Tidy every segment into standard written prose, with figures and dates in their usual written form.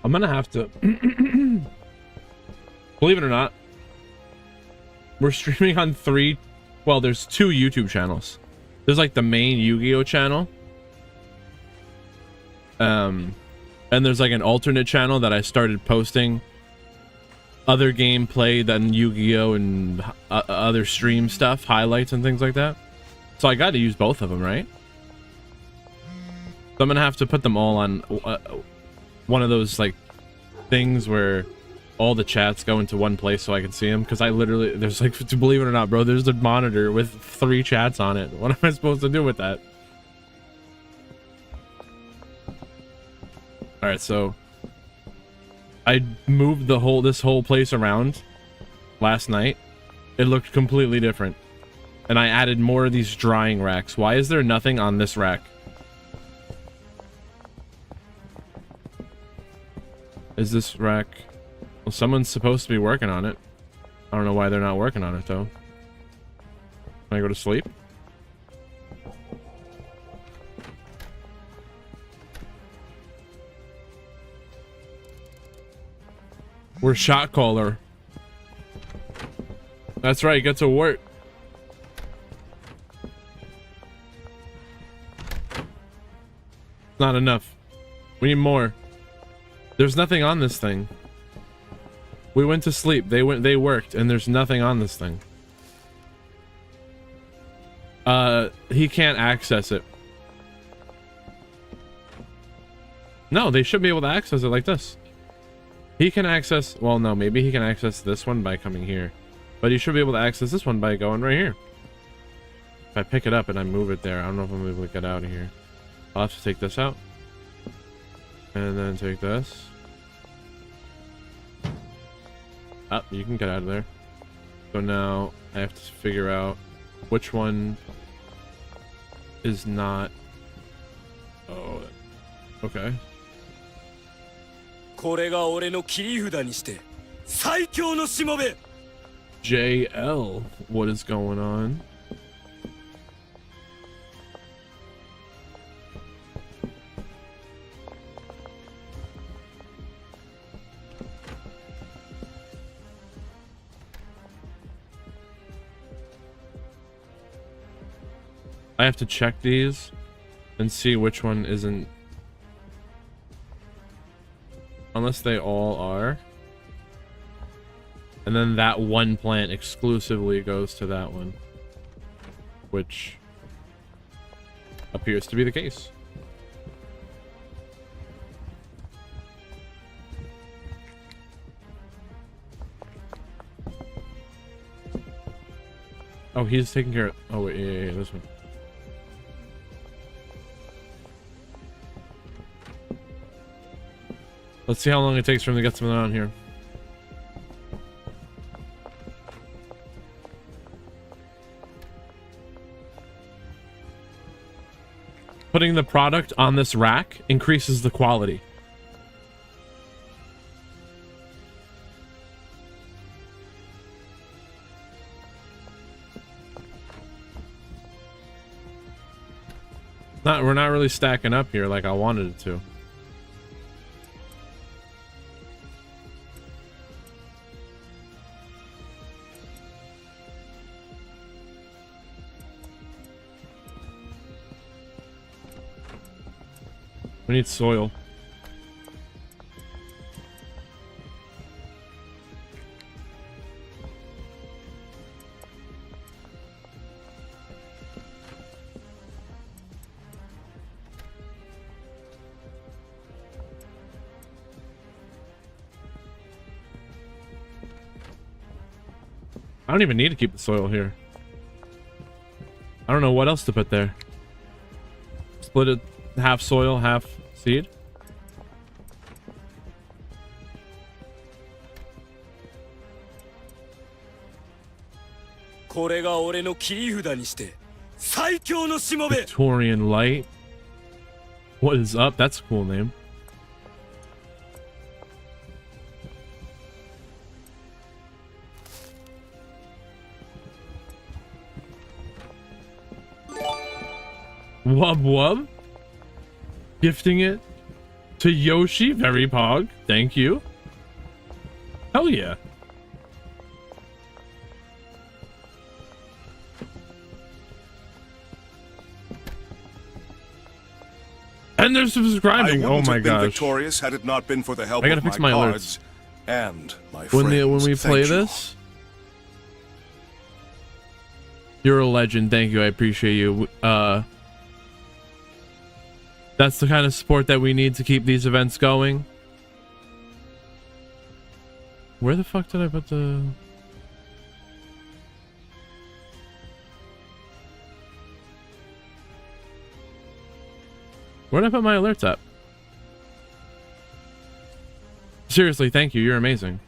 I'm gonna have to believe it or not, we're streaming on there's 2 YouTube channels. There's like the main Yu-Gi-Oh channel, and there's like an alternate channel that I started posting other gameplay than Yu-Gi-Oh and other stream stuff, highlights and things like that. So I got to use both of them, right? So I'm gonna have to put them all on one of those like things where all the chats go into one place so I can see them, because I literally, there's like, to believe it or not, bro, there's a monitor with 3 chats on it. What am I supposed to do with that? All right, so I moved this whole place around last night. It looked completely different, and I added more of these drying racks. Why is there nothing on this rack? Is this rack? Well, someone's supposed to be working on it. I don't know why they're not working on it though. Can I go to sleep? We're shot caller. That's right, get to work. Not enough. We need more. There's nothing on this thing. We went to sleep. They worked, and there's nothing on this thing. He can't access it. No, they should be able to access it like this. He can access, well, no, maybe he can access this one by coming here, but he should be able to access this one by going right here. If I pick it up and I move it there, I don't know if I'm able to get out of here. I'll have to take this out and then take this. Oh, you can get out of there. So now I have to figure out which one is not. Oh, okay. JL, what is going on? I have to check these and see which one isn't. Unless they all are. And then that one plant exclusively goes to that one, which appears to be the case. Oh, he's taking care of. Oh wait, yeah, this one. Let's see how long it takes for him to get something on here. Putting the product on this rack increases the quality. We're not really stacking up here like I wanted it to. We need soil. I don't even need to keep the soil here. I don't know what else to put there. Split it, half soil, half seed. Victorian Light. What is up? That's a cool name. Wub Wub? Gifting it To Yoshi, very pog. Thank you. Hell yeah. And they're subscribing. Oh my gosh. Victorious had it not been for the help I gotta of fix my my cards alerts. and my friends. When we play Thank you. this, you're a legend. Thank you. I appreciate you. That's the kind of support that we need to keep these events going. Where the fuck did I put the... Where did I put my alerts at? Seriously, thank you. You're amazing.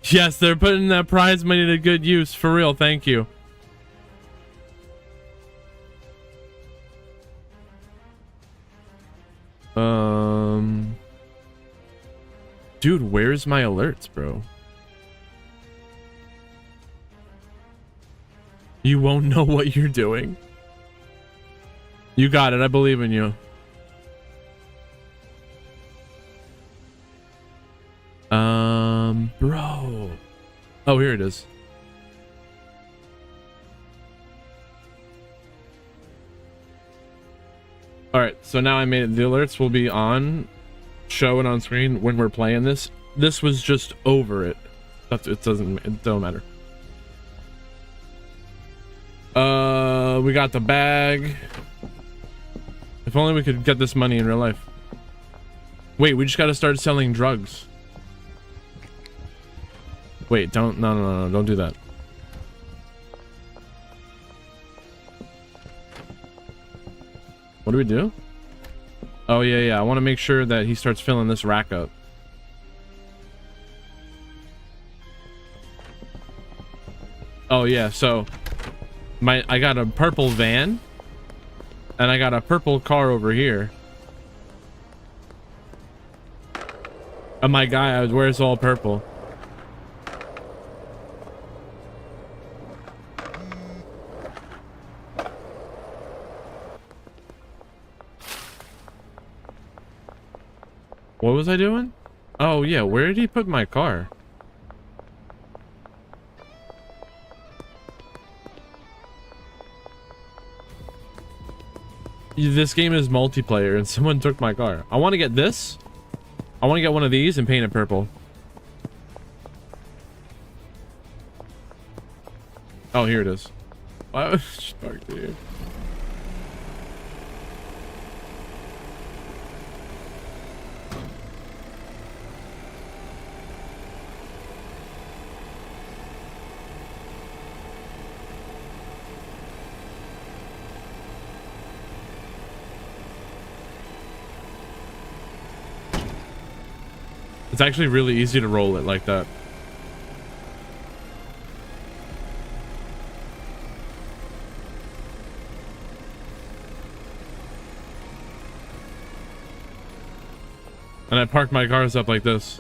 Yes, they're putting that prize money to good use. For real, thank you. Dude, where's my alerts, bro? You won't know what you're doing. You got it. I believe in you. Bro. Oh, here it is. All right, so now I made it. The alerts will be on, show it on screen when we're playing this. This was just over it. It don't matter. We got the bag. If only we could get this money in real life. Wait, we just got to start selling drugs. Wait, don't, no, don't do that. What do we do? Oh, yeah. I want to make sure that he starts filling this rack up. Oh, yeah, so I got a purple van and I got a purple car over here. And my guy wears all purple. What was I doing? Oh yeah, where did he put my car? This game is multiplayer and someone took my car. I want to get this. I want to get one of these and paint it purple. Oh, here it is. Why was it parked here? It's actually really easy to roll it like that. And I park my cars up like this.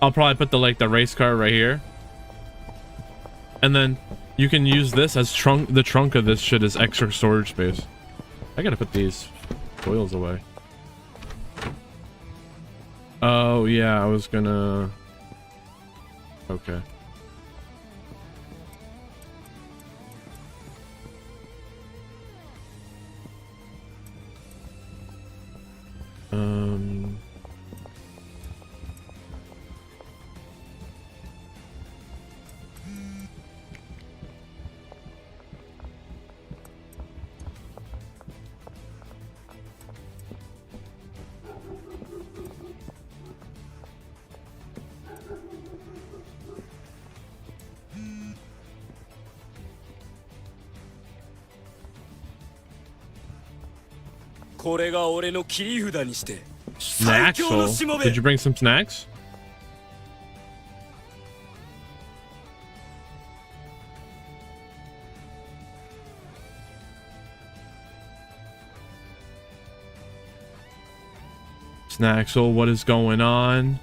I'll probably put the race car right here. And then you can use this as the trunk of this shit is extra storage space. I gotta put these foils away. Oh yeah, I was gonna... Okay. Snacks? Did you bring some snacks? Snacksel, what is going on?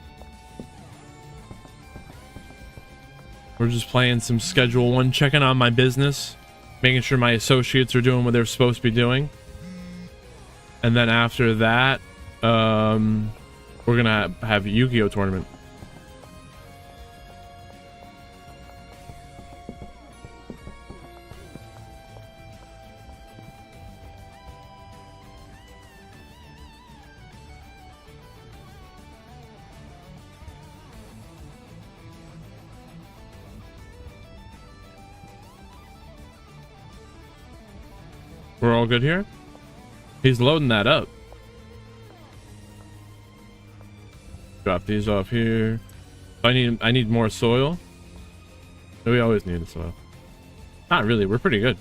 We're just playing some Schedule 1, checking on my business, making sure my associates are doing what they're supposed to be doing. And then after that, we're gonna have a Yu-Gi-Oh tournament. We're all good here? He's loading that up. Drop these off here. I need more soil. We always need soil. Not really, we're pretty good.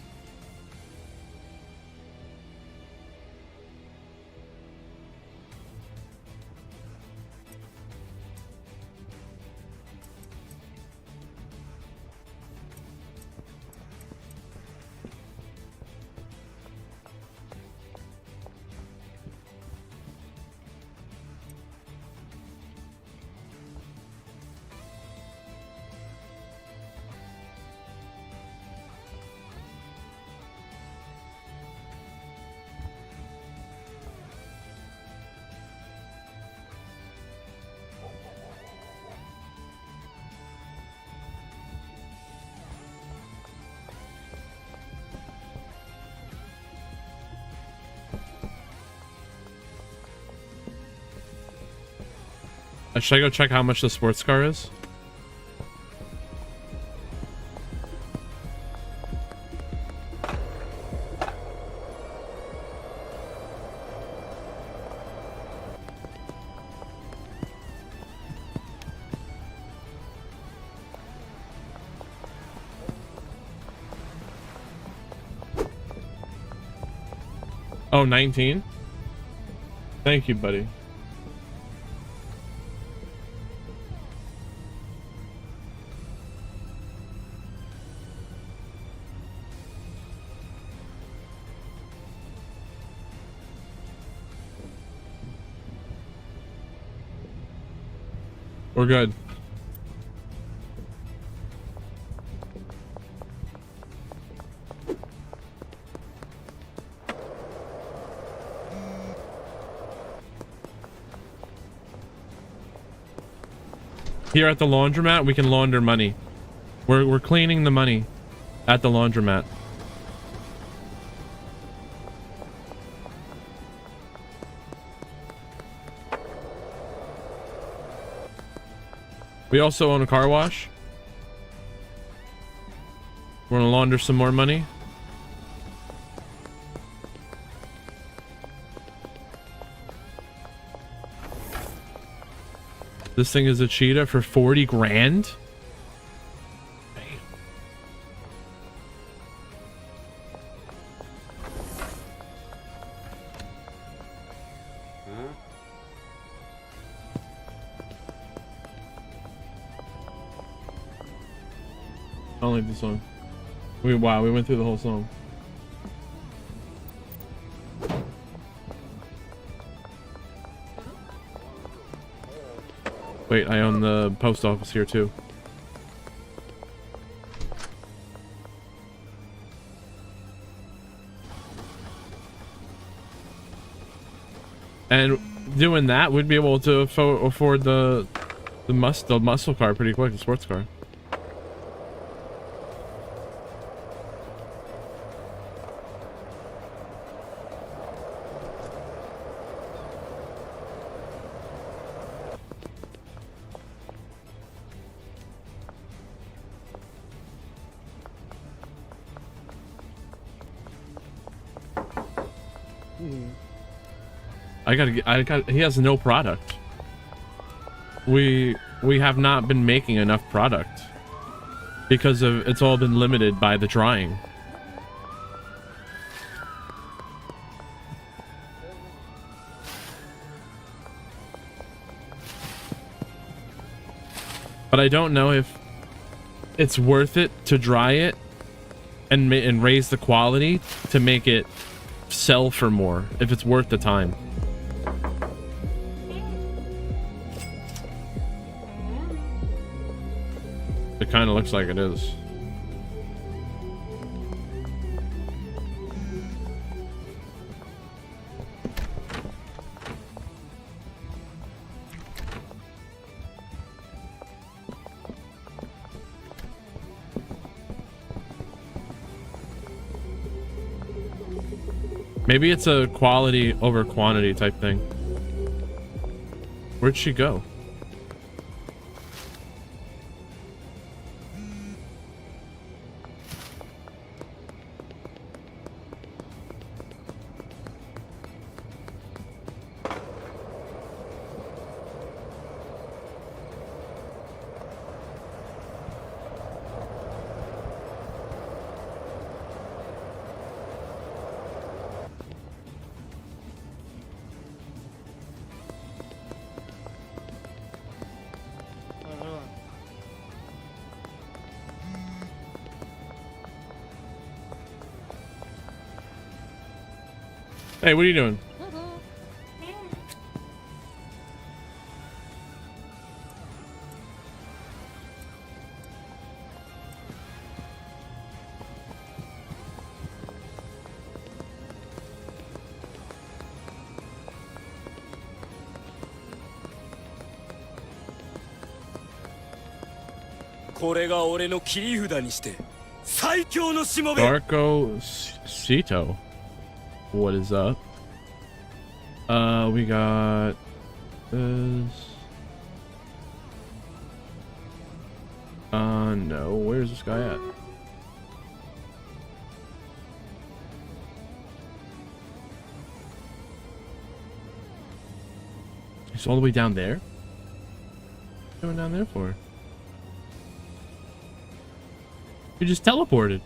Should I go check how much the sports car is? Oh, 19? Thank you, buddy. We're good. Here at the laundromat, we can launder money. We're cleaning the money at the laundromat. We also own a car wash. We're gonna launder some more money. This thing is a cheetah for 40 grand. Damn. I don't like this song. Wow, we went through the whole song. Wait, I own the post office here too. And doing that, we'd be able to afford the muscle car pretty quick, the sports car. He has no product. We have not been making enough product because of it's all been limited by the drying. But I don't know if it's worth it to dry it and raise the quality to make it sell for more, if it's worth the time. The It kind of looks like it is. Maybe it's a quality over quantity type thing. Where'd she go? Hey, what are you doing? Darko Cito. What is up? We got this. No, where's this guy at? He's all the way down there? What's going down there for? You just teleported.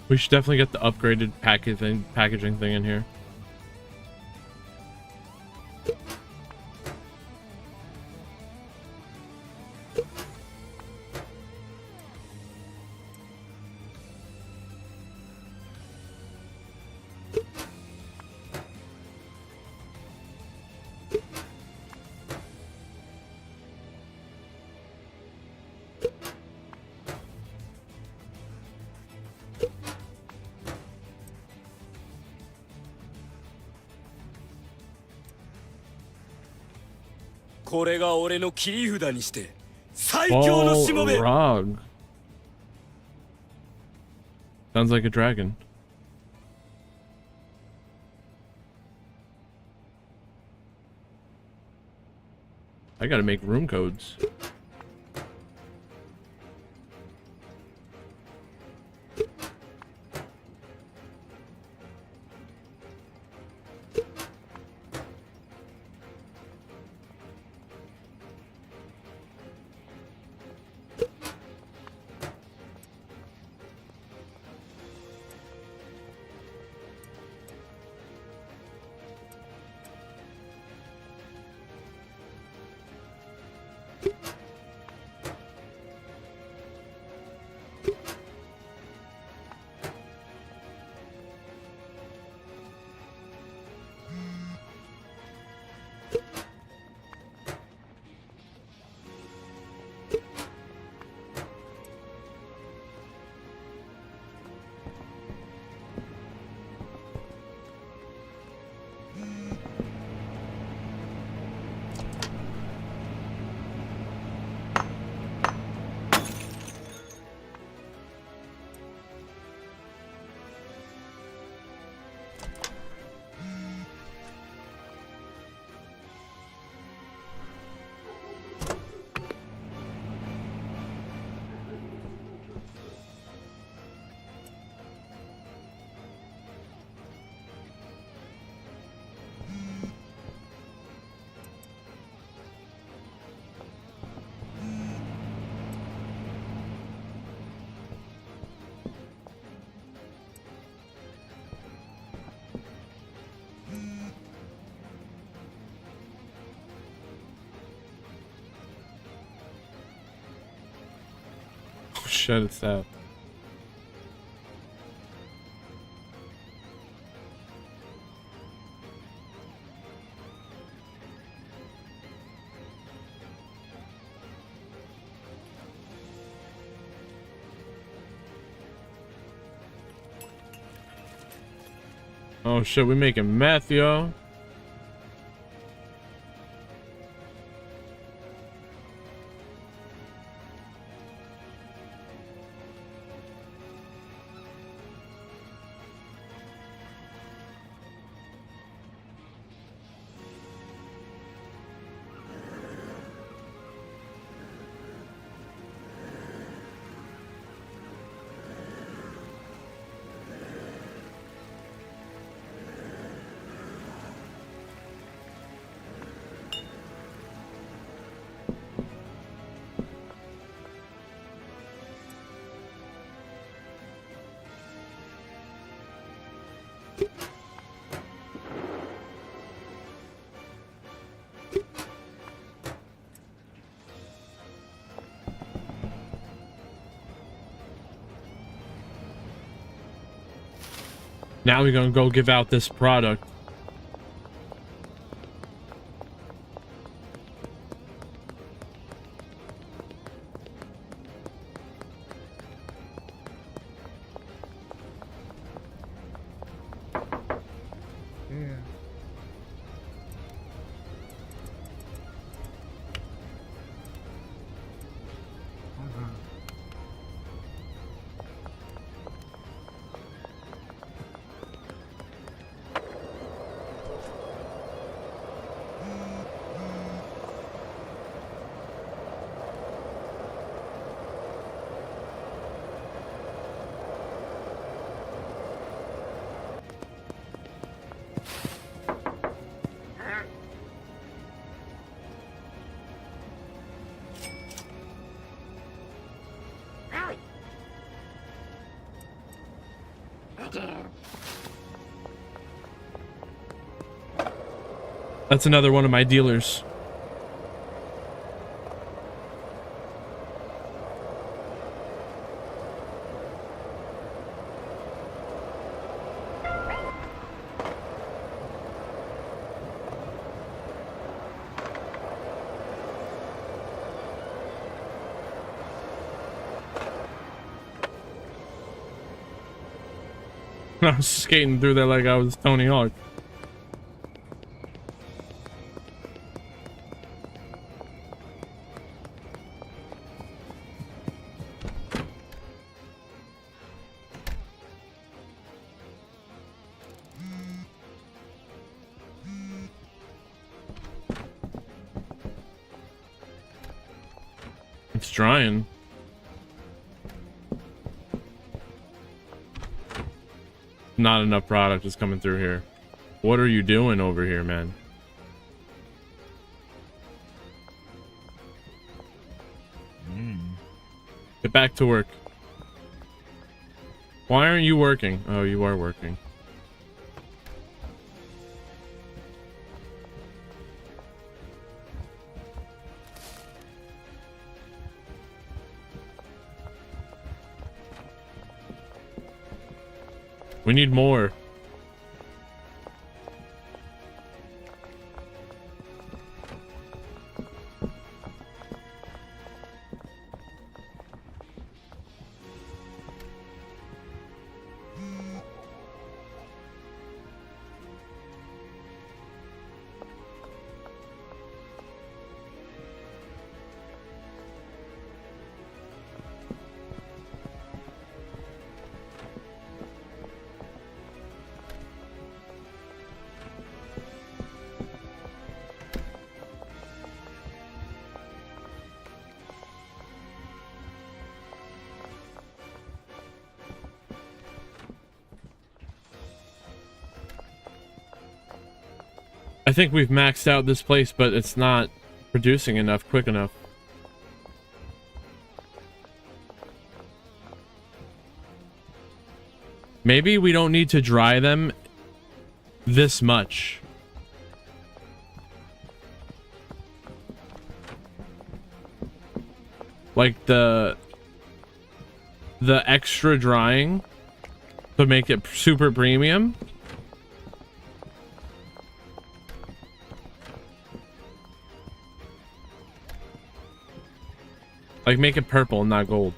We should definitely get the upgraded packaging thing in here. Balrog. Sounds like a dragon. I gotta make room codes. shit, it's that. Oh shit, we making meth, yo. Now we're gonna go give out this product. Yeah. That's another one of my dealers. I was skating through there like I was Tony Hawk. It's drying. Not enough product is coming through here. What are you doing over here, man? Get back to work. Why aren't you working? Oh, you are working. We need more. I think we've maxed out this place, but it's not producing enough quick enough. Maybe we don't need to dry them this much. Like the the extra drying to make it super premium. Like, make it purple, not gold.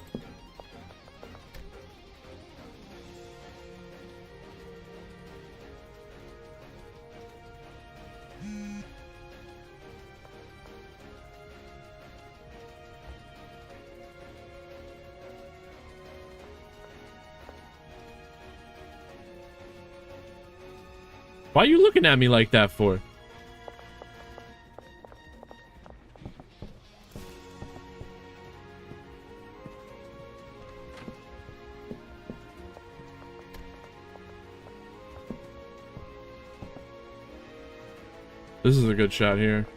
Why are you looking at me like that for? This is a good shot here.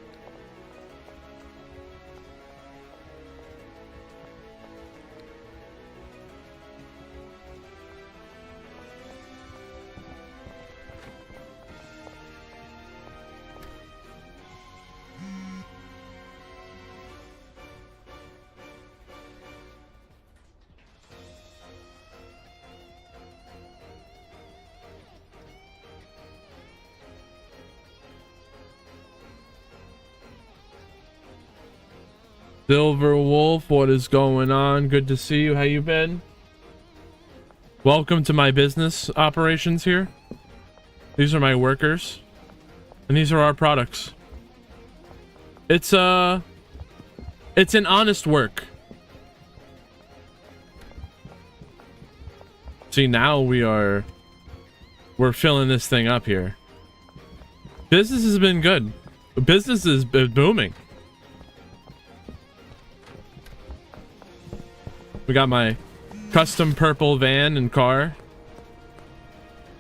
Silver Wolf, what is going on? Good to see you. How you been? Welcome to my business operations here. These are my workers. And these are our products. It's an honest work. See, now we're filling this thing up here. Business has been good. Business is booming. We got my custom purple van and car.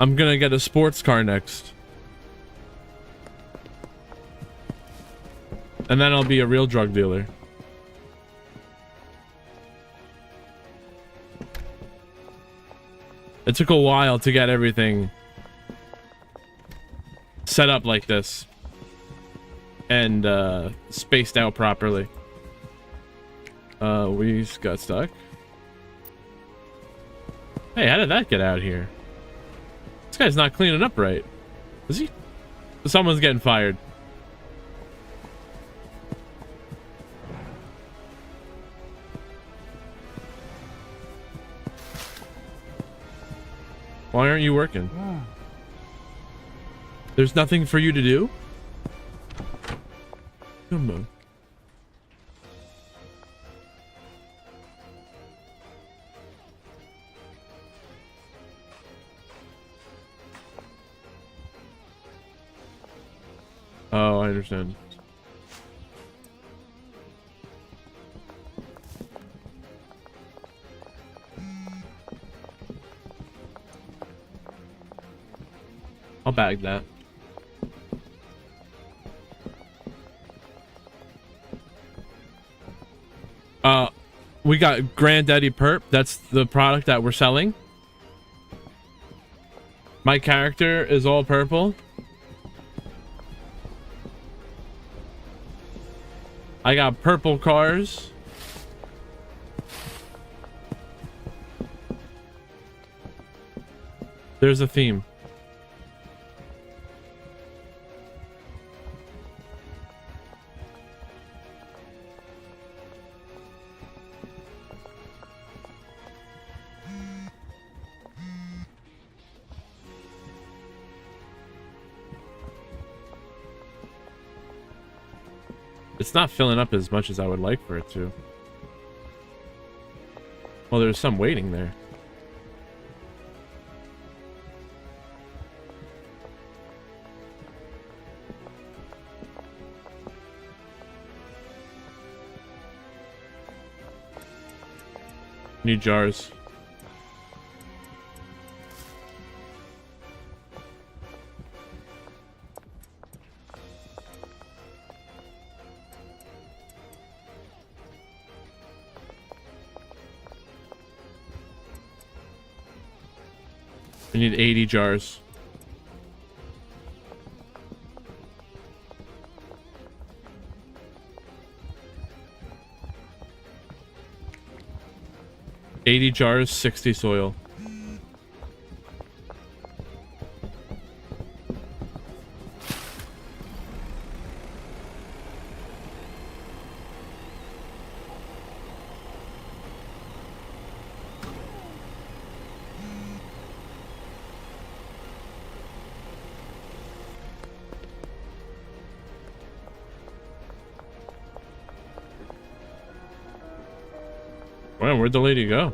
I'm gonna get a sports car next. And then I'll be a real drug dealer. It took a while to get everything set up like this. And spaced out properly. We got stuck. Hey, how did that get out here? This guy's not cleaning up right. Is he? Someone's getting fired. Why aren't you working? There's nothing for you to do? Come on. Oh, I understand. I'll bag that. We got Granddaddy Perp. That's the product that we're selling. My character is all purple. I got purple cars. There's a theme. It's not filling up as much as I would like for it to. Well, there's some waiting there. Need jars. I need 80 jars. 80 jars, 60 soil. Wow, where'd the lady go?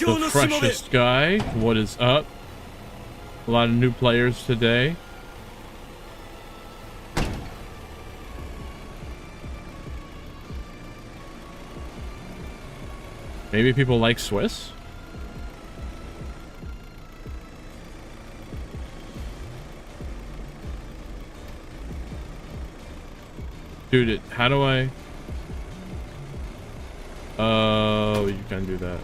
The freshest guy. What is up? A lot of new players today. Maybe people like Swiss? Dude, how do I... Oh, you can do that.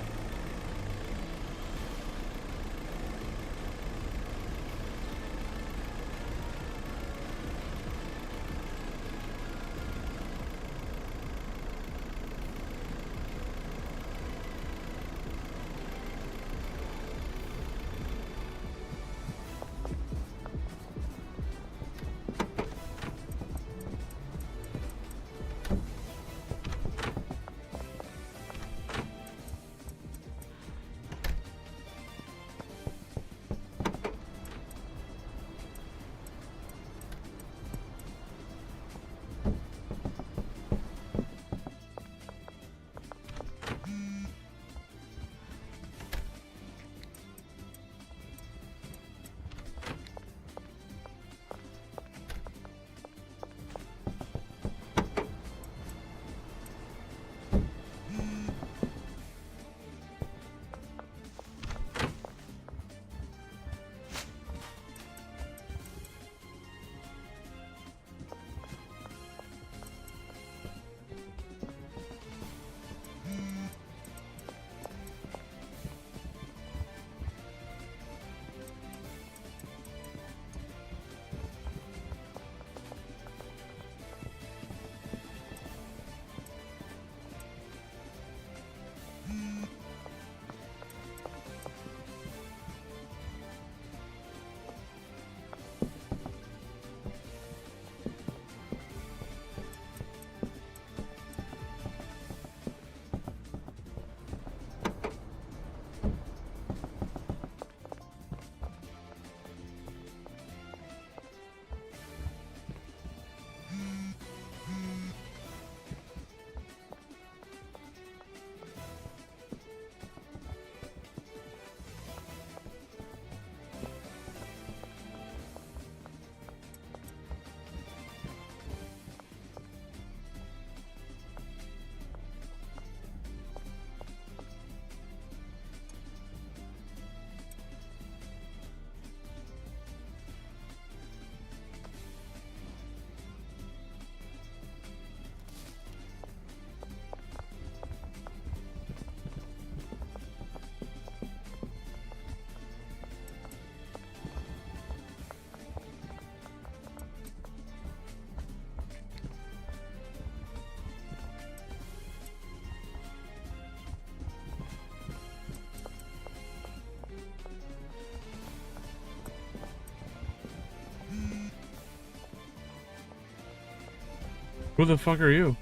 Who the fuck are you?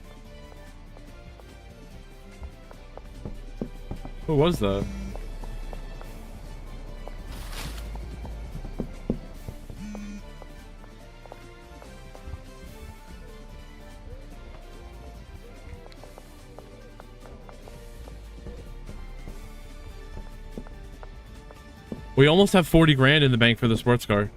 Who was that? We almost have 40 grand in the bank for the sports car.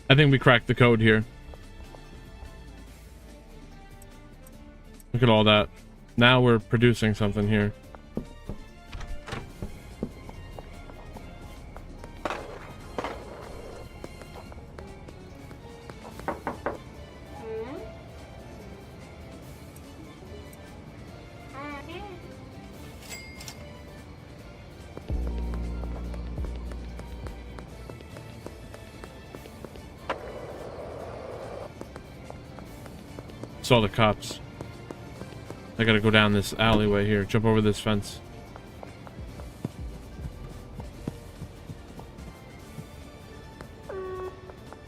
I think we cracked the code here. Look at all that. Now we're producing something here. Saw the cops. I gotta go down this alleyway here, jump over this fence.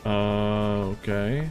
Okay.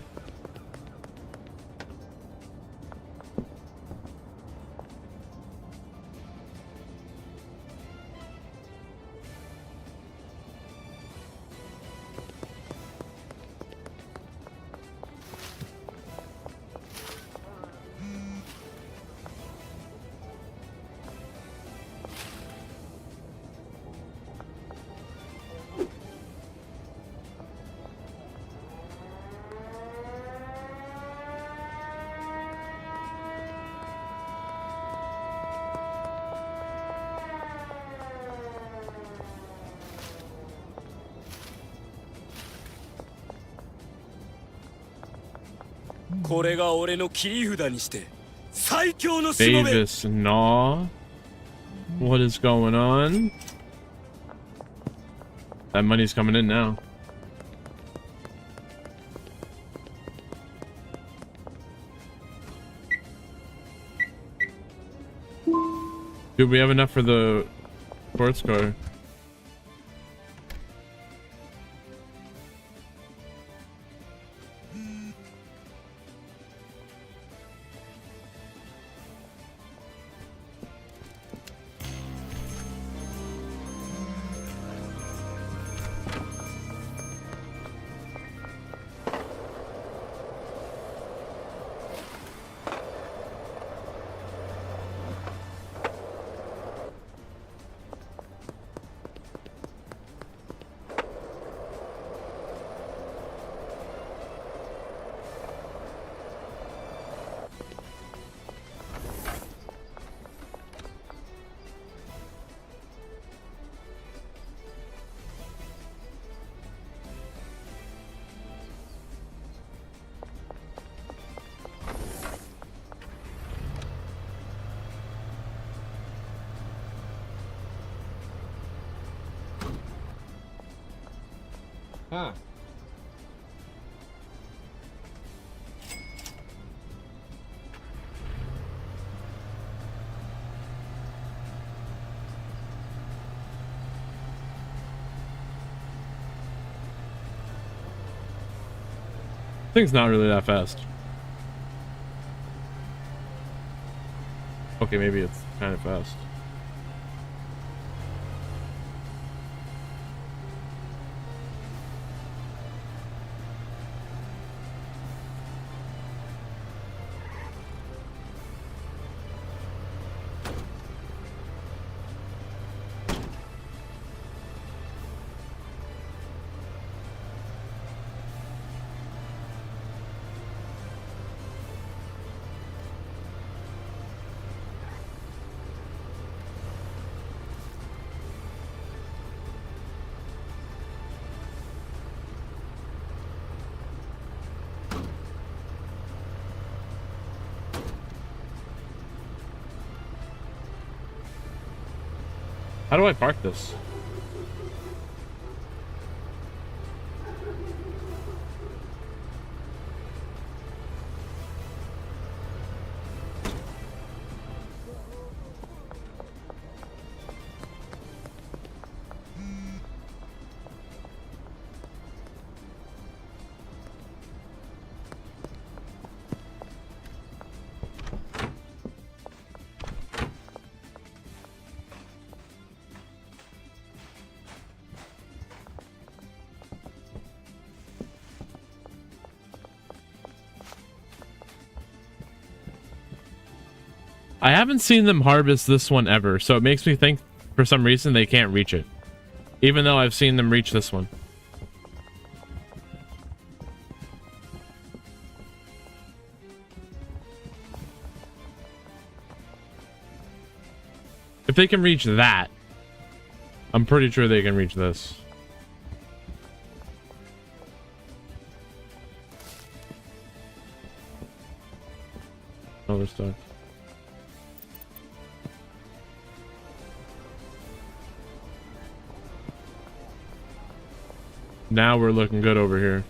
Davis, nah. What is going on? That money's coming in now. Dude, we have enough for the sports car. Huh. Thing's not really that fast. Okay, maybe it's kind of fast. How do I park this? I haven't seen them harvest this one ever, so it makes me think for some reason they can't reach it. Even though I've seen them reach this one. If they can reach that, I'm pretty sure they can reach this. Oh, they're stuck. Now we're looking good over here.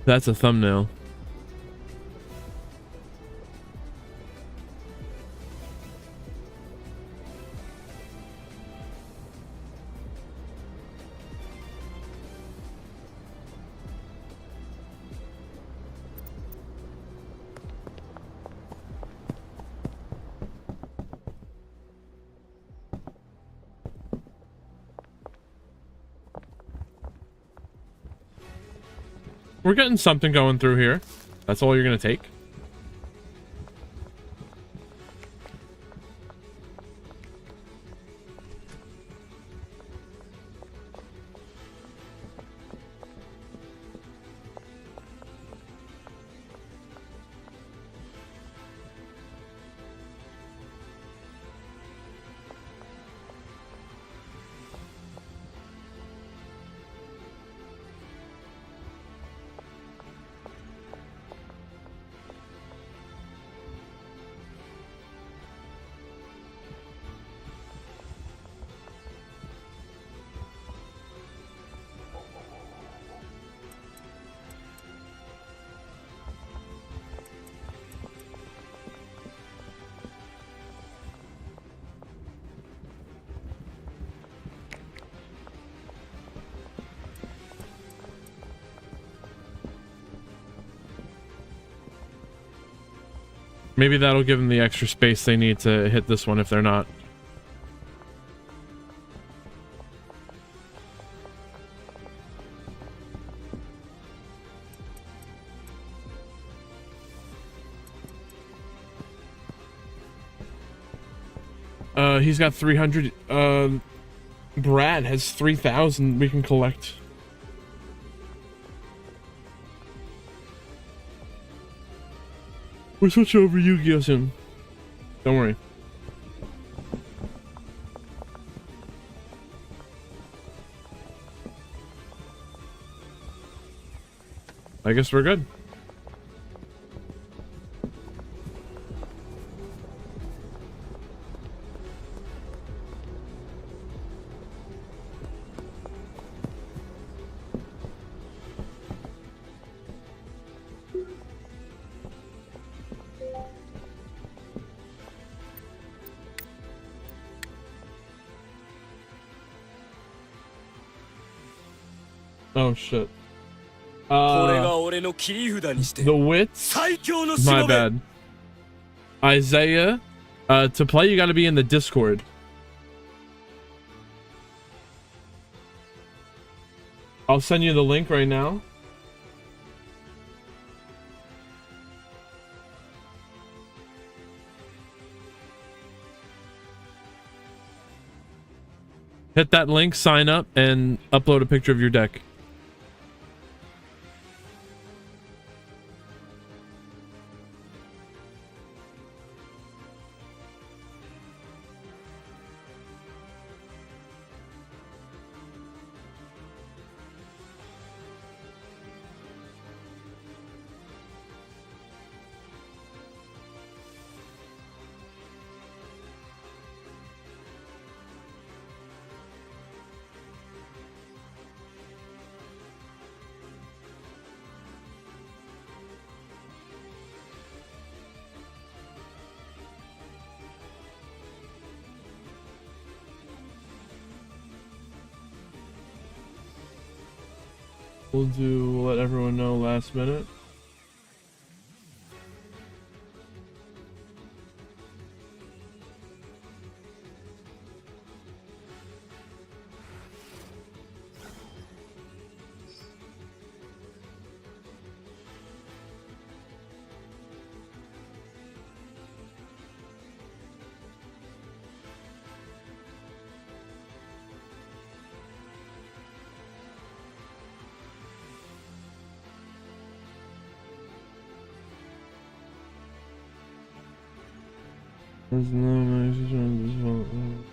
That's a thumbnail. We're getting something going through here. That's all you're gonna take? Maybe that'll give them the extra space they need to hit this one if they're not. He's got 300. Brad has 3,000 we can collect. We're switching over Yu-Gi-Oh soon. Don't worry. I guess we're good. Oh shit. The wits. My bad. Isaiah, to play you gotta be in the Discord. I'll send you the link right now. Hit that link, sign up, and upload a picture of your deck. We'll let everyone know last minute. There's no message on this one.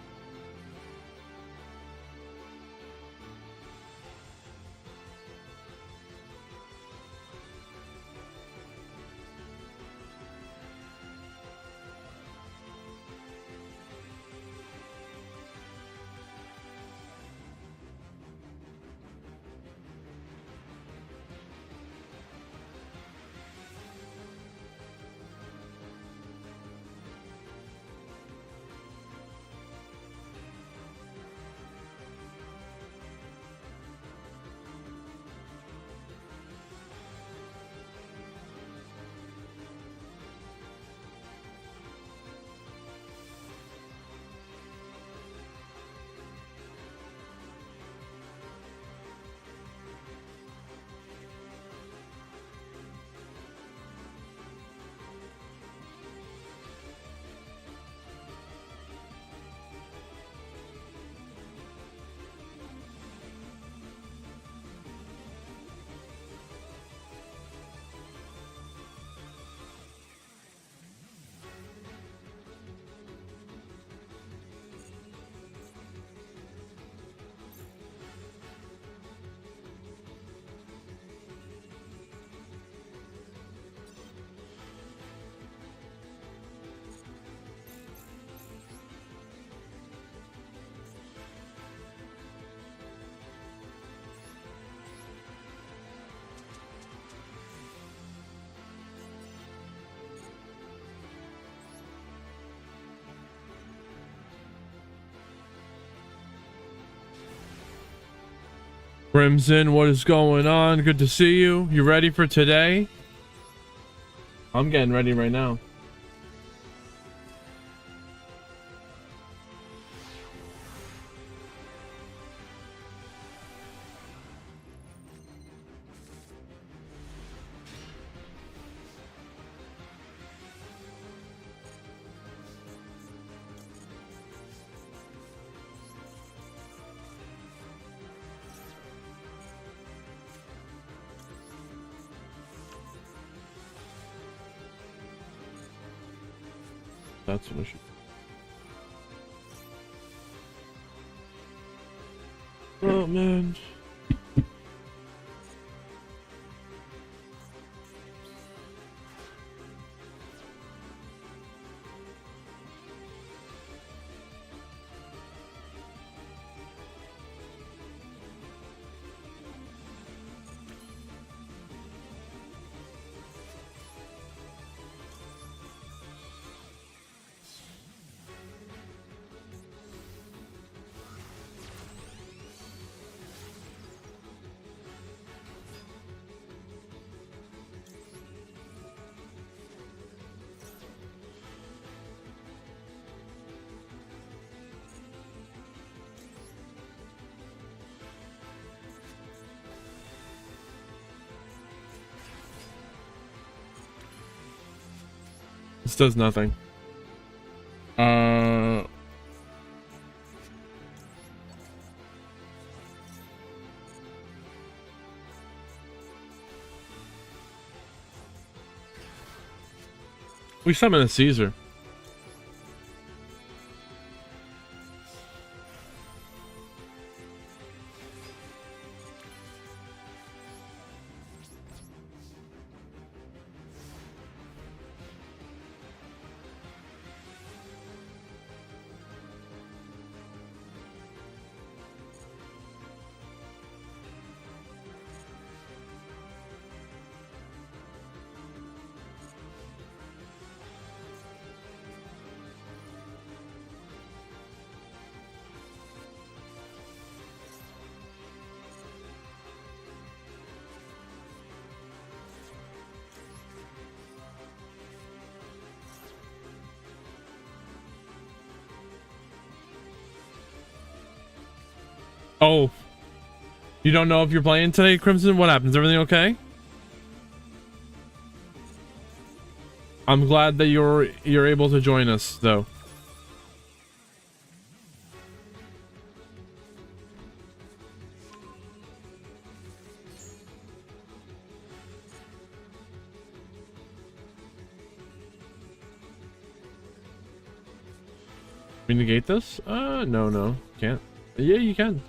Crimson, what is going on? Good to see you. You ready for today? I'm getting ready right now. That's an issue. Oh man. This does nothing. We summon a Caesar. Oh, you don't know if you're playing today, Crimson? What happens? Everything okay? I'm glad that you're able to join us, though. We negate this? No, can't. Yeah, you can.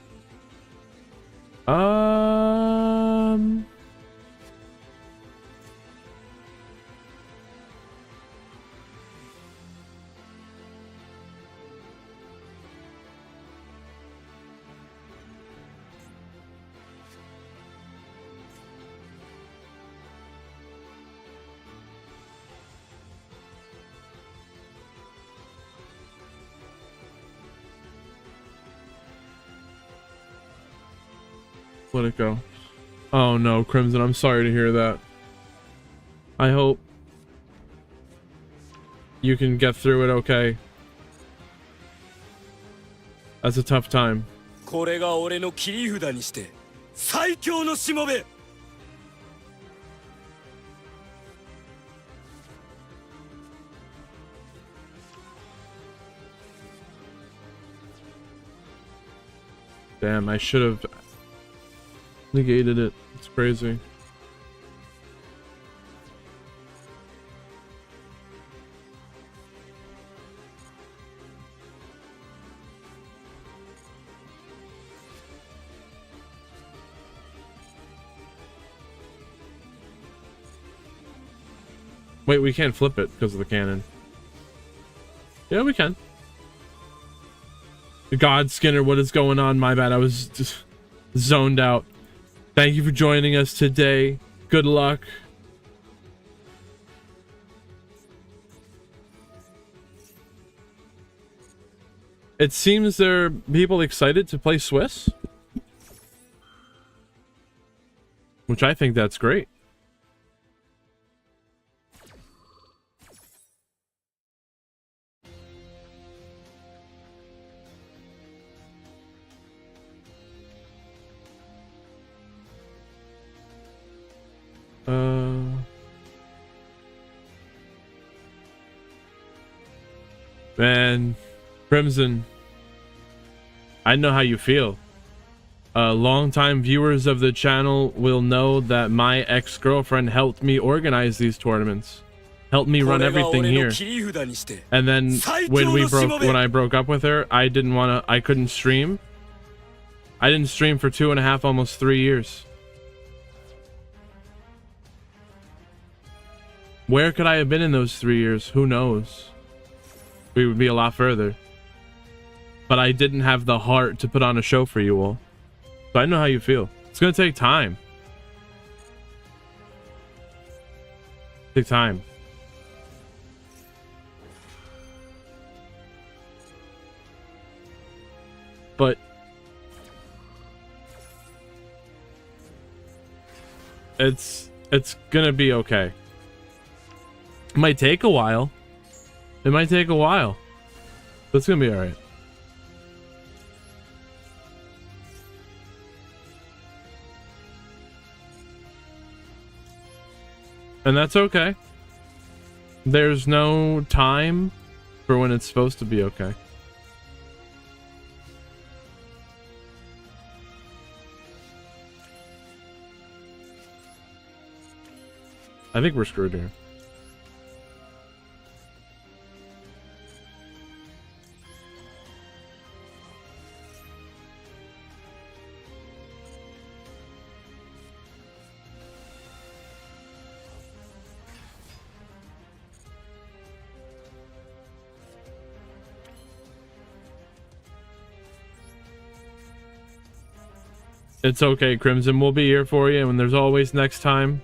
Let it go. Oh no, Crimson, I'm sorry to hear that. I hope you can get through it okay. That's a tough time. これが俺の切り札にして最強のしもべ。 Damn, I should have negated it. It's crazy. Wait, we can't flip it because of the cannon. Yeah, we can. God, Skinner, what is going on? My bad, I was just zoned out. Thank you for joining us today. Good luck. It seems there are people excited to play Swiss, which I think that's great. Man, Crimson, I know how you feel. Longtime viewers of the channel will know that my ex-girlfriend helped me organize these tournaments, helped me run everything here. And then when I broke up with her, I couldn't stream. I didn't stream for 2.5, almost 3 years. Where could I have been in those 3 years? Who knows? We would be a lot further. But I didn't have the heart to put on a show for you all. So I know how you feel. It's gonna take time. Take time. But it's gonna be okay. It might take a while. It might take a while. But it's gonna be alright. And that's okay. There's no time for when it's supposed to be okay. I think we're screwed here. It's okay, Crimson. We'll be here for you, and there's always next time.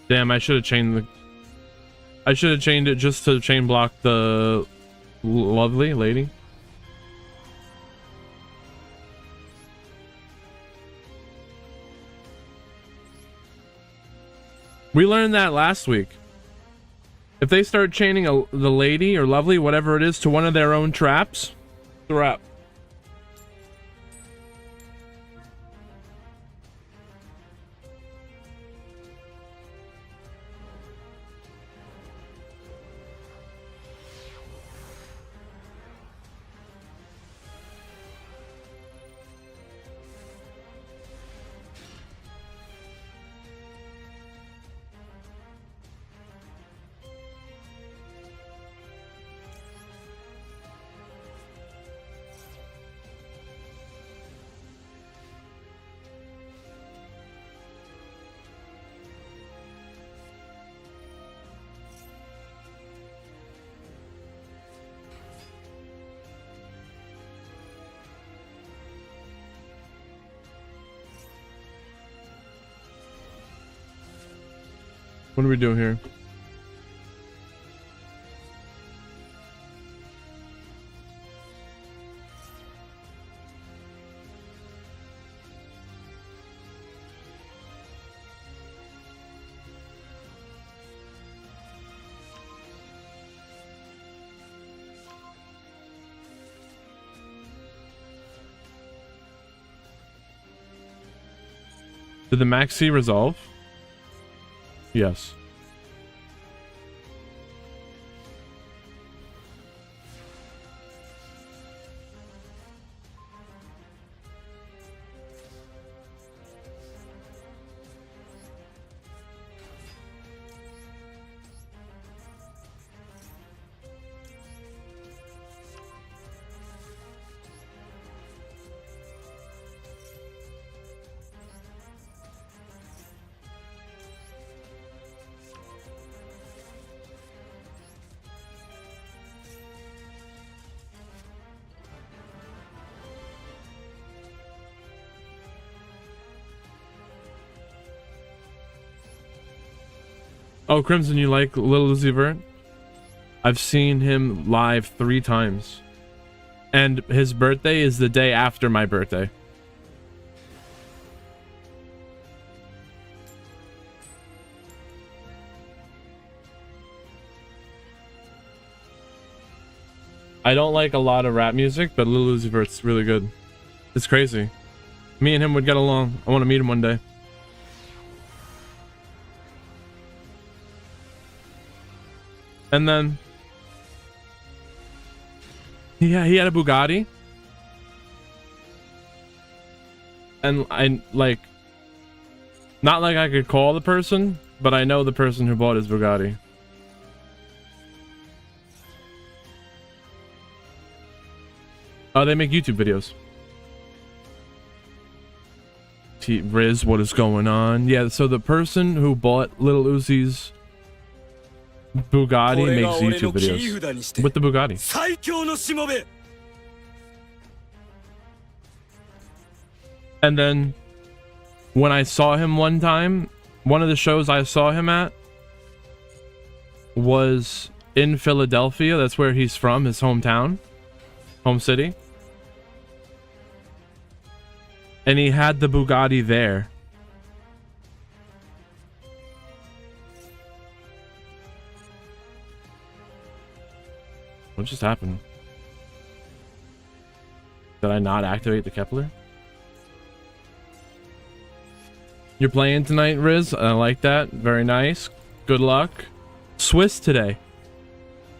Damn, I should have chained the... I should have chained it just to chain block the lovely lady. We learned that last week. If they start chaining the lady or lovely, whatever it is, to one of their own traps, it's a wrap. What do we do here? Did the maxi resolve? Yes. Oh, Crimson, you like Lil Uzi Vert? I've seen him live 3 times. And his birthday is the day after my birthday. I don't like a lot of rap music, but Lil Uzi Vert's really good. It's crazy. Me and him would get along. I want to meet him one day. And then he had a Bugatti, and I like, not like I could call the person, but I know the person who bought his Bugatti. Oh, they make YouTube videos. Riz, what is going on? Yeah, so the person who bought Lil Uzi's Bugatti makes YouTube videos with the Bugatti. And then when I saw him one time, one of the shows I saw him at was in Philadelphia. That's where he's from, his hometown, home city. And he had the Bugatti there. What just happened? Did I not activate the Kepler? You're playing tonight, Riz? I like that. Very nice. Good luck. Swiss today.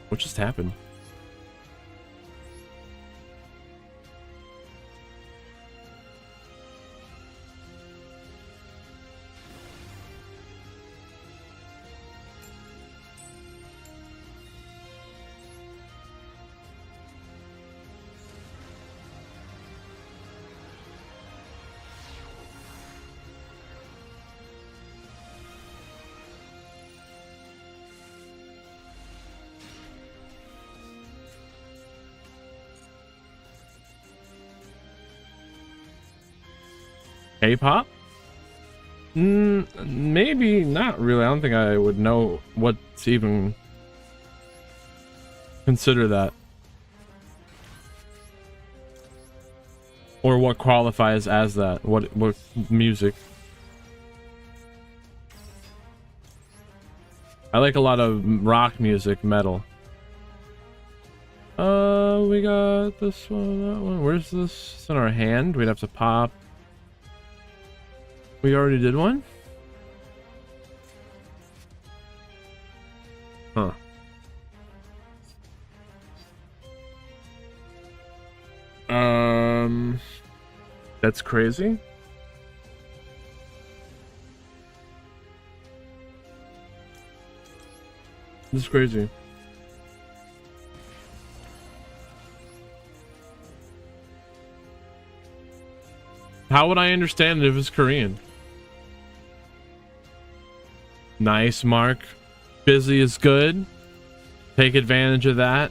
What just happened? K-pop? Maybe not really. I don't think I would know what to even consider that. Or what qualifies as that. What music. I like a lot of rock music, metal. We got this one, that one. Where's this? It's in our hand. We'd have to pop. We already did one? Huh. That's crazy. This is crazy. How would I understand it if it's Korean? Nice, Mark. Busy is good. Take advantage of that.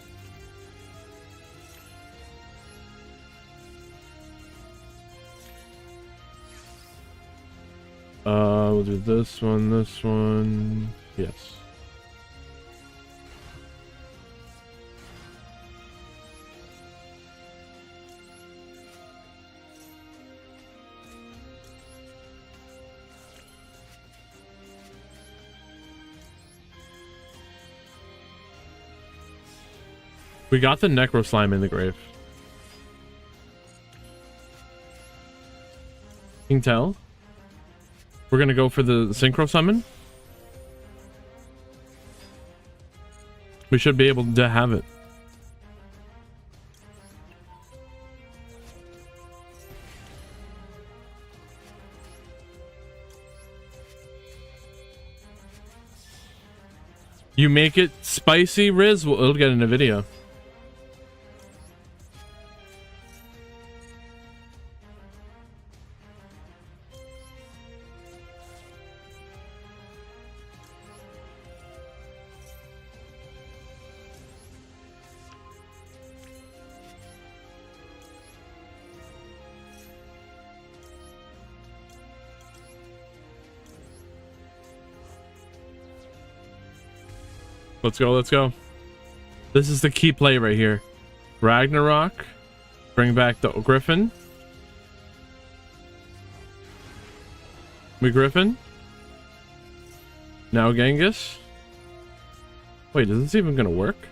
We'll do this one. Yes. We got the necro slime in the grave. You can tell. We're gonna go for the synchro summon. We should be able to have it. You make it spicy, Riz? Well, it'll get in a video. Let's go, let's go. This is the key play right here. Ragnarok. Bring back the Griffin. We Griffin. Now Genghis. Wait, is this even gonna work?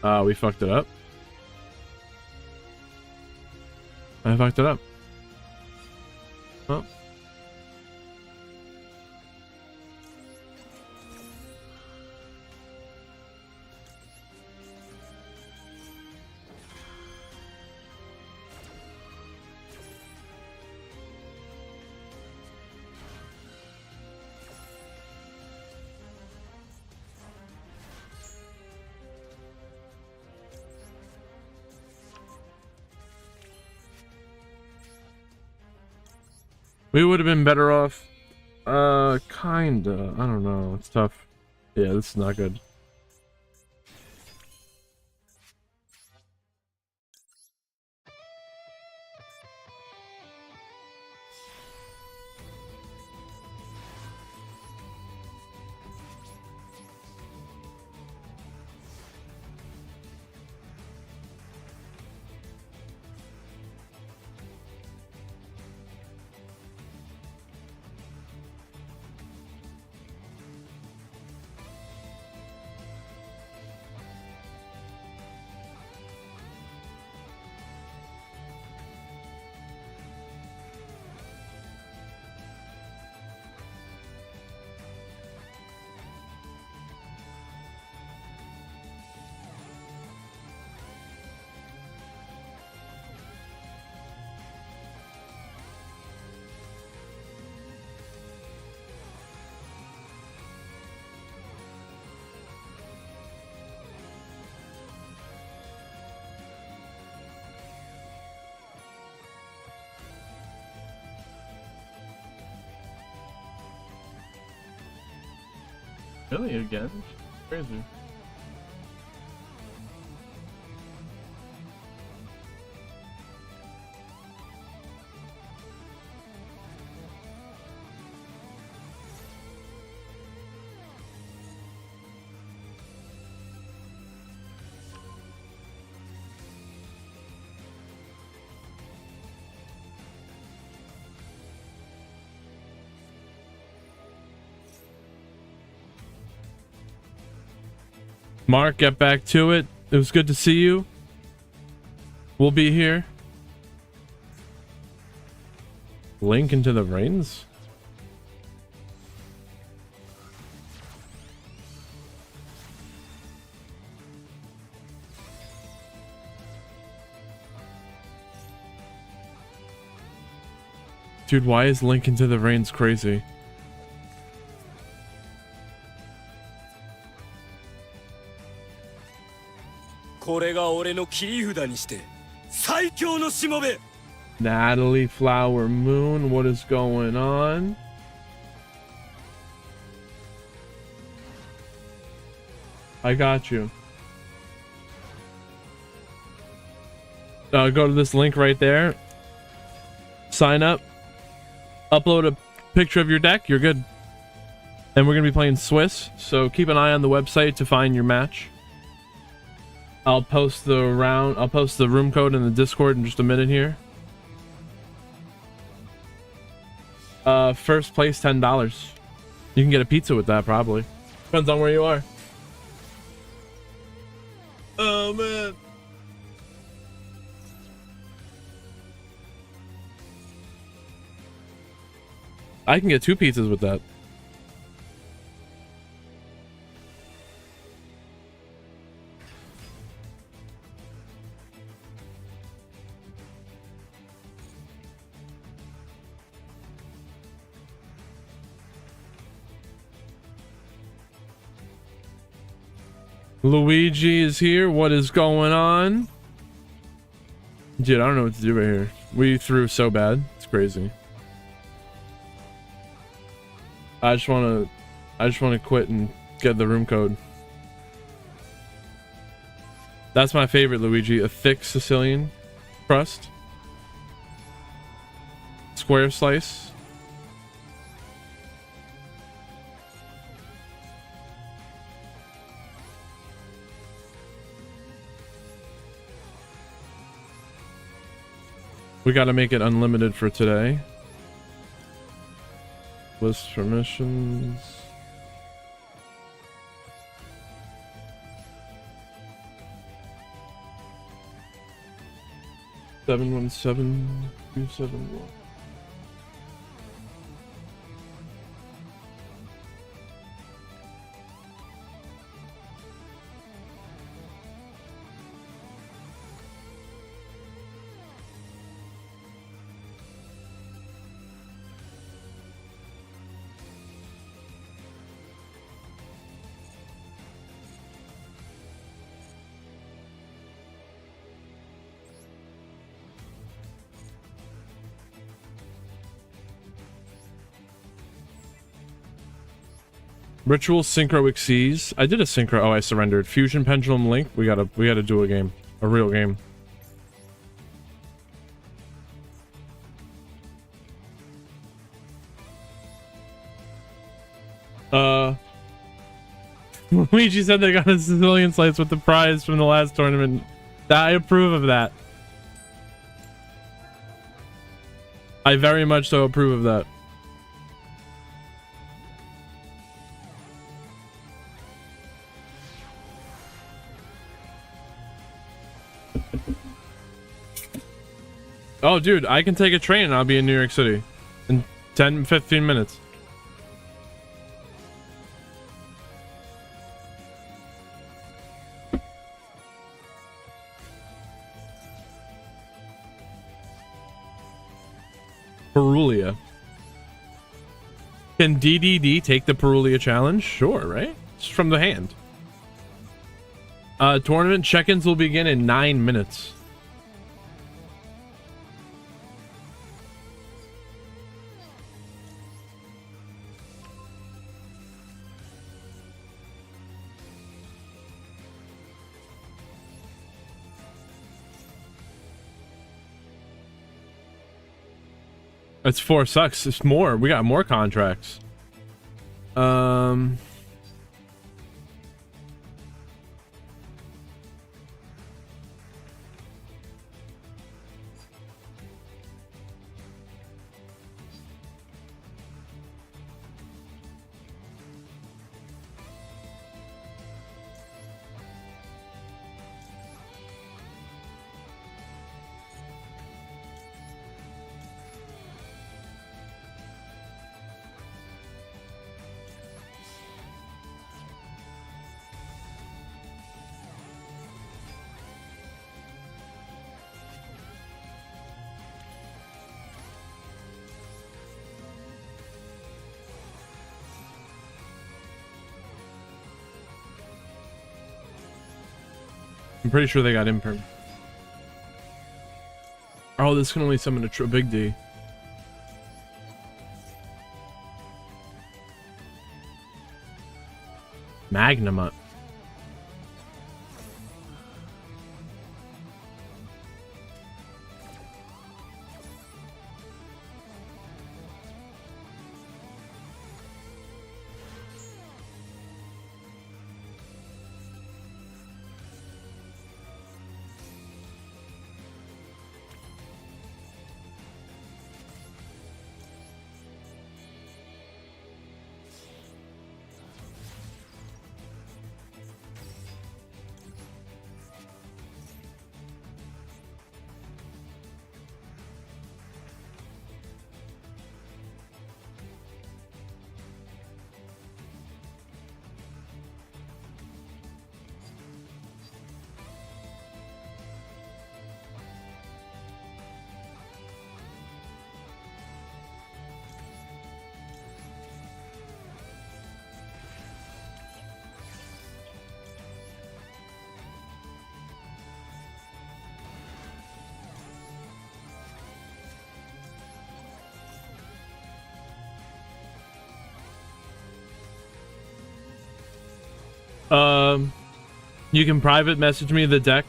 We fucked it up. I fucked it up. Oh. We would have been better off. Kinda. I don't know. It's tough. Yeah, this is not good. Really again? Crazy. Mark, get back to it. It was good to see you. We'll be here. Link into the reins? Dude, why is Link into the reins crazy? Natalie Flower Moon, what is going on? I got you. Go to this link right there. Sign up. Upload a picture of your deck. You're good. And we're going to be playing Swiss. So keep an eye on the website to find your match. I'll post the room code in the Discord in just a minute here. First place $10. You can get a pizza with that probably. Depends on where you are. Oh man. I can get 2 pizzas with that. Luigi is here. What is going on? Dude, I don't know what to do right here. We threw so bad. It's crazy. I just want to quit and get the room code. That's my favorite, Luigi. A thick Sicilian crust. Square slice. We got to make it unlimited for today. List permissions. Seven 271. Ritual Synchro Exceeds. I did a synchro. Oh, I surrendered. Fusion Pendulum Link. We gotta do a game. A real game. Luigi said they got a Sicilian slice with the prize from the last tournament. I approve of that. I very much so approve of that. Oh, dude, I can take a train and I'll be in New York City in 10-15 minutes. Perulia. Can DDD take the Perulia challenge? Sure, right? It's from the hand. Tournament check-ins will begin in 9 minutes. It's 4 sucks. It's more. We got more contracts. I'm pretty sure they got imperm. Oh, this can only summon a big D. Magnamut. You can private message me the deck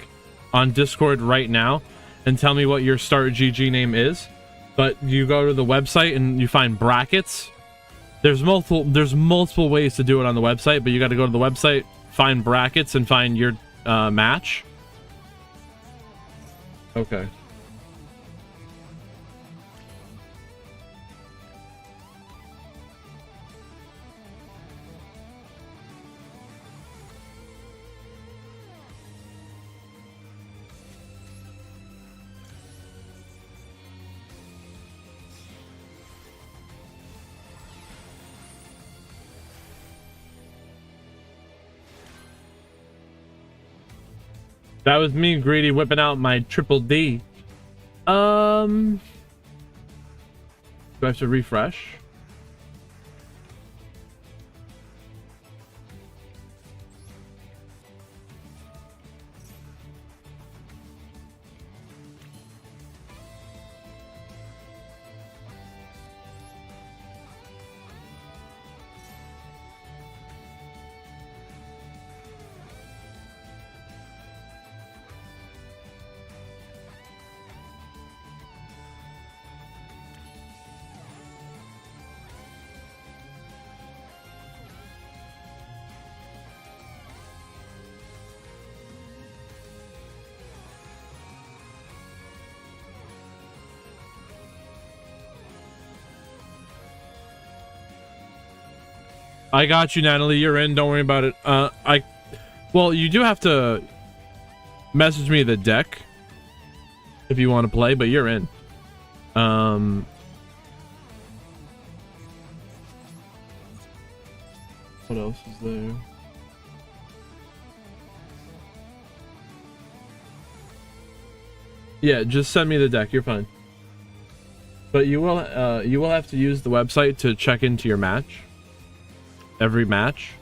on Discord right now and tell me what your start GG name is. But you go to the website and you find brackets. There's multiple ways to do it on the website, but you got to go to the website, find brackets, and find your match. Okay. That was me, Greedy, whipping out my triple D. Do I have to refresh? I got you, Natalie. You're in. Don't worry about it. Well, you do have to message me the deck if you want to play, but you're in. What else is there? Yeah, just send me the deck. You're fine. But you will have to use the website to check into your match. Every match.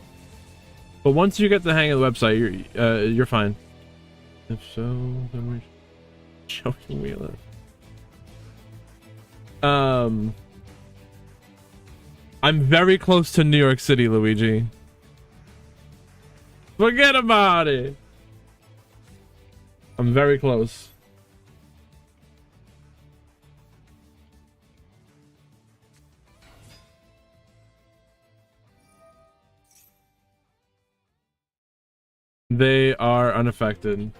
But once you get the hang of the website, you're fine. If so, then we're showing me that. I'm very close to New York City, Luigi. Forget about it. I'm very close. They are unaffected.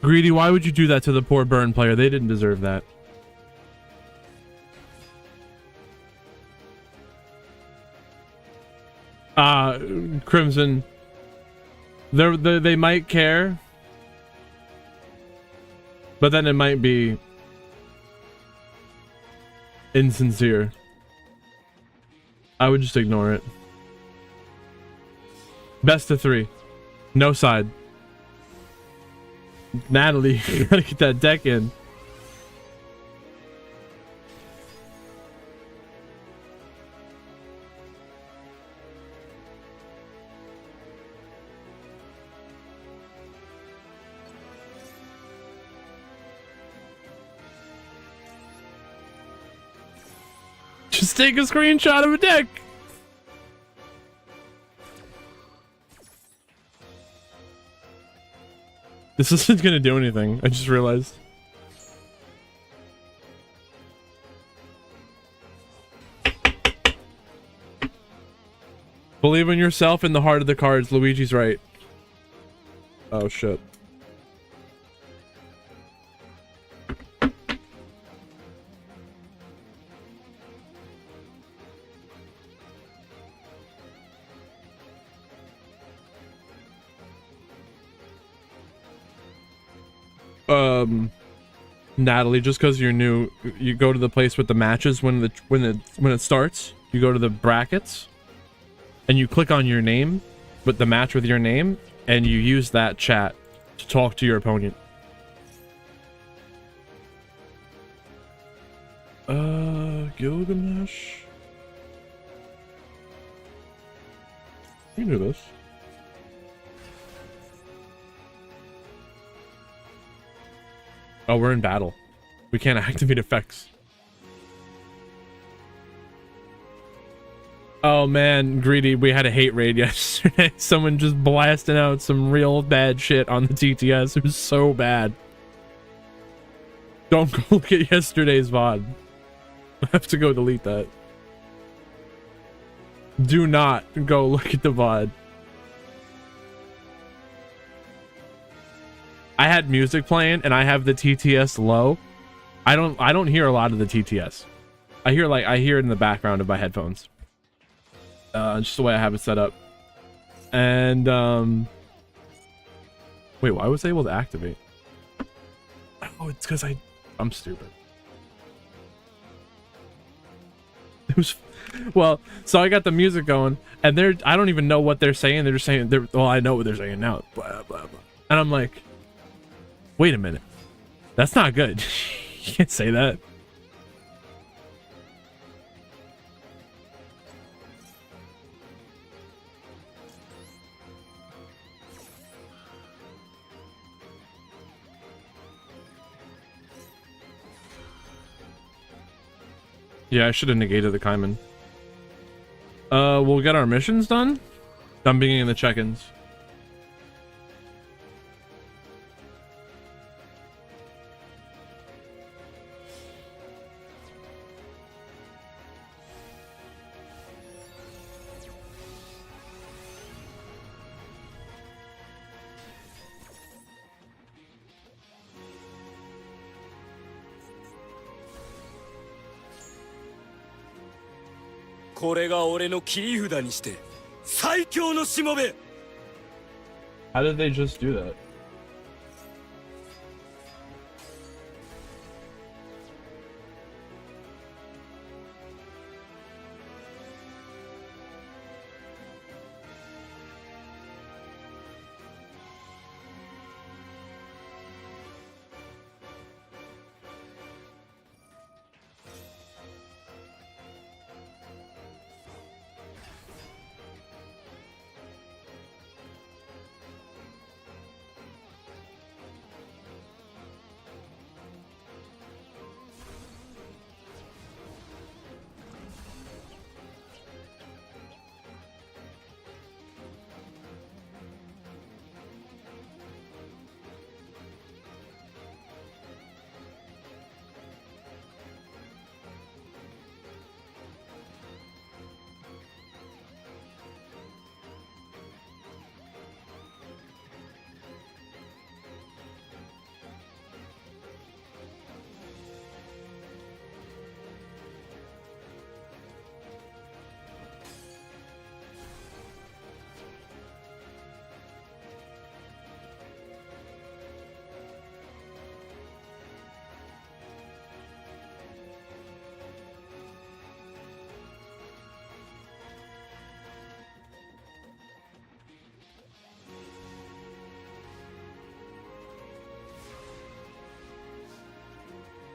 Greedy, why would you do that to the poor burn player? They didn't deserve that. Crimson, they might care, but then it might be insincere. I would just ignore it. Best of 3. No side. Natalie, you gotta get that deck in. Just take a screenshot of a deck. This isn't gonna do anything. I just realized. Believe in yourself in the heart of the cards. Luigi's right. Oh shit. Natalie, just because you're new, you go to the place with the matches when it starts. You go to the brackets, and you click on your name, with the match with your name, and you use that chat to talk to your opponent. Gilgamesh. You can do this. Oh, we're in battle. We can't activate effects. Oh man, Greedy, we had a hate raid yesterday. Someone just blasting out some real bad shit on the TTS. It was so bad. Don't go look at yesterday's VOD. I have to go delete that. Do not go look at the VOD. I had music playing and I have the TTS low. I don't hear a lot of the TTS. I hear it in the background of my headphones. Just the way I have it set up. And wait, why was I able to activate? Oh, it's because I'm stupid. It was well, so I got the music going and I don't even know what they're saying. They're just saying well, I know what they're saying now. Blah blah blah. And I'm like, wait a minute. That's not good. You can't say that. Yeah, I should have negated the Kaiman. We'll get our missions done. I'm beginning the check-ins.これが俺の切り札にして最強のしもべ。 How did they just do that?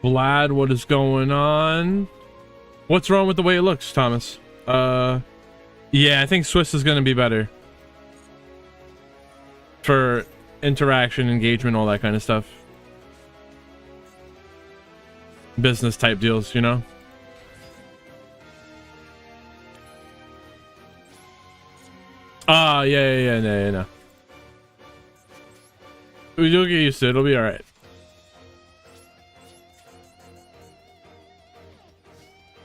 Vlad, what is going on? What's wrong with the way it looks, Thomas? Yeah, I think Swiss is going to be better for interaction, engagement, all that kind of stuff. Business type deals, you know? Yeah, no. You'll get used to it. It'll be all right.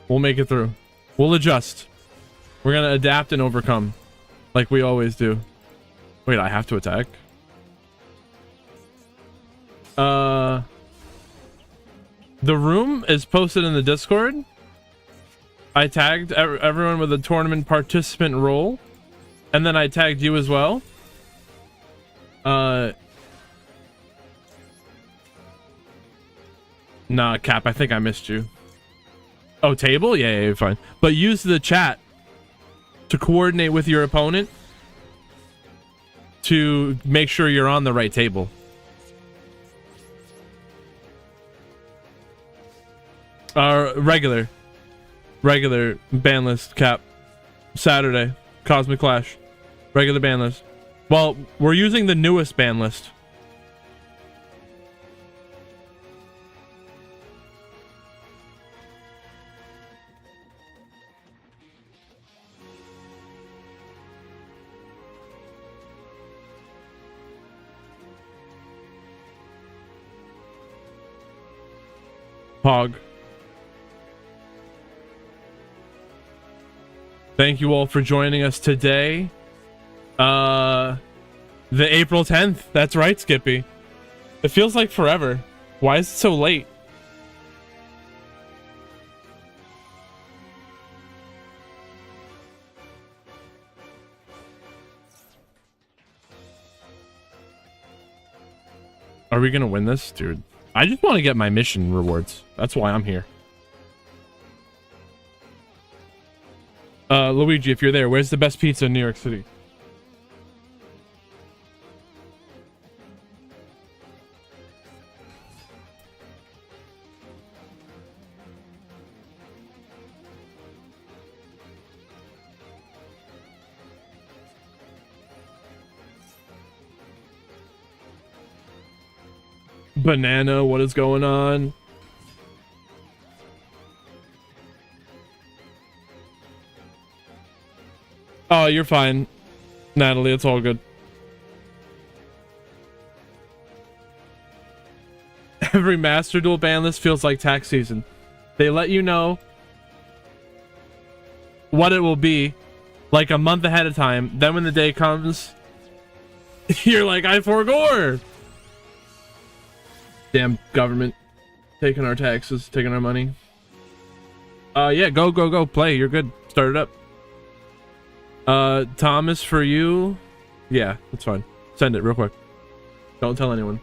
We'll make it through. We'll adjust. We're gonna adapt and overcome, like we always do. Wait, I have to attack? The room is posted in the Discord. I tagged everyone with a tournament participant role, and then I tagged you as well. Nah, Cap, I think I missed you. Oh, table? Yeah, you're fine. But use the chat to coordinate with your opponent to make sure you're on the right table. Regular ban list, Cap. Saturday, Cosmic Clash. Regular ban list. Well, we're using the newest ban list. Pog. Thank you all for joining us today. The April 10th. That's right, Skippy. It feels like forever. Why is it so late? Are we gonna win this, dude? I just want to get my mission rewards. That's why I'm here. Luigi, if you're there, where's the best pizza in New York City? Banana, what is going on? Oh, you're fine, Natalie. It's all good. Every Master Duel ban list feels like tax season. They let you know what it will be like a month ahead of time. Then when the day comes, you're like, I forgore. Damn government taking our taxes, taking our money. Yeah, go play. You're good. Start it up. Thomas, for you. Yeah, that's fine. Send it real quick. Don't tell anyone.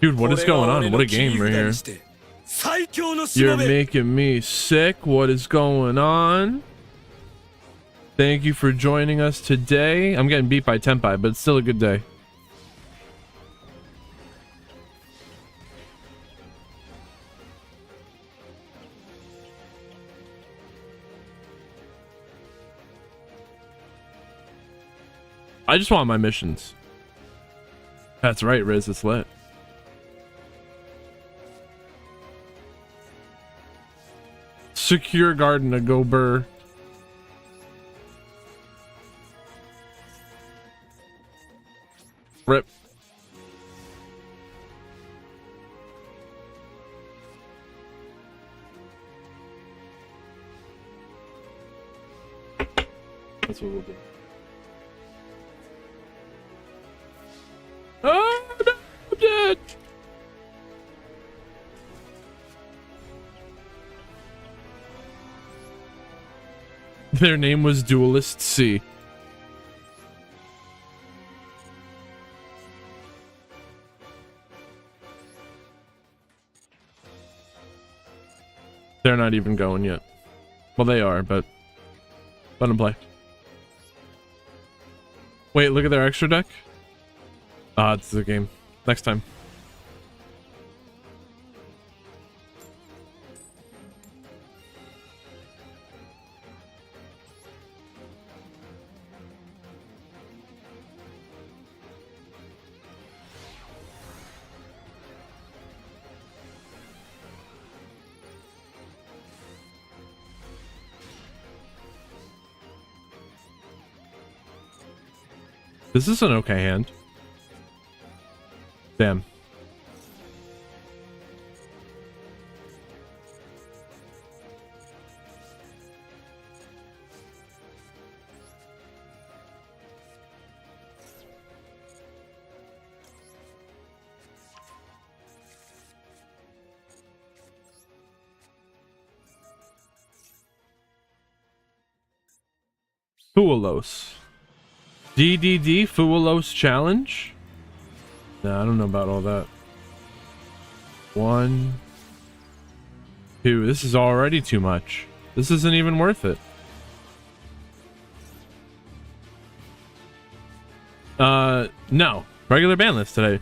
Dude, what is going on? What a game right here. You're making me sick. What is going on? Thank you for joining us today. I'm getting beat by Tempai, but it's still a good day. I just want my missions. That's right, Riz. It's lit. Secure garden to go burr. Rip. That's what we'll do. Oh, no, I'm dead. Their name was Duelist C. They're not even going yet. Well, they are, but let them play. Wait, look at their extra deck. Ah, it's the game. Next time. This is an okay hand. Damn. Fualos. DDD Fualos challenge? Nah, I don't know about all that. 1, 2. This is already too much. This isn't even worth it. No. Regular ban list today.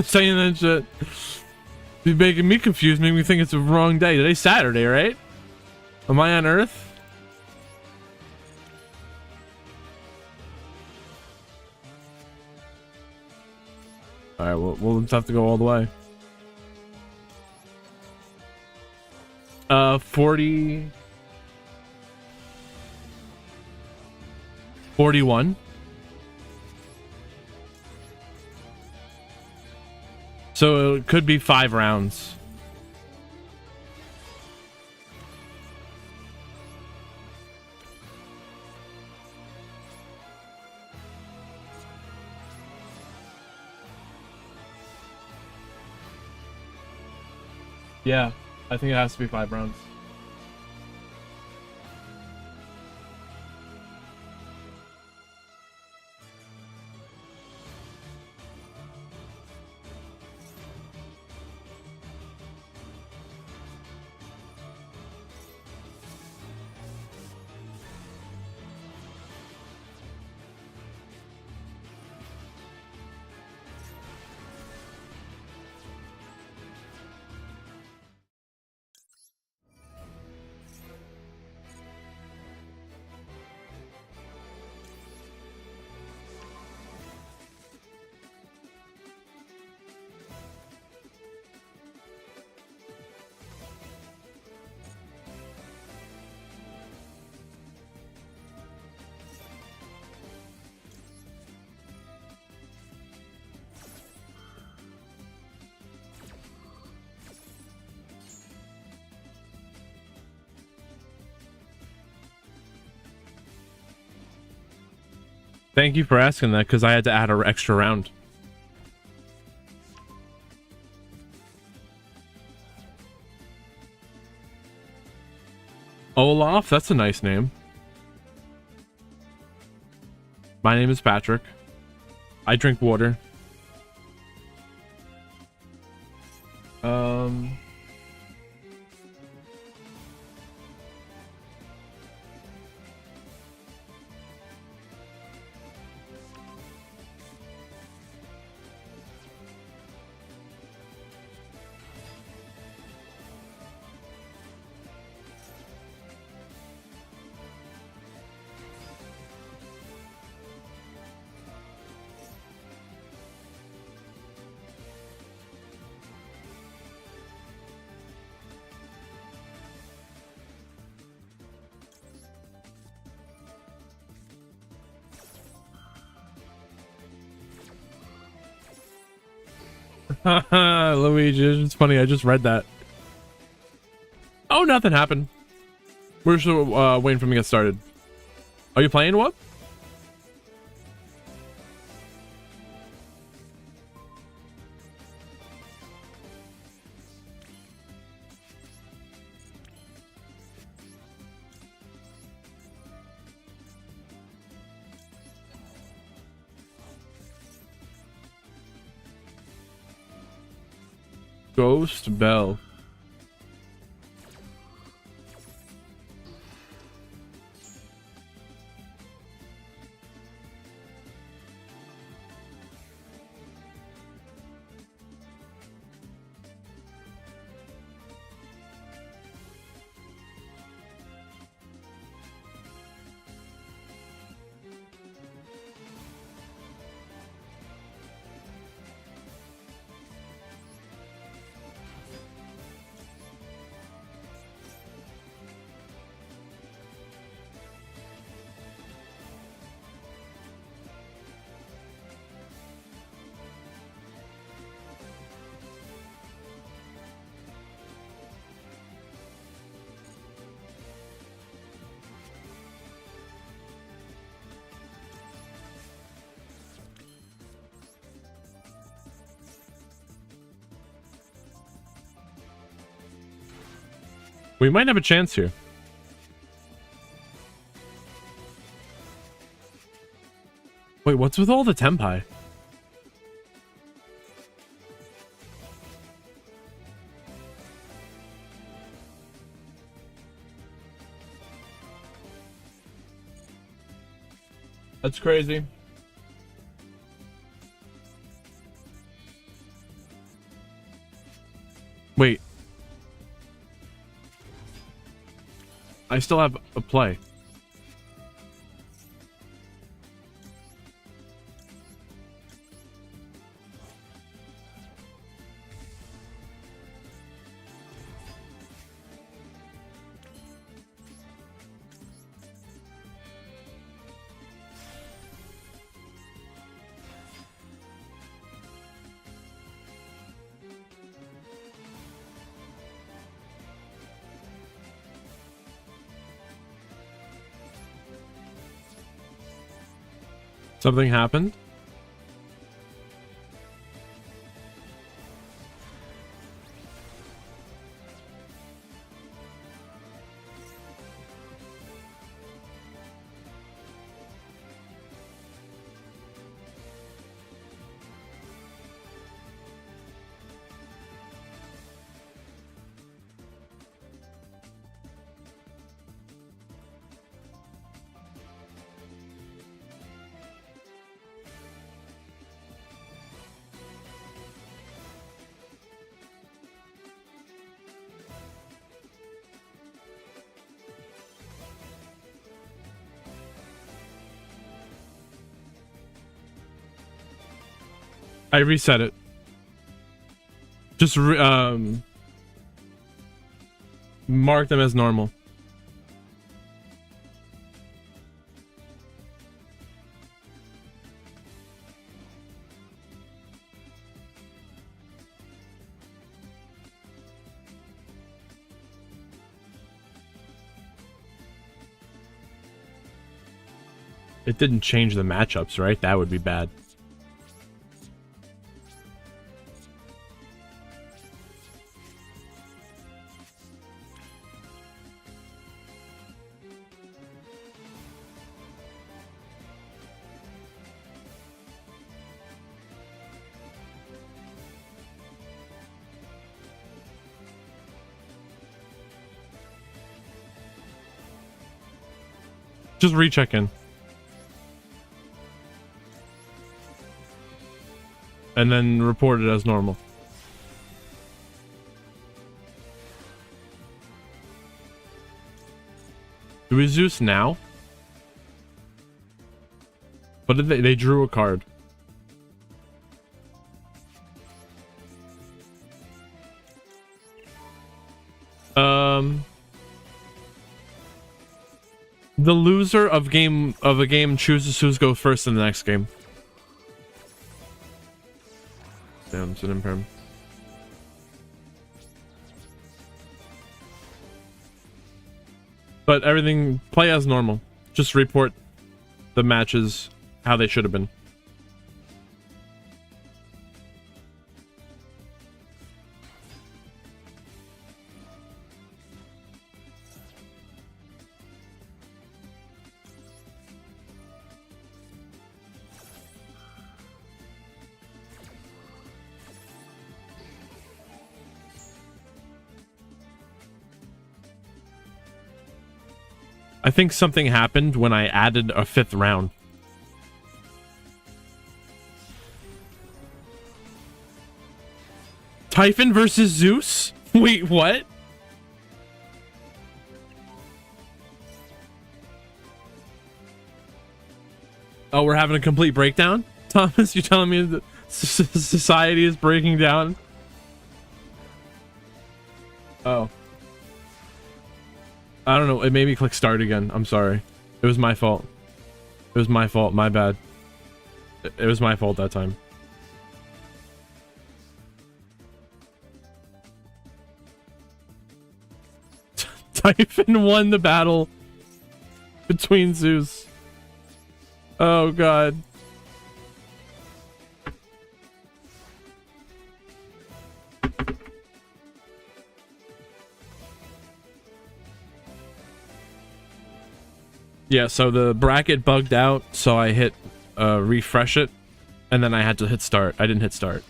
Saying that shit. Be making me confused, making me think it's the wrong day. Today's Saturday, right? Am I on Earth? Alright, we'll just have to go all the way. 40... 41. So it could be 5 rounds. Yeah, I think it has to be 5 rounds. Thank you for asking that, because I had to add an extra round. Olaf, that's a nice name. My name is Patrick. I drink water. Luigi, it's funny. I just read that. Oh, nothing happened. We're just waiting for him to get started. Are you playing what? Ghost Bell. We might have a chance here. Wait, what's with all the tempai? That's crazy. Wait. I still have a play. Something happened? I reset it. Just mark them as normal. It didn't change the matchups, right? That would be bad. Just recheck in. And then report it as normal. Do we Zeus now? What did they drew a card. The loser of a game chooses who's go first in the next game. Damn, it's an imperm. But everything, play as normal. Just report the matches how they should have been. I think something happened when I added a 5th round. Typhon versus Zeus? Wait, what? Oh, we're having a complete breakdown? Thomas, you telling me that society is breaking down? Oh. I don't know. It made me click start again. I'm sorry. It was my fault. It was my fault. My bad. It was my fault that time. Typhon won the battle between Zeus. Oh, God. Yeah, so the bracket bugged out, so I hit refresh it, and then I had to hit start. I didn't hit start.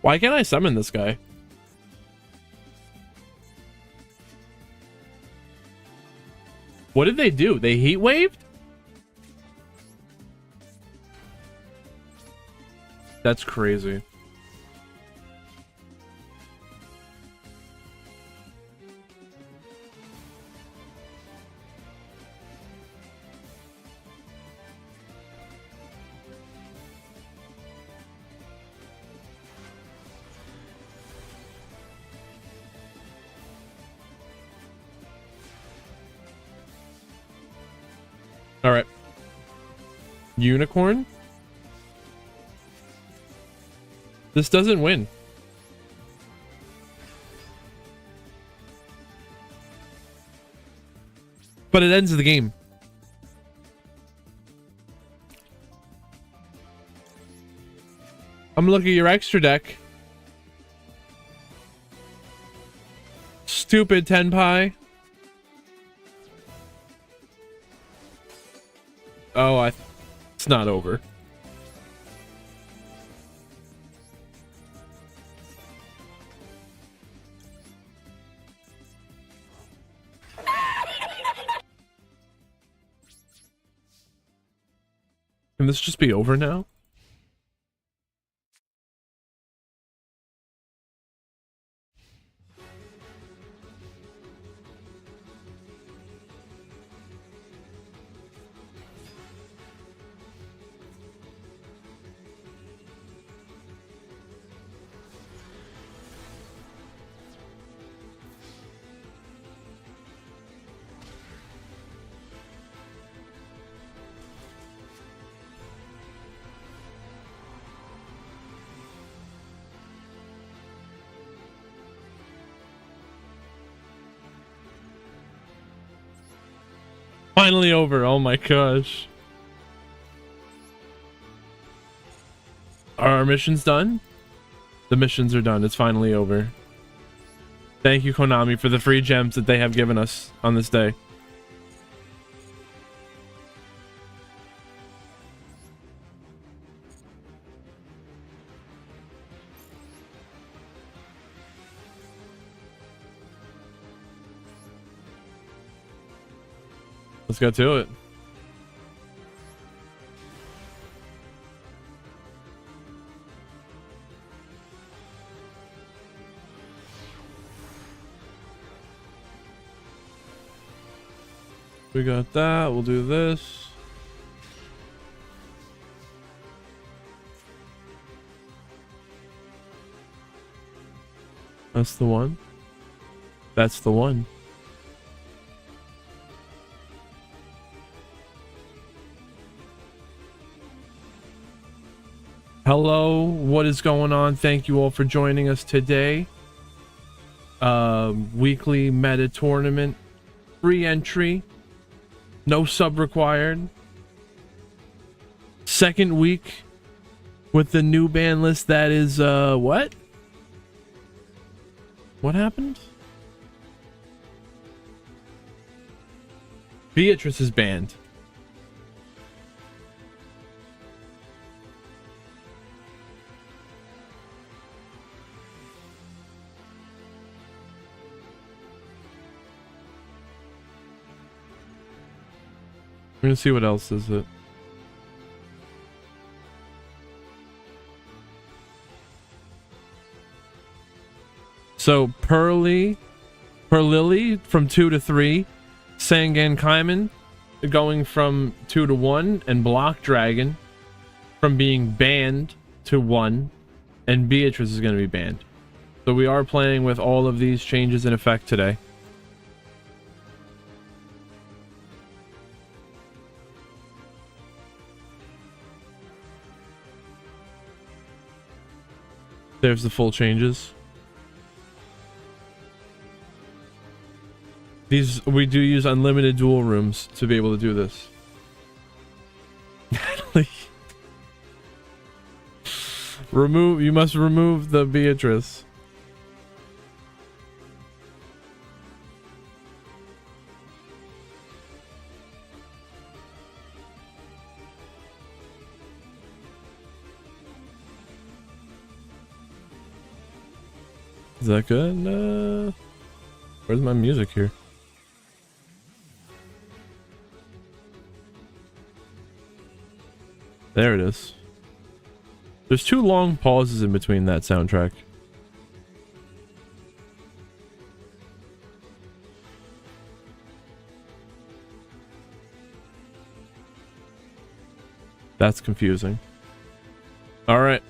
Why can't I summon this guy? What did they do? They heat waved? That's crazy. All right. Unicorn? This doesn't win. But it ends the game. I'm looking at your extra deck. Stupid Tenpai. Oh, it's not over. Can this just be over now? Finally over. Oh my gosh. Are our missions done? The missions are done. It's finally over. Thank you, Konami, for the free gems that they have given us on this day. Let's go to it. We got that. We'll do this. That's the one. That's the one. Hello, what is going on? Thank you all for joining us today. Weekly meta tournament, free entry, no sub required. Second week with the new ban list. That is what happened? Beatrice is banned. We're gonna see what else is it. So Perlily from 2 to 3, Sangan Kaiman going from 2 to 1, and Block Dragon from being banned to 1, and Beatrice is going to be banned. So we are playing with all of these changes in effect today. There's the full changes. We do use unlimited dual rooms to be able to do this. Natalie. You must remove the Beatrice. Is that good? Where's my music here? There it is. There's 2 long pauses in between that soundtrack. That's confusing. All right.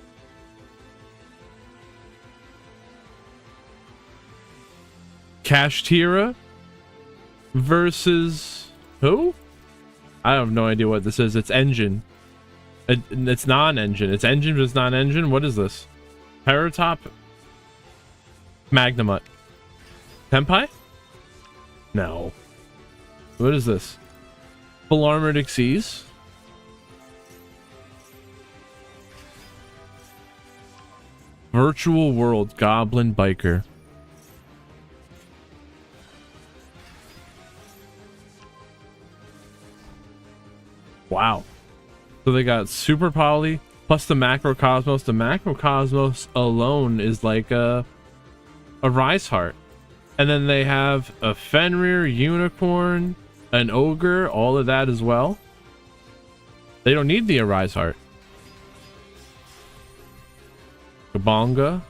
Kashtira versus who? I have no idea what this is. It's engine. It's non-engine. It's engine versus non-engine. What is this? Paratop Magnamut. Tempai? No. What is this? Full armored Xyz? Virtual World Goblin Biker. Wow. So they got Super Poly plus the Macrocosmos. The Macrocosmos alone is like a Rise Heart. And then they have a Fenrir, Unicorn, an Ogre, all of that as well. They don't need the Arise Heart. Gabonga.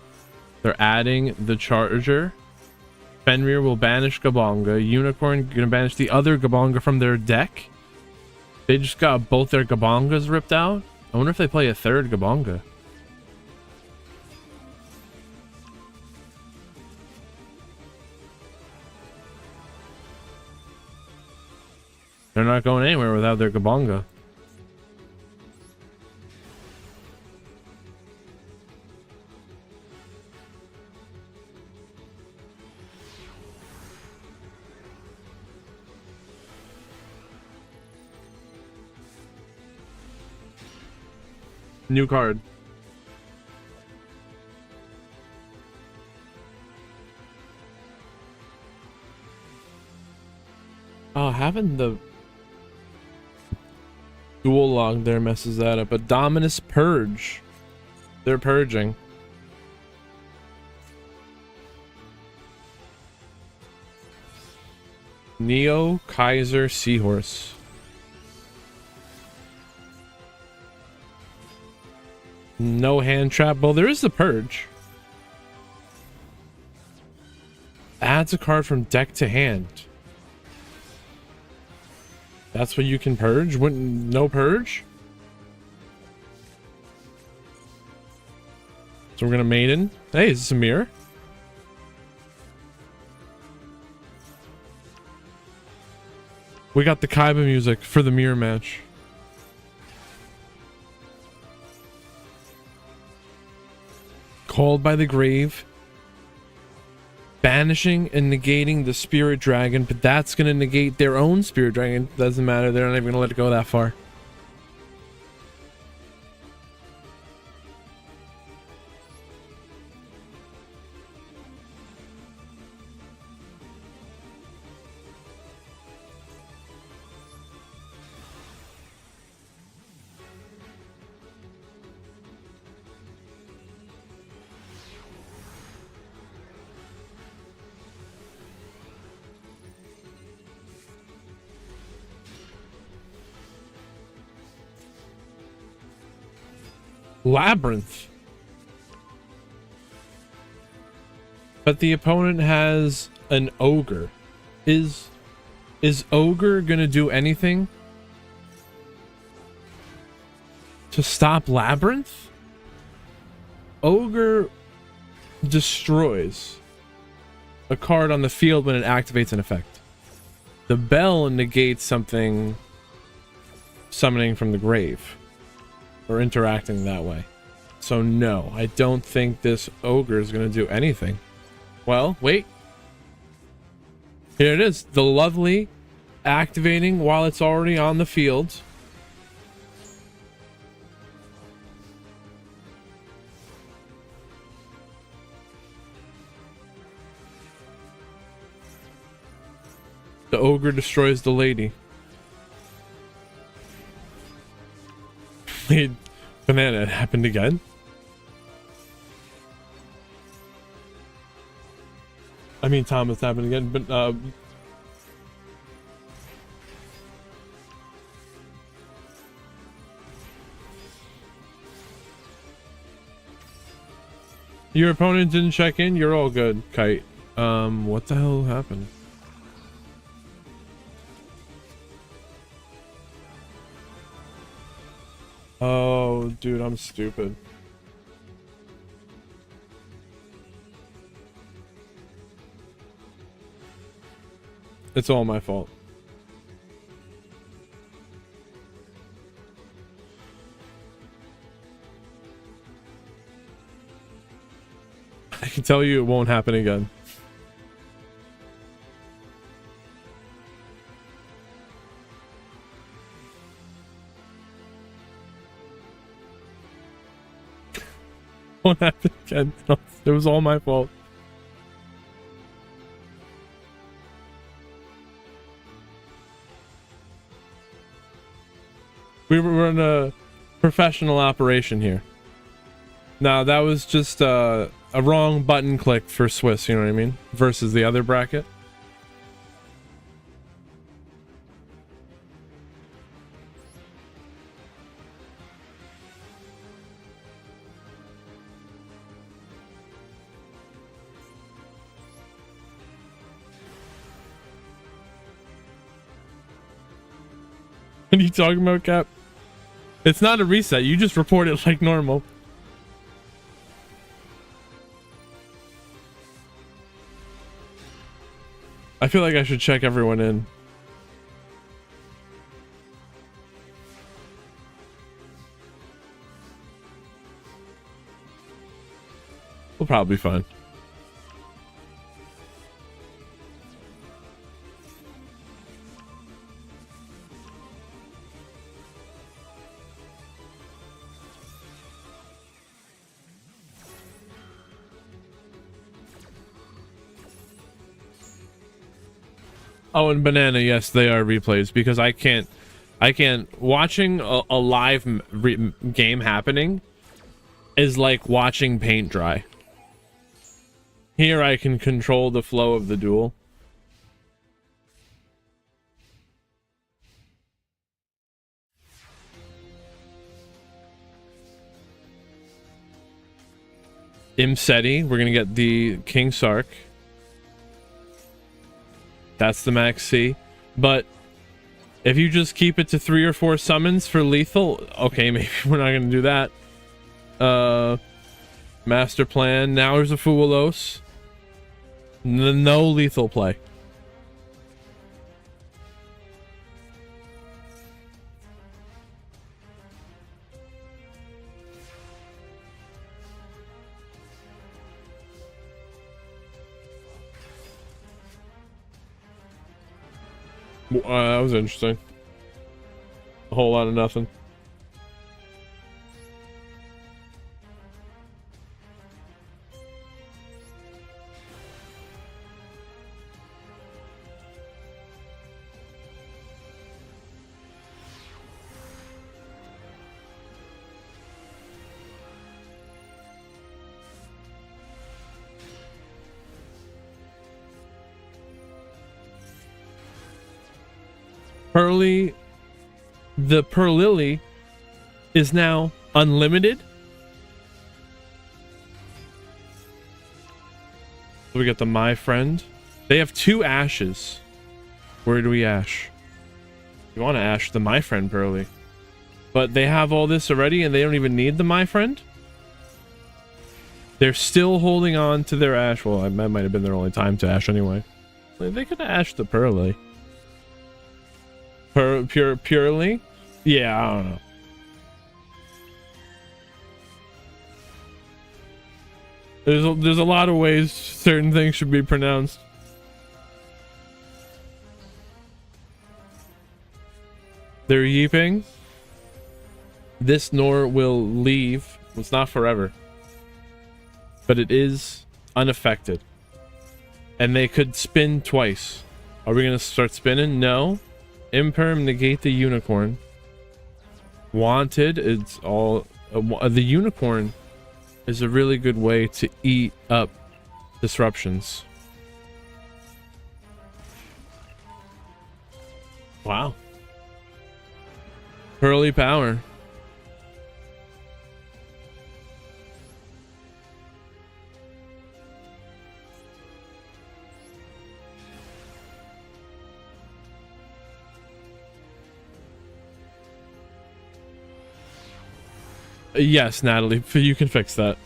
They're adding the Charger. Fenrir will banish Gabonga. Unicorn gonna banish the other Gabonga from their deck. They just got both their Gabongas ripped out. I wonder if they play a third Gabonga. They're not going anywhere without their Gabonga. New card. Oh, having the dual log there messes that up. But Dominus Purge. They're purging. Neo Kaiser Seahorse. No hand trap. Well, there is the purge. Adds a card from deck to hand. That's what you can purge? Wouldn't no purge? So we're gonna maiden. Hey, is this a mirror? We got the Kaiba music for the mirror match. Called by the grave. Banishing and negating the spirit dragon, but that's going to negate their own spirit dragon. Doesn't matter. They're not even going to let it go that far. Labyrinth. But the opponent has an ogre. Is ogre gonna do anything to stop Labyrinth? Ogre destroys a card on the field when it activates an effect. The bell negates something summoning from the grave. Or interacting that way. So no, I don't think this ogre is going to do anything. Well, wait. Here it is. The lovely activating while it's already on the field. The ogre destroys the lady. Wait, banana, it happened again? I mean, Thomas happened again, but your opponent didn't check in, you're all good, Kite. What the hell happened? Oh, dude, I'm stupid. It's all my fault. I can tell you it won't happen again. Won't happen again. It was all my fault. We were in a professional operation here. Now that was just a wrong button click for Swiss, you know what I mean? Versus the other bracket. What are you talking about, Cap? It's not a reset. You just report it like normal. I feel like I should check everyone in. We'll probably be fine. Oh, and banana, yes, they are replays because I can't watching a live game happening is like watching paint dry. Here I can control the flow of the duel. Imseti, we're gonna get the King Sark. That's the max C. But if you just keep it to 3 or 4 summons for lethal, okay, maybe we're not gonna do that. Master plan. Now there's a Fuelos. No lethal play. That was interesting. A whole lot of nothing. Pearly, the Pearlily is now unlimited. So we got the My Friend. They have 2 ashes. Where do we ash? You want to ash the My Friend Pearly. But they have all this already and they don't even need the My Friend? They're still holding on to their ash. Well, that might have been their only time to ash anyway. They could have ashed the Pearly. Purely? Yeah, I don't know. There's a lot of ways certain things should be pronounced. They're yeeping. This Nor will leave. It's not forever. But it is unaffected. And they could spin twice. Are we gonna start spinning? No. Imperm, negate the unicorn. Wanted, it's all the unicorn is a really good way to eat up disruptions. Wow. Pearly power. Yes, Natalie, you can fix that.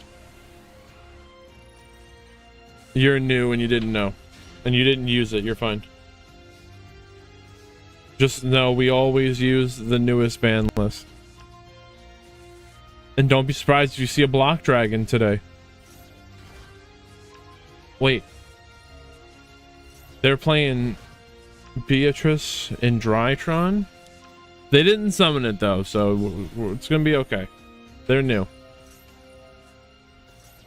You're new and you didn't know. And you didn't use it, you're fine. Just know we always use the newest ban list. And don't be surprised if you see a block dragon today. Wait. They're playing Beatrice and Drytron? They didn't summon it though, so it's gonna be okay. They're new.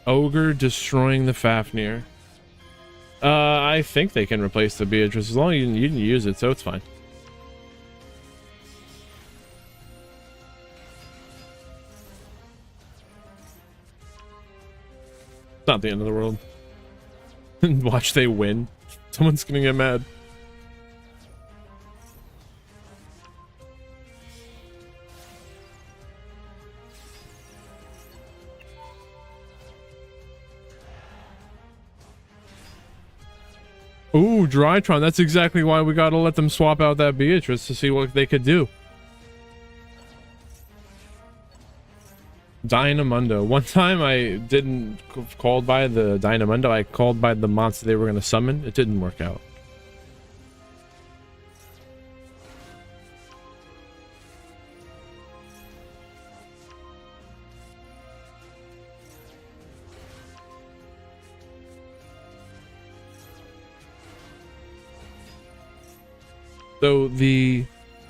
Ogre destroying the Fafnir. I think they can replace the Beatrice as long as you didn't use it, so it's fine. It's not the end of the world. Watch they win. Someone's gonna get mad. Ooh, Drytron. That's exactly why we gotta let them swap out that Beatrice to see what they could do. Dynamundo. One time I didn't called by the Dynamundo. I called by the monster they were gonna summon. It didn't work out. So the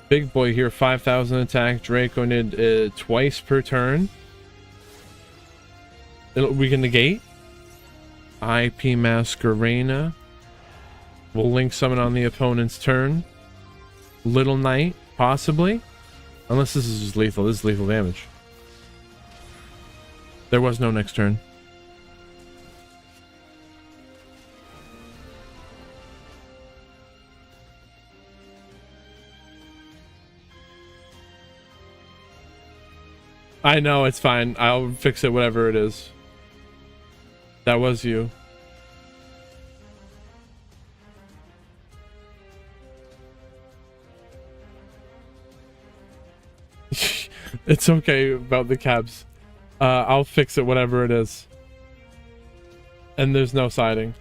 big boy here, 5,000 attack, Draconid twice per turn. We can negate. IP Masquerena. We'll link summon on the opponent's turn. Little Knight, possibly. Unless this is just lethal. This is lethal damage. There was no next turn. I know, it's fine. I'll fix it, whatever it is. That was you. It's okay about the cabs. I'll fix it, whatever it is. And there's no siding.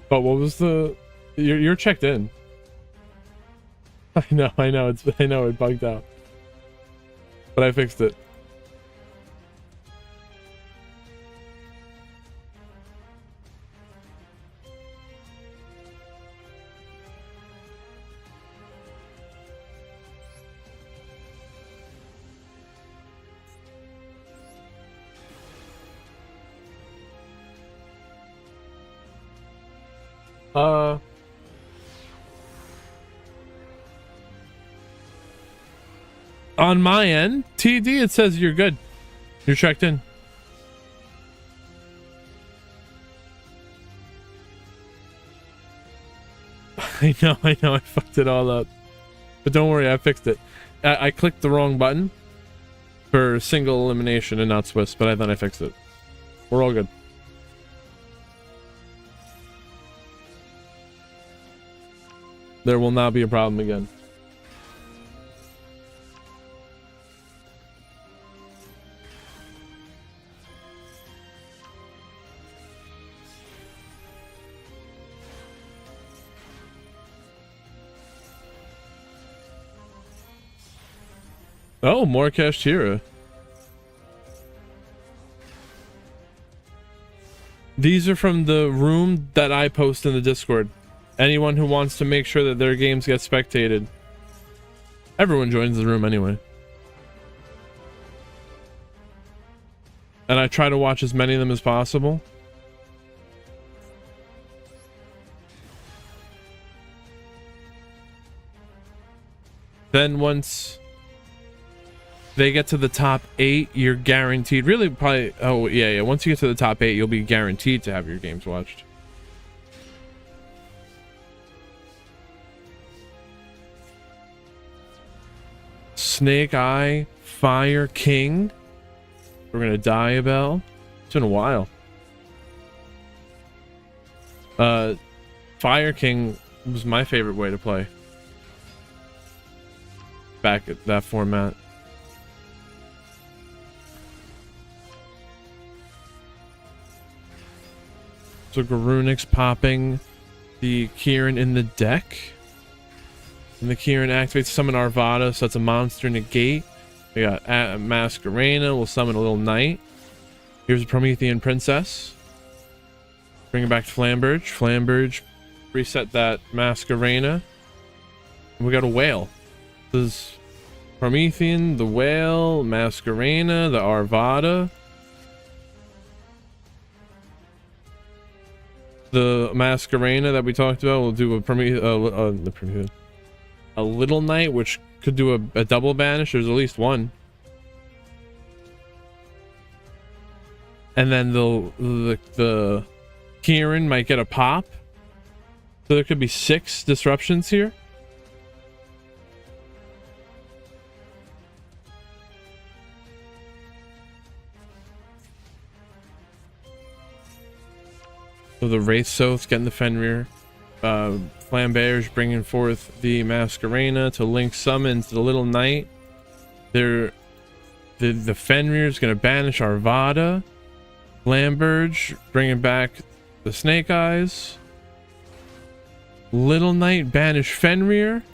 But what was the... You're checked in. I know, it bugged out. But I fixed it. On my end, TD, it says you're good. You're checked in. I know, I fucked it all up. But don't worry, I fixed it. I clicked the wrong button for single elimination and not Swiss, but I thought I fixed it. We're all good. There will not be a problem again. Oh, more Kashtira. These are from the room that I post in the Discord. Anyone who wants to make sure that their games get spectated. Everyone joins the room anyway. And I try to watch as many of them as possible. Then once they get to the top 8, you're guaranteed, really probably, oh yeah, once you get to the top 8, you'll be guaranteed to have your games watched. Snake Eye, Fire King. We're gonna Diabell. It's been a while. Fire King was my favorite way to play back at that format. So Garunix popping the Kieran in the deck. And the Kieran activates summon Arvada, so that's a monster negate. We got Masquerena, we'll summon a little knight. Here's a Promethean Princess. Bring it back to Flamberge. Flamberge, reset that Masquerena. And we got a whale. This is Promethean, the whale, Masquerena, the Arvada. The Masquerena that we talked about, we'll do a little knight, which could do a double banish. There's at least one. And then the Kieran might get a pop. So there could be 6 disruptions here. So the Wraith Soth's getting the Fenrir. Flamberge bringing forth the Masquerena to link summons the little knight. The Fenrir is going to banish Arvada. Flamberge bringing back the Snake Eyes. Little Knight banish Fenrir.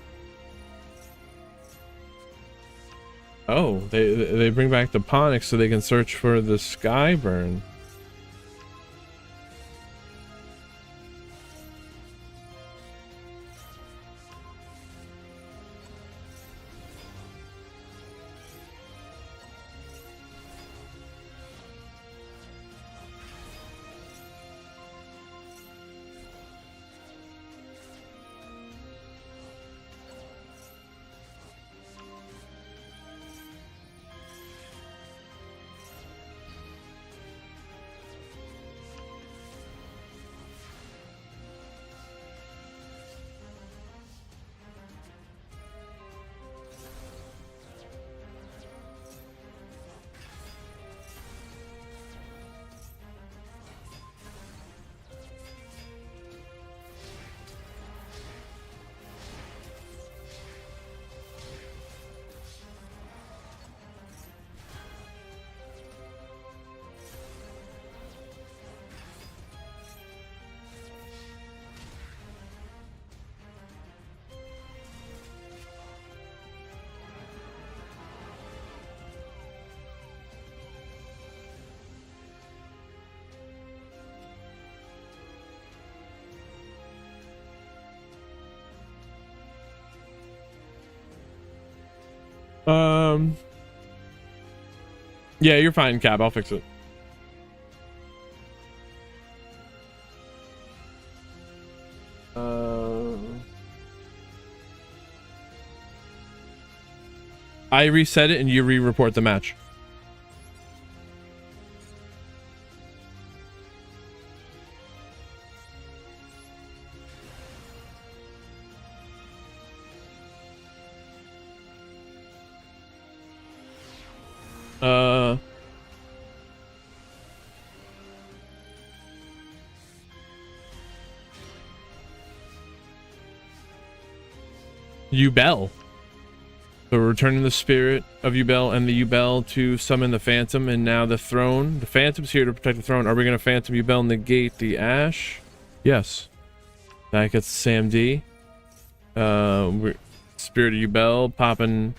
Oh, they bring back the Ponyx so they can search for the Skyburn. Yeah, you're fine, Cap. I'll fix it. I reset it and you re-report the match. Ubel. So we're returning the spirit of Ubel and the Ubel to summon the Phantom, and now the throne. The Phantom's here to protect the throne. Are we going to Phantom Ubel negate the Ash? Yes. That gets Sam D. We're Spirit of Ubel popping,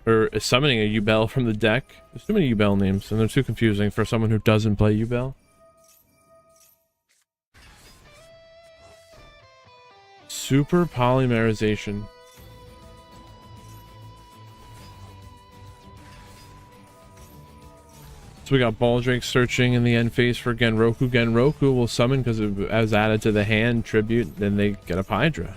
or summoning a Ubel from the deck. There's too many Ubel names, and they're too confusing for someone who doesn't play Ubel. Super polymerization. So we got Baldrake searching in the end phase for Genroku. Genroku will summon because it was added to the hand tribute. Then they get a Hydra.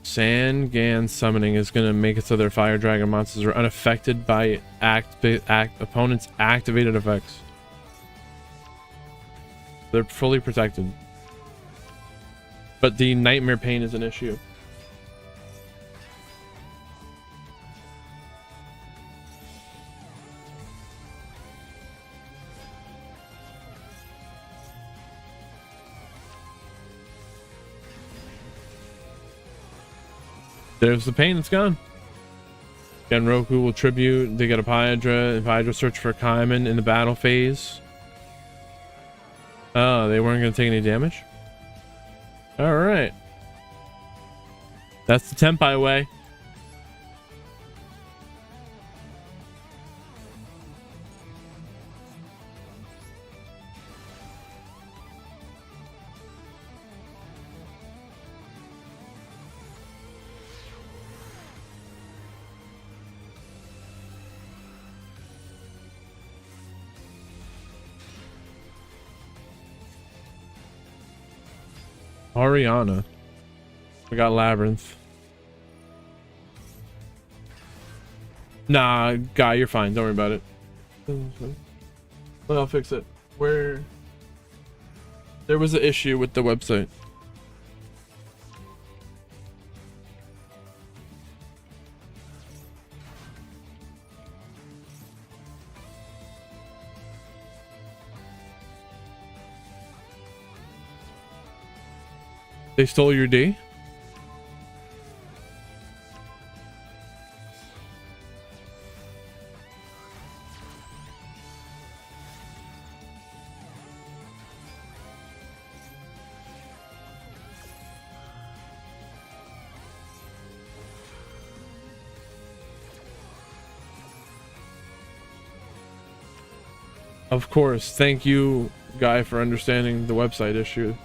Sangan summoning is going to make it so their Fire Dragon monsters are unaffected by opponents' activated effects. They're fully protected. But the Nightmare Pain is an issue. There's the pain, it's gone. Genroku will tribute. They get a Hydra. If Hydra search for Kaiman in the battle phase. Oh, they weren't going to take any damage? Alright. That's the Tempai way. Ariana. We got Labyrinth. Nah, Guy, you're fine. Don't worry about it. I'll fix it. Where... There was an issue with the website. They stole your D? Of course. Thank you, Guy, for understanding the website issue.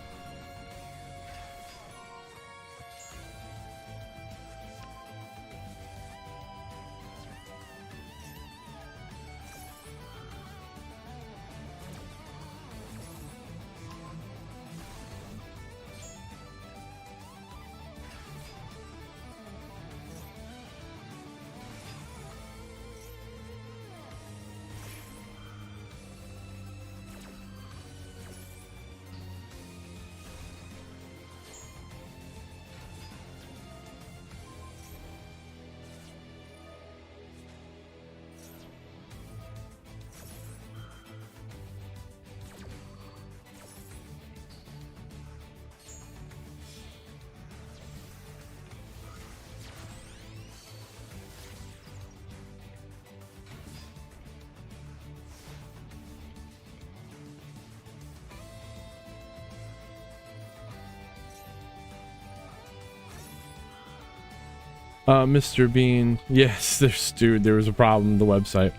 Mr. Bean, yes, there was a problem with the website.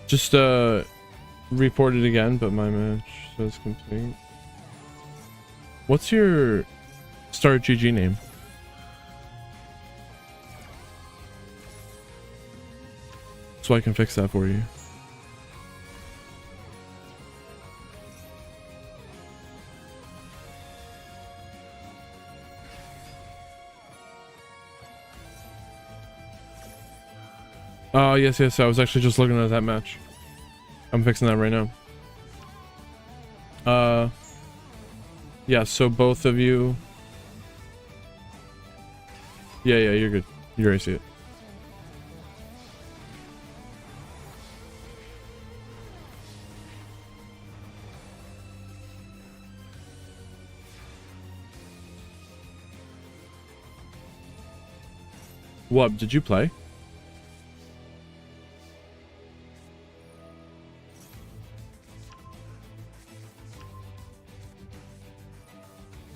Just report it again, but my match says complete. What's your Start GG name? So I can fix that for you. Oh, yes, yes. I was actually just looking at that match. I'm fixing that right now. Yeah, so both of you. Yeah, you're good. You already see it. What, did you play?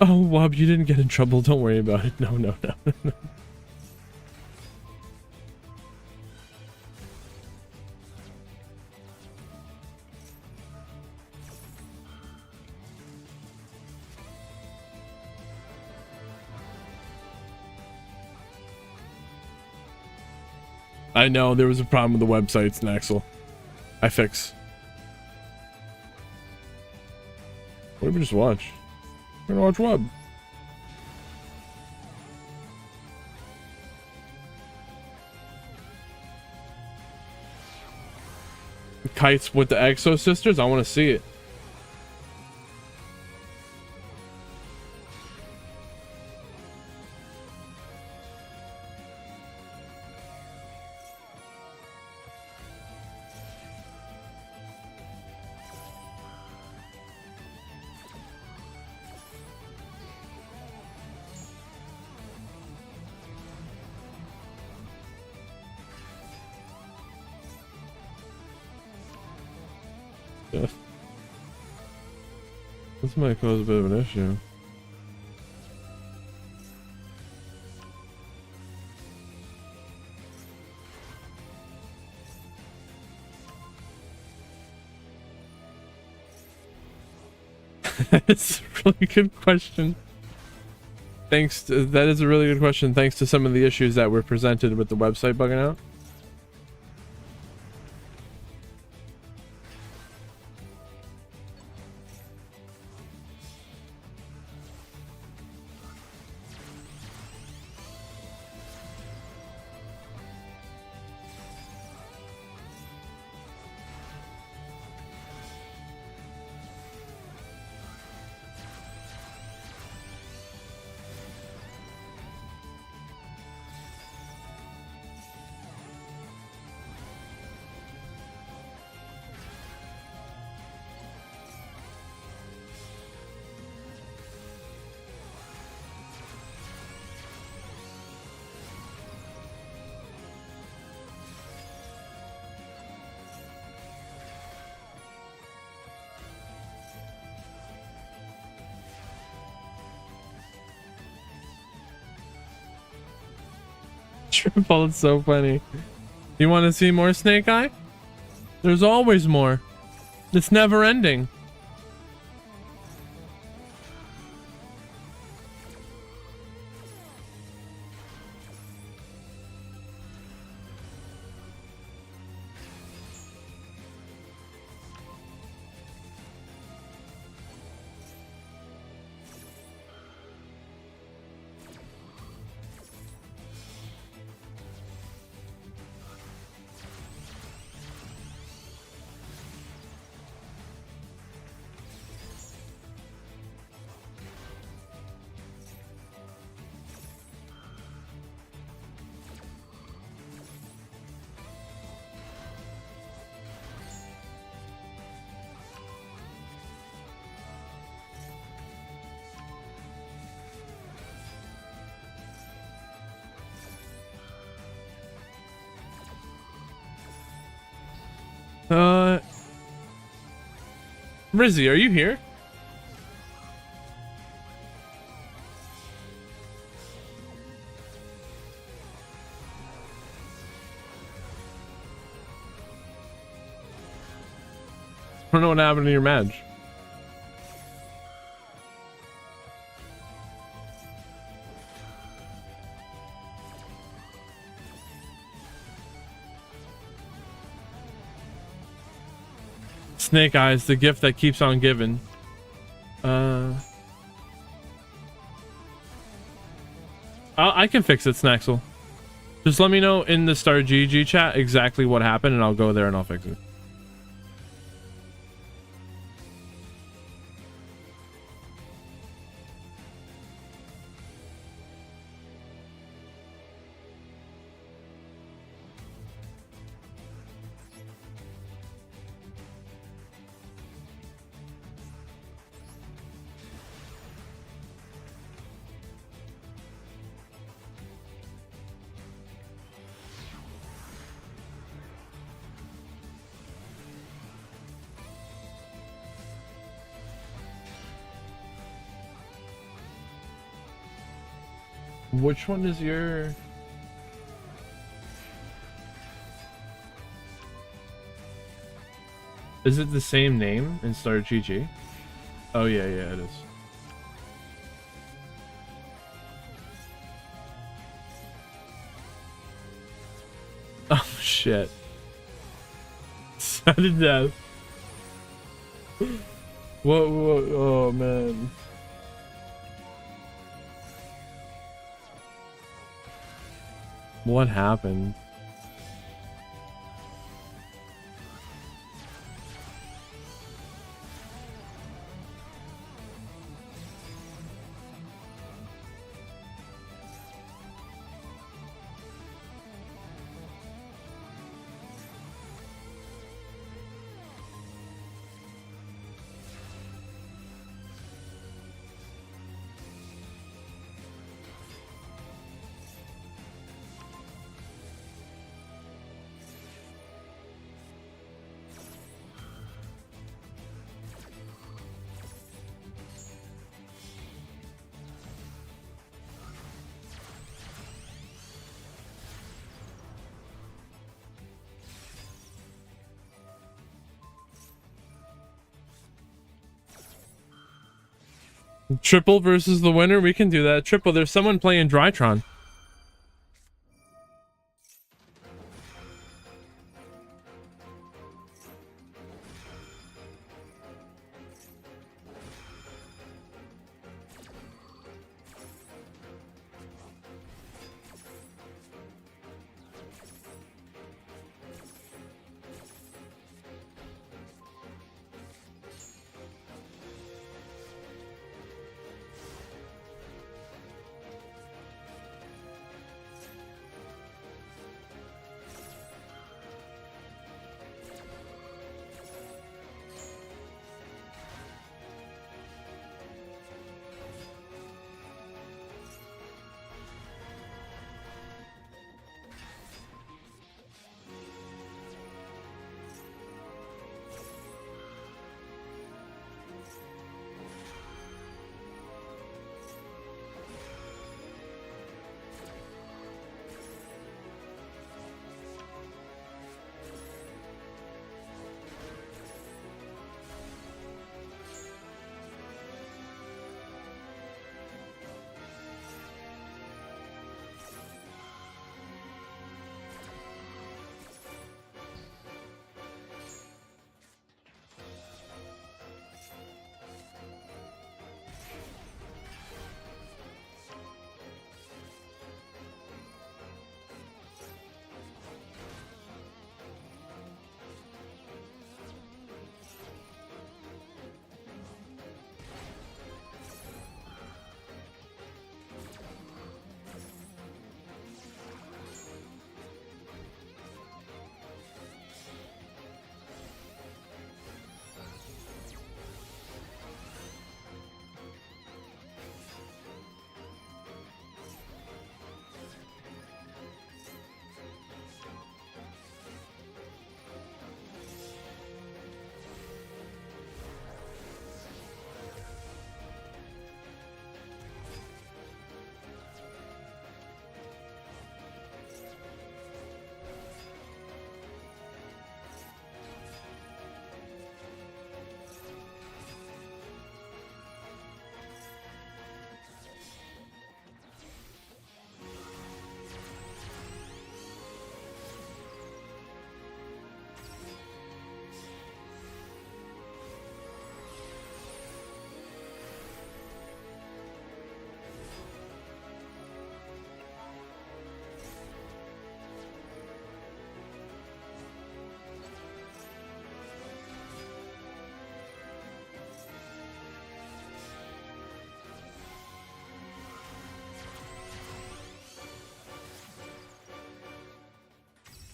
Oh, Wob, you didn't get in trouble. Don't worry about it. No, no, no, no. I know there was a problem with the websites, Naxel. I fix. What did we just watch? We're gonna watch Web. Kites with the Exo Sisters? I want to see it. Yeah. This might cause a bit of an issue. It's a really good question. That is a really good question. Thanks to some of the issues that were presented with the website bugging out. Triple, it's so funny. You want to see more Snake Eye? There's always more. It's never ending. Rizzy, are you here? I don't know what happened to your match. Snake Eyes, the gift that keeps on giving. I can fix it, Snaxel. Just let me know in the Star GG chat exactly what happened, and I'll go there and I'll fix it. Which one is your... Is it the same name in Star GG? Oh yeah, yeah, it is. Oh shit. Sudden death. What, oh man. What happened? Triple versus the winner? We can do that. Triple, there's someone playing Drytron.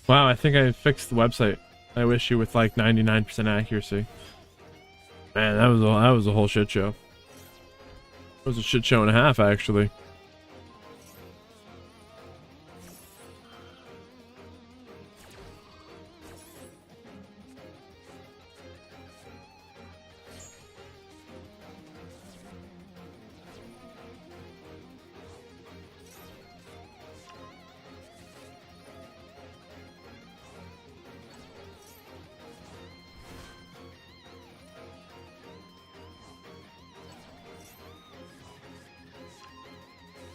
Wow, I think I fixed the website. I wish you with like 99% accuracy. Man, that was a whole shit show. It was a shit show and a half, actually.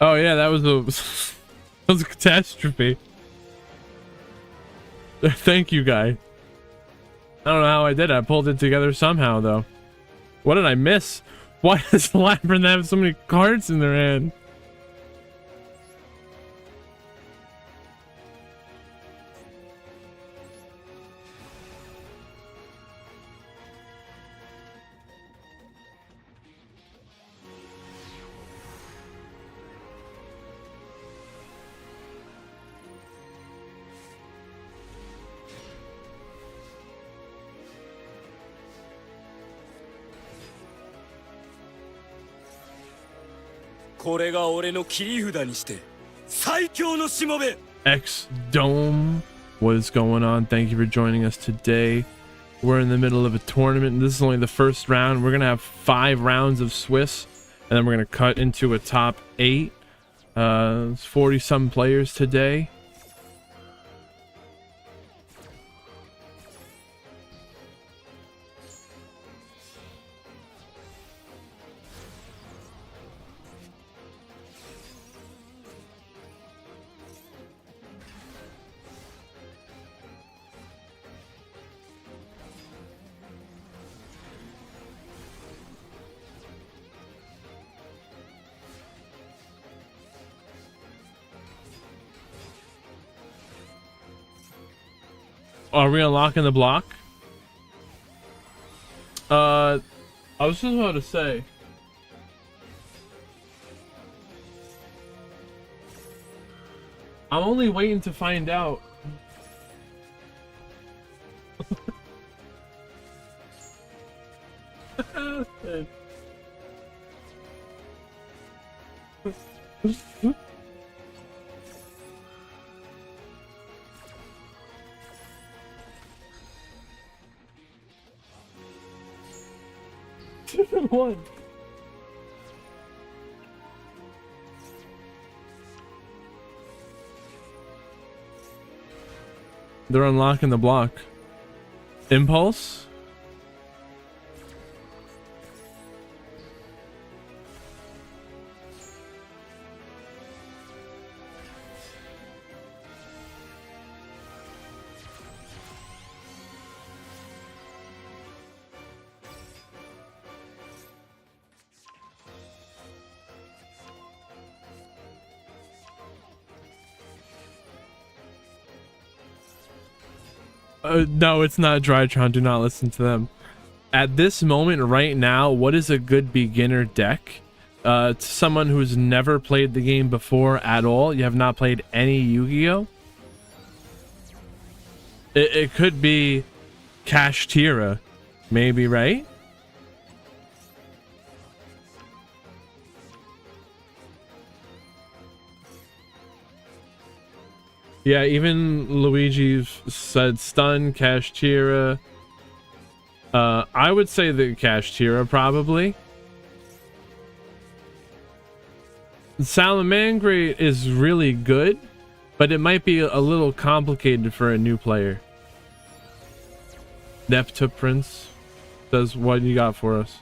Oh yeah, that was that was a catastrophe. Thank you, guy. I don't know how I did it. I pulled it together somehow, though. What did I miss? Why does Labyrinth have so many cards in their hand? X Dome, what is going on? Thank you for joining us today. We're in the middle of a tournament, and this is only the first round. We're gonna have 5 rounds of Swiss, and then we're gonna cut into a top 8. 40 some players today. Are we unlocking the block? I was just about to say. I'm only waiting to find out. One. They're unlocking the block. Impulse? No, it's not Drytron. Do not listen to them. At this moment right now, what is a good beginner deck? To someone who's never played the game before at all, you have not played any Yu-Gi-Oh? It could be Kashtira, maybe, right? Yeah, even Luigi said stun, Kashtira. I would say the Kashtira probably. Salamangre is really good, but it might be a little complicated for a new player. Nepta Prince says, what you got for us?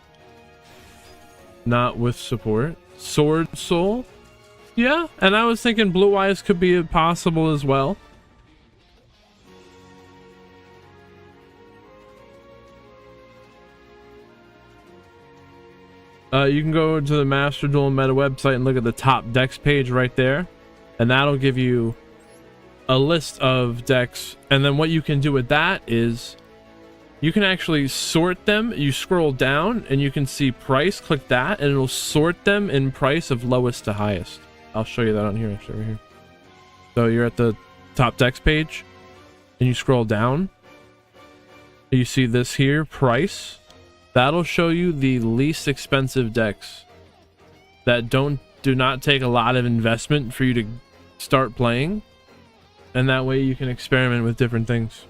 Not with support. Sword Soul? Yeah, and I was thinking Blue Eyes could be possible as well. You can go to the Master Duel Meta website and look at the top decks page right there, and that'll give you a list of decks. And then what you can do with that is you can actually sort them. You scroll down and you can see price. Click that and it'll sort them in price of lowest to highest. I'll show you that on here, actually, right here. So you're at the top decks page. and you scroll down, you see this here, price. That'll show you the least expensive decks that do not take a lot of investment for you to start playing, and that way you can experiment with different things.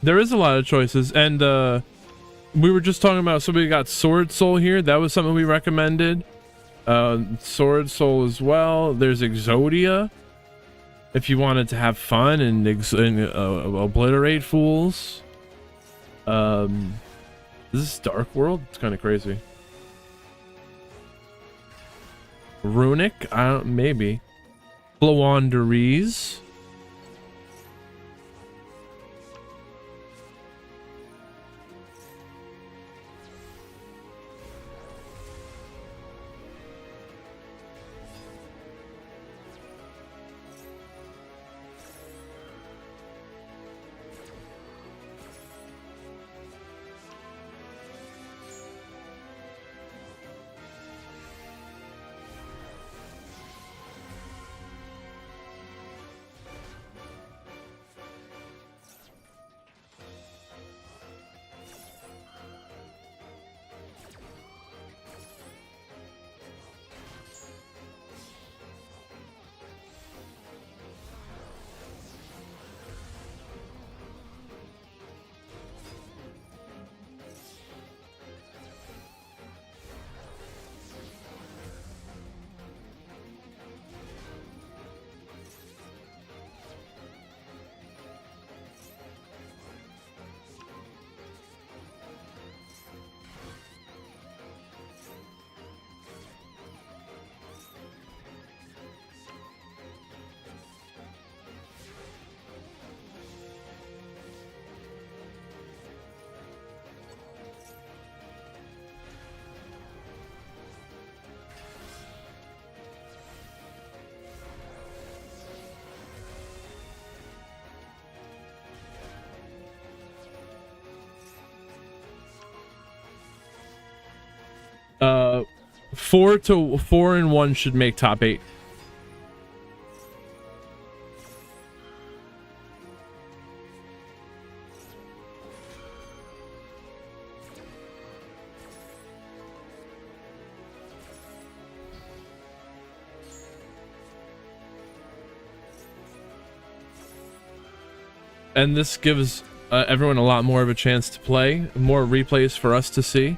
There is a lot of choices, and we were just talking about, somebody got Sword Soul here. That was something we recommended. Sword Soul as well. There's Exodia, if you wanted to have fun and obliterate fools. This is Dark World. It's kind of crazy. Runic, maybe. Flowanderies. Uh, 4 and 1 should make top 8. And this gives everyone a lot more of a chance to play, more replays for us to see.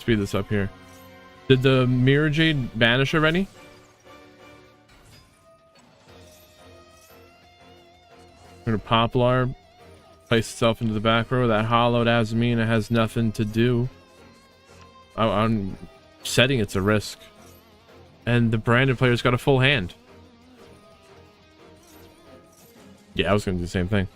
Speed this up here. Did the Mirror Jade vanish already? Gonna Poplar place itself into the back row. That hollowed Azumina has nothing to do. I'm setting it's a risk. And the branded player's got a full hand. Yeah, I was gonna do the same thing.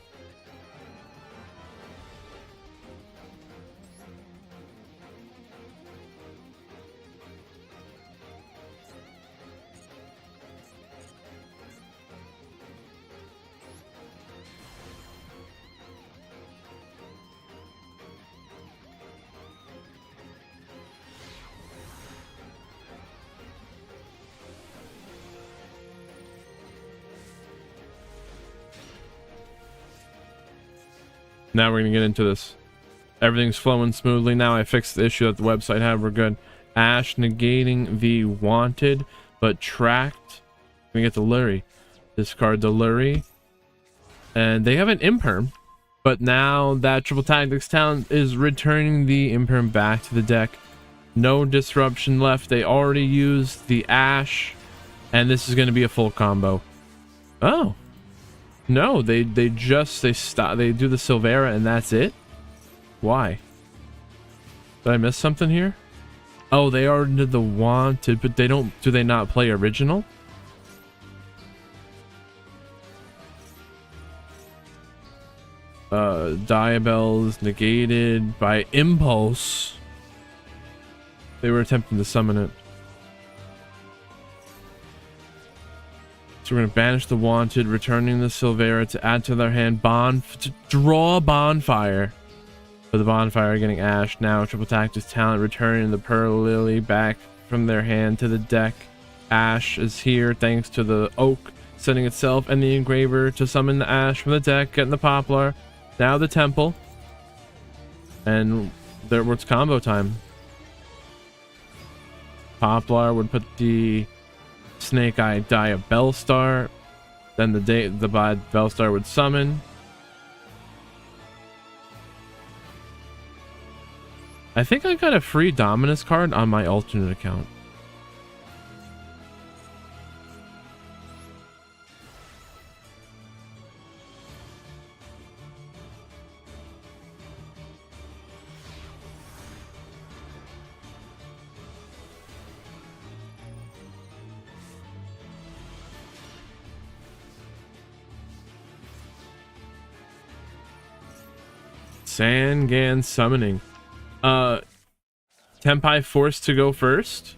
Now we're gonna get into this. Everything's flowing smoothly now. I fixed the issue that the website had. We're good. Ash negating the wanted, but tracked. We get the Lurie. Discard the Lurie. And they have an Imperm, but now that Triple Tactics talent is returning the Imperm back to the deck. No disruption left. They already used the Ash, and this is going to be a full combo. Oh. No, they do the Silvera and that's it. Why? Did I miss something here? Oh, they already did the wanted, but they don't. Do they not play original? Diabell is negated by Impulse. They were attempting to summon it. So we're going to banish the Wanted, returning the Silvera to add to their hand to draw Bonfire. For the Bonfire getting Ash. Now triple attack is talent, returning the Pearl Lily back from their hand to the deck. Ash is here thanks to the Oak sending itself and the Engraver to summon the Ash from the deck, getting the Poplar. Now the Temple. And there was combo time. Poplar would put the Snake Eye Diabell Star. Then the Bellstar would summon. I think I got a free Dominus card on my alternate account. Sangan summoning. Tenpai forced to go first.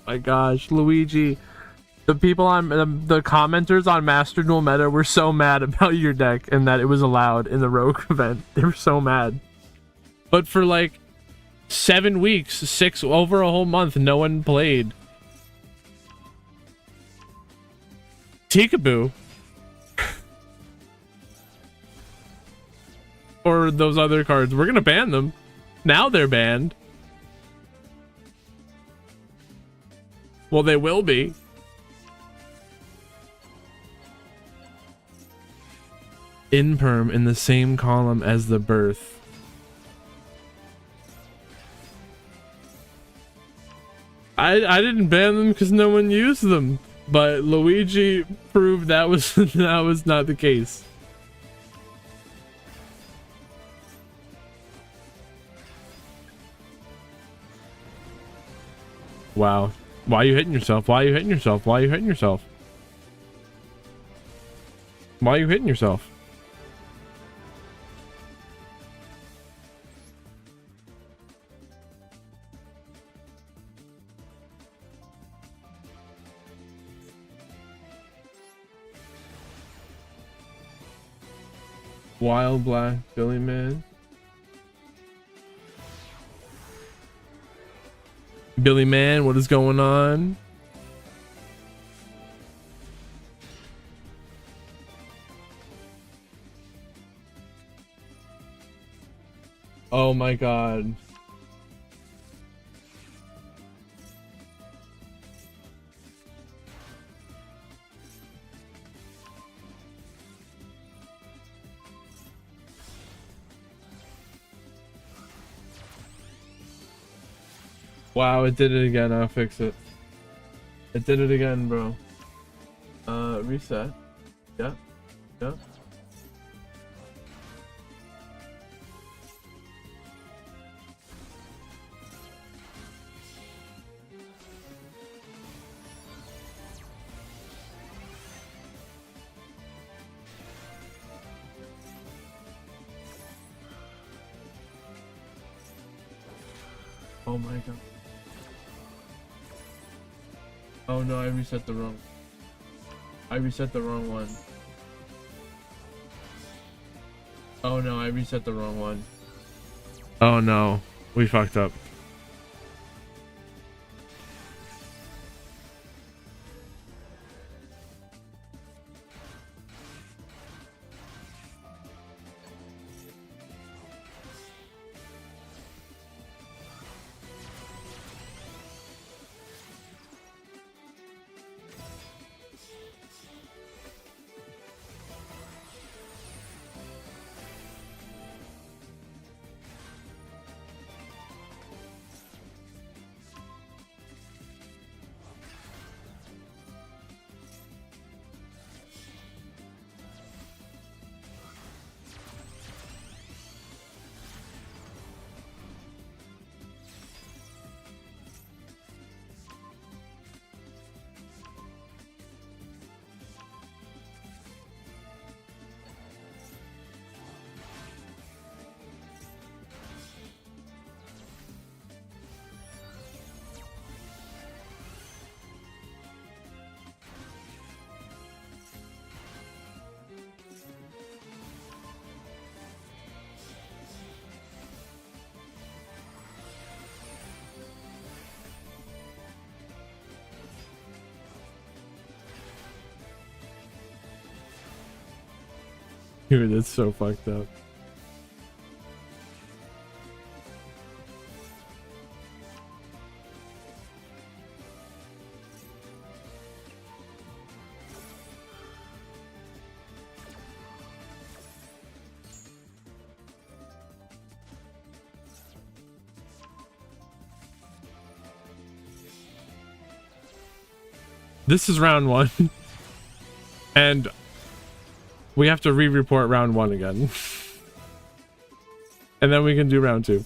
My gosh, Luigi. The people on the commenters on Master Duel Meta were so mad about your deck and that it was allowed in the Rogue event. They were so mad. But for like 7 weeks, over a whole month, no one played. Tikaboo. Or those other cards. We're gonna ban them. Now they're banned. Well, they will be. Imperm in the same column as the birth. I didn't ban them because no one used them, but Luigi proved that was that was not the case. Wow. Why are you hitting yourself? Why are you hitting yourself? Why are you hitting yourself? Why are you hitting yourself? Wild Black Billy Man. Billy Man, what is going on? Oh my god. Wow, it did it again. I'll fix it. It did it again, bro. Reset. Yep. Yep. Oh my god. Oh no, I reset the wrong. I reset the wrong one. Oh no, I reset the wrong one. Oh no, we fucked up. Dude, that's so fucked up. This is round 1. And we have to re-report round 1 again. And then we can do round 2.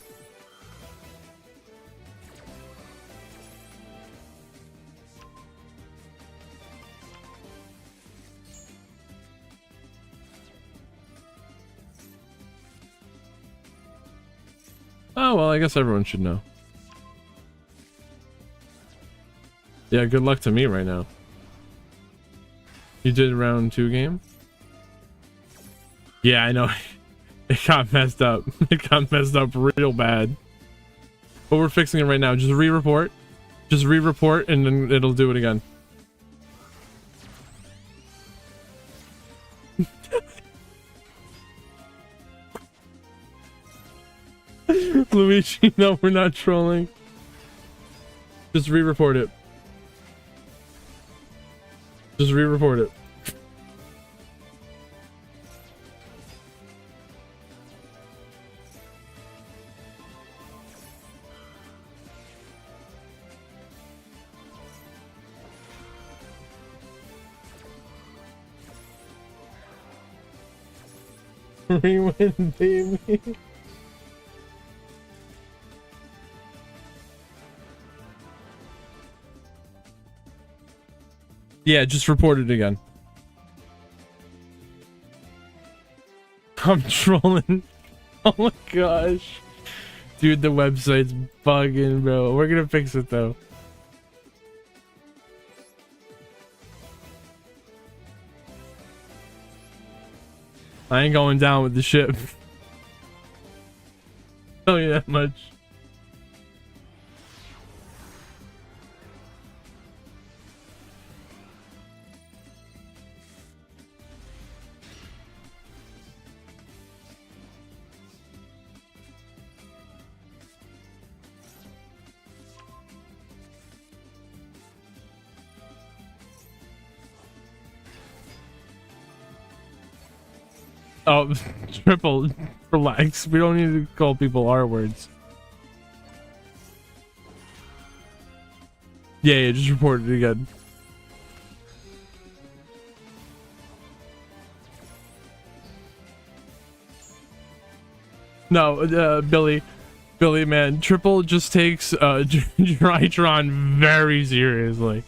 Oh, well, I guess everyone should know. Yeah, good luck to me right now. You did round 2 game? Yeah, I know. It got messed up. It got messed up real bad. But we're fixing it right now. Just re-report. Just re-report and then it'll do it again. Luigi, no, we're not trolling. Just re-report it. Just re-report it. Rewind, baby. Yeah, just report it again. I'm trolling. Oh my gosh. Dude, the website's bugging, bro. We're gonna fix it though. I ain't going down with the ship. Tell you that much. Oh, triple, relax. We don't need to call people R words. Yeah, just report it again. No, Billy, man, triple just takes Drytron very seriously.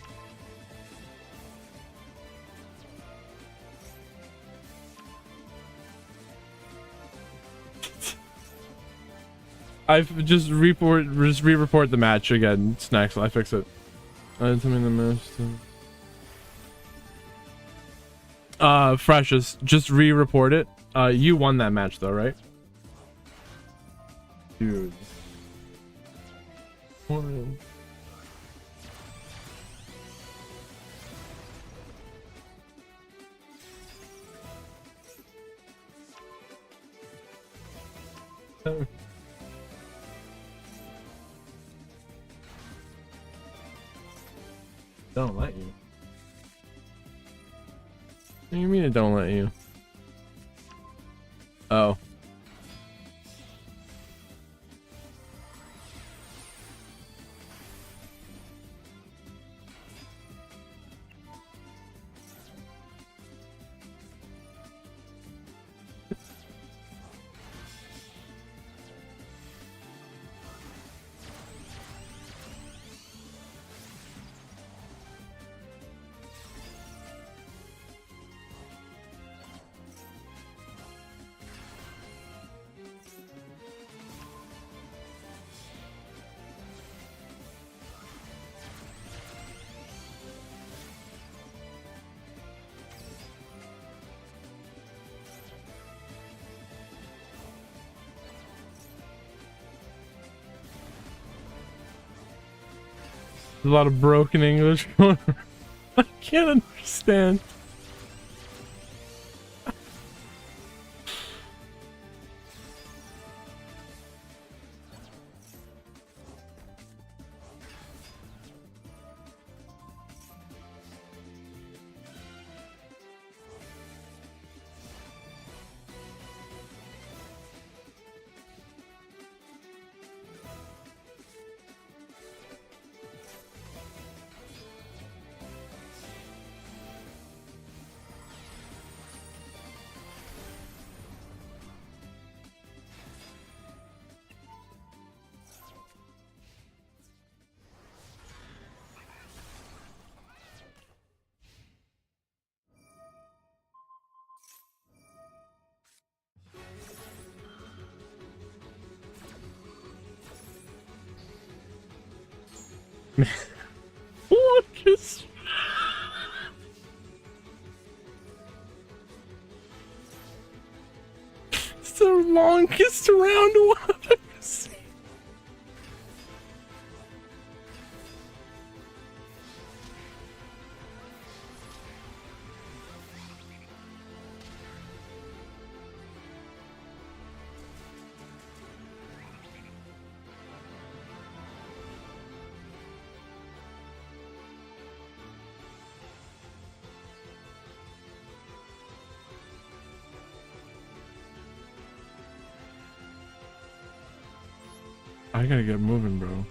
I've just re-report the match again. Snacks, I fix it. Something the most. Freshest, just re-report it. You won that match though, right? Dude. Don't let you. What do you mean it don't let you? Oh. There's a lot of broken English going on. I can't understand. Longest. It's the longest round one I've ever seen. I gotta get moving, bro.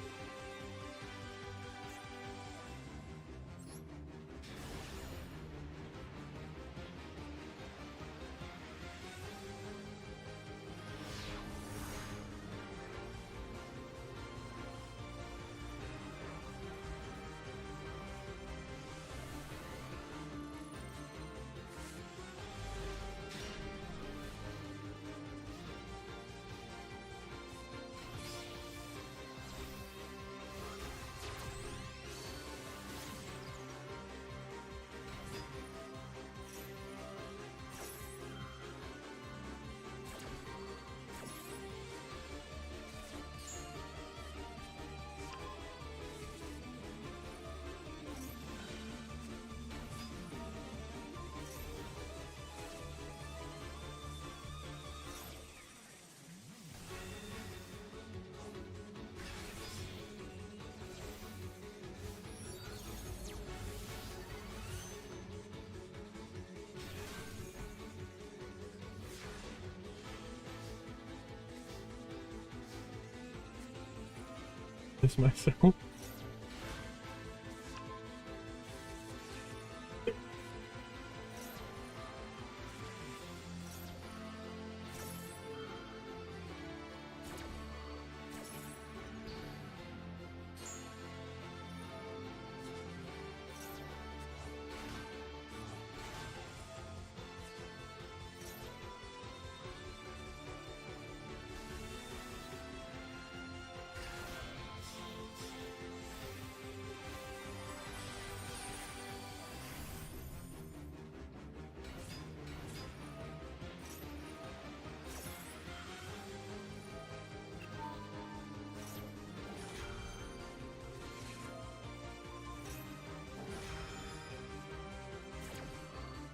Piss myself.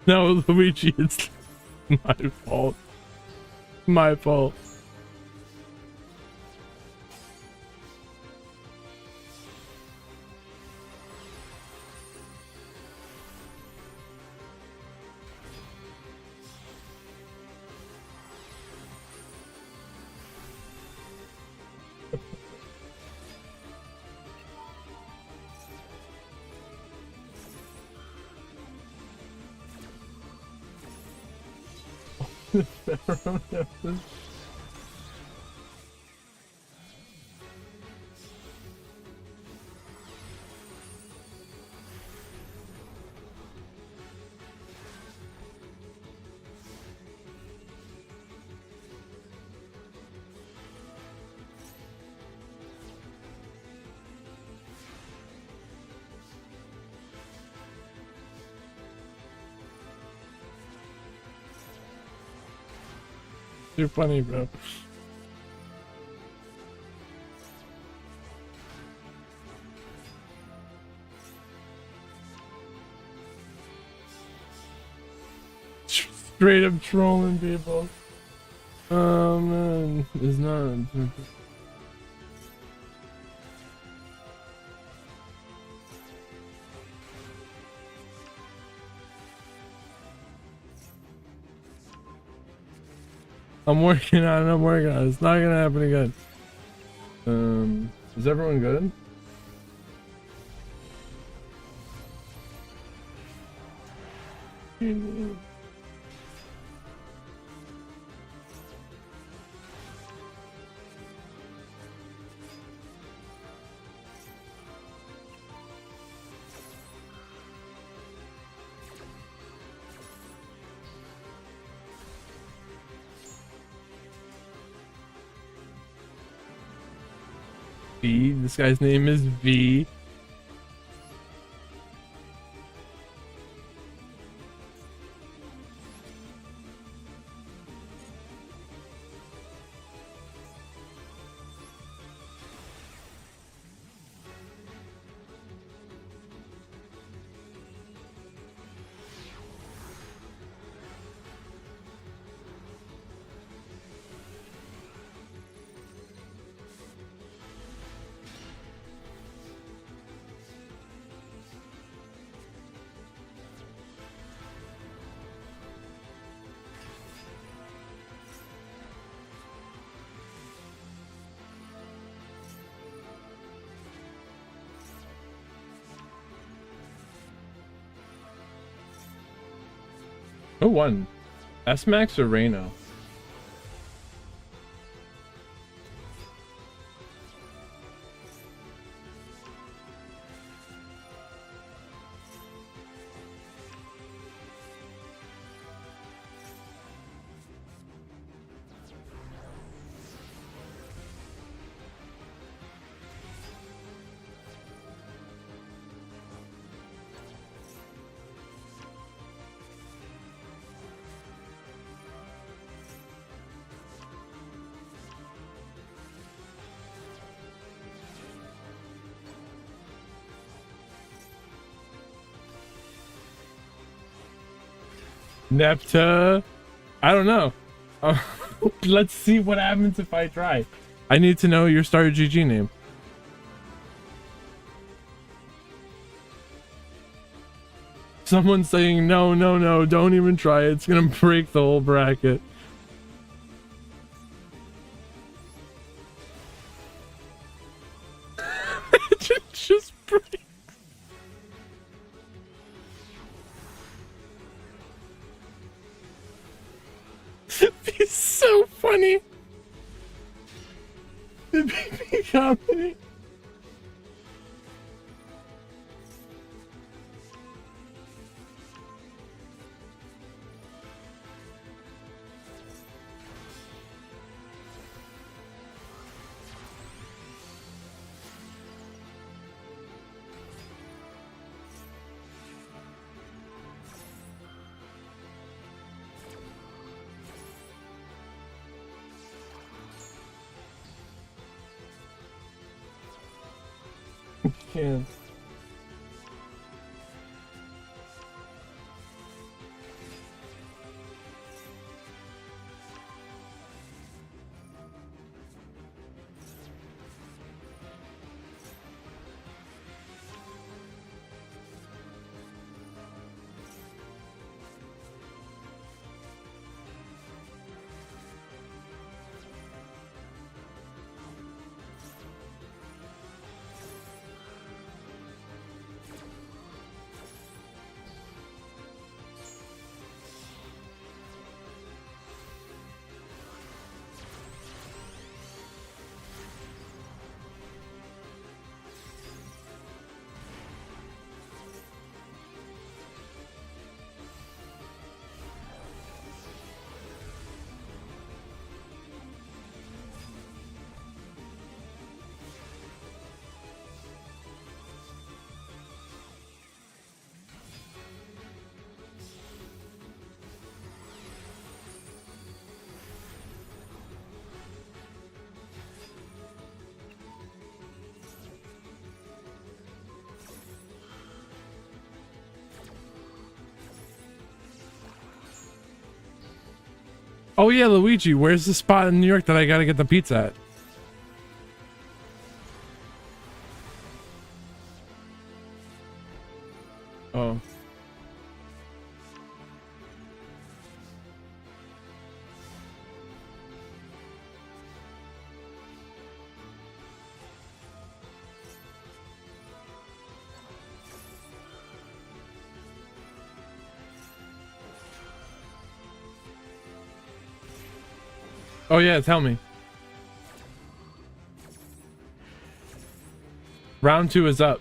No, Luigi, it's my fault. My fault. You're funny, bro. Straight up trolling people. Oh man, it's not. I'm working on it. It's not gonna happen again. Is everyone good? V. This guy's name is V. Who won? S-Max or Reno? Nepta, I don't know. Let's see what happens if I try. I need to know your Star GG name. Someone's saying no, no, no, don't even try. It's gonna break the whole bracket. just break. He's so funny. The baby comedy. Yeah. Oh yeah, Luigi, where's the spot in New York that I gotta get the pizza at? Oh. Oh yeah, tell me. Round 2 is up.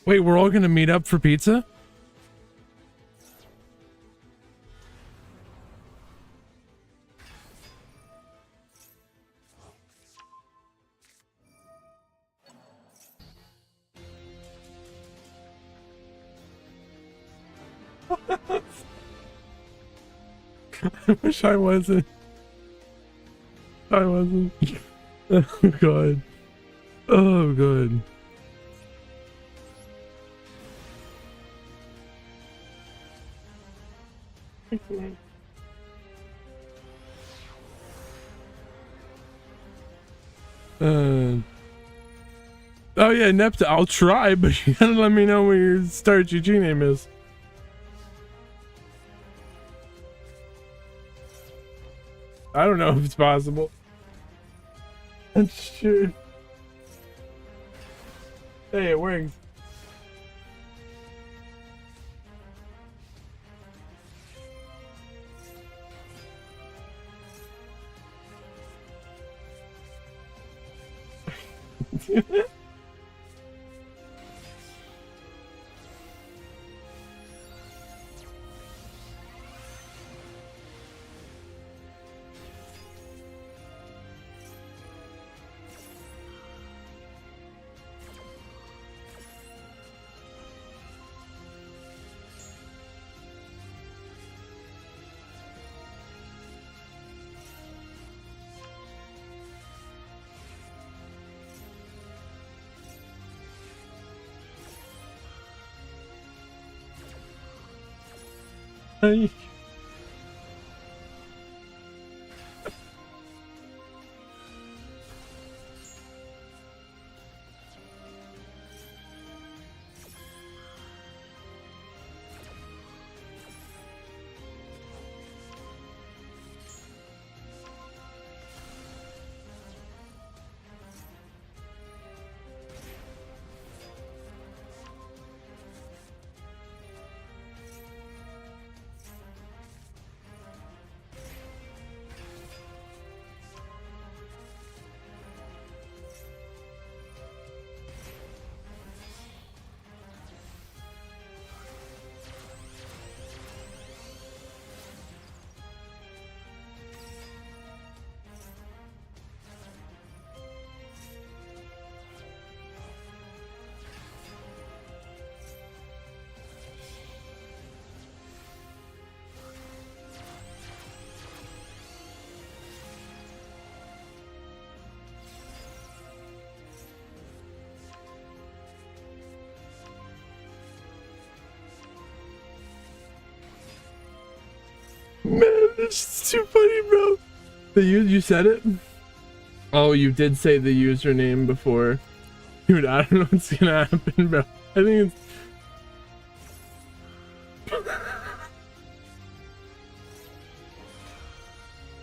Wait, we're all gonna meet up for pizza? I wish I wasn't. I wasn't. Oh god. Oh god. Oh yeah, Nepta, I'll try, but you gotta let me know what your Star GG name is. I don't know if it's possible. That's true. Hey, it works. Hey. Man, this is too funny, bro. You said it? Oh, you did say the username before. Dude, I don't know what's gonna happen, bro. I think it's...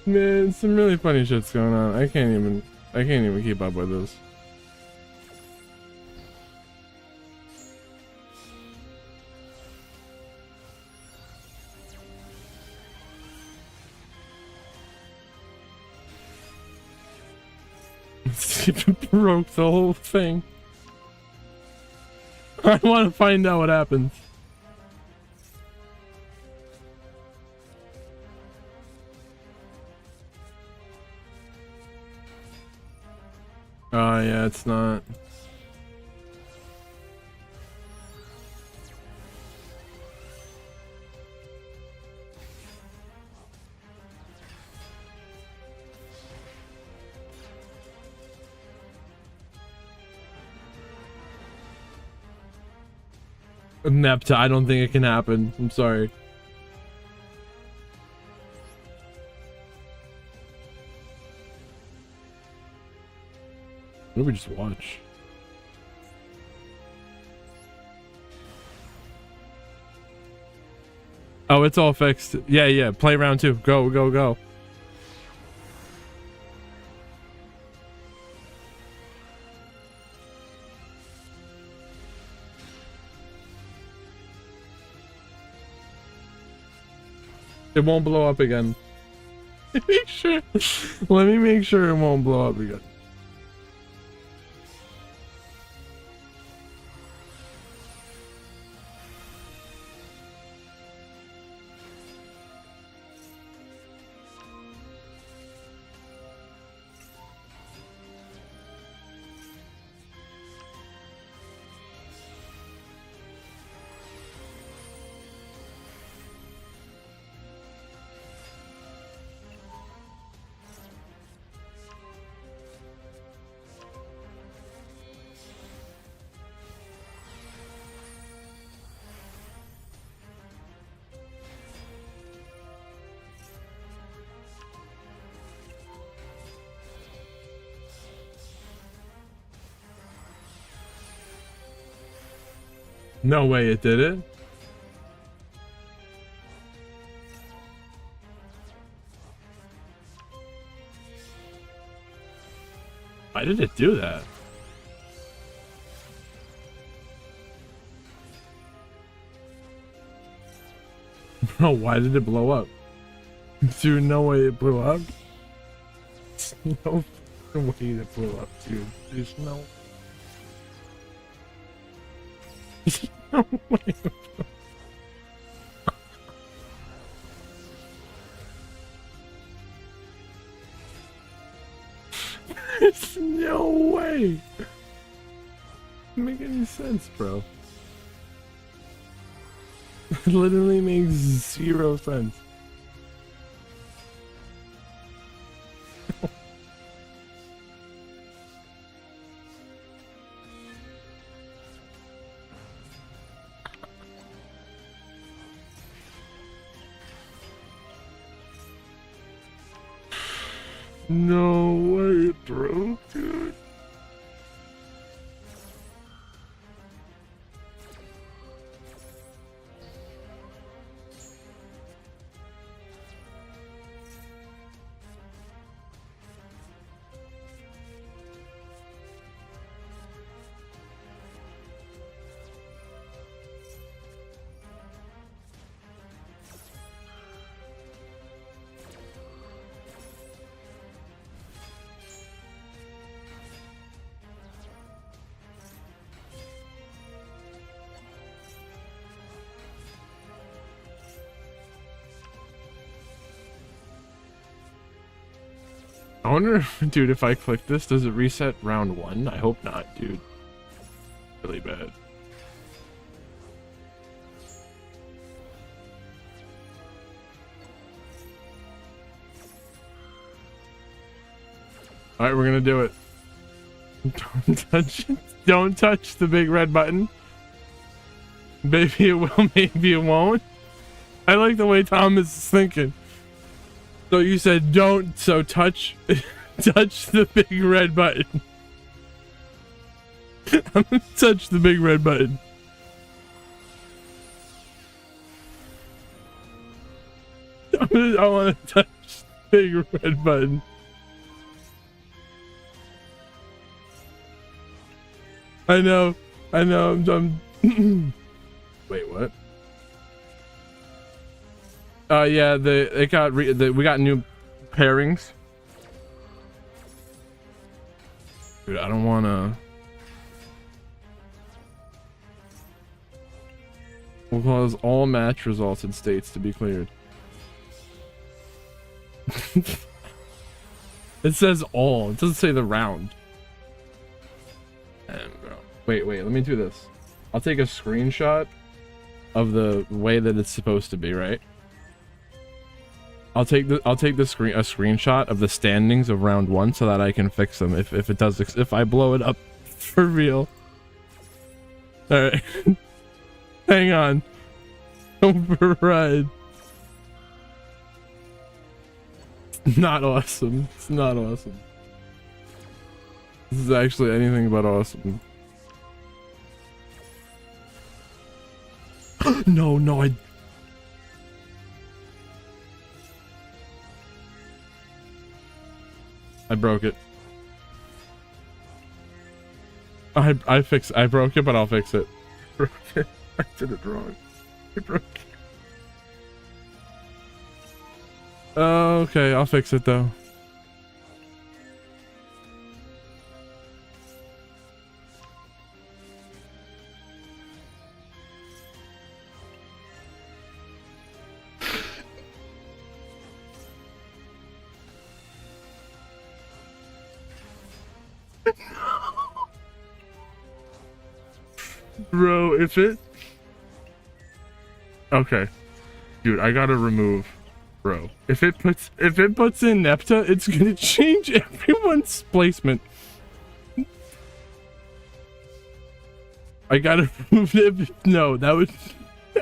Man, some really funny shit's going on. I can't even keep up with this. It broke the whole thing. I want to find out what happens. Oh yeah, it's not. Nepta, I don't think it can happen. I'm sorry. What do we just watch? Oh, it's all fixed. Yeah, yeah. Play round 2. Go, go, go. It won't blow up again. Make sure. Let me make sure it won't blow up again. No way it did it. Why did it do that? Bro, why did it blow up? Dude, no way it blew up. No fucking way it blew up, dude. There's no... There's no way. There's no way. Doesn't make any sense, bro. It literally makes zero sense. No way, bro, dude. I wonder, dude, if I click this, does it reset round 1? I hope not, dude. Really bad. Alright, we're gonna do it. Don't touch it. Don't touch the big red button. Maybe it will, maybe it won't. I like the way Tom is thinking. So you said don't, so touch the big red button. I'm gonna touch the big red button. I want to touch the big red button. I know, I'm Wait, what? Yeah, we got new pairings. Dude, I don't wanna. Will cause all match results and states to be cleared. It says all. It doesn't say the round. And bro, wait, let me do this. I'll take a screenshot of the way that it's supposed to be, right? I'll take a screenshot of the standings of round 1 so that I can fix them if I blow it up for real. All right. Hang on. Override. It's not awesome. It's not awesome. This is actually anything but awesome. No, I broke it. I broke it, but I'll fix it. I did it wrong. I broke it. Okay, I'll fix it though. Bro, if it... Okay. Dude, I gotta remove... Bro. If it puts in Nepta, it's gonna change everyone's placement. I gotta remove it. No, that would...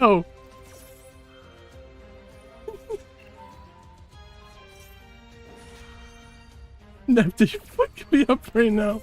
No. Nepta, you're fucking me up right now.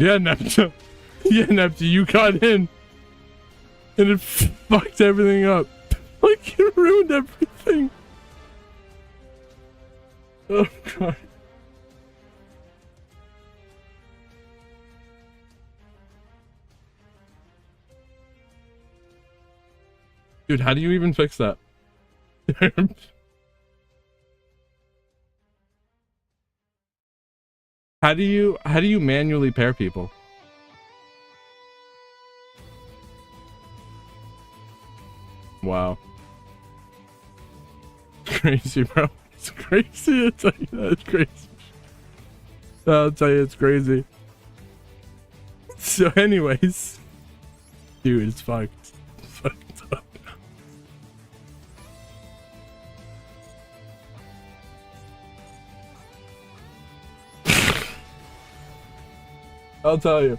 Yeah, Neptune. Yeah, Neptune, you got in. And it fucked everything up. Like, it ruined everything. Oh, God. Dude, how do you even fix that? How do you manually pair people? Wow. It's crazy, bro. It's crazy. I'll tell you that. It's crazy. I'll tell you it's crazy. So anyways. Dude, it's fucked. It's fucked up. I'll tell you.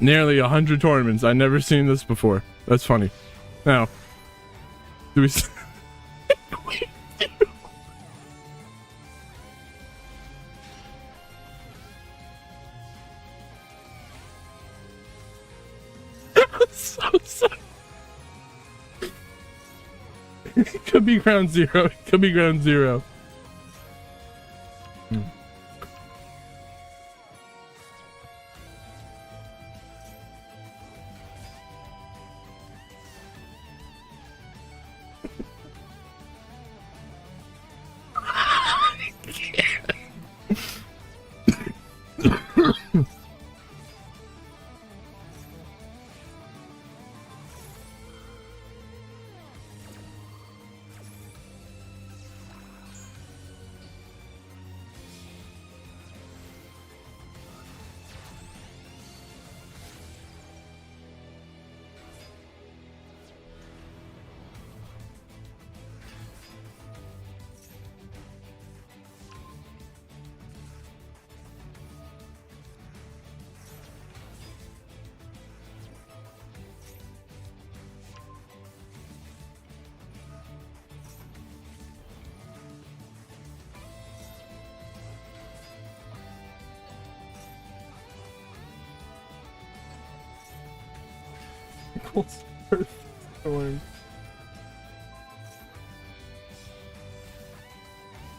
Nearly 100 tournaments. I never seen this before. That's funny. Now, do we? So sorry. It could be ground zero. It could be ground zero.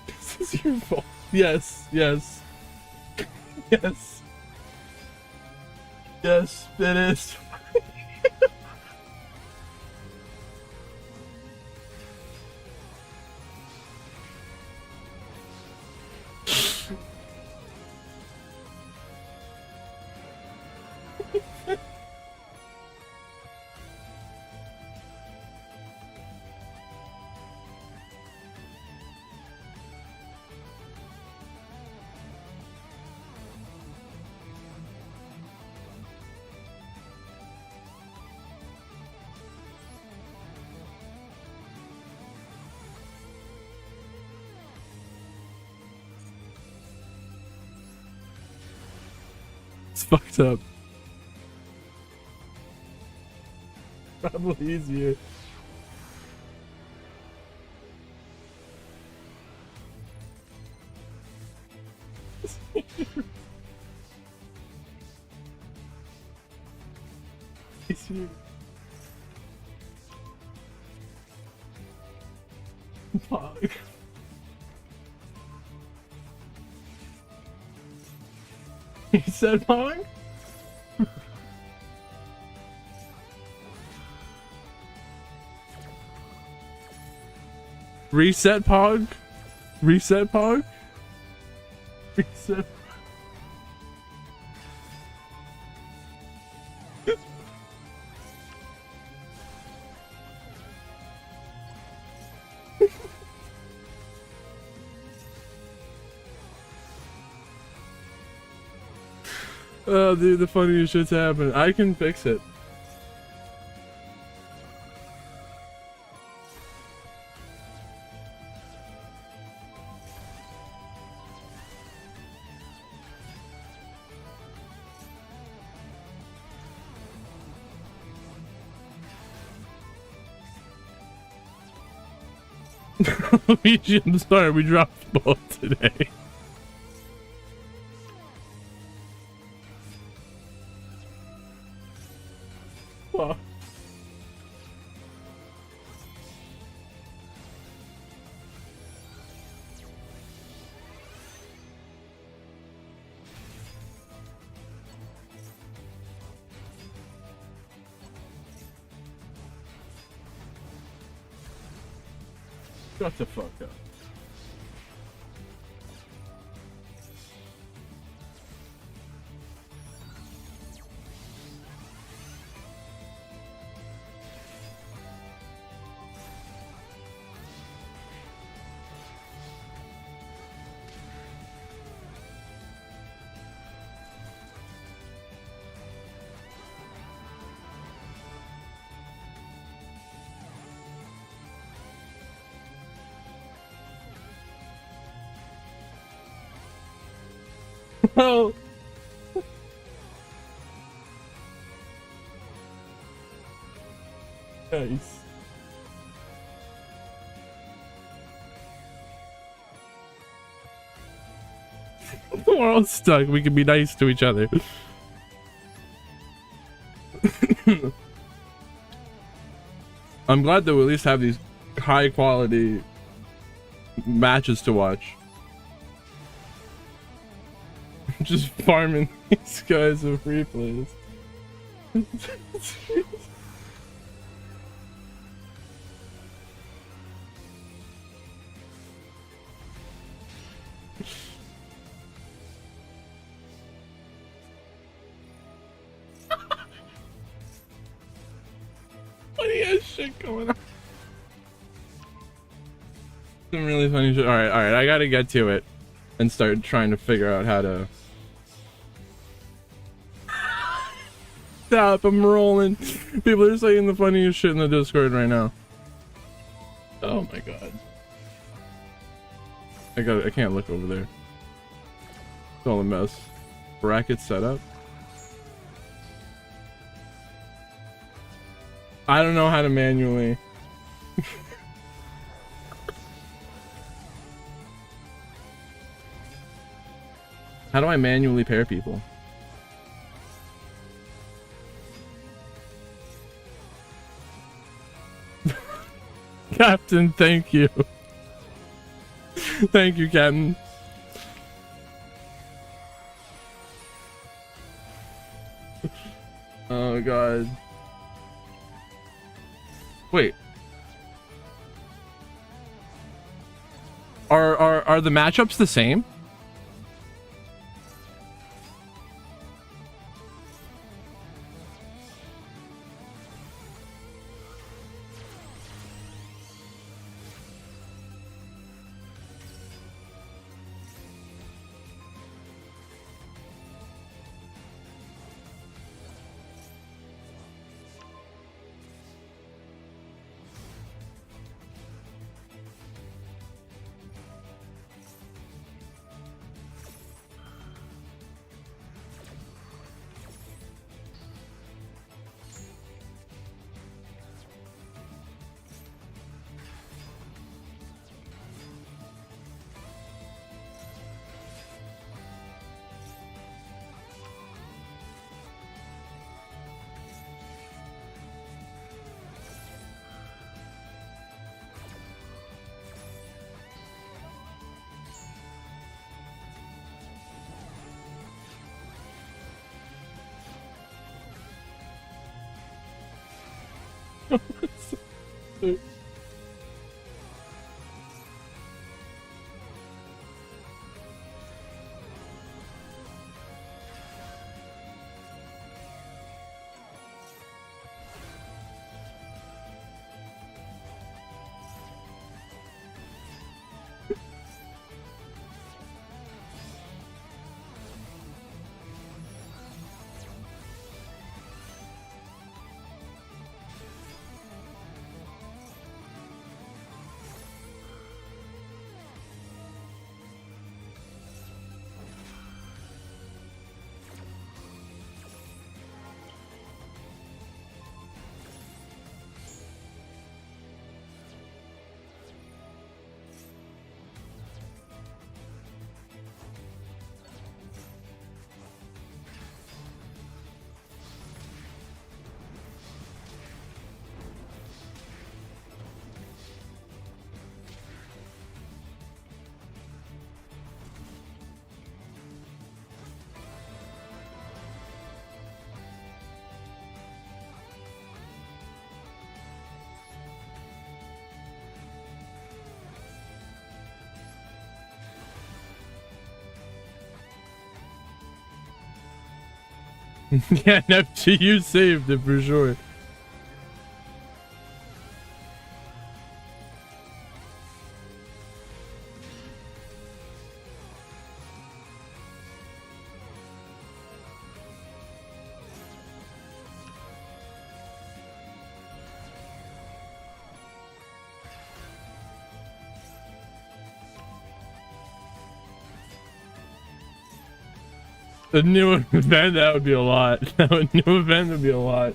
This is your fault. Yes, yes. Yes. Yes, it is. It's fucked up. Probably easier. Easier. Fuck. He said Pong? Reset Pog? Reset Pog? Reset. Oh, dude, the funniest shit's happened. I can fix it. Luigi, I'm sorry, we dropped the ball today. fuck? Shut the fuck up. Oh. Nice. We're all stuck. We can be nice to each other. I'm glad that we at least have these high quality matches to watch. Just farming these guys with replays. Funny ass shit going on. Some really funny shit. Alright, I gotta get to it and start trying to figure out how to stop. I'm rolling. People are saying the funniest shit in the Discord right now. Oh my god. I can't look over there. It's all a mess. Bracket setup. I don't know how to manually. How do I manually pair people? Captain, thank you. Thank you, Captain. Oh god. Wait. Are the matchups the same? Yeah, you saved it for sure. The new event, that would be a lot. New event would be a lot.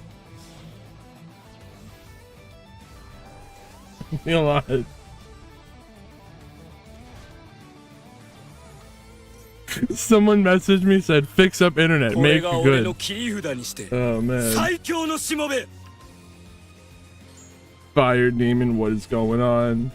Be a lot. Someone messaged me, said fix up internet, make good. Oh man. Fire demon, what is going on?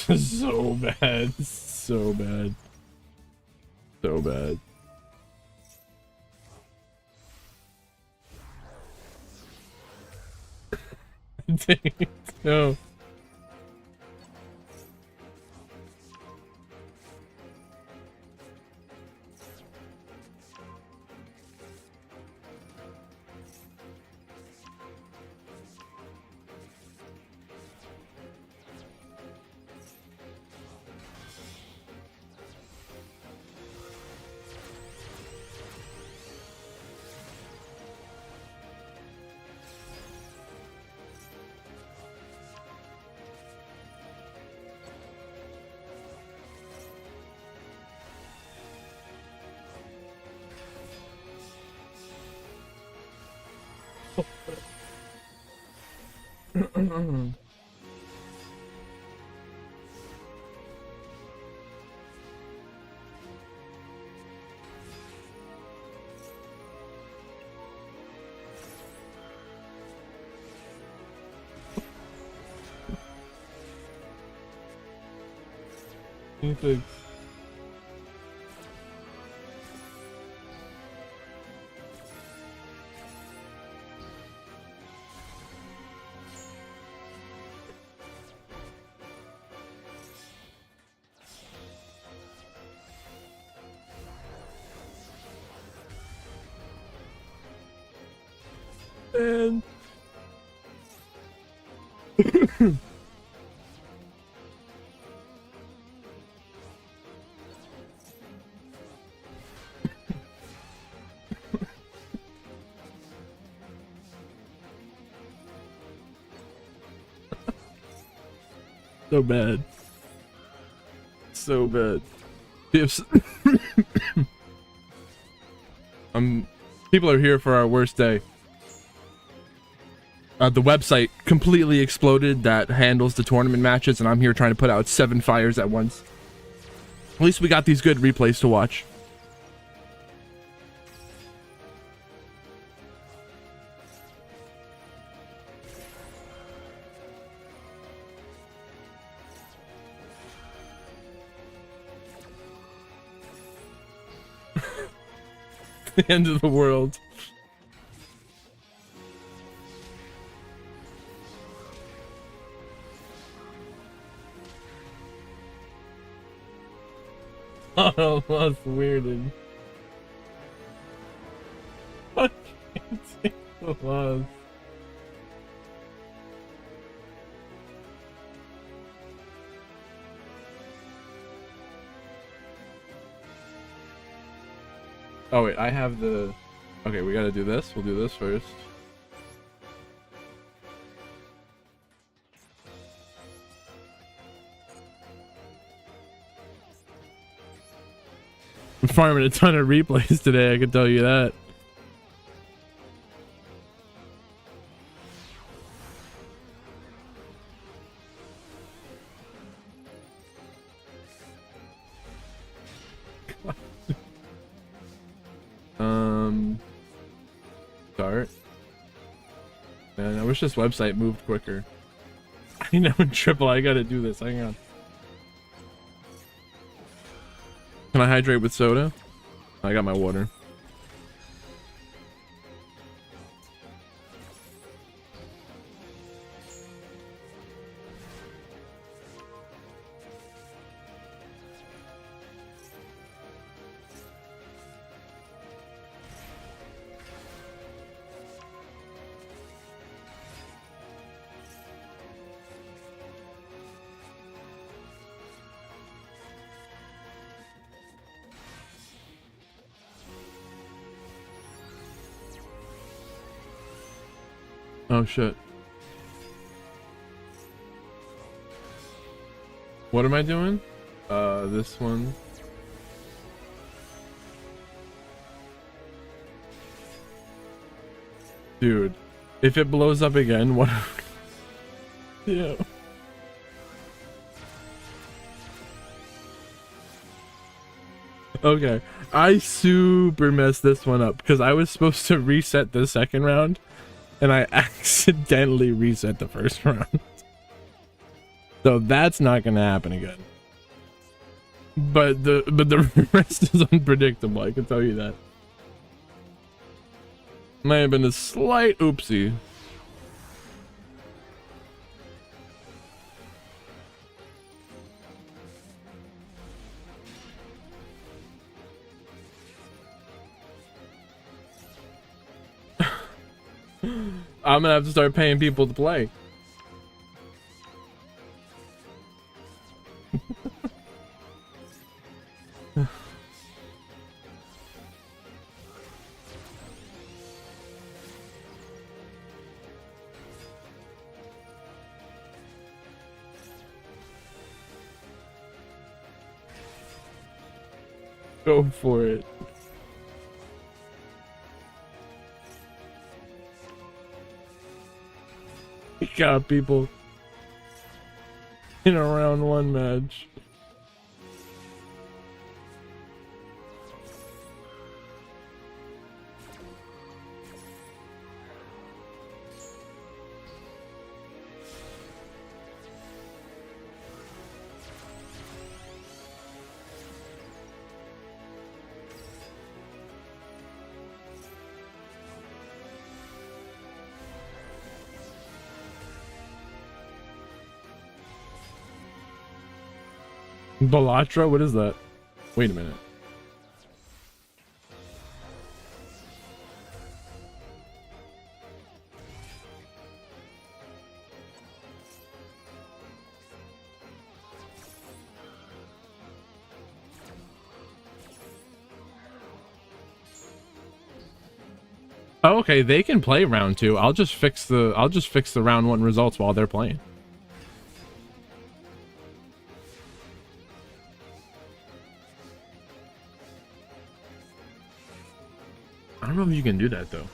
So bad, so bad, so bad. Dang it, no. Thanks. Man. So bad. So bad. If people are here for our worst day. The website completely exploded that handles the tournament matches, and I'm here trying to put out 7 fires at once. At least we got these good replays to watch. The end of the world. Oh, that's weirded. I can't take the loss. Oh wait, I have the... Okay, we gotta do this. We'll do this first. I'm farming a ton of replays today, I can tell you that. Start. Man, I wish this website moved quicker. I know, Triple, I gotta do this. Hang on. Can I hydrate with soda? I got my water. Oh shit. What am I doing? This one. Dude, if it blows up again, what? Yeah. Okay, I super messed this one up because I was supposed to reset the second round and I accidentally reset the first round. So that's not gonna happen again. But the rest is unpredictable, I can tell you that. Might have been a slight oopsie. I'm gonna have to start paying people to play. Go for it. We got people in a round one match. Balatra? What is that? Wait a minute. Oh, okay, they can play round two. I'll just fix the round one results while they're playing. I don't know if you can do that though.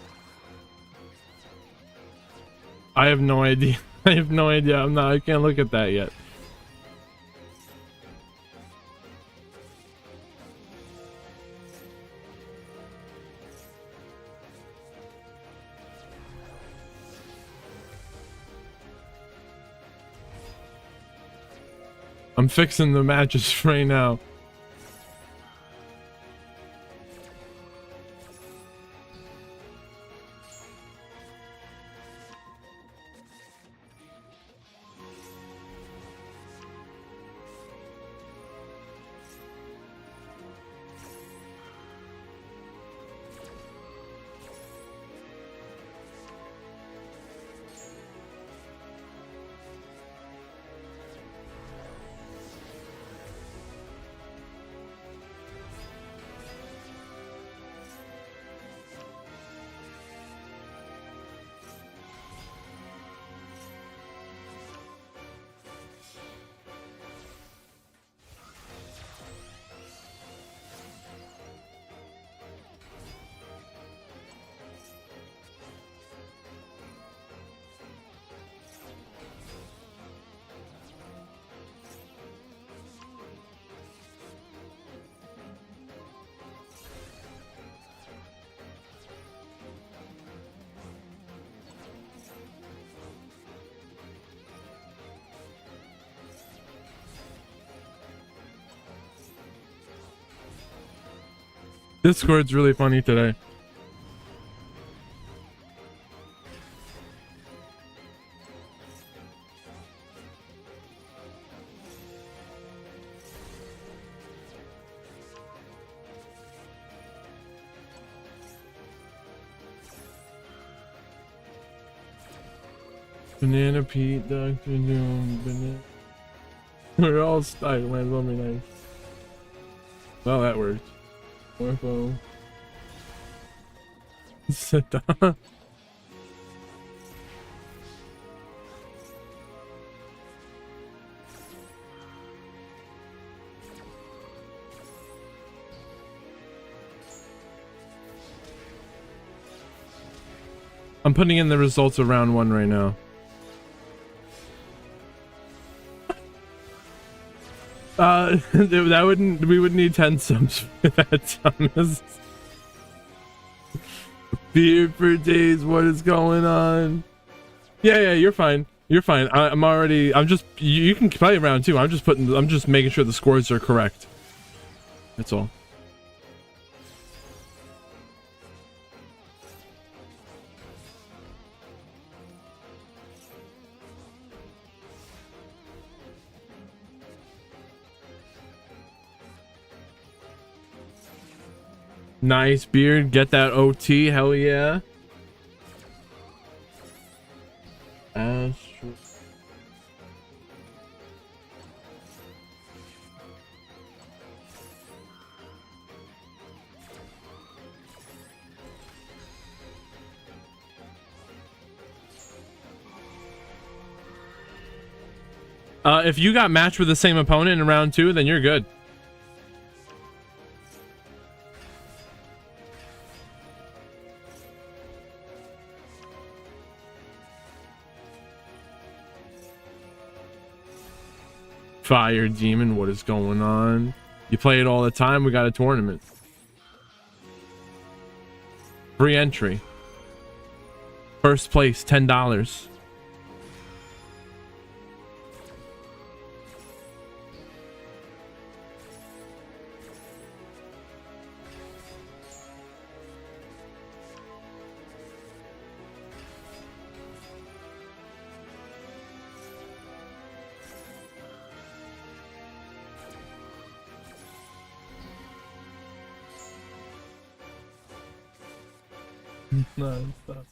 I have no idea. I have no idea. I can't look at that yet. I'm fixing the matches right now. Discord's really funny today. Banana Pete, Dr. Doom, banana. We're all stuck, man. That'll be nice. Well, that worked. Morpho. Sit down. I'm putting in the results of round 1 right now. That wouldn't. We would need 10 subs for that, Thomas. Beer for days. What is going on? Yeah, you're fine. You're fine. I'm already. I'm just. You can play round 2. I'm just putting. I'm just making sure the scores are correct. That's all. Nice beard. Get that OT. Hell yeah. Astro. If you got matched with the same opponent in round 2, then you're good. Fire Demon, what is going on? You play it all the time. We got a tournament. Free entry. First place, $10. No, stop.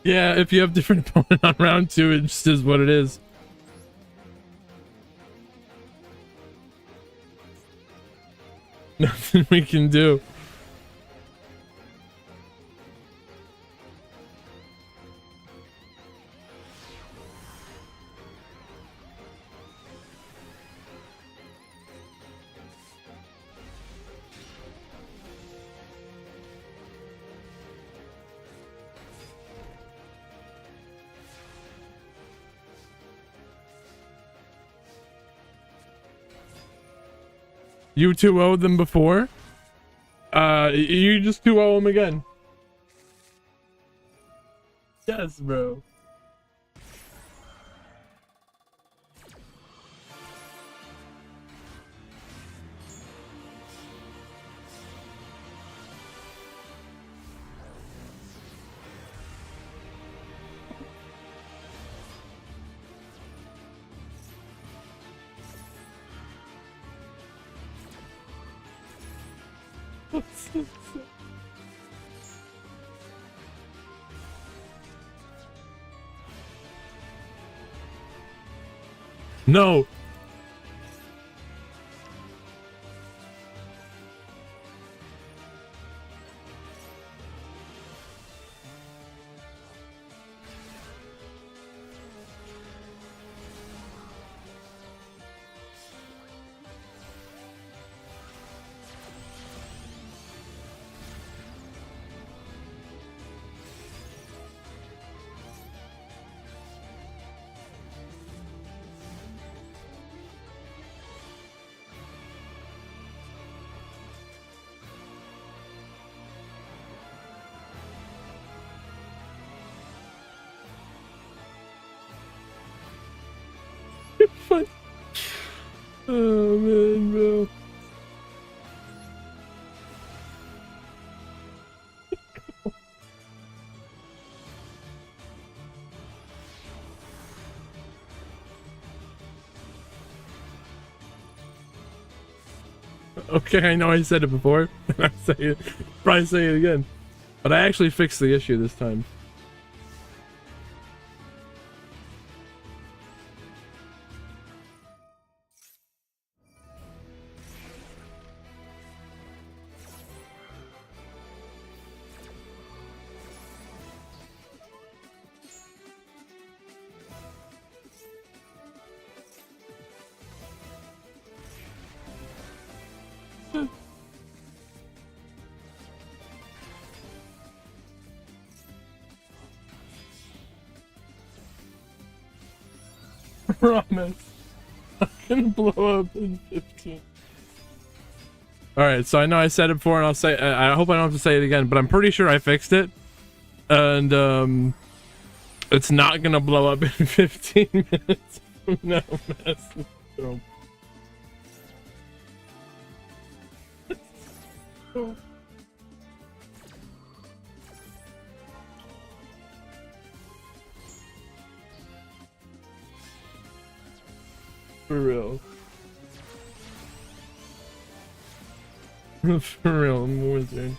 Yeah, if you have different opponent on round 2, it just is what it is. Nothing we can do. You 2-0'd them before? You just 2-0 them again. Yes, bro. No. Oh man, bro. Okay, I know I said it before. I say it, probably say it again, but I actually fixed the issue this time. Promise. I'm gonna blow up in 15. Alright, so I know I said it before and I'll say, I hope I don't have to say it again, but I'm pretty sure I fixed it. And, it's not gonna blow up in 15 minutes from now, man. So. For real. For real, I'm a wizard.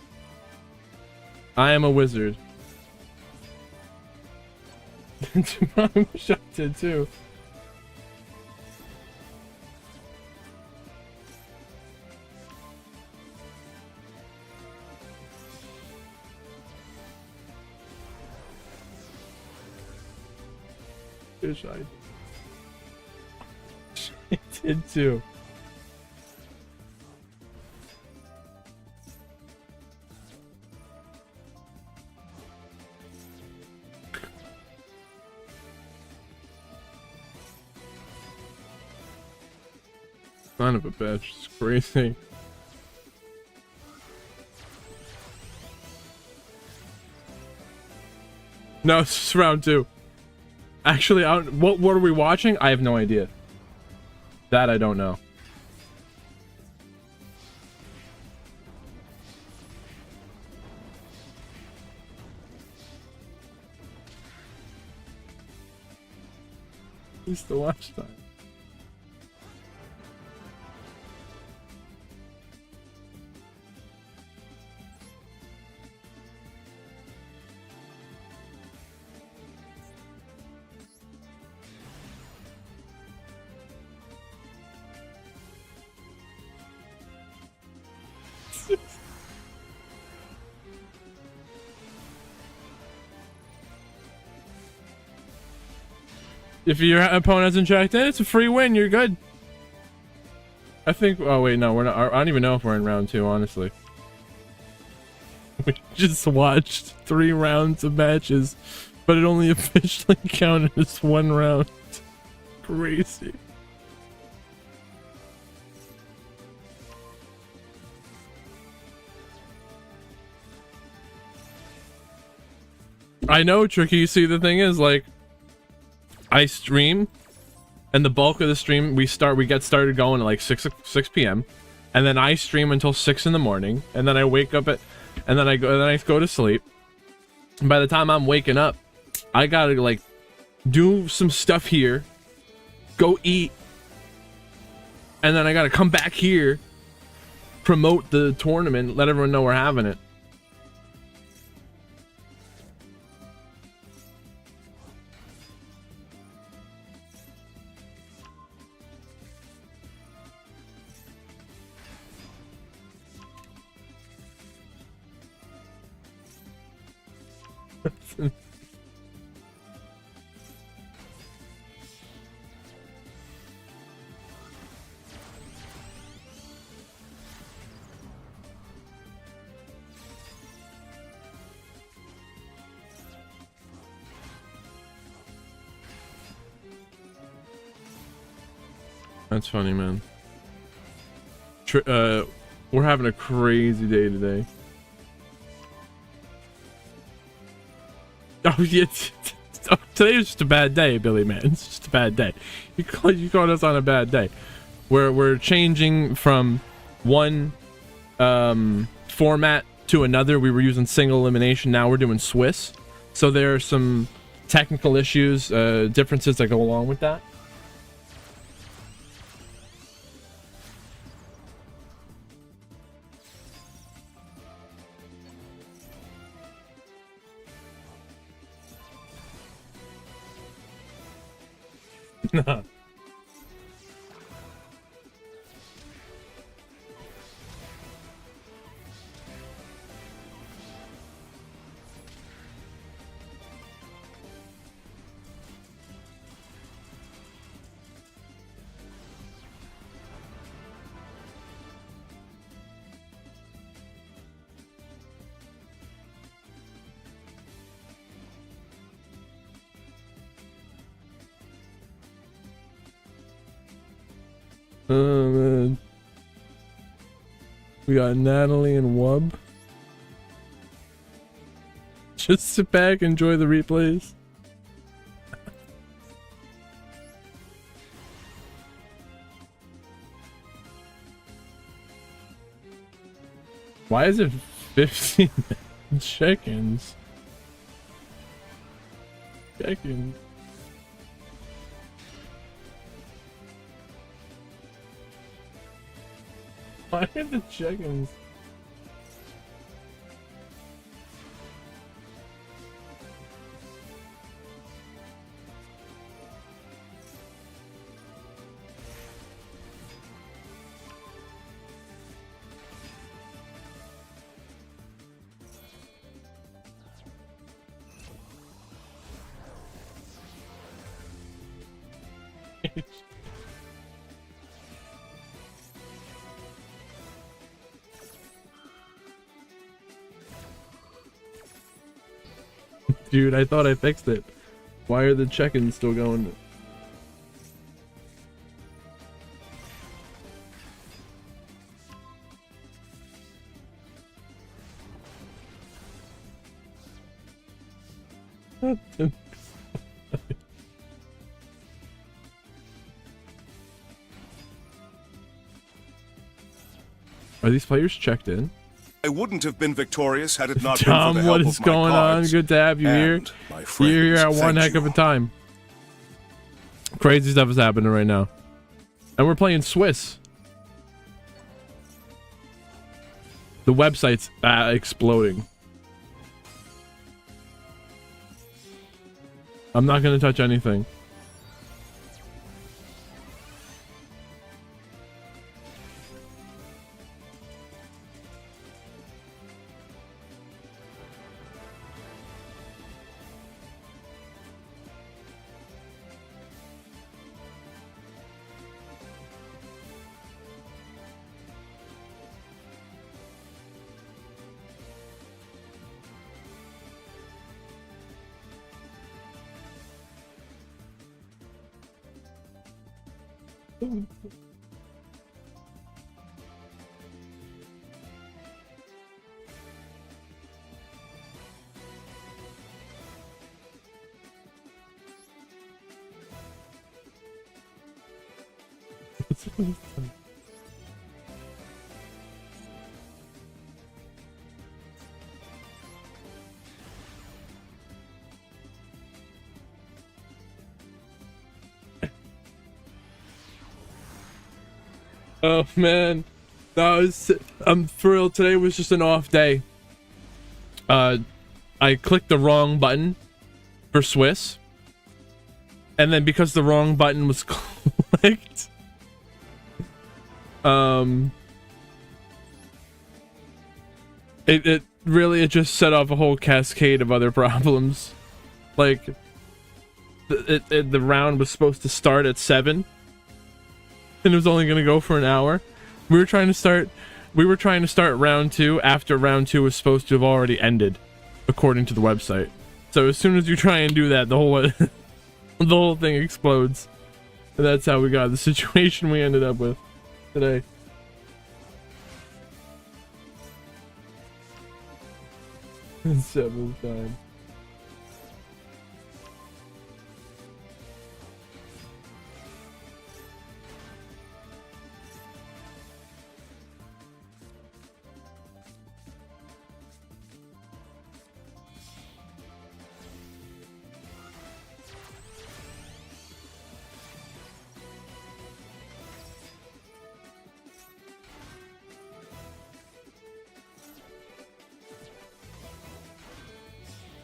I am a wizard. I'm shocked it too. Wish I did too. Son of a bitch, it's crazy. No, it's just round 2. Actually, what are we watching? I have no idea. That I don't know. It's the watch time. If your opponent hasn't checked in, it's a free win. You're good. I think. Oh wait, no, we're not. I don't even know if we're in round 2. Honestly, we just watched 3 rounds of matches, but it only officially counted as 1 round. Crazy. I know, Tricky. See, the thing is, like, I stream, and the bulk of the stream we get started going at like 6 p.m. and then I stream until 6 in the morning, and then I wake up and then I go to sleep. And by the time I'm waking up, I gotta like do some stuff here, go eat, and then I gotta come back here, promote the tournament, let everyone know we're having it. That's funny, man. We're having a crazy day today. Oh, yeah. Today was just a bad day, Billy, man. It's just a bad day. You called us on a bad day. We're changing from one format to another. We were using single elimination. Now we're doing Swiss. So there are some technical issues, differences that go along with that. Oh man. We got Natalie and Wub. Just sit back, enjoy the replays. Why is it 15 check-ins? Check-ins. Why are the check-ins? Dude, I thought I fixed it. Why are the check-ins still going? Are these players checked in? I wouldn't have been victorious had it not been Tom, for the help what of is my going on? cards Good to have you here. and my You're friends. here at one Thank heck of you. a time. Crazy stuff is happening right now. And we're playing Swiss. The website's exploding. I'm not going to touch anything. Oh man, I'm thrilled. Today was just an off day. I clicked the wrong button for Swiss, and then because the wrong button was clicked, it really just set off a whole cascade of other problems. Like the round was supposed to start at 7. And it was only gonna go for an hour. We were trying to start round 2 after round 2 was supposed to have already ended, according to the website. So as soon as you try and do that, the whole the whole thing explodes. And that's how we got the situation we ended up with today. Seventh time.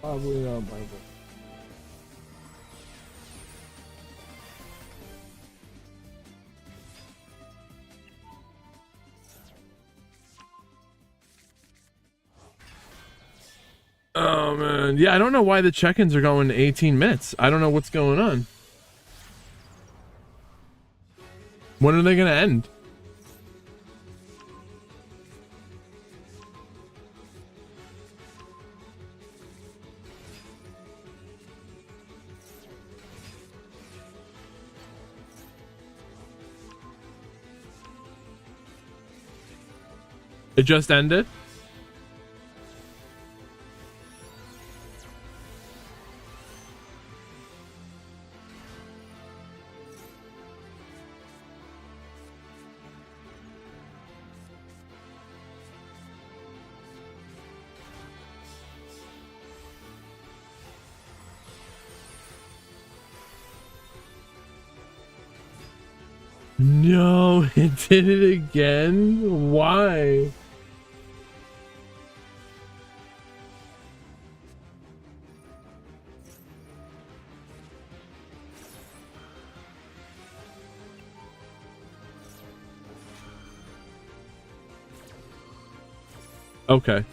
Probably not Bible. Oh man, yeah, I don't know why the check-ins are going 18 minutes. I don't know what's going on. When are they gonna end? It just ended? No, it did it again? Why? Okay.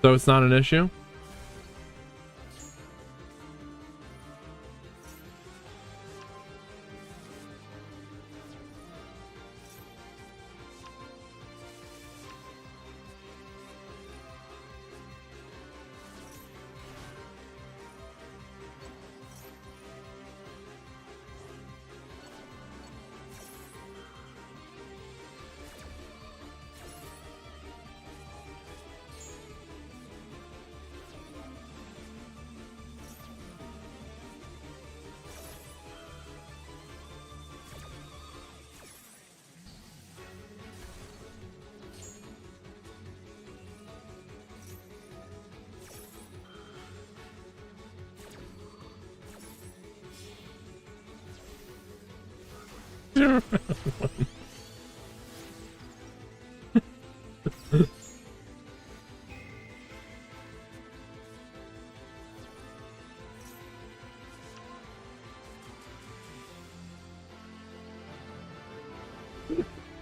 So it's not an issue?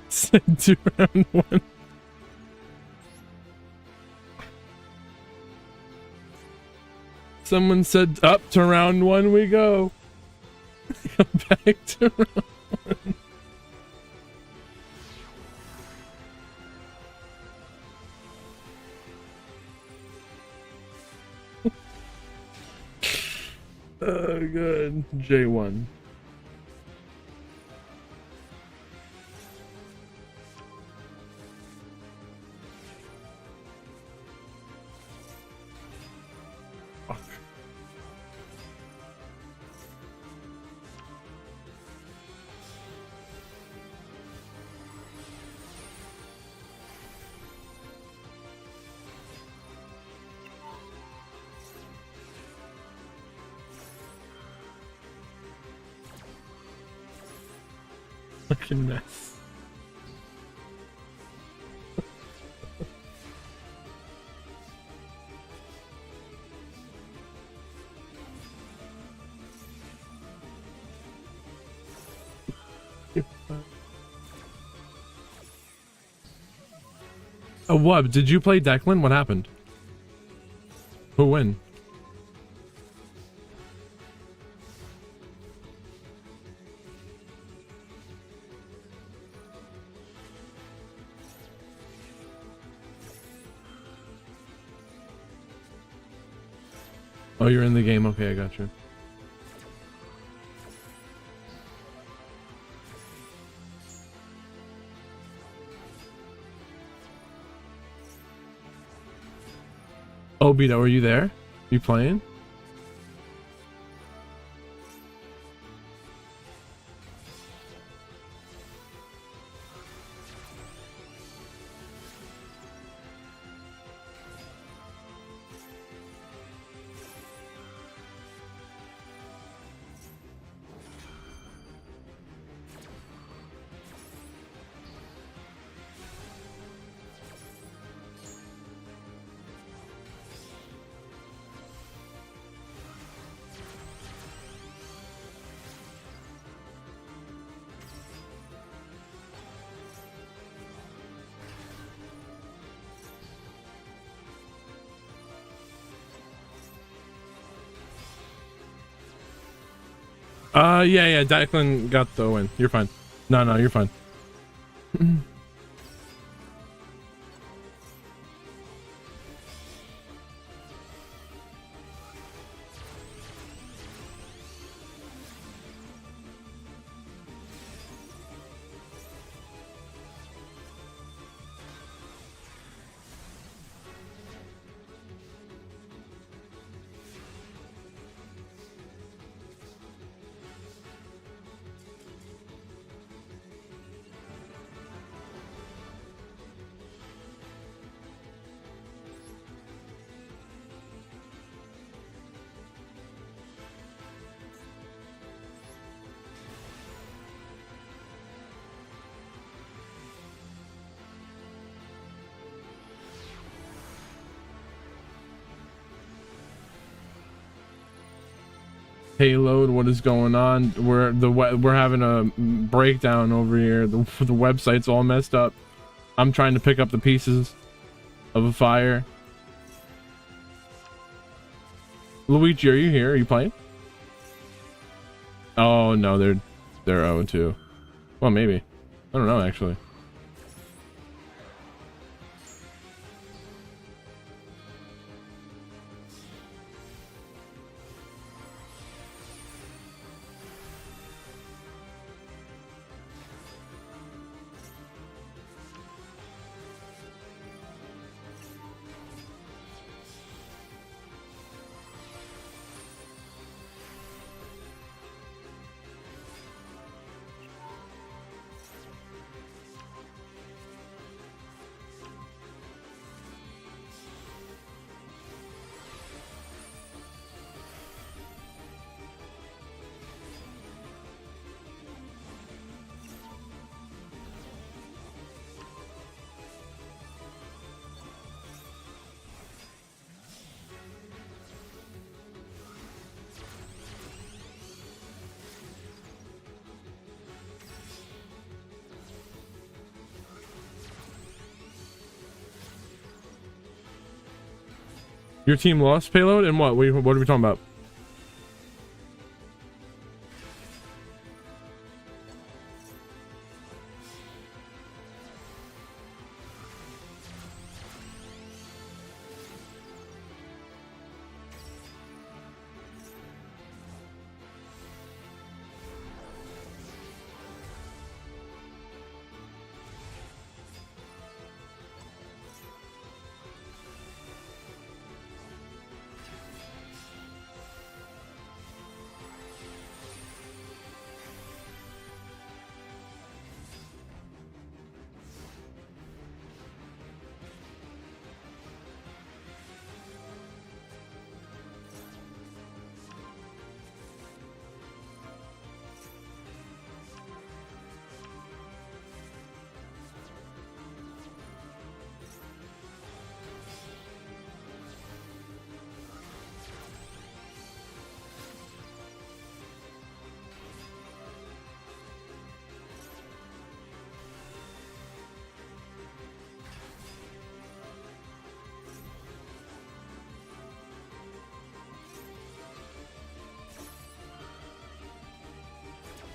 Send to round one. Someone said up to round one we go. Come back to round one. Oh, good. J1. Fuck. Fucking mess. What? Did you play Declan? What happened? Who win? Oh, you're in the game. Okay, I got you. Oh, Beto, are you there? You playing? Yeah, Declan got the win. You're fine. No, you're fine. Payload, what is going on? We're having a breakdown over here. The website's all messed up. I'm trying to pick up the pieces of a fire. Luigi, are you here? Are you playing? Oh no, they're 0-2. Well, maybe. I don't know actually. Your team lost payload and what? What are we talking about?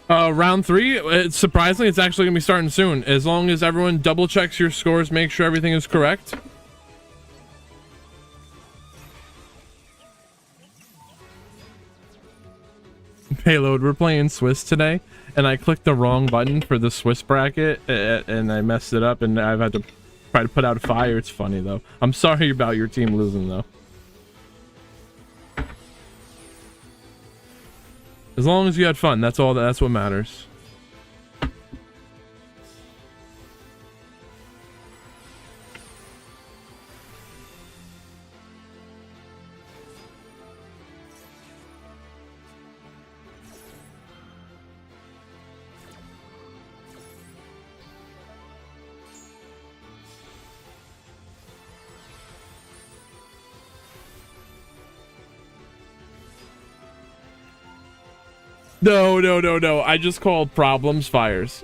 Round 3, surprisingly, it's actually gonna be starting soon. As long as everyone double checks your scores, make sure everything is correct. Payload, we're playing Swiss today, and I clicked the wrong button for the Swiss bracket, and I messed it up, and I've had to try to put out a fire. It's funny, though. I'm sorry about your team losing, though. As long as you had fun, that's all. That's what matters. No. I just called problems fires.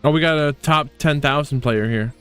Oh, we got a top 10,000 player here.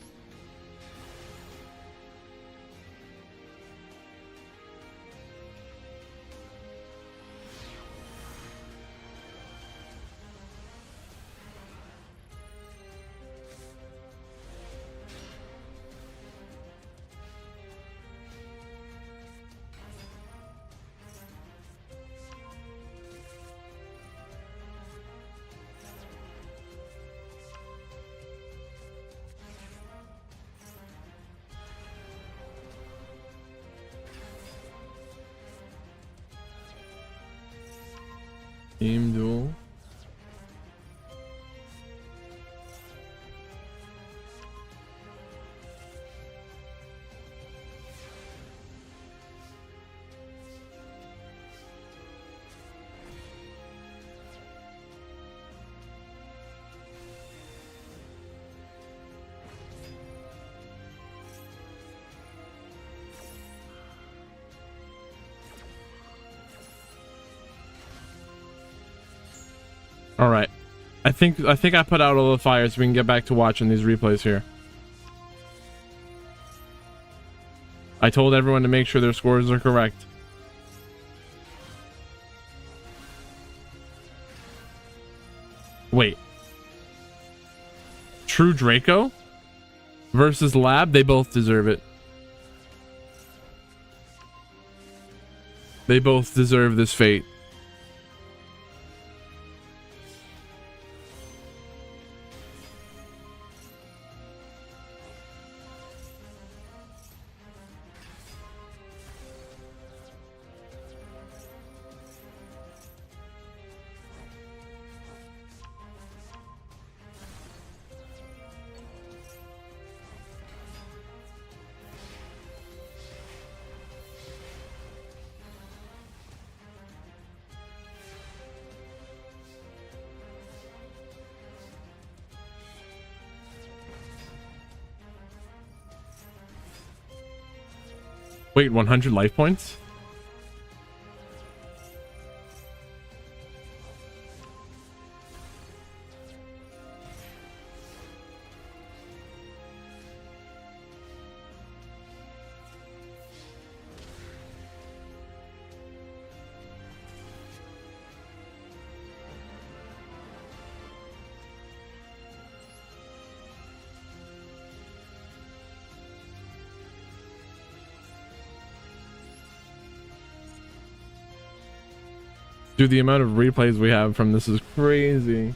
Team duel. All right. I think I put out all the fires so we can get back to watching these replays here. I told everyone to make sure their scores are correct. Wait. True Draco versus Lab, they both deserve it. They both deserve this fate. Wait, 100 life points? Dude, the amount of replays we have from this is crazy.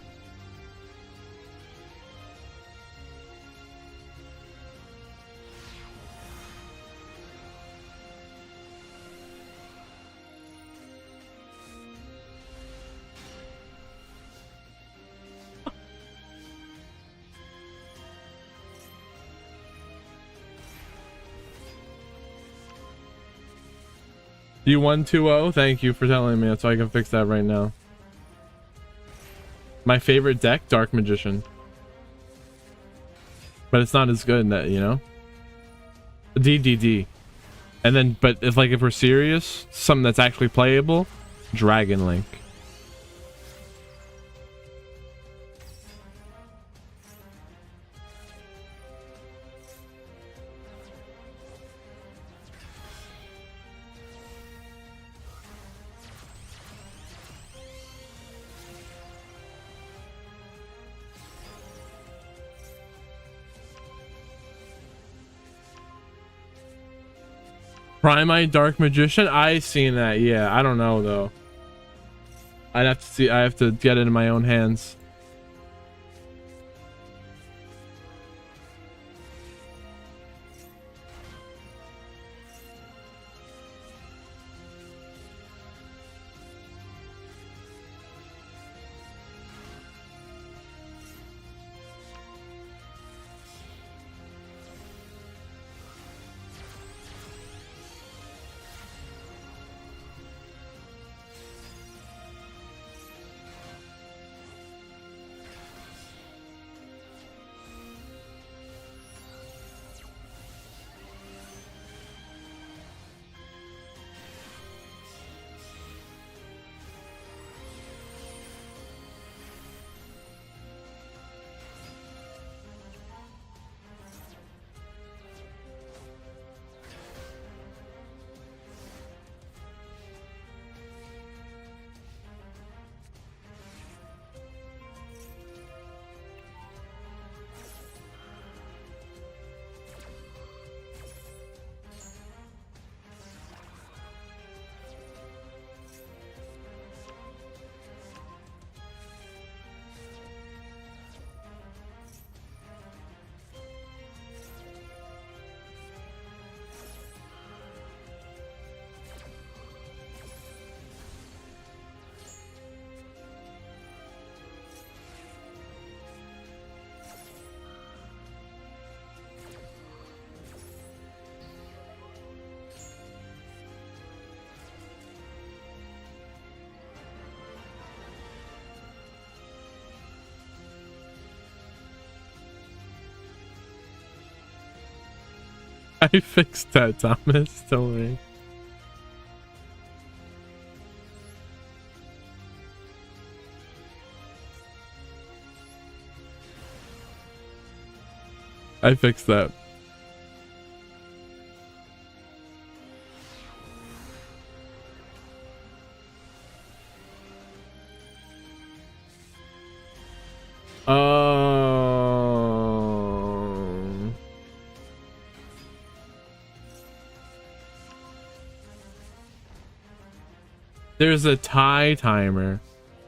You won 2-0? Thank you for telling me so I can fix that right now. My favorite deck, Dark Magician. But it's not as good, that, you know? DDD. And then, but if we're serious, something that's actually playable, Dragon Link. Primite Dark Magician? I seen that, yeah. I don't know though. I'd have to see. I have to get it in my own hands. I fixed that, Thomas. Don't worry. I fixed that. There's a tie timer,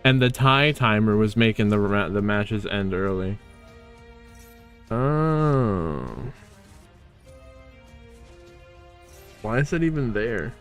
and the tie timer was making the matches end early. Oh. Why is it even there?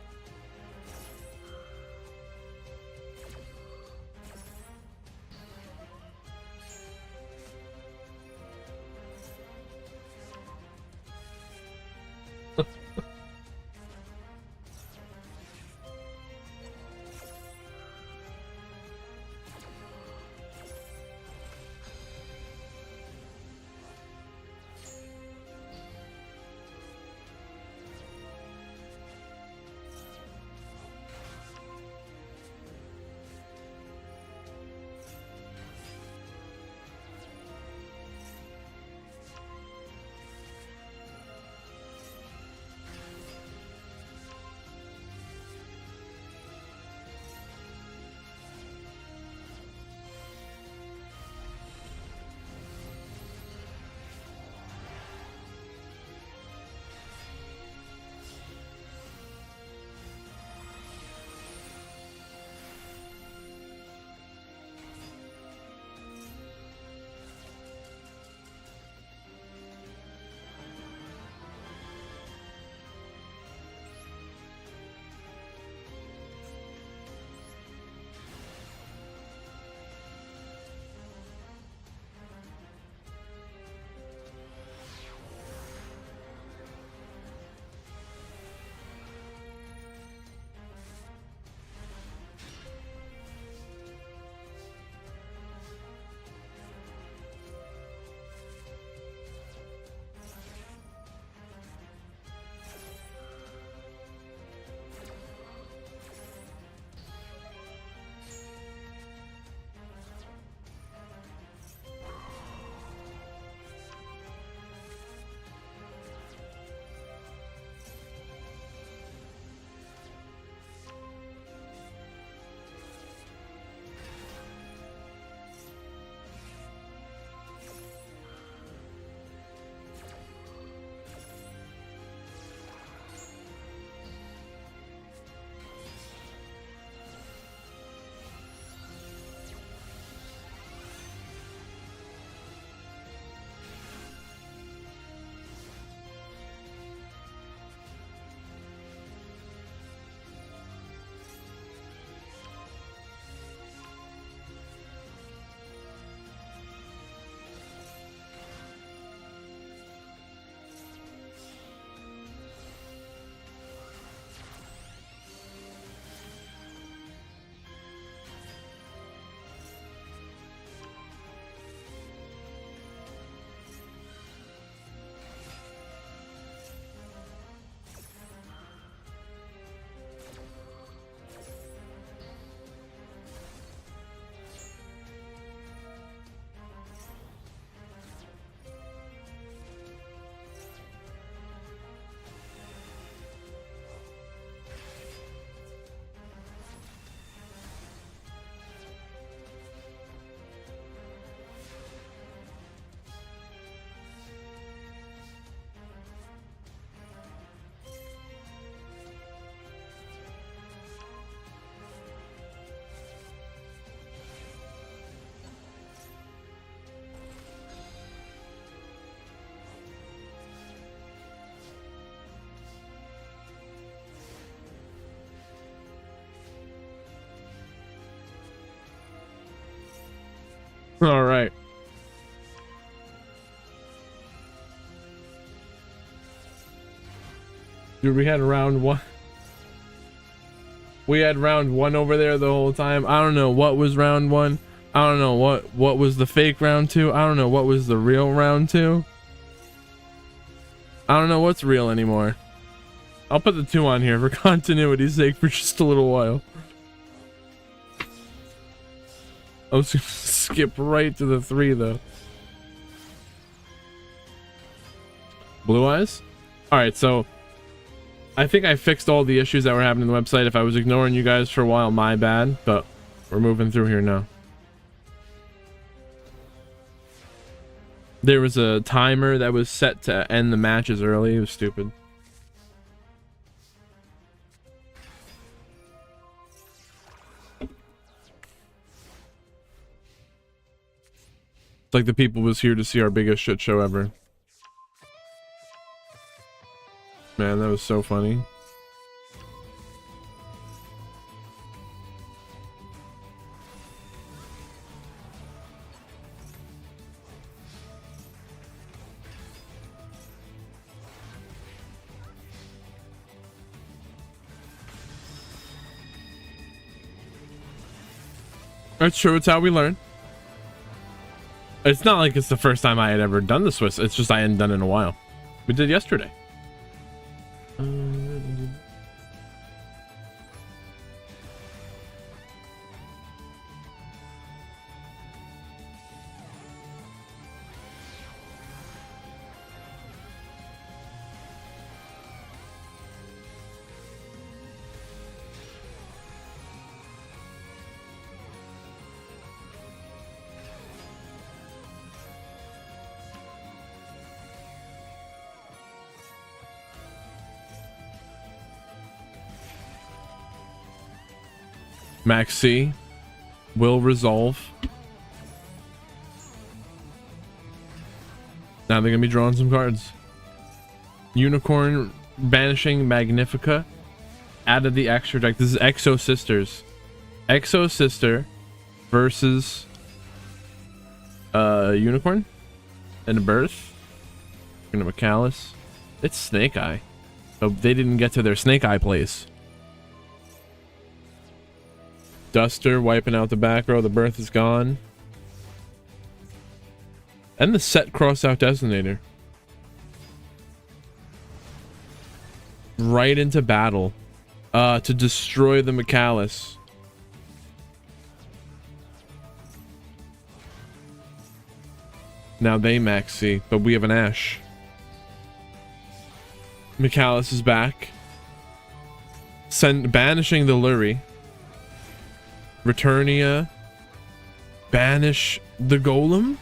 All right. Dude, we had round one. We had round one over there the whole time. I don't know what was round one. I don't know what was the fake round two. I don't know what was the real round two. I don't know what's real anymore. I'll put the 2 on here for continuity's sake for just a little while. I was gonna skip right to the 3 though. Blue eyes? Alright, so I think I fixed all the issues that were happening on the website. If I was ignoring you guys for a while, my bad, but we're moving through here now. There was a timer that was set to end the matches early. It was stupid. It's like the people was here to see our biggest shit show ever. Man, that was so funny. That's true, it's how we learn. It's not like it's the first time I had ever done the Swiss. It's just I hadn't done it in a while. We did yesterday. Max C will resolve. Now they're gonna be drawing some cards. Unicorn banishing Magnifica. Added the extra deck. This is Exo Sisters. Exo Sister versus Unicorn and a Birth. And a Macallus. It's Snake Eye. So they didn't get to their Snake Eye place. Duster wiping out the back row. The Birth is gone. And the set cross out Designator. Right into battle. To destroy the Macallus. Now they max C, but we have an Ash. Macallus is back. Banishing the Lurie. Returnia. Banish the Golem.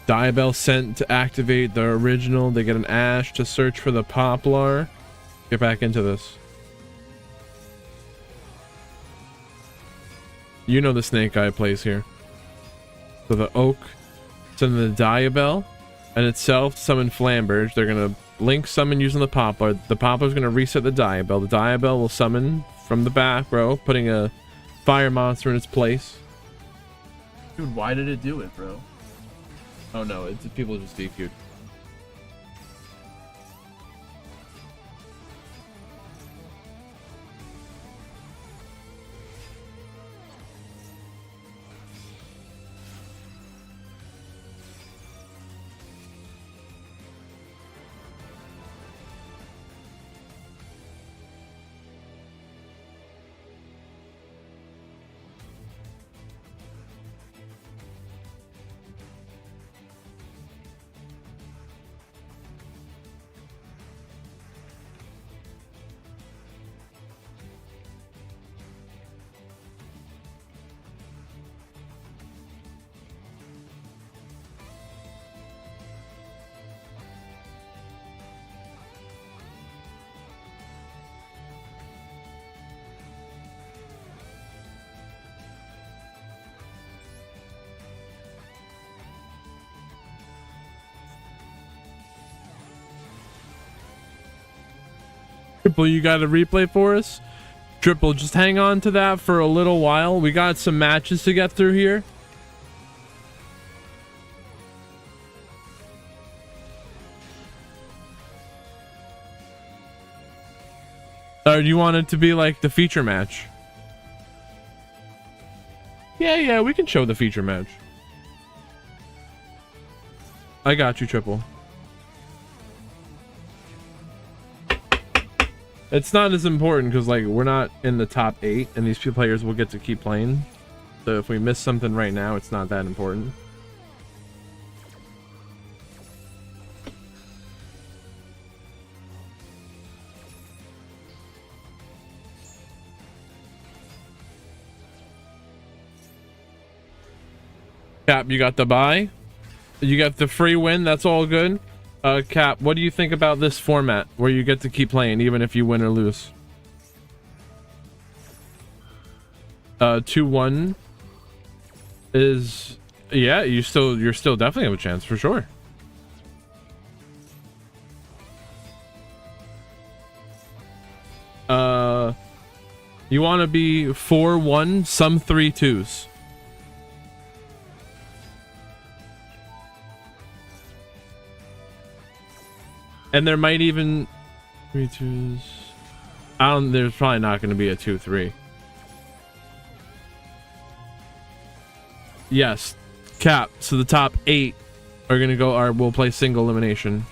Diabell sent to activate the original. They get an Ash to search for the Poplar. Get back into this. You know the Snake Eye plays here. So the Oak, send the Diabell, and itself summon Flamberge. They're gonna link summon using the Poplar. The Poplar's gonna reset the Diabell. The Diabell will summon from the back row, putting a fire monster in its place. Dude, why did it do it, bro? Oh no, it's people just DQ'd. Triple, you got a replay for us? Triple, just hang on to that for a little while. We got some matches to get through here. Or do you want it to be like the feature match? Yeah, we can show the feature match. I got you, Triple. It's not as important because like we're not in the top 8 and these few players will get to keep playing. So if we miss something right now, it's not that important. Cap, you got the buy. You got the free win. That's all good. Cap, what do you think about this format where you get to keep playing even if you win or lose? 2-1 is, yeah, you're still definitely have a chance for sure. You want to be 4-1, some 3-2s. And there might even 3-2s. There's probably not going to be a 2-3. Yes, Cap. So the top 8 are going to go. We'll play single elimination.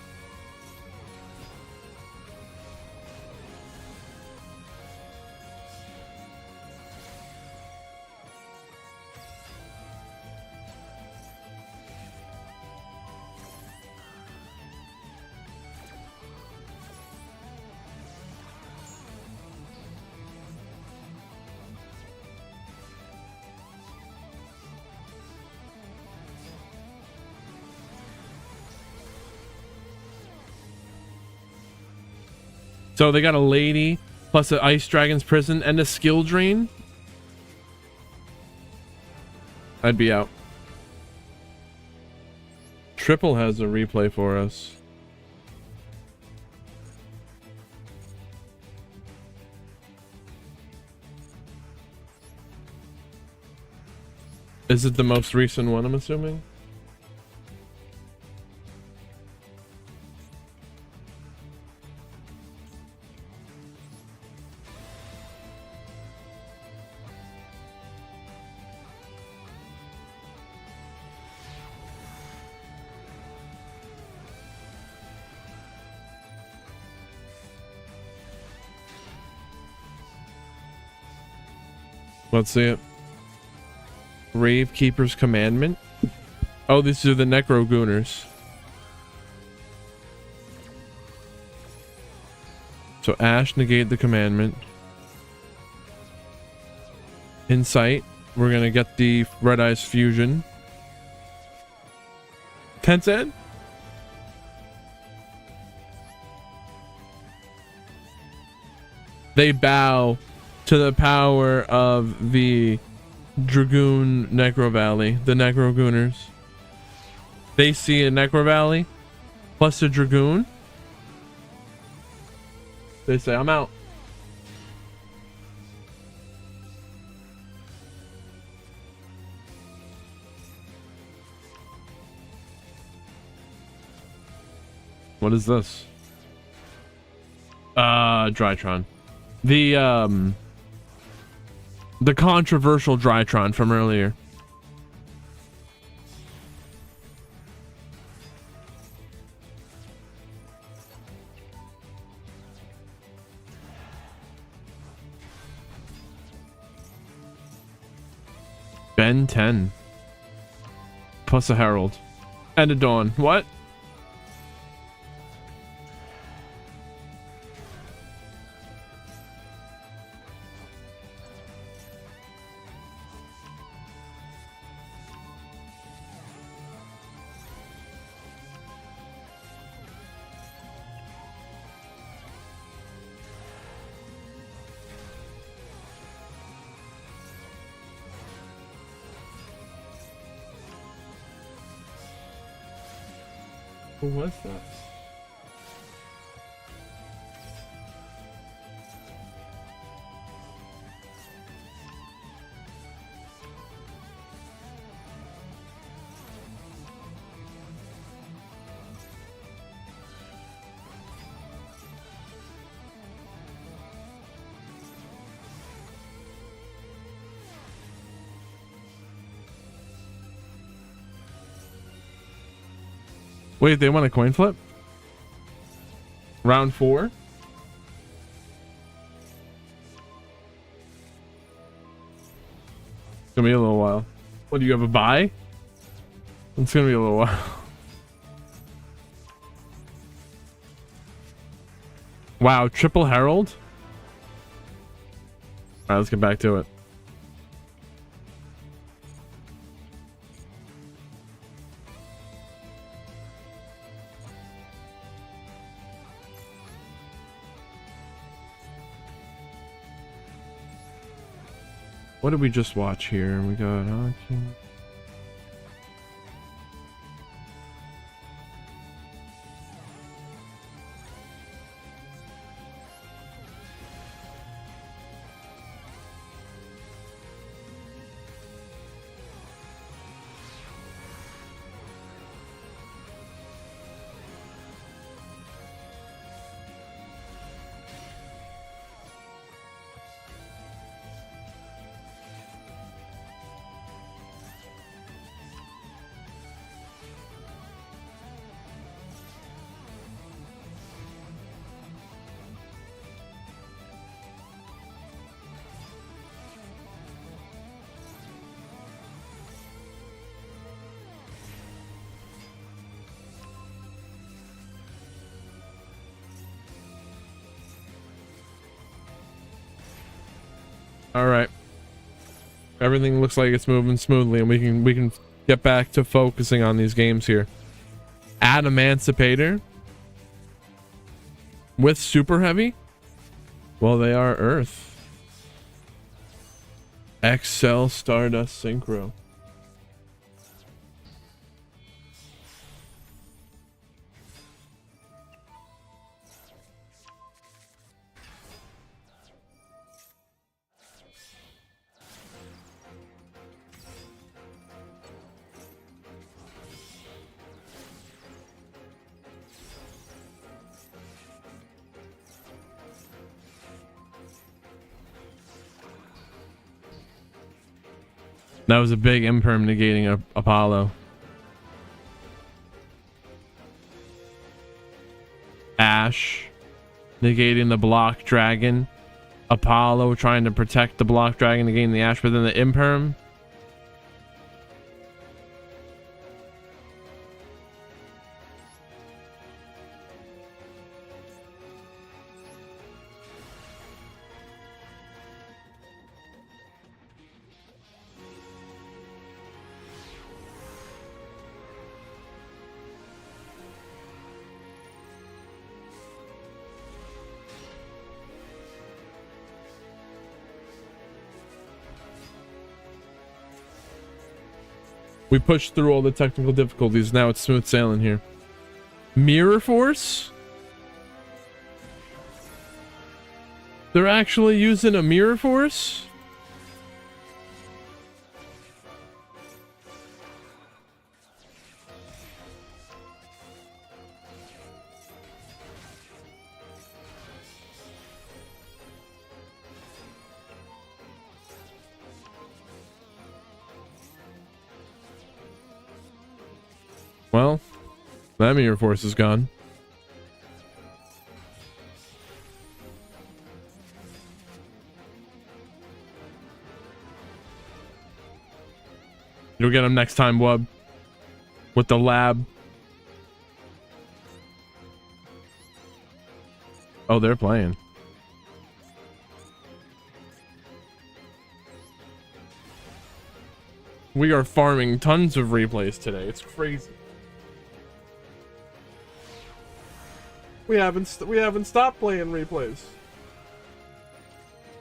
So they got a lady, plus an ice dragon's prison, and a skill drain. I'd be out. Triple has a replay for us. Is it the most recent one, I'm assuming? Let's see it. Grave Keeper's Commandment. Oh, these are the Necro Gooners. So Ash, negate the commandment. Insight. We're gonna get the Red Eyes Fusion. Tencent. They bow to the power of the Dragoon Necro Valley, the Necro Gooners. They see a Necro Valley plus a Dragoon. They say, I'm out. What is this? Drytron. The controversial Drytron from earlier. Ben 10. Plus a Herald. And a Dawn. What? Who was that? Wait, they want a coin flip? Round 4? It's gonna be a little while. What, do you have a buy? It's gonna be a little while. Wow, triple herald? Alright, let's get back to it. What did we just watch here? We got all right. Everything looks like it's moving smoothly, and we can get back to focusing on these games here. Emancipator with super heavy. Well, they are Earth. Excel Stardust Synchro. That was a big imperm negating Apollo. Ash negating the block dragon. Apollo trying to protect the block dragon, negating the Ash, but then the imperm. We pushed through all the technical difficulties. Now it's smooth sailing here. Mirror Force? They're actually using a Mirror Force? Well, that Mirror Force is gone. You'll get him next time, Wub. With the lab. Oh, they're playing. We are farming tons of replays today. It's crazy. We haven't stopped playing replays.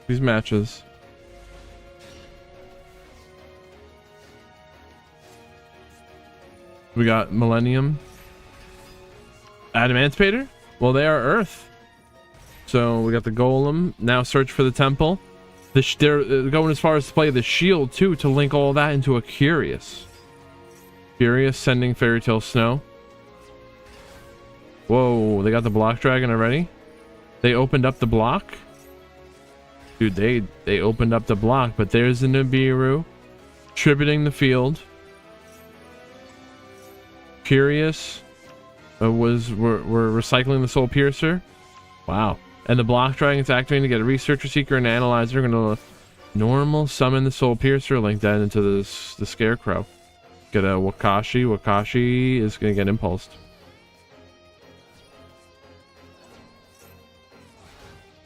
These matches. We got Millennium. Emancipator? Well, they are Earth. So we got the Golem. Now search for the Temple. They're going as far as to play the Shield too, to link all that into a Curious. Curious sending Fairy Tale Snow. Whoa, they got the block dragon already? They opened up the block? Dude, they opened up the block, but there's the Nibiru. Tributing the field. Curious. we're recycling the Soul Piercer. Wow. And the block dragon's activating to get a researcher, seeker, and analyzer. We're gonna normal summon the Soul Piercer, link that into the Scarecrow. Get a Wakashi. Wakashi is gonna get impulsed.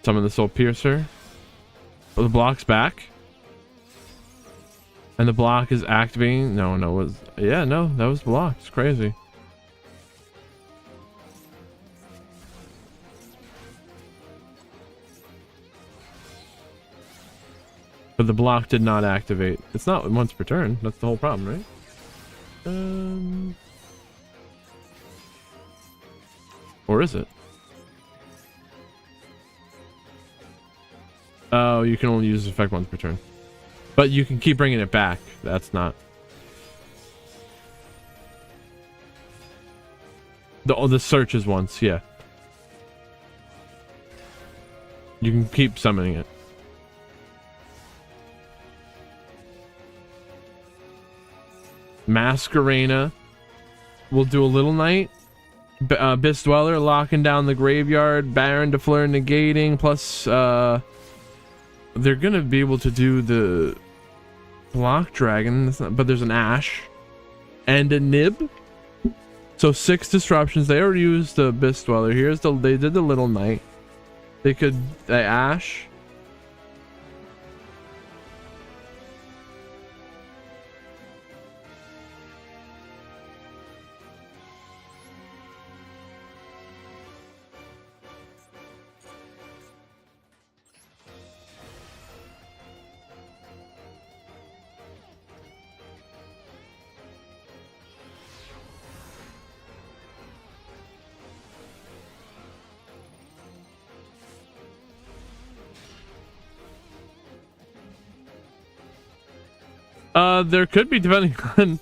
Summon the Soul Piercer. Oh, the block's back. And the block is activating. No, that was blocked. It's crazy. But the block did not activate. It's not once per turn. That's the whole problem, right? Or is it? Oh, you can only use this effect once per turn. But you can keep bringing it back. That's not. The search is once, yeah. You can keep summoning it. Masquerena. We'll do a little night. Abyss Dweller locking down the graveyard. Baron de Fleur negating. Plus, they're gonna be able to do the block dragon, but there's an Ash and a Nib. So 6 disruptions. They already used the Abyss Dweller. They did the little knight. They could Ash. There could be, depending on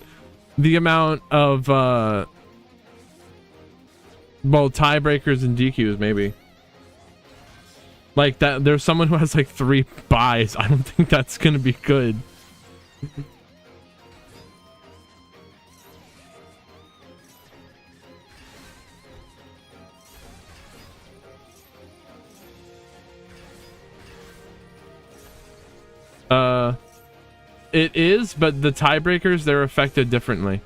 the amount of well, tiebreakers and DQs, maybe. Like that, there's someone who has like 3 buys. I don't think that's gonna be good. It is, but the tiebreakers, they're affected differently.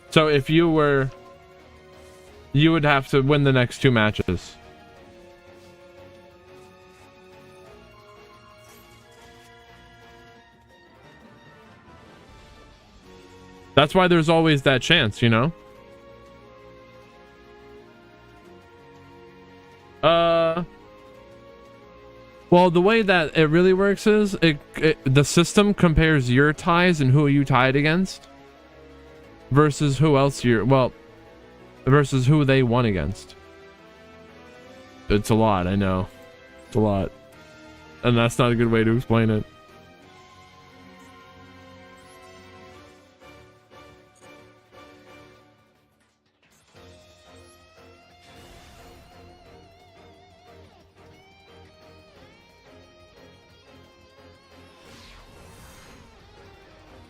So if you would have to win the next 2 matches. That's why there's always that chance, you know? Well, the way that it really works is the system compares your ties and who you tied against versus who else versus who they won against. It's a lot, I know. It's a lot. And that's not a good way to explain it.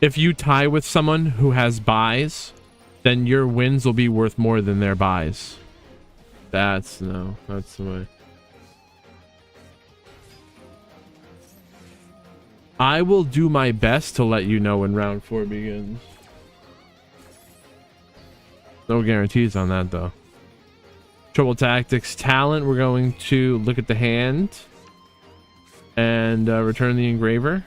If you tie with someone who has buys, then your wins will be worth more than their buys. That's the way. I will do my best to let you know when round 4 begins. No guarantees on that though. Trouble Tactics Talent, we're going to look at the hand and return the engraver.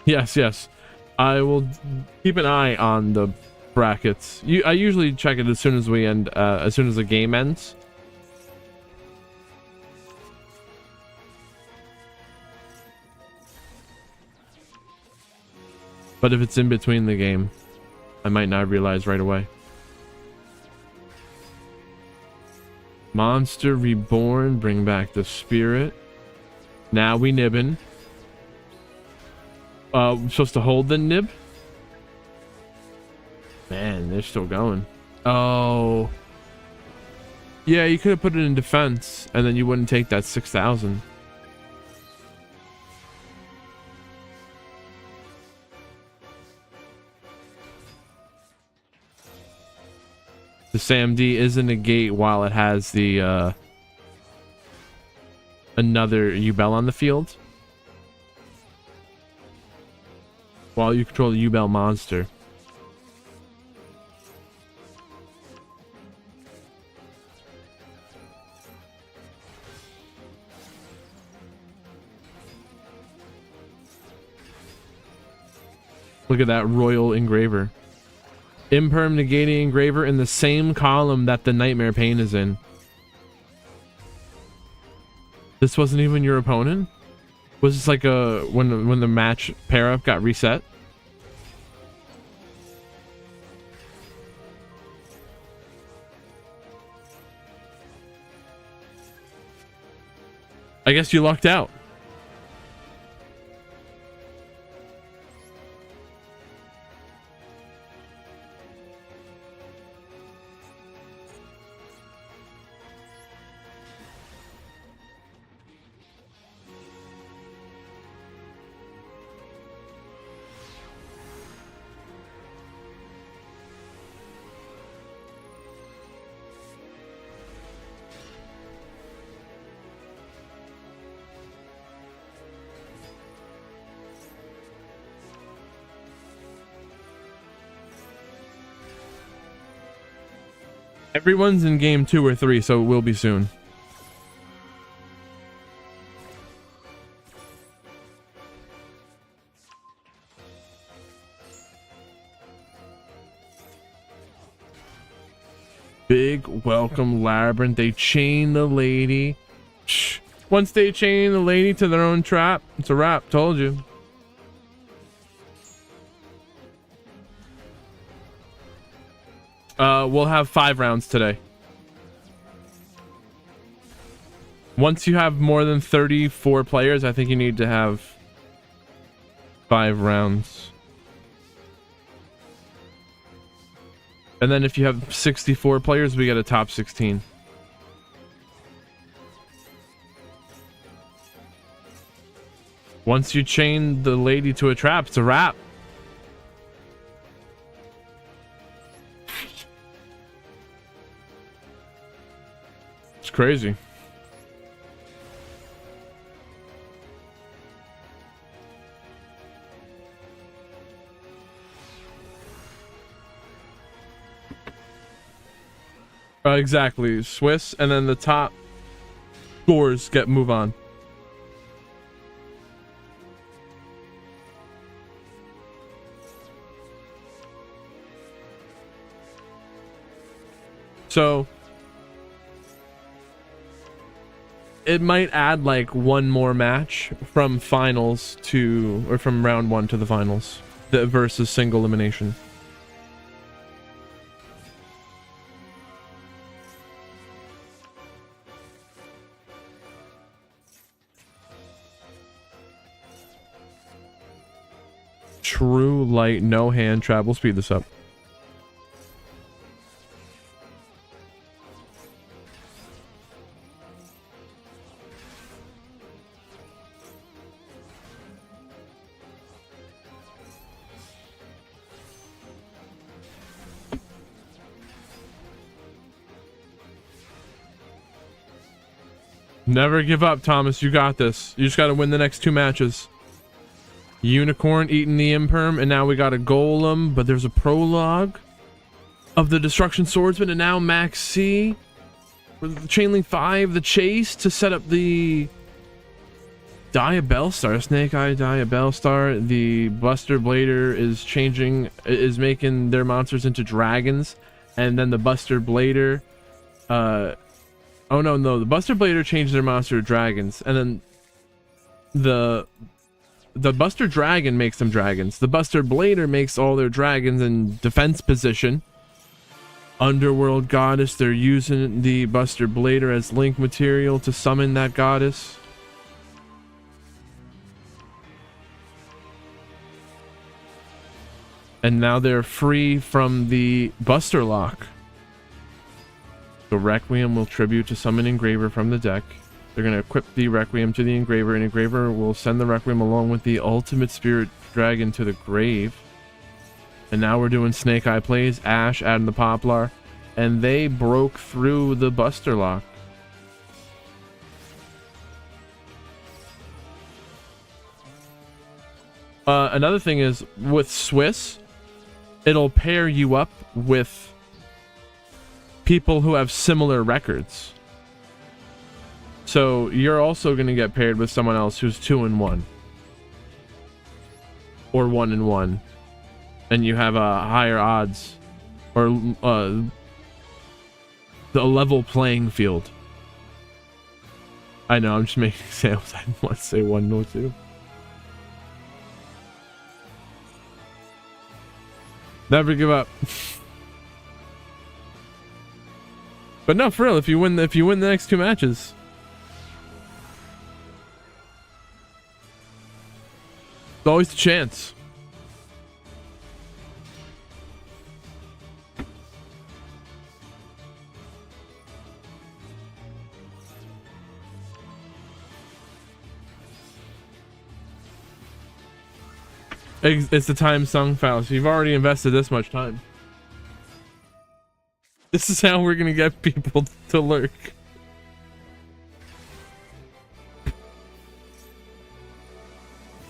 Yes. I will keep an eye on the brackets. I usually check it as soon as we end, as soon as the game ends. But if it's in between the game, I might not realize right away. Monster Reborn, bring back the spirit. Now we nibbin. We're supposed to hold the nib. Man, they're still going. Oh, Yeah, you could have put it in defense, and then you wouldn't take that 6,000. The SAMD is a negate while it has the another U-Bell on the field. While you control the U-Bell monster. Look at that royal engraver. Imperm negating engraver in the same column that the Nightmare Pain is in. This wasn't even your opponent? Was this like a when the match pair up got reset? I guess you lucked out. Everyone's in game 2 or 3, so it will be soon. Big welcome labyrinth. They chain the lady. Shh. Once they chain the lady to their own trap, it's a wrap. Told you. We'll have 5 rounds today. Once you have more than 34 players, I think you need to have 5 rounds. And then if you have 64 players, we get a top 16. Once you chain the lady to a trap, it's a wrap. It's crazy. Exactly. Swiss, and then the top scores move on. So it might add like one more match from finals to, or from round 1 to the finals, versus single elimination. True light, no hand trap. We'll speed this up. Never give up, Thomas. You got this. You just got to win the next 2 matches. Unicorn eating the imperm, and now we got a golem, but there's a prologue of the destruction swordsman, and now max C with the chainlink 5, the chase to set up the Diabellstar, Snake Eye Diabellstar. The Buster Blader is making their monsters into dragons, and then the Buster Blader the Buster Blader changed their monster to dragons, and then the Buster Dragon makes them dragons. The Buster Blader makes all their dragons in defense position. Underworld Goddess, they're using the Buster Blader as link material to summon that goddess. And now they're free from the Buster Lock. The Requiem will tribute to summon Engraver from the deck. They're going to equip the Requiem to the Engraver, and Engraver will send the Requiem along with the Ultimate Spirit Dragon to the grave. And now we're doing Snake Eye plays, Ash adding the Poplar, and they broke through the Buster Lock. Another thing is, with Swiss, it'll pair you up with people who have similar records. So you're also going to get paired with someone else who's 2-1 or 1-1, and you have a higher odds or the level playing field. I know, I'm just making examples. I didn't want to say 1 or 2. Never give up. But no, for real, if you win the next 2 matches, it's always a chance. It's the time sung fallacy. You've already invested this much time. This is how we're gonna get people to lurk.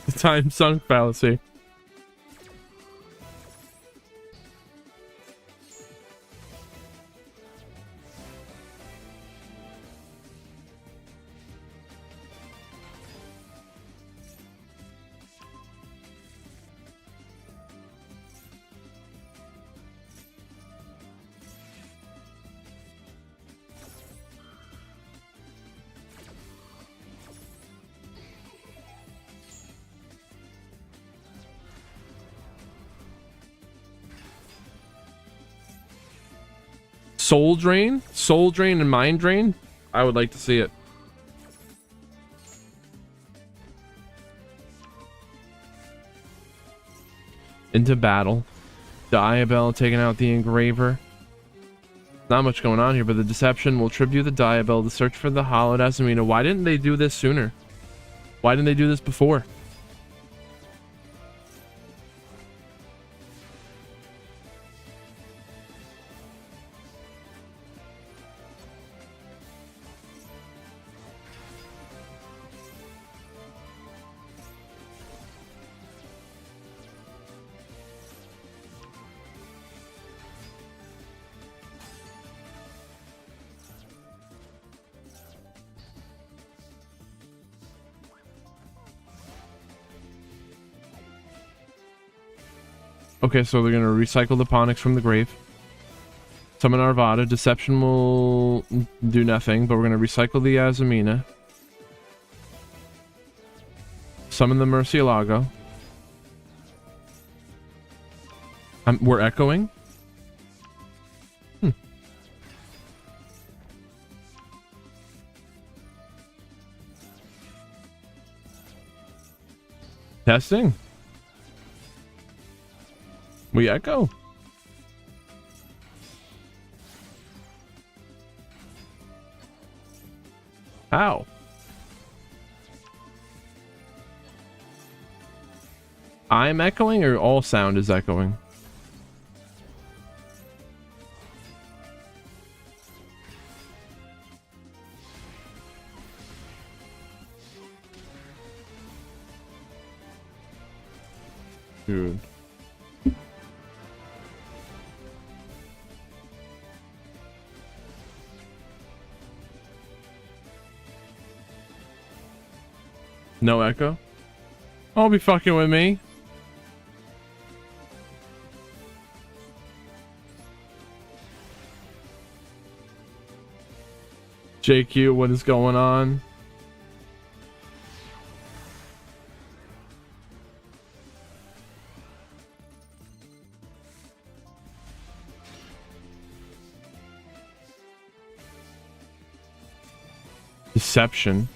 The time sunk fallacy. Soul Drain and Mind Drain. I would like to see it. Into battle. Diabell taking out the Engraver. Not much going on here, but the Deception will tribute the Diabell to search for the Hollowed Azumina. Why didn't they do this sooner? Why didn't they do this before? Okay, so they're going to recycle the Ponix from the grave. Summon Arvada. Deception will do nothing, but we're going to recycle the Azumina. Summon the Murcielago. We're echoing? Testing. We echo. How? I'm echoing, or all sound is echoing? Dude. No echo? I'll be fucking with me. JQ, what is going on? Deception.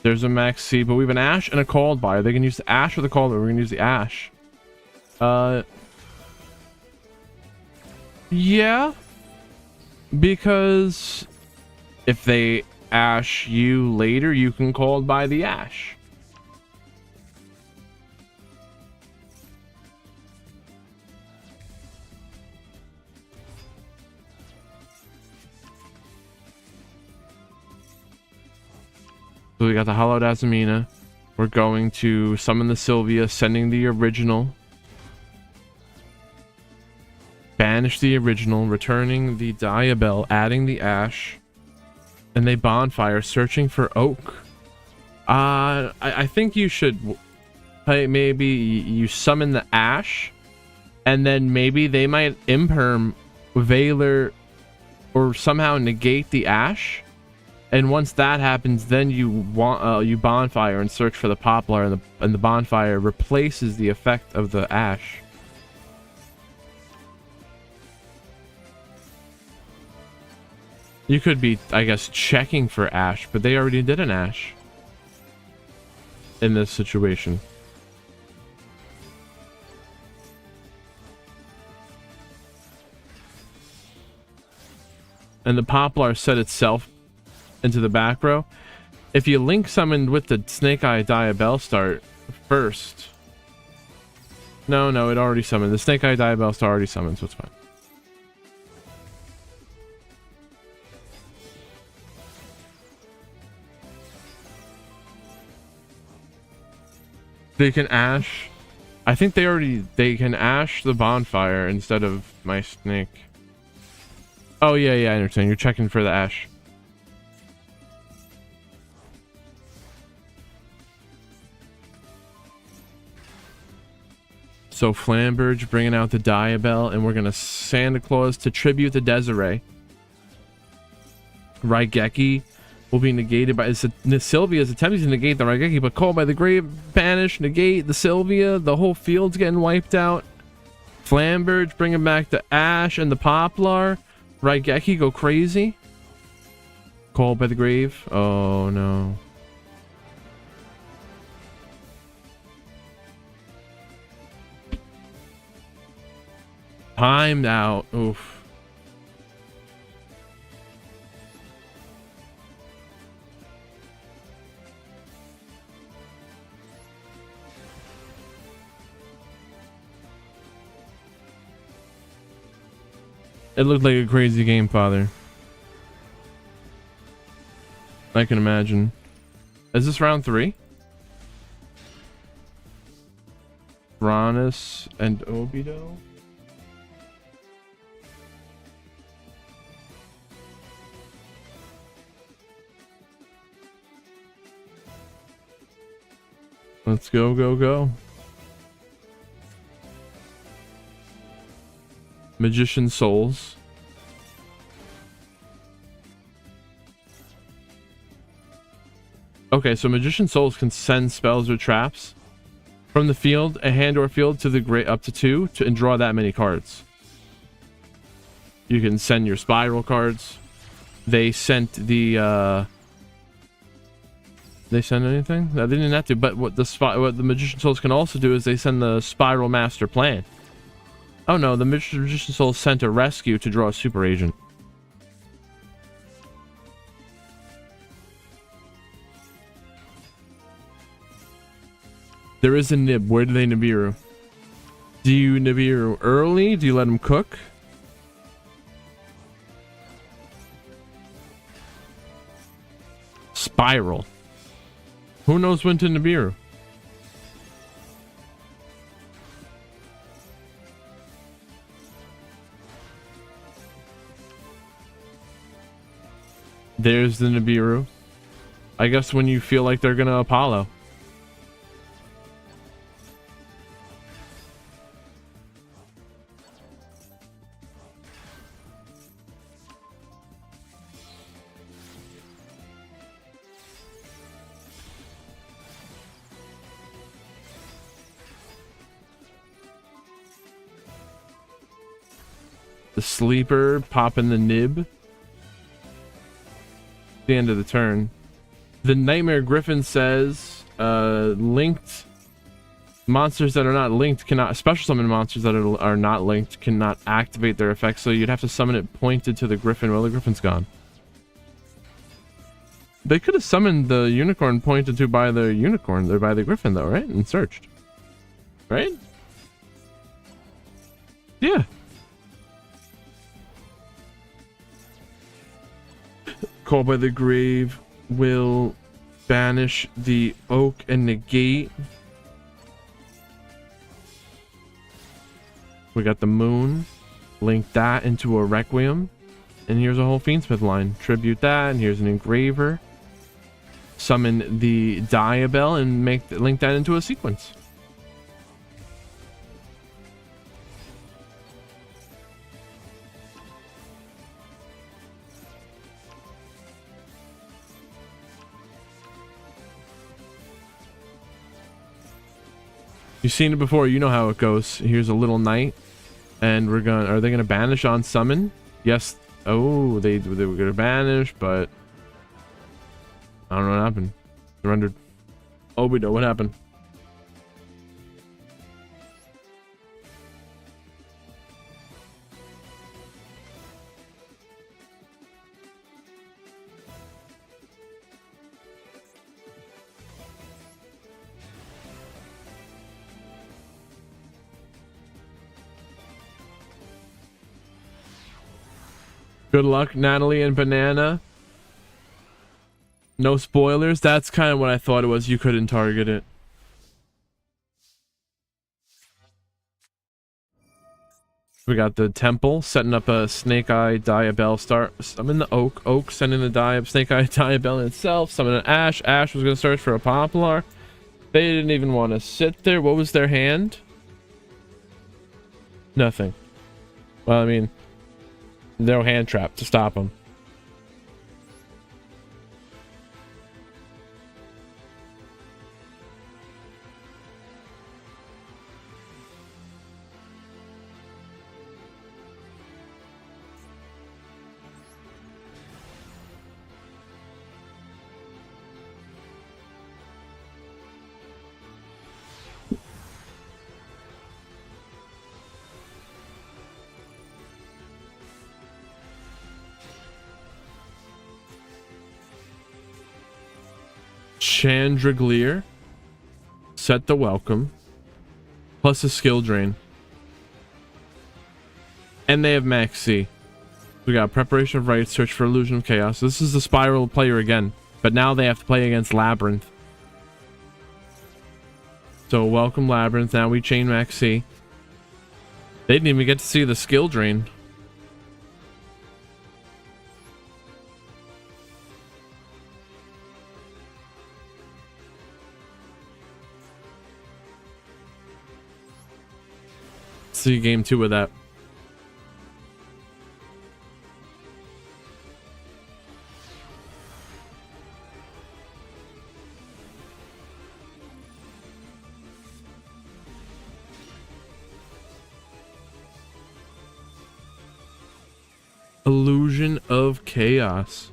There's a Max C, but we have an Ash and a Called By. They can use the Ash or the Called By. We're gonna use the Ash. Yeah. Because if they ash you later, you can call by the ash. So we got the hollowed Azamina. We're going to summon the Sylvia, sending the original. Banish the original, returning the Diabell, adding the ash. And they bonfire, searching for oak. I think you should maybe you summon the ash, and then maybe they might imperm Valor or somehow negate the ash. And once that happens, then you bonfire and search for the poplar, and the bonfire replaces the effect of the ash. You could be, I guess, checking for ash, but they already did an ash in this situation. And the poplar set itself into the back row. If you link summoned with the Snake Eye Diabell start first. No, it already summoned. The Snake Eye Diabell star already summoned, so it's fine. They can ash. I think they can ash the bonfire instead of my snake. Oh yeah, I understand. You're checking for the ash. So Flamberge bringing out the Diabell, and we're gonna Santa Claus to tribute the Desiree. Raigeki will be negated by Sylvia is attempting to negate the Raigeki, but called by the grave, banish, negate the Sylvia. The whole field's getting wiped out. Flamberge bringing back the ash and the poplar. Raigeki go crazy. Called by the grave. Oh no. Timed out. Oof. It looked like a crazy game, Father. I can imagine. Is this round 3? Ranus and Obito? Let's go. Magician Souls. Okay, so Magician Souls can send spells or traps from the field, a hand or field, to the great up to 2 and draw that many cards. You can send your spiral cards. They sent the they send anything? No, they didn't have to, but what the Magician Souls can also do is they send the Spiral Master Plan. Oh no, the Magician Souls sent a rescue to draw a super agent. There is a nib. Where do they Nibiru? Do you Nibiru early? Do you let them cook? Spiral. Who knows when to Nibiru? There's the Nibiru. I guess when you feel like they're gonna Apollo. The sleeper popping the nib. The end of the turn. The Nightmare Griffin says linked Monsters that are not linked cannot, special summon monsters that are not linked cannot activate their effects, so you'd have to summon it pointed to the griffin. Well, the griffin's gone. They could have summoned the unicorn pointed to by the unicorn, or by the griffin though, right? And searched. Right? Yeah. Call by the grave will banish the oak and negate. We got the moon. Link that into a requiem. And here's a whole Fiendsmith line. Tribute that, and here's an engraver. Summon the Diabell and link that into a sequence. You've seen it before, you know how it goes. Here's a little knight, and are they gonna banish on summon? Yes. Oh, they were gonna banish, but I don't know what happened. Surrendered. Oh, we know what happened. Good luck, Natalie and Banana. No spoilers. That's kind of what I thought it was. You couldn't target it. We got the temple setting up a Snake Eye Diabell. Summon the oak, sending the Snake Eye Diabell itself. Summon an Ash. Ash was gonna search for a Poplar. They didn't even want to sit there. What was their hand? Nothing. Well, I mean, no hand trap to stop them. Chandragleer. Set the welcome. Plus a skill drain. And they have max C. We got preparation of rites, search for illusion of chaos. This is the spiral player again, but now they have to play against Labyrinth. So welcome Labyrinth. Now we chain max C. They didn't even get to see the skill drain. See game 2 with that. Illusion of Chaos.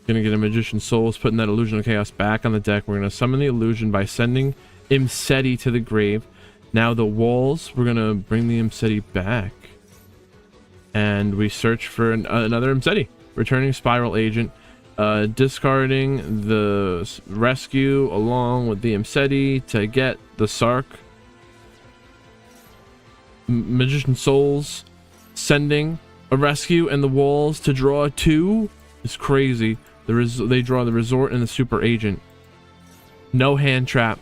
Gonna get a Magician's Souls, putting that Illusion of Chaos back on the deck. We're gonna summon the illusion by sending Imseti to the grave. Now the walls, we're gonna bring the Imseti back. And we search for another Imseti. Returning Spiral Agent. Discarding the rescue along with the Imseti to get the Sark. Magician Souls. Sending a rescue and the walls to draw 2 is crazy. They draw the Resort and the Super Agent. No hand trap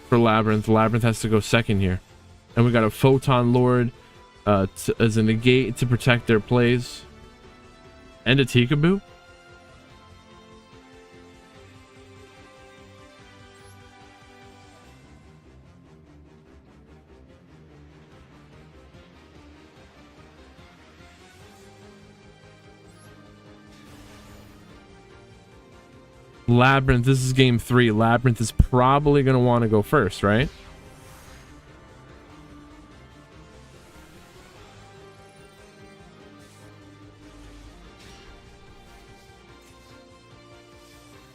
for Labyrinth. Labyrinth has to go second here. And we got a Photon Lord as a negate to protect their plays. And a Tikaboo. Labyrinth, this is game 3. Labyrinth is probably going to want to go first, right?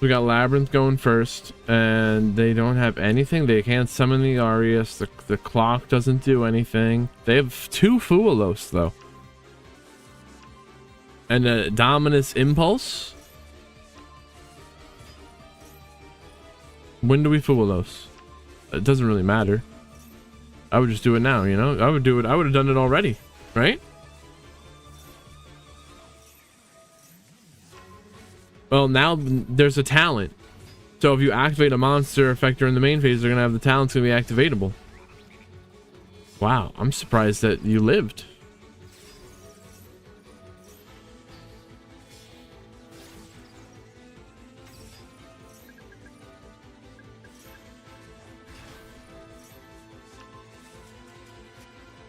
We got Labyrinth going first, and they don't have anything. They can't summon the Arius. The clock doesn't do anything. They have 2 Fuelos, though. And a Dominus Impulse. When do we Fuelos? It doesn't really matter. I would just do it now, you know? I would do it. I would have done it already, right? Well, now there's a talent. So if you activate a monster effect during the main phase, they're going to have the talent's going to be activatable. Wow, I'm surprised that you lived.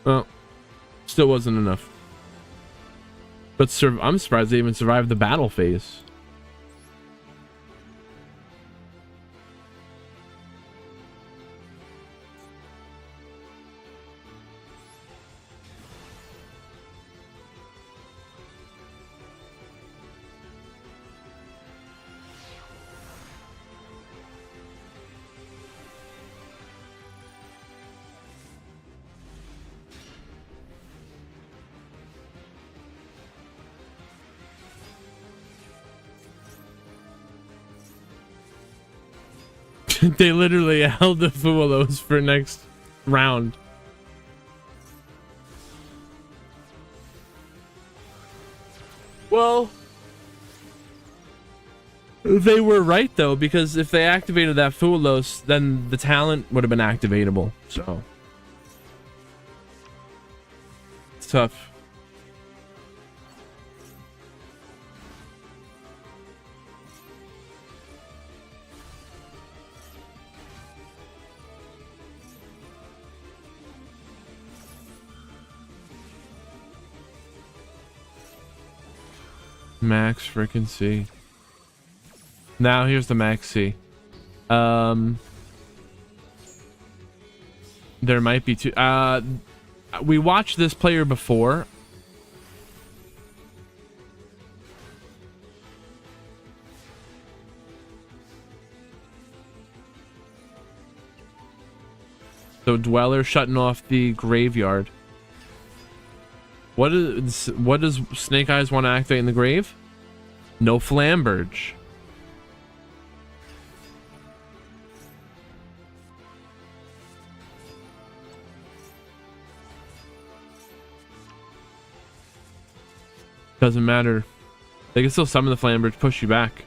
Well, still wasn't enough. But I'm surprised they even survived the battle phase. They literally held the Fuelos for next round. Well, they were right though, because if they activated that Fuelos, then the talent would have been activatable. So it's tough. Max freaking C. Now here's the Max C. There might be 2. We watched this player before. So Dweller shutting off the graveyard. What does Snake Eyes want to activate in the grave? No Flamberge. Doesn't matter. They can still summon the Flamberge, push you back.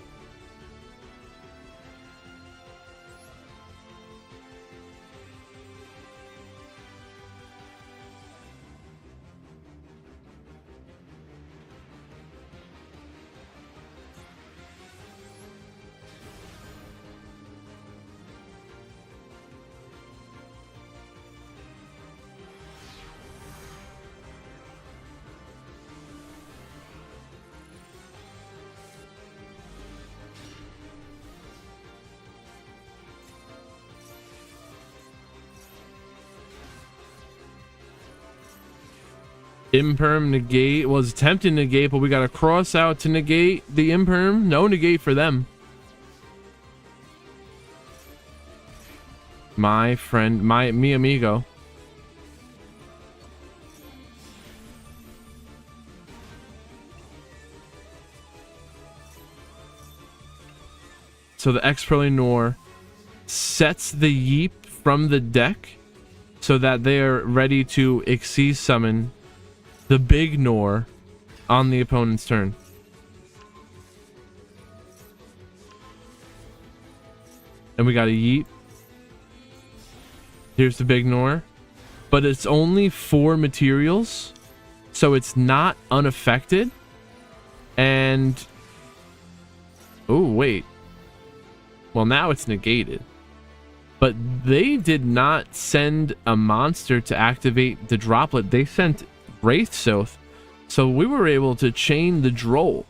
Imperm negate was attempting to negate, but we got a cross out to negate the imperm. No negate for them. My friend, mi amigo. So the Expellinor sets the Yeep from the deck so that they are ready to Xyz summon the big Nor on the opponent's turn. And we got a Yeet. Here's the big Nor. But it's only 4 materials, so it's not unaffected. And oh wait. Well, now it's negated. But they did not send a monster to activate the droplet. They sent Wraithsoth, so we were able to chain the Droll.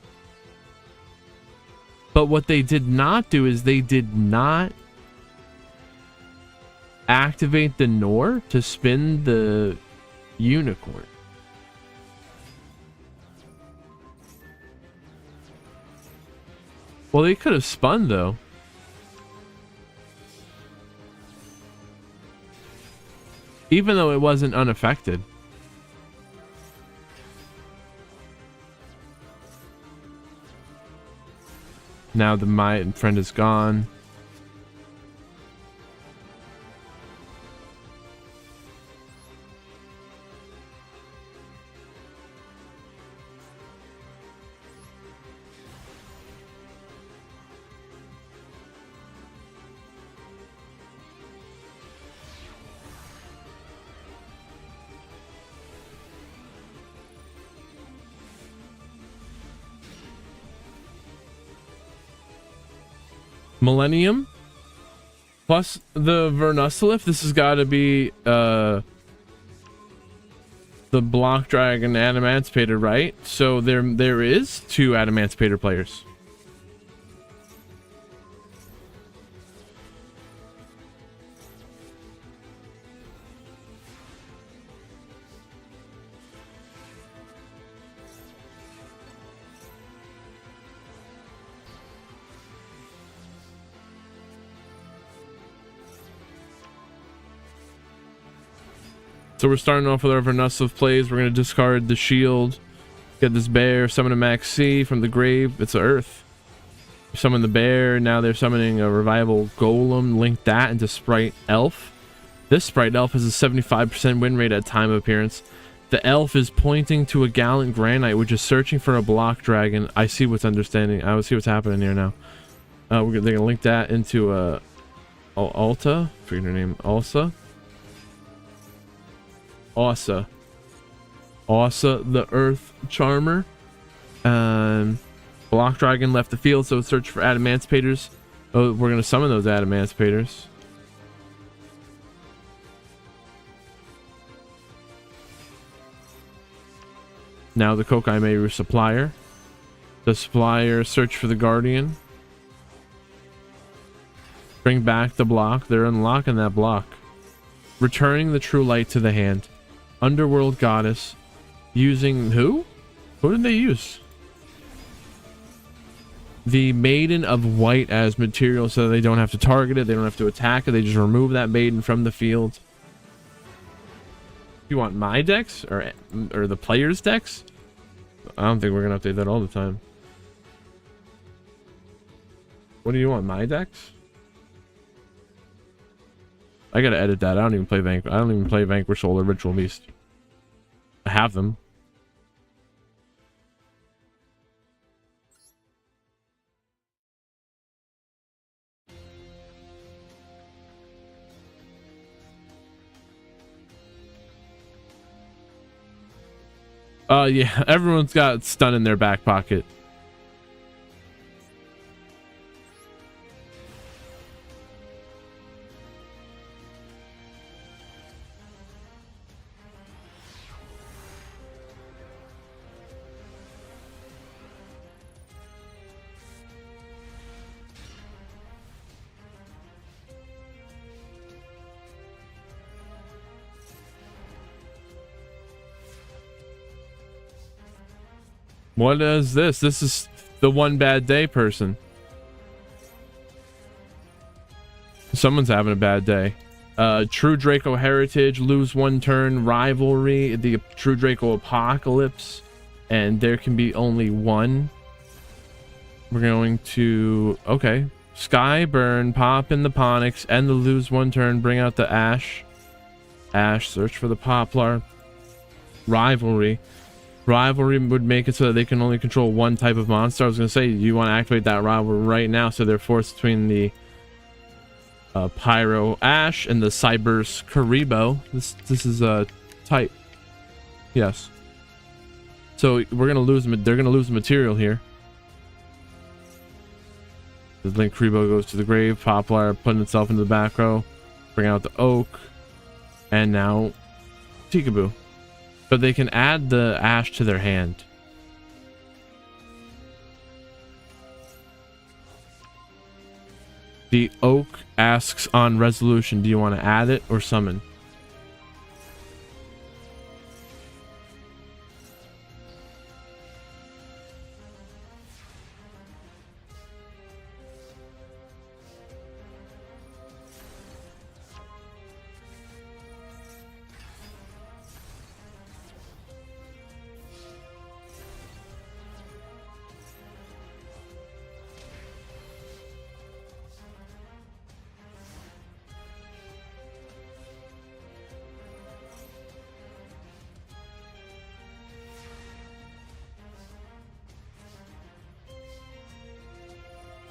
But what they did not do is they did not activate the Nor to spin the Unicorn. Well, they could have spun though. Even though it wasn't unaffected. Now my friend is gone. Millennium plus the Vernusilif. This has got to be the Block Dragon Adamantipator, right? So there is 2 Adamantipator players. So we're starting off with our Vernusilif plays. We're going to discard the shield. Get this bear. Summon a Max C from the grave. It's Earth. Summon the bear. Now they're summoning a revival golem. Link that into Sprite Elf. This Sprite Elf has a 75% win rate at time of appearance. The elf is pointing to a gallant granite, which is searching for a block dragon. I see what's understanding. I will see what's happening here now. They're going to link that into Alta. I forget her name. Alsa. Asa, the Earth Charmer. Block Dragon left the field, so search for Adamanticators. Oh, we're gonna summon those Adamanticators. Now the Kokai Meru Supplier. The Supplier search for the Guardian. Bring back the block. They're unlocking that block. Returning the True Light to the hand. Underworld Goddess. Using who? Who did they use? The Maiden of White as material, so they don't have to target it. They don't have to attack it. They just remove that maiden from the field. You want my decks or the players' decks? I don't think we're gonna update that all the time. What do you want? My decks? I gotta edit that. I don't even play Vanquish or Ritual Beast. I have them. Yeah, everyone's got stun in their back pocket. What is this? This is the one bad day person. Someone's having a bad day. True Draco Heritage, lose 1 turn, Rivalry, the True Draco Apocalypse, and there can be only 1. We're going to, okay. Skyburn, pop in the Ponix, end the lose 1 turn, bring out the Ash. Ash, search for the Poplar. Rivalry. Rivalry would make it so that they can only control 1 type of monster. I was going to say, you want to activate that rivalry right now, so they're forced between the Pyro Ash and the Cybers Karibo. This is a type. Yes. So we're going to lose, they're going to lose material here. The Link Karibo goes to the grave. Poplar putting itself into the back row. Bring out the Oak. And now Tikaboo. But they can add the Ash to their hand. The Oak asks on resolution, do you want to add it or summon?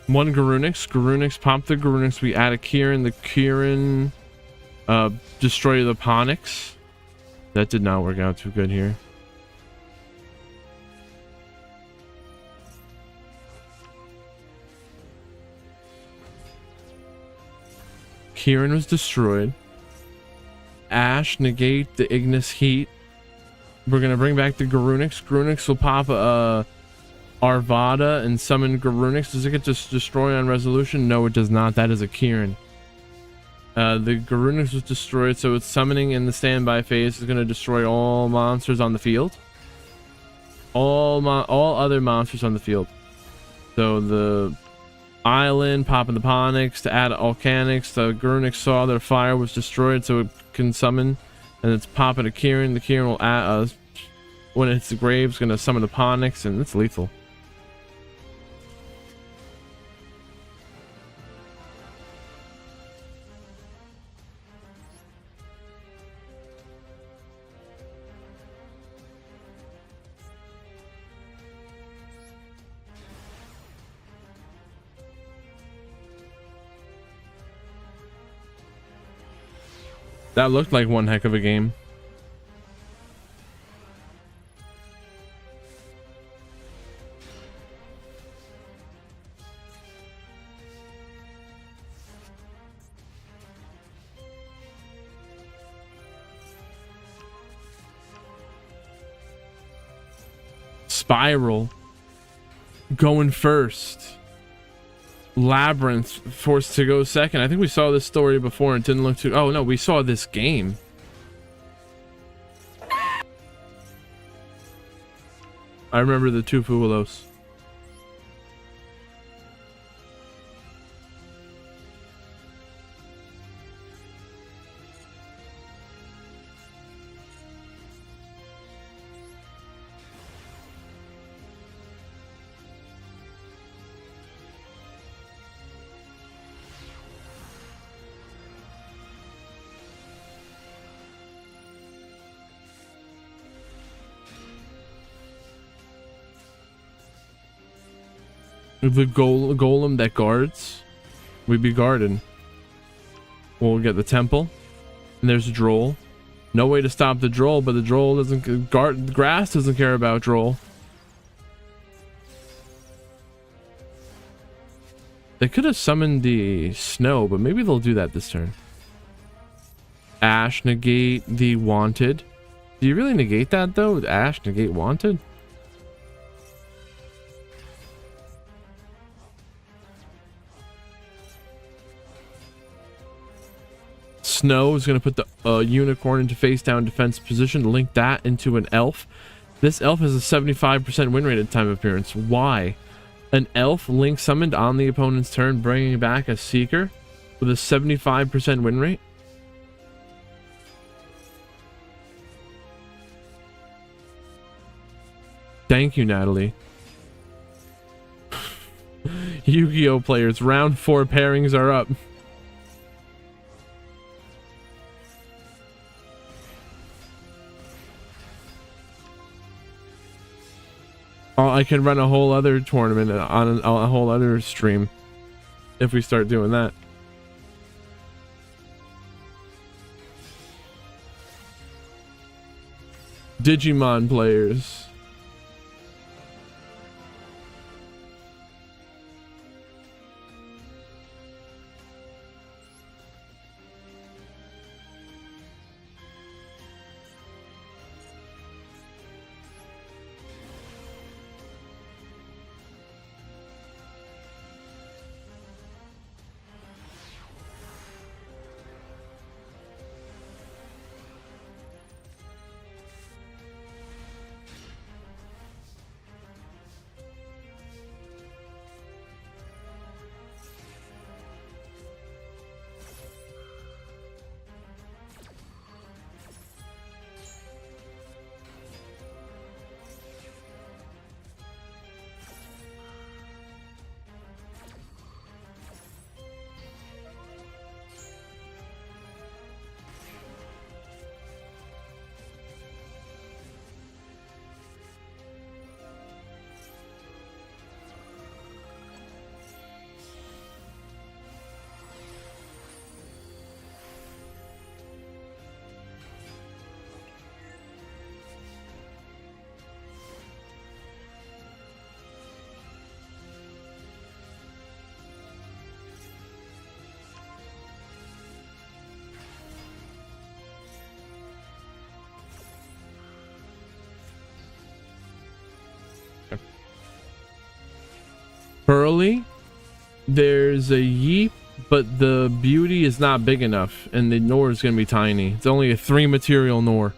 One Garunix. Garunix, pop the Garunix. We add a Kieran. The Kieran destroy the Ponix. That did not work out too good here. Kieran was destroyed. Ash, negate the Ignis Heat. We're gonna bring back the Garunix. Garunix will pop Arvada and summon Garunix. Does it get just destroy on resolution? No, it does not. That is a Kieran. The Garunix was destroyed, so it's summoning in the standby phase is gonna destroy all monsters on the field. All other monsters on the field. So the island, popping the Ponix to add Alcanix. The Garunix saw their fire was destroyed, so it can summon, and it's popping a Kieran. The Kieran will add, when it hits the grave, it's gonna summon the Ponix, and it's lethal. That looked like one heck of a game. Spiral going first. Labyrinth forced to go second. I think we saw this story before and it didn't look too... Oh no, we saw this game. I remember the two Fuwalos. The golem that guards, we'd be guarded. We'll get the temple, and there's a Droll. No way to stop the Droll, but the Droll doesn't guard. The grass doesn't care about Droll. They could have summoned the snow, but maybe they'll do that this turn. Ash, negate the wanted. Do you really negate that though? With Ash, negate wanted? Snow is going to put the unicorn into face down defense position. Link that into an elf. This elf has a 75% win rate at time of appearance. Why? An elf link summoned on the opponent's turn, bringing back a seeker with a 75% win rate. Thank you, Natalie. Yu-Gi-Oh players, round 4 pairings are up. I can run a whole other tournament on a whole other stream if we start doing that. Digimon players. Pearly. There's a Yeep, but the beauty is not big enough, and the Nor is going to be tiny. It's only a 3 material Nor.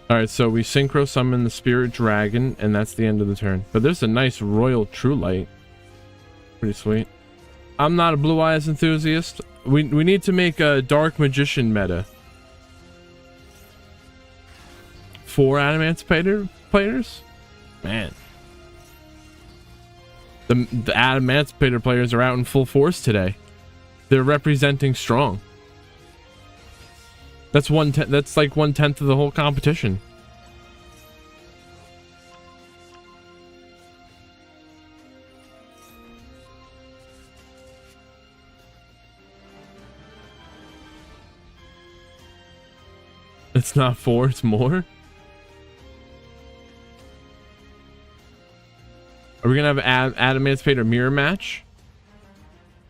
Alright, so we synchro summon the Spirit Dragon, and that's the end of the turn. But there's a nice Royal True Light. Pretty sweet. I'm not a Blue Eyes enthusiast. We need to make a Dark Magician meta. 4 Adamancipator players? Man. The Adamancipator players are out in full force today. They're representing strong. That's that's like 1/10 of the whole competition. It's not 4, it's more. Are we gonna have Adamancipator mirror match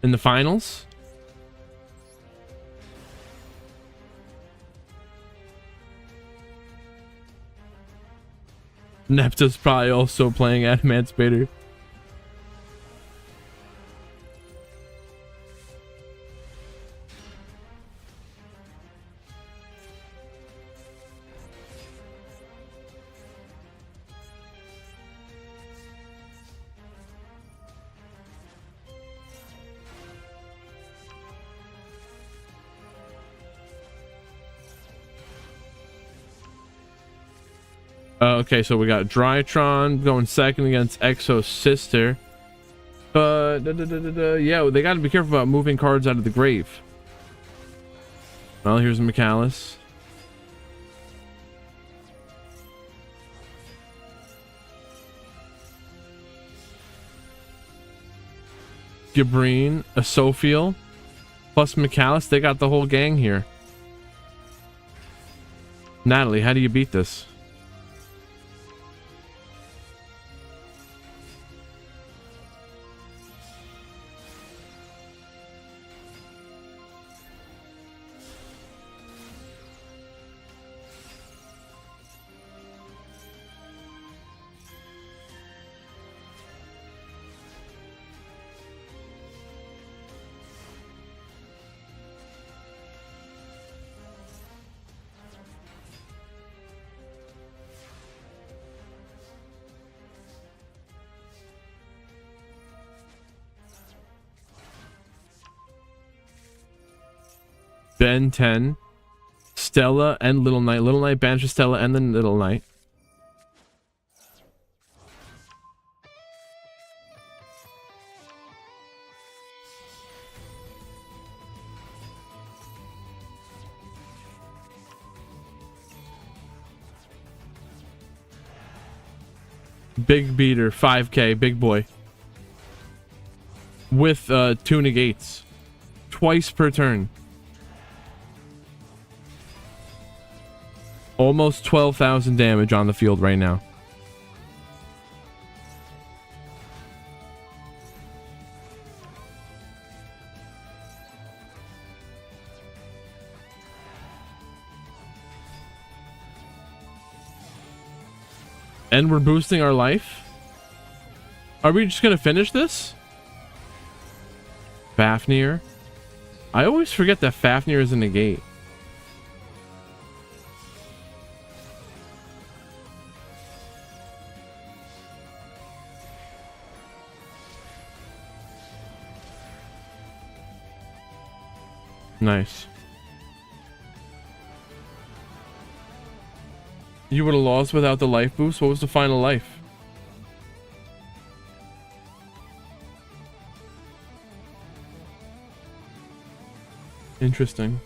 in the finals? Nepta's probably also playing Adamancipator. Okay, so we got Drytron going second against Exo's sister. But, yeah, they got to be careful about moving cards out of the grave. Well, here's McAllis. Gabrine, a Sophiel, plus McAllis. They got the whole gang here. Natalie, how do you beat this? Ben 10, Stella and Little Knight. Little Knight banishes Stella and then Little Knight. Big beater, 5k, big boy. With 2 negates. Twice per turn. Almost 12,000 damage on the field right now. And we're boosting our life. Are we just gonna finish this? Fafnir. I always forget that Fafnir is a negate. Nice. You would have lost without the life boost? What was the final life? Interesting.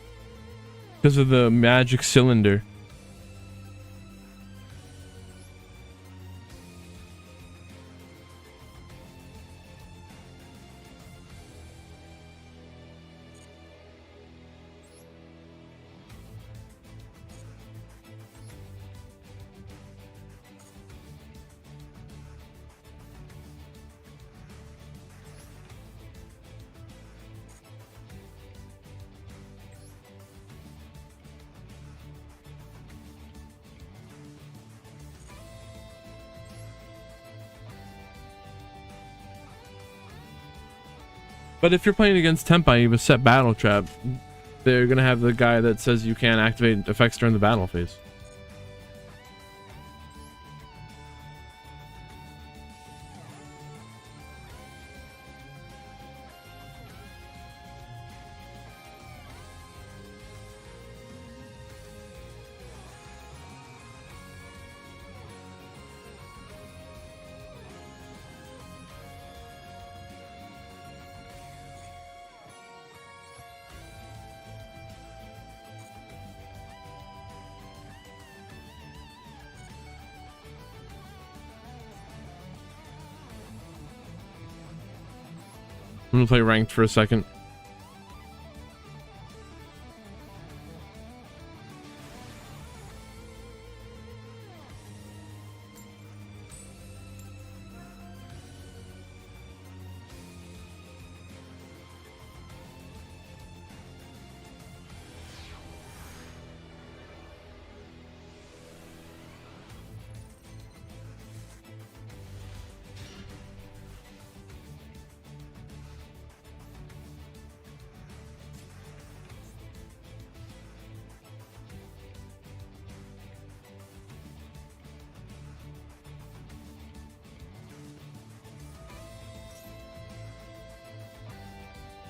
Because of the magic cylinder. But if you're playing against Tenpai with set battle trap, they're gonna have the guy that says you can't activate effects during the battle phase. I'm gonna play ranked for a second.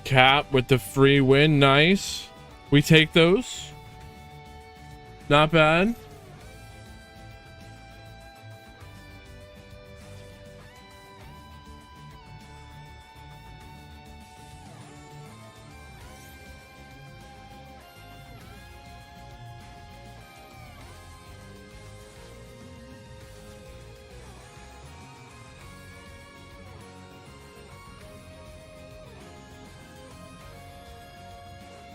Cap with the free win. Nice. We take those. Not bad.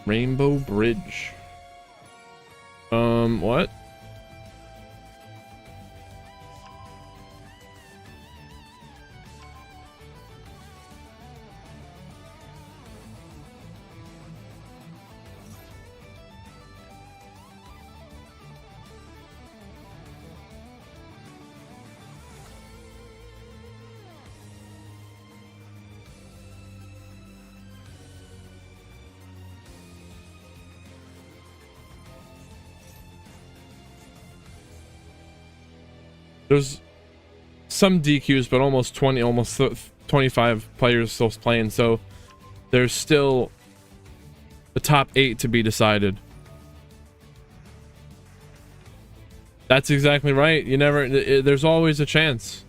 Rainbow Bridge. What? There's some DQs, but almost 25 players still playing, so there's still the top 8 to be decided. That's exactly right. You never, there's always a chance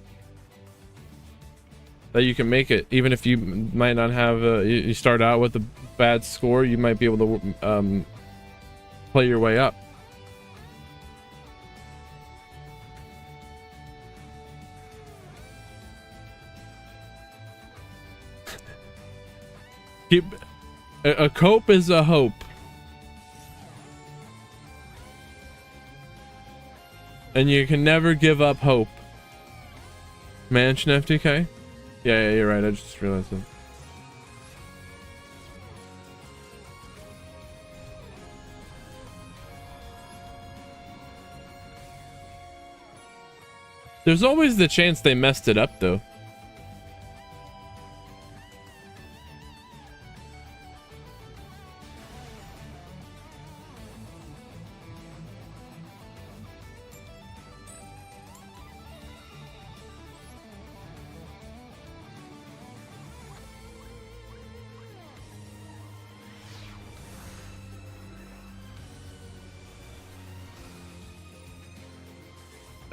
that you can make it, even if you might not have you start out with a bad score. You might be able to play your way up. A cope is a hope. And you can never give up hope. Mansion FTK? Yeah, you're right. I just realized it. There's always the chance they messed it up, though.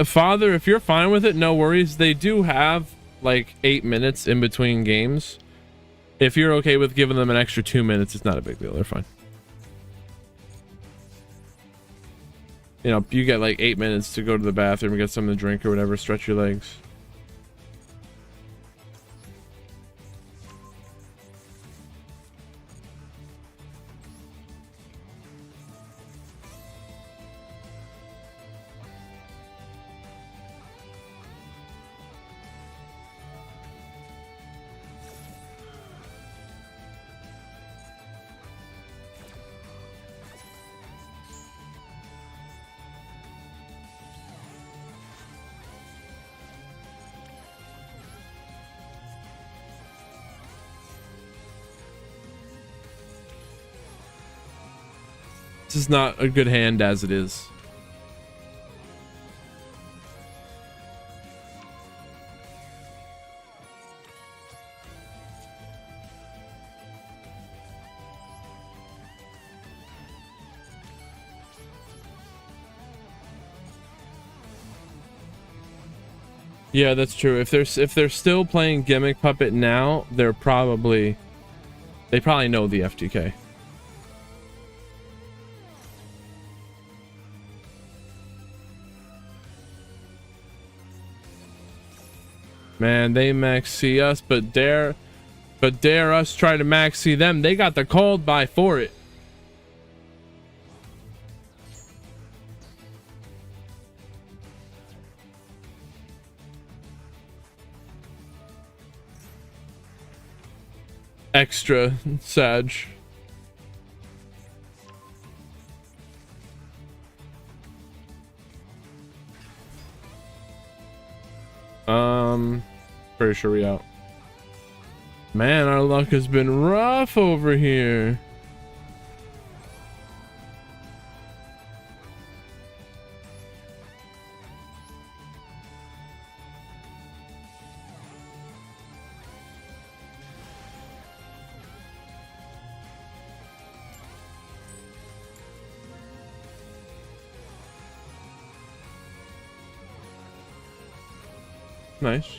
Father, if you're fine with it, no worries. They do have like 8 minutes in between games. If you're okay with giving them an extra 2 minutes, it's not a big deal. They're fine. You know, you get like 8 minutes to go to the bathroom, get something to drink or whatever, stretch your legs. This is not a good hand as it is. Yeah, that's true. If they're still playing Gimmick Puppet now, they probably know the FTK. Man, they maxi us, but dare us try to maxi them. They got the cold buy for it. Extra Sag. Pretty sure we out. Man, our luck has been rough over here. Nice.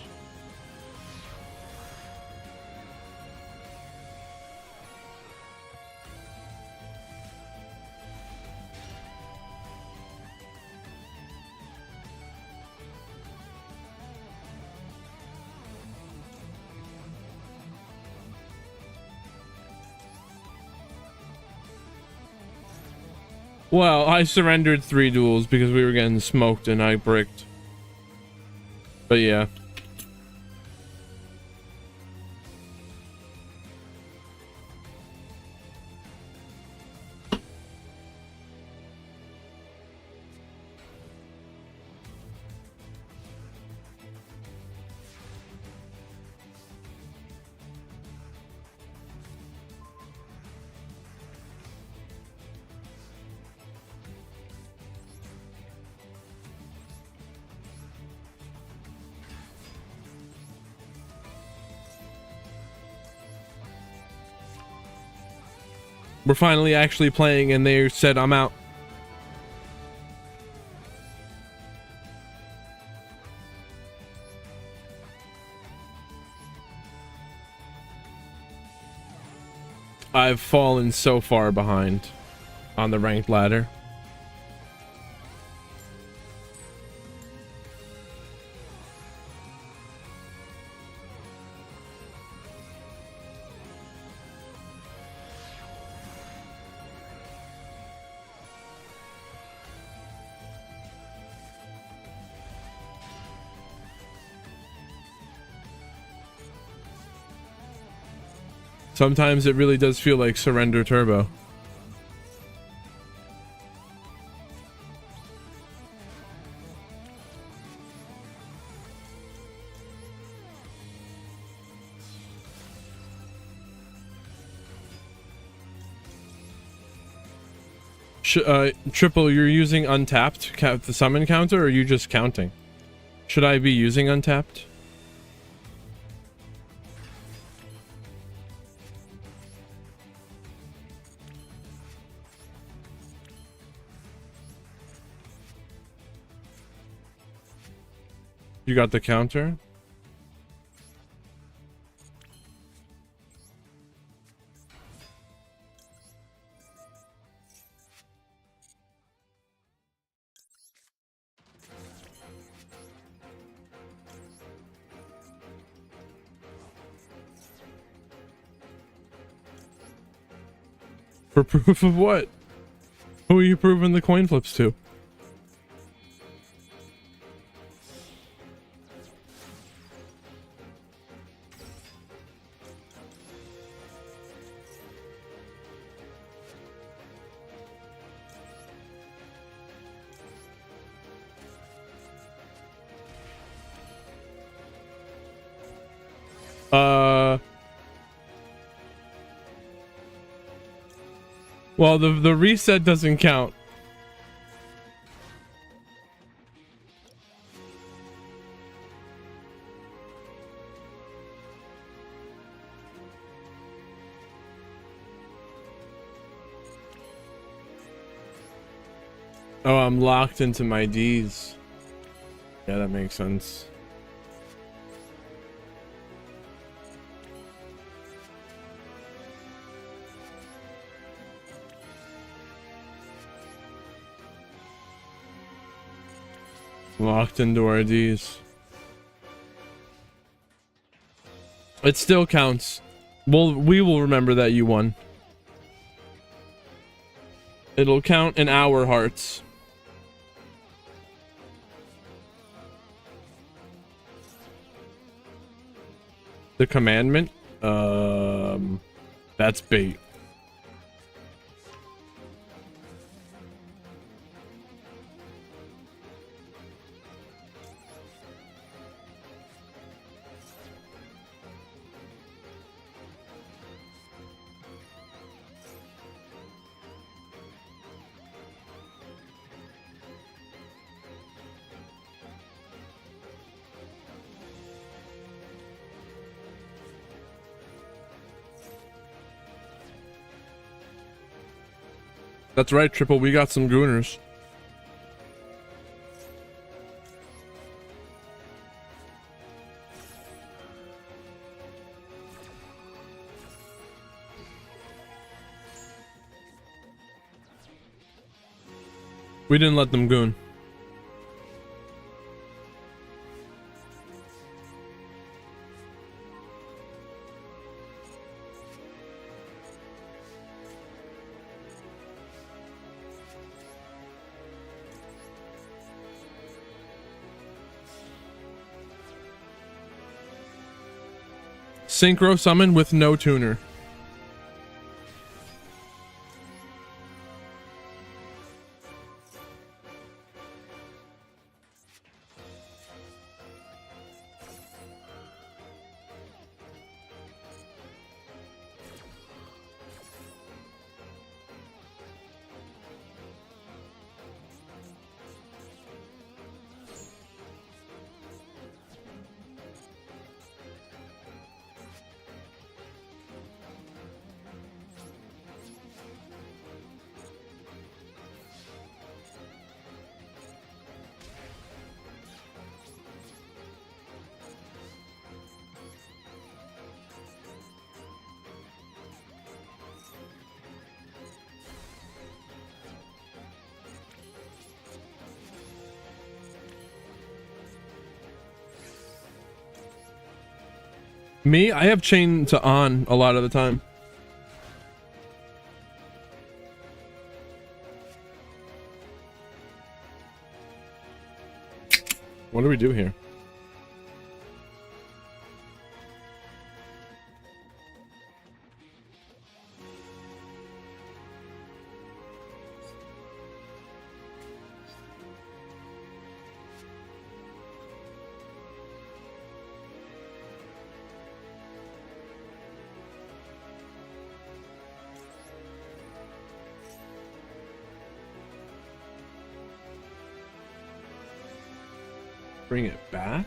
Well, I surrendered 3 duels because we were getting smoked and I bricked. But yeah. We're finally actually playing and they said I'm out. I've fallen so far behind on the ranked ladder. Sometimes it really does feel like Surrender Turbo. Triple, you're using Untapped, the summon counter, or are you just counting? Should I be using Untapped? You got the counter? For proof of what? Who are you proving the coin flips to? Well, the reset doesn't count. Oh, I'm locked into my D's. Yeah, that makes sense. Locked into our D's. It still counts. We will remember that you won. It'll count in our hearts. The commandment? That's bait. That's right, Triple. We got some gooners. We didn't let them goon. Synchro summon with no tuner. Me, I have chain to on a lot of the time. What do we do here? Bring it back?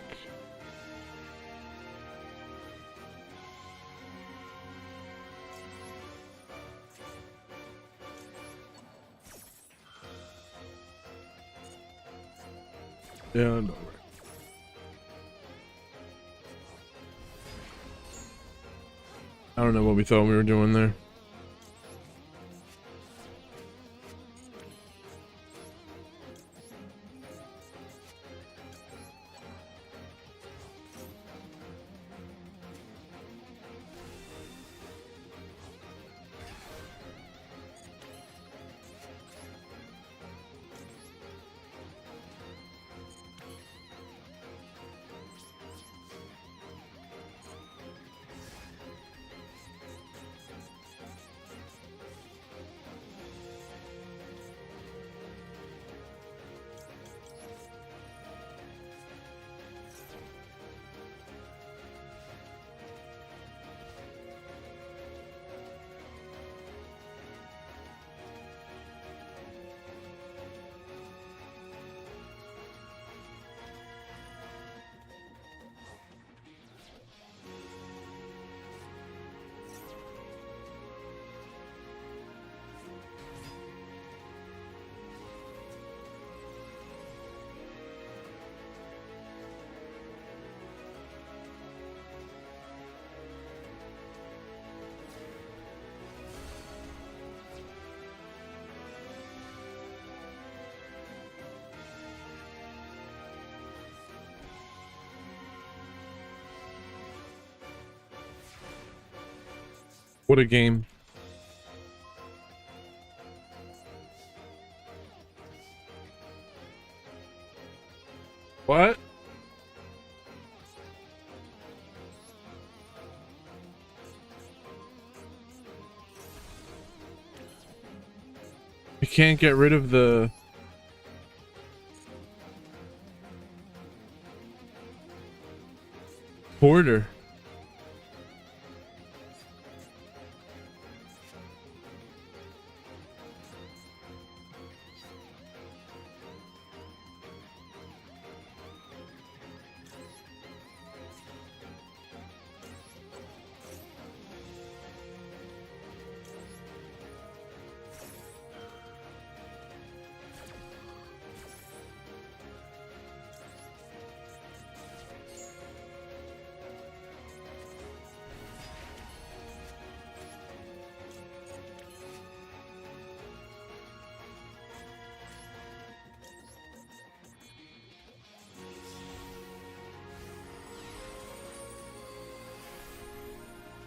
Yeah, I'm over. I don't know what we thought we were doing there. What a game. What? You can't get rid of the border.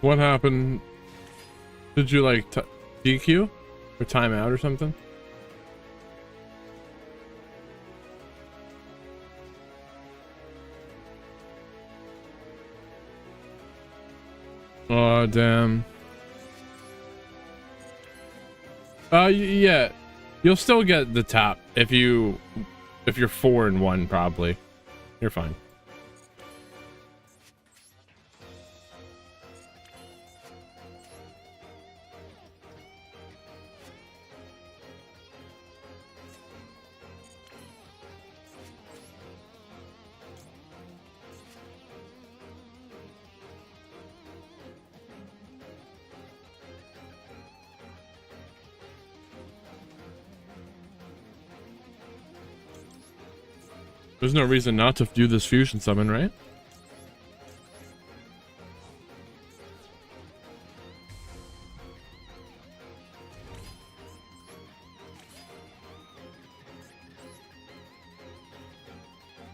What happened? Did you like DQ or timeout or something? Oh damn. Yeah, you'll still get the top if you're 4-1 probably. You're fine. There's no reason not to do this fusion summon, right?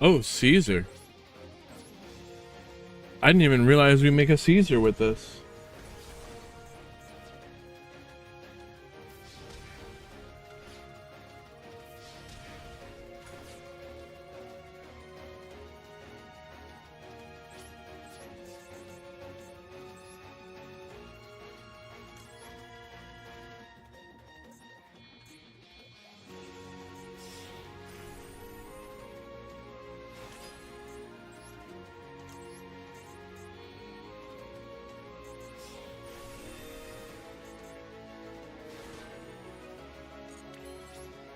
Oh, Caesar. I didn't even realize we make a Caesar with this.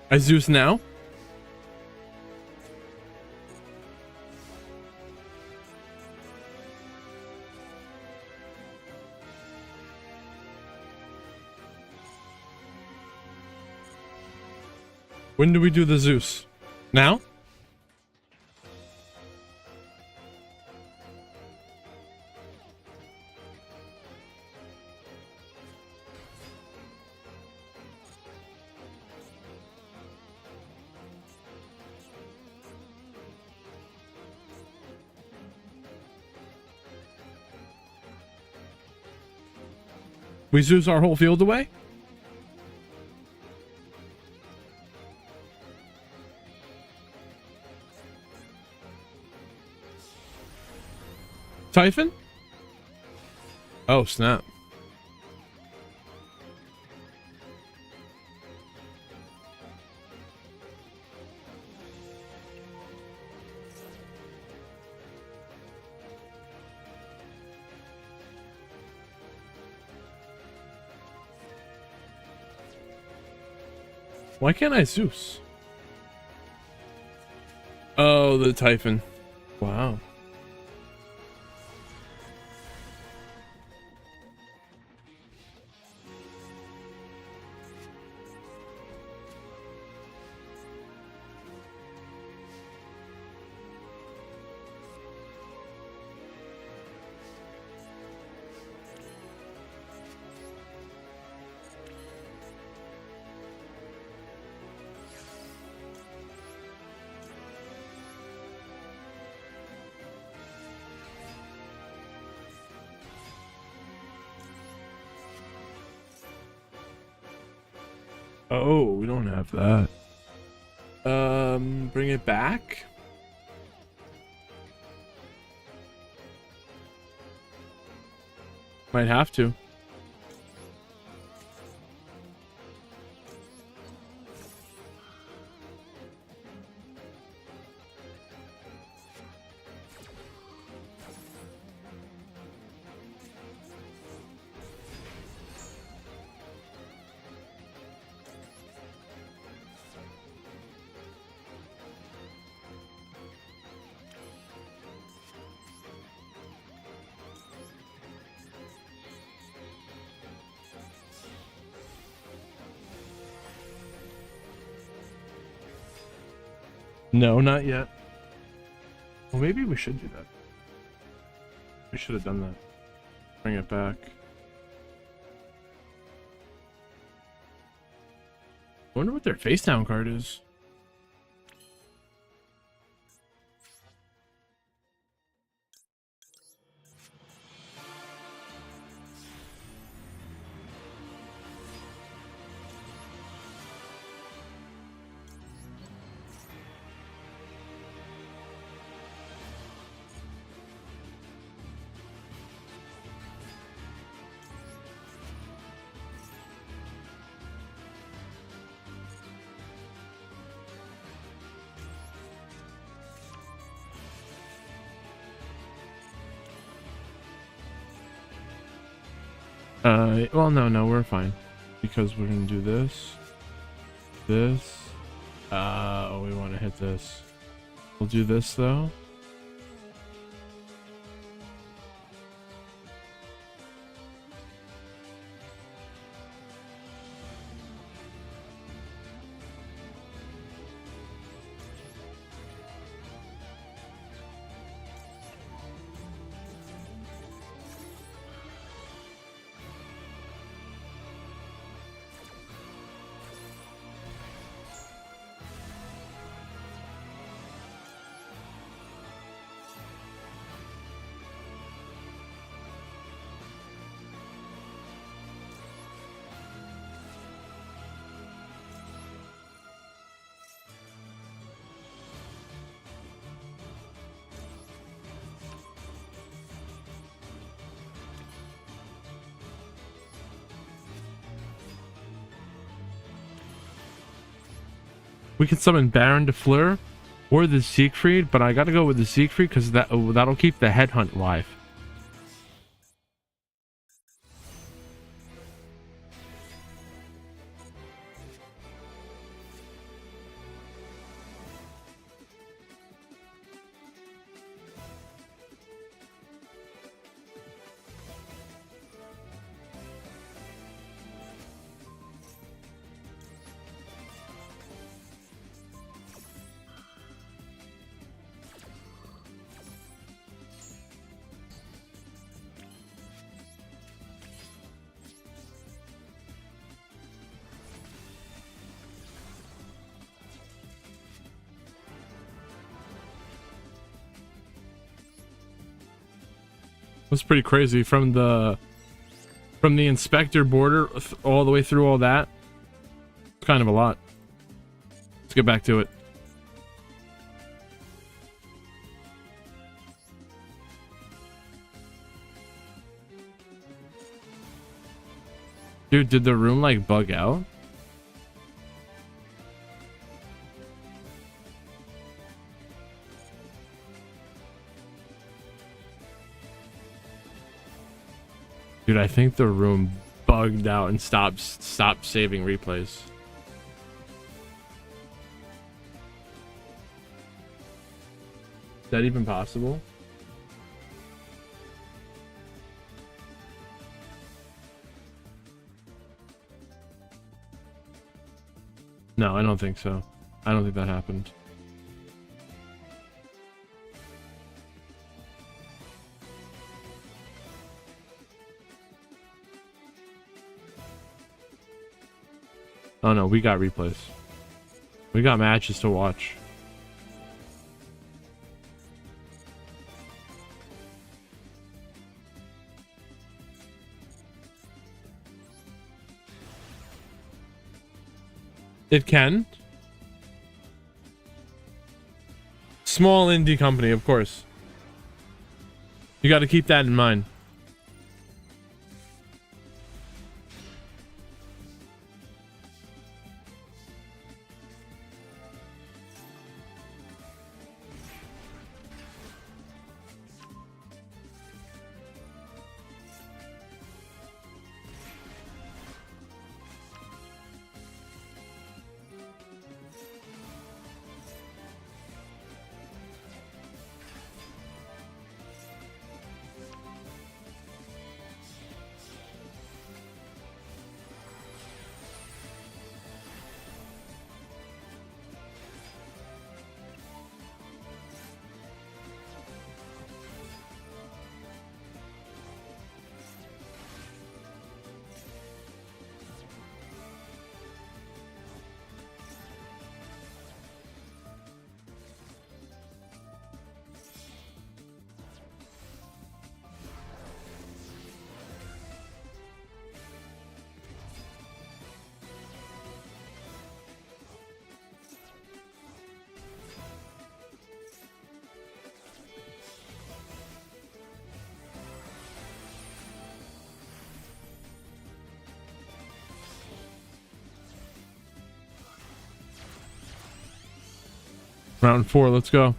I Zeus now? When do we do the Zeus? Now? We Zeus our whole field away? Typhon? Oh, snap. Why can't I Zeus? Oh, the Typhon. Wow. Oh, we don't have that. Bring it back? Might have to. No, not yet. Well, maybe we should do that. We should have done that. Bring it back. I wonder what their face down card is. Well, no, we're fine. Because we're gonna do this. This. Oh, we want to hit this. We'll do this, though. We can summon Baron de Fleur or the Siegfried, but I gotta go with the Siegfried because that'll keep the headhunt live. That's pretty crazy. From the From the inspector border all the way through all that. It's kind of a lot. Let's get back to it. Dude, did the room like bug out? Dude, I think the room bugged out and stopped saving replays. Is that even possible? No, I don't think so. I don't think that happened. Oh no, we got replays. We got matches to watch. It can. Small indie company, of course. You got to keep that in mind. Round 4, let's go.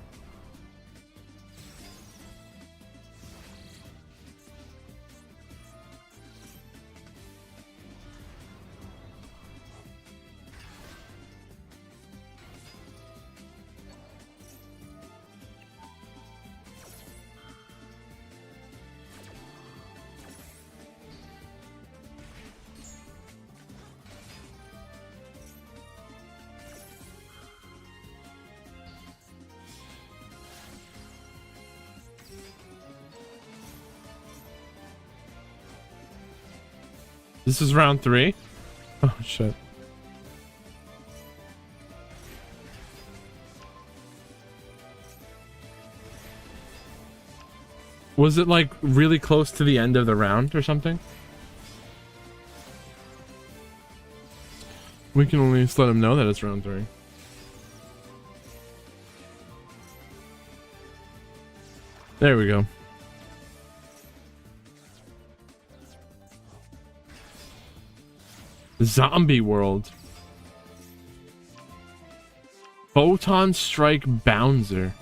This is round 3. Oh shit. Was it like really close to the end of the round or something? We can only just let him know that it's round 3. There we go. Zombie world. Photon Strike Bouncer.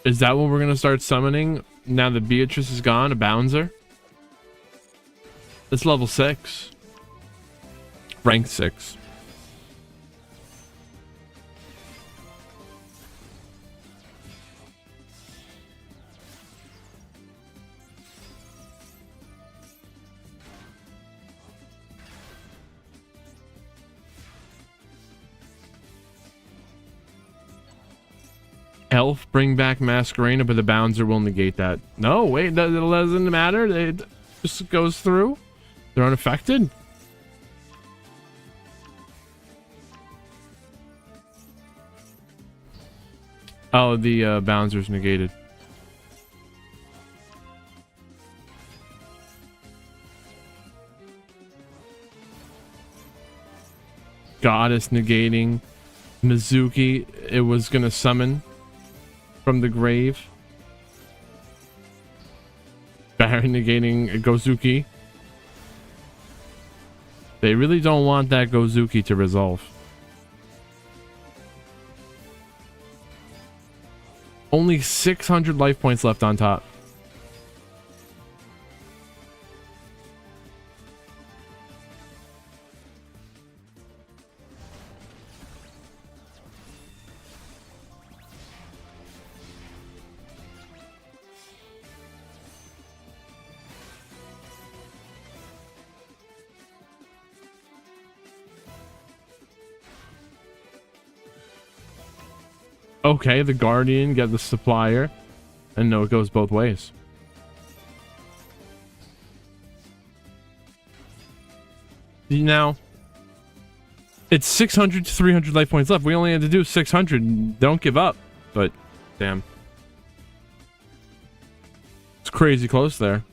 Is that what we're gonna start summoning now that Beatrice is gone? A Bouncer? It's level 6. Rank 6. Elf, bring back Masquerena, but the Bouncer will negate that. No, wait, it doesn't matter. It just goes through. They're unaffected. Oh, the Bouncer's negated. goddess negating Mizuki it was gonna summon from the grave. Baron negating Gozuki. They really don't want that Gozuki to resolve. Only 600 life points left on top. Okay, the Guardian, get the supplier. And no, it goes both ways. Now, it's 600 to 300 life points left. We only had to do 600. Don't give up. But, damn. It's crazy close there.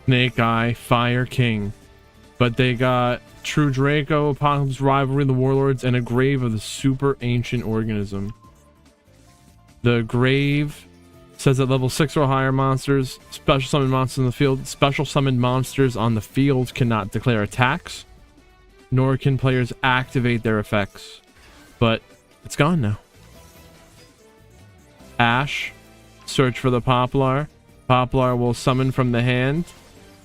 Snake Eye, Fire King. But they got True Draco, Apocalypse Rivalry, the Warlords, and a Grave of the Super Ancient Organism. The Grave says that level 6 or higher monsters, special summon monsters in the field, special summoned monsters on the field cannot declare attacks, nor can players activate their effects. But it's gone now. Ash, search for the Poplar. Poplar will summon from the hand.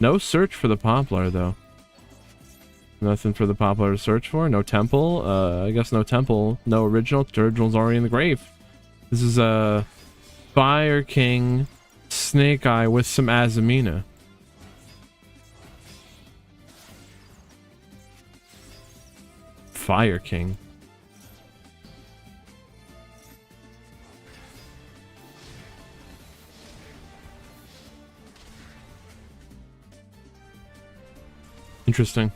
No search for the Poplar, though. Nothing for the Poplar to search for. No temple. I guess no temple. No original. The original's already in the grave. This is a Fire King Snake Eye with some Azamina. Fire King. Interesting.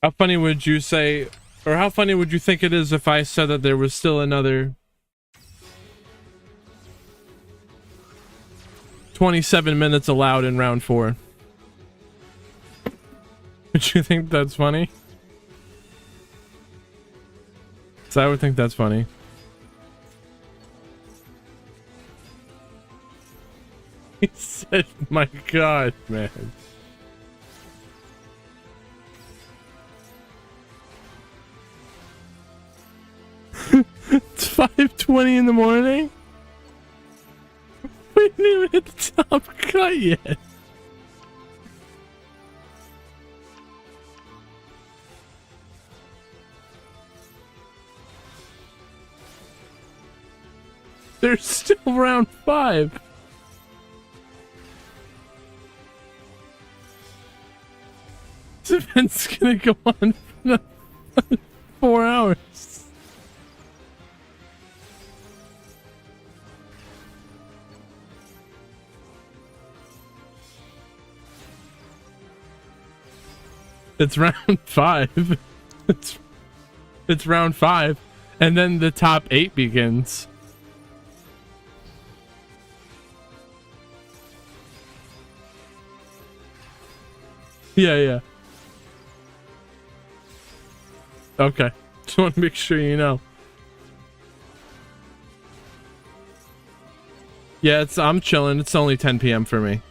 How funny would you say, or how funny would you think it is if I said that there was still another 27 minutes allowed in round 4? Would you think that's funny? So I would think that's funny. He said, my God, man. It's 5:20 in the morning. We didn't even hit the top cut yet. There's still round 5. This event's gonna go on for 4 hours. It's round 5. It's round 5, and then the top 8 begins. Yeah. Okay. Just want to make sure you know. Yeah, I'm chilling. It's only 10 p.m. for me.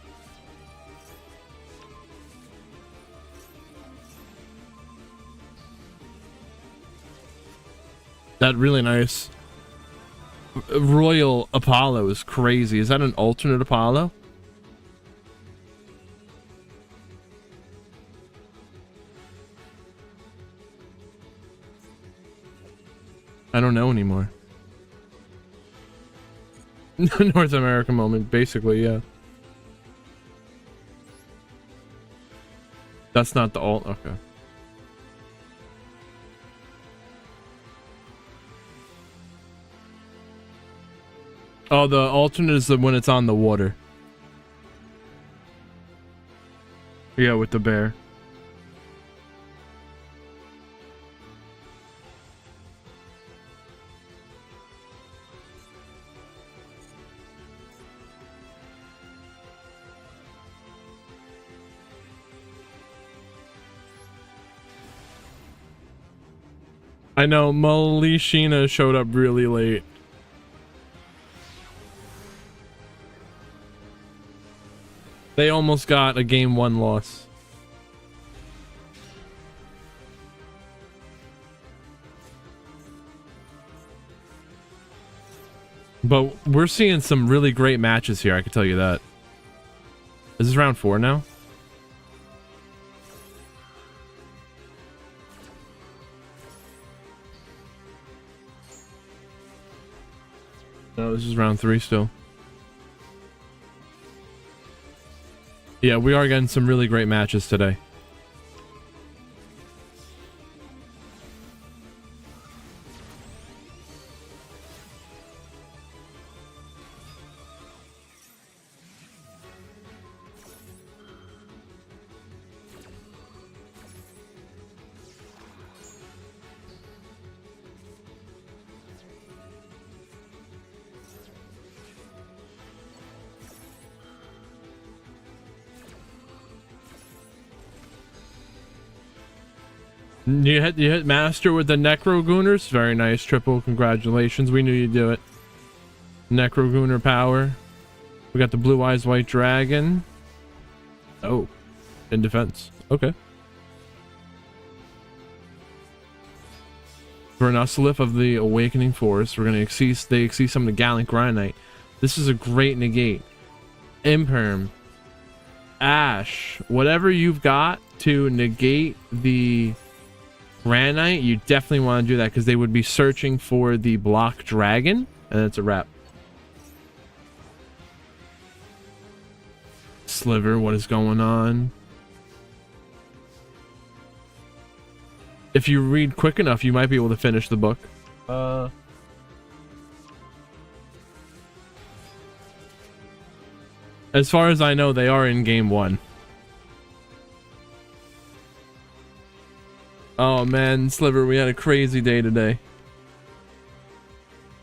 That really nice Royal Apollo is crazy. Is that an alternate Apollo? I don't know anymore. North American moment, basically, yeah. That's not the alt. Okay. Oh, the alternate is when it's on the water. Yeah, with the bear. I know, Malishina showed up really late. They almost got a game 1 loss. But we're seeing some really great matches here, I can tell you that. Is this round 4 now? No, this is round 3 still. Yeah, we are getting some really great matches today. You hit master with the Necro Gooners. Very nice. Triple congratulations. We knew you'd do it. Necro Gooner power. We got the Blue Eyes White Dragon. Oh. In defense. Okay. Vernusalif of the Awakening Force. We're gonna exceed some of the Gallant Granite. This is a great negate. Imperm. Ash. Whatever you've got to negate the Granite, you definitely want to do that because they would be searching for the block dragon, and that's a wrap. Sliver, what is going on? If you read quick enough, you might be able to finish the book. As far as I know, they are in game 1. Oh man, Sliver, we had a crazy day today.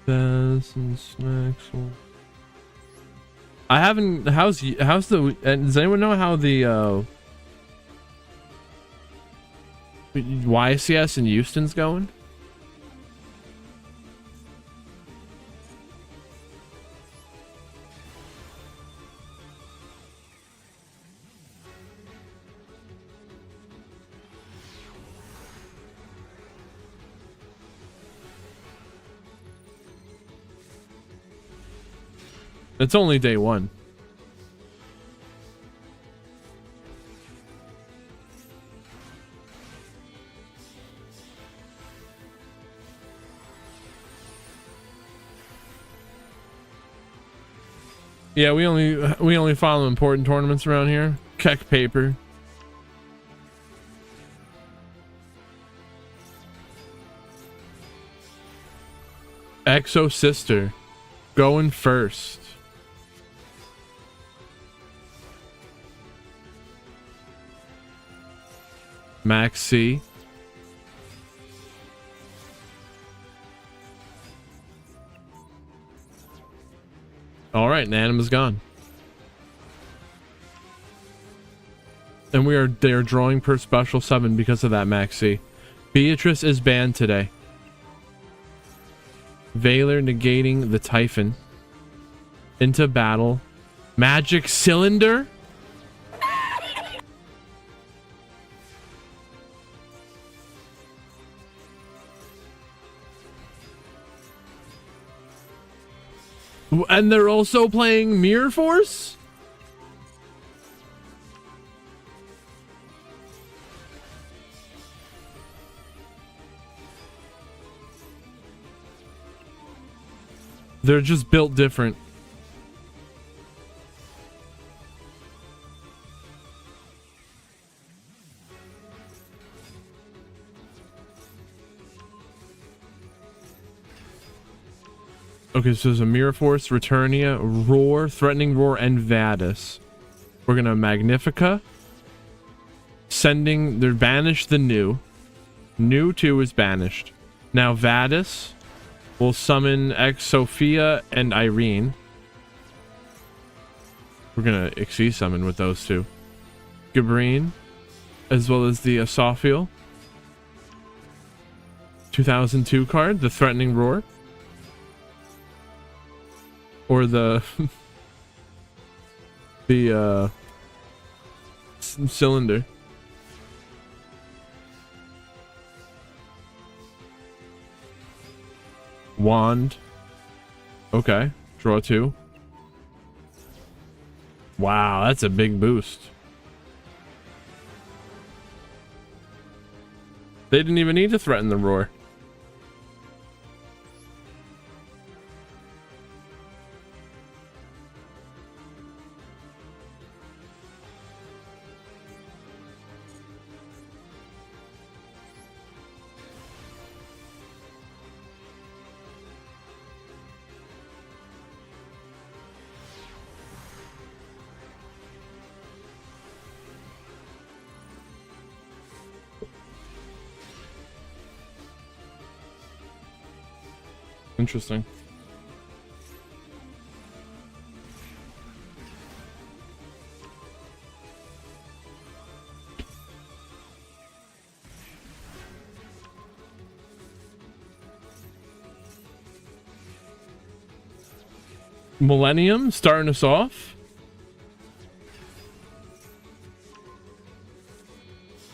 I haven't. How's the? Does anyone know how the YCS in Houston's going? It's only day 1. Yeah, we only follow important tournaments around here. Keck paper. Exo Sister going first. Max C. All right, Nanima's gone. And they're drawing per special 7 because of that, Maxi. Beatrice is banned today. Valor negating the Typhon. Into battle. Magic Cylinder? And they're also playing Mirror Force? They're just built different. Okay, so there's a Mirror Force, Returnia, Roar, Threatening Roar, and Vadis. We're gonna Magnifica. They're banished the new. New 2 is banished. Now Vadis will summon X Sophia and Irene. We're gonna Xyz summon with those two. Gabrine, as well as the Asophiel. 2002 card, the Threatening Roar. Or the cylinder. Wand. Okay, draw 2. Wow, that's a big boost. They didn't even need to threaten the roar. Interesting. Millennium starting us off.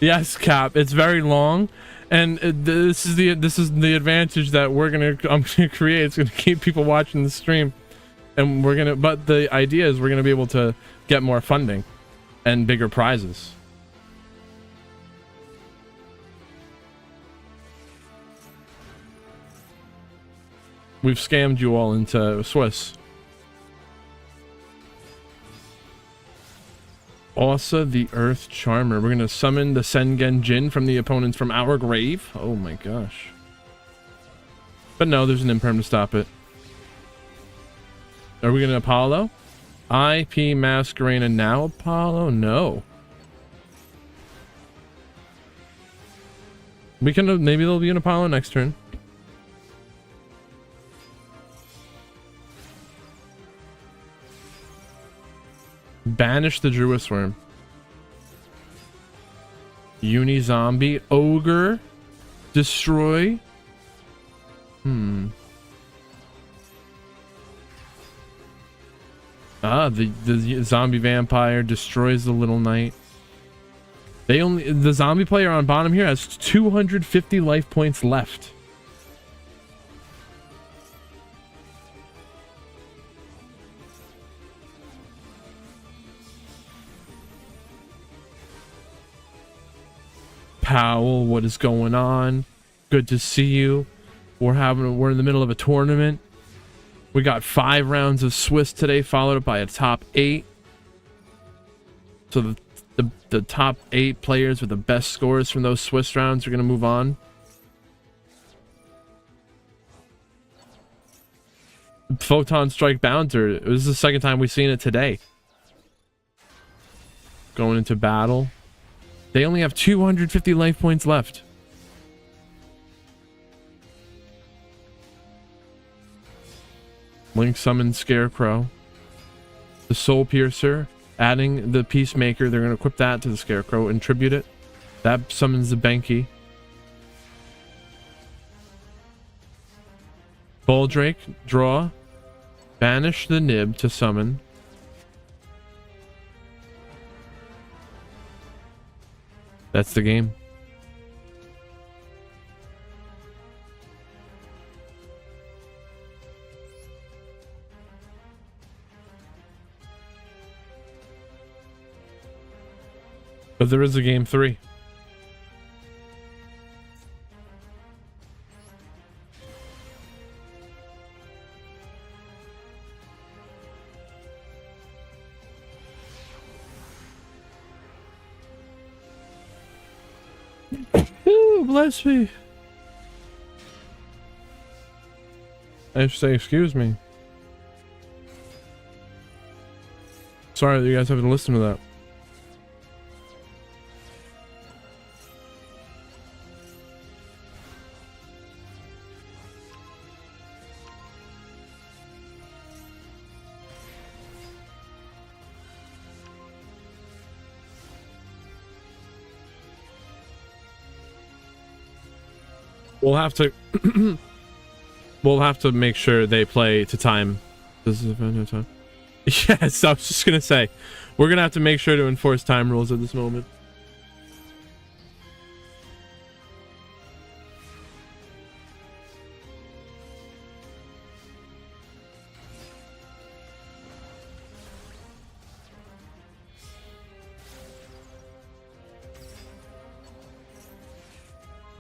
Yes, Cap. It's very long. And this is the advantage that I'm gonna create. It's gonna keep people watching the stream, and but the idea is we're gonna be able to get more funding and bigger prizes. We've scammed you all into Swiss. Osa the Earth Charmer. We're gonna summon the Sengen Jin from the opponents from our grave. Oh my gosh. But no, there's an imperm to stop it. Are we gonna Apollo? IP Masquerade and now Apollo? No. We can, maybe there'll be an Apollo next turn. Banish the Druid Worm. Uni Zombie. Ogre. Destroy. The zombie vampire destroys the Little Knight. The zombie player on bottom here has 250 life points left. Powell, what is going on? Good to see you. We're in the middle of a tournament. We got 5 rounds of Swiss today, followed up by a top 8. So the top 8 players with the best scores from those Swiss rounds are going to move on. Photon Strike Bouncer. This is the second time we've seen it today. Going into battle. They only have 250 life points left. Link summons Scarecrow. The Soul Piercer. Adding the Peacemaker. They're going to equip that to the Scarecrow and tribute it. That summons the Benki. Boldrake. Draw. Banish the Nib to summon. That's the game. But there is a game 3. Ooh, bless me. I should say, excuse me. Sorry that you guys have to listen to that. We'll have to we'll have to make sure they play to time. This is a no time. Yes, I was just gonna say we're gonna have to make sure to enforce time rules at this moment.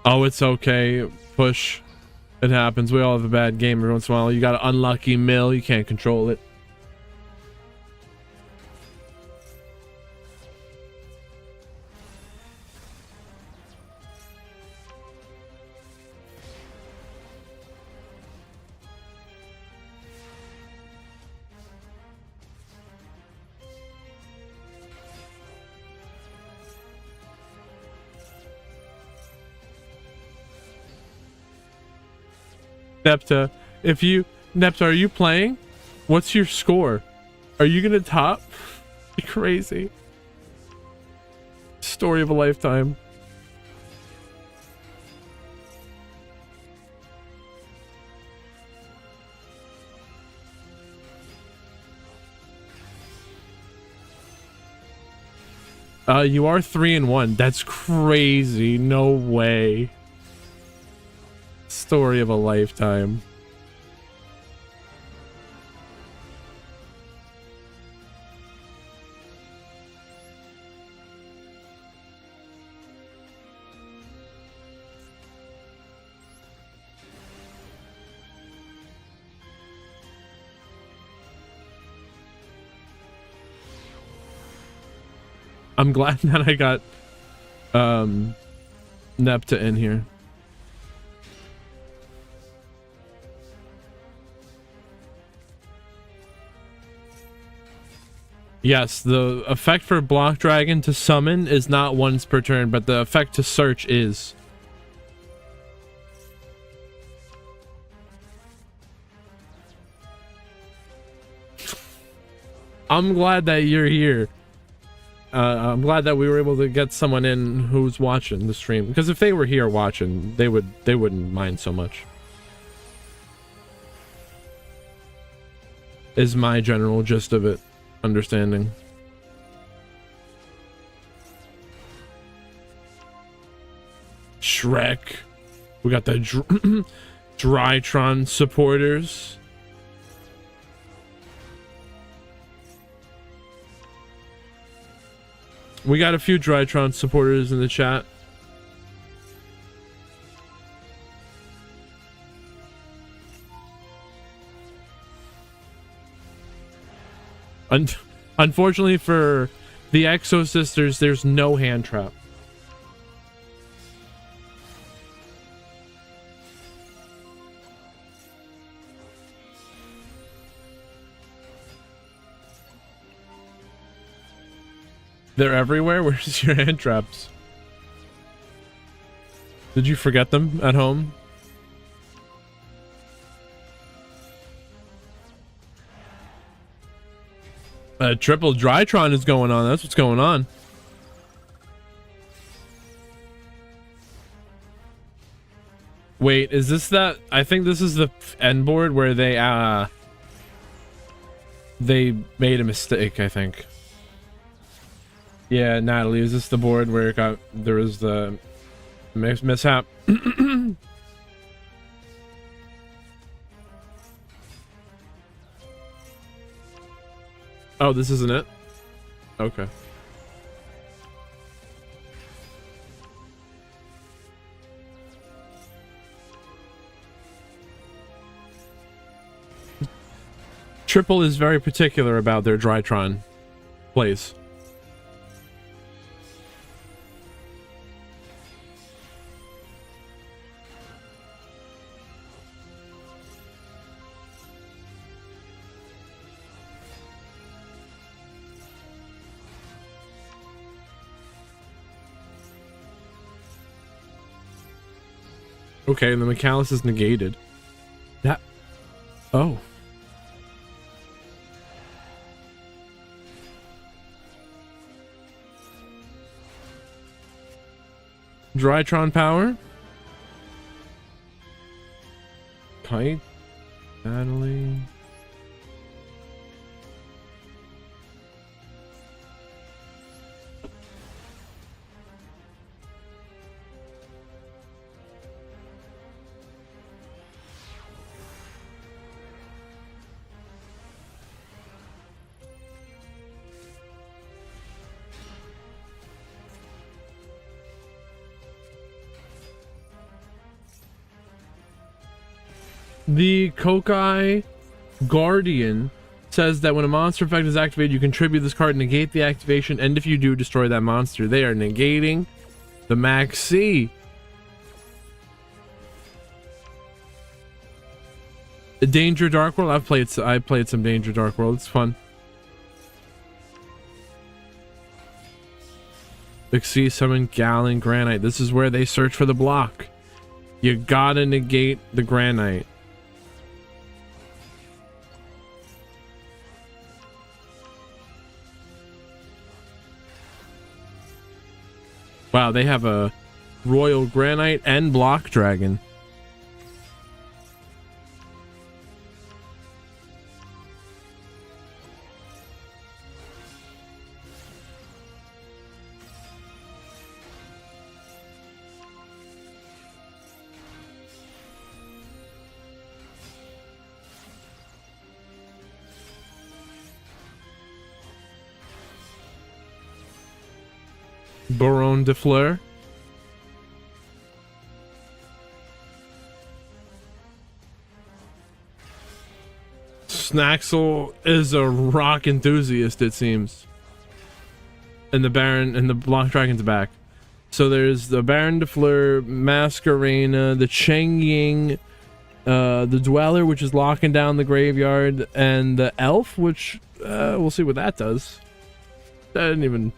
Oh, it's okay. Push. It happens. We all have a bad game every once in a while. You got an unlucky mill. You can't control it. Nepta, Nepta, are you playing? What's your score? Are you gonna top? You're crazy. Story of a lifetime. You are 3-1. That's crazy. No way. Story of a lifetime. I'm glad that I got Nepta in here. Yes, the effect for Block Dragon to summon is not once per turn, but the effect to search is. I'm glad that you're here. I'm glad that we were able to get someone in who's watching the stream, because if they were here watching, they wouldn't mind so much. Is my general gist of it. Understanding. Shrek. We got the Drytron supporters. We got a few Drytron supporters in the chat. Unfortunately for the Exo Sisters, there's no hand trap. They're everywhere? Where's your hand traps? Did you forget them at home? Triple Drytron is going on. That's what's going on. Wait, is this that? I think this is the end board where they made a mistake, I think. Yeah, Natalie, is this the board where there was the mishap? Oh, this isn't it? Okay. Triple is very particular about their Drytron plays. Okay, and the McAllis is negated. That... Oh. Drytron power? Kite? Natalie? The Kokai Guardian says that when a monster effect is activated, you contribute this card, negate the activation, and if you do, destroy that monster. They are negating the Max C. The Danger Dark World. I played some Danger Dark World. It's fun. Xyz summon Gallon Granite. This is where they search for the block. You gotta negate the Granite. Wow, they have a Royal Granite and Block Dragon. Baron de Fleur. Snaxel is a rock enthusiast, it seems. And the Baron and the Block Dragon's back. So there's the Baron de Fleur, Masquerena, the Cheng Ying, the Dweller, which is locking down the graveyard, and the Elf, which we'll see what that does. That didn't even...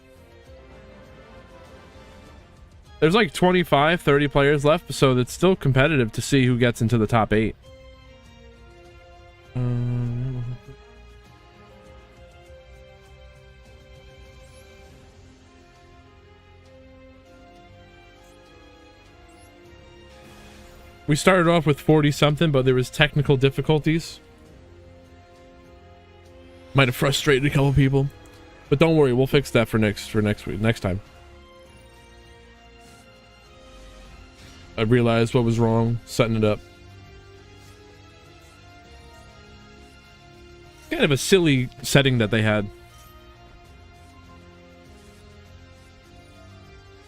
There's like 25, 30 players left, so it's still competitive to see who gets into the top 8. We started off with 40 something, but there was technical difficulties. Might have frustrated a couple people, but don't worry, we'll fix that for next week, next time. I realized what was wrong, setting it up. Kind of a silly setting that they had.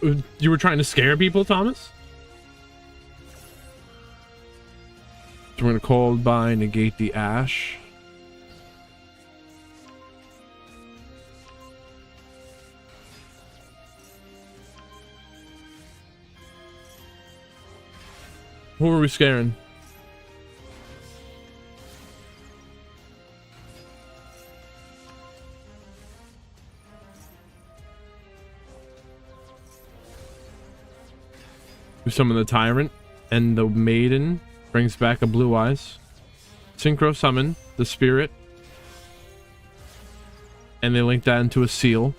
You were trying to scare people, Thomas? So we're gonna cold by negate the Ash. Who are we scaring? We summon the Tyrant, and the Maiden brings back a Blue Eyes. Synchro summon the Spirit, and they link that into a seal.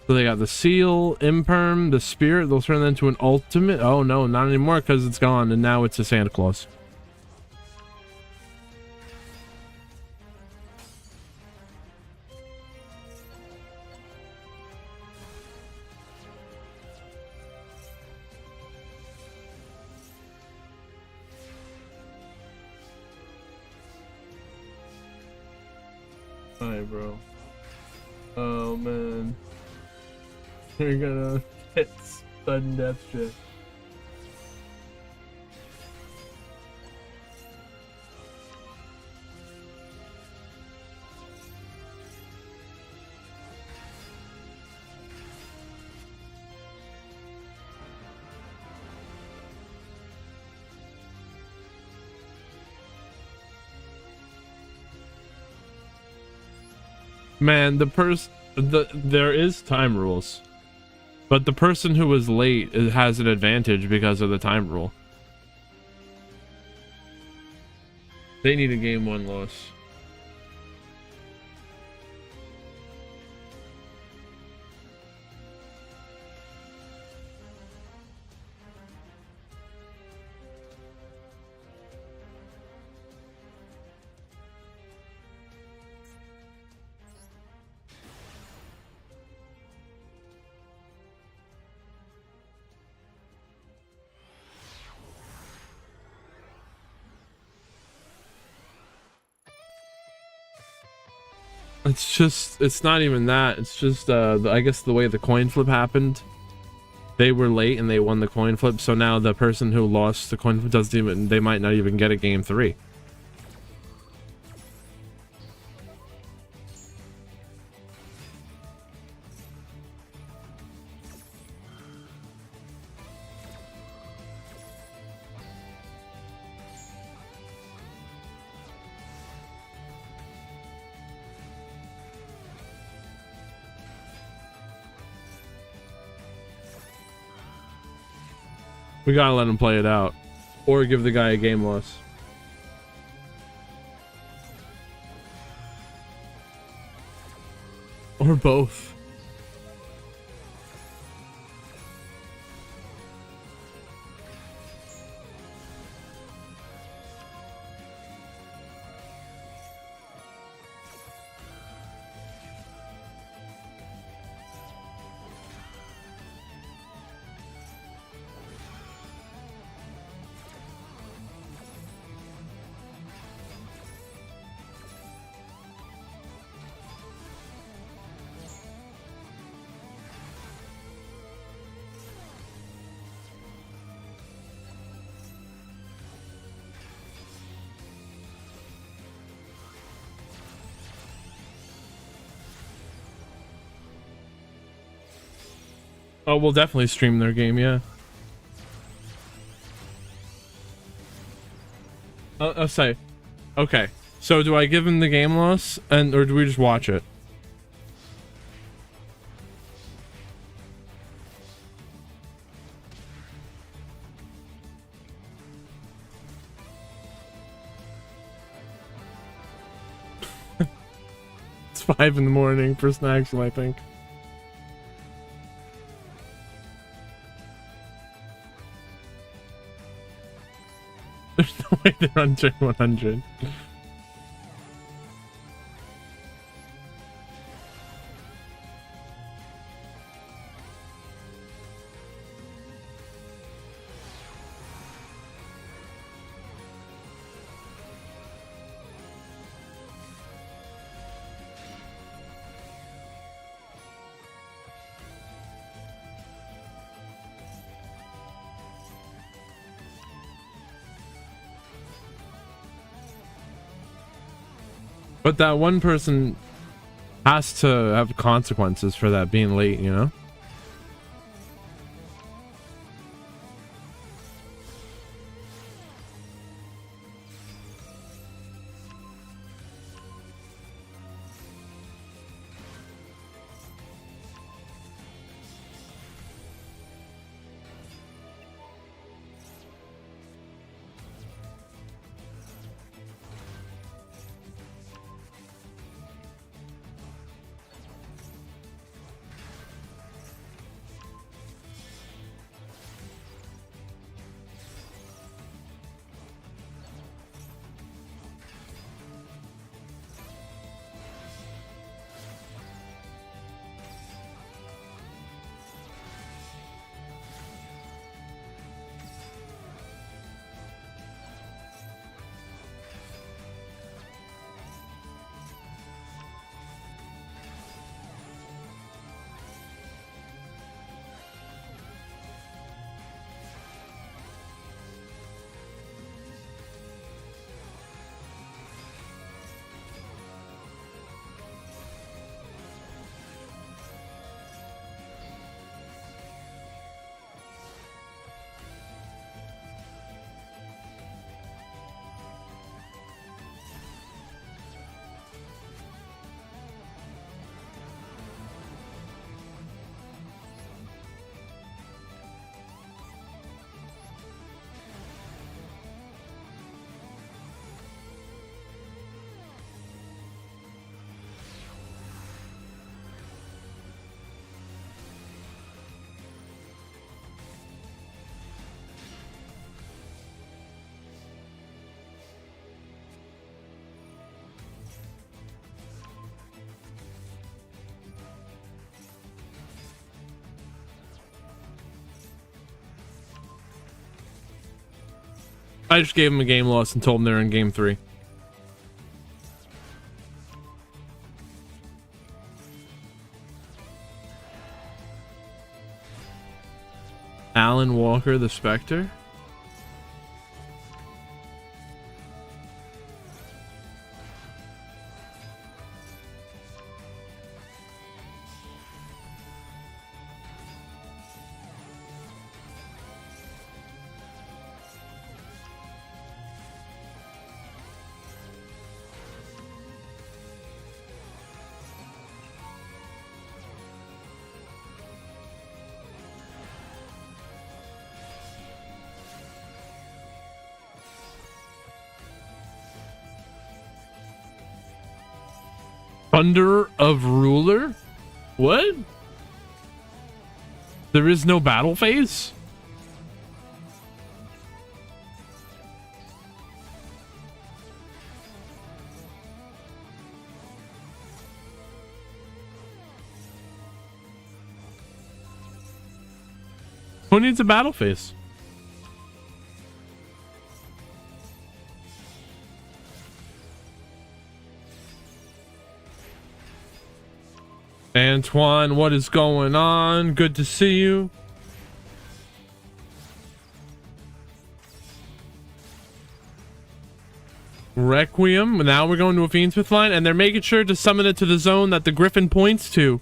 So they got the seal, Imperm, the Spirit. They'll turn that into an ultimate. Oh no, not anymore because it's gone, and now it's a Santa Claus. Hi, bro. Oh man. You're gonna get sudden death shit. Man, there is time rules. But the person who was late has an advantage because of the time rule. They need a game 1 loss. It's not even that. It's just, I guess the way the coin flip happened, they were late and they won the coin flip. So now the person who lost the coin flip doesn't even, they might not even get a game 3. We gotta let him play it out, or give the guy a game loss. Or both. Oh, we'll definitely stream their game, yeah. I'll say, okay. So do I give him the game loss, or do we just watch it? It's 5 in the morning for snacks, I think. There's no way they're on turn 100. But that one person has to have consequences for that being late, you know? I just gave him a game loss and told him they're in game 3. Alan Walker, the Spectre. Thunder of Ruler? What? There is no battle phase? Who needs a battle phase? Antoine, what is going on? Good to see you. Requiem. Now we're going to a Fiendsmith line, and they're making sure to summon it to the zone that the Griffin points to.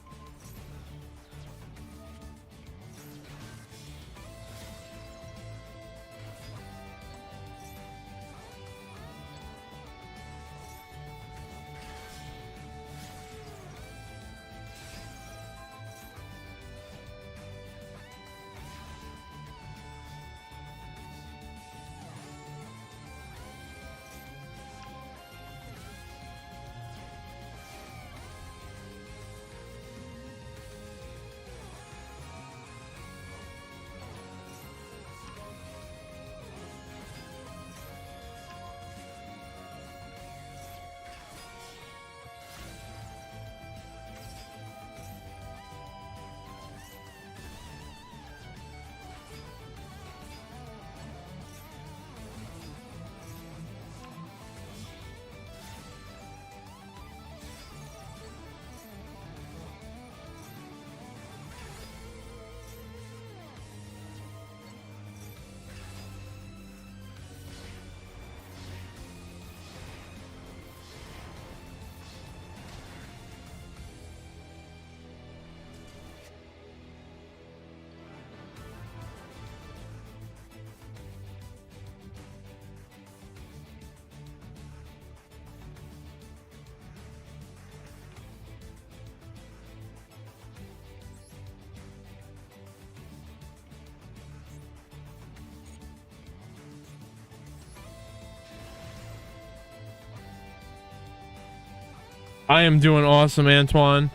I am doing awesome, Antoine.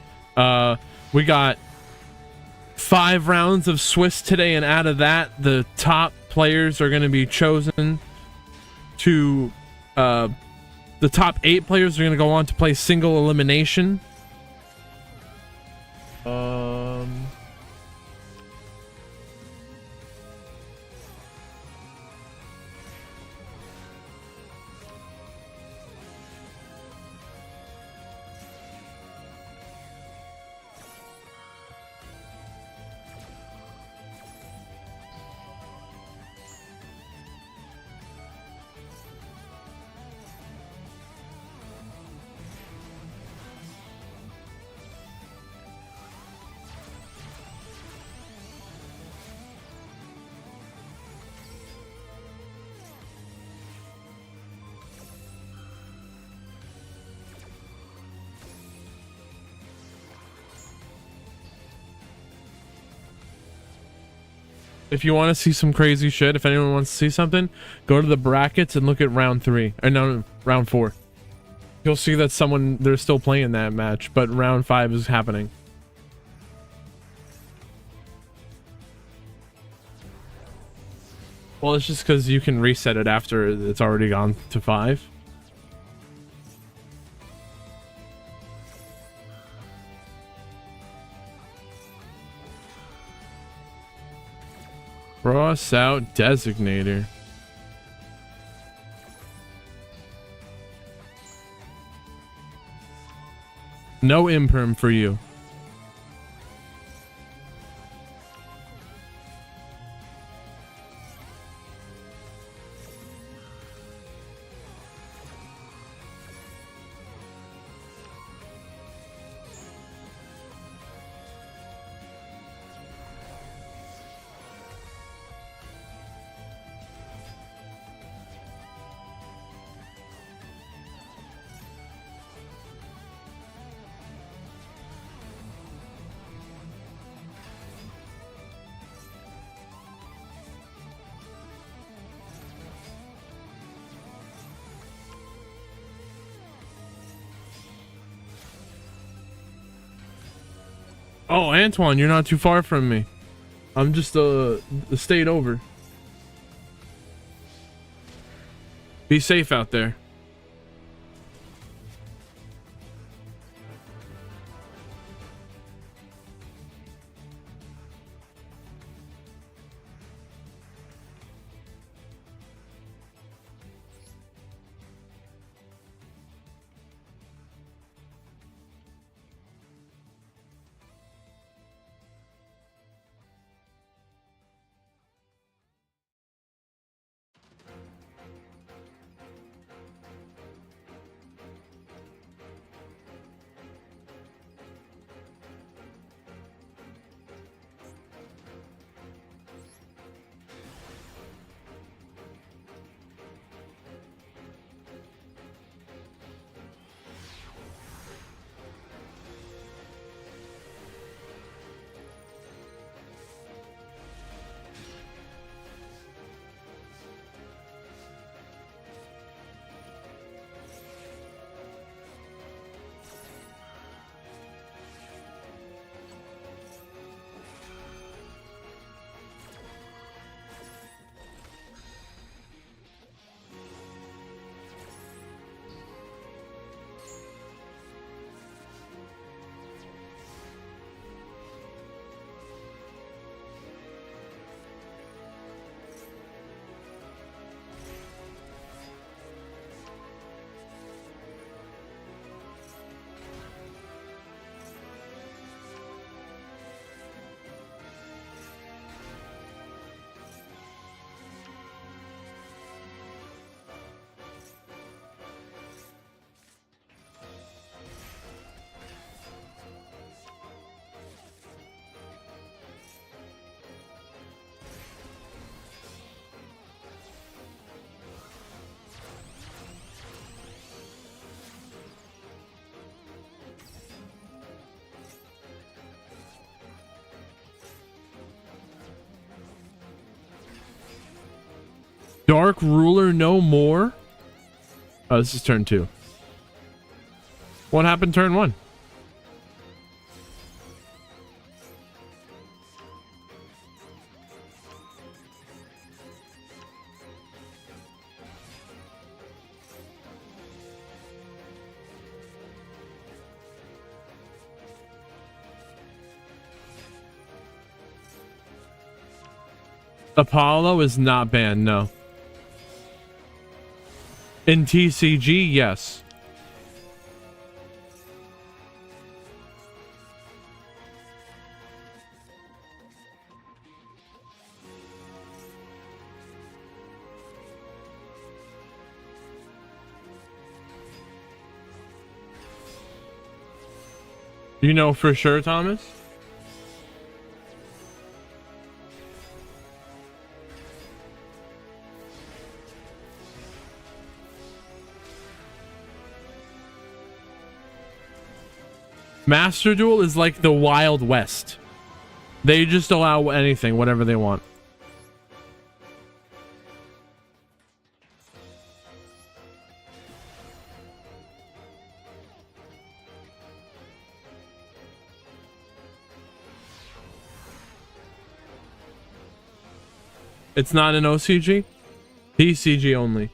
We got 5 rounds of Swiss today, and out of that, the top players are going to be chosen to the top 8 players are going to go on to play single elimination. If you want to see some crazy shit, if anyone wants to see something, go to the brackets and look at round 3. Or no, round 4. You'll see that they're still playing that match, but round 5 is happening. Well, it's just because you can reset it after it's already gone to 5. Cross out designator. No imperm for you. Oh, Antoine, you're not too far from me. I'm just the state over. Be safe out there. Dark Ruler no more? Oh, this is turn 2. What happened turn 1? Apollo is not banned, no. In TCG, yes. You know for sure, Thomas? Master Duel is like the Wild West. They just allow anything, whatever they want. It's not an OCG? PCG only.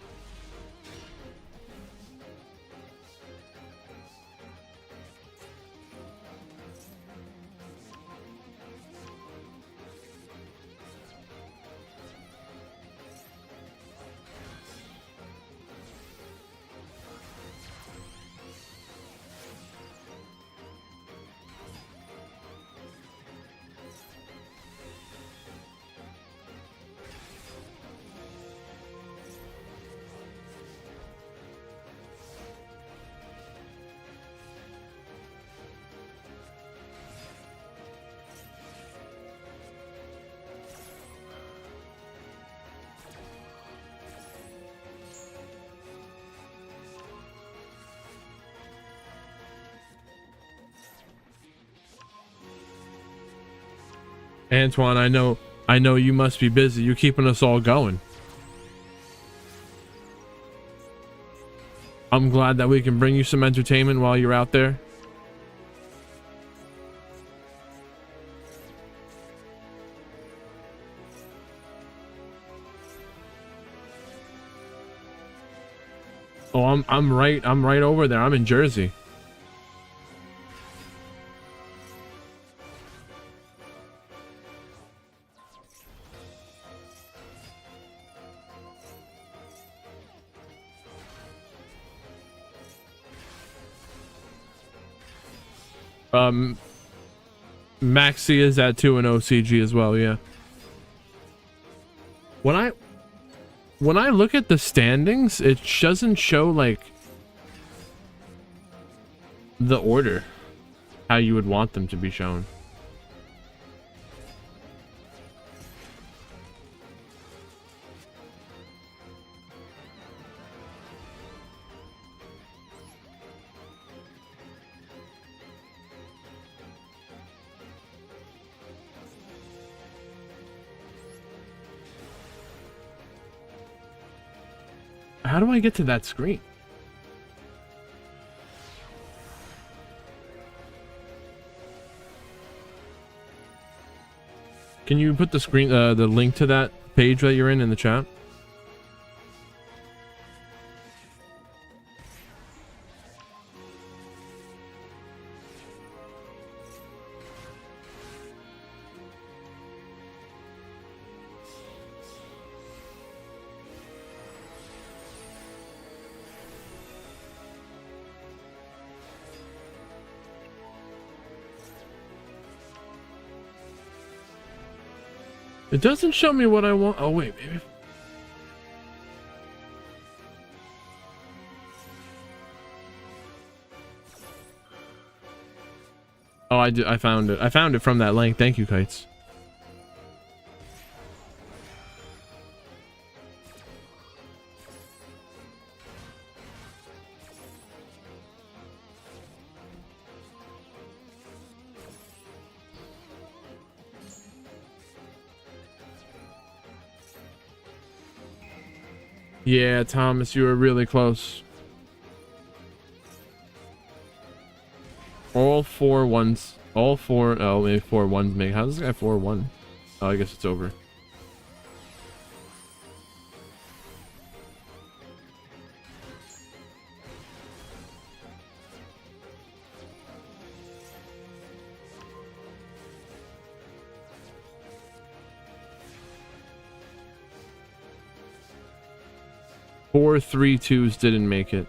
Antoine, I know you must be busy. You're keeping us all going. I'm glad that we can bring you some entertainment while you're out there. Oh, I'm right over there. I'm in Jersey. Maxi is at 2 and OCG as well, yeah. When I look at the standings, it doesn't show like the order how you would want them to be shown. How do I get to that screen? Can you put the screen, the link to that page that you're in the chat? It doesn't show me what I want. Oh wait, maybe. Oh, I found it. I found it from that link. Thank you, Kites. Yeah, Thomas, you were really close. All four ones. All four. Oh, maybe 4 1s make. How does this guy 4-1? Oh, I guess it's over. Four 3-2s didn't make it.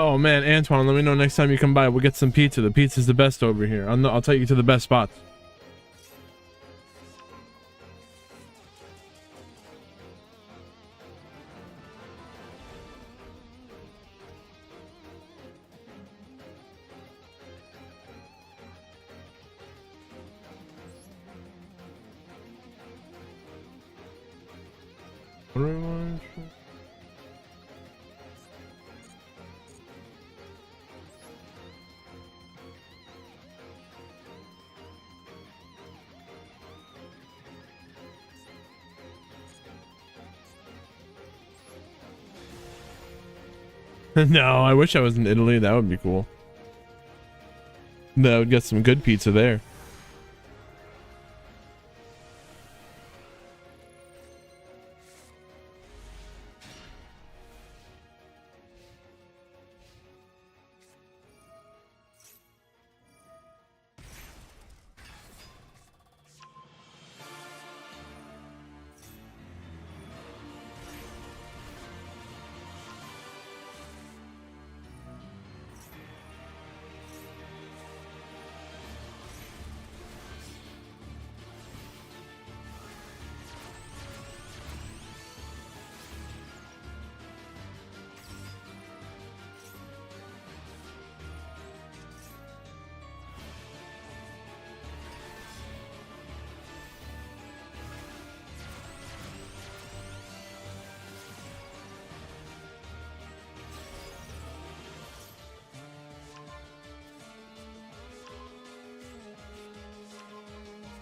Oh man, Antoine, let me know next time you come by. We'll get some pizza. The pizza's the best over here. I'll take you to the best spots. No, I wish I was in Italy. That would be cool. That would get some good pizza there.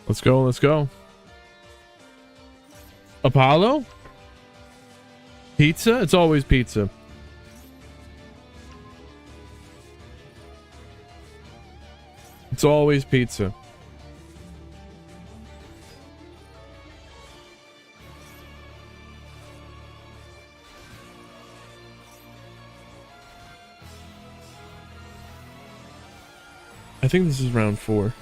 Let's go, let's go. Apollo? Pizza? It's always pizza. It's always pizza. I think this is round 4.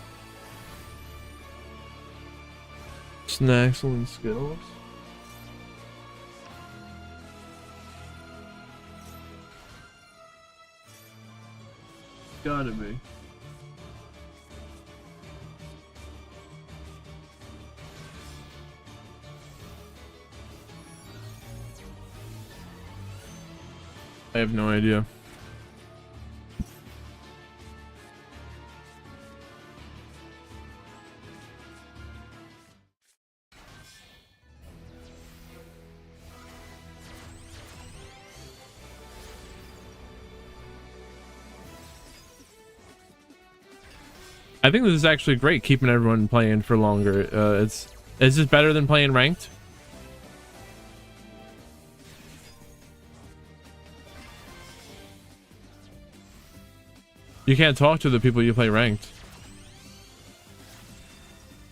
Snacks and Skittles. Gotta be. I have no idea. I think this is actually great, keeping everyone playing for longer. Is this better than playing ranked? You can't talk to the people you play ranked.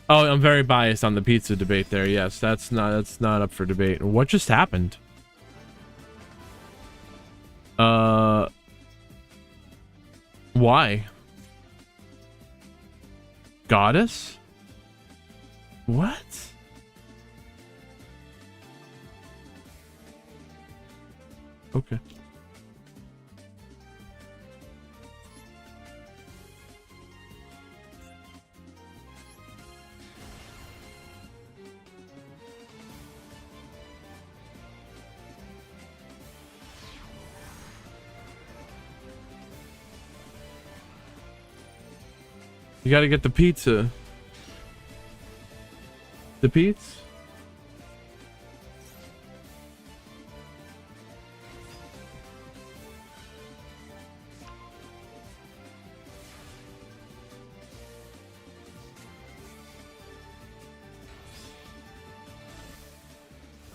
Oh, I'm very biased on the pizza debate there. Yes, that's not up for debate. What just happened? Why? Goddess? What? Okay. You gotta get the pizza. The pizza?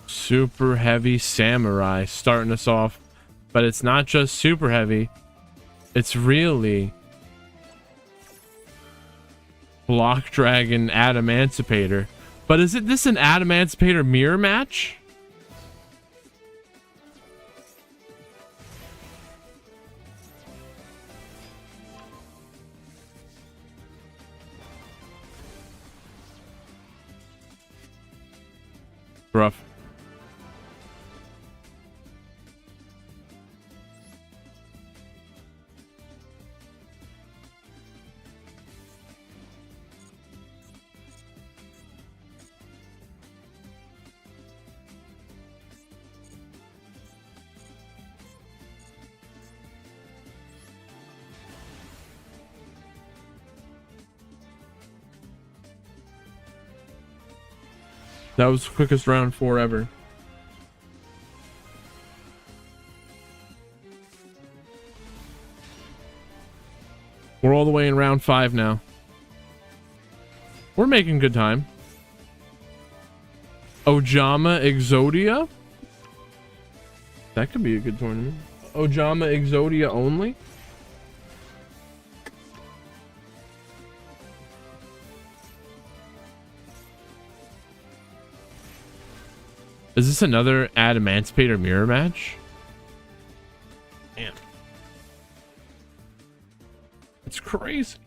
Super heavy samurai starting us off, but it's not just super heavy. It's really Block Dragon Adamantipator. But is this an Adamantipator mirror match? Rough. That was the quickest round 4 ever. We're all the way in round 5 now. We're making good time. Ojama Exodia? That could be a good tournament. Ojama Exodia only? Is this another Adamantipator mirror match? Damn. It's crazy.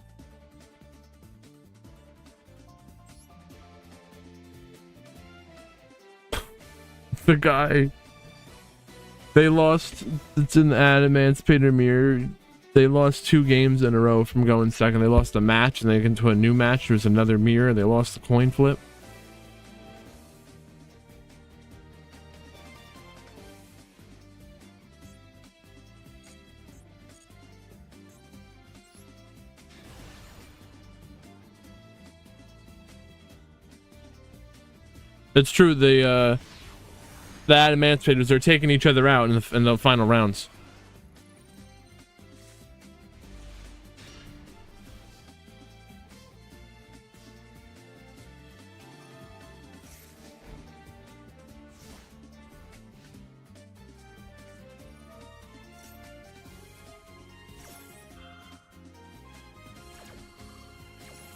The guy. They lost. It's in the Adamantipator mirror. They lost 2 games in a row from going second. They lost a match and they get into a new match. There was another mirror. They lost the coin flip. It's true. The Adamantivators are taking each other out in the final rounds.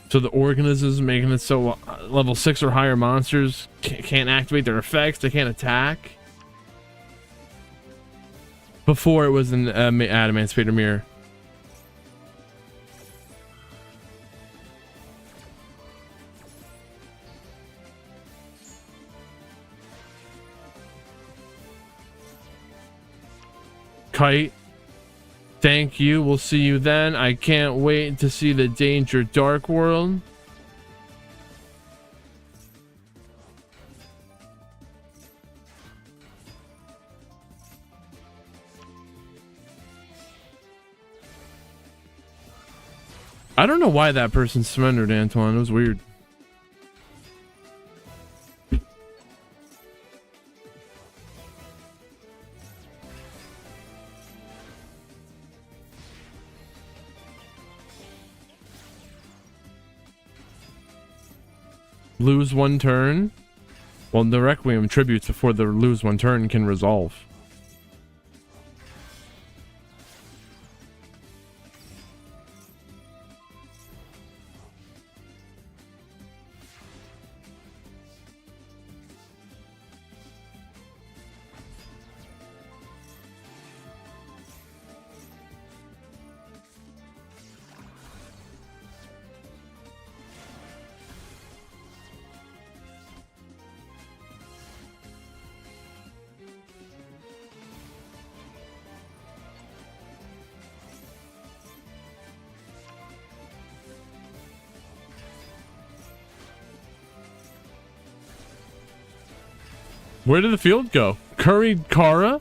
So the organisms making it so level 6 or higher monsters can't activate their effects. They can't attack. Before it was an Adamantipator mirror. Kite. Thank you. We'll see you then. I can't wait to see the Danger Dark World. I don't know why that person surrendered, Antoine. It was weird. Lose 1 turn. Well, the Requiem tributes before the lose 1 turn can resolve. Where did the field go? Curried Kara?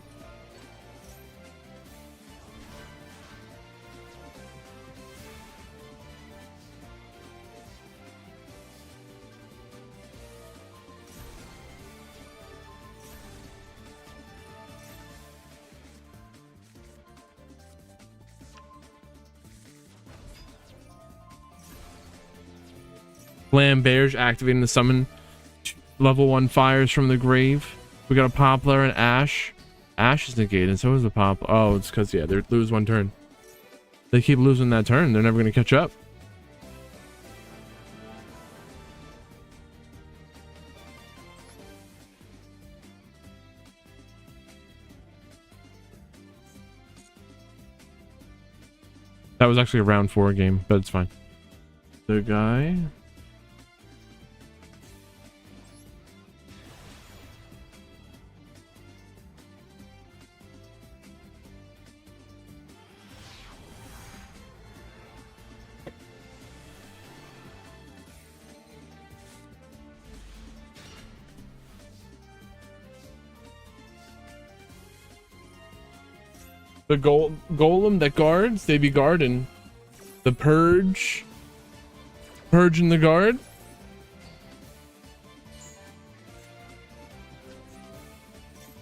Flamberge activating the summon. Level 1 fires from the grave. We got a Poplar and Ash. Ash is negated, and so is the Poplar. Oh, it's because, yeah, they lose 1 turn. They keep losing that turn. They're never going to catch up. That was actually a round 4 game, but it's fine. The guy... The golem that guards, they be guarding. The purge. Purge in the guard.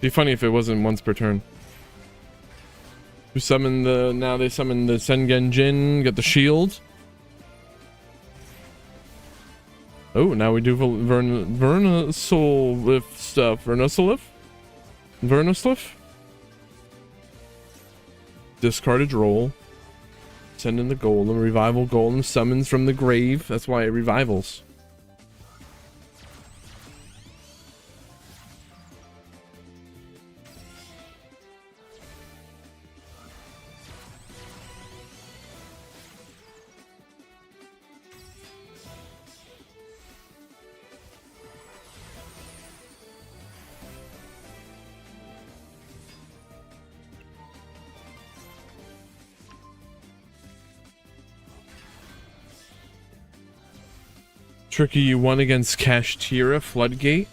Be funny if it wasn't once per turn. We summon the, now they summon the Sengen Jin, get the shield. Oh, now we do Vernasolif stuff. Vernasolif? Discarded roll. Send in the golem. Revival golem summons from the grave. That's why it revivals. Tricky, you won against Kashtira Floodgate.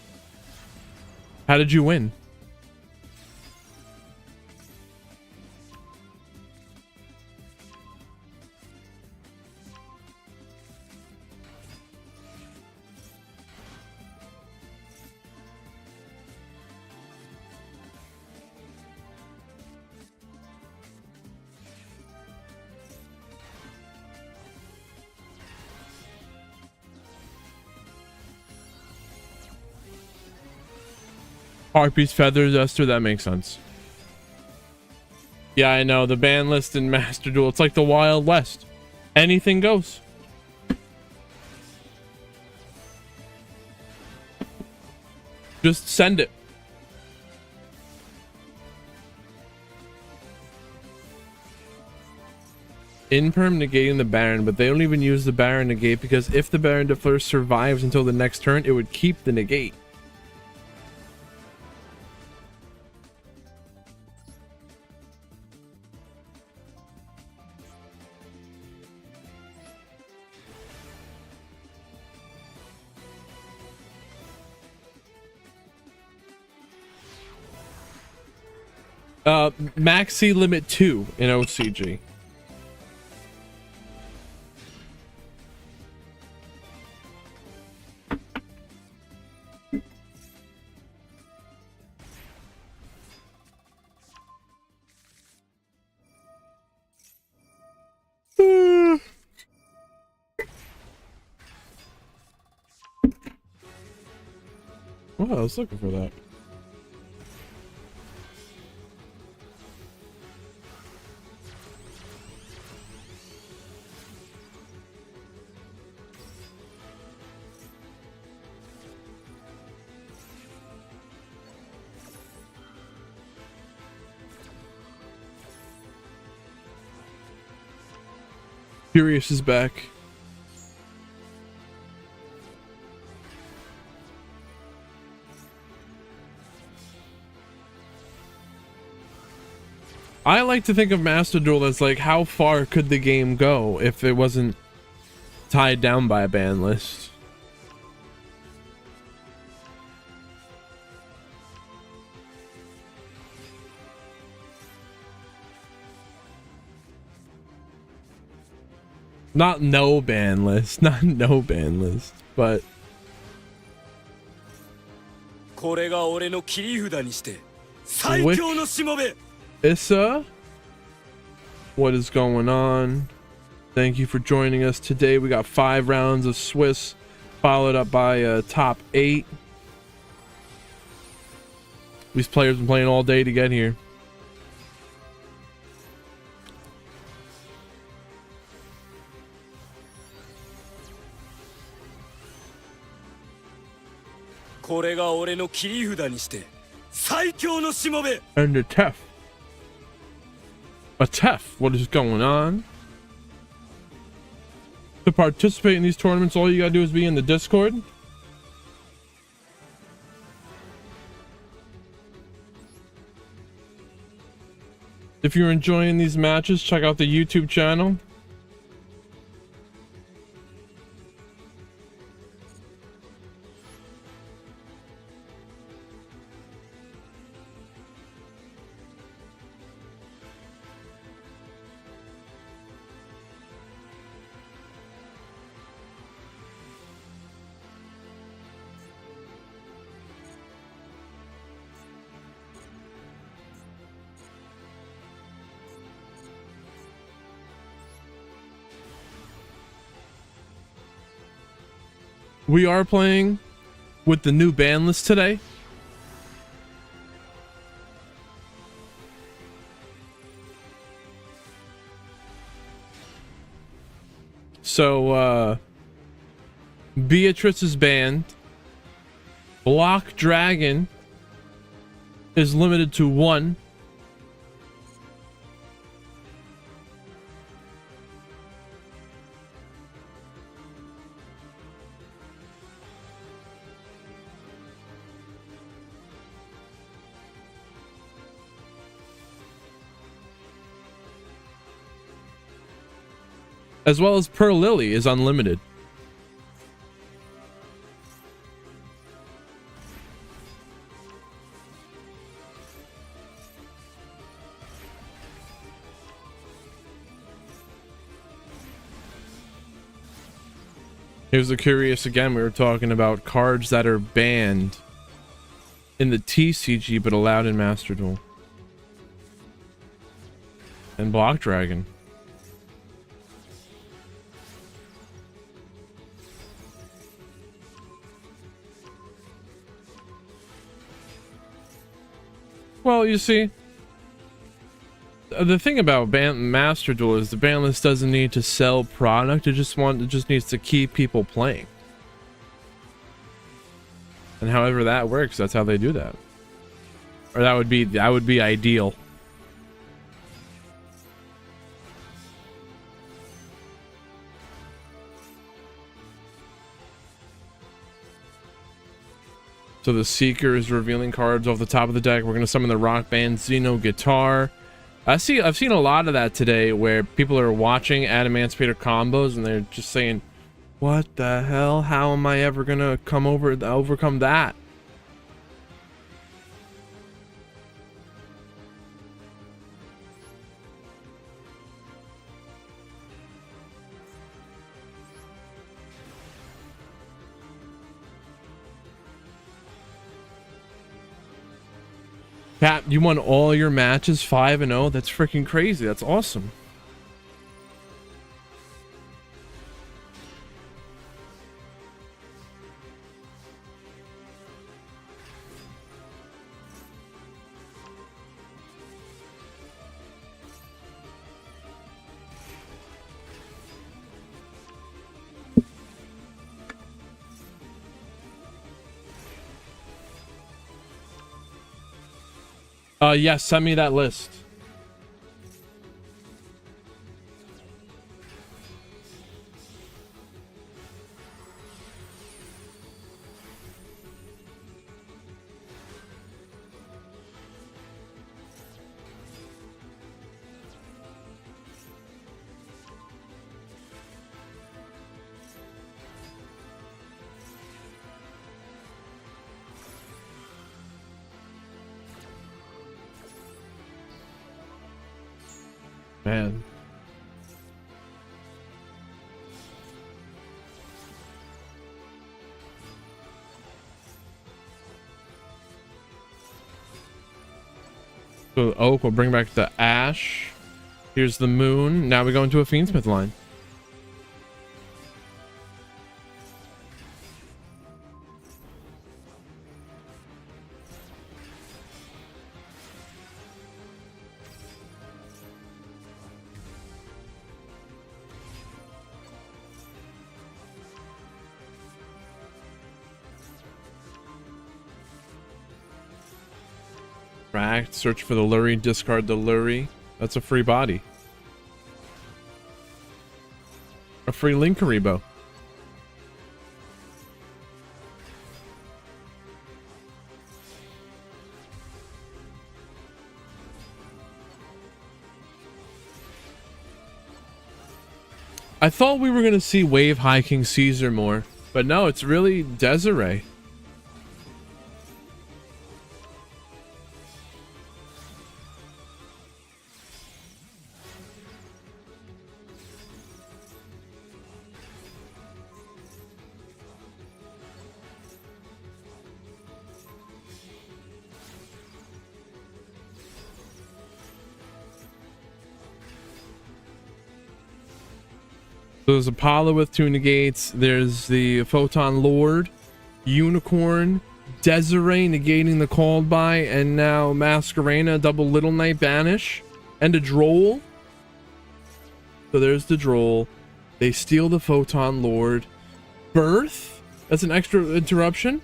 How did you win? Harpy's Feather Duster, that makes sense. Yeah, I know. The ban list in Master Duel, it's like the Wild West. Anything goes. Just send it. Imperm negating the Baron, but they don't even use the Baron negate because if the Baron Defleur survives until the next turn, it would keep the negate. Maxi limit 2 in OCG. Oh, I was looking for that. Furious is back. I like to think of Master Duel as like how far could the game go if it wasn't tied down by a ban list. Not no ban list, not no ban list, but これが俺の切り札にして最強のしもべ。 Issa, what is going on? Thank you for joining us today. We got 5 rounds of Swiss, followed up by a top 8. These players have been playing all day to get here. And the Tef. A Tef, what is going on? To participate in these tournaments, all you gotta do is be in the Discord. If you're enjoying these matches, check out the YouTube channel. We are playing with the new ban list today. So, Beatrice is banned. Block Dragon is limited to 1. As well as Per Lily is unlimited. Here's the curious again. We were talking about cards that are banned in the TCG but allowed in Master Duel. And Block Dragon. Well, you see, the thing about Master Duel is the ban list doesn't need to sell product. It just needs to keep people playing. And however that works, that's how they do that. Or that would be ideal. So the Seeker is revealing cards off the top of the deck. We're going to summon the Rock Band Xeno Guitar. I've seen a lot of that today where people are watching Adamantipator combos and they're just saying, what the hell? How am I ever going to overcome that? Pat, you won all your matches 5-0. That's freaking crazy. That's awesome. Yes, send me that list. Man. So the Oak will bring back the Ash. Here's the Moon. Now we go into a Fiendsmith line. Search for the Lurie, discard the Lurie. That's a free body. A free Linkaribo. I thought we were going to see Wave High King Caesar more, but no, it's really Desiree. So there's Apollo with 2 negates. There's the Photon Lord, Unicorn, Desiree negating the called by, and now Masquerena, double Little Knight banish, and a Droll. So there's the Droll. They steal the Photon Lord. Birth, that's an extra interruption.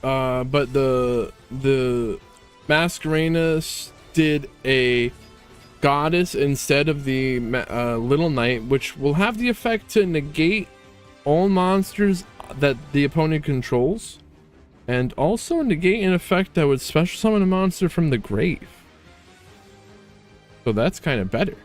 But the Masquerena did a Goddess instead of the Little Knight, which will have the effect to negate all monsters that the opponent controls, and also negate an effect that would special summon a monster from the grave. So that's kind of better.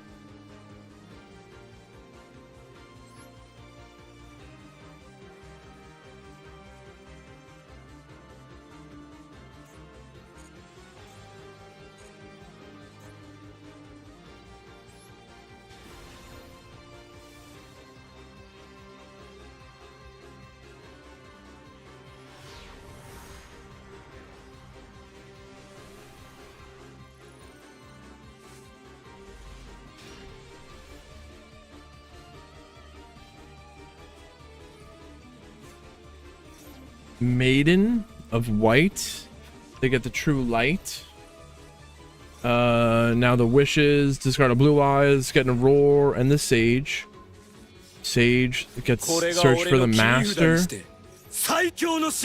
Maiden of White, they get the True Light. Now the Wishes, discard a Blue Eyes, getting a Roar, and the Sage gets Search for the Master.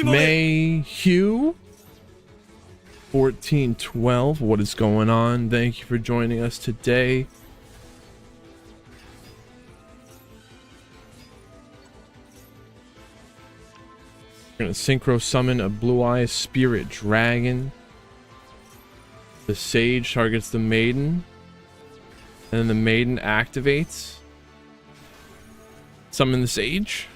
May Hugh 1412, what is going on? Thank you for joining us today. We're gonna synchro summon a Blue Eyes Spirit Dragon. The Sage targets the Maiden, and then the Maiden activates. Summon the Sage.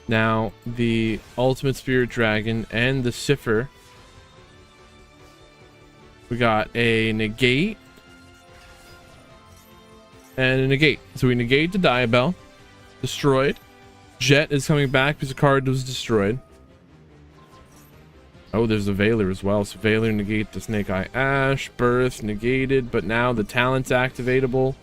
Now the Ultimate Spirit Dragon and the Cipher. We got a negate and a negate. So we negate the Diabell. Destroyed. Jet is coming back because the card was destroyed. Oh, there's a Veiler as well. So Veiler negate the Snake Eye Ash. Birth negated, but now the talent's activatable.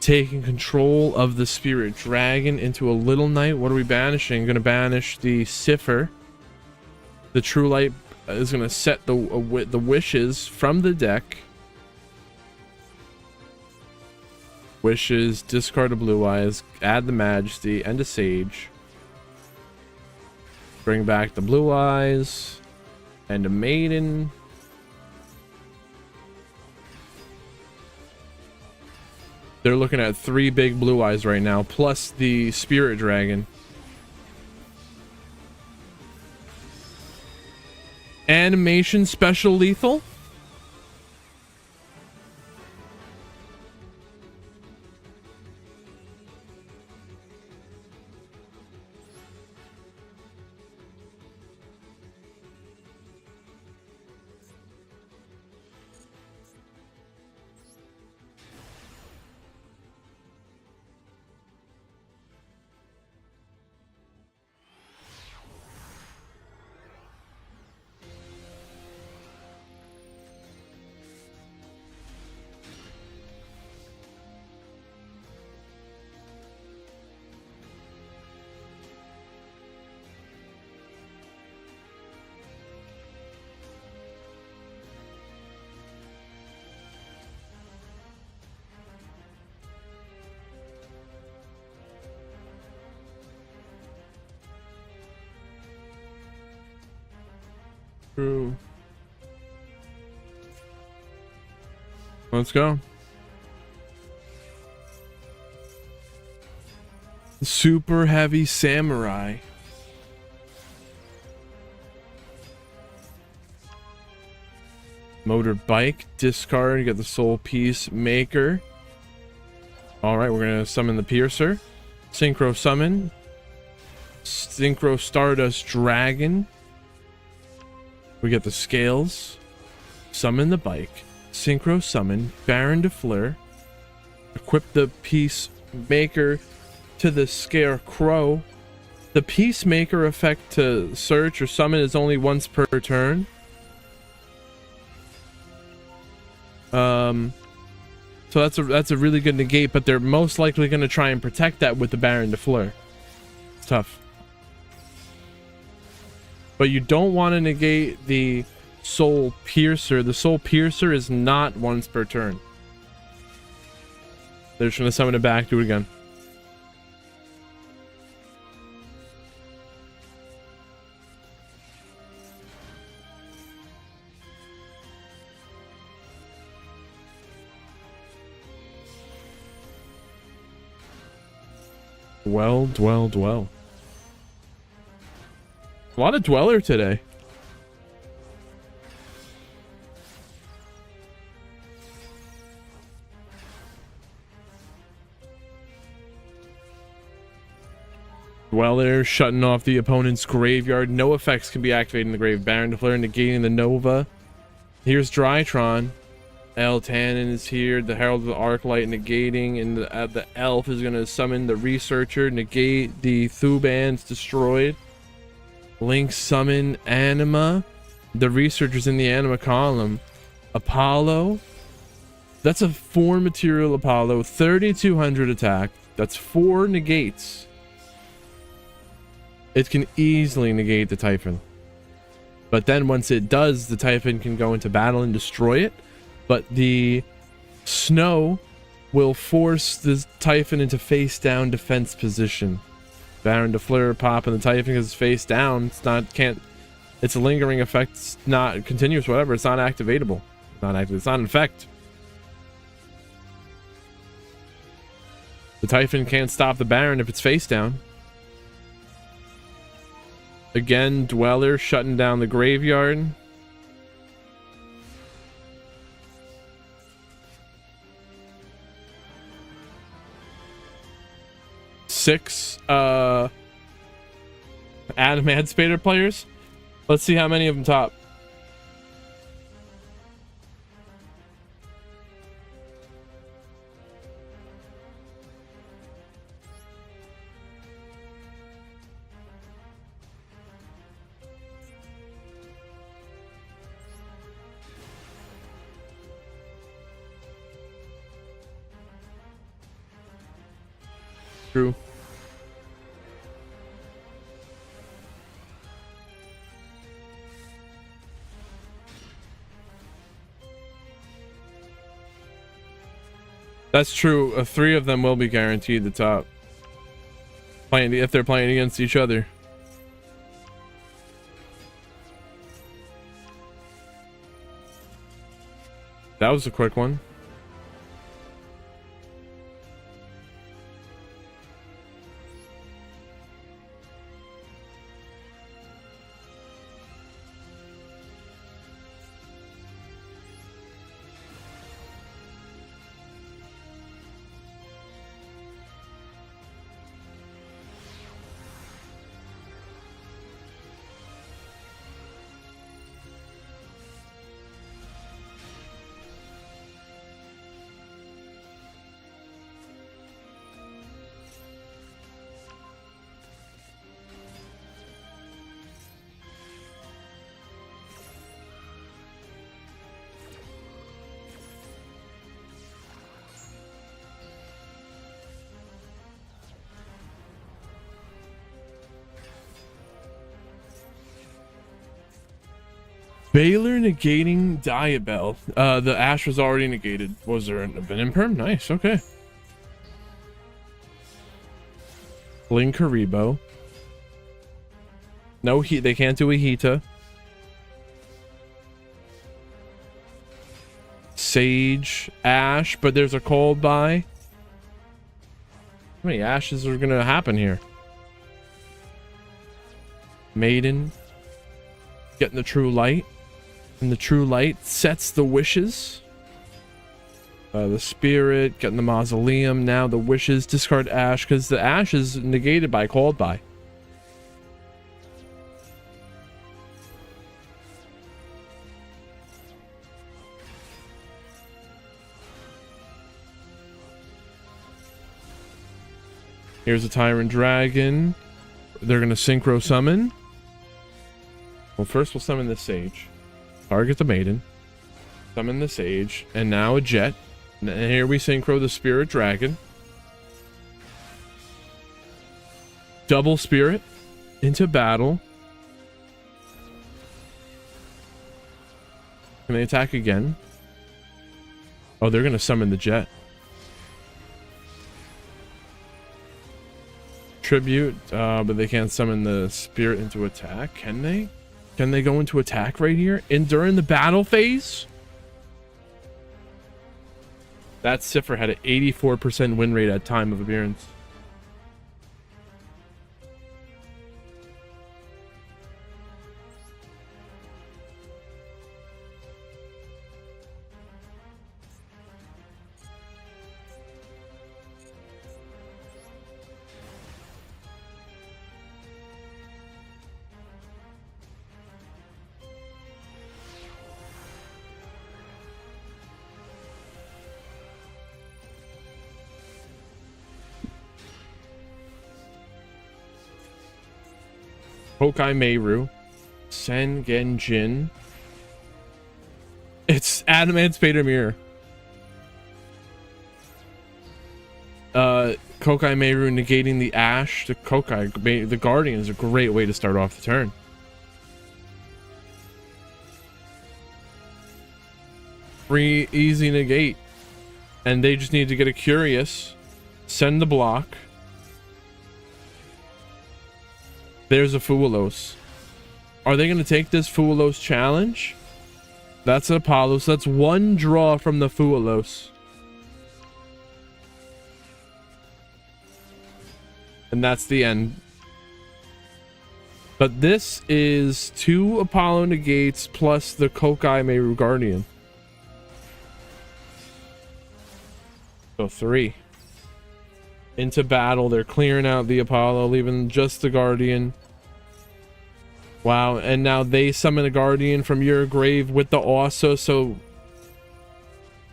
Taking control of the Spirit Dragon into a Little Knight. What are we banishing? Going to banish the Cipher. The True Light is going to set the Wishes from the deck. Wishes, discard a Blue Eyes, add the Majesty and a Sage. Bring back the Blue Eyes and a Maiden. They're looking at 3 big Blue Eyes right now, plus the Spirit Dragon. Animation special lethal. True. Let's go. Super Heavy Samurai. Motorbike, discard, you get the Soul Piece Maker. Alright, we're gonna summon the Piercer. Synchro Summon. Synchro Stardust Dragon. We get the Scales. Summon the Bike. Synchro Summon. Baron de Fleur. Equip the Peacemaker to the Scarecrow. The Peacemaker effect to search or summon is only once per turn. So that's a really good negate, but they're most likely going to try and protect that with the Baron de Fleur. It's tough. But you don't want to negate the Soul Piercer. The Soul Piercer is not once per turn. They're just going to summon it back, do it again. Dwell, dwell, dwell. A lot of Dweller today. Dweller shutting off the opponent's graveyard. No effects can be activated in the grave. Baron de Fleur negating the Nova. Here's Drytron. El Tannen is here. The Herald of the Arclight negating, and the Elf is going to summon the Researcher, negate the Thubans destroyed. Link summon Anima. The Researcher's in the Anima column. Apollo. That's a 4 material Apollo. 3200 attack. That's 4 negates. It can easily negate the Typhon. But then once it does, the Typhon can go into battle and destroy it. But the snow will force the Typhon into face down defense position. Baron de Fleur popping the Typhon because it's face down. It's a lingering effect. It's not continuous, whatever. It's not activatable. It's not an effect. The Typhon can't stop the Baron if it's face down. Again, Dweller shutting down the graveyard. Six Emancipator players. Let's see how many of them top. True. That's true. 3 of them will be guaranteed the top. If they're playing against each other. That was a quick one. Baylor negating Diabell. The Ash was already negated. Was there an imperm? Nice, okay. Blink Karibo. No heat. They can't do a Hita. Sage, Ash, but there's a cold buy. How many Ashes are gonna happen here? Maiden. Getting the True Light. And the True Light sets the wishes. The Spirit, getting the Mausoleum. Now the wishes, discard Ash, because the Ash is negated by Cold Buy. Here's a Tyrant Dragon. They're going to Synchro Summon. Well, first we'll summon the Sage. Target the Maiden. Summon the Sage, and now a Jet. And here we synchro the Spirit Dragon. Double Spirit into battle. Can they attack again? Oh, they're gonna summon the Jet. Tribute, but they can't summon the Spirit into attack. Can they? Can they go into attack right here? During the battle phase? That Cipher had an 84% win rate at time of appearance. Hokai Meiru, Sengenjin. It's Adamant Spader Mirror. Kokai Meiru negating the Ash. The Kokai, the Guardian is a great way to start off the turn. Free, easy negate. And they just need to get a Curious. Send the block. There's a Fuelos. Are they going to take this Fuelos challenge? That's an Apollo. So that's one draw from the Fuelos. And that's the end. But this is 2 Apollo negates plus the Kokai Meiru Guardian. So 3. Into battle, they're clearing out the Apollo, leaving just the Guardian. Wow, and now they summon a Guardian from your grave with the Osso, so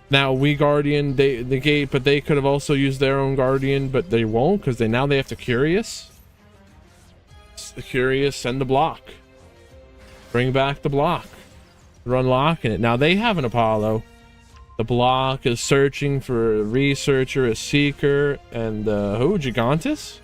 now we Guardian, they negate, but they could have also used their own Guardian, but they won't, because now they have to Curious. The Curious, send the block. Bring back the block. They're unlocking it. Now they have an Apollo. The block is searching for a Researcher, a Seeker, and who? Gigantus?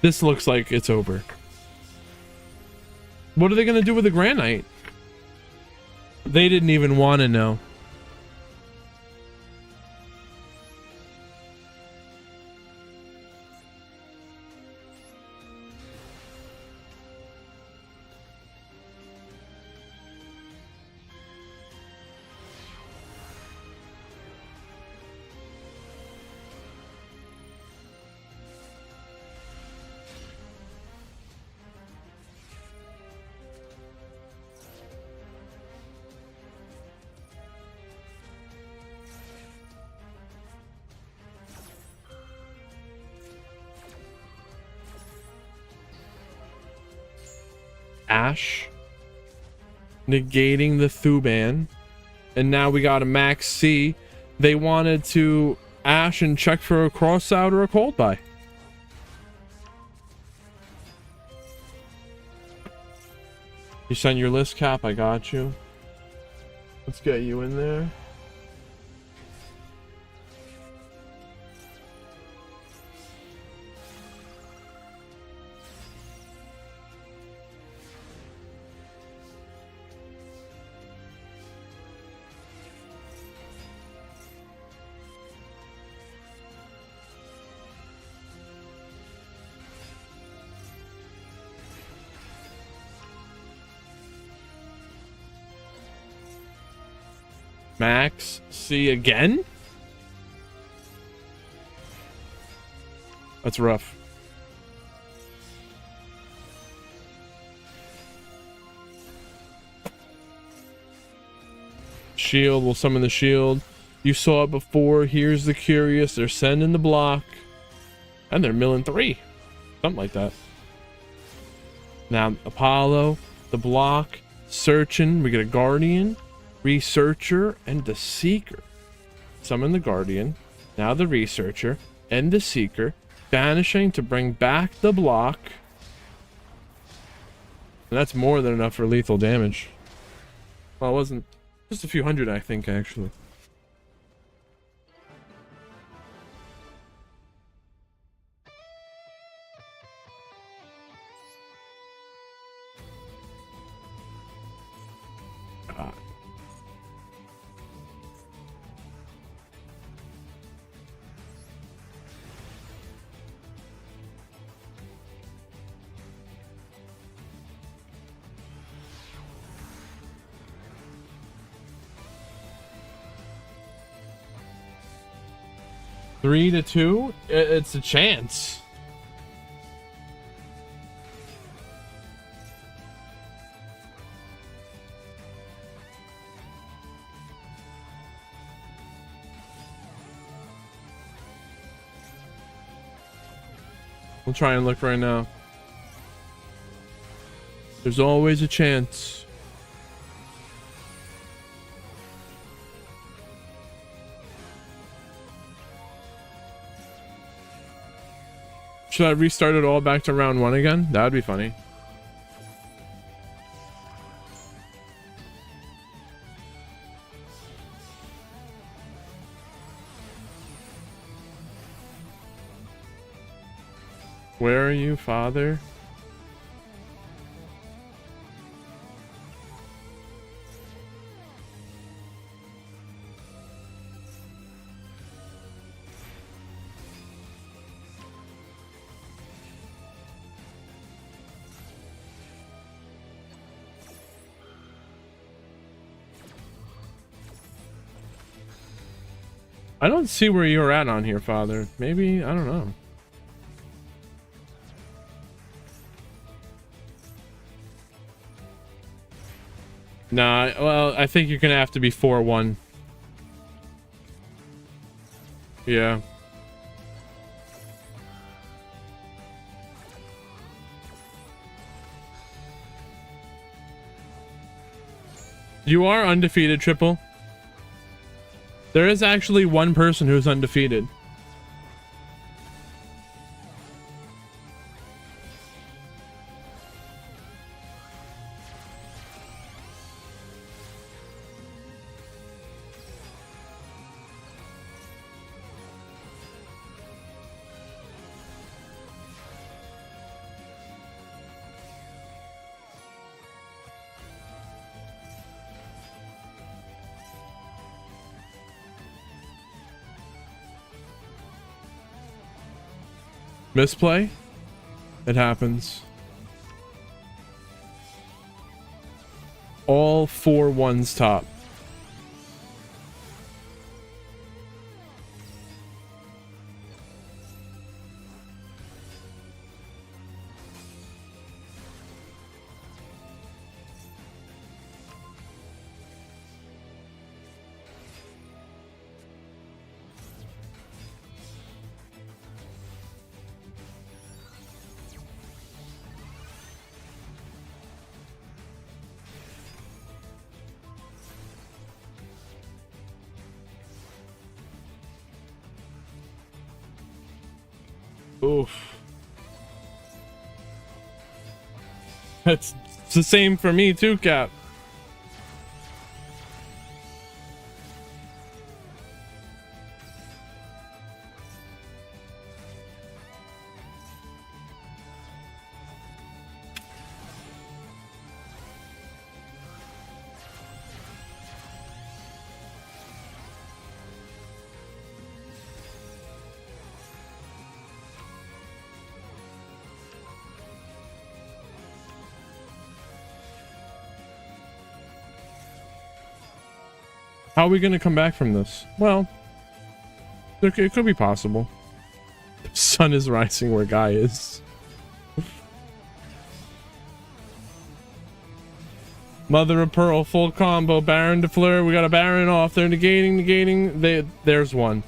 This looks like it's over. What are they going to do with the Granite? They didn't even want to know. Ash negating the Thuban, and now we got a Max C. They wanted to Ash and check for a cross out or a cold buy. You sent your list, Cap. I got you. Let's get you in there. Max C again? That's rough. shield. We'll summon the shield. You saw it before. Here's the Curious. They're sending the block. And they're milling 3. Something like that. Now, Apollo, the block, searching. We get a Guardian, Researcher, and the Seeker. Summon the Guardian. Now the Researcher and the Seeker. Banishing to bring back the block. And that's more than enough for lethal damage. Well, it wasn't. Just a few hundred, I think, actually. God. Three to 2? It's a chance. We'll try and look right now. There's always a chance. Should I restart it all back to round 1 again? That would be funny. Where are you, father? I don't see where you're at on here, father. Maybe, I don't know. Nah, well, I think you're gonna have to be 4-1. Yeah. You are undefeated, Triple. There is actually one person who's undefeated. Misplay? It happens. All 4 ones top. Oof. It's the same for me too, Cap. How are we going to come back from this? Well, it could be possible. The sun is rising where Guy is. Mother of Pearl, full combo. Baron de Fleur. We got a Baron off. They're negating. There's one.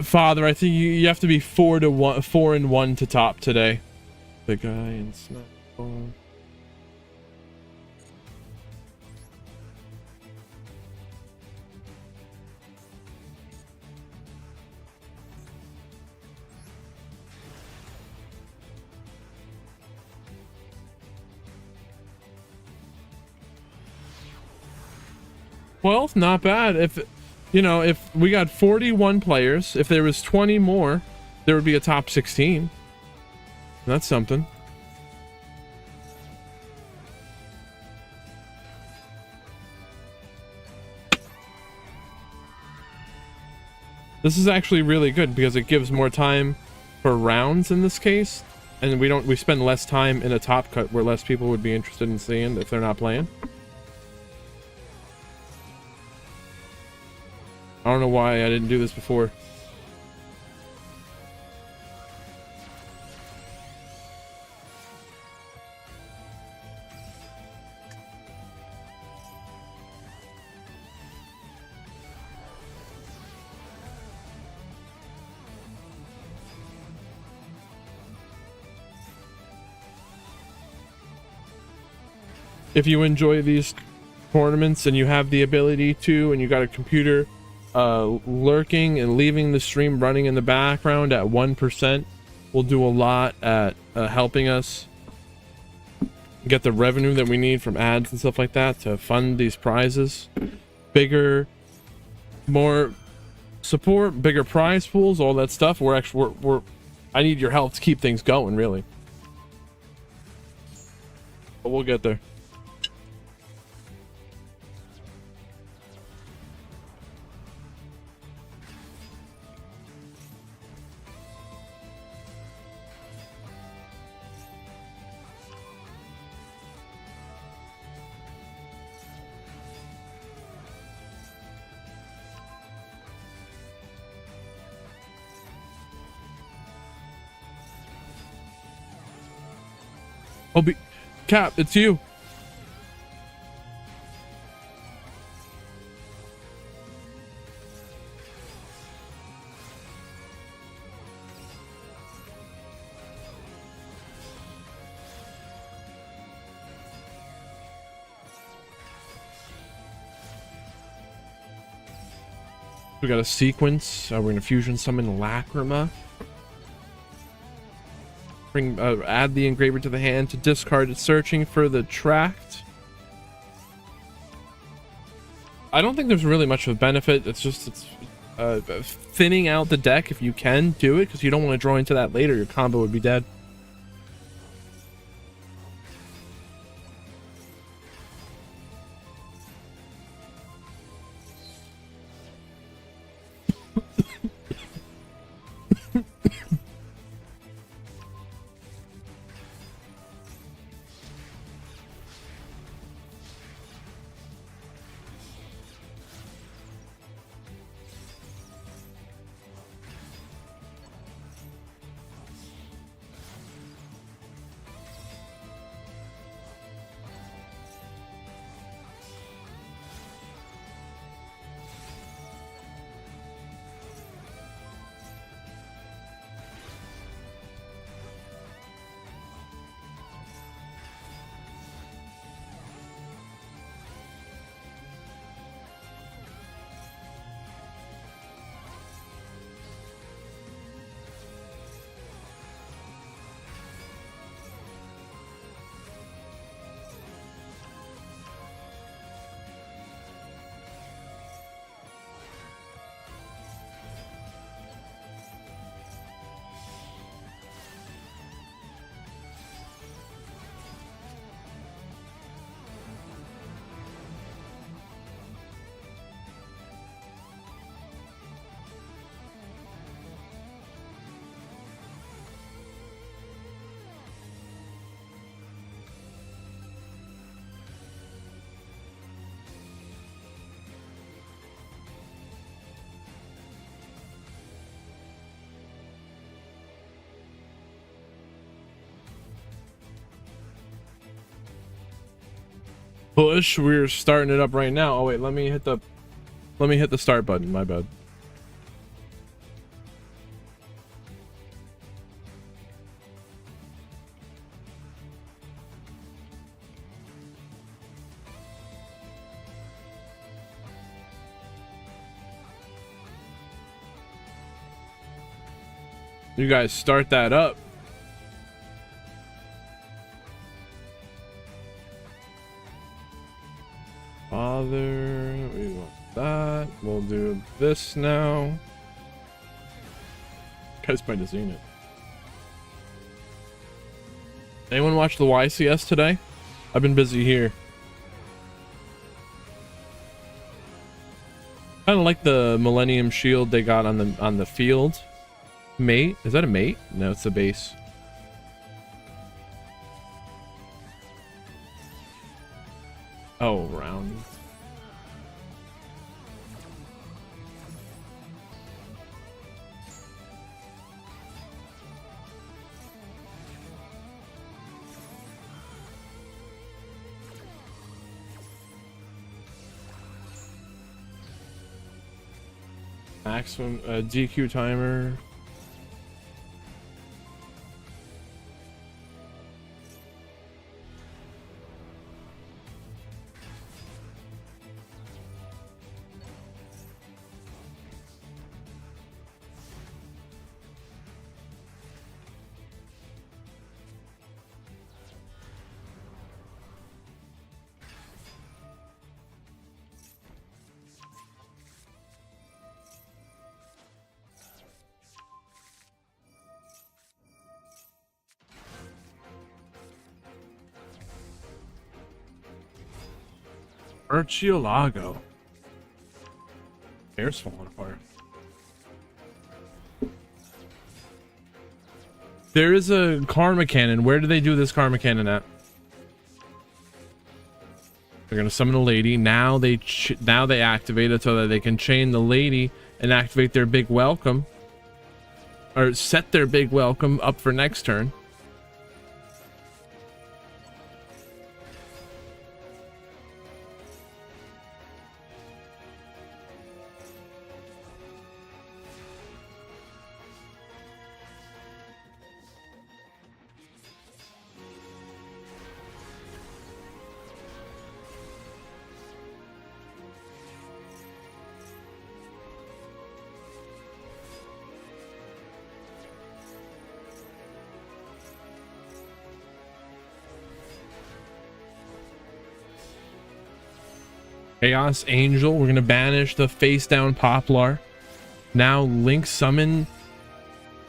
Father, I think you have to be 4-1 to top today. The guy in Smackball. Well, not bad. If if we got 41 players, if there was 20 more, there would be a top 16. That's something. This is actually really good because it gives more time for rounds in this case, and we spend less time in a top cut where less people would be interested in seeing if they're not playing. I don't know why I didn't do this before. If you enjoy these tournaments and you have the ability to, and you got a computer lurking and leaving the stream running in the background at 1%, will do a lot at helping us get the revenue that we need from ads and stuff like that to fund these prizes. Bigger, more support, bigger prize pools, all that stuff. I need your help to keep things going, really. But we'll get there. Cap, it's you. We got a sequence. We're gonna fusion summon Lacrima. Add the engraver to the hand to discard it, searching for the tract. I don't think there's really much of a benefit. It's thinning out the deck. If you can do it, because you don't want to draw into that later, your combo would be dead. Push. We're starting it up right now. Oh wait, let me hit the start button. My bad. You guys start that up. Father, we want that. We'll do this now. You guys might have seen it. Anyone watch the YCS today? I've been busy here. Kind of like the Millennium Shield they got on the field. Mate? Is that a mate? No, it's the base. Oh, round. Maximum DQ timer. Urchiolago. Hair's falling apart. There is a karma cannon. Where do they do this karma cannon at? They're gonna summon a lady. Now they activate it so that they can chain the lady and activate their big welcome, or set their big welcome up for next turn. Chaos Angel. We're gonna banish the face down Poplar. Now Link summon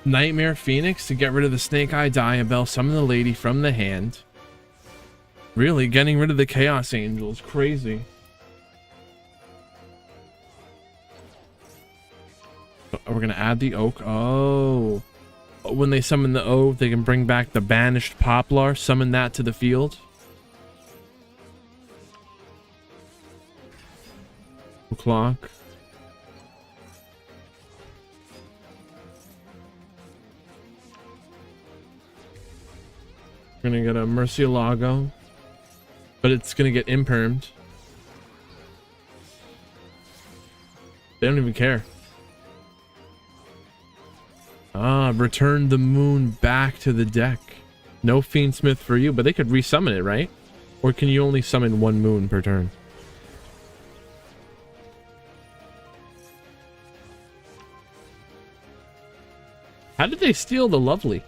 Nightmare Phoenix to get rid of the Snake Eye Diabell. Summon the lady from the hand. Really, getting rid of the Chaos Angel is crazy. We're gonna add the Oak. Oh, when they summon the Oak, they can bring back the banished Poplar. Summon that to the field. Clock. We're gonna get a Murcielago, but it's gonna get impermed. They don't even care. Return the moon back to the deck. No Fiendsmith for you, but they could resummon it, right? Or can you only summon one moon per turn? How did they steal the Lovely?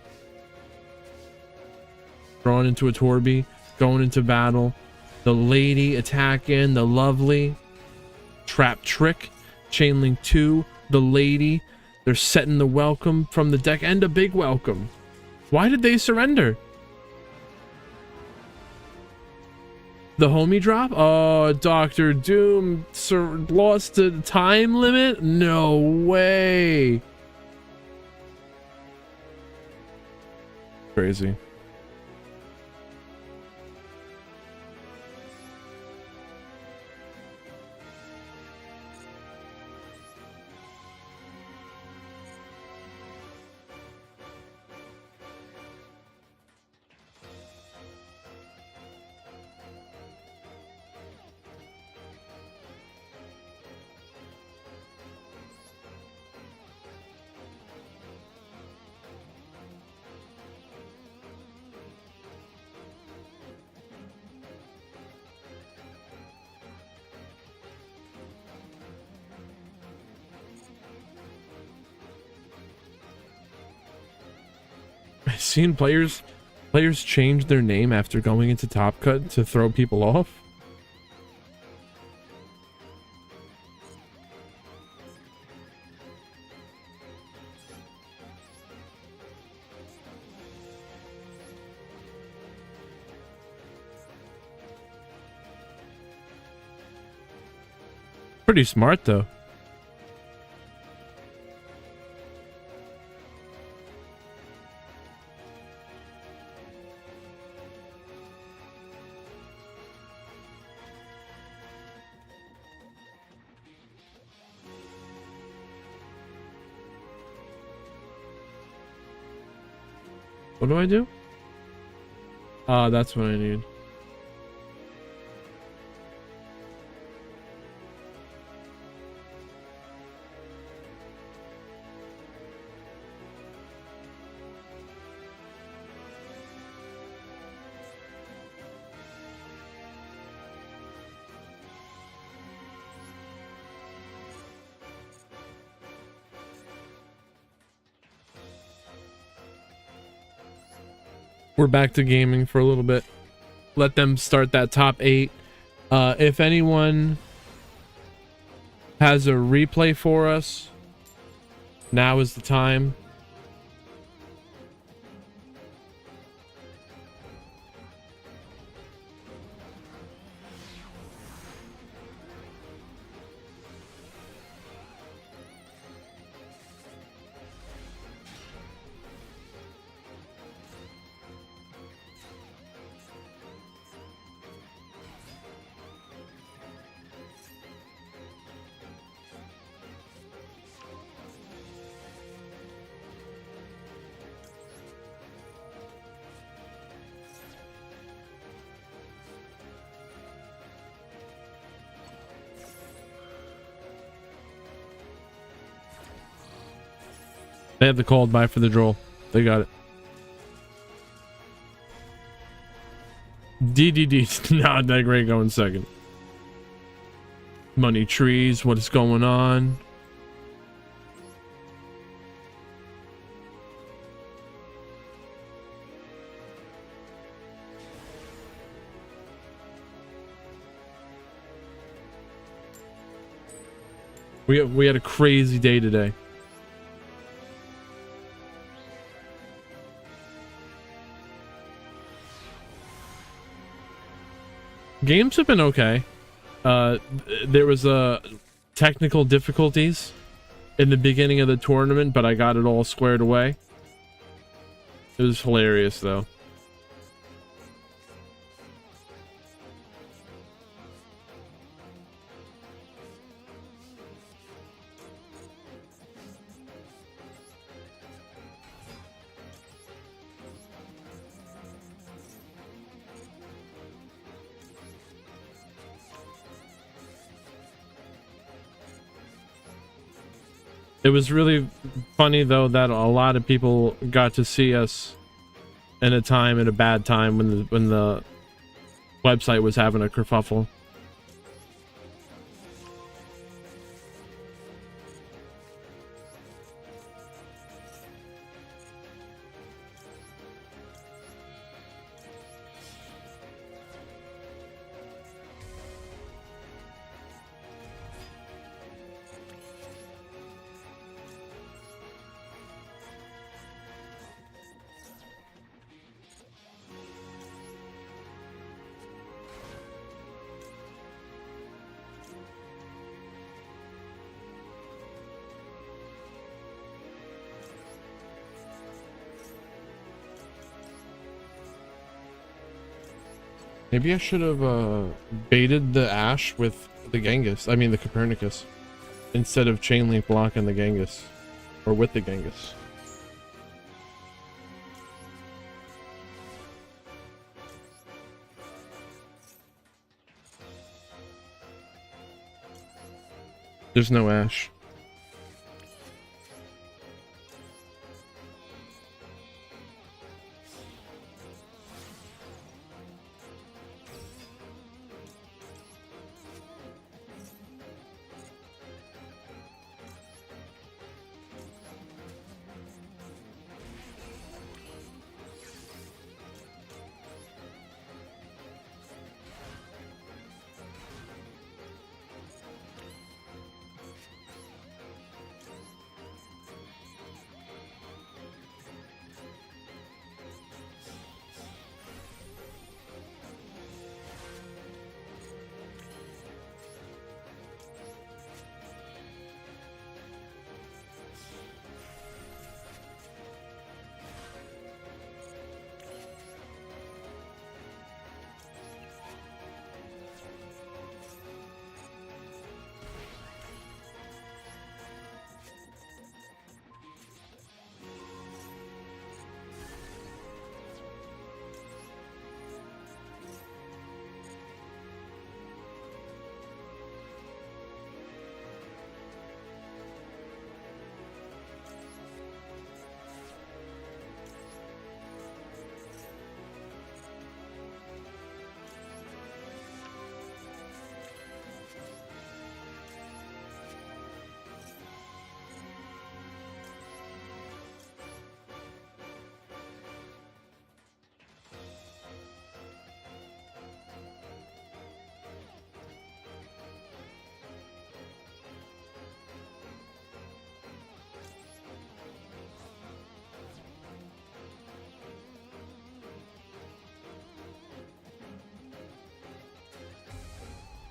Drawn into a Torby, going into battle. The lady attacking the Lovely. Trap Trick, Chainlink 2, the lady. They're setting the welcome from the deck and a big welcome. Why did they surrender? The homie drop? Oh, Dr. Doom lost the time limit? No way. Crazy. seen players change their name after going into Top Cut to throw people off? Pretty smart though. What do I do? That's what I need. We're back to gaming for a little bit. Let them start that top 8. If anyone has a replay for us, now is the time. They have the called by for the draw. They got it. DDD's not that great going second. Money trees, what is going on? We had a crazy day today. Games have been okay. There was technical difficulties in the beginning of the tournament, but I got it all squared away. It was hilarious though. It was really funny though that a lot of people got to see us in a bad time when the website was having a kerfuffle. Maybe I should have baited the Ash with the Genghis. I mean the Copernicus. Instead of chain link blocking the Genghis. Or with the Genghis. There's no Ash.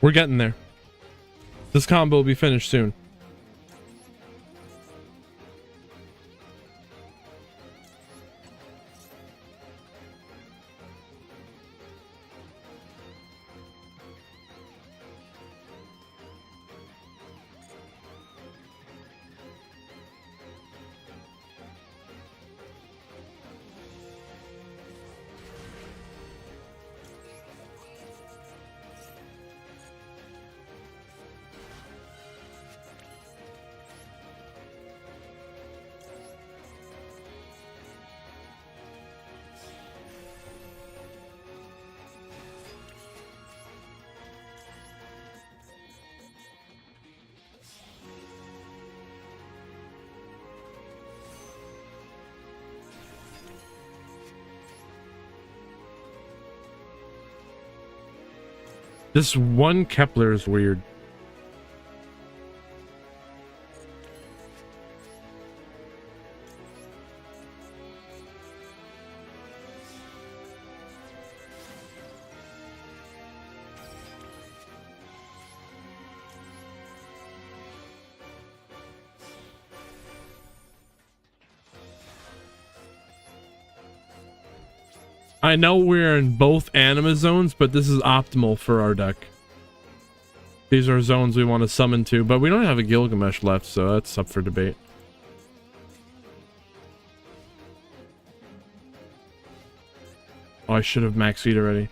We're getting there. This combo will be finished soon. This one Kepler is weird. I know we're in both anima zones, but this is optimal for our deck. These are zones we want to summon to, but we don't have a Gilgamesh left, so that's up for debate. Oh, I should have max feed already.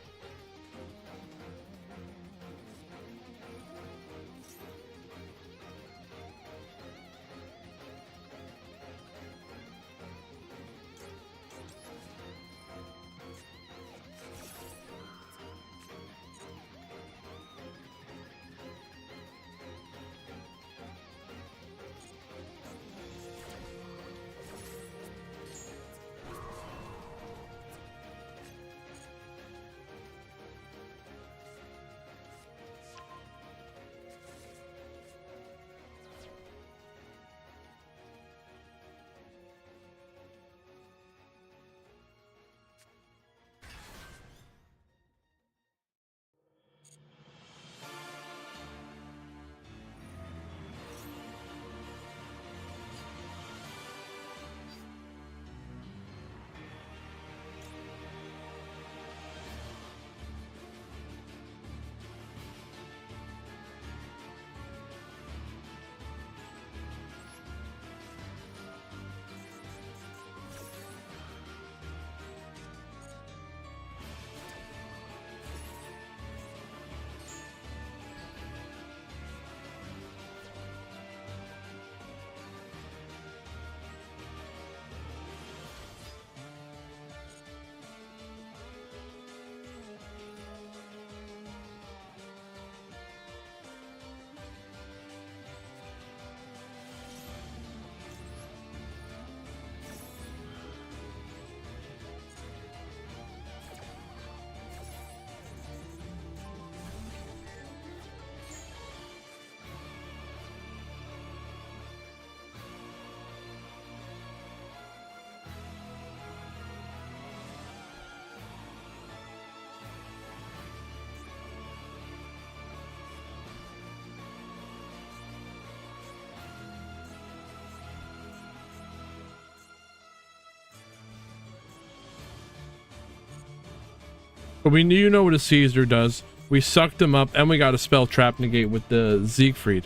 But we knew, you know what a Caesar does. We sucked him up, and we got a spell trap negate with the Siegfried.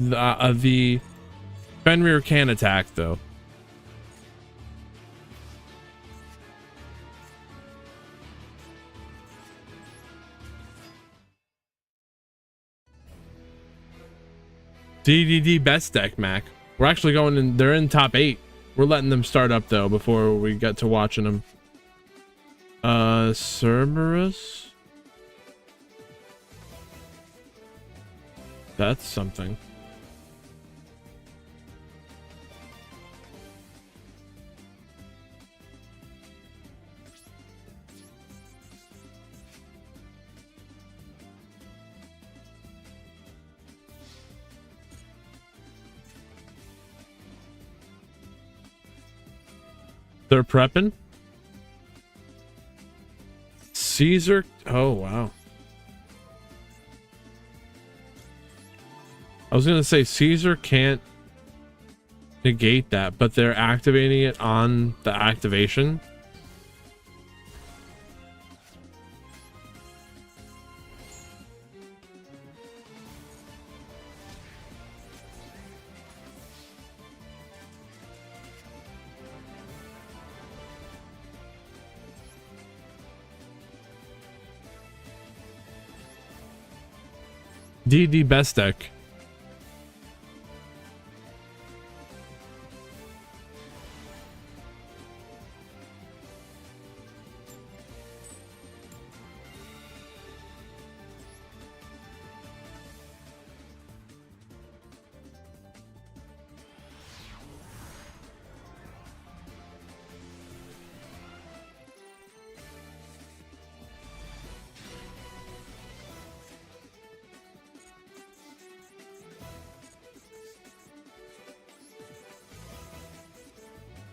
The Fenrir can attack, though. DDD best deck, Mac. We're actually going in, they're in top 8. We're letting them start up, though, before we get to watching them. Cerberus? That's something. They're prepping? Caesar? Oh, wow. I was gonna say Caesar can't negate that, but they're activating it on the activation. DD best deck.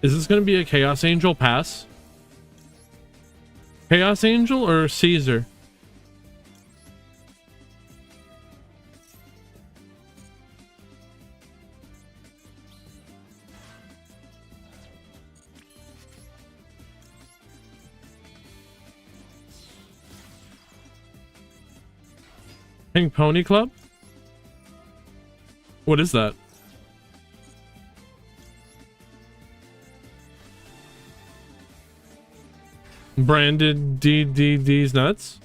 Is this going to be a Chaos Angel pass? Chaos Angel or Caesar? Pink Pony Club? What is that? Branded DDD's nuts?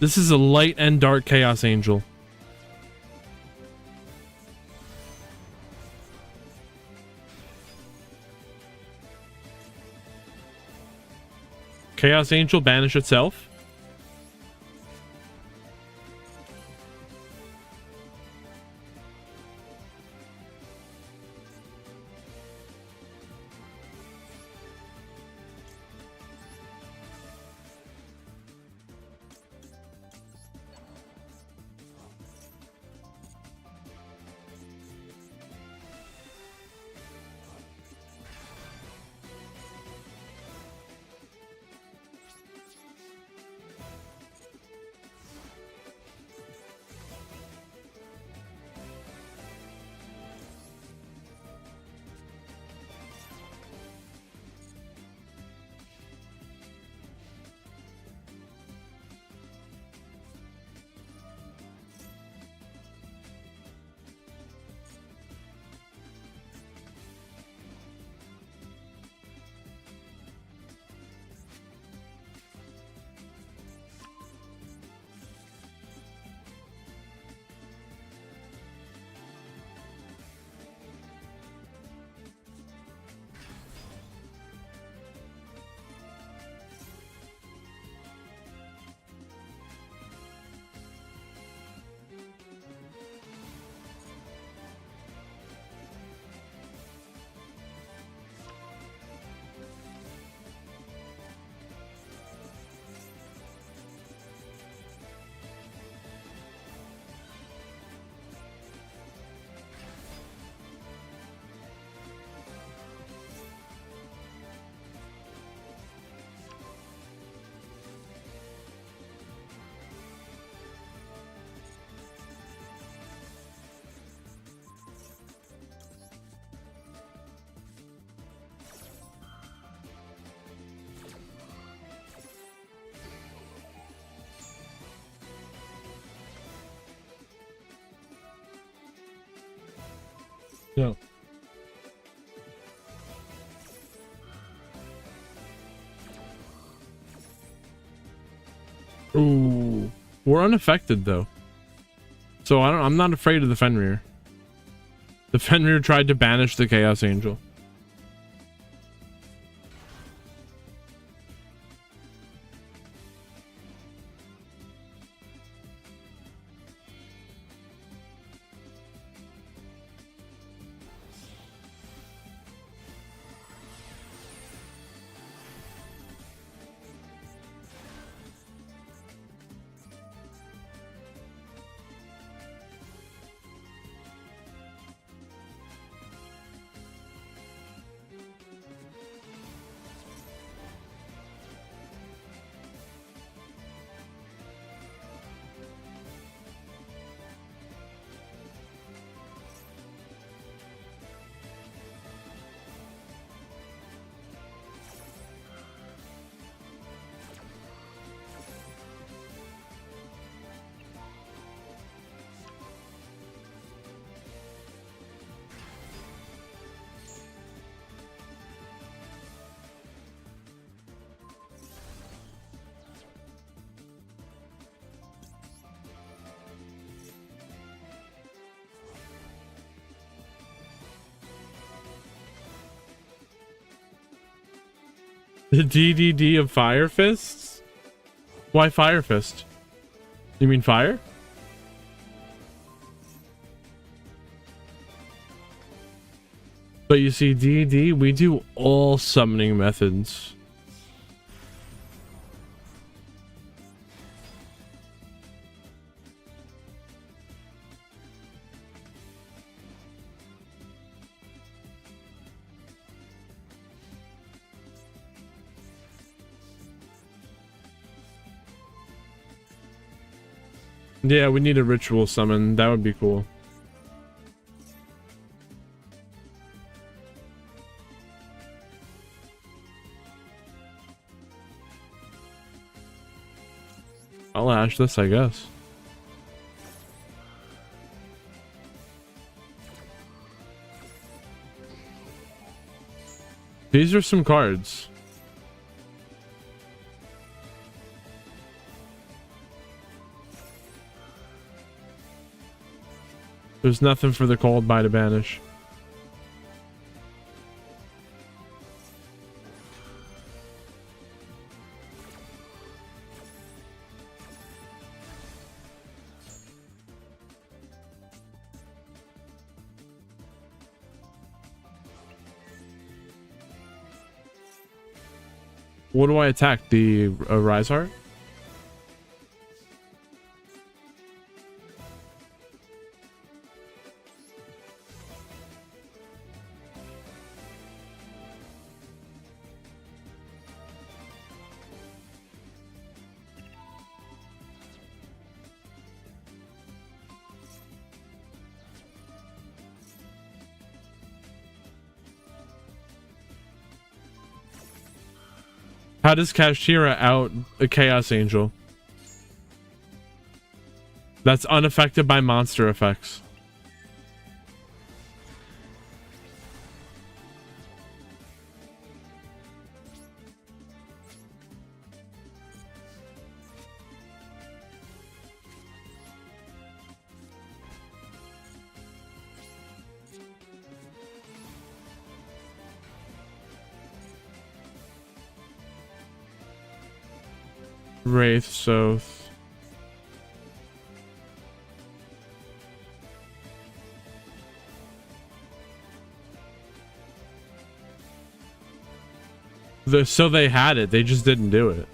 This is a light and dark Chaos Angel. Chaos Angel banish itself. No. Ooh, we're unaffected though, so I'm not afraid of the Fenrir. The Fenrir tried to banish the Chaos Angel. The DDD of Fire Fists? Why Fire Fist? You mean fire? But you see, DD, we do all summoning methods. Yeah, we need a ritual summon. That would be cool. I'll ash this, I guess. These are some cards. There's nothing for the cold by to banish. What do I attack? The Rise Heart? How does Kashira out a Chaos Angel? That's unaffected by monster effects. Wraith Soth. So they had it, they just didn't do it.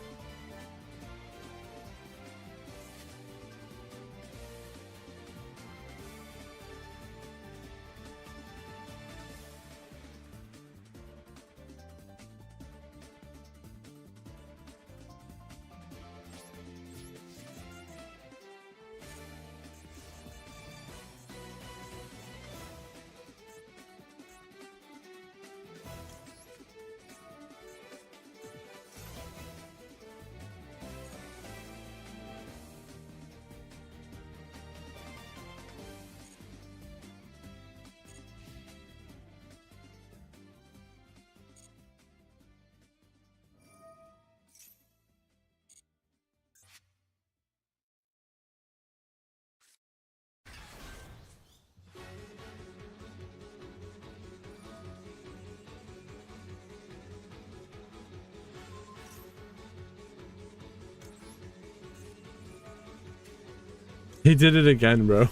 They did it again, bro.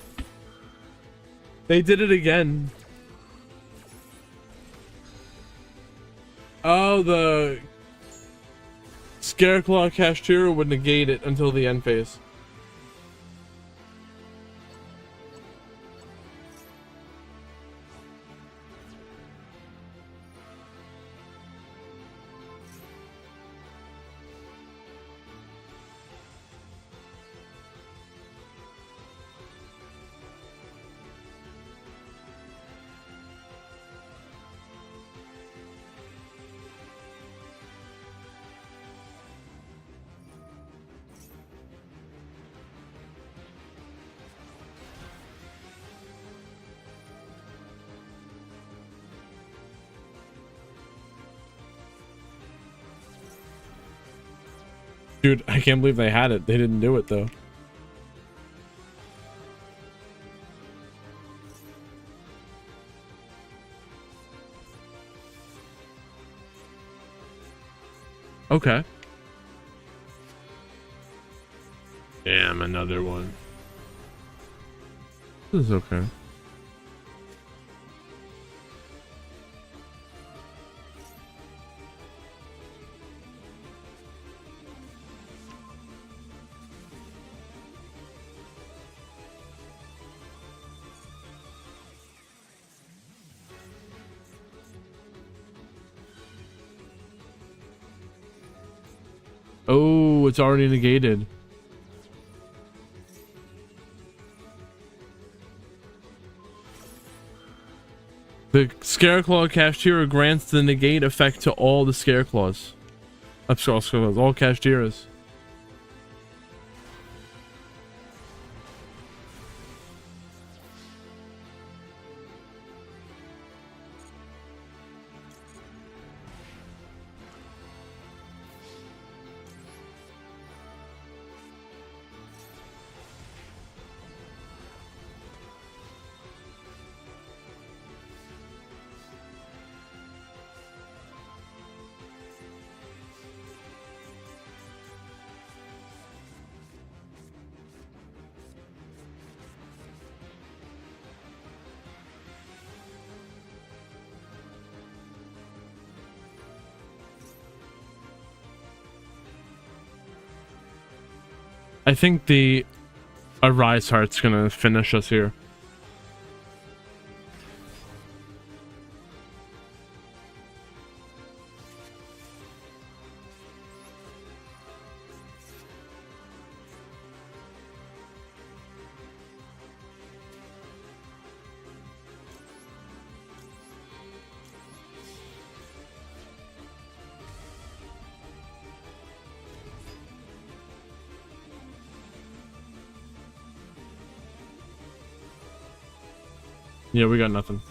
They did it again. Oh, the Scareclaw Kashtira would negate it until the end phase. Dude, I can't believe they had it. They didn't do it though. Okay. Damn, another one. This is okay. Oh, it's already negated. The Scareclaw Cashier grants the negate effect to all the Scareclaws. All Cashiers. I think the Arise Heart's gonna finish us here. Yeah, we got nothing.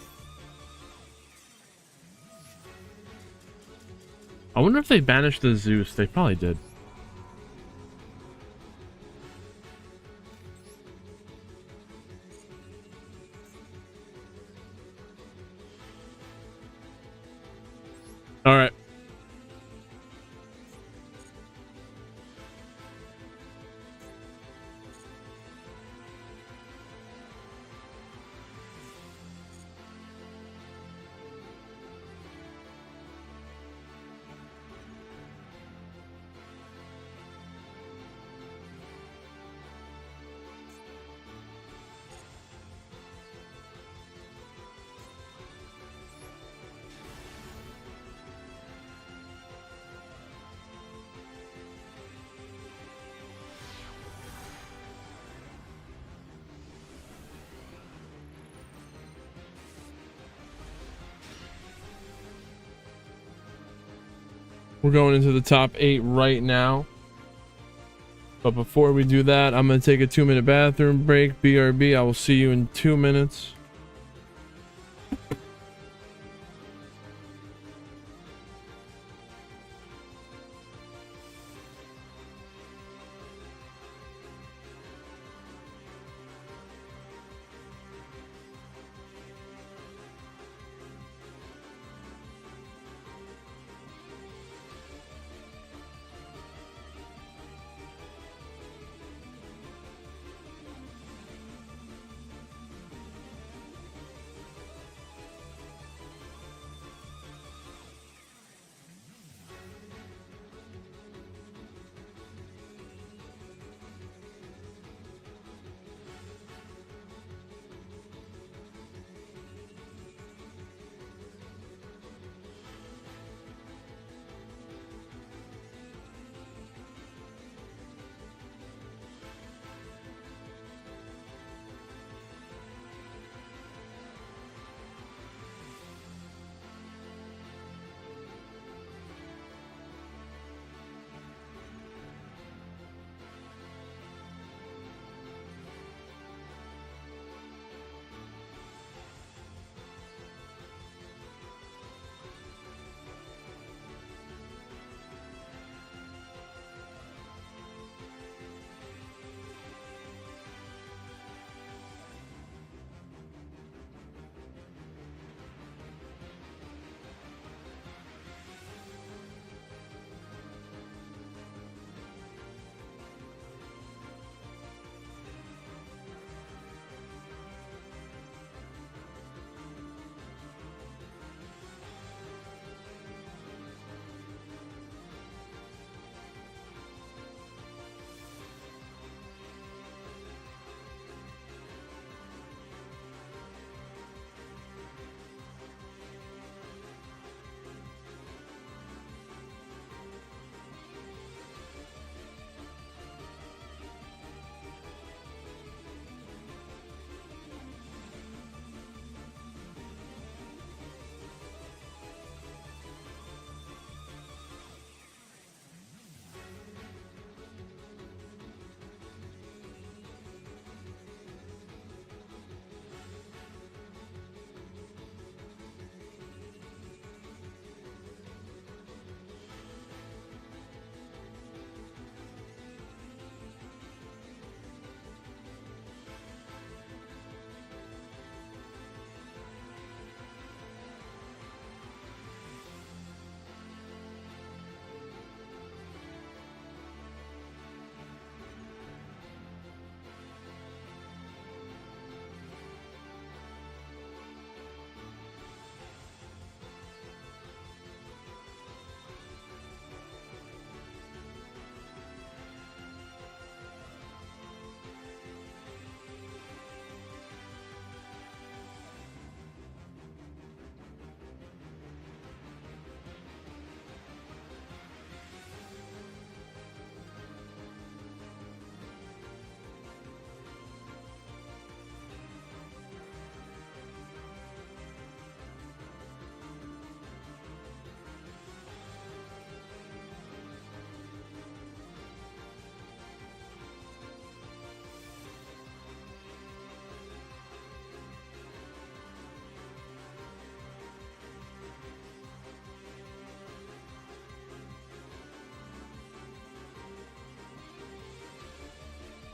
I wonder if they banished the Zeus. They probably did. All right. We're going into the top 8 right now. But before we do that, I'm going to take a 2-minute bathroom break. BRB, I will see you in 2 minutes.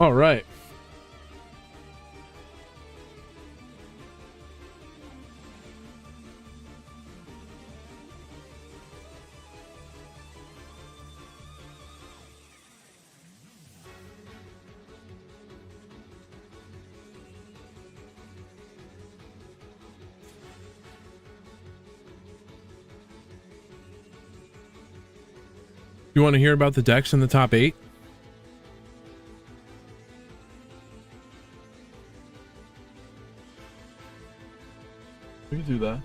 All right. You want to hear about the decks in the top 8? We can do that.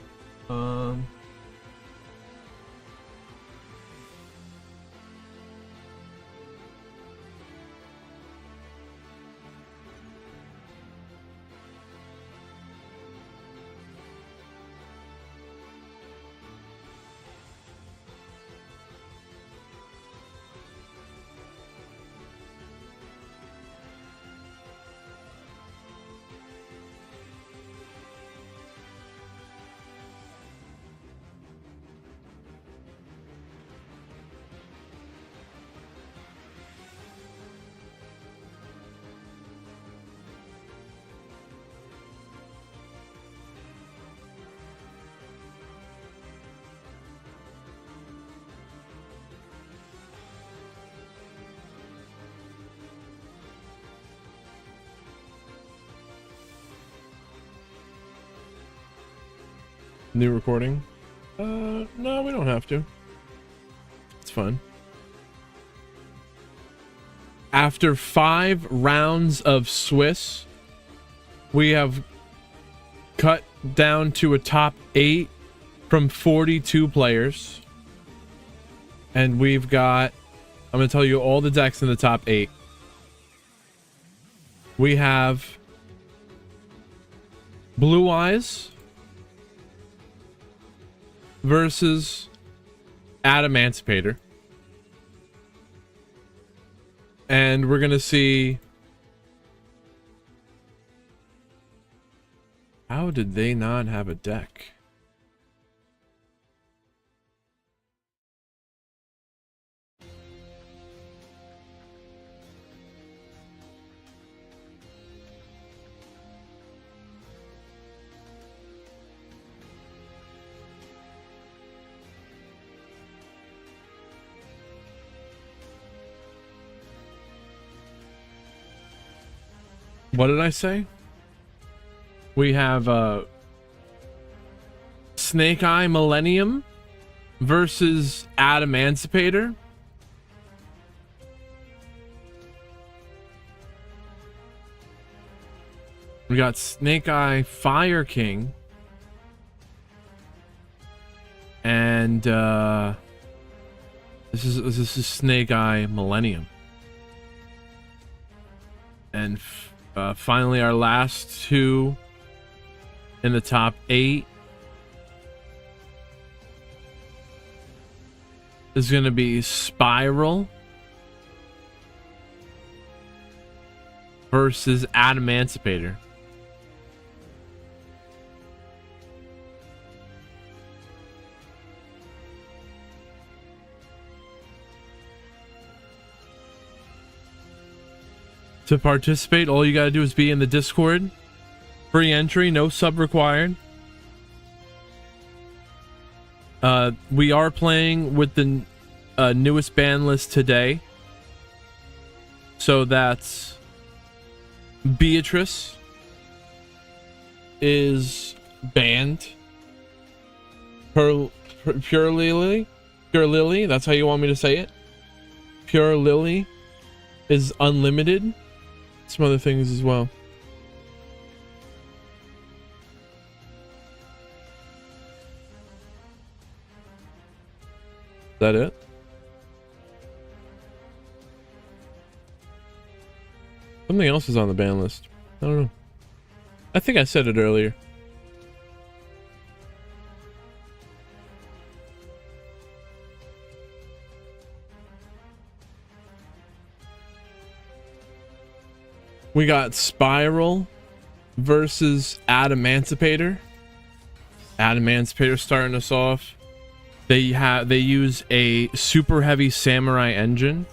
New recording? No, we don't have to. It's fun. After 5 rounds of Swiss, we have cut down to a top 8 from 42 players. And we've got, I'm going to tell you all the decks in the top 8. We have Blue Eyes versus Emancipator. And we're gonna see, how did they not have a deck? What did I say? We have Snake Eye Millennium versus Emancipator. We got Snake Eye Fire King. And this is Snake Eye Millennium. And finally, our last 2 in the top 8 is going to be Spiral versus Emancipator. To participate, all you gotta do is be in the Discord. Free entry, no sub required. We are playing with the newest ban list today. So that's Beatrice is banned. Pure Lily, that's how you want me to say it. Pure Lily is unlimited. Some other things as well. Is that it? Something else is on the ban list. I don't know. I think I said it earlier. We got Spiral versus Emancipator. Emancipator starting us off. They use a super heavy samurai engine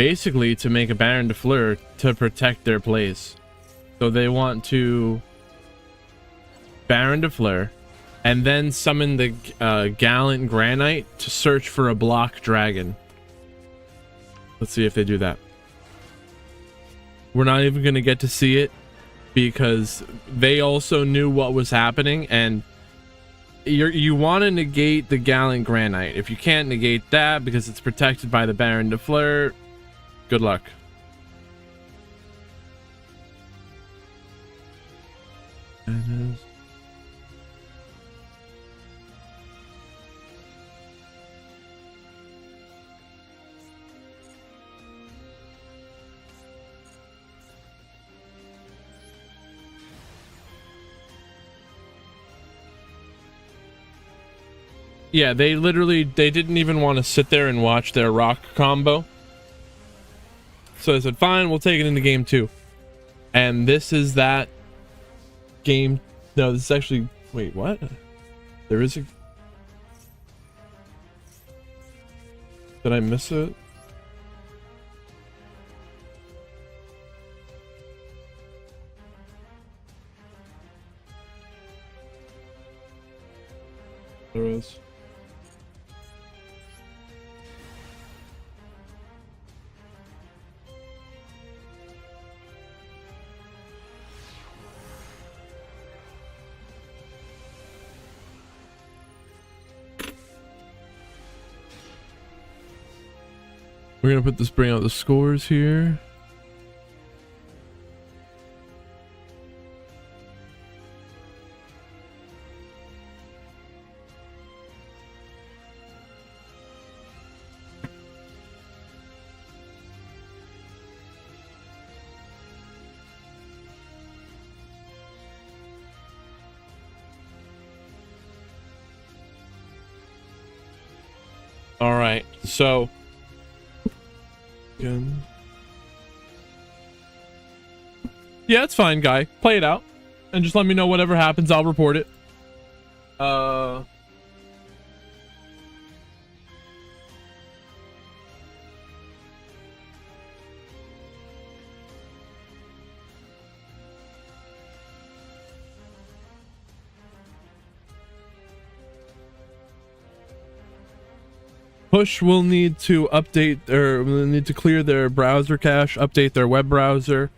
basically to make a Baron de Fleur to protect their plays. So they want to Baron de Fleur and then summon the Gallant Granite to search for a block dragon. Let's see if they do that. We're not even going to get to see it because they also knew what was happening, and you want to negate the Gallant Granite. If you can't negate that because it's protected by the Baron de Fleur, good luck. Yeah, they didn't even want to sit there and watch their rock combo. So they said, fine, we'll take it into game 2. And this is that game. No, this is actually, wait, what? There is a, did I miss it? There is. We're gonna bring out the scores here. All right, so. Yeah, it's fine, guy. Play it out. And just let me know whatever happens. I'll report it. Push will need to update, or will need to clear their browser cache, update their web browser,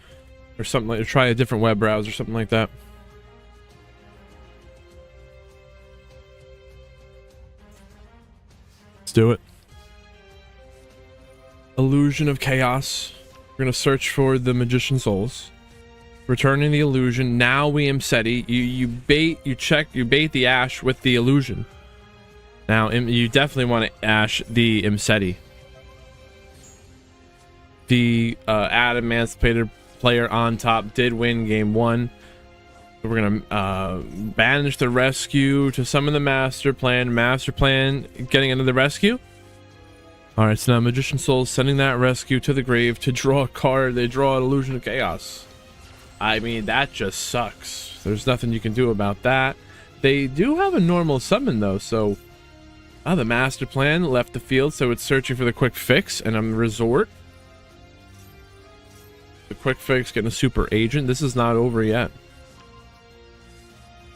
or something like, or try a different web browser, something like that. Let's do it. Illusion of Chaos. We're gonna search for the Magician Souls. Returning the illusion. Now we Imseti. You bait the Ash with the illusion. Now, you definitely want to Ash the Imseti. The Adamantipated player on top did win game 1. We're going to banish the rescue to summon the Master Plan. Master Plan getting into the rescue. Alright, so now Magician Souls sending that rescue to the grave to draw a card. They draw an Illusion of Chaos. I mean, that just sucks. There's nothing you can do about that. They do have a normal summon, though, so... Oh, the Master Plan left the field, so it's searching for the quick fix and a resort. The quick fix getting a super agent. This is not over yet.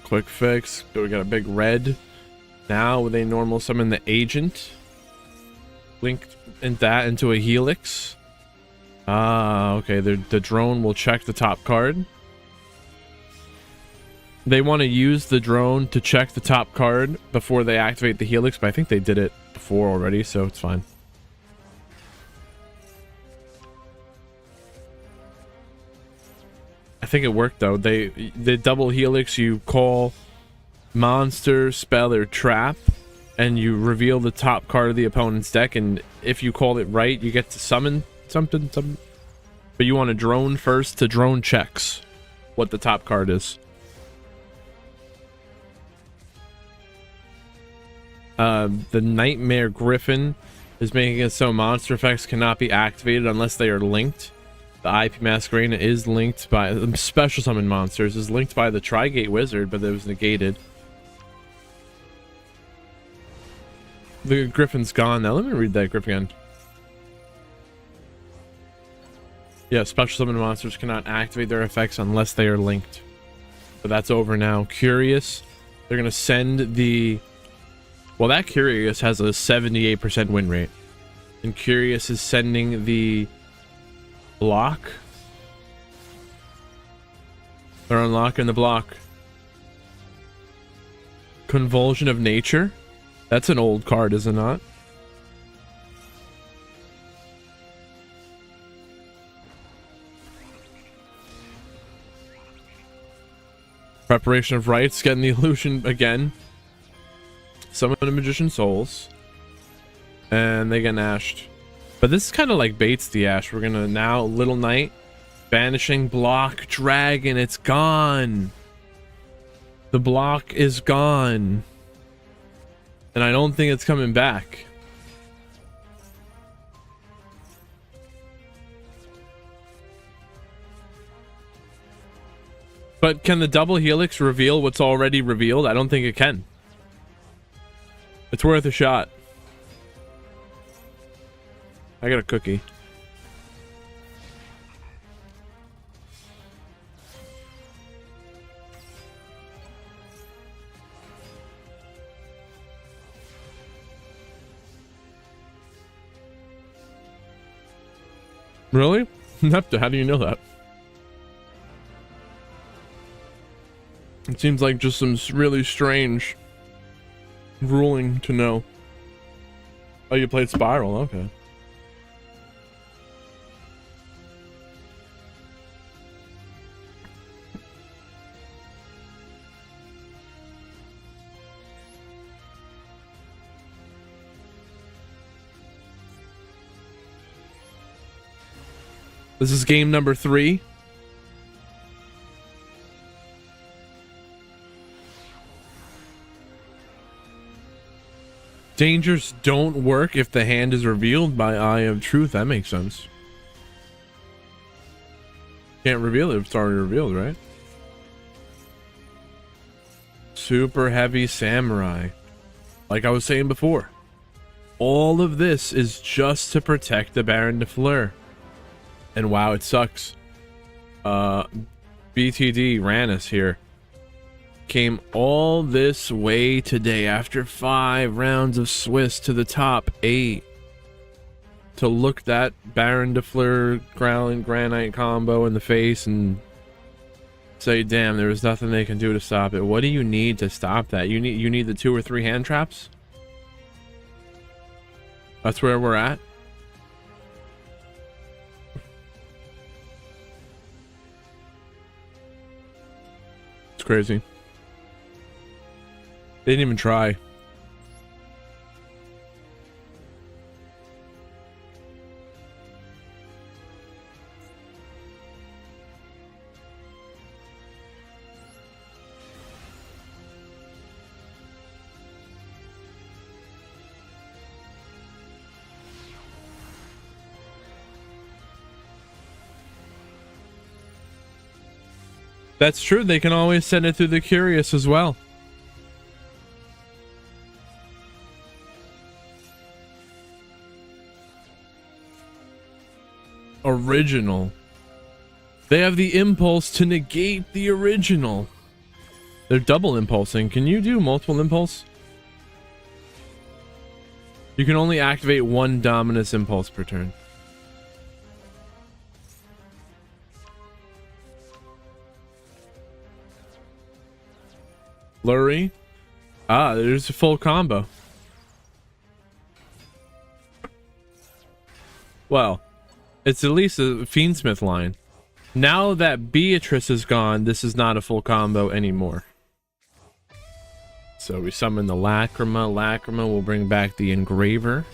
Quick fix. So we got a big red. Now they normal summon the agent. Linked that into a helix. Ah, okay. The drone will check the top card. They want to use the drone to check the top card before they activate the helix, but I think they did it before already, so it's fine. I think it worked though. The double helix, you call monster, spell, or trap, and you reveal the top card of the opponent's deck, and if you call it right, you get to summon something. But you want a drone first to drone checks what the top card is. The Nightmare Griffin is making it so monster effects cannot be activated unless they are linked. The IP Masquerade is linked by special summon monsters, is linked by the Trigate Wizard, but it was negated. The Griffin's gone now. Let me read that Griffin again. Yeah, special summon monsters cannot activate their effects unless they are linked. So that's over now. Curious, they're gonna send the... Well, that Curious has a 78% win rate. And Curious is sending the block. They're unlocking the block. Convulsion of Nature. That's an old card, is it not? Preparation of Rites, getting the illusion again. Summon the Magician's Souls. And they get Ashed. But this is kind of like baits the Ash. We're gonna now Little Knight. Banishing block dragon. It's gone. The block is gone. And I don't think it's coming back. But can the double helix reveal what's already revealed? I don't think it can. It's worth a shot. I got a cookie. Really? Nepta, how do you know that? It seems like just some really strange ruling to know. Oh, you played Spiral? Okay. This is game number 3. Dangers don't work if the hand is revealed by Eye of Truth. That makes sense. Can't reveal it if it's already revealed, right? Super Heavy Samurai. Like I was saying before, all of this is just to protect the Baron de Fleur. And wow, it sucks. BTD Rannis here came all this way today after 5 rounds of Swiss to the top 8 to look that Baron de Fleur Growling Granite combo in the face and say, damn, there was nothing they can do to stop it. What do you need to stop that? You need the 2 or 3 hand traps? That's where we're at. It's crazy. They didn't even try. That's true. They can always send it through the Curious as well. Original. They have the impulse to negate the original. They're double impulsing. Can you do multiple impulse? You can only activate 1 Dominus impulse per turn. Flurry. Ah, there's a full combo. Well, it's at least a Fiendsmith line. Now that Beatrice is gone, this is not a full combo anymore. So we summon the Lacrima. Lacrima will bring back the Engraver.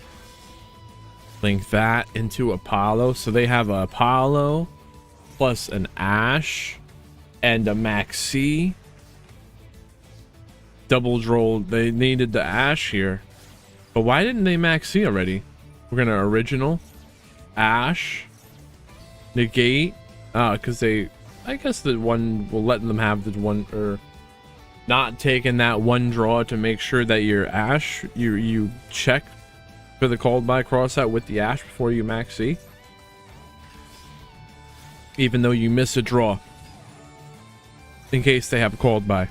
Link that into Apollo. So they have a Apollo plus an Ash and a Maxi. Double roll. They needed the Ash here. But why didn't they Maxi already? We're going to original. Ash. Negate. Because they... I guess the one will let them have the one... Or not taking that one draw to make sure that your Ash... You check for the called by cross out with the Ash before you Maxi. even though you miss a draw, in case they have called by.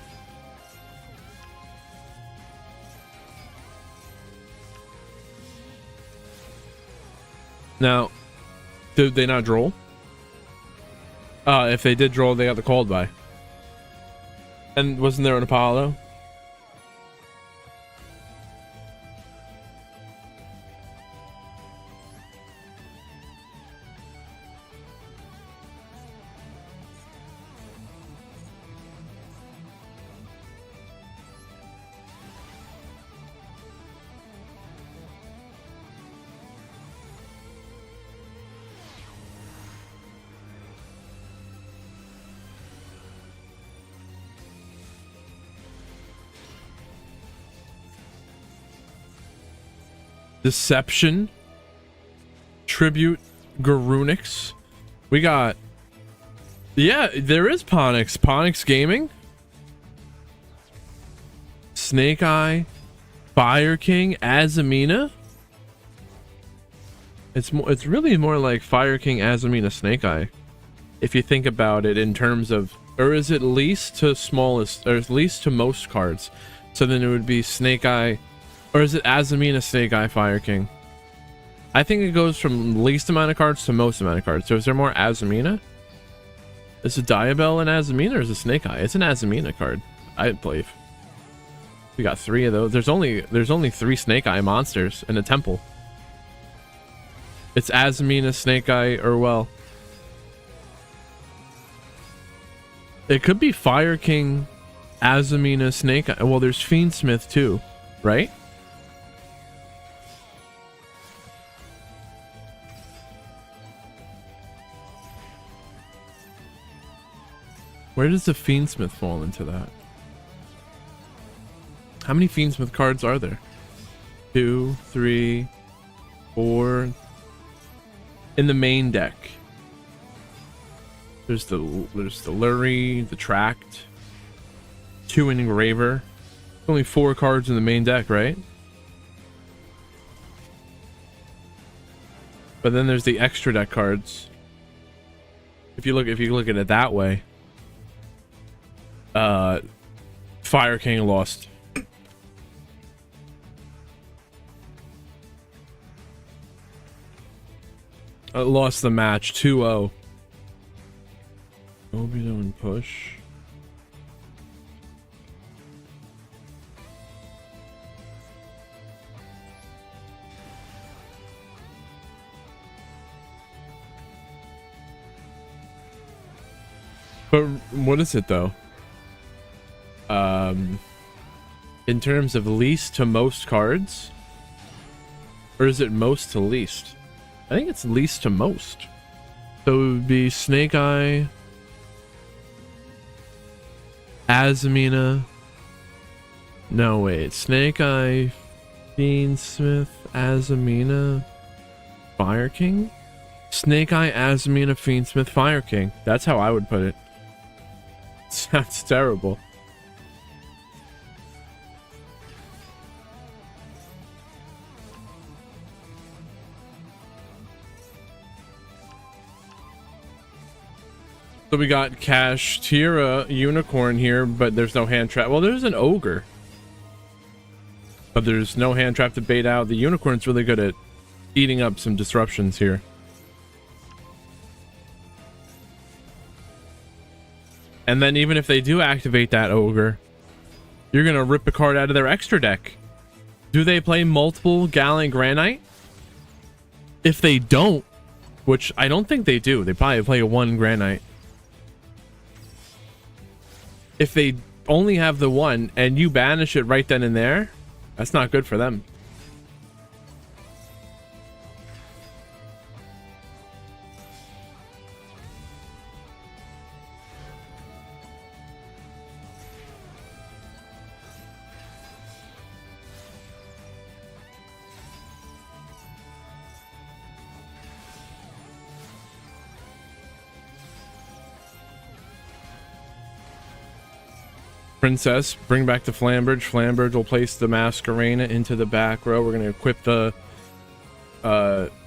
Now, did they not draw? If they did draw, they got the called by. And wasn't there an Apollo? Deception, Tribute, Garunix. We got, yeah, there is Ponix Gaming, Snake Eye, Fire King, Azamina. It's really more like Fire King, Azamina, Snake Eye, if you think about it in terms of, or is it least to smallest, or least to most cards? So then it would be Snake Eye. Or is it Azamina, Snake Eye, Fire King? I think it goes from least amount of cards to most amount of cards. So is there more Azamina? Is it Diabell and Azamina, or is it Snake Eye? It's an Azamina card, I believe. We got 3 of those. There's only 3 Snake Eye monsters in a temple. It's Azamina, Snake Eye, or well, it could be Fire King, Azamina, Snake Eye. Well, there's Fiendsmith too, right? Where does the Fiendsmith fall into that? How many Fiendsmith cards are there? 2, 3, 4. In the main deck. There's the Lurie, the Tract, 2 Engraver. Only 4 cards in the main deck, right? But then there's the extra deck cards. If you look at it that way. Fire King lost. Lost the match 2-0. Obito and push. But what is it though? In terms of least to most cards, or is it most to least? I think it's least to most. So it would be Snake Eye, Azamina. No, wait. Snake Eye, Fiendsmith, Azamina, Fire King? Snake Eye, Azamina, Fiendsmith, Fire King. That's how I would put it. Sounds terrible. So we got Kashtira Unicorn here, but there's no hand trap. Well, there's an Ogre, but there's no hand trap to bait out. The Unicorn's really good at eating up some disruptions here. And then even if they do activate that Ogre, you're going to rip a card out of their extra deck. Do they play multiple Gallant Granite? If they don't, which I don't think they do, they probably play 1 Granite. If they only have the 1 and you banish it right then and there, that's not good for them. Princess, bring back the Flambridge. Flambridge will place the Masquerena into the back row. We're going to equip the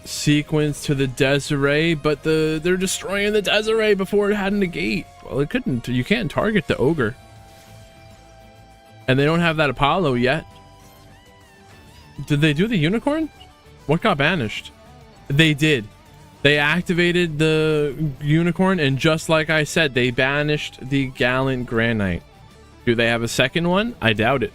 sequence to the Desiree, but they're destroying the Desiree before it had a negate. Well, it couldn't. You can't target the ogre. And they don't have that Apollo yet. Did they do the unicorn? What got banished? They did. They activated the unicorn, and just like I said, they banished the Gallant Granite. Do they have a second one? I doubt it.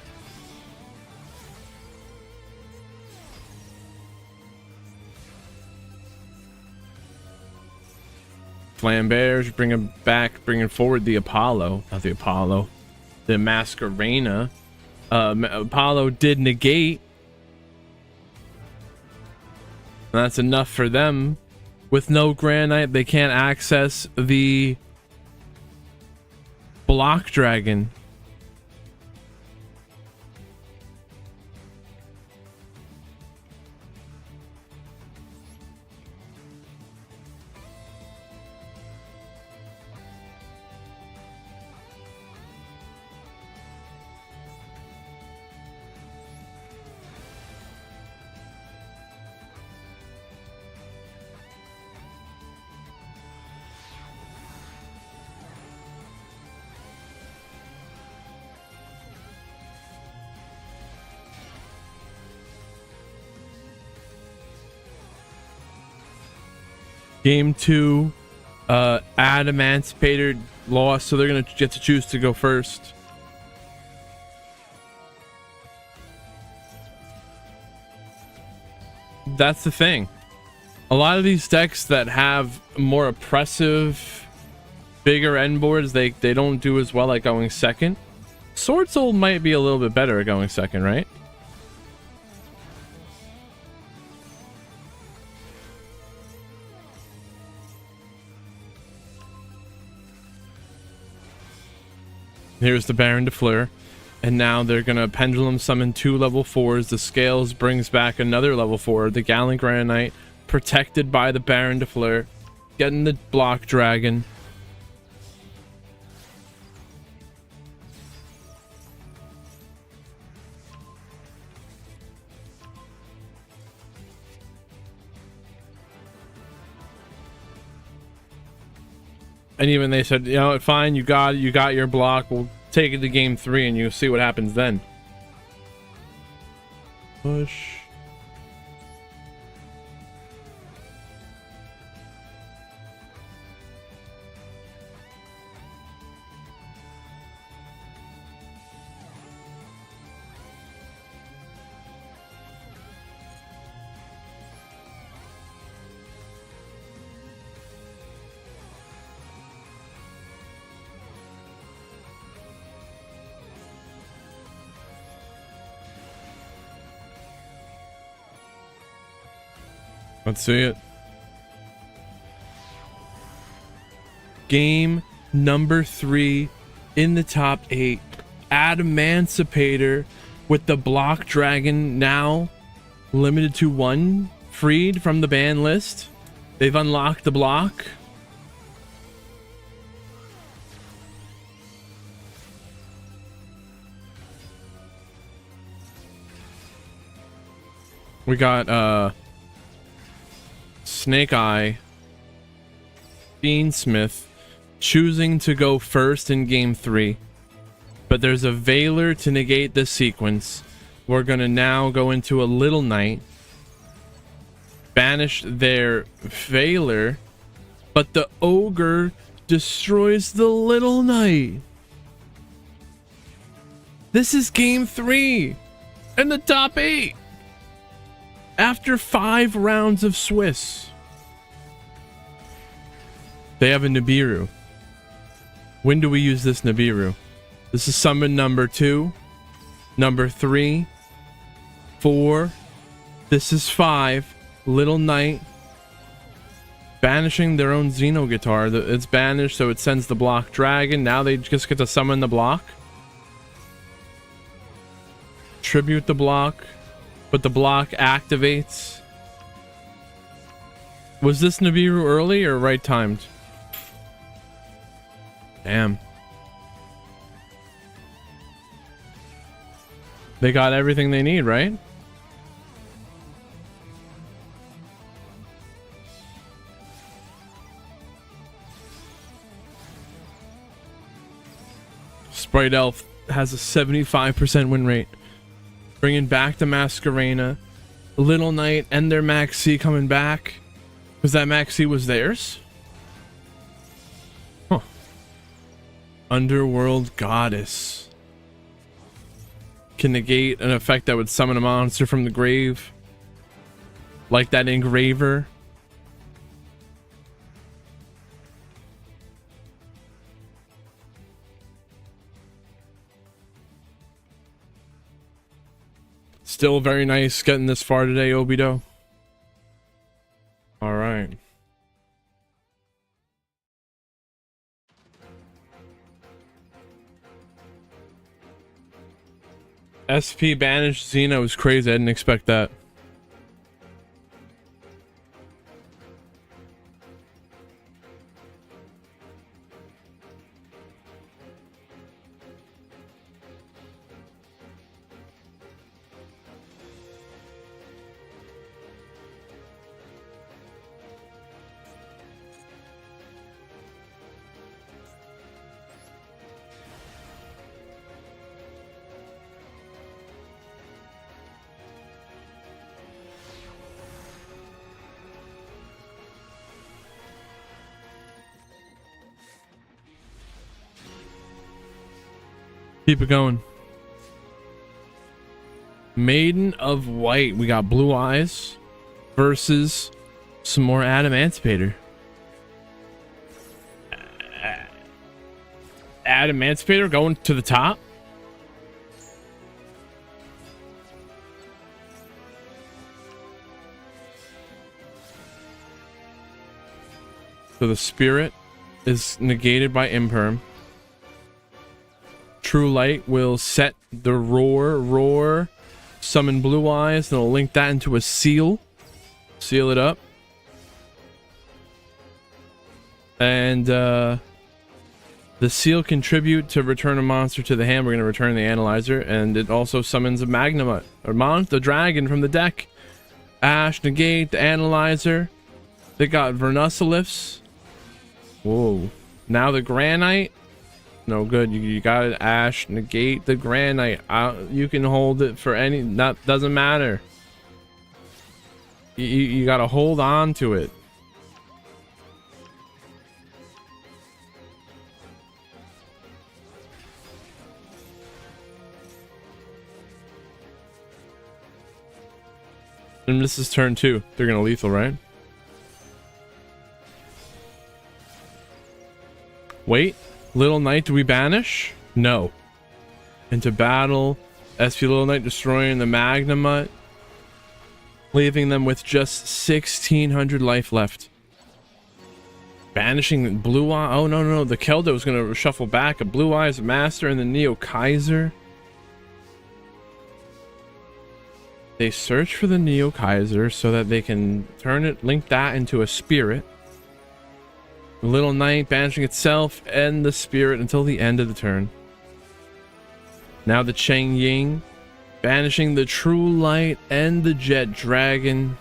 Flambears bringing forward the Apollo. Not the Apollo. The Masquerena. Apollo did negate. That's enough for them. With no Granite, they can't access the Block Dragon. Game 2, Emancipator lost, so they're going to get to choose to go first. That's the thing. A lot of these decks that have more oppressive, bigger end boards, they don't do as well at going second. Sword Soul might be a little bit better at going second, right? Here's the Baron de Fleur, and now they're gonna Pendulum summon 2 level 4s. The Scales brings back another level 4. The Gallant Granite protected by the Baron de Fleur, getting the Block Dragon. And even they said, you know, fine, you got your block. We'll take it to game 3 and you'll see what happens then. Push. Let's see it. Game number 3 in the top 8. Emancipator with the Block Dragon now limited to 1, freed from the ban list. They've unlocked the block. We got Snake Eye, Fiendsmith choosing to go first in game 3, but there's a Veiler to negate this sequence. We're gonna now go into a Little Knight, banish their Veiler, but the Ogre destroys the Little Knight. This is game 3 in the top 8 after 5 rounds of Swiss. They have a Nibiru. When do we use this Nibiru? This is summon number 2, number 3, 4. This is 5. Little Knight. Banishing their own Xeno Guitar. It's banished, so it sends the Block Dragon. Now they just get to summon the block. Tribute the block, but the block activates. Was this Nibiru early or right timed? Damn. They got everything they need, right? White Elf has a 75% win rate. Bringing back the Masquerena. Little Knight and their Maxi coming back. Because that Maxi was theirs? Huh. Underworld Goddess. Can negate an effect that would summon a monster from the grave. Like that Engraver. Still very nice getting this far today, Obido. All right. SP banished Xena was crazy. I didn't expect that. Keep it going. Maiden of White. We got Blue Eyes versus some more Adamantipator. Adamantipator going to the top. So the spirit is negated by Imperm. True Light will set the roar, summon Blue Eyes, and it'll link that into a seal. Seal it up. And the seal contribute to return a monster to the hand. We're going to return the Analyzer, and it also summons a Magnemite, or the dragon from the deck. Ash, negate, the Analyzer. They got Vernusilifs. Whoa. Now the Granite. No good. You got it. Ash, negate the Granite. You can hold it for any. That doesn't matter. You got to hold on to it. And this is turn 2. They're gonna lethal, right? Wait. Little Knight, do we banish? No. Into battle. SP Little Knight destroying the Magnemite. Leaving them with just 1,600 life left. Banishing Blue Eye. Oh, no. The Keldo is going to shuffle back. A Blue Eyes Master and the Neo Kaiser. They search for the Neo Kaiser so that they can link that into a spirit. Little Knight banishing itself and the spirit until the end of the turn. Now the Cheng Ying banishing the True Light and the Jet Dragon.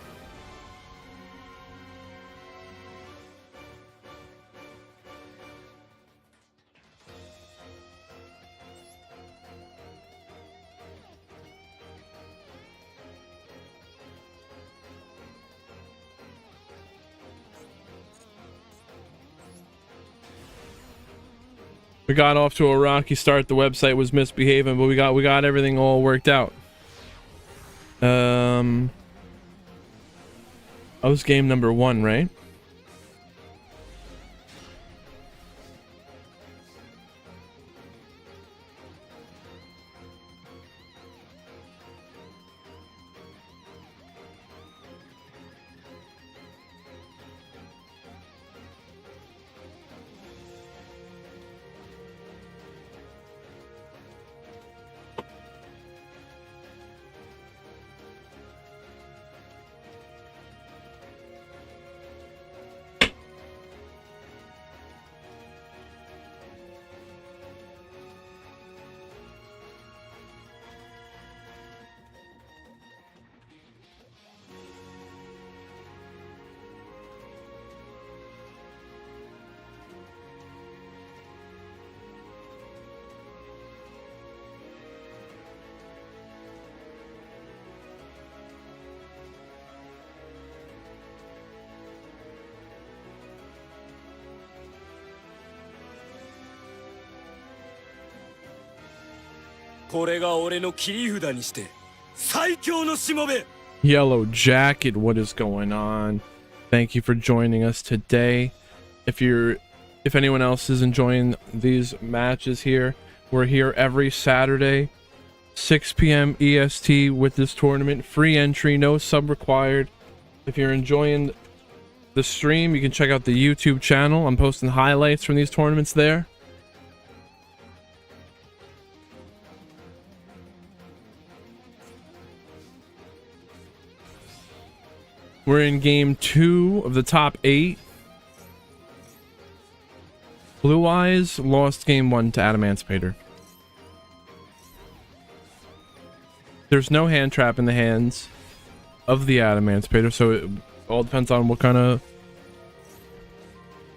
We got off to a rocky start. The website was misbehaving, but we got everything all worked out. That was game number 1, right? これが俺の切り札にして最強のしもべ。 Yellow Jacket, what is going on? Thank you for joining us today. If anyone else is enjoying these matches here, we're here every Saturday, 6 p.m. EST with this tournament. Free entry, no sub required. If you're enjoying the stream, you can check out the YouTube channel. I'm posting highlights from these tournaments there. We're in game 2 of the top 8. Blue Eyes lost game 1 to Adamantipator. There's no hand trap in the hands of the Adamantipator, so it all depends on what kind of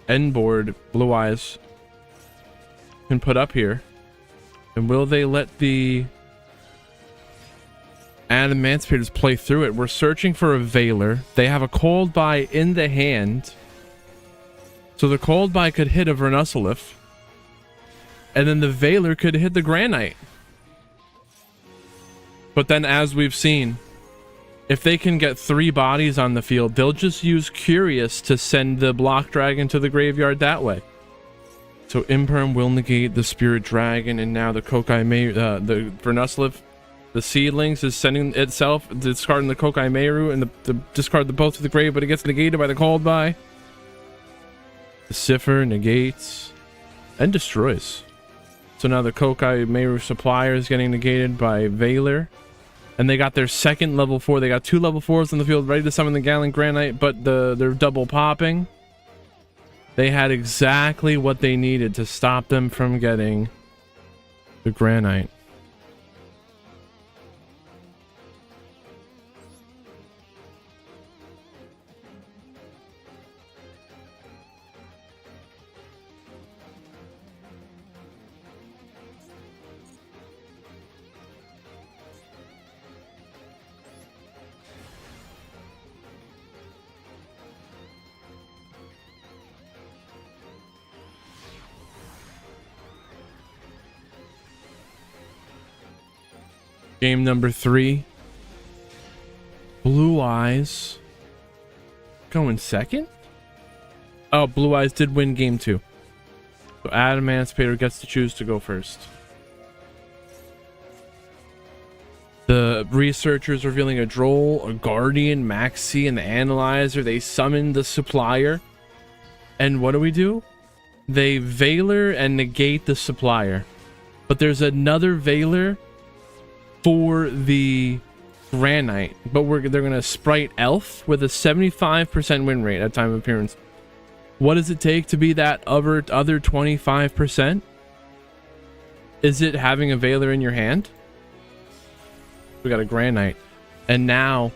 end board Blue Eyes can put up here. And will they let the Adamantipator's play through it? We're searching for a Veiler. They have a Cold Buy in the hand. So the Cold Buy could hit a Vernusselif. And then the Veiler could hit the Granite. But then, as we've seen, if they can get 3 bodies on the field, they'll just use Curious to send the Block Dragon to the graveyard that way. So Imperm will negate the Spirit Dragon, and now the Kokai the Vernusselif, the Seedlings, is sending itself, discarding the Kokai Meru, and the discard the both to the grave, but it gets negated by the Cold Buy. The Cipher negates and destroys. So now the Kokai Meru Supplier is getting negated by Veiler. And they got their second level 4. They got 2 level 4s on the field ready to summon the Gallant Granite, but they're double popping. They had exactly what they needed to stop them from getting the Granite. Game number 3. Blue Eyes going second? Oh, Blue Eyes did win game 2. So Adamantipator gets to choose to go first. The researchers revealing a Droll, a Guardian, Maxi, and the Analyzer. They summon the Supplier. And what do? They Veiler and negate the Supplier. But there's another Veiler for the Granite, but they're gonna Sprite Elf with a 75% win rate at time of appearance. What does it take to be that other 25%? Is it having a Veiler in your hand? We got a Granite, and now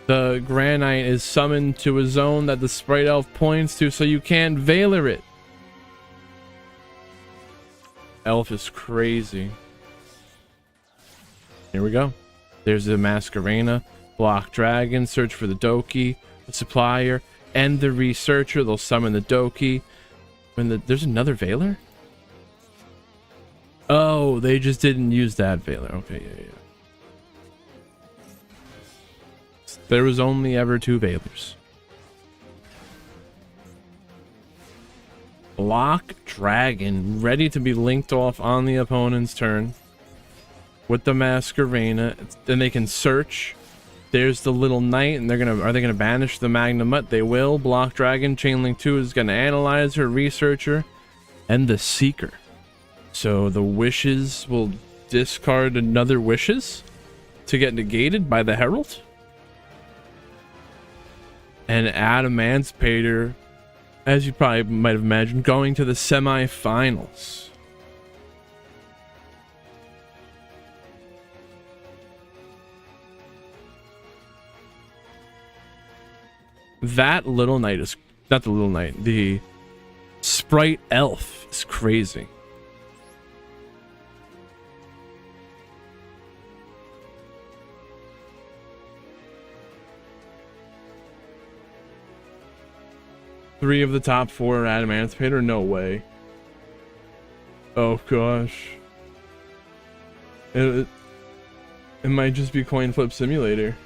the Granite is summoned to a zone that the Sprite Elf points to, so you can't Veiler it. Elf is crazy. Here we go. There's the Masquerena, Block Dragon, search for the Doki, the Supplier, and the Researcher. They'll summon the Doki. There's another Veiler? Oh, they just didn't use that Veiler. Okay, yeah. There was only ever 2 Veilers. Block Dragon, ready to be linked off on the opponent's turn. With the Masquerena, then they can search. There's the little knight, and are they gonna banish the Magnum Mutt? They will. Block Dragon, Chainlink 2 is gonna analyze her, Researcher, and the Seeker. So the Wishes will discard another Wishes to get negated by the Herald. And Adamantipator, as you probably might have imagined, going to the semifinals. That little knight is not the little knight. The Sprite Elf is crazy. Three of the top 4 Adamantipator? No way. Oh gosh. It might just be coin flip simulator.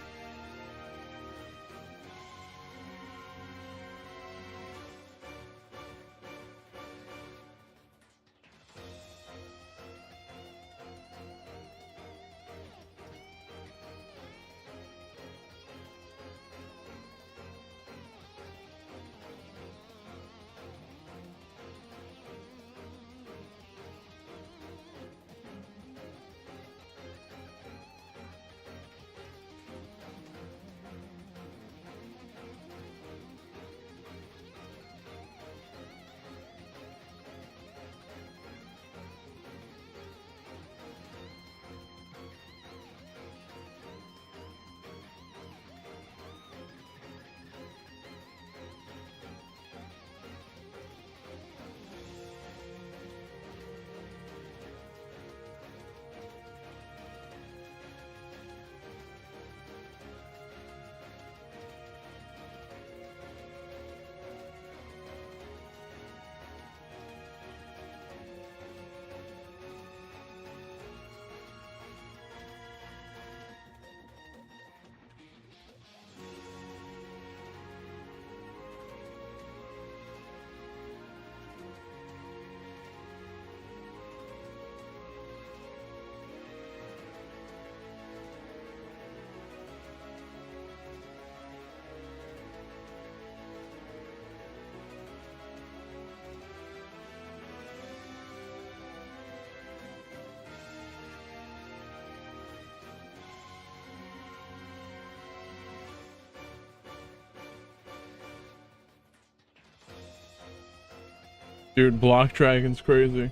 Dude, Block Dragon's crazy.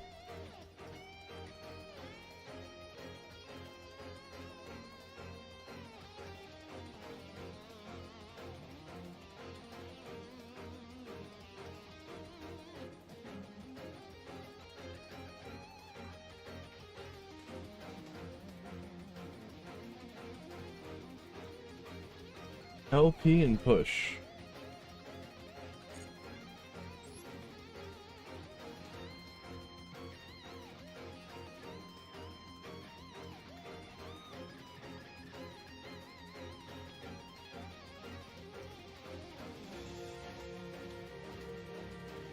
LP and push.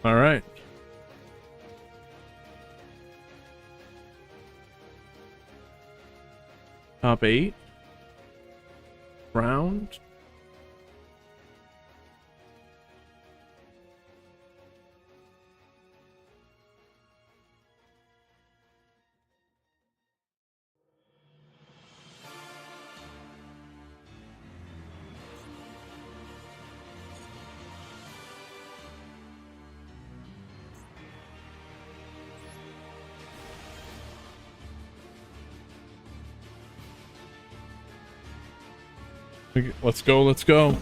All right. Top 8. Round. Let's go, let's go.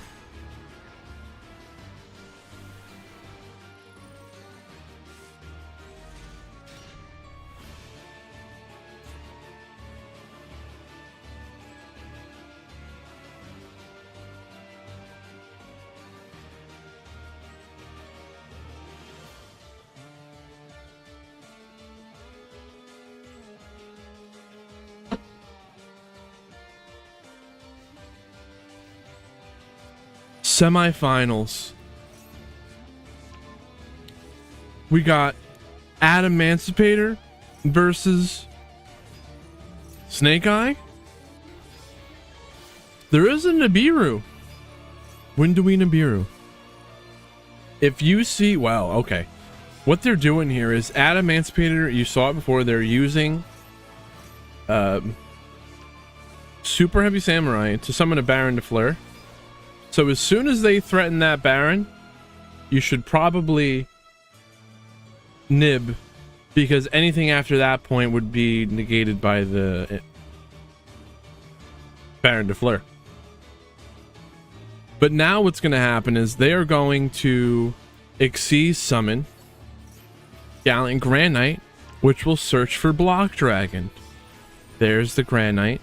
Semifinals. We got Adamantipator versus Snake Eye. There is a Nibiru. When do we Nibiru? If you see, well, okay. What they're doing here is Adamantipator, you saw it before, they're using Super Heavy Samurai to summon a Baron de Fleur. So as soon as they threaten that Baron, you should probably nib, because anything after that point would be negated by the Baron de Fleur. But now what's going to happen is they are going to Xyz summon Gallant Grand Knight, which will search for Block Dragon. There's the Grand Knight.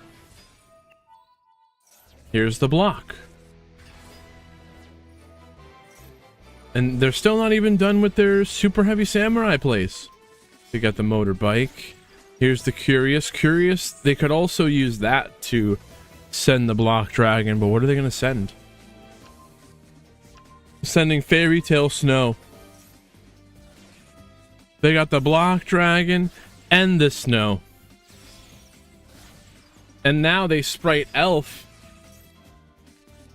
Here's the block. And they're still not even done with their Super Heavy Samurai plays. They got the motorbike. Here's the Curious. Curious, they could also use that to send the Block Dragon, but what are they going to send? Sending Fairy Tale Snow. They got the Block Dragon and the Snow. And now they Sprite Elf.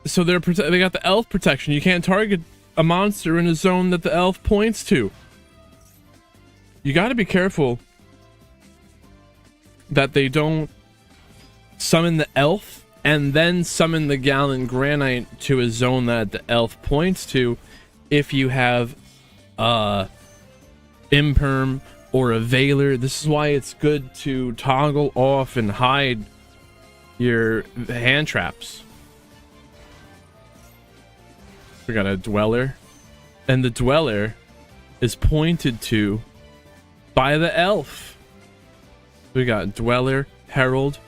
So they got the Elf protection. You can't target a monster in a zone that the Elf points to. You got to be careful that they don't summon the Elf and then summon the Gallant Granite to a zone that the Elf points to if you have Imperm or a Veiler. This is why it's good to toggle off and hide your hand traps. We got a Dweller, and the Dweller is pointed to by the Elf. We got Dweller, Herald,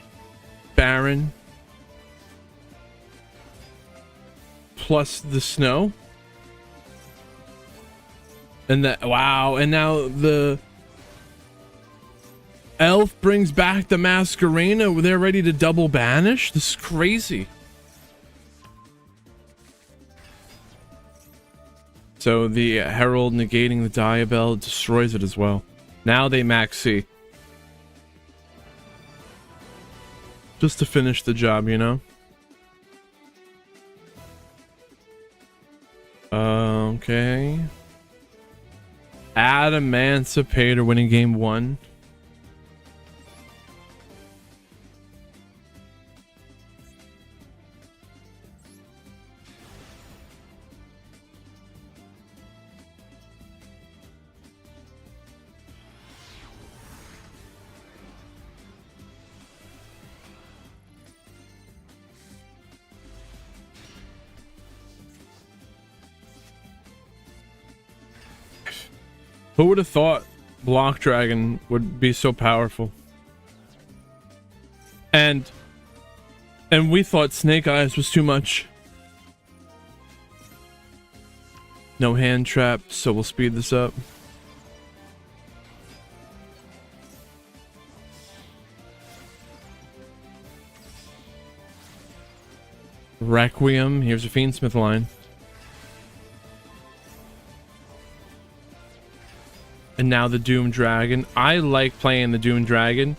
Baron, plus the Snow. And that, wow, and now the Elf brings back the Masquerena. They're ready to double banish. This is crazy. So the Herald negating the Diabell destroys it as well. Now they max C. Just to finish the job, you know? Okay. Add Emancipator winning game 1. Who would have thought Block Dragon would be so powerful? And we thought Snake Eyes was too much. No hand trap, so we'll speed this up. Requiem, here's a Fiendsmith line. And now the Doom Dragon. I like playing the Doom Dragon,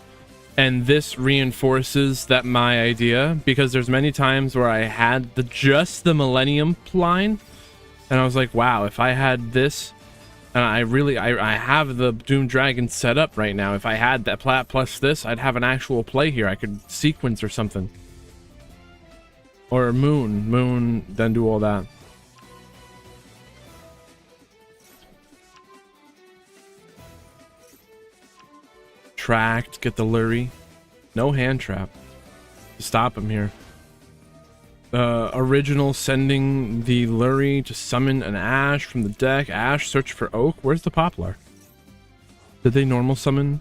and this reinforces that my idea, because there's many times where I had just the Millennium line, and I was like, wow, if I had this, and I have the Doom Dragon set up right now. If I had that plat plus this, I'd have an actual play here. I could sequence or something, or moon, then do all that. Tracked, get the Lurie. No hand trap. Stop him here. Original sending the Lurie to summon an Ash from the deck. Ash, search for Oak. Where's the Poplar? Did they normal summon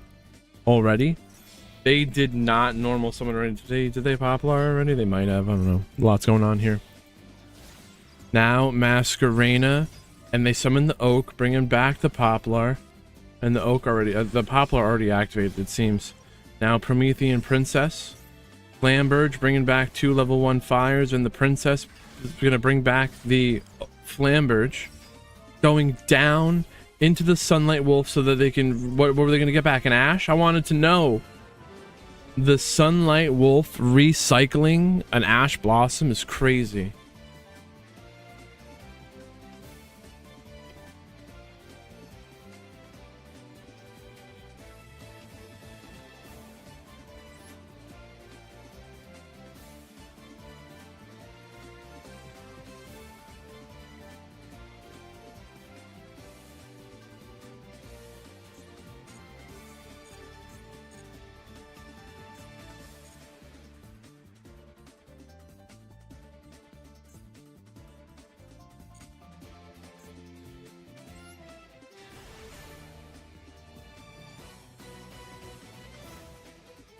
already? They did not normal summon already. Did they Poplar already? They might have. I don't know. Lots going on here. Now Masquerena, and they summon the Oak, bringing back the Poplar. And the Oak already, the Poplar already activated, it seems. Now Promethean Princess. Flamberge bringing back 2 level 1 fires, and the Princess is going to bring back the Flamberge. Going down into the Sunlight Wolf so that they can, what were they going to get back? An Ash? I wanted to know. The Sunlight Wolf recycling an Ash Blossom is crazy.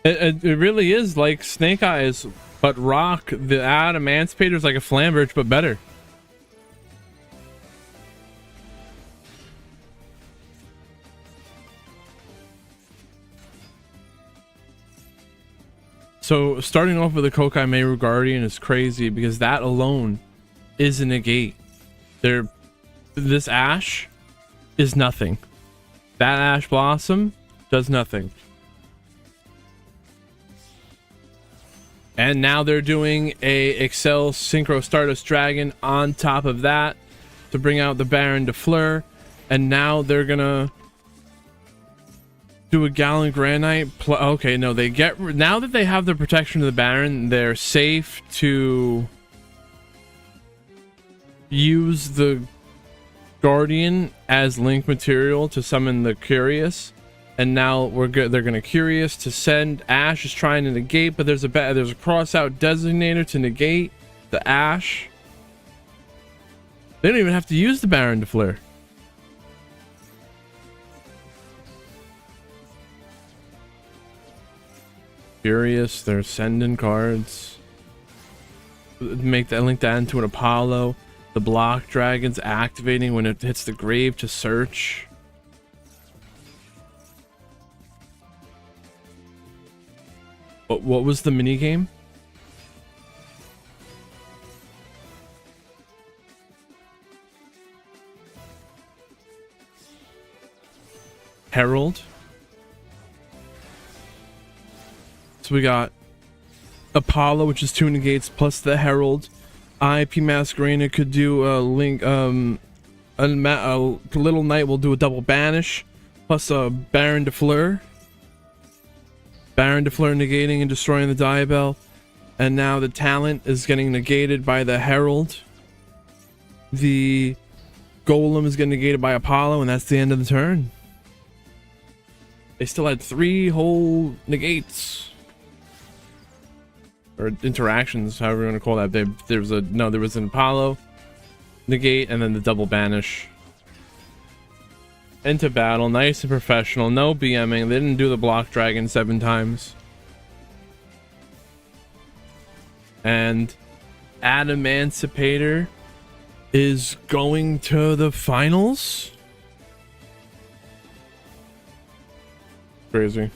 It really is like Snake Eyes, but rock. The Ad Emancipator is like a Flamberge, but better. So starting off with the Kokai Meru Guardian is crazy because that alone is a negate. This Ash is nothing. That Ash Blossom does nothing. And now they're doing a Excel Synchro Stardust Dragon on top of that to bring out the Baron de Fleur. And now they're gonna do a Gallant Granite. Okay, no, they get, now that they have the protection of the Baron, they're safe to use the Guardian as link material to summon the Curious. And now they're gonna Curious to send. Ash is trying to negate, but there's a cross out designator to negate the Ash. They don't even have to use the Baron de Fleur. Curious, they're sending cards. Make that, link that into an Apollo. The block dragon's activating when it hits the grave to search. What was the mini game? Herald. So we got Apollo, which is 2 negates plus the Herald. IP Masquerena could do a link. A Little Knight will do a double banish plus a Baron de Fleur. Baron de Fleur negating and destroying the Diabell. And now the talent is getting negated by the Herald. The Golem is getting negated by Apollo, and that's the end of the turn. They still had 3 whole negates. Or interactions, however you want to call that. There was an Apollo negate and then the double banish. Into battle, nice and professional, no BMing. They didn't do the block dragon 7 times. And Adamantipator is going to the finals. Crazy.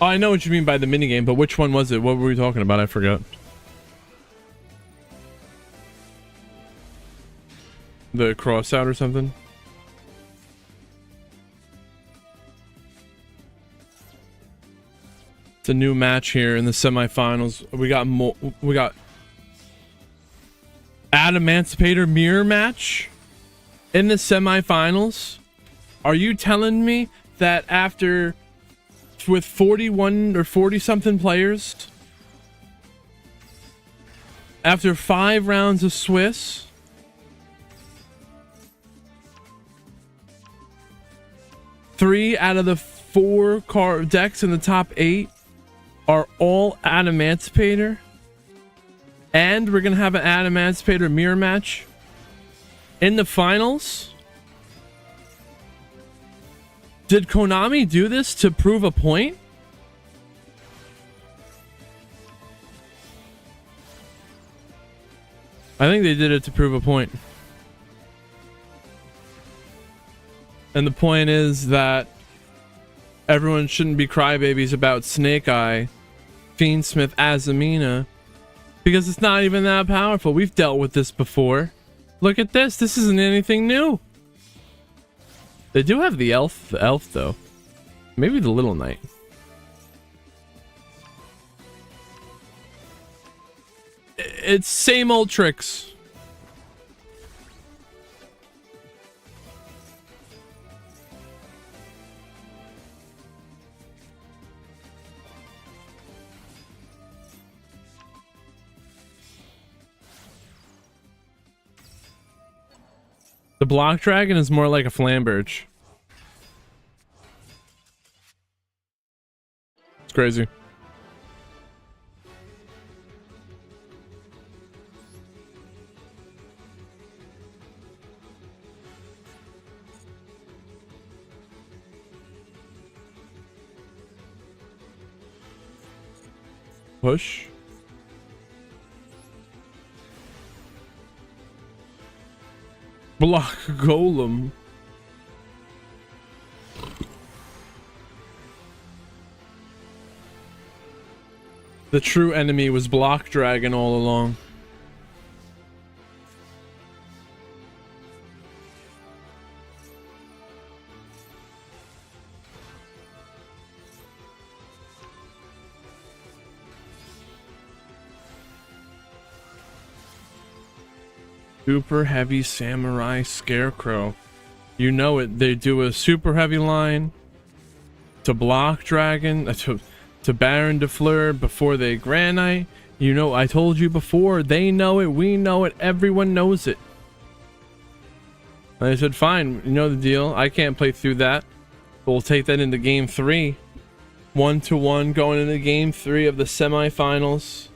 Oh, I know what you mean by the minigame, but which one was it? What were we talking about? I forgot. The cross out or something? It's a new match here in the semifinals. We got Adamantipator mirror match in the semifinals. Are you telling me that after, with 41 or 40 something players, after 5 rounds of Swiss, three out of the 4 card decks in the top 8 are all Adamantipator, and we're gonna have an Adamantipator mirror match in the finals? Did Konami do this to prove a point? I think they did it to prove a point. And the point is that everyone shouldn't be crybabies about Snake Eye, Fiendsmith, Azamina, because it's not even that powerful. We've dealt with this before. Look at this. This isn't anything new. They do have the elf though. Maybe the Little Knight. It's same old tricks. The block dragon is more like a Flamberge. It's crazy. Push. Block Golem. The true enemy was Block Dragon all along. Super heavy samurai scarecrow. You know it. They do a super heavy line to Block Dragon, to Baron de Fleur before they granite. You know, I told you before, they know it, we know it, everyone knows it. And I said, fine, you know the deal. I can't play through that. We'll take that into game 3. 1-1 going into game 3 of the semifinals.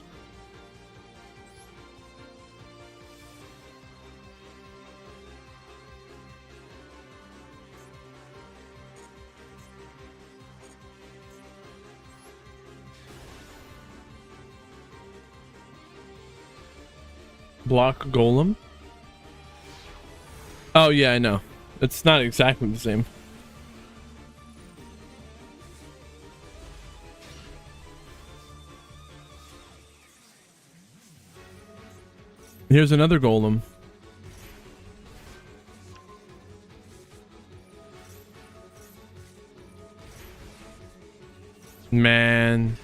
Block Golem. Oh yeah, I know. It's not exactly the same. Here's another Golem. Man,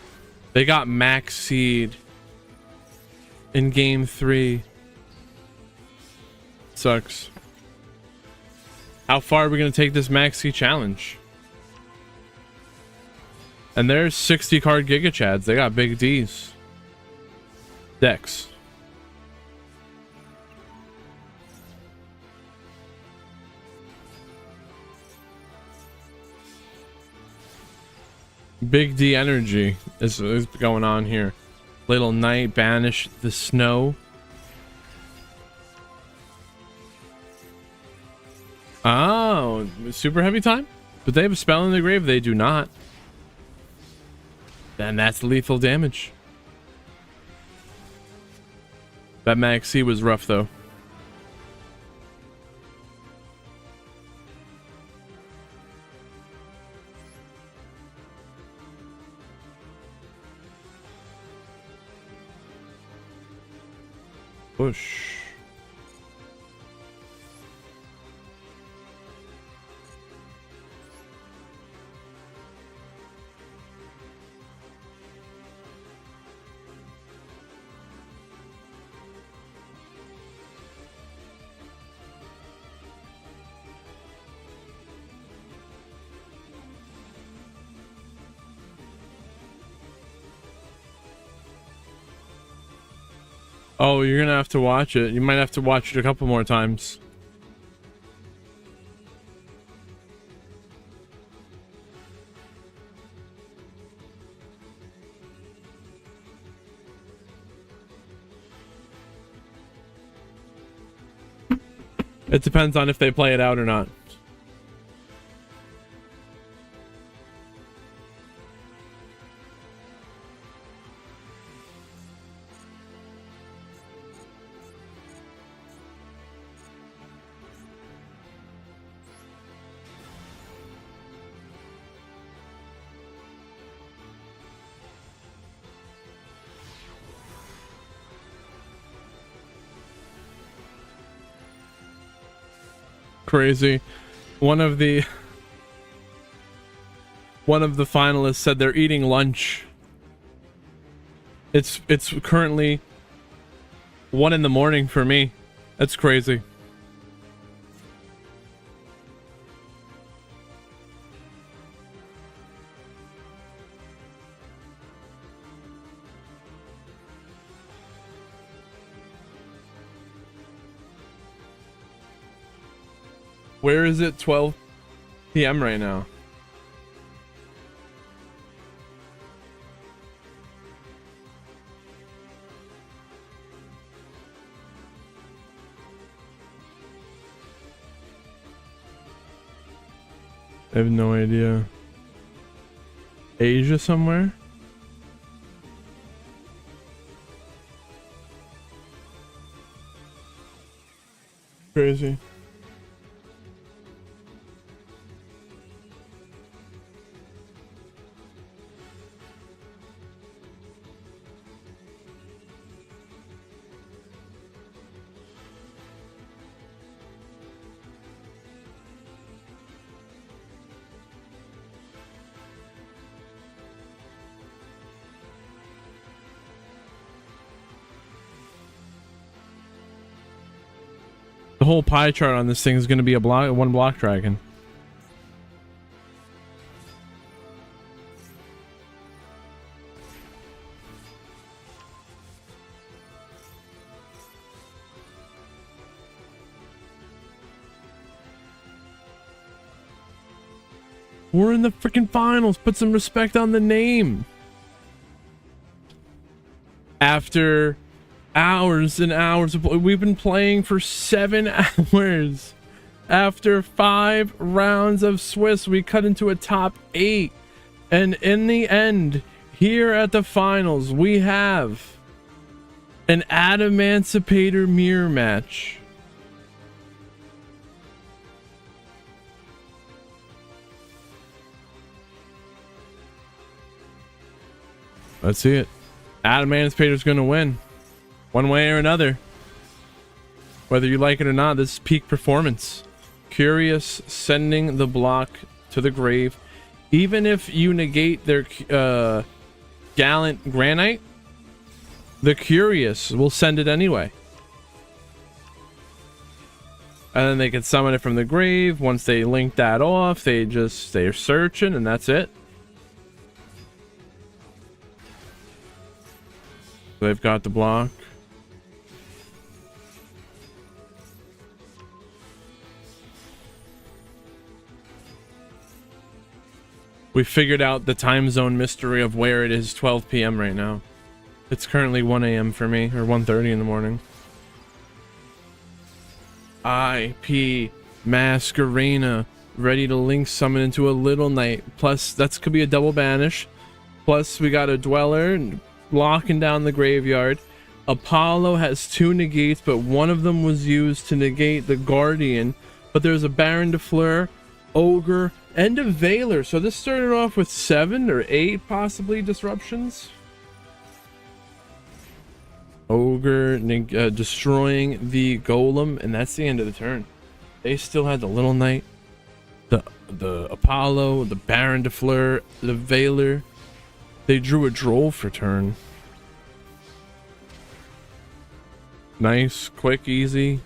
they got max seed in game 3. Sucks. How far are we going to take this maxi challenge? And there's 60 card Giga Chads. They got big D's. Decks. Big D energy is going on here. Little Knight, banish the snow. Oh, super heavy time? But they have a spell in the grave? They do not. Then that's lethal damage. That Max C was rough though. Push. Oh, you're gonna have to watch it. You might have to watch it a couple more times. It depends on if they play it out or not. Crazy. One of the finalists said they're eating lunch. It's currently 1 in the morning for me. That's crazy. Where is it? 12 p.m. right now. I have no idea. Asia somewhere? Crazy. The whole pie chart on this thing is going to be a one block dragon. We're in the freaking finals. Put some respect on the name. After hours and hours we've been playing for 7 hours. After 5 rounds of Swiss, we cut into a top 8, and in the end, here at the finals, we have an Adamantipator mirror match. Let's see it. Adamantipator's gonna win one way or another. Whether you like it or not, this is peak performance. Curious sending the block to the grave. Even if you negate their Gallant Granite, the Curious will send it anyway. And then they can summon it from the grave. Once they link that off, they're searching, and that's it. They've got the block. We figured out the time zone mystery of where it is 12 p.m. right now. It's currently 1 a.m. for me, or 1:30 in the morning. IP Masquerena, ready to link summon into a Little Knight. Plus, that could be a double banish. Plus, we got a Dweller blocking down the graveyard. Apollo has 2 negates, but one of them was used to negate the Guardian. But there's a Baron de Fleur, Ogre, and a Veiler. So this started off with 7 or 8 possibly disruptions. Ogre destroying the Golem, and that's the end of the turn. They still had the Little Knight, the Apollo, the Baron de Fleur, the Veiler. They drew a Droll for turn. Nice, quick, easy.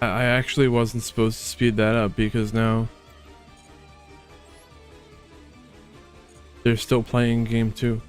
I actually wasn't supposed to speed that up because now they're still playing game 2.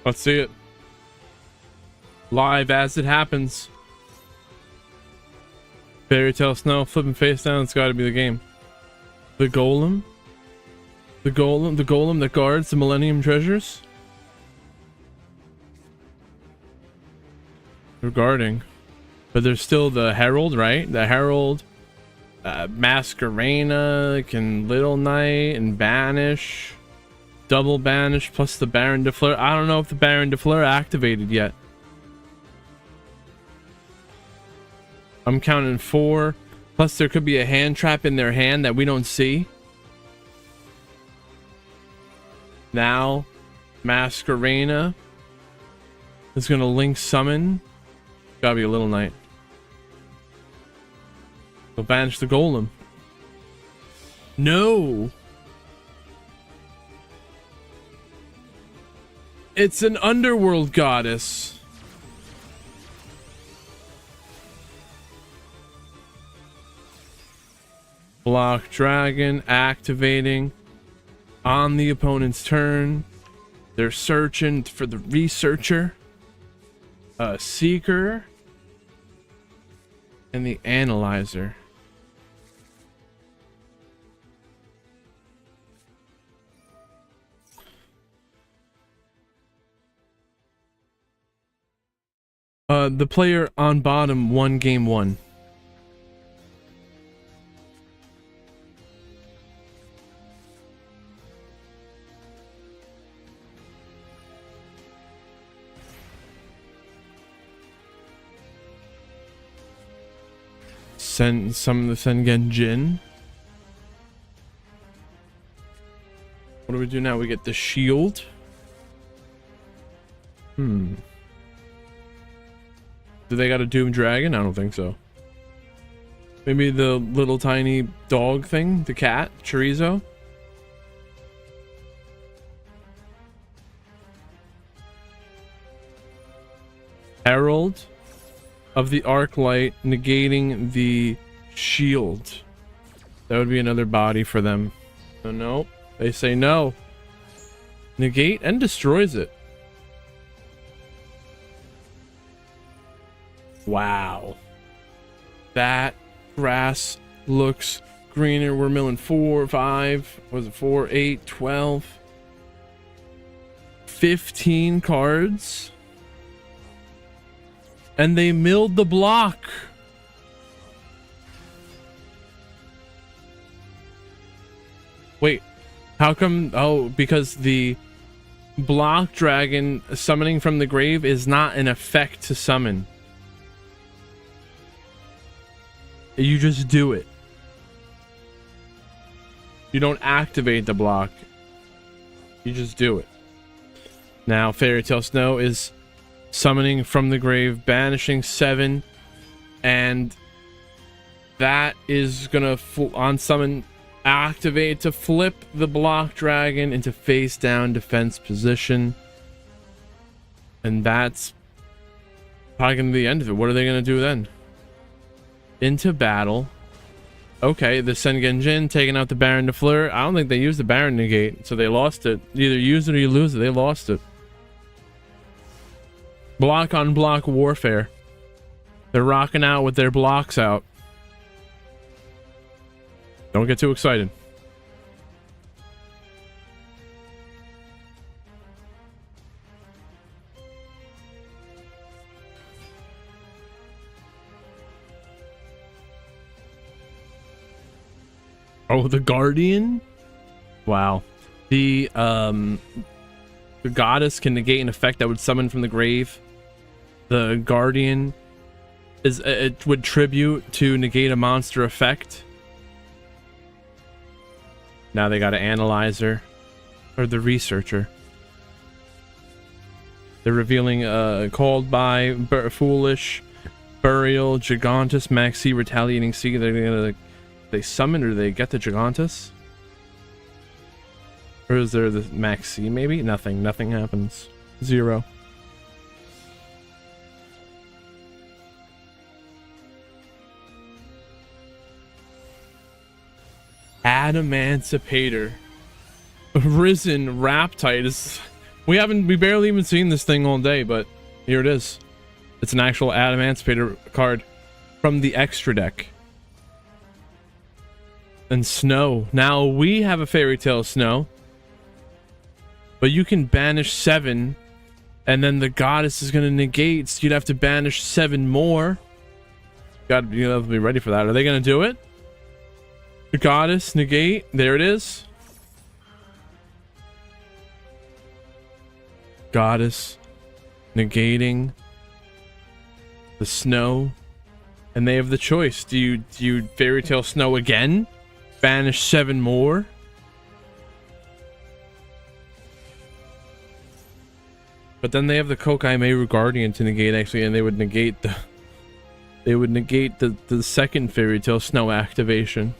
Let's see it. Live as it happens. Fairy Tale Snow flipping face down. It's got to be the game. The Golem. The Golem that guards the Millennium Treasures. They're guarding. But there's still the Herald, right? The Herald. Masquerena can Little Knight and Banish. Double banish plus the Baron de Fleur. I don't know if the Baron de Fleur activated yet. I'm counting 4. Plus there could be a hand trap in their hand that we don't see. Now, Masquerena It's gonna link summon. Gotta be a little knight. Go banish the golem. No! It's an underworld goddess. Block dragon activating on the opponent's turn. They're searching for the researcher, seeker, and the analyzer. The player on bottom won game 1. Send some of the Sengen Jin. What do we do now? We get the shield. Do they got a Doom Dragon? I don't think so. Maybe the little tiny dog thing? The cat? Chorizo? Herald of the Arclight negating the shield. That would be another body for them. Oh no. They say no. Negate and destroys it. Wow. That grass looks greener. We're milling 4, 5, what was it, 4, 8, 12, 15 cards. And they milled the block. Wait, how come? Oh, because the block dragon summoning from the grave is not an effect to summon. You just do it. You don't activate the block. You just do it. Now, Fairy Tale Snow is summoning from the grave, banishing 7, and that is gonna on summon activate to flip the block dragon into face down defense position, and that's probably gonna be the end of it. What are they gonna do then? Into battle. Okay, the Sengen Jin taking out the Baron de Fleur. I don't think they used the Baron negate, so they lost it. Either use it or you lose it. They lost it. Block on block warfare. They're rocking out with their blocks out. Don't get too excited. Oh, the Guardian? Wow. The goddess can negate an effect that would summon from the grave. The Guardian is it would tribute to negate a monster effect. Now they got an analyzer or the researcher. They're revealing called by foolish burial Gigantus Maxi retaliating sea. They're gonna they summon or they get the Gigantus? Or is there the Maxi maybe? Nothing happens. 0. Adamancipator. Risen Raptite is we barely even seen this thing all day, but here it is. It's an actual Adamancipator card from the extra deck. And Snow. Now we have a Fairy Tale Snow, but you can banish 7, and then the goddess is going to negate, so you'd have to banish 7 more. You have to be ready for that. Are they going to do it? The goddess negate. There it is. Goddess negating the Snow, and they have the choice. Do you Fairy Tale Snow again? Banish 7 more? But then they have the Kokai Meru Guardian to negate actually, and they would negate the second Fairy Tail Snow activation.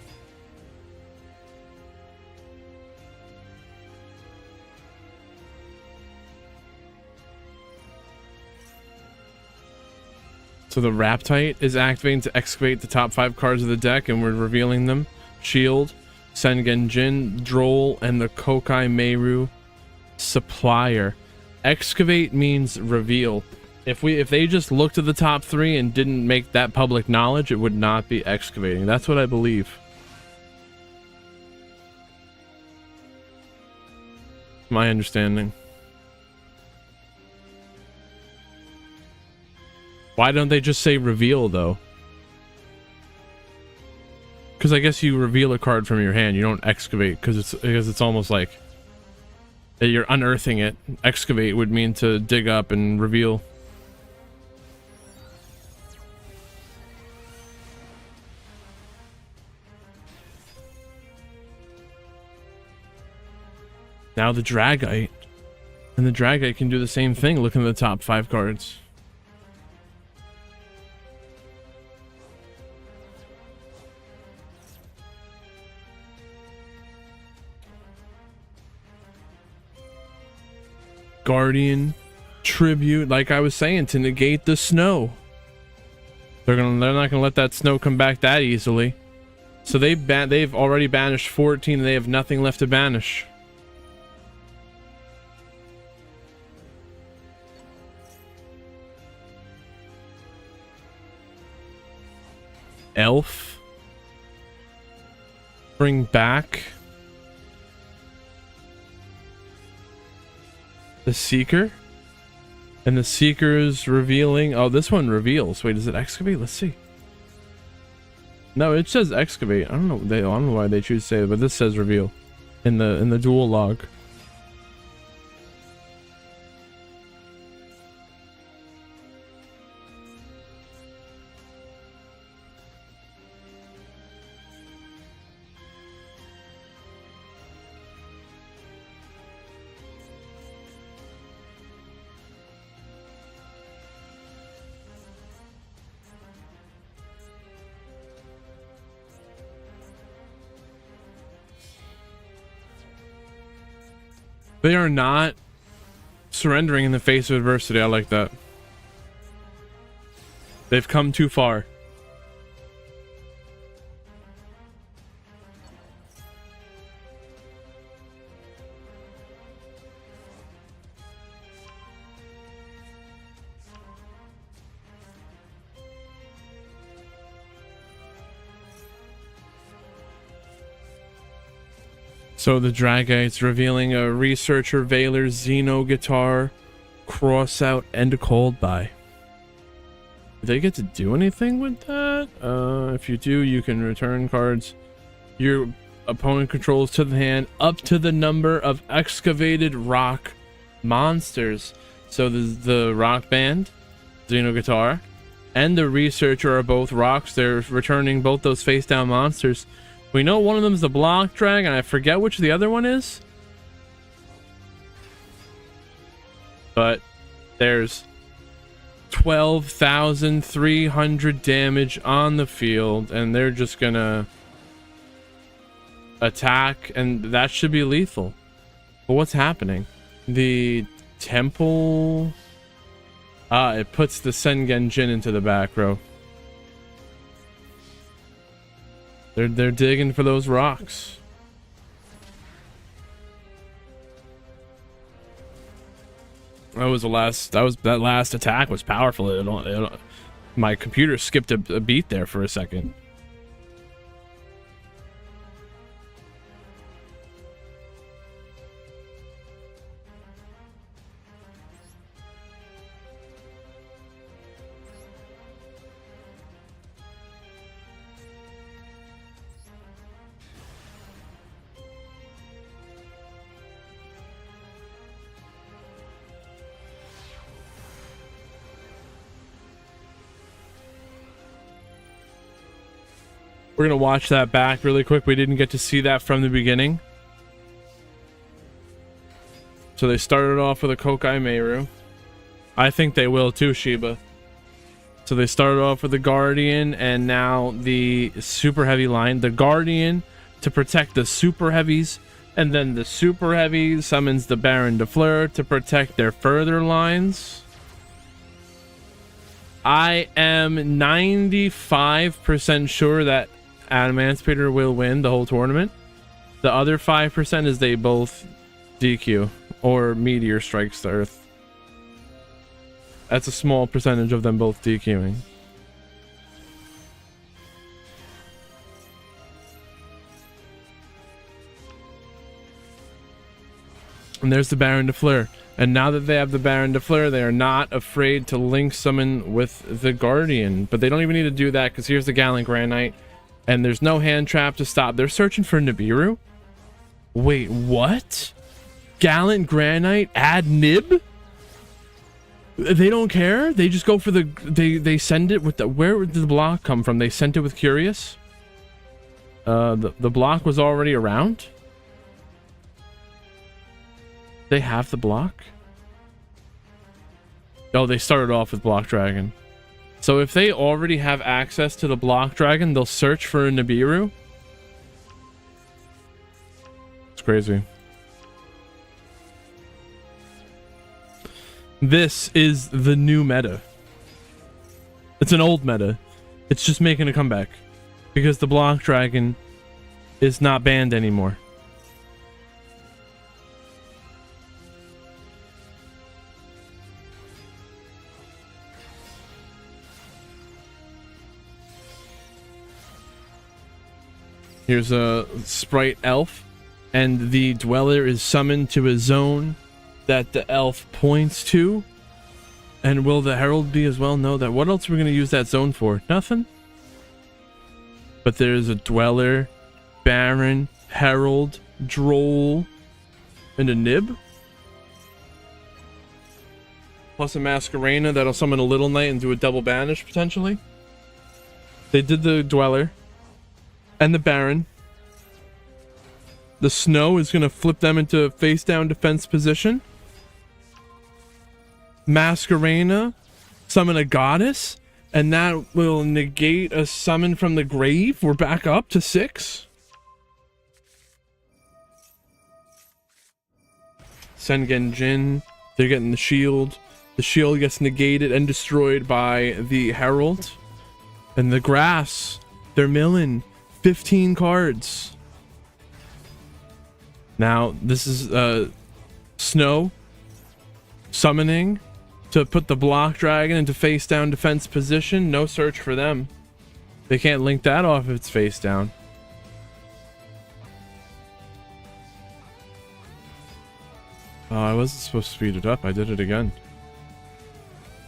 So the Raptite is activating to excavate the top 5 cards of the deck, and we're revealing them. Shield, Sengen Jin, Droll, and the Kokai Meru Supplier. Excavate means reveal. If they just looked at the top 3 and didn't make that public knowledge, it would not be excavating. That's what I believe. My understanding. Why don't they just say reveal though? Because I guess you reveal a card from your hand. You don't excavate because it's almost like you're unearthing it. Excavate would mean to dig up and reveal. Now the Dragite. And the Dragite can do the same thing. Look at the top 5 cards. Guardian, Tribute, like I was saying, to negate the snow. They're not gonna let that snow come back that easily. So they've already banished 14 and they have nothing left to banish. Elf. Bring back the Seeker. And the Seeker is revealing. Oh, this one reveals. Wait, does it excavate? Let's see. No, it says excavate. I don't know. I don't know why they choose to say it, but this says reveal in the dual log. They are not surrendering in the face of adversity. I like that. They've come too far. So the Dragite's revealing a Researcher, Veiler, Xeno Guitar, Crossout, and a Cold Buy. Do they get to do anything with that? If you do, you can return cards your opponent controls to the hand up to the number of excavated rock monsters. So the Rock Band, Xeno Guitar, and the Researcher are both rocks. They're returning both those face-down monsters. We know one of them is the Block Drag, and I forget which the other one is. But there's 12,300 damage on the field, and they're just gonna attack, and that should be lethal. But what's happening? The Temple... it puts the Sengen Jin into the back row. They're digging for those rocks. That last attack was powerful. My computer skipped a beat there for a second. We're going to watch that back really quick. We didn't get to see that from the beginning. So they started off with a Kokai Meru. I think they will too, Shiba. So they started off with the Guardian and now the Super Heavy line. The Guardian to protect the Super Heavies, and then the Super Heavy summons the Baron de Fleur to protect their further lines. I am 95% sure that Adamantipator will win the whole tournament. The other 5% is they both DQ or Meteor strikes the Earth. That's a small percentage of them both DQing. And there's the Baron de Fleur. And now that they have the Baron de Fleur, they are not afraid to link summon with the Guardian. But they don't even need to do that because here's the Gallant Granite. And there's no hand trap to stop. They're searching for Nibiru. Wait, what? Gallant Granite add Nib? They don't care. They just go for the. They send it with the. Where did the block come from? They sent it with Curious. The block was already around. They have the block. Oh, they started off with Block Dragon. So if they already have access to the Block Dragon, they'll search for a Nibiru. It's crazy. This is the new meta. It's an old meta. It's just making a comeback because the Block Dragon is not banned anymore. Here's a Sprite Elf, and the Dweller is summoned to a zone that the elf points to. And will the Herald be as well? No, that. What else are we going to use that zone for? Nothing. But there's a Dweller, Baron, Herald, Droll, and a Nib. Plus a Masquerena that'll summon a Little Knight and do a double banish potentially. They did the Dweller and the Baron. The Snow is going to flip them into face down defense position. Masquerena, summon a Goddess, and that will negate a summon from the grave. We're back up to 6. Sengen Jin, they're getting the shield. The shield gets negated and destroyed by the Herald. And the grass, they're milling 15 cards. Now, this is Snow summoning to put the Block Dragon into face down defense position. No search for them. They can't link that off if it's face down. Oh, I wasn't supposed to speed it up. I did it again.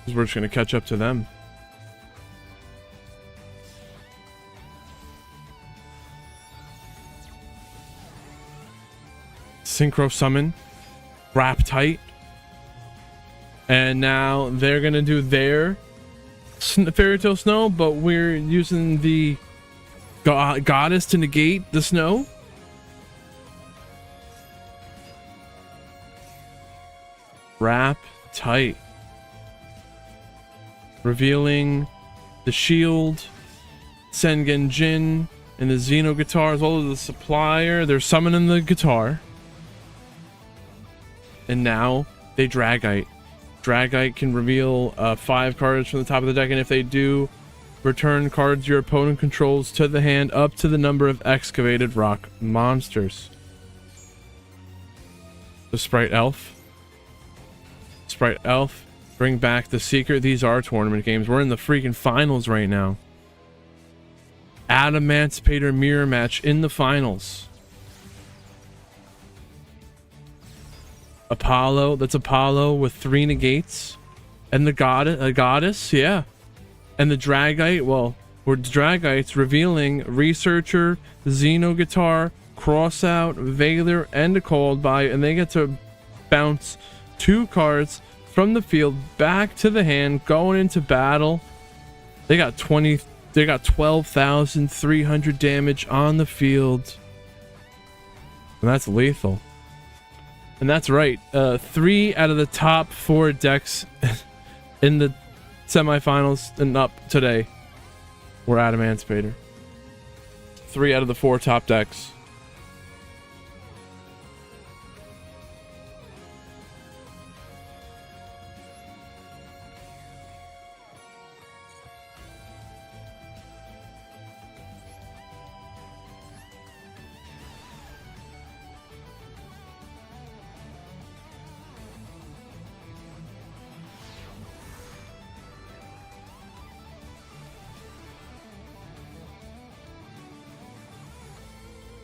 Because we're just going to catch up to them. Synchro summon. Wrap tight. And now they're going to do their Fairy Tale Snow, but we're using the Goddess to negate the Snow. Wrap tight. Revealing the shield, Sengen Jin, and the Xeno guitar, as well as the supplier. They're summoning the guitar. And now they Dragite. Dragite can reveal 5 cards from the top of the deck, and if they do, return cards your opponent controls to the hand up to the number of excavated rock monsters. The Sprite Elf. Sprite Elf. Bring back the Seeker. These are tournament games. We're in the freaking finals right now. Adamantipator mirror match in the finals. Apollo, that's Apollo with 3 negates. And the goddess, yeah. And the Dragite, well, we're Dragites revealing Researcher, Xeno Guitar, Crossout, Veiler, and a Called By, and they get to bounce 2 cards from the field back to the hand, going into battle. They got 12,300 damage on the field. And that's lethal. And that's right. 3 out of the top 4 decks in the semifinals and up today were Adamantipator. 3 out of the 4 top decks.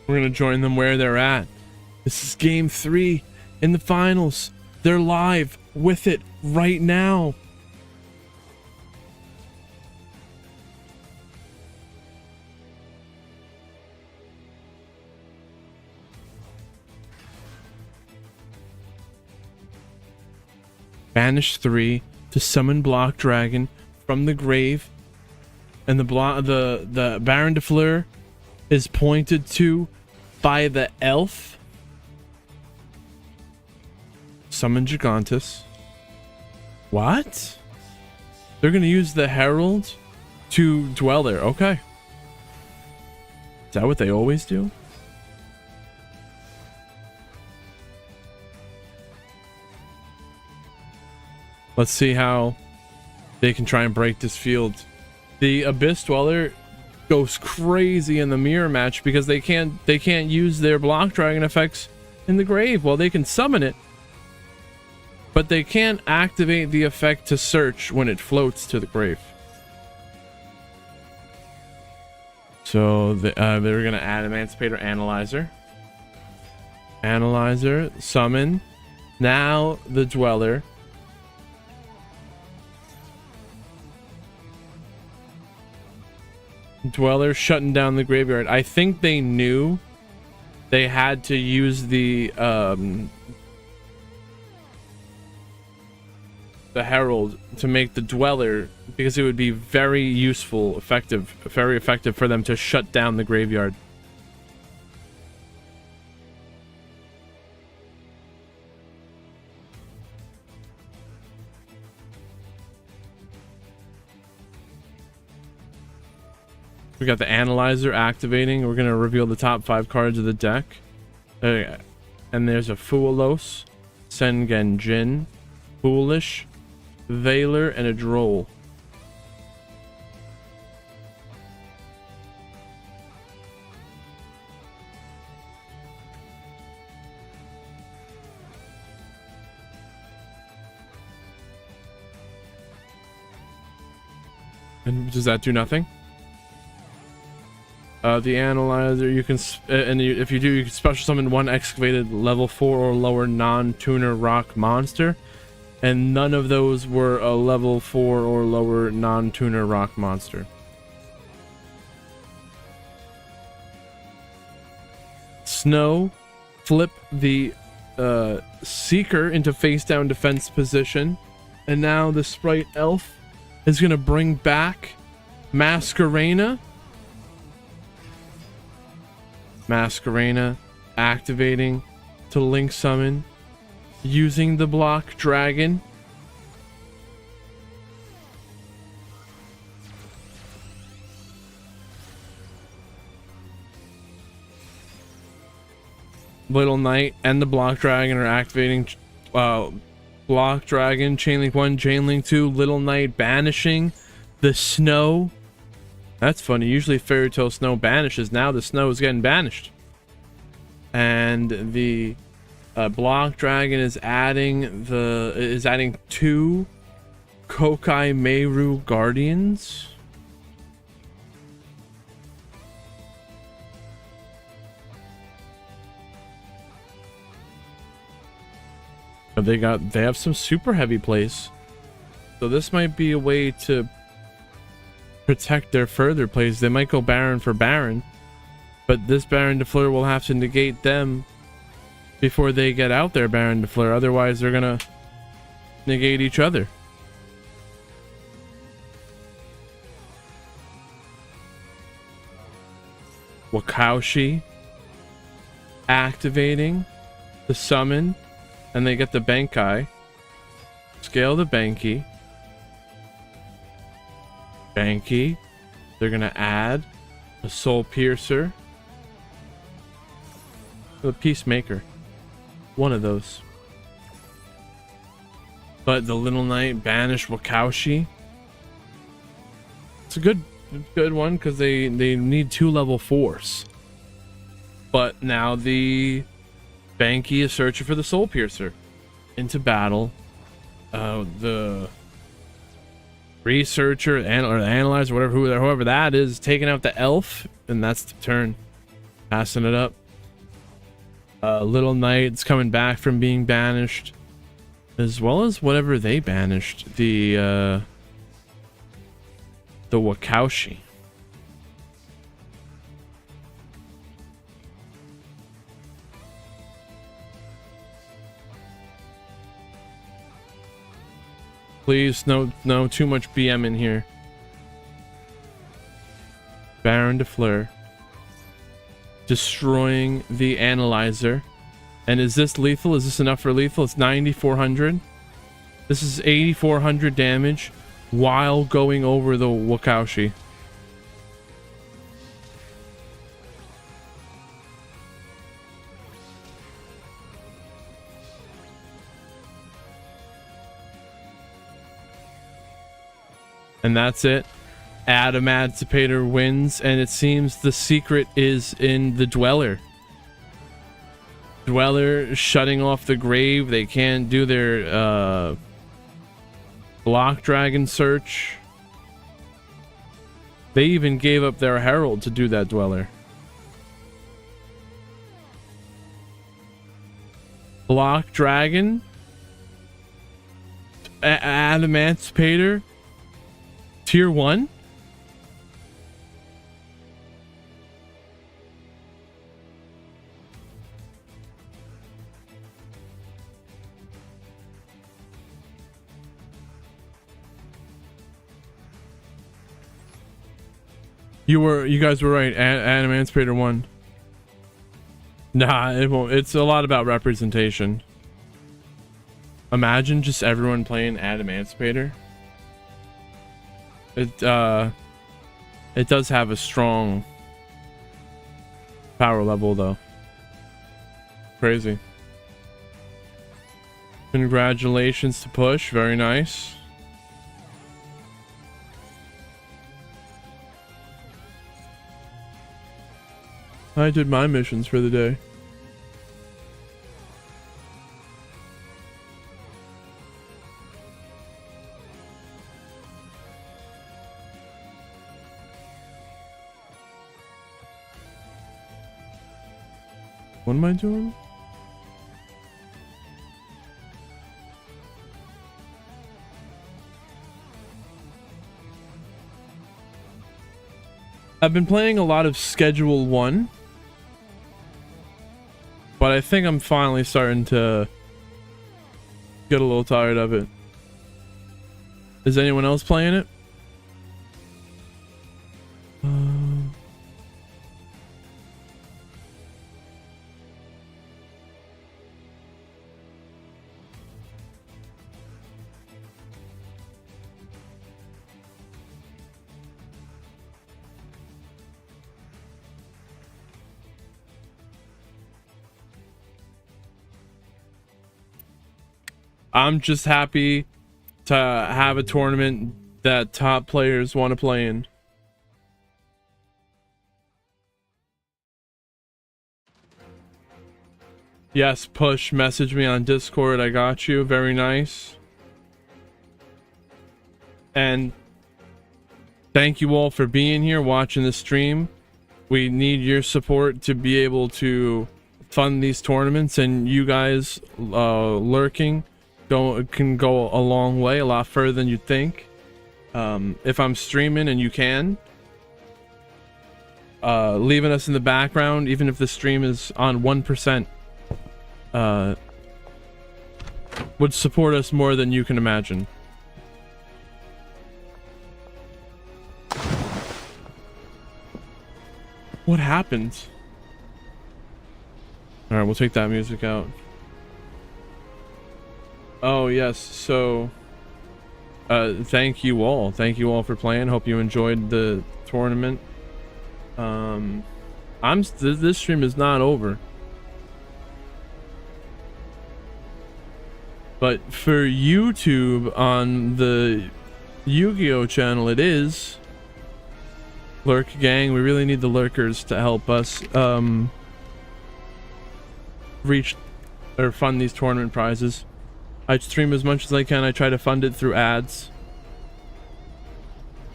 We're going to join them where they're at. This is game 3 in the finals. They're live with it right now. Banish 3 to summon Block Dragon from the grave. And the Baron de Fleur is pointed to by the elf. Summon Gigantus. What? They're gonna use the Herald to dwell there. Okay. Is that what they always do? Let's see how they can try and break this field. The Abyss Dweller goes crazy in the mirror match because they can't use their Block Dragon effects in the grave. Well, they can summon it, but they can't activate the effect to search when it floats to the grave. So they're gonna add Emancipator Analyzer, summon. Now the Dweller. Dweller shutting down the graveyard. I think they knew they had to use the Herald to make the Dweller, because it would be very useful, very effective for them to shut down the graveyard. We got the Analyzer activating. We're going to reveal the top 5 cards of the deck. And there's a Fuelos, Sengen Jin, Foolish, Veiler, and a Droll. And does that do nothing? The Analyzer, you can, if you do, you can special summon 1 excavated level 4 or lower non-tuner rock monster, and none of those were a level 4 or lower non-tuner rock monster. Snow, flip the Seeker into face down defense position, and now the Sprite Elf is going to bring back Masquerena. Masquerena activating to link summon using the Block Dragon. Little Knight and the Block Dragon are activating Block Dragon, Chainlink 1, Chainlink 2, Little Knight banishing the Snow. That's funny. Usually Fairy Tale Snow banishes. Now the Snow is getting banished. And the Block Dragon is adding 2 Kokai Meiru Guardians. But they have some super heavy plays. So this might be a way to protect their further plays. They might go Baron for Baron, but this Baron de Fleur will have to negate them before they get out their Baron de Fleur. Otherwise, they're gonna negate each other. Wakaushi activating the summon, and they get the Bankai. Scale the Banki. Banky. They're gonna add a Soul Piercer, a Peacemaker. One of those. But the Little Knight banished Wakaushi. It's a good one because they need 2 level 4s. But now the Banky is searching for the Soul Piercer. Into battle. The Researcher or the Analyzer, whoever that is, taking out the Elf, and that's the turn. Passing it up. Little Knight's coming back from being banished, as well as whatever they banished. The Wakaushi. Please, no too much BM in here. Baron de Fleur. Destroying the Analyzer. And is this lethal? Is this enough for lethal? It's 9,400. This is 8,400 damage while going over the Wakaushi. And that's it. Emancipator wins, and it seems the secret is in the Dweller. Dweller shutting off the grave. They can't do their block dragon search. They even gave up their herald to do that Dweller. Block dragon. Emancipator. Tier 1? You guys were right. Emancipator 1. Nah, it won't. It's a lot about representation. Imagine just everyone playing Emancipator. It does have a strong power level though. Crazy. Congratulations to Push, very nice. I did my missions for the day. What am I doing? I've been playing a lot of Schedule 1. But I think I'm finally starting to get a little tired of it. Is anyone else playing it? I'm just happy to have a tournament that top players want to play in. Yes, Push, message me on Discord. I got you. Very nice. And thank you all for being here, watching the stream. We need your support to be able to fund these tournaments, and you guys lurking can go a long way, a lot further than you'd think. If I'm streaming and you can, leaving us in the background, even if the stream is on 1%, would support us more than you can imagine. What happened? All right, we'll take that music out. Oh yes, so Thank you all. Thank you all for playing. Hope you enjoyed the tournament. This stream is not over. But for YouTube on the Yu-Gi-Oh channel, it is. Lurk gang, we really need the lurkers to help us reach or fund these tournament prizes. I stream as much as I can. I try to fund it through ads.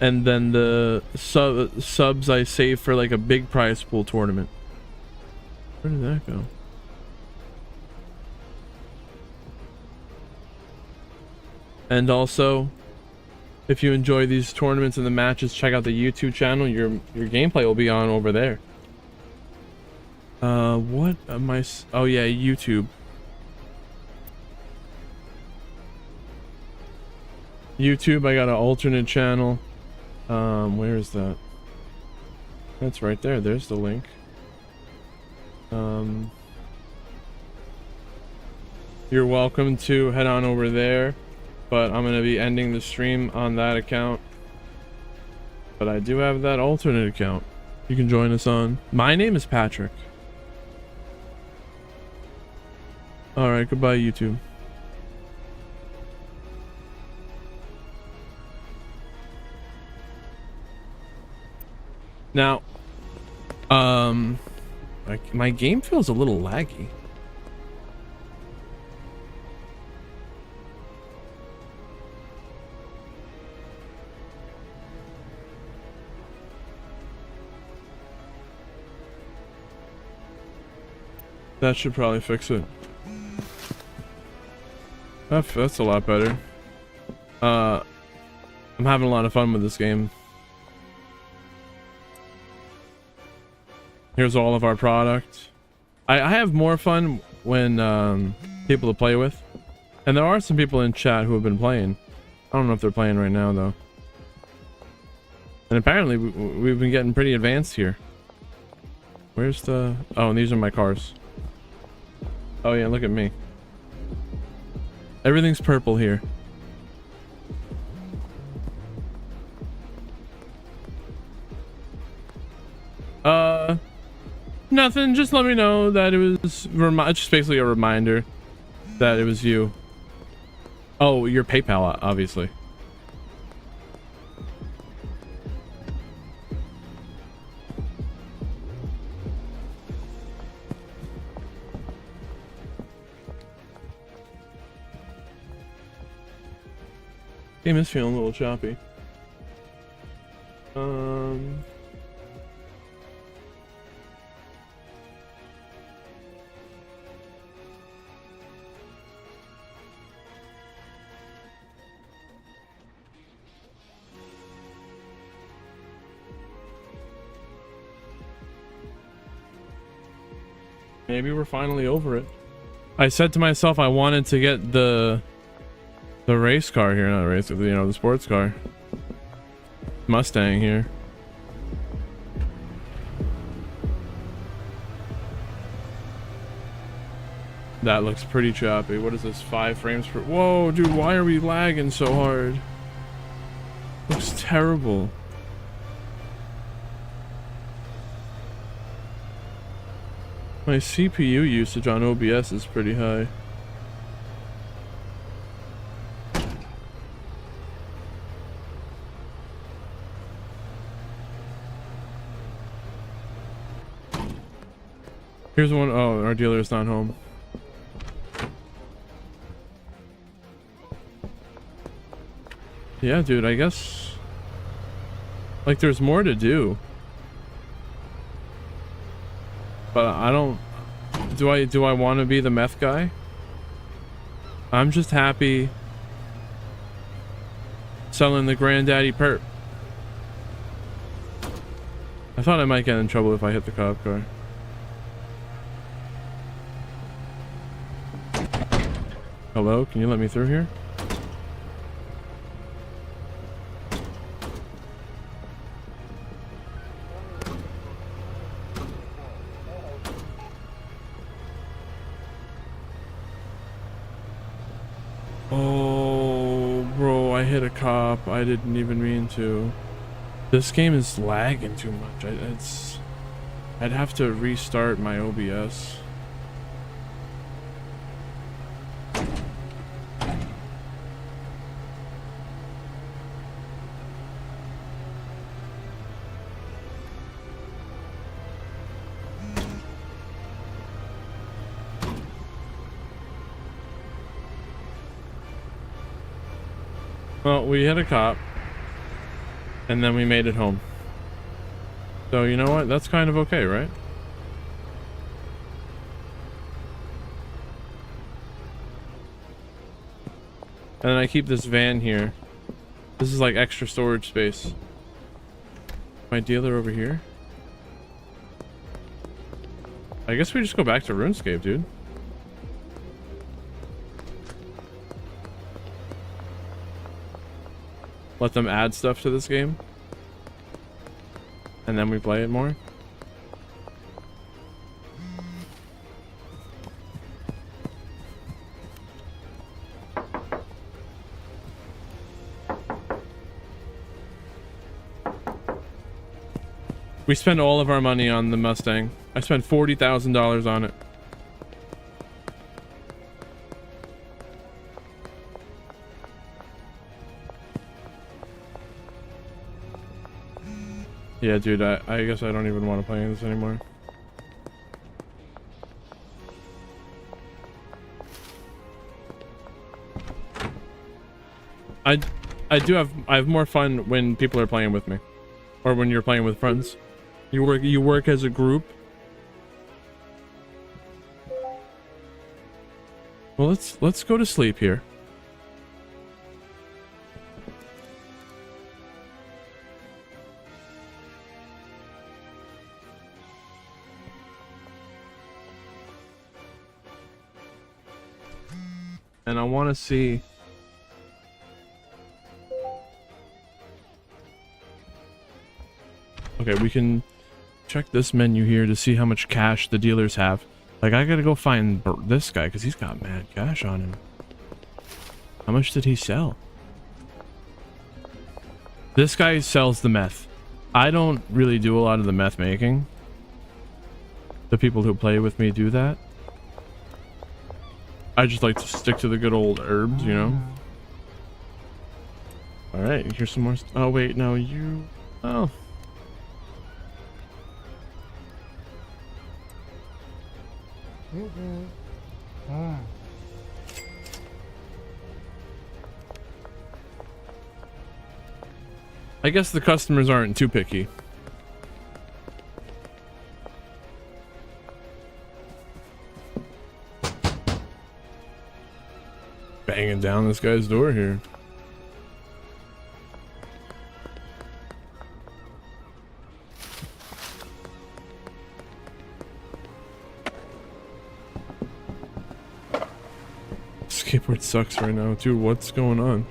And then the subs I save for like a big prize pool tournament. Where did that go? And also, if you enjoy these tournaments and the matches, check out the YouTube channel. Your gameplay will be on over there. What am I? Oh yeah, YouTube. YouTube, I got an alternate channel. Where is that? That's right there. There's the link. You're welcome to head on over there, but I'm gonna be ending the stream on that account. But I do have that alternate account you can join us on. My name is Patrick. Alright, goodbye YouTube. Now, my game feels a little laggy. That should probably fix it. That's a lot better. I'm having a lot of fun with this game. Here's all of our product. I have more fun when people to play with. And there are some people in chat who have been playing. I don't know if they're playing right now though. And apparently we've been getting pretty advanced here. Where's the... Oh, and these are my cars. Oh yeah, look at me. Everything's purple here. Nothing. Just let me know that it was just basically a reminder that it was you. Oh, your PayPal, obviously. Game is feeling a little choppy. Maybe we're finally over it. I said to myself I wanted to get the race car here, not race, you know, the sports car. Mustang here. That looks pretty choppy. What is this, 5 frames per... Whoa, dude, why are we lagging so hard? Looks terrible. My CPU usage on OBS is pretty high. Here's one. Oh, our dealer is not home. Yeah, dude, I guess like there's more to do. But I don't... Do I want to be the meth guy? I'm just happy selling the granddaddy perp. I thought I might get in trouble if I hit the cop car. Hello, can you let me through here? hit a cop. I didn't even mean to. This game is lagging too much. I'd have to restart my OBS. Well, we hit a cop, and then we made it home. So, you know what? That's kind of okay, right? And then I keep this van here. This is like extra storage space. My dealer over here? I guess we just go back to RuneScape, dude. Let them add stuff to this game. And then we play it more. We spent all of our money on the Mustang. I spent $40,000 on it. Yeah, dude, I guess I don't even want to play this anymore. I have more fun when people are playing with me, or when you're playing with friends. You work as a group. Well, let's go to sleep here. And I want to see. Okay, we can check this menu here to see how much cash the dealers have. Like, I gotta go find this guy because he's got mad cash on him. How much did he sell? This guy sells the meth. I don't really do a lot of the meth making. The people who play with me do that. I just like to stick to the good old herbs, you know? Alright, here's some more. Oh, wait, no, you. Oh. I guess the customers aren't too picky. Banging down this guy's door here. Skateboard sucks right now. Dude, what's going on?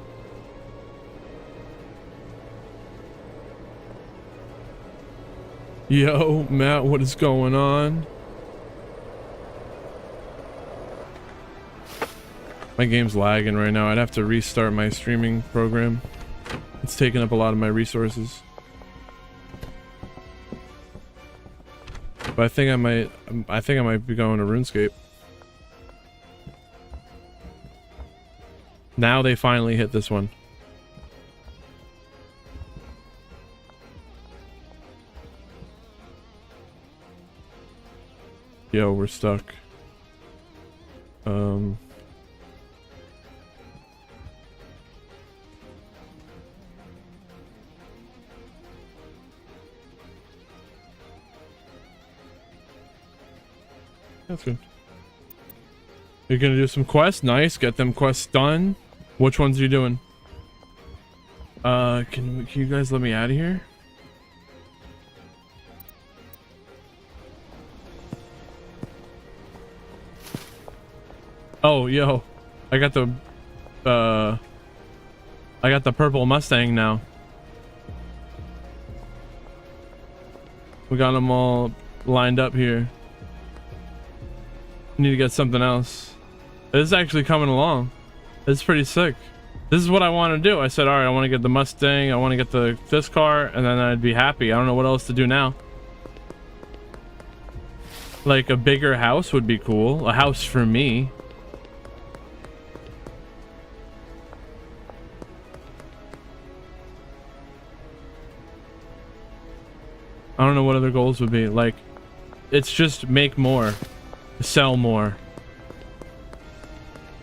Yo, Matt, what is going on? My game's lagging right now. I'd have to restart my streaming program. It's taking up a lot of my resources. But I think I might be going to RuneScape. Now they finally hit this one. Yo, we're stuck. That's good. You're gonna do some quests? Nice. Get them quests done. Which ones are you doing? Can you guys let me out of here? Oh, yo. I got the purple Mustang now. We got them all lined up here. Need to get something else. This is actually coming along. It's pretty sick. This is what I want to do. I said, all right, I want to get the Mustang. I want to get this car, and then I'd be happy. I don't know what else to do now. Like a bigger house would be cool. A house for me. I don't know what other goals would be. Like, it's just make more, sell more.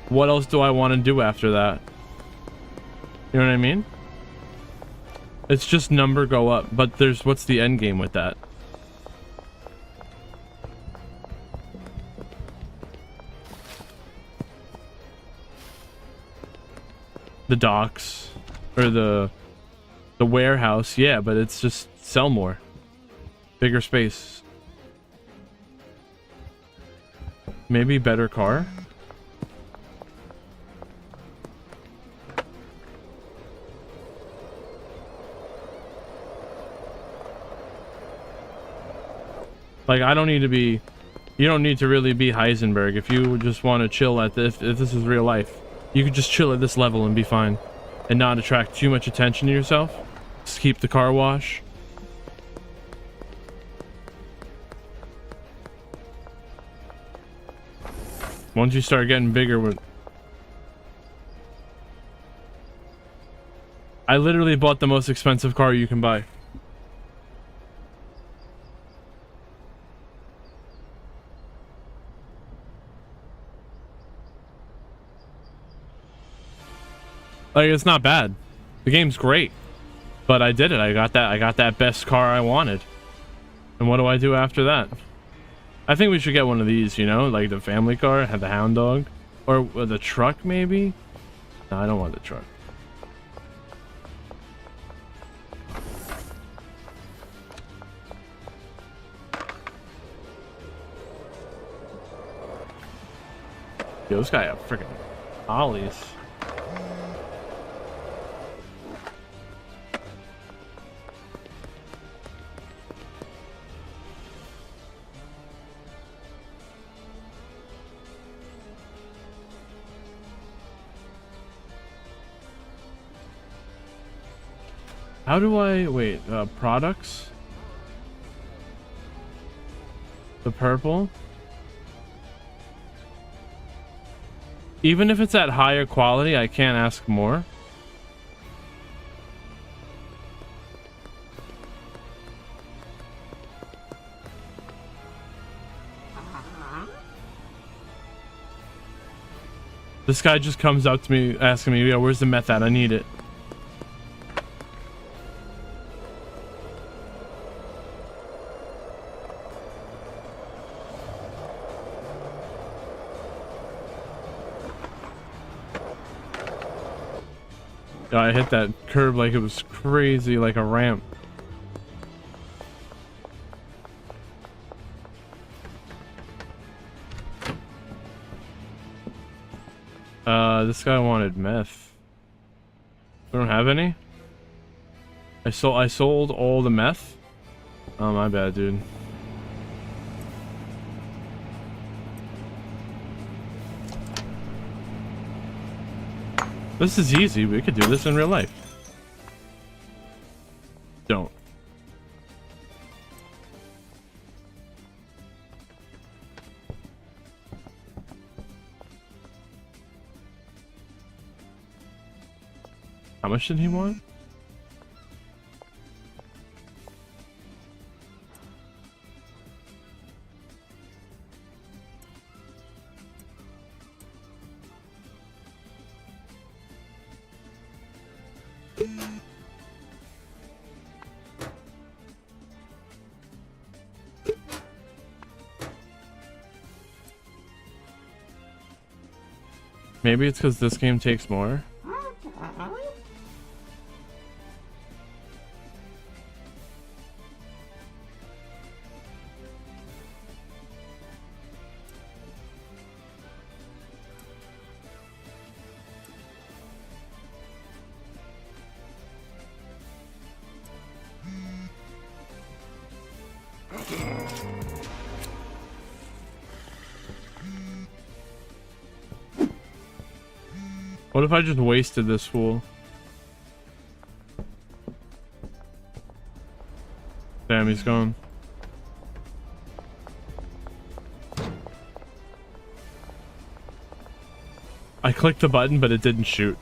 What else do I want to do after that? You know what I mean? It's just number go up, but there's what's the end game with that? The docks or the warehouse, yeah, but it's just sell more. Bigger space. Maybe better car? Like, I don't need to be... You don't need to really be Heisenberg. If you just want to chill at this... If this is real life, you could just chill at this level and be fine. And not attract too much attention to yourself. Just keep the car wash. Once you start getting bigger... I literally bought the most expensive car you can buy. Like, it's not bad. The game's great. But I did it. I got that best car I wanted. And what do I do after that? I think we should get one of these, you know? Like the family car, have the hound dog. Or the truck, maybe? No, I don't want the truck. Yo, this guy have freaking ollies. How do I wait? Products? The purple? Even if it's at higher quality, I can't ask more. This guy just comes up to me asking me, yeah, where's the meth at? I need it. I hit that curb like it was crazy, like a ramp. This guy wanted meth. We don't have any? I sold all the meth? Oh, my bad, dude. This is easy. We could do this in real life. Don't. How much did he want? Maybe it's because this game takes more. What if I just wasted this fool? Damn, he's gone. I clicked the button, but it didn't shoot.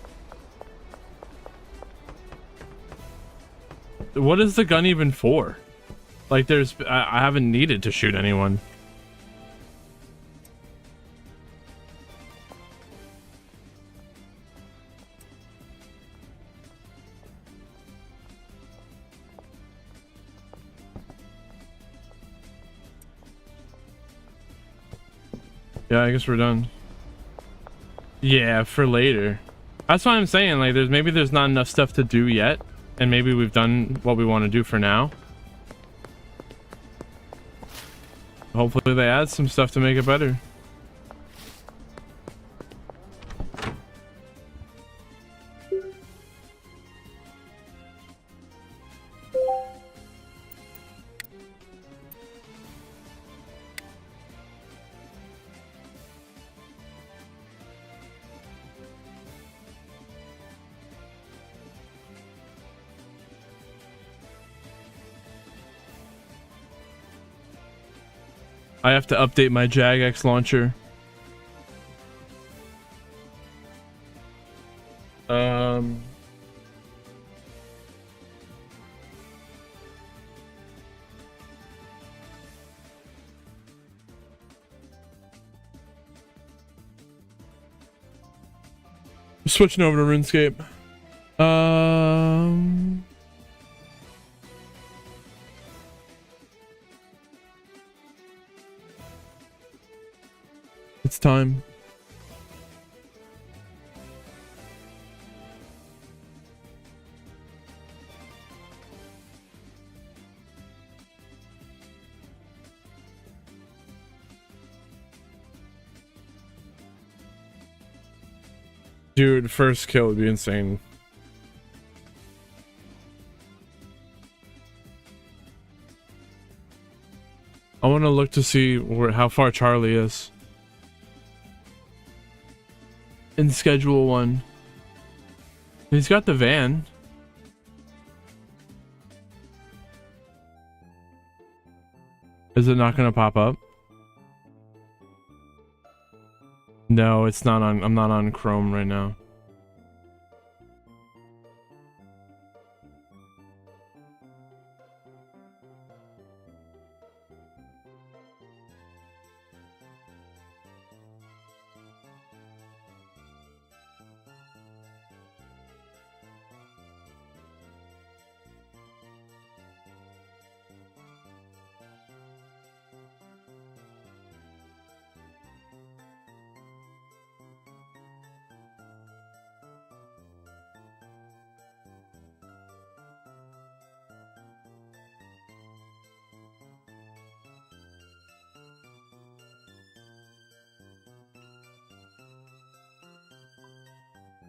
What is the gun even for? Like, I haven't needed to shoot anyone. Yeah, I guess we're done. Yeah, for later. That's what I'm saying. Like, maybe there's not enough stuff to do yet, and maybe we've done what we want to do for now. Hopefully they add some stuff to make it better. I have to update my Jagex launcher. Switching over to RuneScape. It's time. Dude, first kill would be insane. I want to look to see how far Charlie is. In schedule 1. He's got the van. Is it not going to pop up? No, it's not on. I'm not on Chrome right now.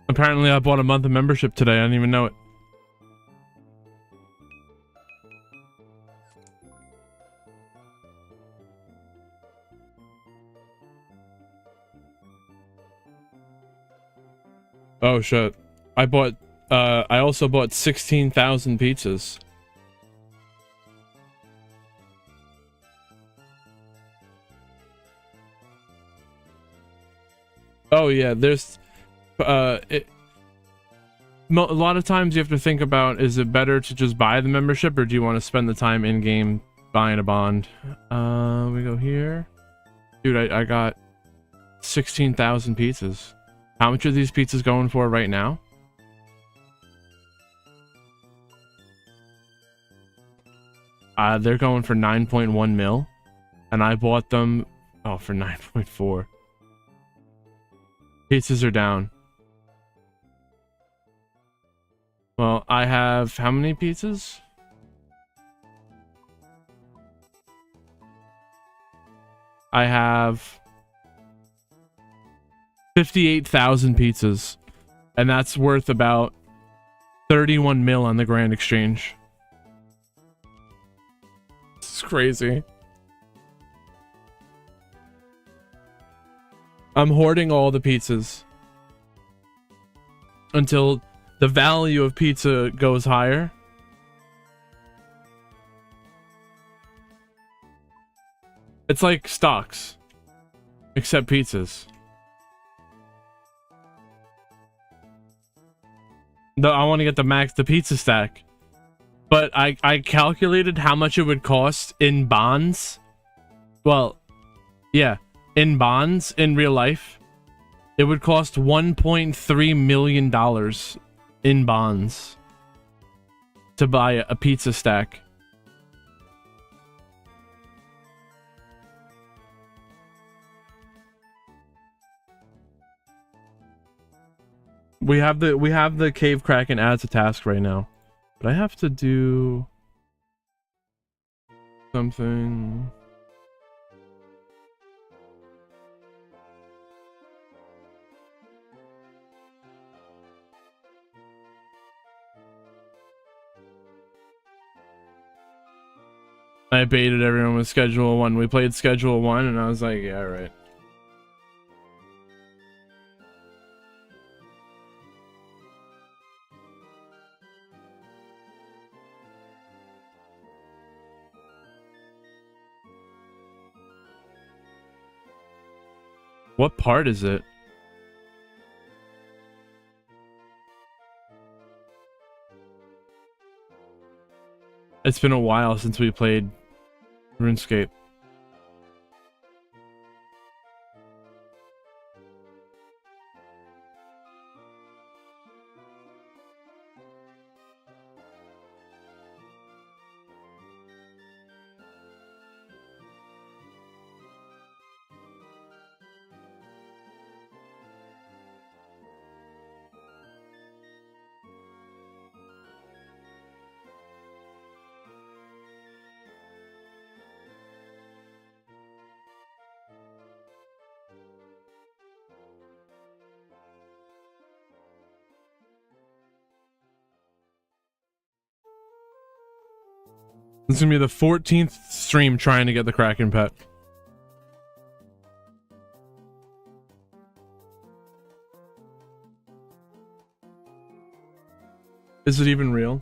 Apparently I bought a month of membership today. I didn't even know it. Oh shit. I also bought 16,000 pizzas. Oh yeah, there's a lot of times you have to think about, is it better to just buy the membership or do you want to spend the time in game buying a bond? We go here. Dude, I got 16,000 pizzas. How much are these pizzas going for right now? They're going for 9.1 mil, and I bought them for 9.4. Pizzas are down. Well, I have how many pizzas? I have 58,000 pizzas, and that's worth about 31 mil on the Grand Exchange. It's crazy. I'm hoarding all the pizzas. until the value of pizza goes higher. It's like stocks, except pizzas. No, I want to get the pizza stack, but I calculated how much it would cost in bonds. Well, yeah, in bonds in real life, it would cost $1.3 million in bonds to buy a pizza stack. We have the cave kraken as a task right now, but I have to do something. I baited everyone with Schedule 1. We played Schedule 1 and I was like, yeah, right. What part is it? It's been a while since we played RuneScape. This is gonna be the 14th stream trying to get the Kraken pet. Is it even real?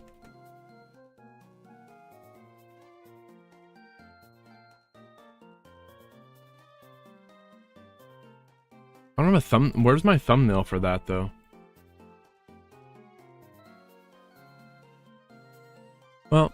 I don't have a thumb. Where's my thumbnail for that though? Well.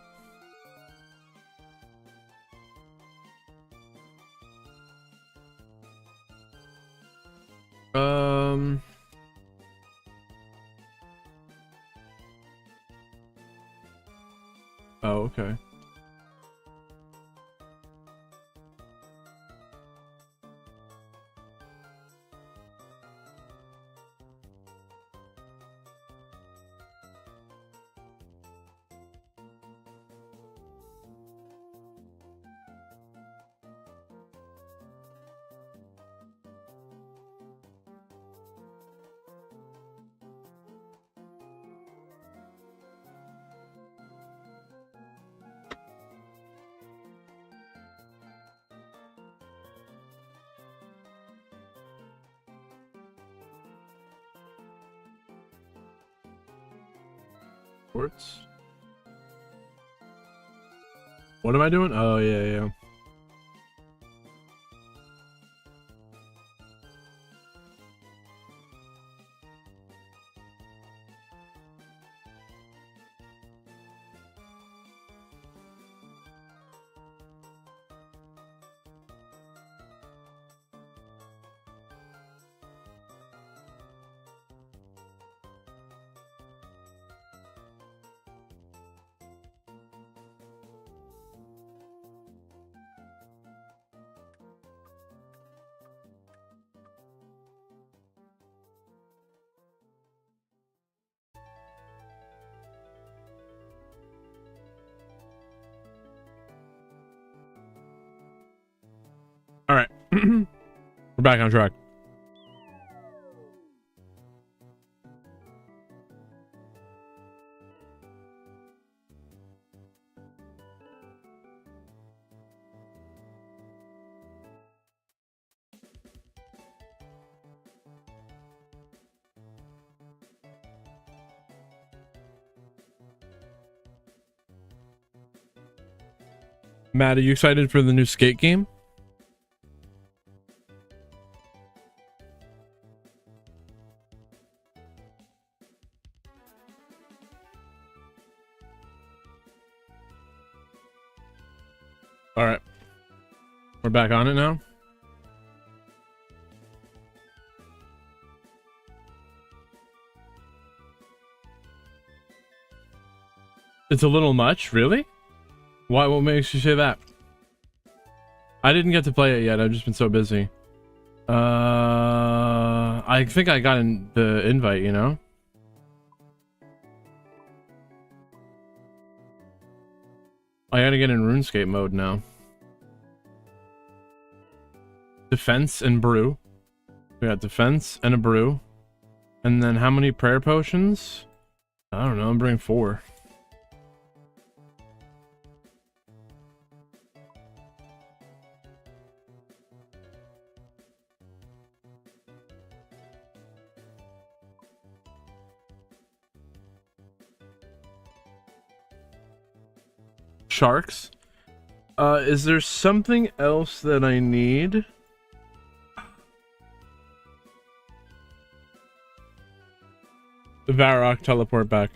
Oh, okay. Sports. What am I doing? Oh, yeah, yeah. All right. We're back on track. Matt, are you excited for the new skate game? All right. We're back on it now. It's a little much, really? Why? What makes you say that? I didn't get to play it yet. I've just been so busy. I think I got the invite, you know? I gotta get in RuneScape mode now. Defense and brew. We got defense and a brew. And then how many prayer potions? I don't know. I'm bringing 4. Sharks. Is there something else that I need? The Varrock teleport back.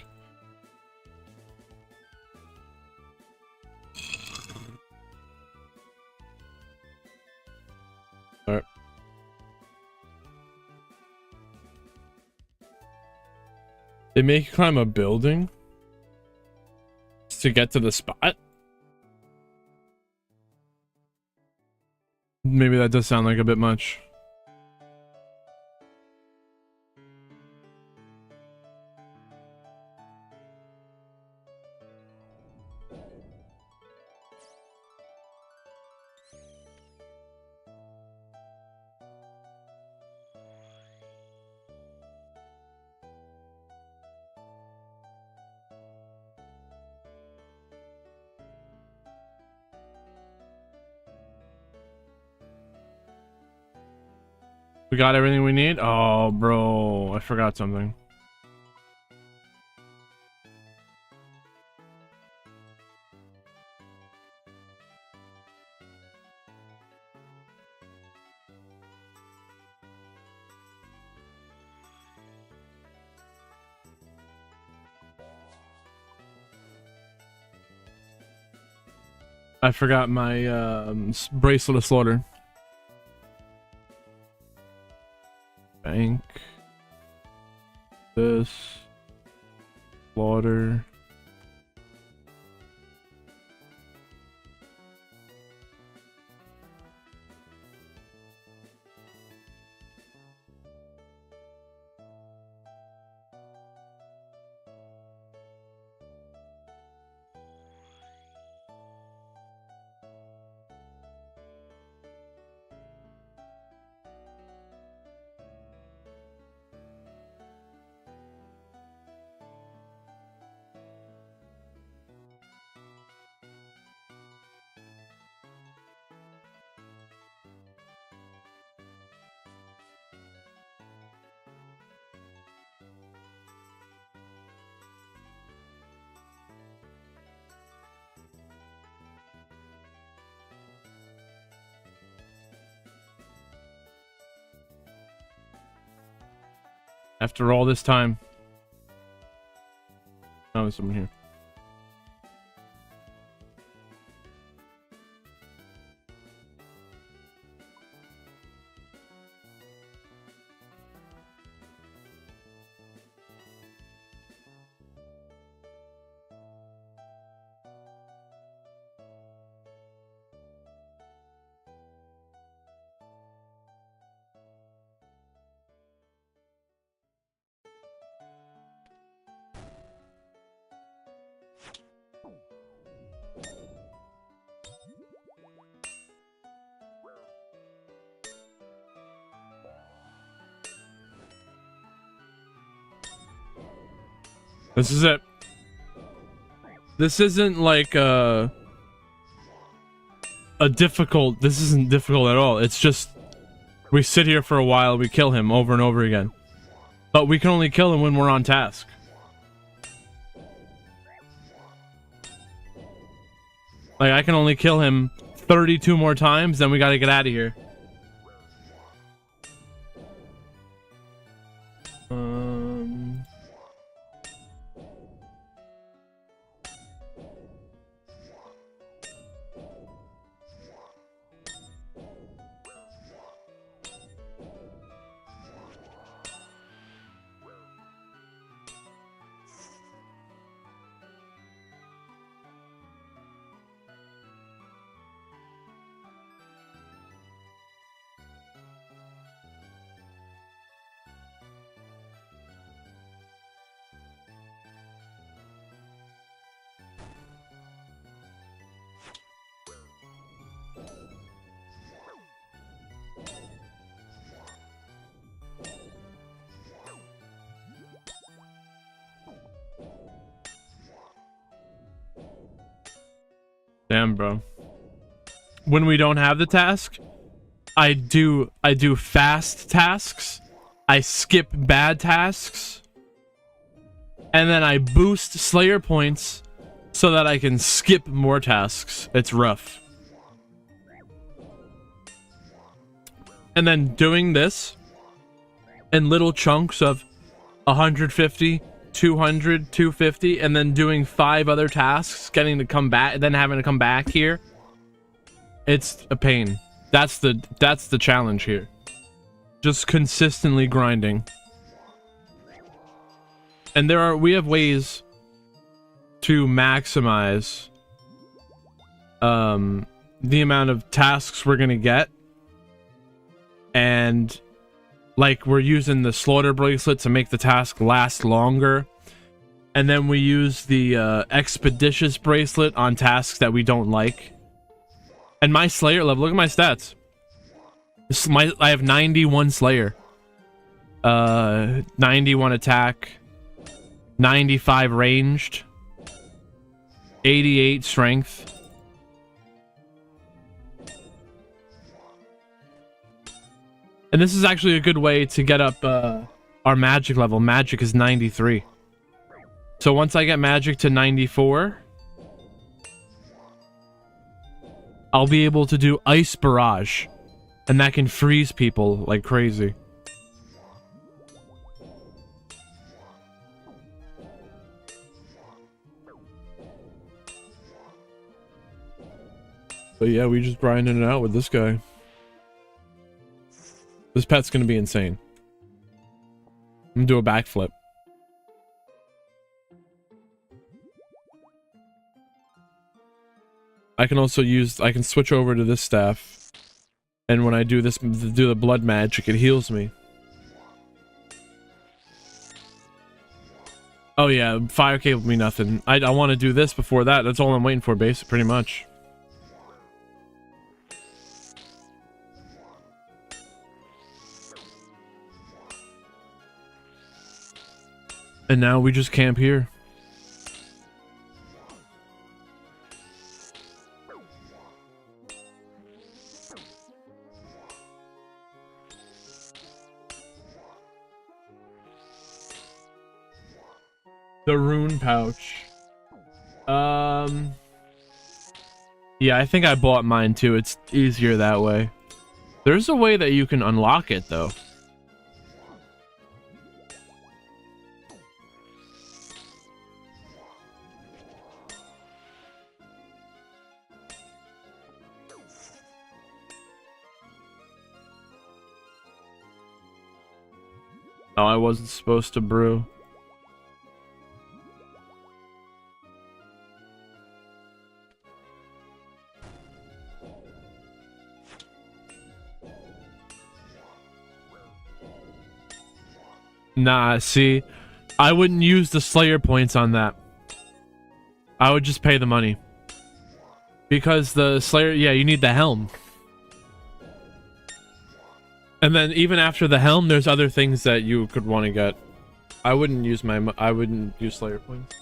Alright. They make you climb a building to get to the spot? Maybe that does sound like a bit much. We got everything we need? Oh, bro. I forgot something. I forgot my bracelet of slaughter. Bank. This. Slaughter. After all this time. Oh, there's someone here. This is it. This isn't like this isn't difficult at all. It's just we sit here for a while, we kill him over and over again. But we can only kill him when we're on task. Like, I can only kill him 32 more times, then we gotta get out of here. Damn, bro. When we don't have the task, I do fast tasks, I skip bad tasks, and then I boost Slayer points so that I can skip more tasks. It's rough. And then doing this in little chunks of 150, 200, 250, and then doing 5 other tasks, getting to come back, then having to come back here. It's a pain. That's the challenge here. Just consistently grinding. And we have ways to maximize the amount of tasks we're gonna get. And like, we're using the slaughter bracelet to make the task last longer. And then we use the expeditious bracelet on tasks that we don't like. And my Slayer level, look at my stats. I have 91 Slayer. 91 attack. 95 ranged. 88 strength. And this is actually a good way to get up our magic level. Magic is 93. So once I get magic to 94, I'll be able to do Ice Barrage. And that can freeze people like crazy. But yeah, we just grinding it out with this guy. This pet's gonna be insane. I'm gonna do a backflip. I can also I can switch over to this staff. And when I do the blood magic, it heals me. Oh yeah, fire cable me nothing. I want to do this before that. That's all I'm waiting for, basically, pretty much. And now we just camp here. The rune pouch. Yeah, I think I bought mine too. It's easier that way. There's a way that you can unlock it though. Oh, I wasn't supposed to brew. Nah, see, I wouldn't use the Slayer points on that. I would just pay the money. Because the Slayer, yeah, you need the helm. And then even after the helm, there's other things that you could want to get. I wouldn't use Slayer points.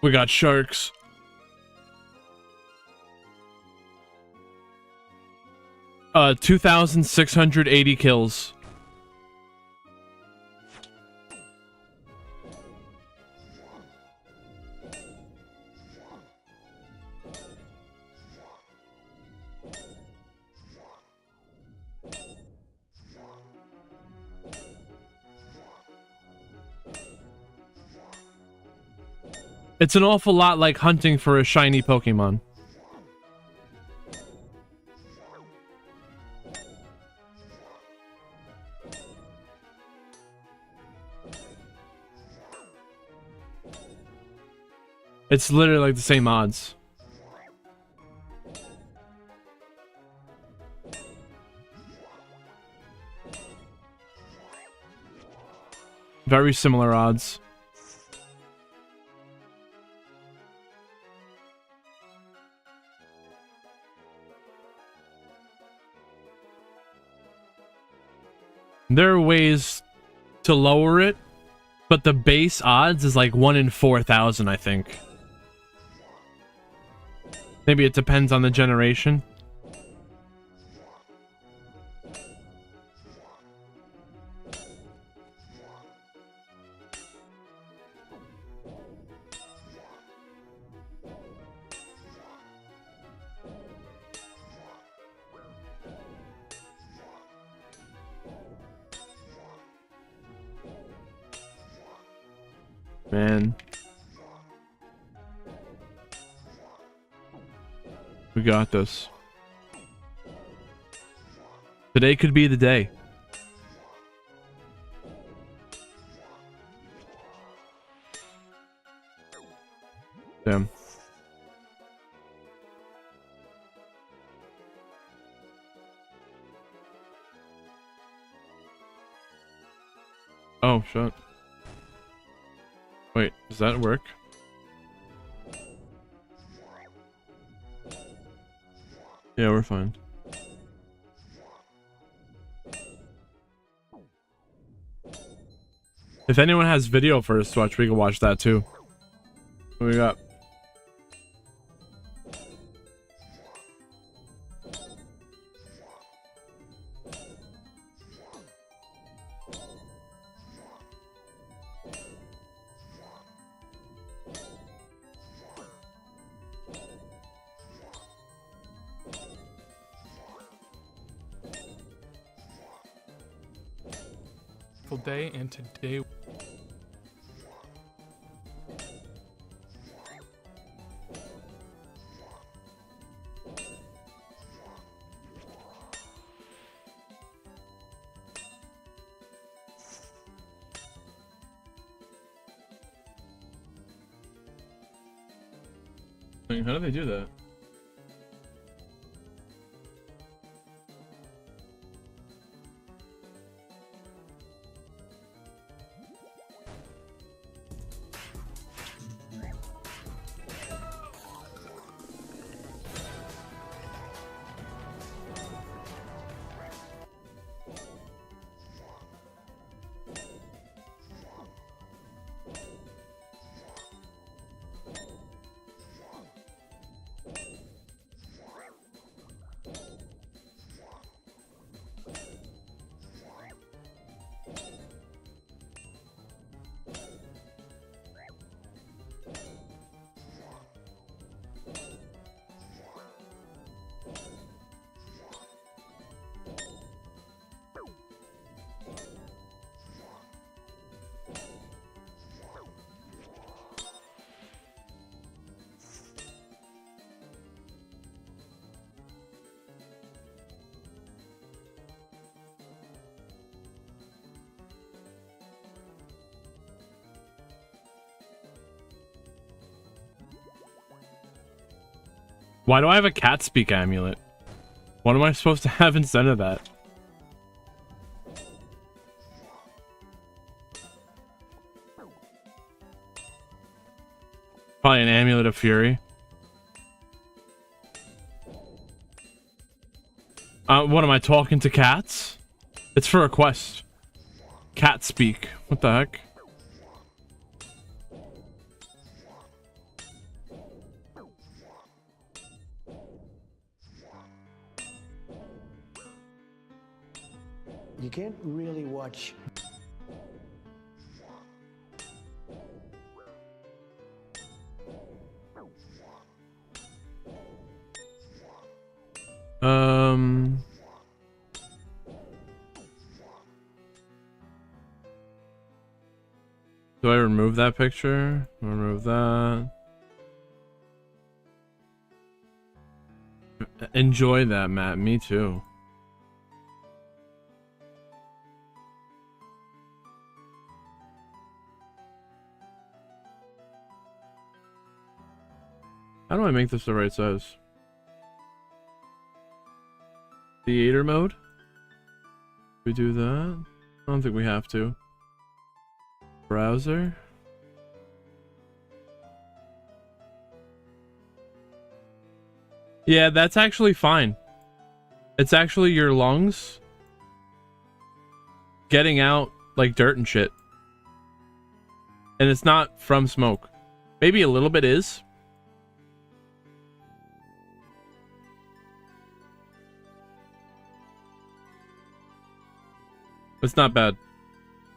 We got sharks. Uh, 2,680 kills. It's an awful lot like hunting for a shiny Pokemon. It's literally like the same odds. Very similar odds. There are ways to lower it, but the base odds is like 1 in 4,000, I think. Maybe it depends on the generation. Man. We got this. Today could be the day. Damn. Oh, shit. Wait, does that work? Yeah, we're fine. If anyone has video for us to watch, we can watch that too. What we got? Day, and today how do they do that? Why do I have a cat speak amulet? What am I supposed to have instead of that? Probably an amulet of fury. What am I talking to cats? It's for a quest. Cat speak. What the heck? You can't really watch. Do I remove that picture? Remove that. Enjoy that, Matt. Me too. How do I make this the right size? Theater mode? We do that? I don't think we have to. Browser? Yeah, that's actually fine. It's actually your lungs getting out like dirt and shit. And it's not from smoke. Maybe a little bit is. It's not bad.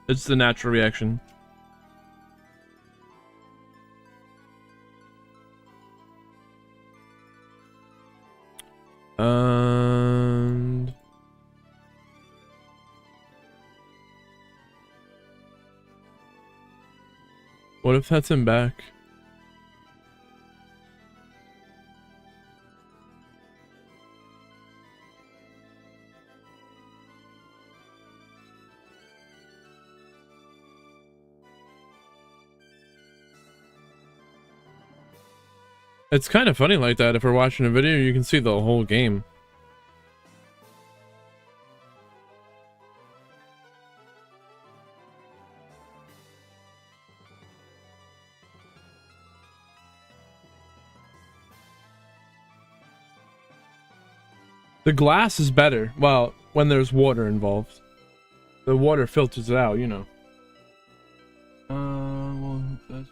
It's the natural reaction. And what if that's him back? It's kind of funny like that. If we're watching a video, you can see the whole game. The glass is better. Well, when there's water involved. The water filters it out, you know. Well, that's...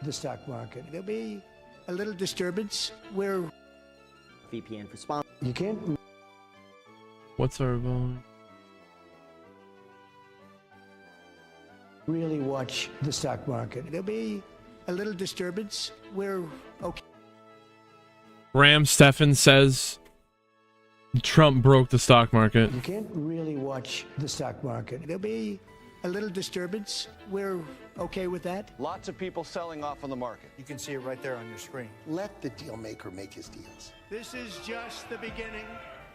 The stock market. There'll be a little disturbance where VPN for spawn. you can't What's our volume? really watch the stock market. There'll be a little disturbance where okay. Ram Stefan says Trump broke the stock market. You can't really watch the stock market. There'll be a little disturbance. We're okay with that. Lots of people selling off on the market. You can see it right there on your screen. Let the deal maker make his deals. This is just the beginning.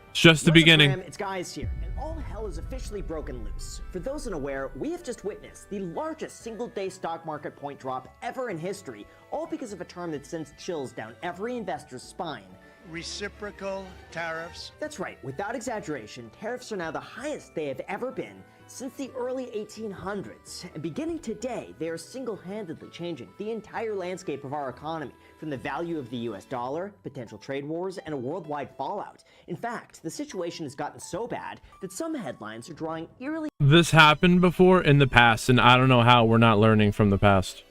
It's just the What's up, beginning. Graham? It's Guys here, and all hell is officially broken loose. For those unaware, we have just witnessed the largest single-day stock market point drop ever in history, all because of a term that sends chills down every investor's spine. Reciprocal tariffs. That's right, without exaggeration, tariffs are now the highest they have ever been since the early 1800s. And beginning today, they are single-handedly changing the entire landscape of our economy, from the value of the US dollar, potential trade wars, and a worldwide fallout. In fact, the situation has gotten so bad that some headlines are drawing eerily This happened before in the past, and I don't know how we're not learning from the past.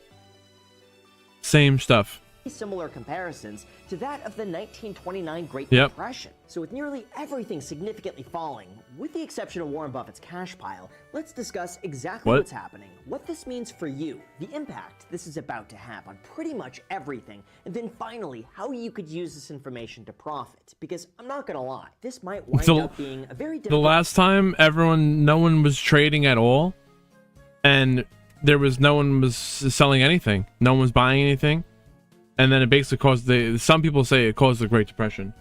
Same stuff. similar comparisons to that of the 1929 Great Yep. Depression. So with nearly everything significantly falling, with the exception of Warren Buffett's cash pile, let's discuss exactly What? what's happening, what this means for you, the impact this is about to have on pretty much everything, and then finally, how you could use this information to profit. Because I'm not gonna lie, this might wind So, up being a very The difficult last time no one was trading at all, and no one was selling anything. No one was buying anything. And then it basically caused some people say it caused the Great Depression.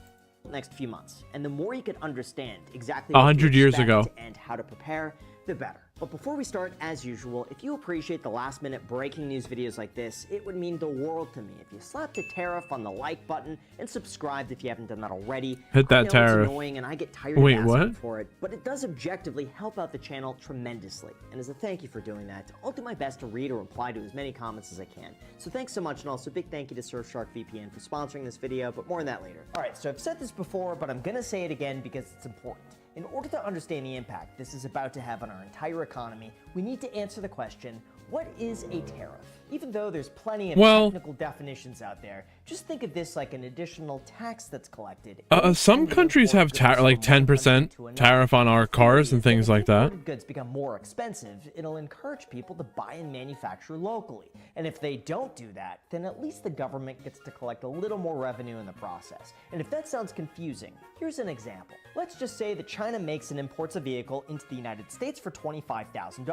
next few months, and the more you can understand exactly 100 years expect ago. and how to prepare, the better. But before we start, as usual, if you appreciate the last minute breaking news videos like this, it would mean the world to me if you slapped a tariff on the like button and subscribed if you haven't done that already. Hit that I know tariff. It's annoying and I get tired Wait, of asking what? for it, but it does objectively help out the channel tremendously. And as a thank you for doing that, I'll do my best to read or reply to as many comments as I can. So thanks so much, and also big thank you to Surfshark VPN for sponsoring this video, but more on that later. Alright, so I've said this before, but I'm gonna say it again because it's important. In order to understand the impact this is about to have on our entire economy, we need to answer the question, what is a tariff? Even though there's plenty of technical definitions out there, just think of this like an additional tax that's collected. Some countries have like 10% tariff on our cars and things like that. If goods become more expensive, it'll encourage people to buy and manufacture locally. And if they don't do that, then at least the government gets to collect a little more revenue in the process. And if that sounds confusing, here's an example. Let's just say that China makes and imports a vehicle into the United States for $25,000.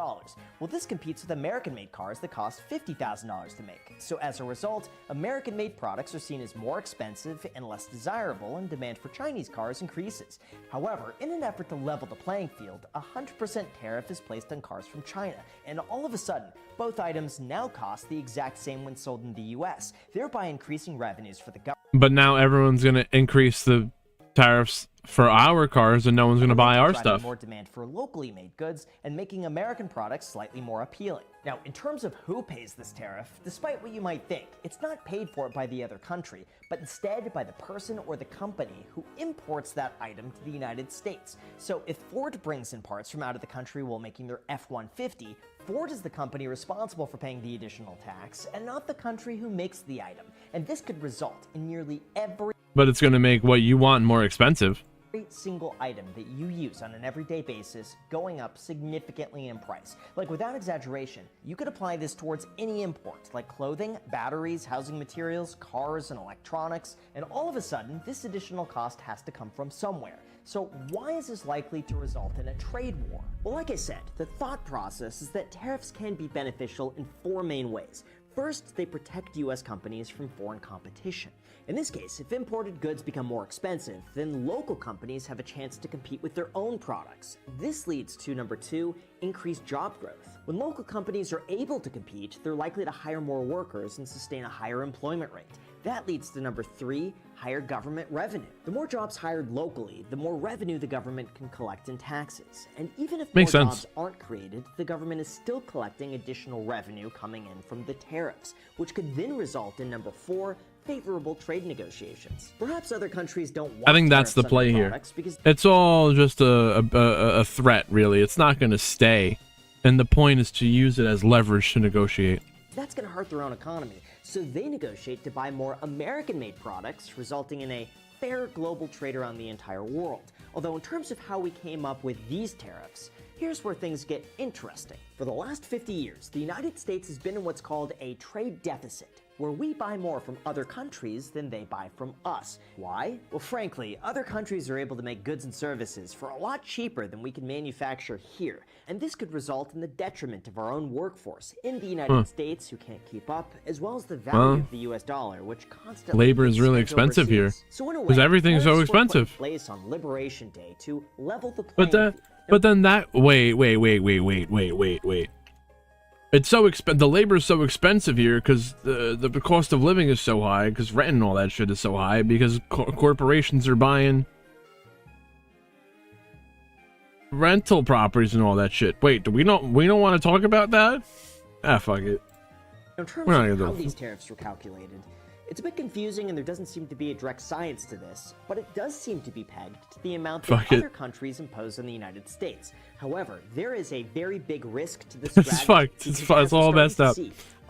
Well, this competes with American-made cars that cost $50,000 to make. So as a result, American-made products are seen as more expensive and less desirable, and demand for Chinese cars increases. However, in an effort to level the playing field, a 100% tariff is placed on cars from China, and all of a sudden, both items now cost the exact same when sold in the US, thereby increasing revenues for the government. But now everyone's going to increase the tariffs for our cars and no one's going to buy our stuff. More demand for locally made goods and making American products slightly more appealing. Now, in terms of who pays this tariff, despite what you might think, it's not paid for by the other country, but instead by the person or the company who imports that item to the United States. So if Ford brings in parts from out of the country while making their F-150, Ford is the company responsible for paying the additional tax and not the country who makes the item. And this could result in nearly every But it's going to make what you want more expensive. single item that you use on an everyday basis going up significantly in price. Like, without exaggeration, you could apply this towards any import, like clothing, batteries, housing materials, cars, and electronics, and all of a sudden, this additional cost has to come from somewhere. So why is this likely to result in a trade war? Well, like I said, the thought process is that tariffs can be beneficial in four main ways. First, they protect US companies from foreign competition. In this case, if imported goods become more expensive, then local companies have a chance to compete with their own products. This leads to, number two, increased job growth. When local companies are able to compete, they're likely to hire more workers and sustain a higher employment rate. That leads to, number three, higher government revenue. The more jobs hired locally, the more revenue the government can collect in taxes. And even if more jobs aren't created, the government is still collecting additional revenue coming in from the tariffs, which could then result in, number four, favorable trade negotiations. Perhaps other countries don't want I think that's the play here. It's all just a threat, really. It's not going to stay. And the point is to use it as leverage to negotiate. That's going to hurt their own economy. So they negotiate to buy more American-made products, resulting in a fair global trade around the entire world. Although in terms of how we came up with these tariffs, here's where things get interesting. For the last 50 years, the United States has been in what's called a trade deficit, where we buy more from other countries than they buy from us. Why? Well, frankly, other countries are able to make goods and services for a lot cheaper than we can manufacture here, and this could result in the detriment of our own workforce in the United States, who can't keep up, as well as the value of the US dollar, which constantly labor is really expensive here, so in a way, because everything's so expensive. Place on Liberation Day to level the playing field. But then that wait. It's so the labor is so expensive here because the cost of living is so high, because rent and all that shit is so high, because corporations are buying rental properties and all that shit. Wait, we don't want to talk about that? Ah, fuck it. In terms of how these tariffs were calculated, it's a bit confusing and there doesn't seem to be a direct science to this, but it does seem to be pegged to the amount that other countries impose on the United States. However, there is a very big risk to this strategy. It's all messed up.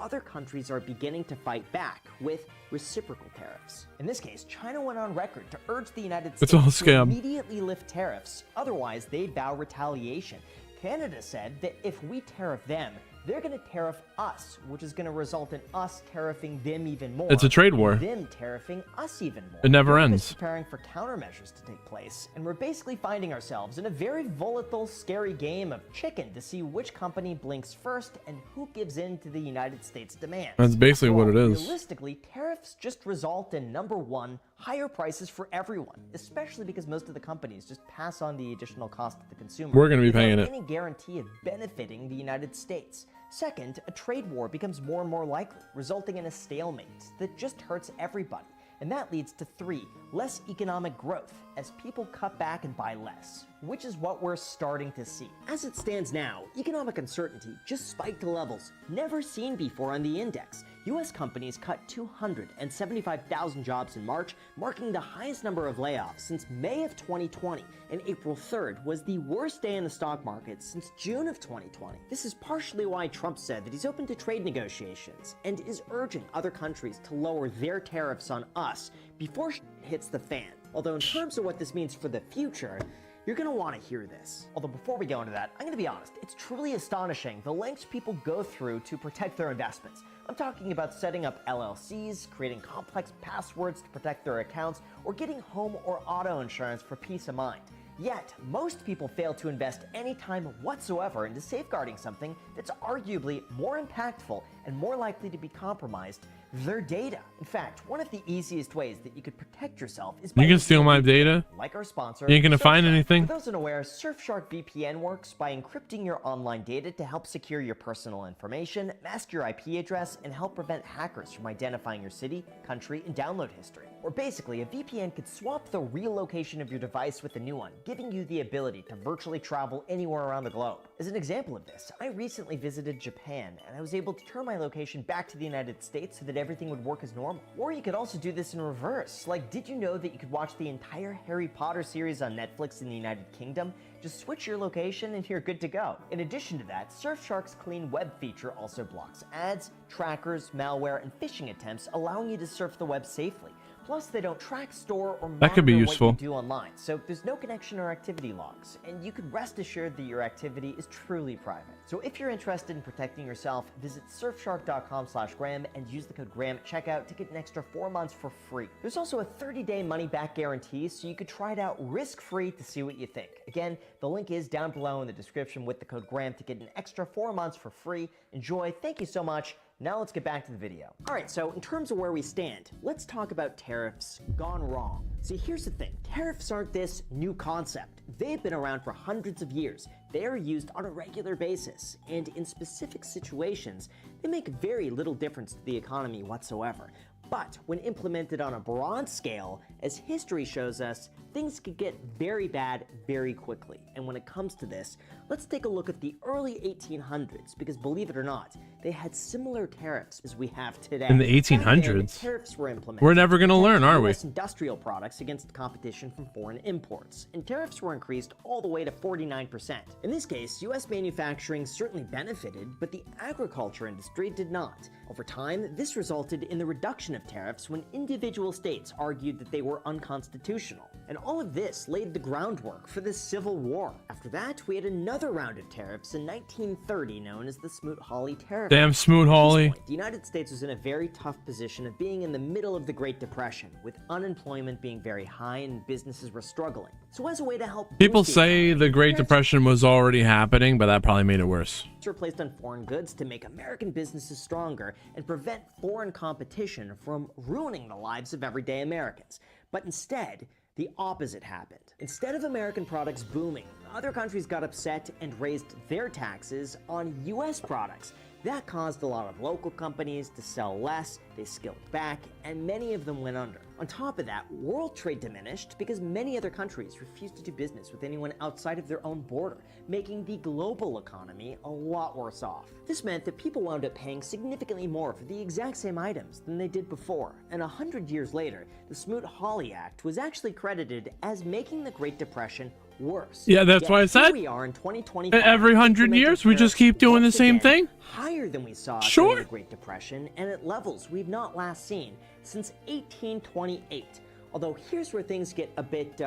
Other countries are beginning to fight back with reciprocal tariffs. In this case, China went on record to urge the United States to immediately lift tariffs, otherwise they'd vow retaliation. Canada said that if we tariff them, they're going to tariff us, which is going to result in us tariffing them even more. It's a trade war. Them tariffing us even more. It never ends. Preparing for countermeasures to take place, and we're basically finding ourselves in a very volatile, scary game of chicken to see which company blinks first and who gives in to the United States' demands. That's basically what it is. Realistically, tariffs just result in, number one, higher prices for everyone, especially because most of the companies just pass on the additional cost to the consumer. We're going to be paying it. Any guarantee of benefiting the United States. Second, a trade war becomes more and more likely, resulting in a stalemate that just hurts everybody. And that leads to three, less economic growth as people cut back and buy less, which is what we're starting to see. As it stands now, economic uncertainty just spiked to levels never seen before on the index. US companies cut 275,000 jobs in March, marking the highest number of layoffs since May of 2020, and April 3rd was the worst day in the stock market since June of 2020. This is partially why Trump said that he's open to trade negotiations and is urging other countries to lower their tariffs on us before shit hits the fan. Although in terms of what this means for the future, you're going to want to hear this. Although before we go into that, I'm going to be honest, it's truly astonishing the lengths people go through to protect their investments. I'm talking about setting up LLCs, creating complex passwords to protect their accounts, or getting home or auto insurance for peace of mind. Yet, most people fail to invest any time whatsoever into safeguarding something that's arguably more impactful and more likely to be compromised: their data. In fact, one of the easiest ways that you could protect yourself is by You can steal my data. like our sponsor. You ain't gonna find Surfshark. anything. For those unaware, Surfshark VPN works by encrypting your online data to help secure your personal information, mask your IP address, and help prevent hackers from identifying your city, country, and download history. Or basically, a VPN could swap the real location of your device with a new one, giving you the ability to virtually travel anywhere around the globe. As an example of this, I recently visited Japan, and I was able to turn my location back to the United States so that everything would work as normal. Or you could also do this in reverse. Like, did you know that you could watch the entire Harry Potter series on Netflix in the United Kingdom? Just switch your location and you're good to go. In addition to that, Surfshark's Clean Web feature also blocks ads, trackers, malware, and phishing attempts, allowing you to surf the web safely. Plus, they don't track, store, or That could be monitor useful. what you do online, so there's no connection or activity logs, and you can rest assured that your activity is truly private. So if you're interested in protecting yourself, visit surfshark.com/Graham and use the code Graham at checkout to get an extra 4 months for free. There's also a 30-day money-back guarantee, so you could try it out risk-free to see what you think. Again, the link is down below in the description with the code Graham to get an extra 4 months for free. Enjoy. Thank you so much. Now let's get back to the video. Alright, so in terms of where we stand, let's talk about tariffs gone wrong. See, here's the thing. Tariffs aren't this new concept. They've been around for hundreds of years. They are used on a regular basis, and in specific situations, they make very little difference to the economy whatsoever. But when implemented on a broad scale, as history shows us, things could get very bad very quickly. And when it comes to this, let's take a look at the early 1800s, because believe it or not, they had similar tariffs as we have today. In the Back then, 1800s? tariffs were implemented. We're never gonna learn, are we? US industrial products against competition from foreign imports, and tariffs were increased all the way to 49%. In this case, US manufacturing certainly benefited, but the agriculture industry did not. Over time, this resulted in the reduction of tariffs when individual states argued that they were unconstitutional. And all of this laid the groundwork for the Civil War. After that, we had another round of tariffs in 1930 known as the Smoot-Hawley Tariff. Damn Smoot-Hawley. The United States was in a very tough position of being in the middle of the Great Depression, with unemployment being very high and businesses were struggling. So as a way to help People boost the say economy, the Great tariffs Depression was already happening, but that probably made it worse. were placed on foreign goods to make American businesses stronger and prevent foreign competition from ruining the lives of everyday Americans. But instead, the opposite happened. Instead of American products booming, other countries got upset and raised their taxes on US products. That caused a lot of local companies to sell less, they scaled back, and many of them went under. On top of that, world trade diminished because many other countries refused to do business with anyone outside of their own border, making the global economy a lot worse off. This meant that people wound up paying significantly more for the exact same items than they did before, and 100 years later, the Smoot-Hawley Act was actually credited as making the Great Depression worse. Yeah, that's Yet why I here said we are in 2020. every 100 years we just keep doing the same thing. Higher than we saw Sure. during the Great Depression, and at levels we've not last seen since 1828. Although here's where things get a bit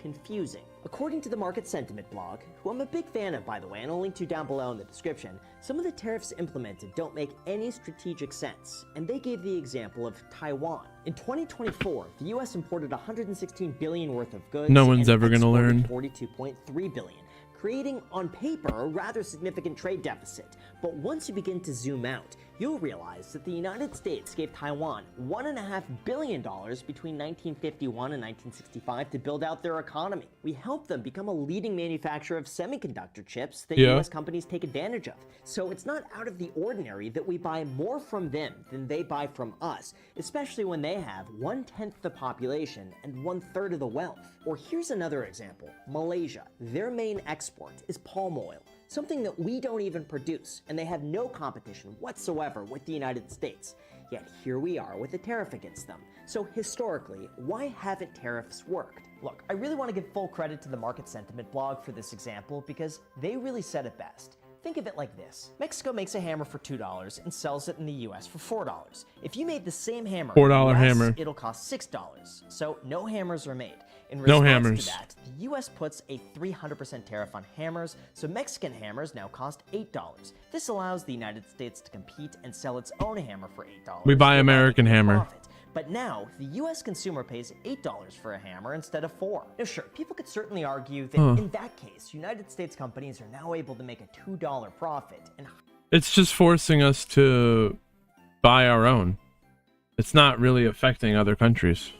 confusing. According to the Market Sentiment blog, who I'm a big fan of, by the way, and I'll link to down below in the description, some of the tariffs implemented don't make any strategic sense, and they gave the example of Taiwan. In 2024, the US imported $116 billion worth of goods. No one's and ever gonna learn. exported $42.3 billion. Creating, on paper, a rather significant trade deficit. But once you begin to zoom out, you'll realize that the United States gave Taiwan $1.5 billion between 1951 and 1965 to build out their economy. We helped them become a leading manufacturer of semiconductor chips that US companies take advantage of. So it's not out of the ordinary that we buy more from them than they buy from us, especially when they have 1/10 the population and 1/3 of the wealth. Or here's another example, Malaysia. Their main export is palm oil, something that we don't even produce, and they have no competition whatsoever with the United States. Yet here we are with a tariff against them. So historically, why haven't tariffs worked? Look, I really want to give full credit to the Market Sentiment blog for this example because they really said it best. Think of it like this. Mexico makes a hammer for $2 and sells it in the US for $4. If you made the same hammer in the $4 US, hammer. it'll cost $6. So no hammers are made. In No response hammers. to that, the US puts a 300% tariff on hammers, so Mexican hammers now cost $8. This allows the United States to compete and sell its own hammer for $8. We buy without American making a hammer. profit. But now, the US consumer pays $8 for a hammer instead of $4. Now sure, people could certainly argue that in that case, United States companies are now able to make a $2 profit and It's just forcing us to buy our own. It's not really affecting other countries.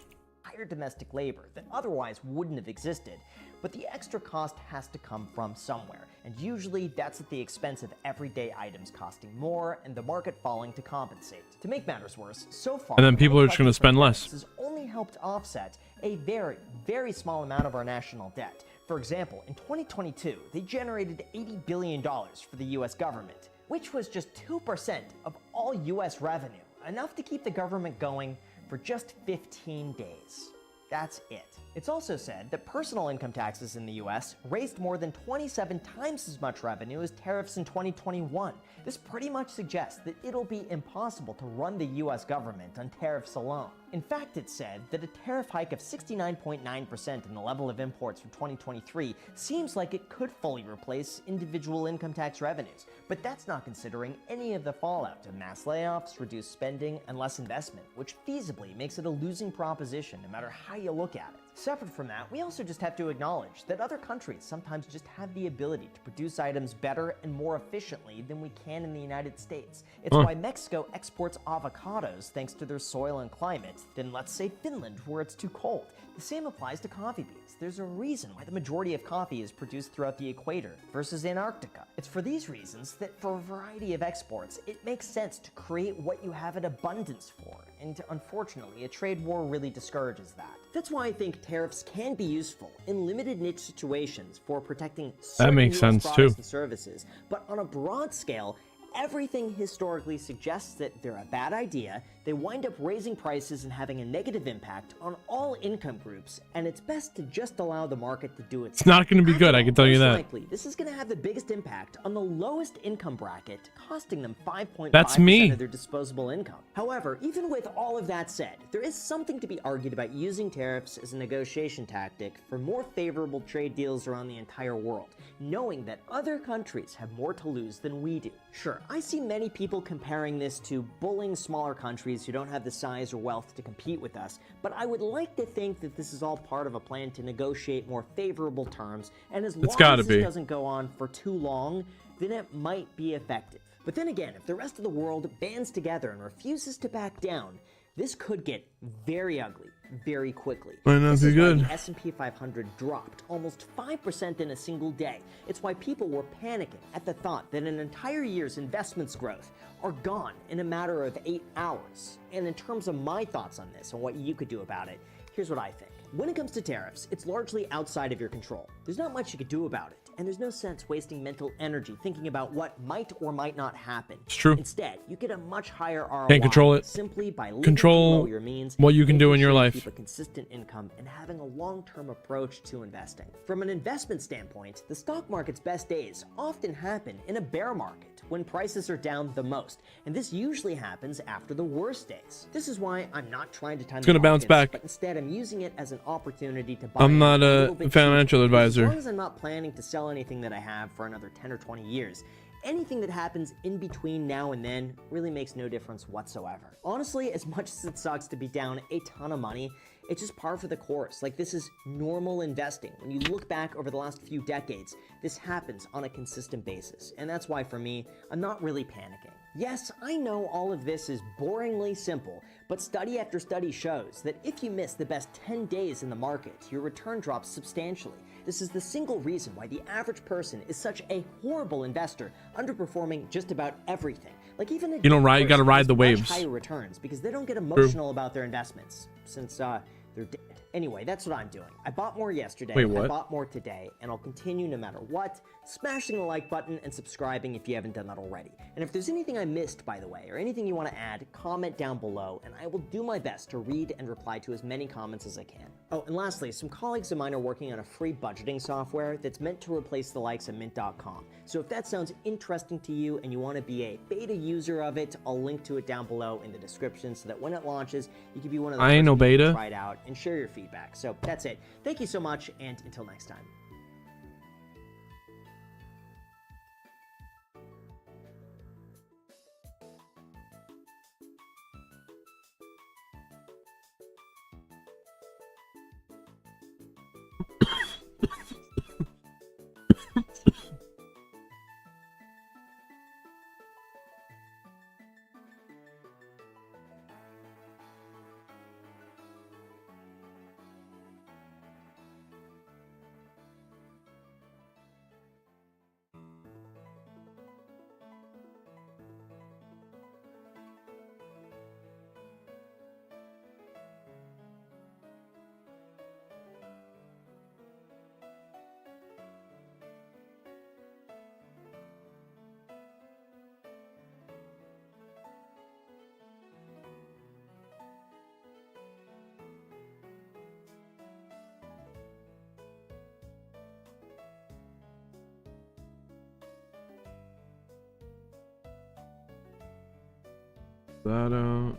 higher domestic labor that otherwise wouldn't have existed. But the extra cost has to come from somewhere, and usually that's at the expense of everyday items costing more and the market falling to compensate. To make matters worse, so far, And then the people are just budget gonna spend for less. tariffs has only helped offset a very, very small amount of our national debt. For example, in 2022, they generated $80 billion for the US government, which was just 2% of all US revenue, enough to keep the government going for just 15 days. That's it. It's also said that personal income taxes in the US raised more than 27 times as much revenue as tariffs in 2021. This pretty much suggests that it'll be impossible to run the US government on tariffs alone. In fact, it's said that a tariff hike of 69.9% in the level of imports for 2023 seems like it could fully replace individual income tax revenues. But that's not considering any of the fallout of mass layoffs, reduced spending, and less investment, which feasibly makes it a losing proposition no matter how you look at it. Separate from that, we also just have to acknowledge that other countries sometimes just have the ability to produce items better and more efficiently than we can in the United States. It's why Mexico exports avocados thanks to their soil and climate than, let's say, Finland, where it's too cold. The same applies to coffee beans. There's a reason why the majority of coffee is produced throughout the equator versus Antarctica. It's for these reasons that for a variety of exports, it makes sense to create what you have an abundance for. And unfortunately, a trade war really discourages that. That's why I think tariffs can be useful in limited niche situations for protecting certain makes US sense, products too. and services. But on a broad scale, everything historically suggests that they're a bad idea, they wind up raising prices and having a negative impact on all income groups, and it's best to just allow the market to do its It's not going to be good, I can tell you most that. likely, this is going to have the biggest impact on the lowest income bracket, costing them 5.5% That's me. of their disposable income. However, even with all of that said, there is something to be argued about using tariffs as a negotiation tactic for more favorable trade deals around the entire world, knowing that other countries have more to lose than we do. Sure, I see many people comparing this to bullying smaller countries who don't have the size or wealth to compete with us, but I would like to think that this is all part of a plan to negotiate more favorable terms, and as long gotta as this be. doesn't go on for too long, then it might be effective. But then again, if the rest of the world bands together and refuses to back down, this could get very ugly very quickly. Might not This be is why good. the S&P 500 dropped almost 5% in a single day. It's why people were panicking at the thought that an entire year's investments growth are gone in a matter of 8 hours. And in terms of my thoughts on this and what you could do about it, here's what I think. When it comes to tariffs, it's largely outside of your control. There's not much you could do about it, and there's no sense wasting mental energy thinking about what might or might not happen. It's true. Instead, you get a much higher ROI Can't control it. simply by living Control below your means, what you can do making in your sure you life. keep a consistent income, and having a long-term approach to investing. From an investment standpoint, the stock market's best days often happen in a bear market, when prices are down the most, and this usually happens after the worst days. This is why I'm not trying to time It's gonna the bounce markets, back. but instead I'm using it as an opportunity to buy I'm in not a little bit financial cheaper, because advisor. As long as I'm not planning to sell anything that I have for another 10 or 20 years, anything that happens in between now and then really makes no difference whatsoever. Honestly, as much as it sucks to be down a ton of money, it's just par for the course. Like, this is normal investing. When you look back over the last few decades, this happens on a consistent basis. And that's why, for me, I'm not really panicking. Yes, I know all of this is boringly simple, but study after study shows that if you miss the best 10 days in the market, your return drops substantially. This is the single reason why the average person is such a horrible investor, underperforming just about everything. Like even a You know, right? You gotta person ride has the much waves. higher returns because they don't get emotional about their investments since they're dead. Anyway, that's what I'm doing. I bought more yesterday, Wait, I what? bought more today, and I'll continue no matter what, smashing the like button and subscribing if you haven't done that already. And if there's anything I missed, by the way, or anything you want to add, comment down below, and I will do my best to read and reply to as many comments as I can. Oh, and lastly, some colleagues of mine are working on a free budgeting software that's meant to replace the likes of Mint.com. So if that sounds interesting to you and you want to be a beta user of it, I'll link to it down below in the description so that when it launches, you can be one of the I ain't no first people to beta. try it out and share your feedback. So that's it. Thank you so much, and until next time. That out.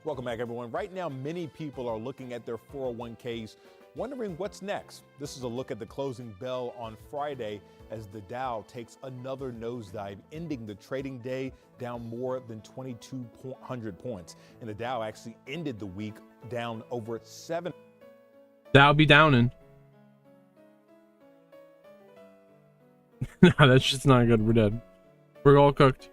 Welcome back, everyone. Right now, many people are looking at their 401ks, wondering what's next. This is a look at the closing bell on Friday as the Dow takes another nosedive, ending the trading day down more than 2,200 points. And the Dow actually ended the week down over 7. That'll be downing. No, that's just not good. We're dead. We're all cooked.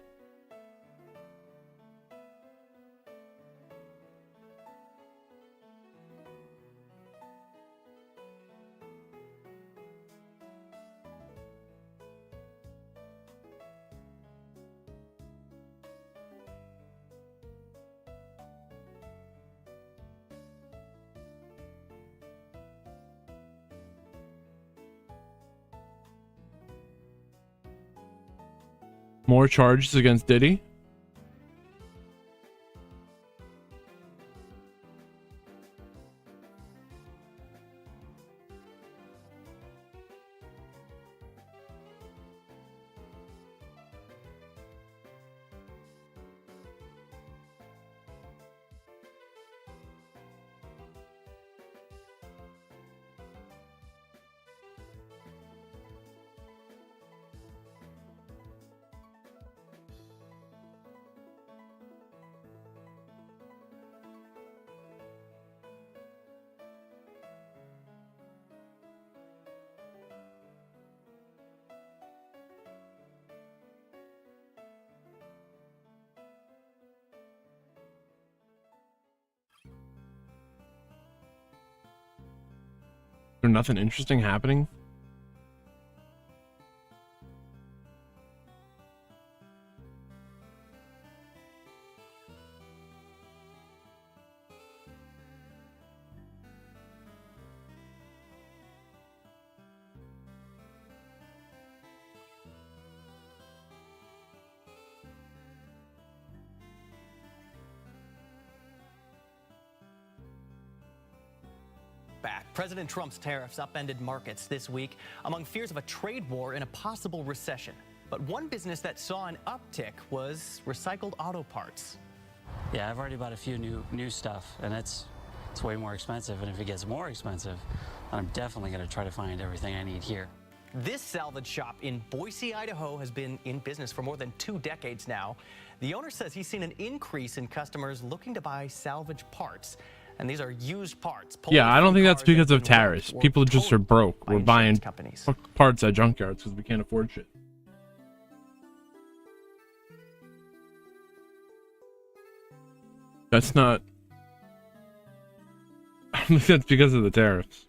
More charges against Diddy. There's nothing interesting happening. Back. President Trump's tariffs upended markets this week among fears of a trade war and a possible recession. But one business that saw an uptick was recycled auto parts. Yeah, I've already bought a few new stuff, and it's way more expensive. And if it gets more expensive, I'm definitely going to try to find everything I need here. This salvage shop in Boise, Idaho has been in business for more than 2 decades now. The owner says he's seen an increase in customers looking to buy salvage parts. And these are used parts. Yeah, I don't think that's because of tariffs. People just are broke. We're buying parts at junkyards because we can't afford shit. That's not... I don't think that's because of the tariffs.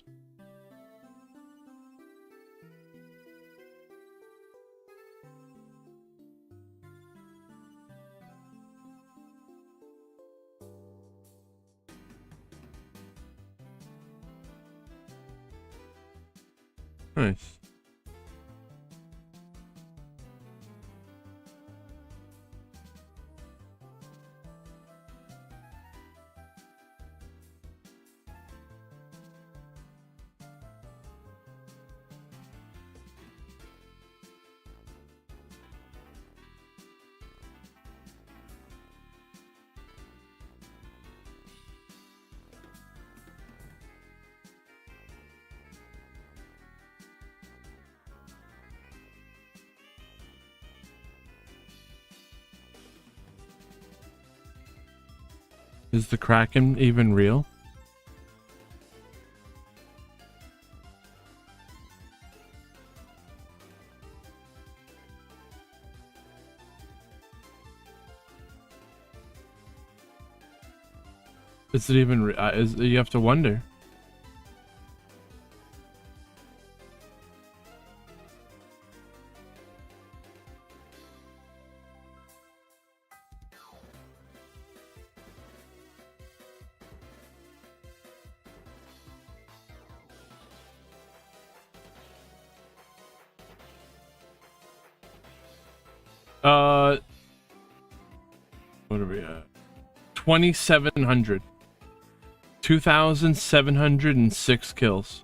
Nice. Is the Kraken even real? Is it even you have to wonder. What are we at? 2,700. 2,706 kills.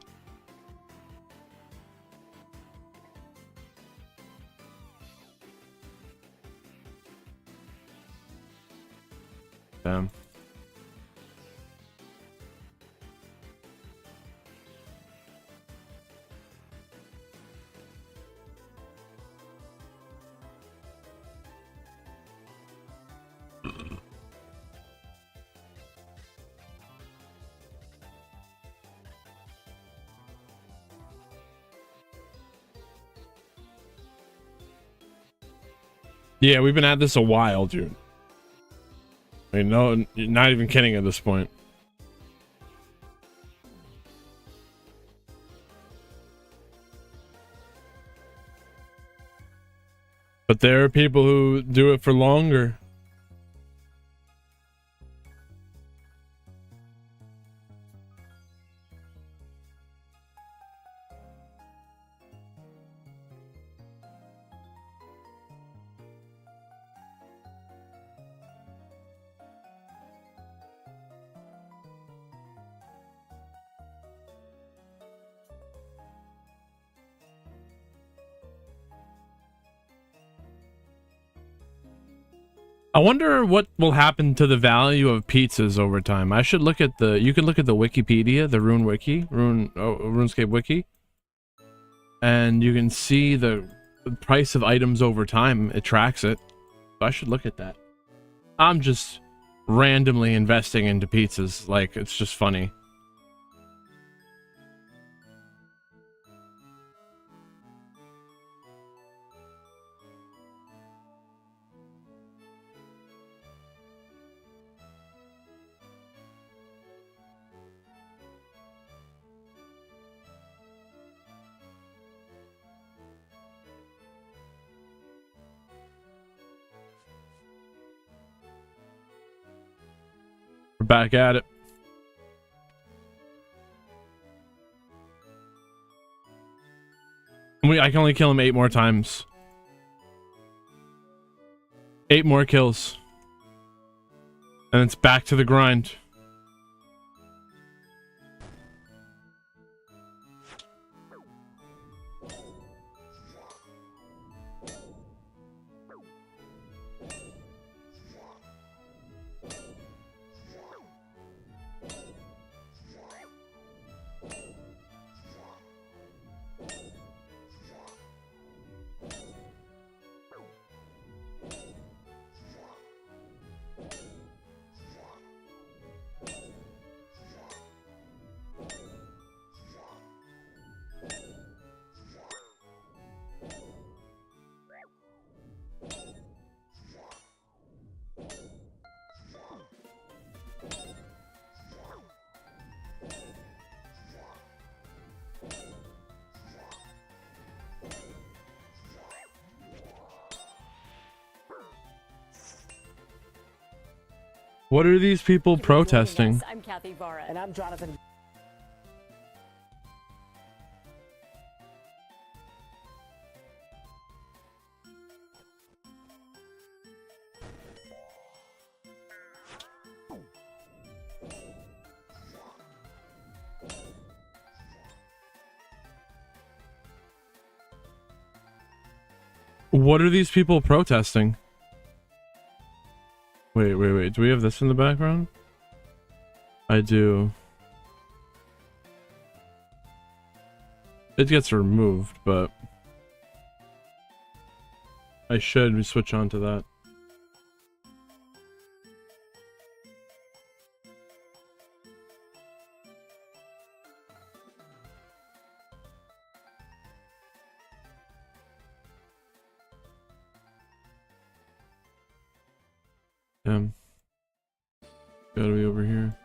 Damn. Yeah, we've been at this a while, dude. I mean, no, not even kidding at this point. But there are people who do it for longer. I wonder what will happen to the value of pizzas over time. I should look at you can look at the Wikipedia, the Rune Wiki, RuneScape Wiki, and you can see the price of items over time. It tracks it. So I should look at that. I'm just randomly investing into pizzas. Like, it's just funny. We're back at it. I can only kill him 8 more times. 8 more kills. And it's back to the grind. What are these people protesting? I'm Kathy Vara. And I'm Jonathan. What are these people protesting? Wait. Do we have this in the background? I do. It gets removed, but I should switch on to that. Gotta be over here.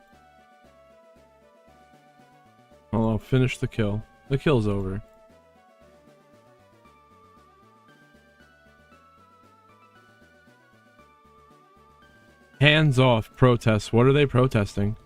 Well, I'll finish the kill. The kill's over. Hands off protests. What are they protesting?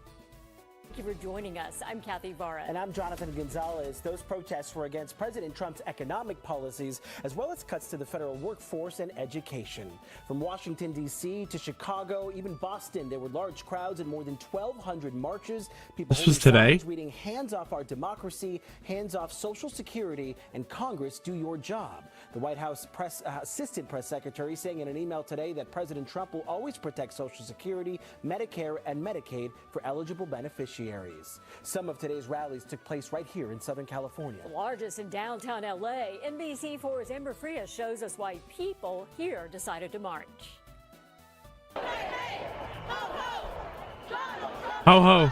Thank you for joining us. I'm Kathy Vara. And I'm Jonathan Gonzalez. Those protests were against President Trump's economic policies, as well as cuts to the federal workforce and education. From Washington, D.C. to Chicago, even Boston, there were large crowds and more than 1,200 marches. People this was today? Reading, "Hands off our democracy, hands off Social Security, and Congress, do your job." The White House assistant press secretary saying in an email today that President Trump will always protect Social Security, Medicare, and Medicaid for eligible beneficiaries. Some of today's rallies took place right here in Southern California. The largest in downtown LA. NBC4's Amber Frias shows us why people here decided to march. Ho ho!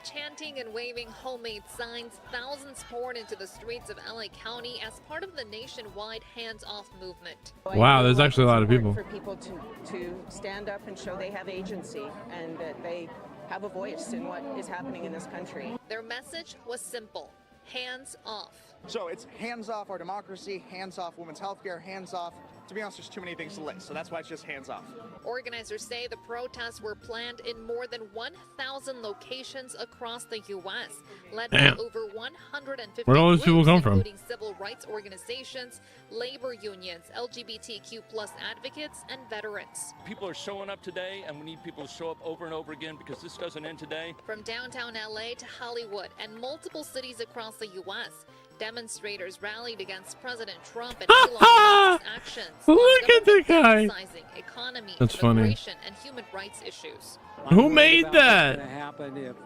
Chanting and waving homemade signs, thousands poured into the streets of LA County as part of the nationwide hands-off movement. Wow, there's actually a lot of people. For people to stand up and show they have agency and that they have a voice in what is happening in this country. Their message was simple: hands off. So it's hands off our democracy, hands off women's health care, hands off. To be honest, there's too many things to list, so that's why it's just hands off. Organizers say the protests were planned in more than 1,000 locations across the U.S., led by over 150 Where all these people come from? including civil rights organizations, labor unions, LGBTQ+ advocates, and veterans. People are showing up today, and we need people to show up over and over again because this doesn't end today. From downtown L.A. to Hollywood and multiple cities across the U.S., demonstrators rallied against President Trump and Elon Musk's actions. Look at the guy. Economy, That's funny. immigration, and human rights issues. Who made that? What's going to happen if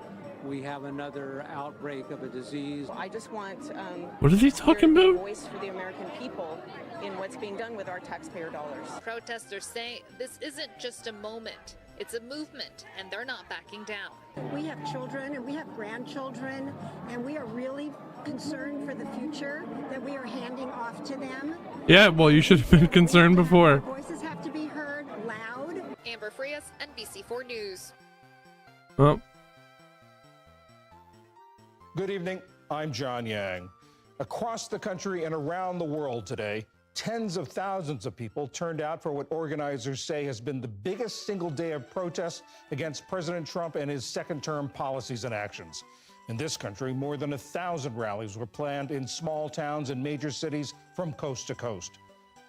we have another outbreak of a disease? I just want What is he talking a about? voice for the American people in what's being done with our taxpayer dollars. Protesters say this isn't just a moment. It's a movement, and they're not backing down. We have children and we have grandchildren, and we are really concerned for the future that we are handing off to them. Yeah, well, you should have been concerned before. Our voices have to be heard loud. Amber Frias, NBC4 News. Oh. Good evening. I'm John Yang. Across the country and around the world today, tens of thousands of people turned out for what organizers say has been the biggest single day of protest against President Trump and his second-term policies and actions. In this country, more than 1,000 rallies were planned in small towns and major cities from coast to coast.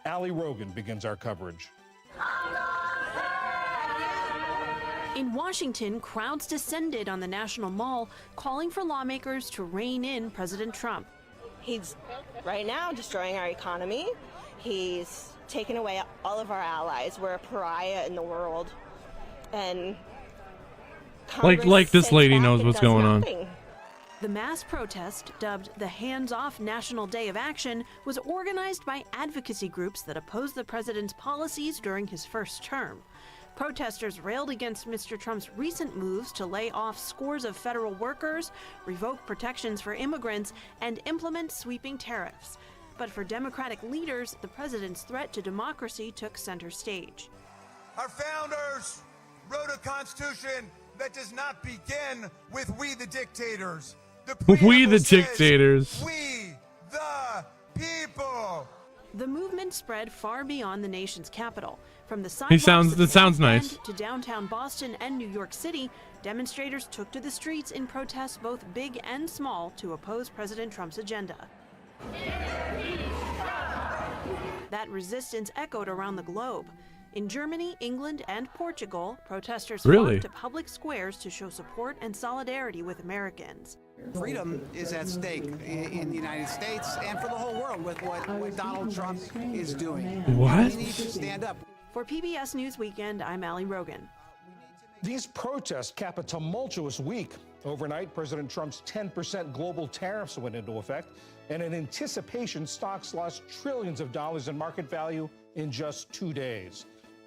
Ali Rogan begins our coverage. In Washington, crowds descended on the National Mall, calling for lawmakers to rein in President Trump. He's right now destroying our economy. He's taken away all of our allies. We're a pariah in the world. And like this lady knows what's going on. The mass protest, dubbed the Hands Off National Day of Action, was organized by advocacy groups that oppose the president's policies during his first term. Protesters railed against Mr. Trump's recent moves to lay off scores of federal workers, revoke protections for immigrants, and implement sweeping tariffs. But for Democratic leaders, the president's threat to democracy took center stage. Our founders wrote a constitution that does not begin with "we the dictators." We the dictators. We the people. The movement spread far beyond the nation's capital. From the He sidewalks sounds. of That sounds South Bend nice. to downtown Boston and New York City, demonstrators took to the streets in protests both big and small to oppose President Trump's agenda. That resistance echoed around the globe. In Germany, England, and Portugal, protesters Really? flocked to public squares to show support and solidarity with Americans. Freedom is at stake in the United States and for the whole world with what Donald Trump is doing. What? We need to stand up. For PBS News Weekend, I'm Allie Rogan. These protests cap a tumultuous week. Overnight, President Trump's 10% global tariffs went into effect, and in anticipation, stocks lost trillions of dollars in market value in just 2 days.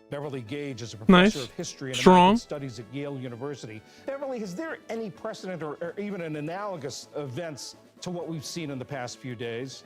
Beverly Gage is a professor Nice. of history and Strong. American studies at Yale University. Beverly, is there any precedent or even an analogous events to what we've seen in the past few days?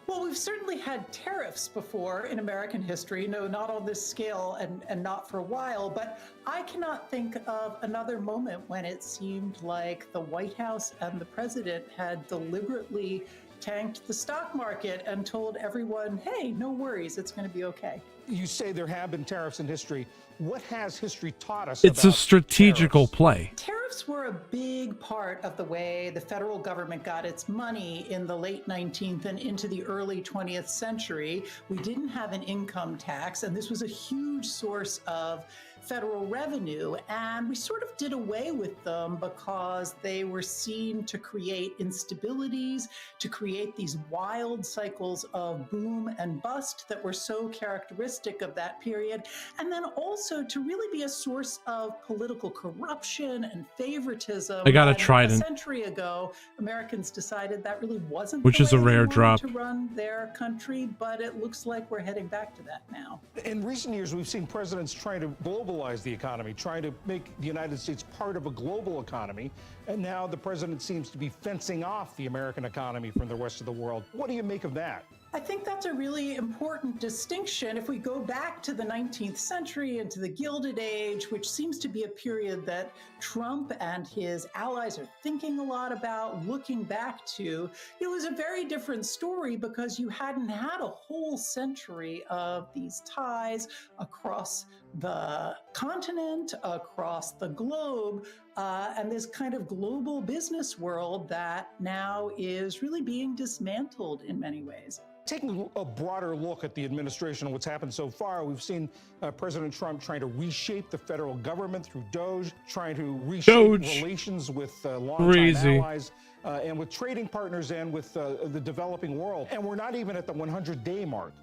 Well, we've certainly had tariffs before in American history. No, not on this scale and not for a while, but I cannot think of another moment when it seemed like the White House and the president had deliberately tanked the stock market and told everyone, hey, no worries, it's going to be okay. You say there have been tariffs in history. What has history taught us It's a about strategical tariffs? play. Tariffs were a big part of the way the federal government got its money in the late 19th and into the early 20th century. We didn't have an income tax, and this was a huge source of federal revenue, and we sort of did away with them because they were seen to create instabilities, to create these wild cycles of boom and bust that were so characteristic of that period, and then also to really be a source of political corruption and favoritism. I got a And trident. A century ago, Americans decided that really wasn't Which the is a way they rare wanted drop. to run their country, but it looks like we're heading back to that now. In recent years, we've seen presidents trying to globalize the economy, trying to make the United States part of a global economy. And now the president seems to be fencing off the American economy from the rest of the world. What do you make of that? I think that's a really important distinction. If we go back to the 19th century and to the Gilded Age, which seems to be a period that Trump and his allies are thinking a lot about, looking back to, it was a very different story because you hadn't had a whole century of these ties across the continent, across the globe, and this kind of global business world that now is really being dismantled in many ways. Taking a broader look at the administration and what's happened so far, we've seen President Trump trying to reshape the federal government through DOGE, trying to reshape relations with longtime Crazy. allies and with trading partners and with the developing world. And we're not even at the 100-day mark.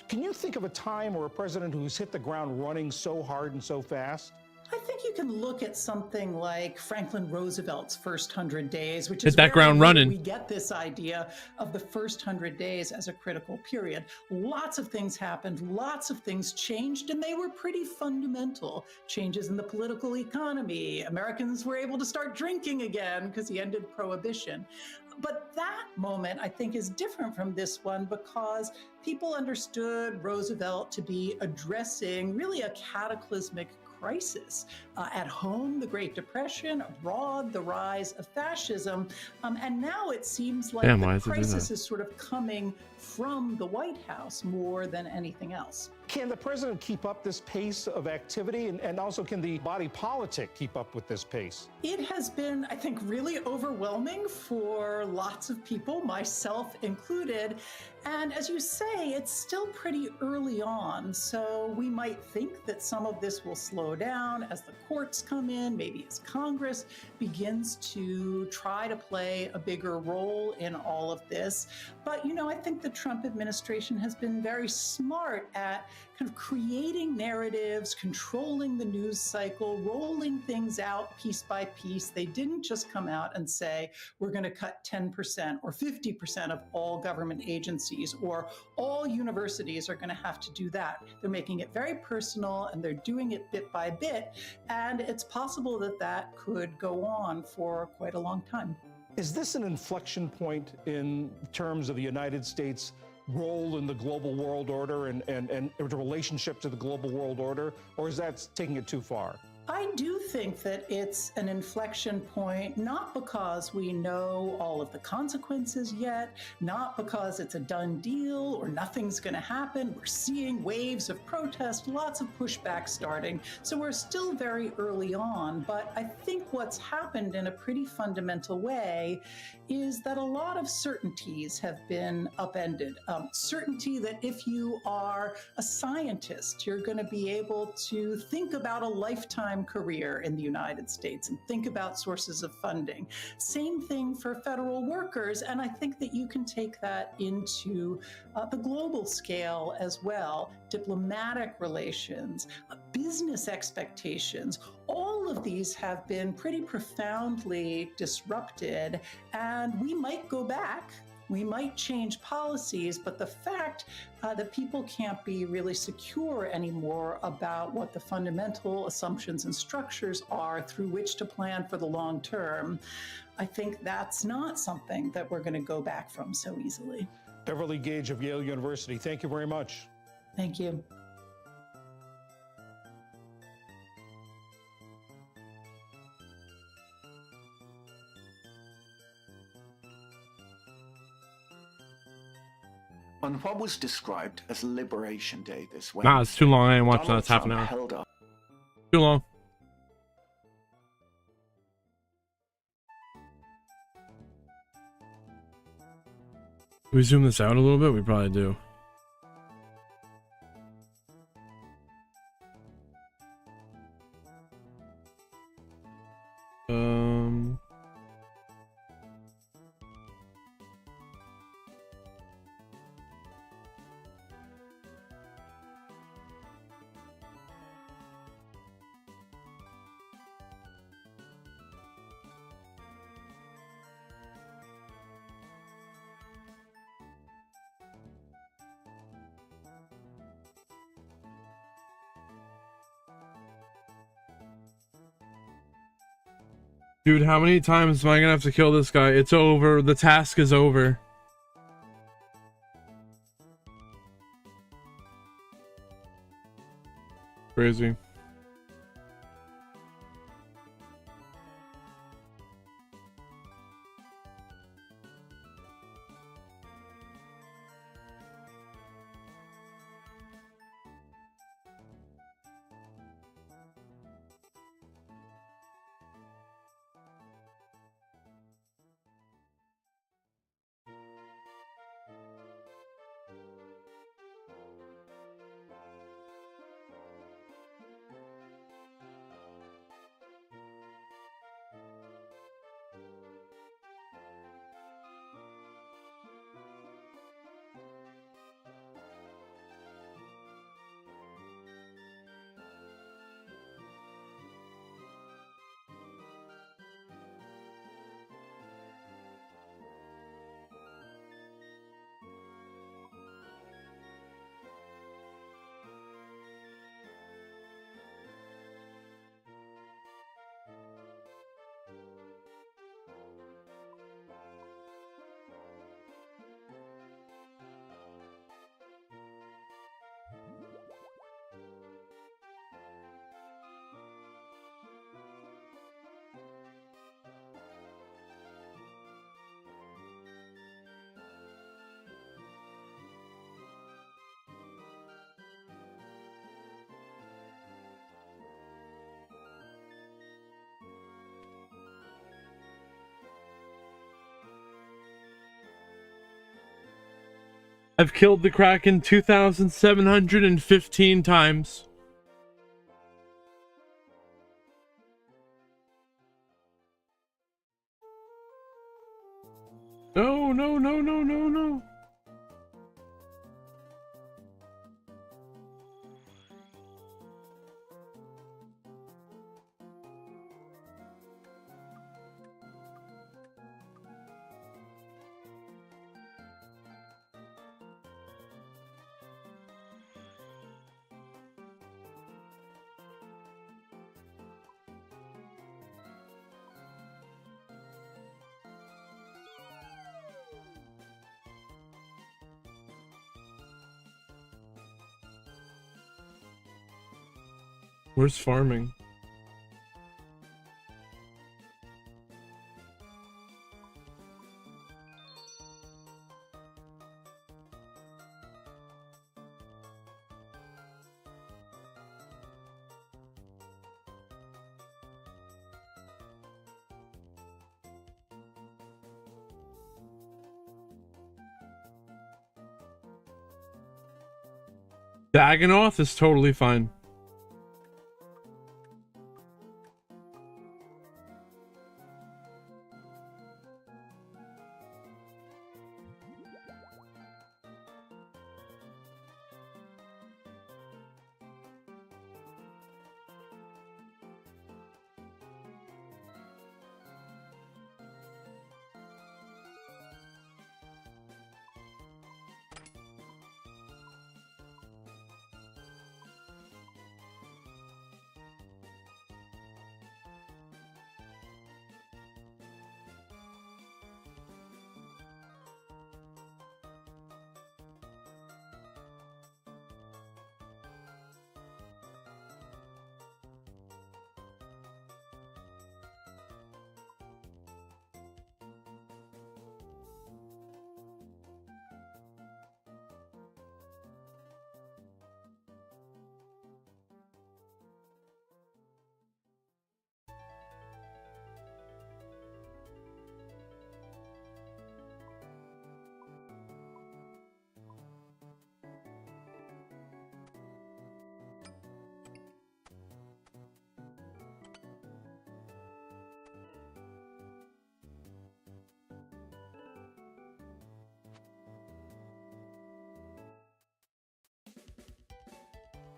Can you think of a time or a president who's hit the ground running so hard and so fast? I think you can look at something like Franklin Roosevelt's first 100 days, which Hit is that where ground really running. we get this idea of the first 100 days as a critical period. Lots of things happened, lots of things changed, and they were pretty fundamental. Changes in the political economy. Americans were able to start drinking again because he ended prohibition. But that moment, I think, is different from this one because people understood Roosevelt to be addressing really a cataclysmic crisis. At home, the Great Depression; abroad, the rise of fascism. And now it seems like Damn, why the does it do crisis that? is sort of coming from the White House more than anything else. Can the president keep up this pace of activity? And also, can the body politic keep up with this pace? It has been, I think, really overwhelming for lots of people, myself included. And as you say, it's still pretty early on. So we might think that some of this will slow down as the courts come in, maybe as Congress begins to try to play a bigger role in all of this. But, you know, I think the Trump administration has been very smart at kind of creating narratives, controlling the news cycle, rolling things out piece by piece. They didn't just come out and say, we're going to cut 10% or 50% of all government agencies, or all universities are going to have to do that. They're making it very personal, and they're doing it bit by bit. And it's possible that that could go on for quite a long time. Is this an inflection point in terms of the United States' role in the global world order and the relationship to the global world order, or is that taking it too far? I do think that it's an inflection point, not because we know all of the consequences yet, not because it's a done deal or nothing's going to happen. We're seeing waves of protest, lots of pushback starting. So we're still very early on. But I think what's happened in a pretty fundamental way is that a lot of certainties have been upended. Certainty that if you are a scientist, you're going to be able to think about a lifetime career in the United States and think about sources of funding. Same thing for federal workers, and I think that you can take that into the global scale as well. Diplomatic relations, business expectations, all of these have been pretty profoundly disrupted, and we might go back. We might change policies, but the fact that people can't be really secure anymore about what the fundamental assumptions and structures are through which to plan for the long term, I think that's not something that we're going to go back from so easily. Beverly Gage of Yale University, thank you very much. Thank you. On what was described as Liberation Day this week. Nah, it's too long. I ain't watching that. It's half an hour. Too long. Can we zoom this out a little bit? We probably do. Dude, how many times am I gonna have to kill this guy? It's over. The task is over. Crazy. I've killed the Kraken 2,715 times. No, no, no, no, no, no. Where's farming? Dagonoth is totally fine.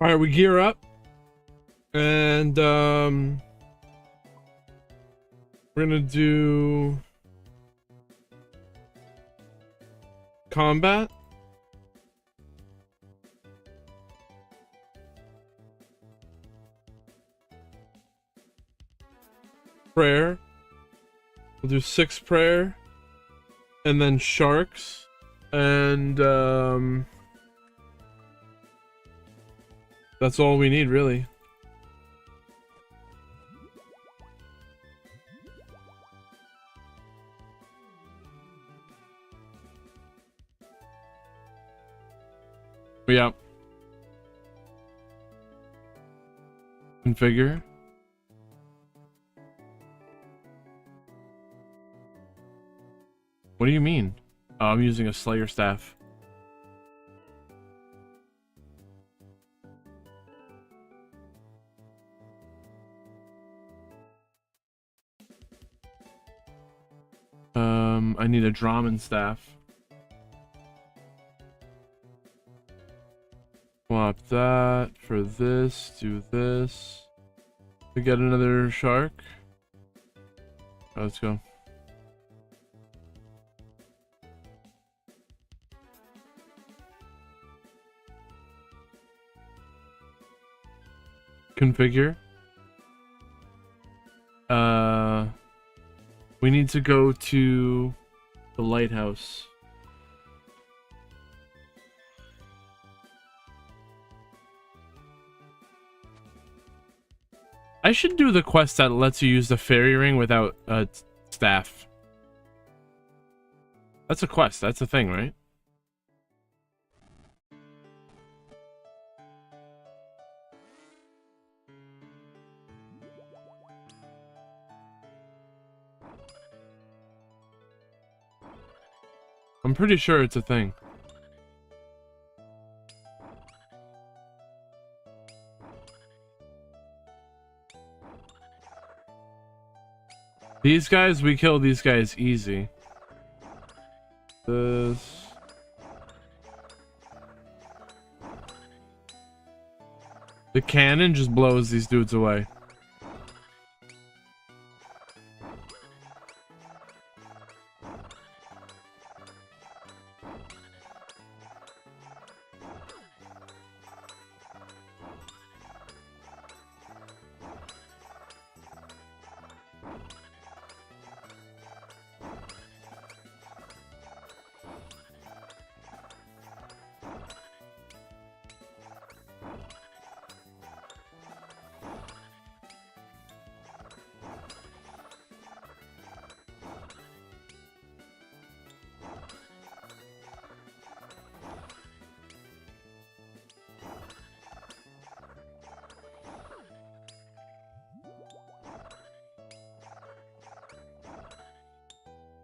All right, we gear up, and we're gonna do combat. Prayer. We'll do 6 prayer, and then sharks, and that's all we need, really. Yeah. Configure. What do you mean? Oh, I'm using a Slayer staff. I need a Draman staff. Swap that for this, do this. We get another shark. Oh, let's go. Configure. We need to go to the lighthouse. I should do the quest that lets you use the fairy ring without a staff. That's a quest. That's a thing, right? I'm pretty sure it's a thing. These guys, we kill these guys easy. This. The cannon just blows these dudes away.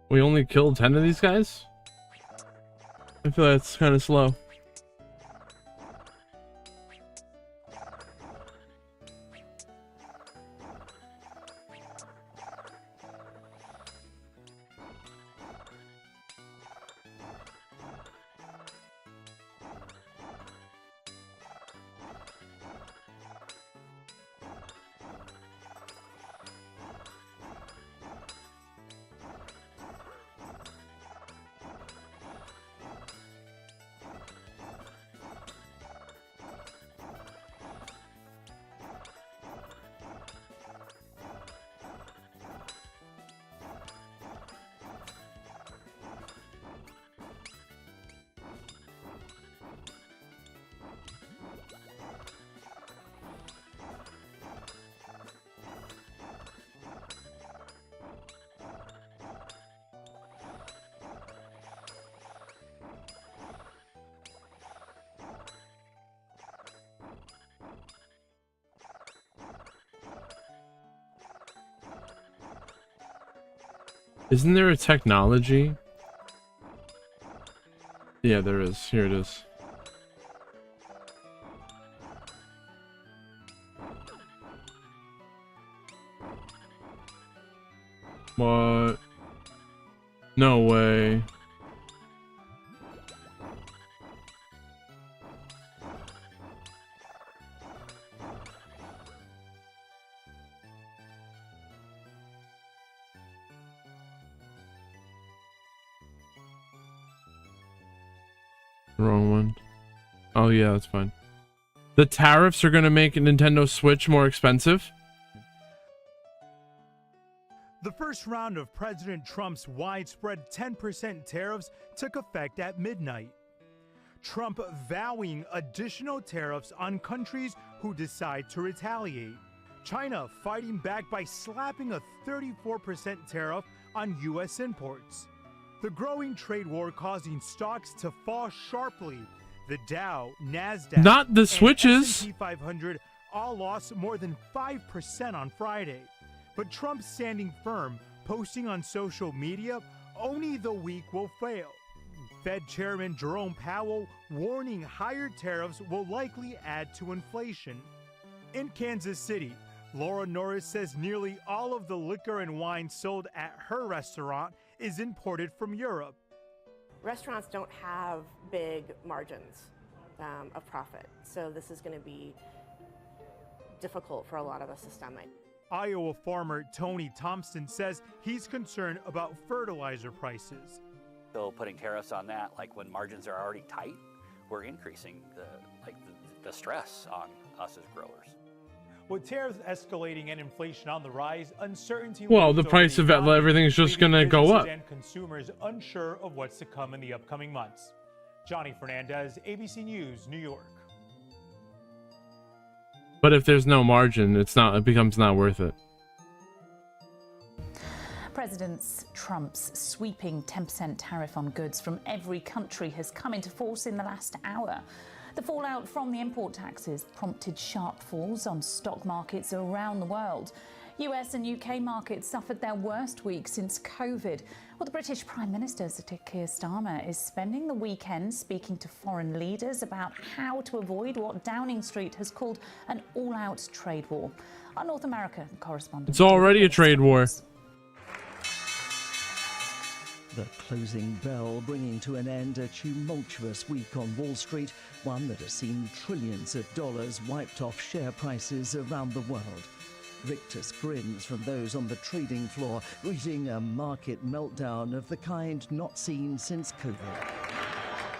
We only killed 10 of these guys? I feel that's kind of slow. Isn't there a technology? Yeah, there is. Here it is. What? No way. Wrong one. Oh yeah, that's fine. The tariffs are gonna make a Nintendo Switch more expensive? The first round of President Trump's widespread 10% tariffs took effect at midnight. Trump vowing additional tariffs on countries who decide to retaliate. China fighting back by slapping a 34% tariff on U.S. imports. The growing trade war causing stocks to fall sharply. The Dow, NASDAQ, Not the and switches. S&P 500 all lost more than 5% on Friday. But Trump standing firm, posting on social media, only the weak will fail. Fed Chairman Jerome Powell warning higher tariffs will likely add to inflation. In Kansas City, Laura Norris says nearly all of the liquor and wine sold at her restaurant is imported from Europe. Restaurants don't have big margins of profit, so this is going to be difficult for a lot of us to stomach. Iowa farmer Tony Thompson says he's concerned about fertilizer prices. So putting tariffs on that, like when margins are already tight, we're increasing the stress on us as growers. With tariffs escalating and inflation on the rise, uncertainty. Well, the price of everything's just gonna go up. And consumers unsure of what's to come in the upcoming months. Johnny Fernandez, ABC News, New York. But if there's no margin, it becomes not worth it. President Trump's sweeping 10% tariff on goods from every country has come into force in the last hour. The fallout from the import taxes prompted sharp falls on stock markets around the world. US and UK markets suffered their worst week since COVID. Well, the British Prime Minister, Sir Keir Starmer, is spending the weekend speaking to foreign leaders about how to avoid what Downing Street has called an all-out trade war. Our North America correspondent. It's already a trade war. The closing bell bringing to an end a tumultuous week on Wall Street, one that has seen trillions of dollars wiped off share prices around the world. Rictus grins from those on the trading floor, greeting a market meltdown of the kind not seen since COVID.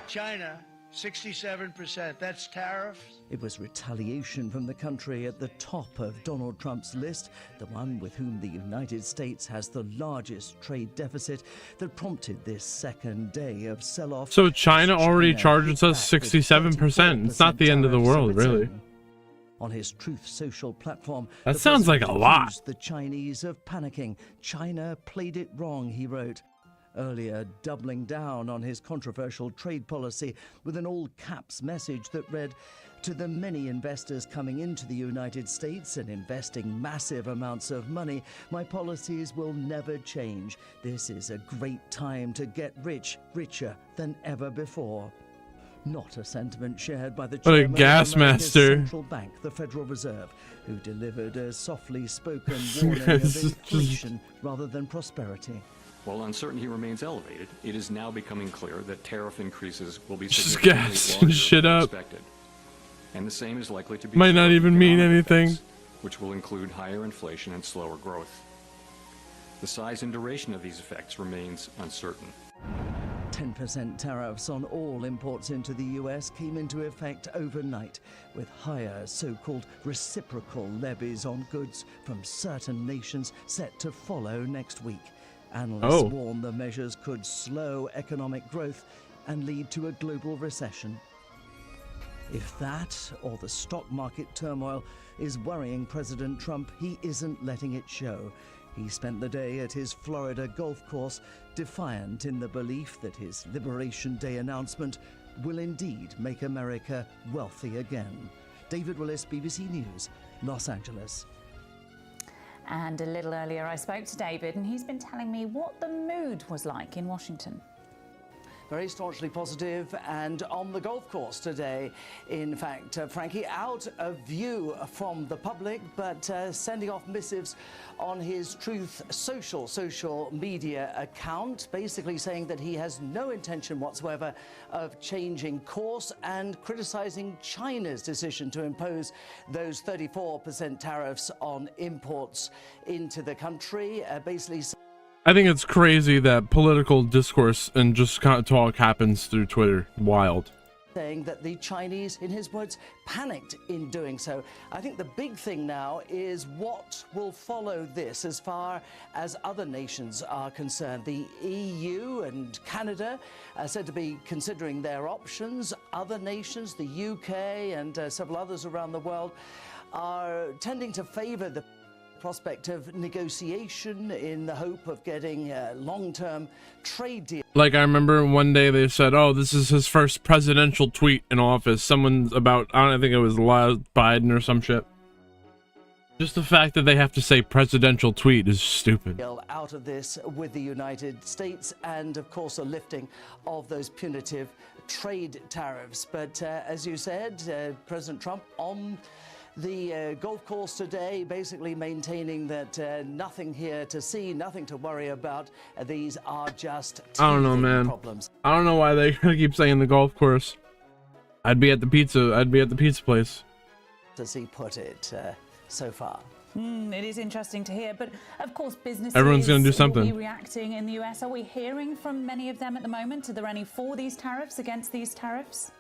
China, 67%. That's tariffs. It was retaliation from the country at the top of Donald Trump's list, the one with whom the United States has the largest trade deficit, that prompted this second day of sell-off. So China already charges us 67%. It's not the end of the world, really. On his Truth Social platform, that sounds like a lot. Accused the Chinese of panicking. China played it wrong, he wrote. Earlier, doubling down on his controversial trade policy with an all-caps message that read, "To the many investors coming into the United States and investing massive amounts of money, my policies will never change. This is a great time to get rich, richer than ever before." Not a sentiment shared by the What a chairman gas of America's master. Central Bank, the Federal Reserve, who delivered a softly spoken warning of inflation rather than prosperity. While uncertainty remains elevated, it is now becoming clear that tariff increases will be Just significantly gassing larger shit than up. expected. And the same is likely to be Might true not of even mean economic anything. effects, which will include higher inflation and slower growth. The size and duration of these effects remains uncertain. 10% tariffs on all imports into the US came into effect overnight, with higher so-called reciprocal levies on goods from certain nations set to follow next week. Analysts warn the measures could slow economic growth and lead to a global recession. If that, or the stock market turmoil, is worrying President Trump, he isn't letting it show. He spent the day at his Florida golf course, defiant in the belief that his Liberation Day announcement will indeed make America wealthy again. David Willis, BBC News, Los Angeles. And a little earlier, I spoke to David, and he's been telling me what the mood was like in Washington. Very staunchly positive, and on the golf course today, in fact, Frankie, out of view from the public, but sending off missives on his Truth social media account, basically saying that he has no intention whatsoever of changing course and criticizing China's decision to impose those 34% tariffs on imports into the country, basically. I think it's crazy that political discourse and just talk happens through Twitter. Wild. Saying that the Chinese, in his words, panicked in doing so. I think the big thing now is what will follow this as far as other nations are concerned. The EU and Canada are said to be considering their options. Other nations, the UK and several others around the world, are tending to favor the prospect of negotiation in the hope of getting a long-term trade deal. Like, I remember one day they said, oh, this is his first presidential tweet in office. Someone's about, I don't think it was Biden or some shit. Just the fact that they have to say presidential tweet is stupid. Out of this with the United States and, of course, a lifting of those punitive trade tariffs. But as you said, President Trump on the golf course today, basically maintaining that nothing here to see, nothing to worry about. These are just I don't know, man. Problems. I don't know why they keep saying the golf course. I'd be at the pizza place. As he put it so far. It is interesting to hear, but of course businesses Everyone's going to do something. will be reacting in the US. Are we hearing from many of them at the moment? Are there any for these tariffs, against these tariffs?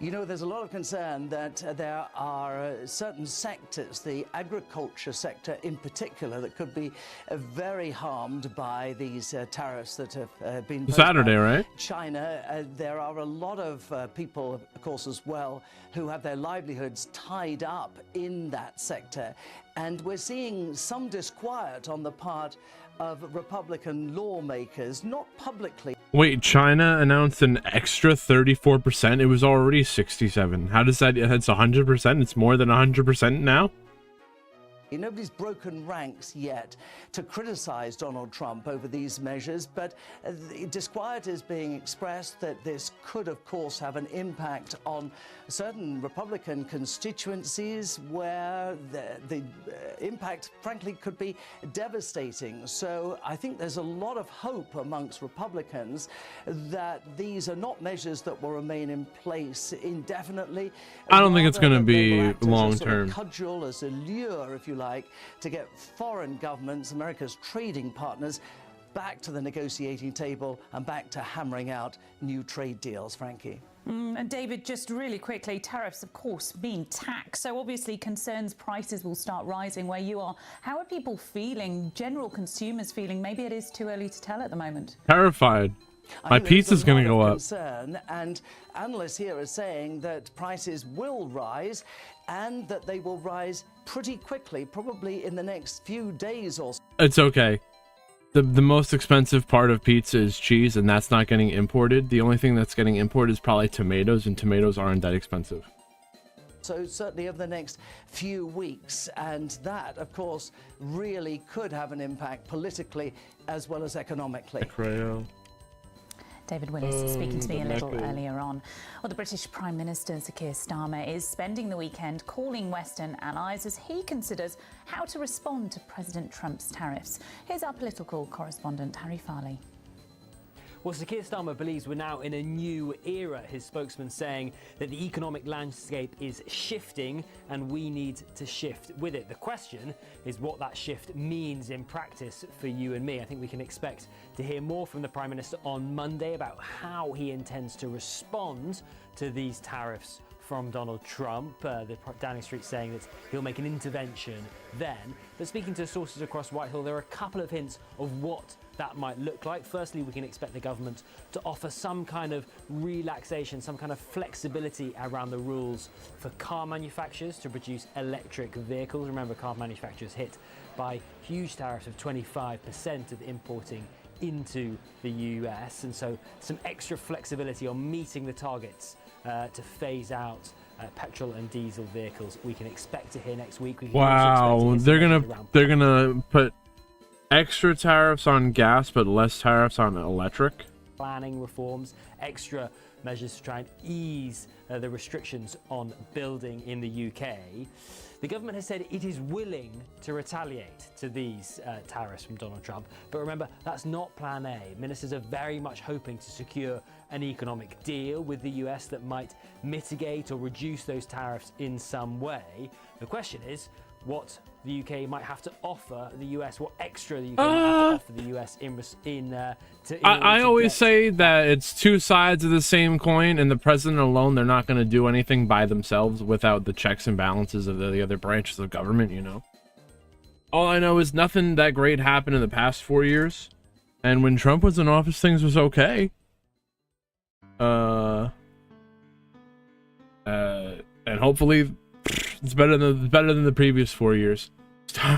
You know, there's a lot of concern that there are certain sectors, the agriculture sector in particular, that could be very harmed by these tariffs that have been Saturday, right? China. There are a lot of people, of course, as well, who have their livelihoods tied up in that sector. And we're seeing some disquiet on the part of Republican lawmakers, not publicly. Wait, China announced an extra 34%. It was already 67. How does that? It's 100%. It's more than 100% now. Nobody's broken ranks yet to criticize Donald Trump over these measures, but disquiet is being expressed that this could, of course, have an impact on certain Republican constituencies where the impact, frankly, could be devastating. So I think there's a lot of hope amongst Republicans that these are not measures that will remain in place indefinitely. I don't think it's going to be long Sort of term. cudgel, as a lure, if you like, to get foreign governments, America's trading partners, back to the negotiating table and back to hammering out new trade deals, Frankie. And David, just really quickly, tariffs, of course, mean tax. So obviously concerns prices will start rising where you are. How are people feeling, general consumers feeling? Maybe it is too early to tell at the moment. Terrified. My pizza's going to go up. Concern, and analysts here are saying that prices will rise and that they will rise pretty quickly, probably in the next few days or so. It's okay. The most expensive part of pizza is cheese, and that's not getting imported. The only thing that's getting imported is probably tomatoes, and tomatoes aren't that expensive. So certainly over the next few weeks, and that, of course, really could have an impact politically as well as economically. David Willis speaking to me a little earlier on. Well, the British Prime Minister Sir Keir Starmer is spending the weekend calling Western allies as he considers how to respond to President Trump's tariffs. Here's our political correspondent, Harry Farley. Well, Sir Keir Starmer believes we're now in a new era, his spokesman saying that the economic landscape is shifting and we need to shift with it. The question is what that shift means in practice for you and me. I think we can expect to hear more from the Prime Minister on Monday about how he intends to respond to these tariffs from Donald Trump. The Downing Street saying that he'll make an intervention then. But speaking to sources across Whitehall, there are a couple of hints of what that might look like. Firstly, we can expect the government to offer some kind of relaxation, some kind of flexibility around the rules for car manufacturers to produce electric vehicles. Remember, car manufacturers hit by huge tariffs of 25% of importing into the US, and so some extra flexibility on meeting the targets to phase out petrol and diesel vehicles. We can expect to hear next week. We can Wow, they're gonna put extra tariffs on gas but less tariffs on electric. Planning reforms, extra measures to try and ease the restrictions on building in the UK. The government has said it is willing to retaliate to these tariffs from Donald Trump. But remember, that's not plan A. Ministers are very much hoping to secure an economic deal with the US that might mitigate or reduce those tariffs in some way. The question is what the UK might have to offer the US, what extra the UK might have to offer the US I always say that it's two sides of the same coin, and the president alone, they're not going to do anything by themselves without the checks and balances of the other branches of government, you know. All I know is nothing that great happened in the past 4 years, and when Trump was in office, things was okay. And hopefully it's better than the previous 4 years.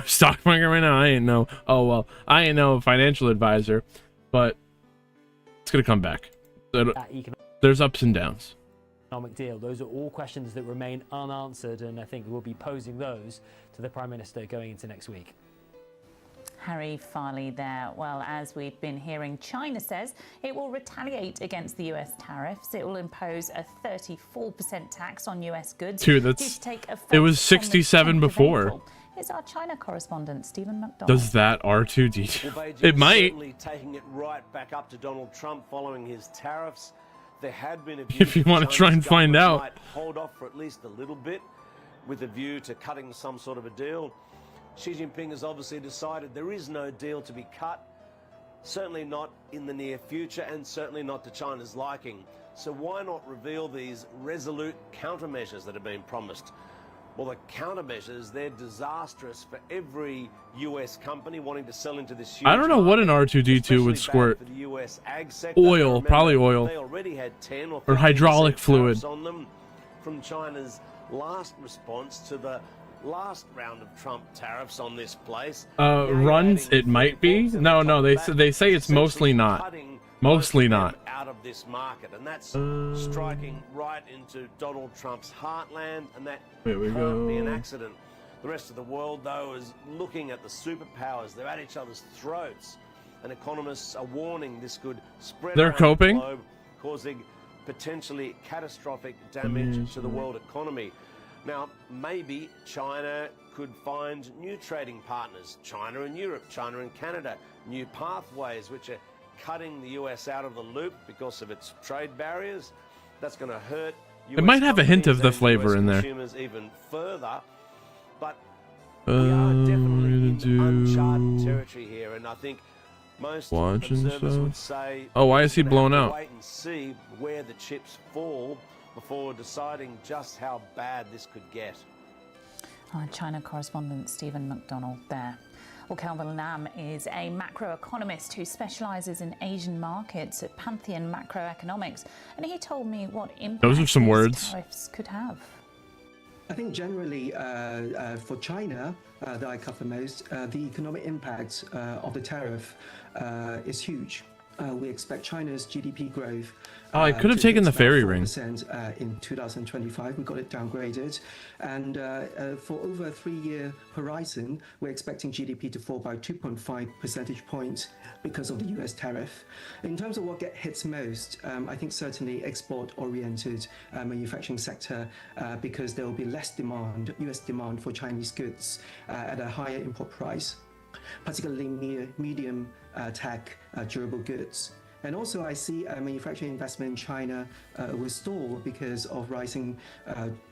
Stock market right now, I ain't no financial advisor, but it's gonna come back. There's ups and downs. Economic deal. Those are all questions that remain unanswered, and I think we'll be posing those to the Prime Minister going into next week. Harry Farley there. Well, as we've been hearing, China says it will retaliate against the US tariffs. It will impose a 34% tax on US goods. Dude, it was 67 before. Here's our China correspondent, Stephen McDonald. Does that R2D2? Well, It might. Certainly taking it right back up to Donald Trump following his tariffs. There had been a view If you want to try and find out. might hold off for at least a little bit with a view to cutting some sort of a deal. Xi Jinping has obviously decided there is no deal to be cut, certainly not in the near future and certainly not to China's liking. So why not reveal these resolute countermeasures that have been promised? Well, the countermeasures, they're disastrous for every US company wanting to sell into this huge I don't know what an R2D2 would squirt. Oil, probably oil. They already had 10 or hydraulic fluid. on them from China's last response to the last round of Trump tariffs on this place. Runs, it might be. No, they say it's mostly not. Mostly not. Out of this market, and that's striking right into Donald Trump's heartland, and that can't be an accident. The rest of the world, though, is looking at the superpowers. They're at each other's throats, and economists are warning this could spread They're around coping. the globe, causing potentially catastrophic damage to the world economy. Now, maybe China could find new trading partners, China and Europe, China and Canada, new pathways which are cutting the US out of the loop because of its trade barriers. That's going to hurt US It might have a hint of the companies flavor and in there. consumers even further, but we are definitely in uncharted territory here, and I think most observers would say Oh, why is he we're gonna blown have to out? wait and see where the chips fall before deciding just how bad this could get. Our China correspondent Stephen McDonald there. Well, Kelvin Lam is a macroeconomist who specialises in Asian markets at Pantheon Macroeconomics, and he told me what impact Those are some these words. tariffs could have. I think generally for China, that I cover most, the economic impact of the tariff is huge. We expect China's GDP growth. Oh, I could have taken the fairy ring. In 2025, we got it downgraded, and for over a 3-year horizon, we're expecting GDP to fall by 2.5 percentage points because of the US tariff. In terms of what hits most, I think certainly export-oriented manufacturing sector, because there will be less demand, US demand for Chinese goods at a higher import price, particularly medium tech durable goods. And also I see manufacturing investment in China will stall because of rising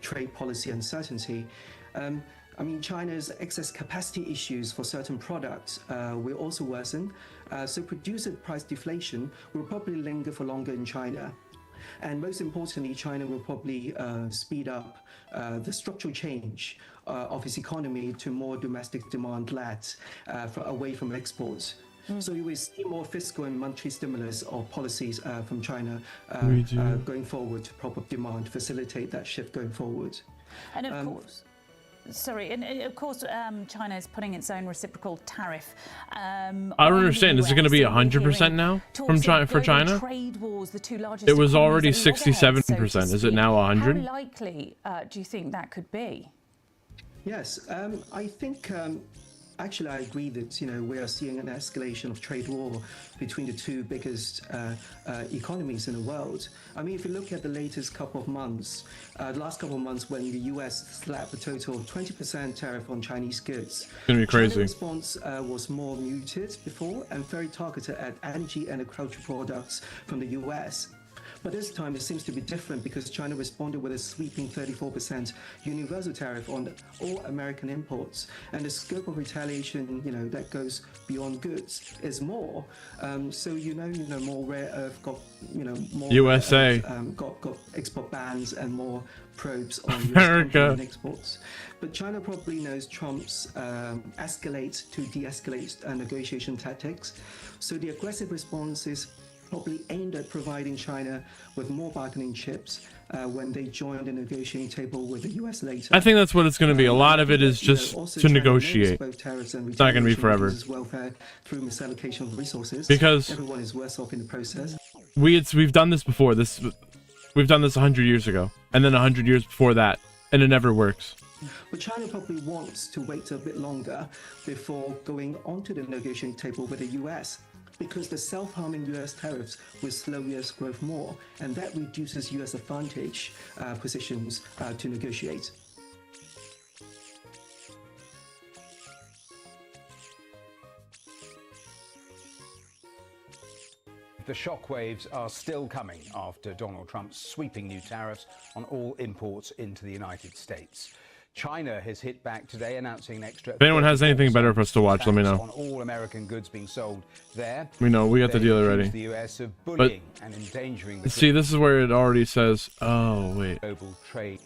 trade policy uncertainty. I mean, China's excess capacity issues for certain products will also worsen. So producer price deflation will probably linger for longer in China. And most importantly, China will probably speed up the structural change of its economy to more domestic demand-led, away from exports. So you will see more fiscal and monetary stimulus or policies from China going forward to prop up demand, facilitate that shift going forward. And of course, Sorry, and of course, China is putting its own reciprocal tariff. I don't understand. Is it going to be 100% now from China for China? Trade wars, the two largest It was already economies at loggerheads, so to 67%. Is it now 100? How likely do you think that could be? Yes, I think actually I agree that we are seeing an escalation of trade war between the two biggest economies in the world. I mean, if you look at the latest couple of months, the last couple of months when the US slapped a total of 20% tariff on Chinese goods, it's gonna be crazy. China's response was more muted before and very targeted at energy and agricultural products from the US. But this time it seems to be different because China responded with a sweeping 34% universal tariff on all American imports. And the scope of retaliation, that goes beyond goods is more. So more rare earth got, more USA got export bans and more probes on America US exports. But China probably knows Trump's escalate to de-escalate negotiation tactics. So the aggressive response is probably aimed at providing China with more bargaining chips when they join the negotiating table with the US later. I think that's what it's going to be. A lot of it is just to negotiate. It's not going to be forever. Welfare through misallocation of resources. Because everyone is worse off in the process. We've done this before. We've done this 100 years ago, and then 100 years before that, and it never works. But China probably wants to wait a bit longer before going onto the negotiating table with the US. Because the self-harming US tariffs will slow US growth more, and that reduces US advantage positions to negotiate. The shockwaves are still coming after Donald Trump's sweeping new tariffs on all imports into the United States. China has hit back today, announcing an extra. If anyone has anything better for us to watch, let me know. On all American goods being sold there. We know we got the deal already. The US of bullying and endangering the see, this is where it already says. Oh wait. Global trade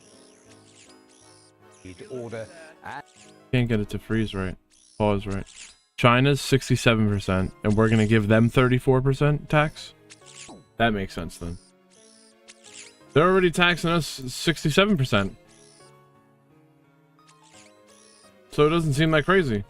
order. Can't get it to freeze right. Pause right. China's 67%, and we're gonna give them 34% tax. That makes sense then. They're already taxing us 67%. So it doesn't seem like crazy.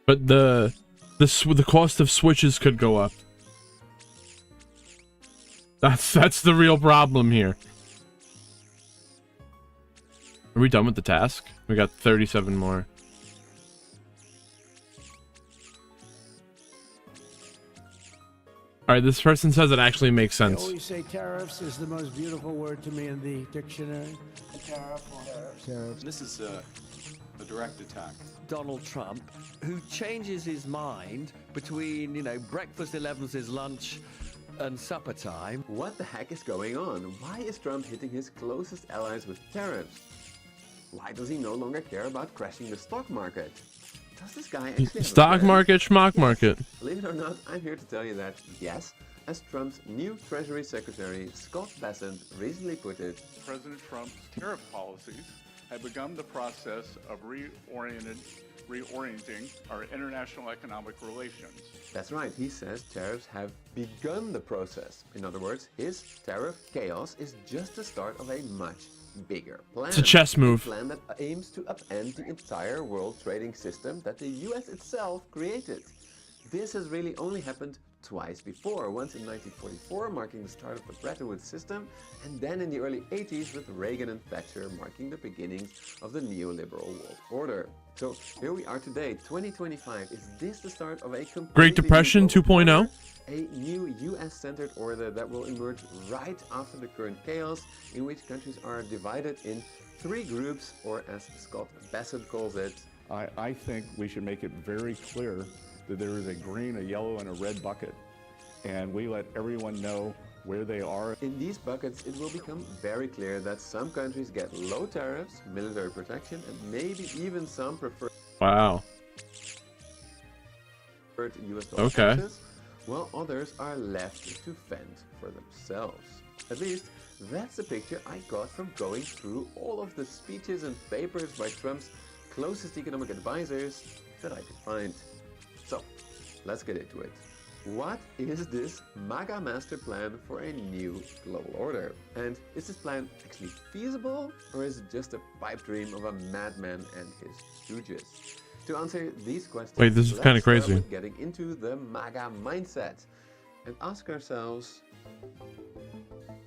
But the cost of switches could go up. That's the real problem here. Are we done with the task? We got 37 more. All right, this person says it actually makes sense. I always say tariffs is the most beautiful word to me in the dictionary. Tariff. This is a direct attack. Donald Trump, who changes his mind between, breakfast 11's lunch and supper time. What the heck is going on? Why is Trump hitting his closest allies with tariffs? Why does he no longer care about crashing the stock market? Does this guy actually have stock market, schmuck market? Believe it or not, I'm here to tell you that, yes, as Trump's new Treasury Secretary, Scott Bessent, recently put it, President Trump's tariff policies have begun the process of reorienting our international economic relations. That's right, he says tariffs have begun the process. In other words, his tariff chaos is just the start of a much bigger plan. It's a chess move. A plan that aims to upend the entire world trading system that the US itself created. This has really only happened twice before, once in 1944, marking the start of the Bretton Woods system, and then in the early 80s with Reagan and Thatcher, marking the beginnings of the neoliberal world order. So here we are today, 2025. Is this the start of a Great Depression 2.0? A new US-centered order that will emerge right after the current chaos, in which countries are divided in three groups, or as Scott Bessent calls it. I think we should make it very clear that there is a green, a yellow, and a red bucket, and we let everyone know where they are. In these buckets, it will become very clear that some countries get low tariffs, military protection, and maybe even some preferred US dollar taxes, while others are left to fend for themselves. At least, that's the picture I got from going through all of the speeches and papers by Trump's closest economic advisors that I could find. So, let's get into it. What is this MAGA master plan for a new global order? And is this plan actually feasible, or is it just a pipe dream of a madman and his stooges? To answer these questions, wait, this is kind of crazy. With getting into the MAGA mindset and ask ourselves,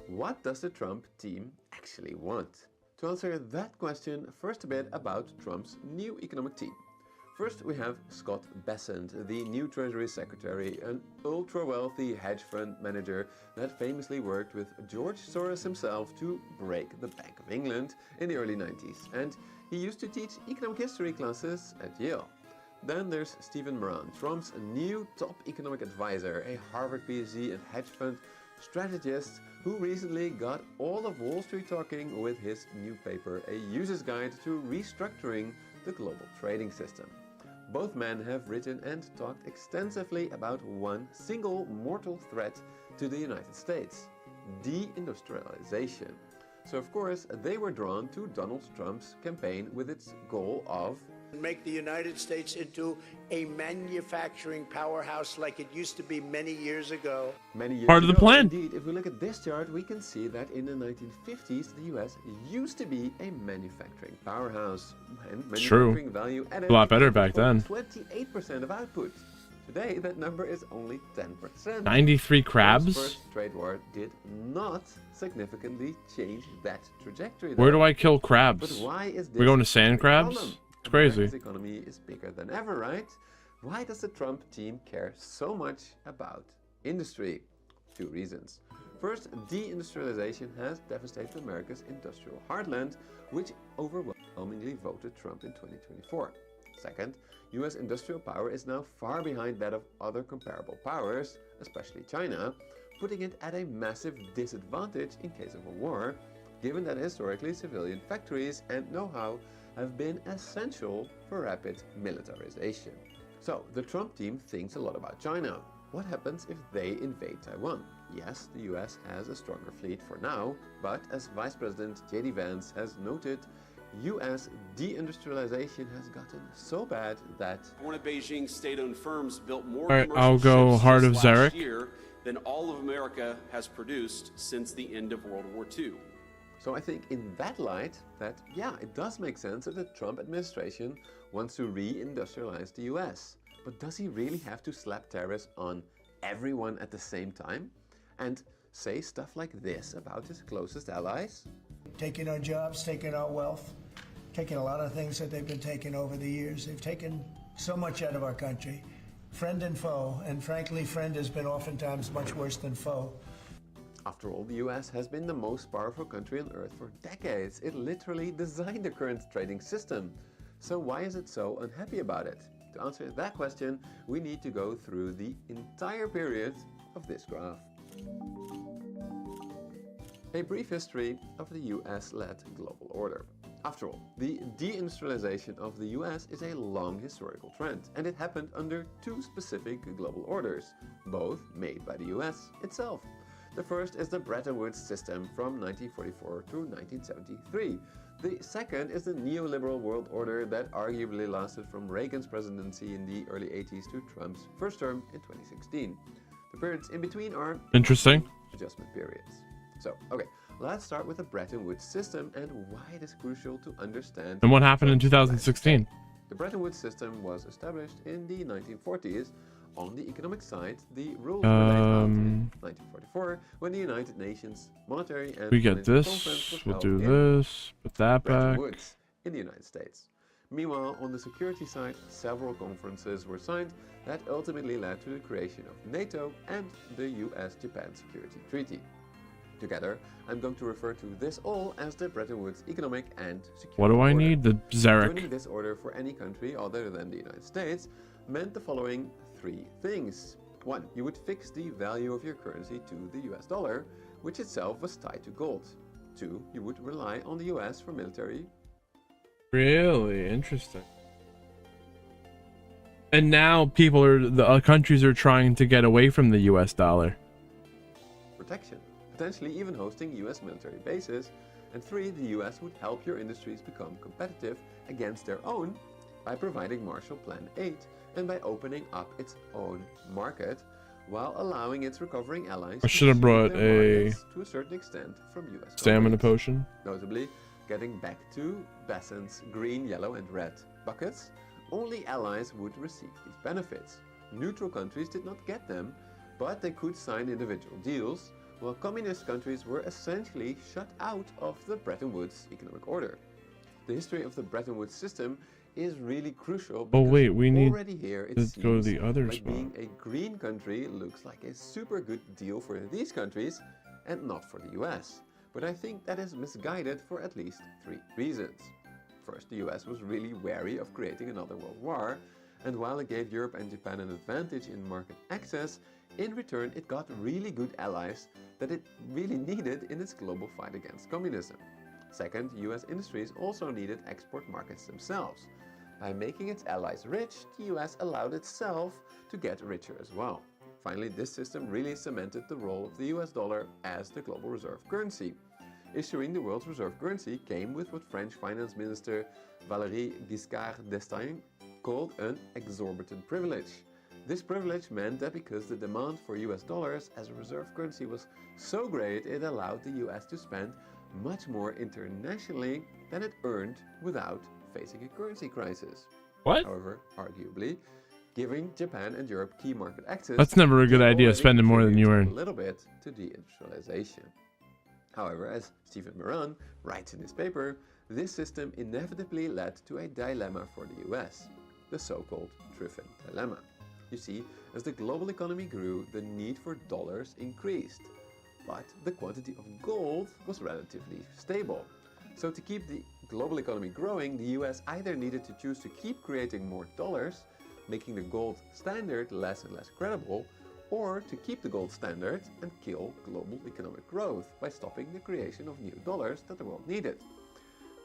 what does the Trump team actually want? To answer that question, first a bit about Trump's new economic team. First, we have Scott Bessent, the new Treasury Secretary, an ultra-wealthy hedge fund manager that famously worked with George Soros himself to break the Bank of England in the early 90s, and he used to teach economic history classes at Yale. Then there's Stephen Moran, Trump's new top economic advisor, a Harvard PhD and hedge fund strategist who recently got all of Wall Street talking with his new paper, A User's Guide to Restructuring the Global Trading System. Both men have written and talked extensively about one single mortal threat to the United States: deindustrialization. So of course they were drawn to Donald Trump's campaign with its goal of make the United States into a manufacturing powerhouse like it used to be many years ago. Part of the plan. Indeed, if we look at this chart, we can see that in the 1950s, the US used to be a manufacturing powerhouse. And manufacturing value added a lot better back then. 28% of output. Today, that number is only 10%. 93 crabs? The first trade war did not significantly change that trajectory. Where do I kill crabs? But why is this We're going to sand crabs? problem? It's crazy. America's economy is bigger than ever, right? Why does the Trump team care so much about industry? Two reasons. First, deindustrialization has devastated America's industrial heartland, which overwhelmingly voted Trump in 2024. Second, US industrial power is now far behind that of other comparable powers, especially China, putting it at a massive disadvantage in case of a war, given that historically civilian factories and know-how have been essential for rapid militarization. So, the Trump team thinks a lot about China. What happens if they invade Taiwan? Yes, the US has a stronger fleet for now, but as Vice President J.D. Vance has noted, US deindustrialization has gotten so bad that one of Beijing's state-owned firms built more Alright, commercial I'll go ships Heart this of last Zarek. year than all of America has produced since the end of World War II. So I think in that light, that yeah, it does make sense that the Trump administration wants to re-industrialize the US. But does he really have to slap tariffs on everyone at the same time? And say stuff like this about his closest allies? Taking our jobs, taking our wealth, taking a lot of things that they've been taking over the years. They've taken so much out of our country, friend and foe, and frankly, friend has been oftentimes much worse than foe. After all, the US has been the most powerful country on earth for decades. It literally designed the current trading system. So why is it so unhappy about it? To answer that question, we need to go through the entire period of this graph. A brief history of the US-led global order. After all, the deindustrialization of the US is a long historical trend, and it happened under two specific global orders, both made by the US itself. The first is the Bretton Woods system from 1944 to 1973. The second is the neoliberal world order that arguably lasted from Reagan's presidency in the early 80s to Trump's first term in 2016. The periods in between are interesting adjustment periods. So, okay, let's start with the Bretton Woods system and why it is crucial to understand. And what happened in 2016? The Bretton Woods system was established in the 1940s. On the economic side, the rules were laid out in 1944 when the United Nations Monetary and we get Financial this, Conference was we'll held do in this, put that Bretton back. Woods in the United States. Meanwhile, on the security side, several conferences were signed that ultimately led to the creation of NATO and the US-Japan Security Treaty. Together, I'm going to refer to this all as the Bretton Woods Economic and Security What do I Order. need? The Zarek. Joining this order for any country other than the United States meant the following three things. 1. You would fix the value of your currency to the US dollar, which itself was tied to gold. 2. You would rely on the US for military. Really interesting. And now the countries are trying to get away from the US dollar. Protection, potentially even hosting US military bases, And 3, the US would help your industries become competitive against their own by providing Marshall Plan 8 and by opening up its own market while allowing its recovering allies I should have brought a to a certain extent from US stamina companies. potion. Notably, getting back to Besant's green, yellow and red buckets, only allies would receive these benefits. Neutral countries did not get them, but they could sign individual deals, while communist countries were essentially shut out of the Bretton Woods economic order. The history of the Bretton Woods system is really crucial because wait, we need already here it to seems go to the other like spot. being a green country looks like a super good deal for these countries and not for the US. But I think that is misguided for at least 3 reasons. First, the US was really wary of creating another world war, and while it gave Europe and Japan an advantage in market access, in return it got really good allies that it really needed in its global fight against communism. Second, US industries also needed export markets themselves. By making its allies rich, the US allowed itself to get richer as well. Finally, this system really cemented the role of the US dollar as the global reserve currency. Issuing the world's reserve currency came with what French Finance Minister Valéry Giscard d'Estaing called an exorbitant privilege. This privilege meant that because the demand for US dollars as a reserve currency was so great, it allowed the US to spend much more internationally than it earned without facing a currency crisis. What? However, arguably, giving Japan and Europe key market access... That's never a good did idea, already spending more than you contribute earn. a little bit to deindustrialization. However, as Stephen Moran writes in his paper, this system inevitably led to a dilemma for the US, the so-called Triffin dilemma. You see, as the global economy grew, the need for dollars increased, but the quantity of gold was relatively stable. So to keep the global economy growing, the US either needed to choose to keep creating more dollars, making the gold standard less and less credible, or to keep the gold standard and kill global economic growth by stopping the creation of new dollars that the world needed.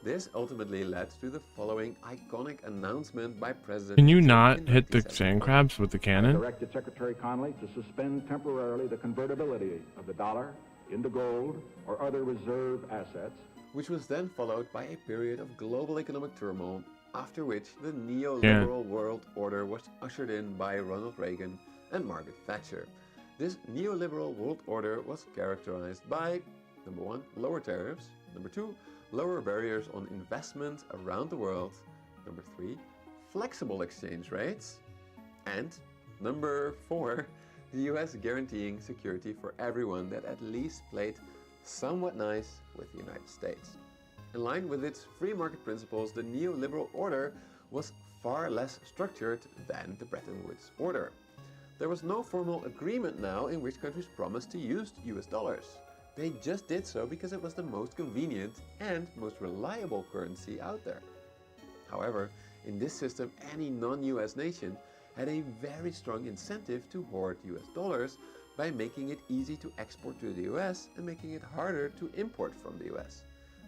This ultimately led to the following iconic announcement by President Can you Nixon not in hit the 1975. sand crabs with the I cannon? directed Secretary Connally to suspend temporarily the convertibility of the dollar into gold or other reserve assets, which was then followed by a period of global economic turmoil, after which the neoliberal world order was ushered in by Ronald Reagan and Margaret Thatcher. This neoliberal world order was characterized by, number 1, lower tariffs, number 2, lower barriers on investment around the world, number 3, flexible exchange rates, and number 4, the US guaranteeing security for everyone that at least played somewhat nice with the United States. In line with its free market principles, the neoliberal order was far less structured than the Bretton Woods order. There was no formal agreement now in which countries promised to use US dollars. They just did so because it was the most convenient and most reliable currency out there. However, in this system, any non-US nation had a very strong incentive to hoard US dollars by making it easy to export to the US and making it harder to import from the US.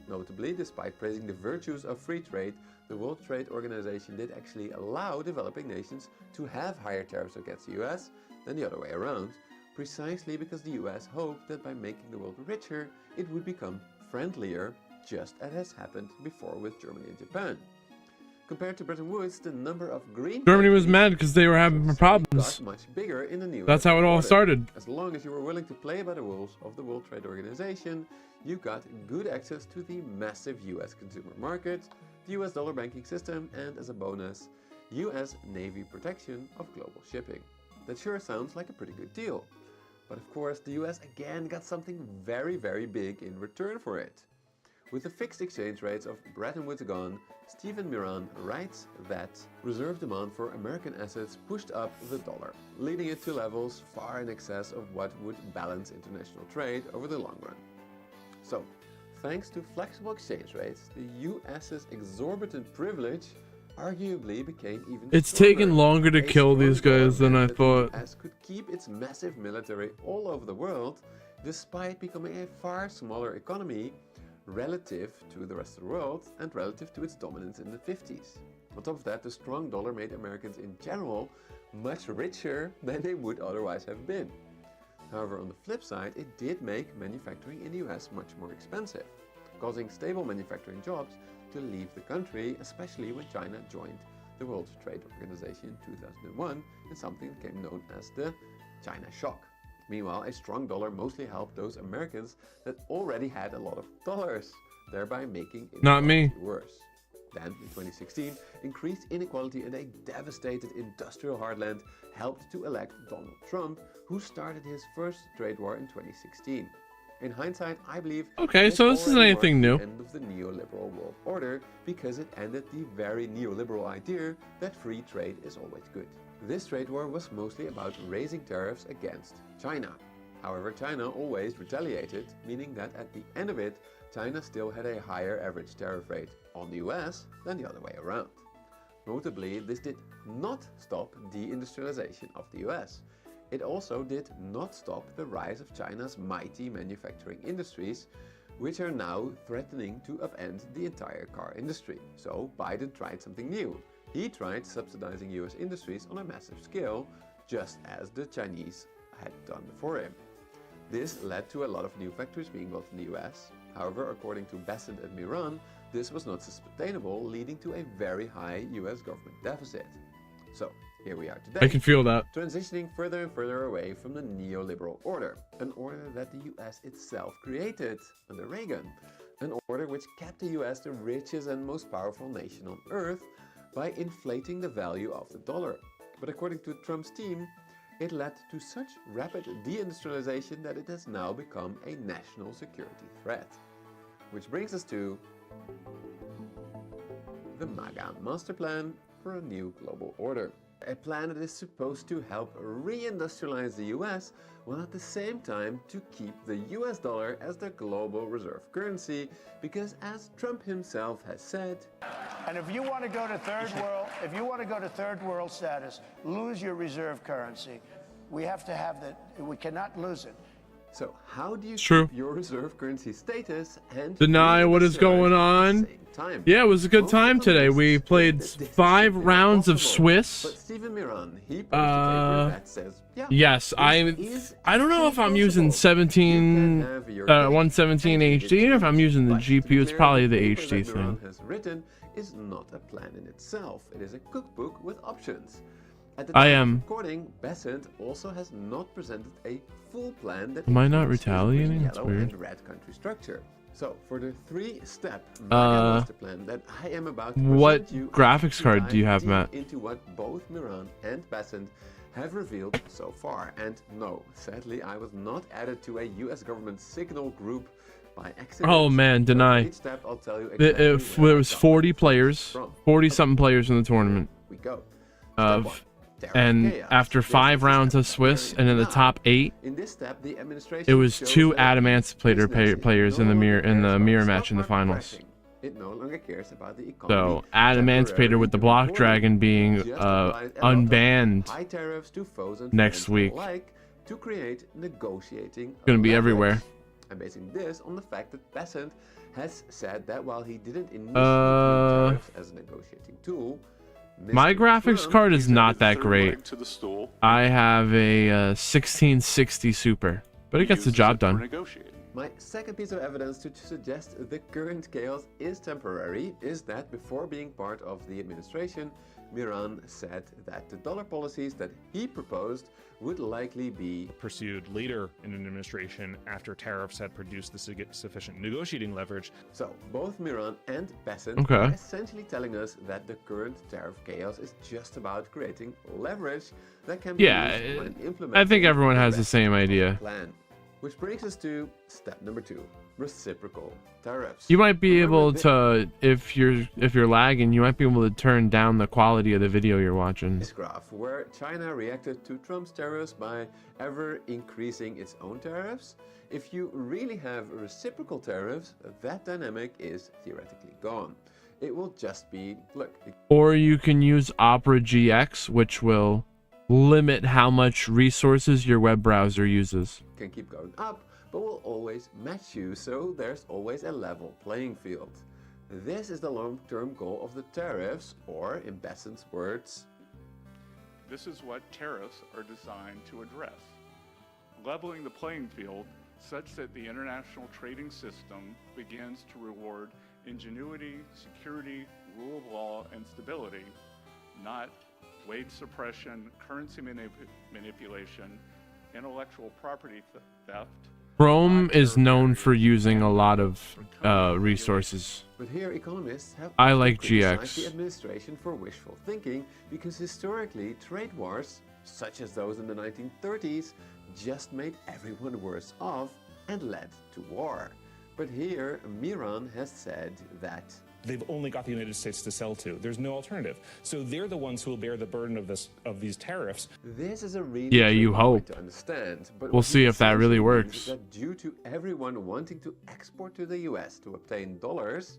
Notably, despite praising the virtues of free trade, the World Trade Organization did actually allow developing nations to have higher tariffs against the US than the other way around, precisely because the US hoped that by making the world richer, it would become friendlier, just as has happened before with Germany and Japan. Compared to Bretton Woods, the number of green Germany was countries mad because they were having problems. got much bigger in the new That's how it all order. started. As long as you were willing to play by the rules of the World Trade Organization, you got good access to the massive US consumer market, the US dollar banking system, and as a bonus, US Navy protection of global shipping. That sure sounds like a pretty good deal. But of course, the US again got something very, very big in return for it. With the fixed exchange rates of Bretton Woods gone, Stephen Moran writes that reserve demand for American assets pushed up the dollar, leading it to levels far in excess of what would balance international trade over the long run. So, thanks to flexible exchange rates, the US's exorbitant privilege arguably became even It's stronger. taken longer to A kill these strong dollar guys than I meant that thought. The US could keep its massive military all over the world, despite becoming a far smaller economy relative to the rest of the world and relative to its dominance in the 50s. On top of that, the strong dollar made Americans in general much richer than they would otherwise have been. However, on the flip side, it did make manufacturing in the US much more expensive. causing stable manufacturing jobs to leave the country, especially when China joined the World Trade Organization in 2001 in something that became known as the China shock. Meanwhile, a strong dollar mostly helped those Americans that already had a lot of dollars, thereby making inequality worse. Then, in 2016, increased inequality and a devastated industrial heartland helped to elect Donald Trump, who started his first trade war in 2016. In hindsight, I believe so this isn't anything new. The end of the neoliberal world order because it ended the very neoliberal idea that free trade is always good. This trade war was mostly about raising tariffs against China. However, China always retaliated, meaning that at the end of it, China still had a higher average tariff rate on the US than the other way around. Notably, this did not stop deindustrialization of the US. It also did not stop the rise of China's mighty manufacturing industries, which are now threatening to upend the entire car industry. So Biden tried something new. He tried subsidizing US industries on a massive scale, just as the Chinese had done before him. This led to a lot of new factories being built in the US. However, according to Bessent and Miran, this was not sustainable, leading to a very high US government deficit. So, here we are today. I can feel that. Transitioning further and further away from the neoliberal order, an order that the US itself created under Reagan, an order which kept the US the richest and most powerful nation on earth by inflating the value of the dollar. But according to Trump's team, it led to such rapid deindustrialization that it has now become a national security threat. Which brings us to the MAGA master plan for a new global order. A plan that is supposed to help reindustrialize the US while at the same time to keep the US dollar as the global reserve currency, because as Trump himself has said, and if you want to go to third world status, lose your reserve currency. We have to have that. We cannot lose it. So how do you keep your reserve currency status and deny what is going on? Yeah, it was a good time today. We played 5 rounds of Swiss. But Stephen Miran, he posted a paper that says, yes, I don't know if I'm using 117 HD or if I'm using the GPU. It's probably the HD thing. Has written is not a plan in itself. It is a cookbook with options. At the I time am. of recording, Bessent also has not presented a full plan that Am I not includes the retaliating? That's yellow weird. and red country structure. So for the 3-step master plan that I am about to what present you, graphics card do you have, deep Matt? into what both Miran and Bessent have revealed so far. And no, sadly, I was not added to a US government signal group by accident. Oh man, deny. Each step I'll tell you exactly If where there I was got 40 my players, from. 40 something players in the tournament. We go. And after 5 rounds of Swiss and in the top 8, In this step, the administration it was shows 2 that Adamantium players in the mirror cares about match in the stock market finals. crashing. It no longer cares about the economy. So Adamantium with the block dragon being unbanned high tariffs to foes and next friends week. alike to create negotiating Gonna be leverage. everywhere. I'm basing this on the fact that Bessent has said that while he didn't initially view Uh, tariffs as a negotiating tool, My Mr. graphics Trump card is is at not the that third great. leg to the stool. I have a 1660 Super, but it gets the job done. My second piece of evidence to suggest the current chaos is temporary is that before being part of the administration, Miran said that the dollar policies that he proposed would likely be pursued later in an administration after tariffs had produced the sufficient negotiating leverage. So both Miran and Bessent Okay. are essentially telling us that the current tariff chaos is just about creating leverage that can be Yeah, used when I implementing think everyone has the Bessent's same idea. plan. Which brings us to step number 2, reciprocal tariffs. You might be Remember able this- to, if you're lagging, you might be able to turn down the quality of the video you're watching. This graph where China reacted to Trump's tariffs by ever increasing its own tariffs. If you really have reciprocal tariffs, that dynamic is theoretically gone. It will just be, look, Or you can use Opera GX, which will limit how much resources your web browser uses. can keep going up, but will always match you, so there's always a level playing field. This is the long-term goal of the tariffs, or in Bessent's words, This is what tariffs are designed to address. Leveling the playing field such that the international trading system begins to reward ingenuity, security, rule of law, and stability, not wage suppression, currency manipulation, intellectual property theft. Chrome is known for using a lot of resources. But here economists have I often like criticized the GX. administration for wishful thinking because historically trade wars, such as those in the 1930s, just made everyone worse off and led to war. But here Miran has said that they've only got the United States to sell to. There's no alternative. So they're the ones who will bear the burden of these tariffs. this is a really Yeah, you tricky point hope. to understand. But We'll what see it if that really essentially means works. is that due to everyone wanting to export to the US to obtain dollars,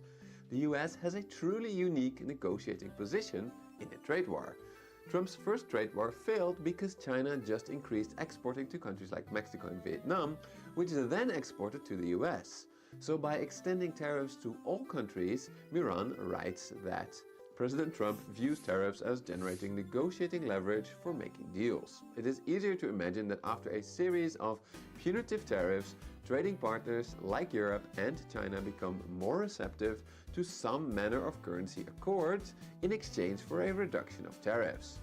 the US has a truly unique negotiating position in a trade war. Trump's first trade war failed because China just increased exporting to countries like Mexico and Vietnam, which then exported to the US. So by extending tariffs to all countries, Miran writes that President Trump views tariffs as generating negotiating leverage for making deals. It is easier to imagine that after a series of punitive tariffs, trading partners like Europe and China become more receptive to some manner of currency accord in exchange for a reduction of tariffs.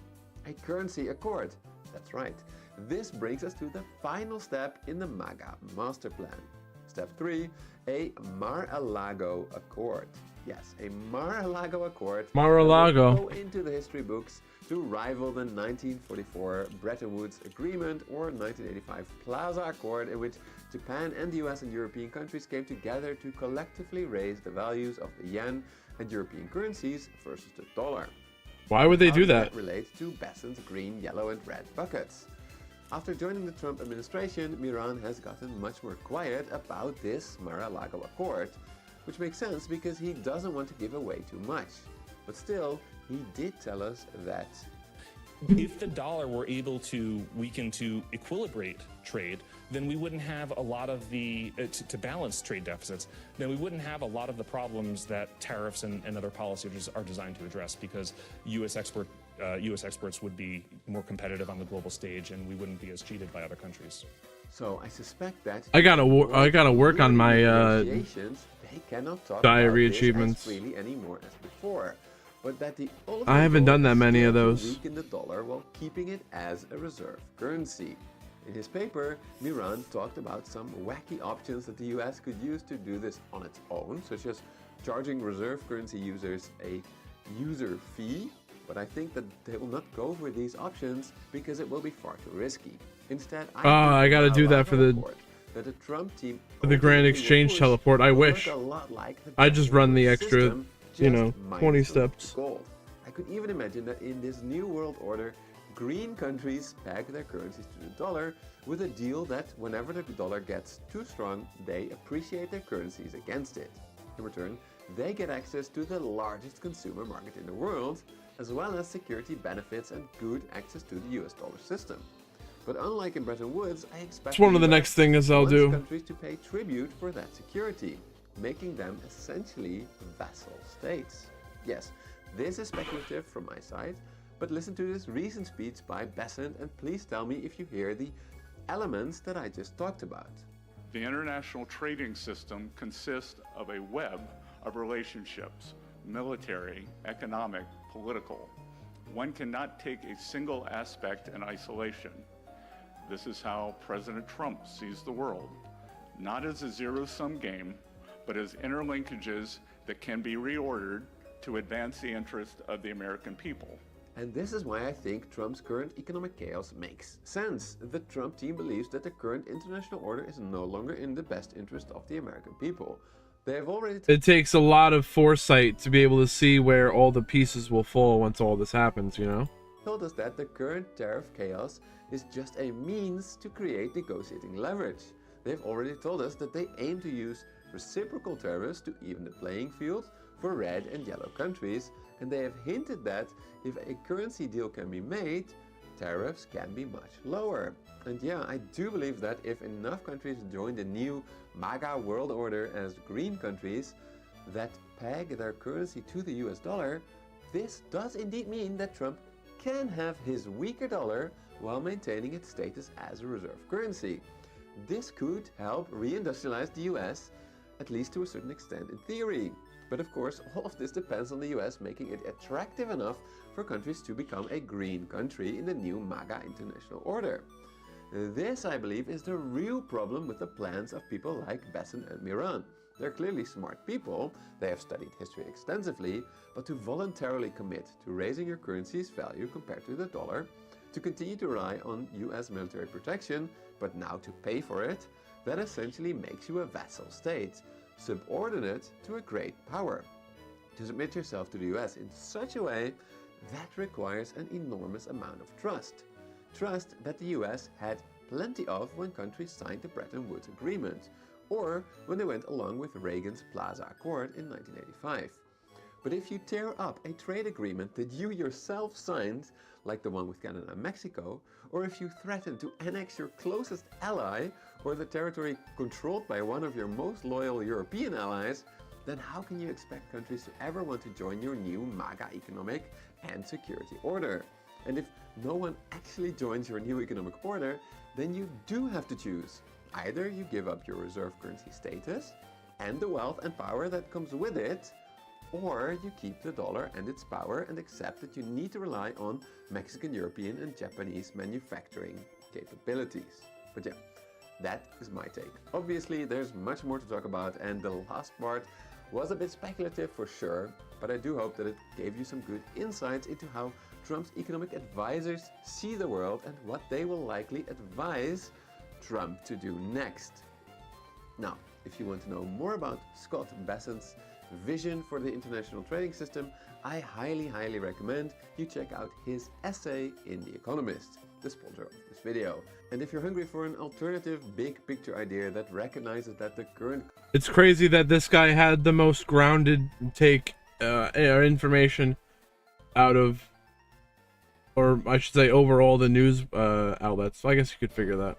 A currency accord, that's right. This brings us to the final step in the MAGA master plan. Step 3, a Mar-a-Lago Accord. Yes, a Mar-a-Lago Accord Mar-a-Lago. will go into the history books to rival the 1944 Bretton Woods Agreement or 1985 Plaza Accord, in which Japan and the US and European countries came together to collectively raise the values of the yen and European currencies versus the dollar. Why would they How do does that? relate to Besson's green, yellow, and red buckets? After joining the Trump administration, Miran has gotten much more quiet about this Mar-a-Lago Accord, which makes sense because he doesn't want to give away too much. But still, he did tell us that If the dollar were able to weaken to equilibrate trade, then we wouldn't have a lot of the, to balance trade deficits, then we wouldn't have a lot of the problems that tariffs and other policies are designed to address, because U.S. exports would be more competitive on the global stage and we wouldn't be as cheated by other countries. So I suspect that I gotta work on my negotiations, they cannot talk diary about this achievements. as freely anymore as before. But that the ultimate I haven't goal done that is many of still to those. weaken the dollar while keeping it as a reserve currency. In his paper, Miran talked about some wacky options that the US could use to do this on its own, such as charging reserve currency users a user fee. But I think that they will not go for these options because it will be far too risky. Instead, I gotta do that for the that the Trump team Grand Exchange teleport. I wish. a lot like the I just run the extra, system, you know, just 20 minus the steps. gold. I could even imagine that in this new world order, green countries peg their currencies to the dollar with a deal that whenever the dollar gets too strong, they appreciate their currencies against it. In return, they get access to the largest consumer market in the world, as well as security benefits and good access to the US dollar system. But unlike in Bretton Woods, I expect It's one of the US next things I'll wants do. countries to pay tribute for that security, making them essentially vassal states. Yes, this is speculative from my side, but listen to this recent speech by Besson and please tell me if you hear the elements that I just talked about. The international trading system consists of a web of relationships, military, economic, political. One cannot take a single aspect in isolation. This is how President Trump sees the world, not as a zero-sum game, but as interlinkages that can be reordered to advance the interest of the American people. And this is why I think Trump's current economic chaos makes sense. The Trump team believes that the current international order is no longer in the best interest of the American people. They have already It takes a lot of foresight to be able to see where all the pieces will fall once all this happens, you know? told us that the current tariff chaos is just a means to create negotiating leverage. They've already told us that they aim to use reciprocal tariffs to even the playing field for red and yellow countries, and they have hinted that if a currency deal can be made, tariffs can be much lower. And yeah, I do believe that if enough countries join the new MAGA world order as green countries that peg their currency to the US dollar, this does indeed mean that Trump can have his weaker dollar while maintaining its status as a reserve currency. This could help reindustrialize the US, at least to a certain extent in theory. But of course, all of this depends on the US making it attractive enough for countries to become a green country in the new MAGA international order. This, I believe, is the real problem with the plans of people like Besson and Miran. They're clearly smart people, they have studied history extensively, but to voluntarily commit to raising your currency's value compared to the dollar, to continue to rely on US military protection, but now to pay for it, that essentially makes you a vassal state, subordinate to a great power. To submit yourself to the US in such a way, that requires an enormous amount of trust. Trust that the US had plenty of when countries signed the Bretton Woods Agreement, or when they went along with Reagan's Plaza Accord in 1985. But if you tear up a trade agreement that you yourself signed, like the one with Canada and Mexico, or if you threaten to annex your closest ally, or the territory controlled by one of your most loyal European allies, then how can you expect countries to ever want to join your new MAGA economic and security order? And if no one actually joins your new economic order, then you do have to choose. Either you give up your reserve currency status and the wealth and power that comes with it, or you keep the dollar and its power and accept that you need to rely on Mexican, European and Japanese manufacturing capabilities. But yeah, that is my take. Obviously, there's much more to talk about, and the last part was a bit speculative for sure, but I do hope that it gave you some good insights into how Trump's economic advisors see the world and what they will likely advise Trump to do next. Now, if you want to know more about Scott Besson's vision for the international trading system, I highly recommend you check out his essay in The Economist, the sponsor of this video. And if you're hungry for an alternative big picture idea that recognizes that the current... It's crazy that this guy had the most grounded take information out of, or I should say overall, the news outlets. I guess you could figure that.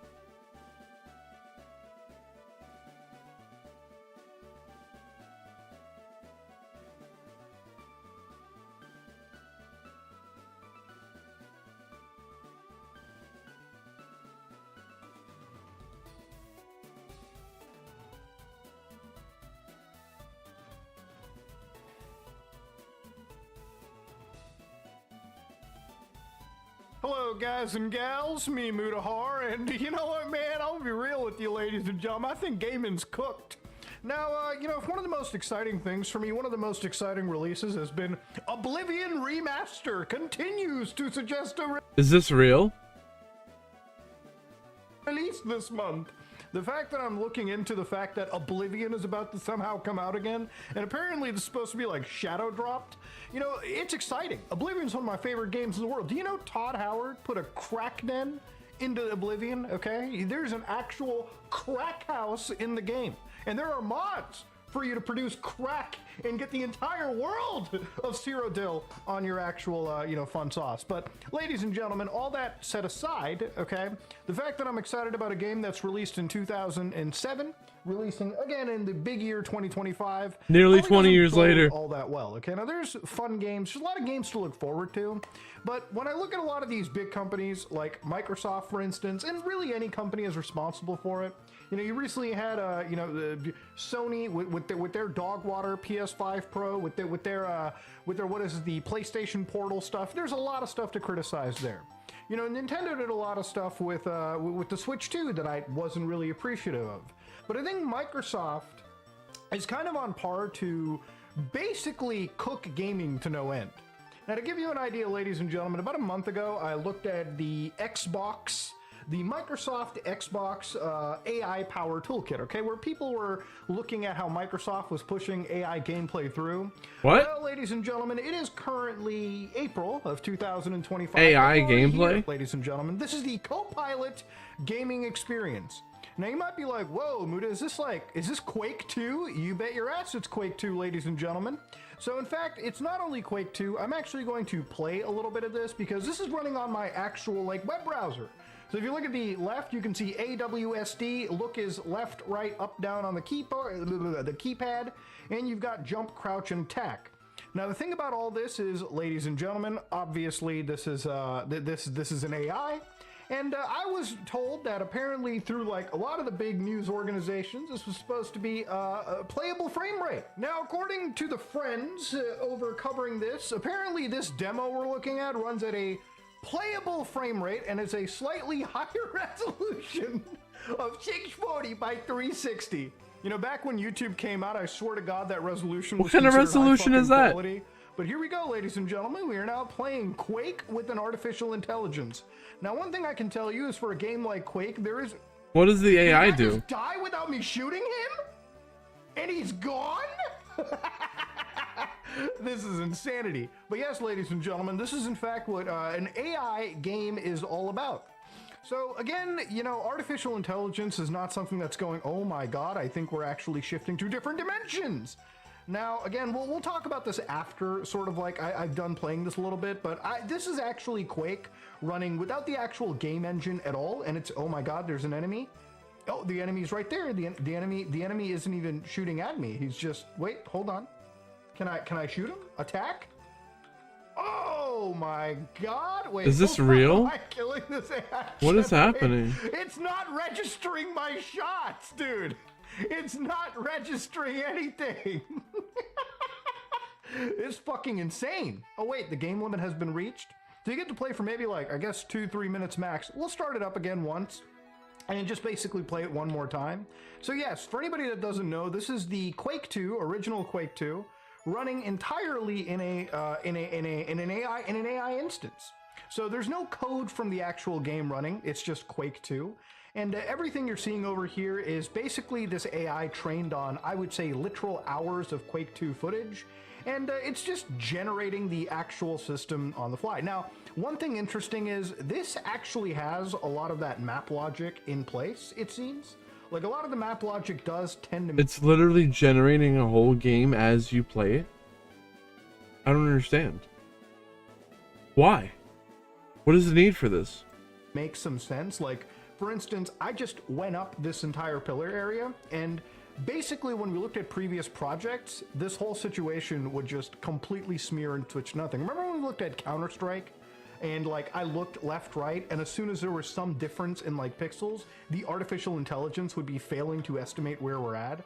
Hello, guys and gals, me Mutahar, and you know what, man, I'll be real with you, ladies and gentlemen, I think gaming's cooked. Now, you know, one of the most exciting things for me, one of the most exciting releases has been Oblivion Remaster continues to suggest a Is this real? release this month. The fact that I'm looking into the fact that Oblivion is about to somehow come out again, and apparently it's supposed to be like shadow dropped, you know, it's exciting. Oblivion's one of my favorite games in the world. Do you know Todd Howard put a KRAKEN into Oblivion, okay? There's an actual crack house in the game, and there are mods for you to produce crack and get the entire world of Cyrodiil on your actual, you know, fun sauce. But ladies and gentlemen, all that set aside, okay, the fact that I'm excited about a game that's released in 2007, releasing again in the big year 2025. Nearly 20 years bode later. All that well, okay? Now there's fun games, there's a lot of games to look forward to, but when I look at a lot of these big companies like Microsoft, for instance, and really any company is responsible for it. You know, you recently had, you know, the Sony with their dog water PS5 Pro, with their what is the PlayStation Portal stuff. There's a lot of stuff to criticize there. You know, Nintendo did a lot of stuff with the Switch 2 that I wasn't really appreciative of. But I think Microsoft is kind of on par to basically cook gaming to no end. Now, to give you an idea, ladies and gentlemen, about a month ago, I looked at the Xbox. The Microsoft Xbox AI Power Toolkit, okay, where people were looking at how Microsoft was pushing AI gameplay through. What? Well, ladies and gentlemen, it is currently April of 2025. AI We're already gameplay? here, ladies and gentlemen. This is the Copilot gaming experience. Now, you might be like, whoa, Muda, is this Quake 2? You bet your ass it's Quake 2, ladies and gentlemen. So, in fact, it's not only Quake 2, I'm actually going to play a little bit of this because this is running on my actual, like, web browser. So if you look at the left, you can see AWSD. Look is left, right, up, down on the keypad, and you've got jump, crouch, and attack. Now the thing about all this is, ladies and gentlemen, obviously this is an AI, And I was told that apparently through like a lot of the big news organizations, this was supposed to be a playable frame rate. Now, according to the friends over covering this, apparently this demo we're looking at runs at a playable frame rate and is a slightly higher resolution of 640 by 360. You know, back when YouTube came out, I swear to God that resolution was What kind of resolution is that? quality. But here we go, ladies and gentlemen. We are now playing Quake with an artificial intelligence. Now, one thing I can tell you is for a game like Quake, there is... What does the AI Did I do? just die without me shooting him? And he's gone? This is insanity. But yes, ladies and gentlemen, this is in fact what an AI game is all about. So again, you know, artificial intelligence is not something that's going, oh my God, I think we're actually shifting to different dimensions. Now, again, we'll talk about this after, sort of like I've done playing this a little bit, but this is actually Quake running without the actual game engine at all, and it's, oh my God, there's an enemy. Oh, the enemy's right there. The enemy isn't even shooting at me. He's just, wait, hold on. Can I shoot him? Attack? Oh my God! Wait, is this hold on. real? Am I killing this AI? What is happening? It's not registering my shots, dude. It's not registering anything. It's fucking insane. Oh wait, the game limit has been reached. So you get to play for maybe like, I guess 2-3 minutes max. We'll start it up again once and just basically play it one more time. So yes, for anybody that doesn't know, this is the Quake 2, original Quake 2, running entirely in an AI instance. So there's no code from the actual game running. It's just Quake 2. And everything you're seeing over here is basically this AI trained on, I would say, literal hours of Quake 2 footage. And it's just generating the actual system on the fly. Now, one thing interesting is this actually has a lot of that map logic in place, it seems. Like a lot of the map logic does tend to... It's literally generating a whole game as you play it? I don't understand. Why? What is the need for this? Make some sense. Like, for instance, I just went up this entire pillar area, and basically when we looked at previous projects, this whole situation would just completely smear and switch nothing. Remember when we looked at Counter-Strike? And like I looked left, right, and as soon as there was some difference in like pixels, the artificial intelligence would be failing to estimate where we're at.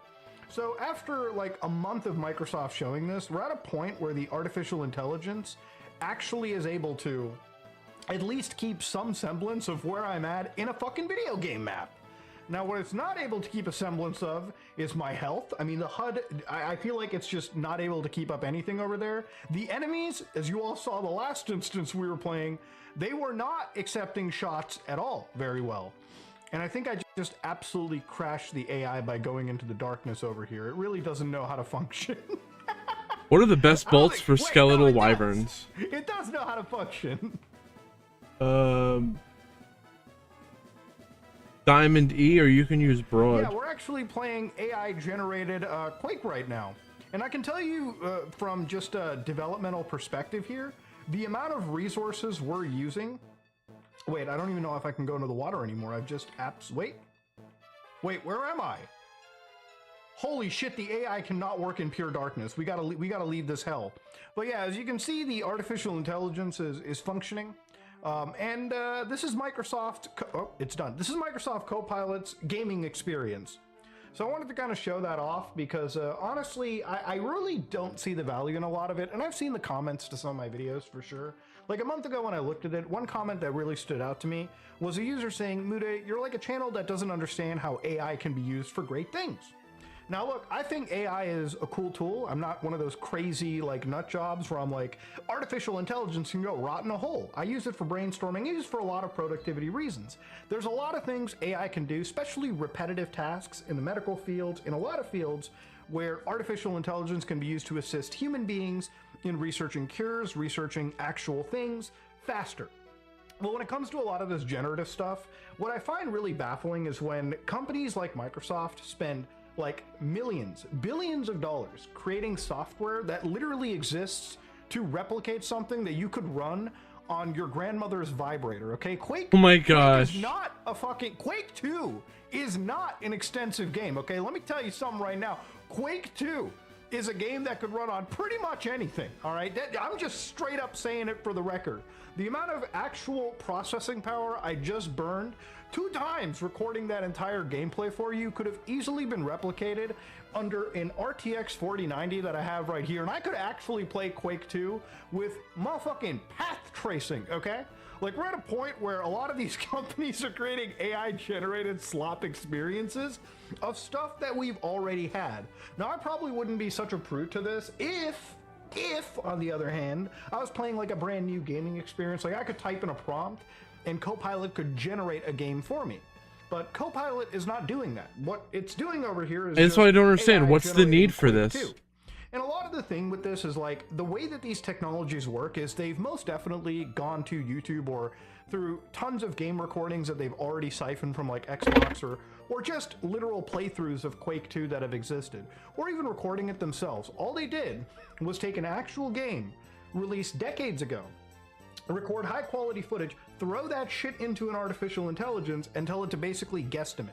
So after like a month of Microsoft showing this, we're at a point where the artificial intelligence actually is able to at least keep some semblance of where I'm at in a fucking video game map. Now, what it's not able to keep a semblance of is my health. I mean, the HUD, I feel like it's just not able to keep up anything over there. The enemies, as you all saw the last instance we were playing, they were not accepting shots at all very well. And I think I just absolutely crashed the AI by going into the darkness over here. It really doesn't know how to function. What are the best bolts for skeletal wyverns? It does know how to function. Diamond E, or you can use broad. Yeah, we're actually playing AI-generated Quake right now. And I can tell you from just a developmental perspective here, the amount of resources we're using... Wait, I don't even know if I can go into the water anymore. I've just Wait, where am I? Holy shit, the AI cannot work in pure darkness. We gotta leave this hell. But yeah, as you can see, the artificial intelligence is functioning. This is Microsoft, it's done. This is Microsoft Copilot's gaming experience. So I wanted to kind of show that off because honestly, I really don't see the value in a lot of it. And I've seen the comments to some of my videos for sure. Like a month ago when I looked at it, one comment that really stood out to me was a user saying, Mude, you're like a channel that doesn't understand how AI can be used for great things. Now look, I think AI is a cool tool. I'm not one of those crazy like nut jobs where I'm like, artificial intelligence can go rot in a hole. I use it for brainstorming, I use it for a lot of productivity reasons. There's a lot of things AI can do, especially repetitive tasks in the medical field, in a lot of fields where artificial intelligence can be used to assist human beings in researching cures, researching actual things faster. Well, when it comes to a lot of this generative stuff, what I find really baffling is when companies like Microsoft spend like millions, billions of dollars creating software that literally exists to replicate something that you could run on your grandmother's vibrator, okay? Quake, oh my gosh. Quake is not a fucking... Quake 2 is not an extensive game, okay? Let me tell you something right now. Quake 2 is a game that could run on pretty much anything, all right? I'm just straight up saying it for the record. The amount of actual processing power I just burned 2 times recording that entire gameplay for you could have easily been replicated under an RTX 4090 that I have right here, and I could actually play Quake 2 with motherfucking path tracing, okay? Like, we're at a point where a lot of these companies are creating AI-generated slop experiences of stuff that we've already had. Now, I probably wouldn't be such a prude to this if, on the other hand, I was playing like a brand new gaming experience. Like, I could type in a prompt and Copilot could generate a game for me. But Copilot is not doing that. What it's doing over here is That's what I don't understand. AI What's the need for generating this? Quake 2. And a lot of the thing with this is like the way that these technologies work is they've most definitely gone to YouTube or through tons of game recordings that they've already siphoned from like Xbox or just literal playthroughs of Quake 2 that have existed, or even recording it themselves. All they did was take an actual game released decades ago, record high quality footage, throw that shit into an artificial intelligence and tell it to basically guesstimate.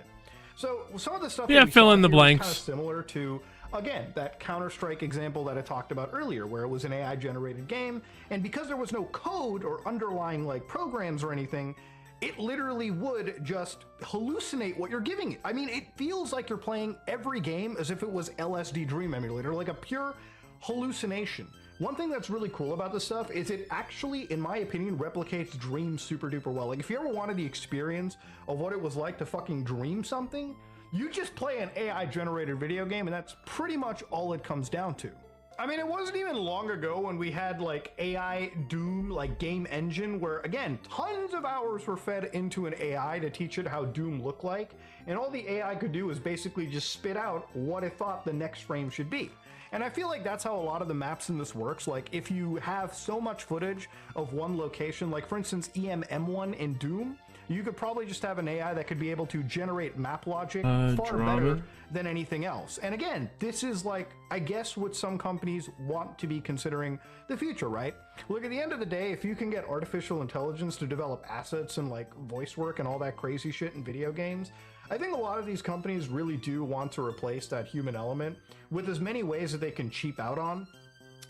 So some of the stuff that we fill saw in the here is blanks. kind of similar to, again, that Counter-Strike example that I talked about earlier, where it was an AI-generated game, and because there was no code or underlying like programs or anything, it literally would just hallucinate what you're giving it. I mean, it feels like you're playing every game as if it was LSD Dream Emulator, like a pure hallucination. One thing that's really cool about this stuff is it actually, in my opinion, replicates Dream super duper well. Like, if you ever wanted the experience of what it was like to fucking dream something, you just play an AI-generated video game, and that's pretty much all it comes down to. I mean, it wasn't even long ago when we had like AI Doom, like game engine, where again, tons of hours were fed into an AI to teach it how Doom looked like, and all the AI could do was basically just spit out what it thought the next frame should be. And I feel like that's how a lot of the maps in this works. Like, if you have so much footage of one location, like for instance EMM1 in Doom, you could probably just have an AI that could be able to generate map logic far better than anything else. And again, this is like, I guess what some companies want to be considering the future, right? Look, at the end of the day, if you can get artificial intelligence to develop assets and like voice work and all that crazy shit in video games, I think a lot of these companies really do want to replace that human element with as many ways that they can cheap out on.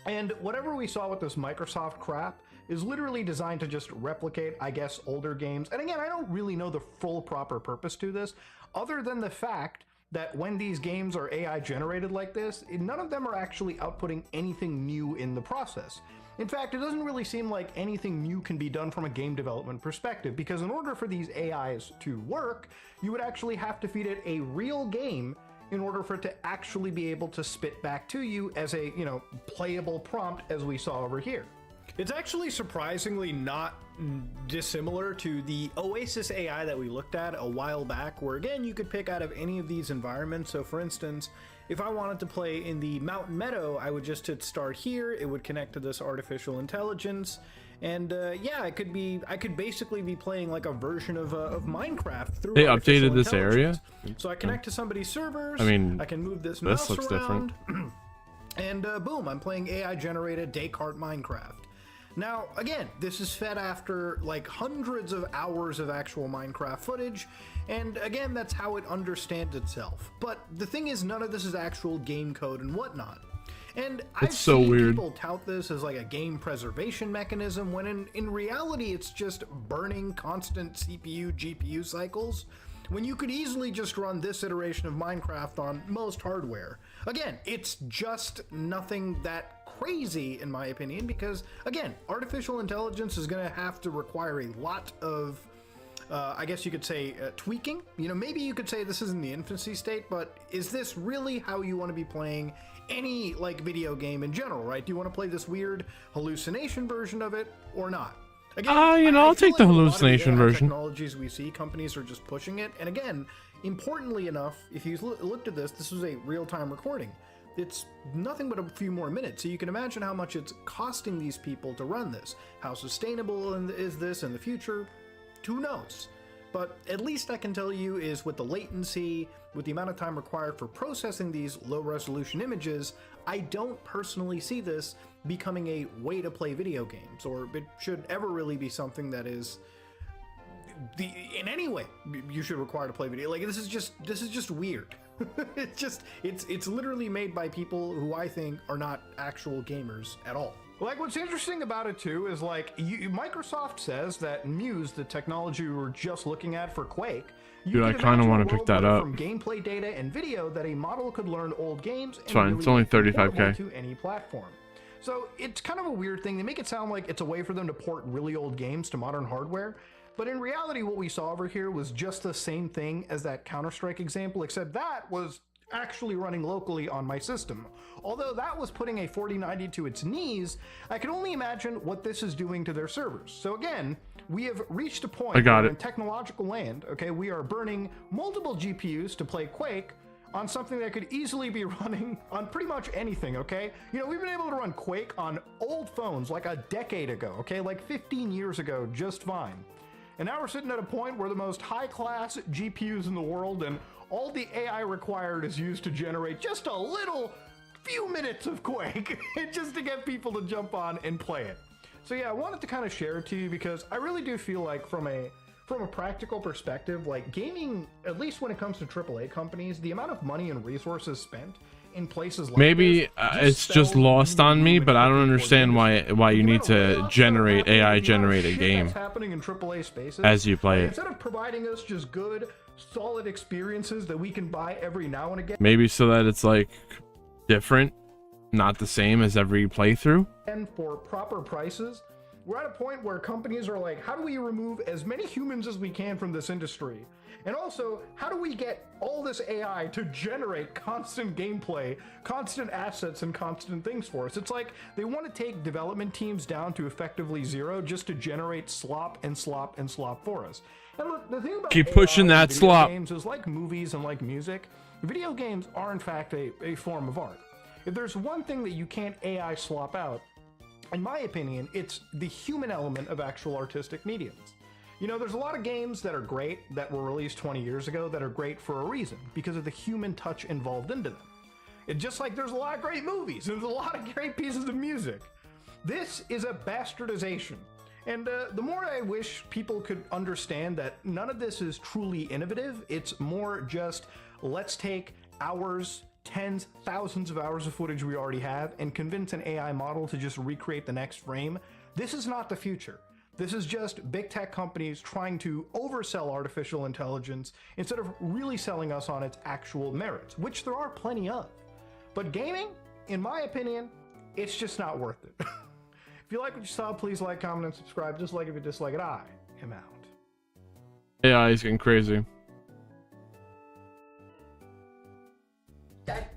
And whatever we saw with this Microsoft crap is literally designed to just replicate, I guess, older games. And again, I don't really know the full proper purpose to this, other than the fact that when these games are AI generated like this, none of them are actually outputting anything new in the process. In fact, it doesn't really seem like anything new can be done from a game development perspective, because in order for these AIs to work, you would actually have to feed it a real game in order for it to actually be able to spit back to you as a, you know, playable prompt, as we saw over here. It's actually surprisingly not dissimilar to the Oasis AI that we looked at a while back, where again, you could pick out of any of these environments. So for instance, if I wanted to play in the Mountain Meadow, I would just hit start here, it would connect to this artificial intelligence, and yeah, I could basically be playing like a version of Minecraft through They artificial updated this area? So I connect to somebody's servers, I mean, I can move this this mouse looks around, different. and boom, I'm playing AI-generated Descartes Minecraft. Now, again, this is fed after like hundreds of hours of actual Minecraft footage, and again, that's how it understands itself. But the thing is, none of this is actual game code and whatnot. And I've seen people tout this as like a game preservation mechanism, when in reality, it's just burning constant CPU, GPU cycles, when you could easily just run this iteration of Minecraft on most hardware. Again, it's just nothing that crazy in my opinion, because again, artificial intelligence is going to have to require a lot of I guess you could say tweaking. You know, maybe you could say this is in the infancy state, but is this really how you want to be playing any like video game in general, right? Do you want to play this weird hallucination version of it or not? Again, you know, I'll take the hallucination version. Technologies we see, companies are just pushing it. And again, importantly enough, if you looked at this was a real-time recording. It's nothing but a few more minutes, so you can imagine how much it's costing these people to run this. How sustainable is this in the future? Who knows? But at least I can tell you is with the latency, with the amount of time required for processing these low-resolution images, I don't personally see this becoming a way to play video games, or it should ever really be something that is in any way you should require to play video. Like, this is just weird. it's literally made by people who I think are not actual gamers at all. Like, what's interesting about it too is like Microsoft says that Muse, the technology we were just looking at for Quake, Dude, I kind of want to pick that up. From gameplay data and video that a model could learn old games. It's fine. It's only 35K. To any platform. So it's kind of a weird thing. They make it sound like it's a way for them to port really old games to modern hardware. But in reality, what we saw over here was just the same thing as that Counter-Strike example, except that was actually running locally on my system. Although that was putting a 4090 to its knees, I can only imagine what this is doing to their servers. So again, we have reached a point where in technological land, okay, we are burning multiple GPUs to play Quake on something that could easily be running on pretty much anything, okay? You know, we've been able to run Quake on old phones like a decade ago, okay? Like 15 years ago, just fine. And now we're sitting at a point where the most high-class GPUs in the world and all the AI required is used to generate just a little few minutes of Quake just to get people to jump on and play it. So yeah, I wanted to kind of share it to you because I really do feel like from a practical perspective, like gaming, at least when it comes to AAA companies, the amount of money and resources spent in places like maybe it's just lost on me, but I don't understand why you need to generate AI generate a game happening in AAA spaces as you play it. Instead of providing us just good, solid experiences that we can buy every now and again. Maybe so that it's like different, not the same as every playthrough. And for proper prices, we're at a point where companies are like, how do we remove as many humans as we can from this industry? And also, how do we get all this AI to generate constant gameplay, constant assets, and constant things for us? It's like they want to take development teams down to effectively zero just to generate slop and slop and slop for us. And look, the thing about keep pushing that video slop. Games is like movies and like music. Video games are in fact a form of art. If there's one thing that you can't AI slop out, in my opinion, it's the human element of actual artistic mediums. You know, there's a lot of games that are great that were released 20 years ago that are great for a reason, because of the human touch involved into them. It's just like there's a lot of great movies, and there's a lot of great pieces of music. This is a bastardization. And the more I wish people could understand that none of this is truly innovative, it's more just, let's take hours, tens, thousands of hours of footage we already have and convince an AI model to just recreate the next frame. This is not the future. This is just big tech companies trying to oversell artificial intelligence instead of really selling us on its actual merits, which there are plenty of. But gaming, in my opinion, it's just not worth it. If you like what you saw, please like, comment, and subscribe. Just like if you dislike it, I am out. AI is getting crazy. Yay!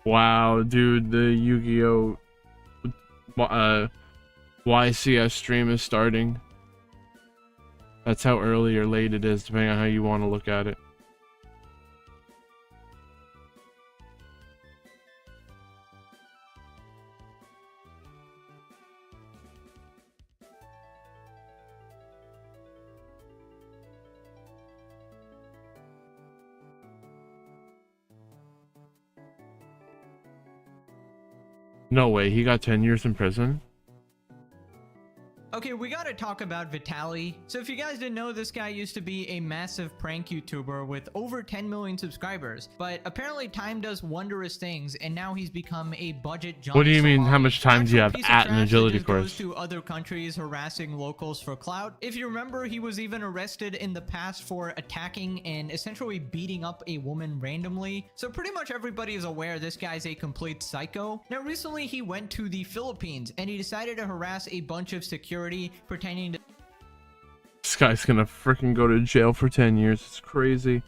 Wow, dude, the Yu-Gi-Oh! YCS stream is starting. That's how early or late it is, depending on how you want to look at it. No way, he got 10 years in prison? Okay, we gotta talk about Vitaly. So if you guys didn't know, this guy used to be a massive prank YouTuber with over 10 million subscribers. But apparently time does wondrous things, and now he's become a budget junkie. What do you mean, how much time do you have at an agility course? Goes to other countries harassing locals for clout. If you remember, he was even arrested in the past for attacking and essentially beating up a woman randomly. So pretty much everybody is aware this guy's a complete psycho. Now recently he went to the Philippines and he decided to harass a bunch of security pretending to... This guy's gonna freaking go to jail for 10 years. It's crazy.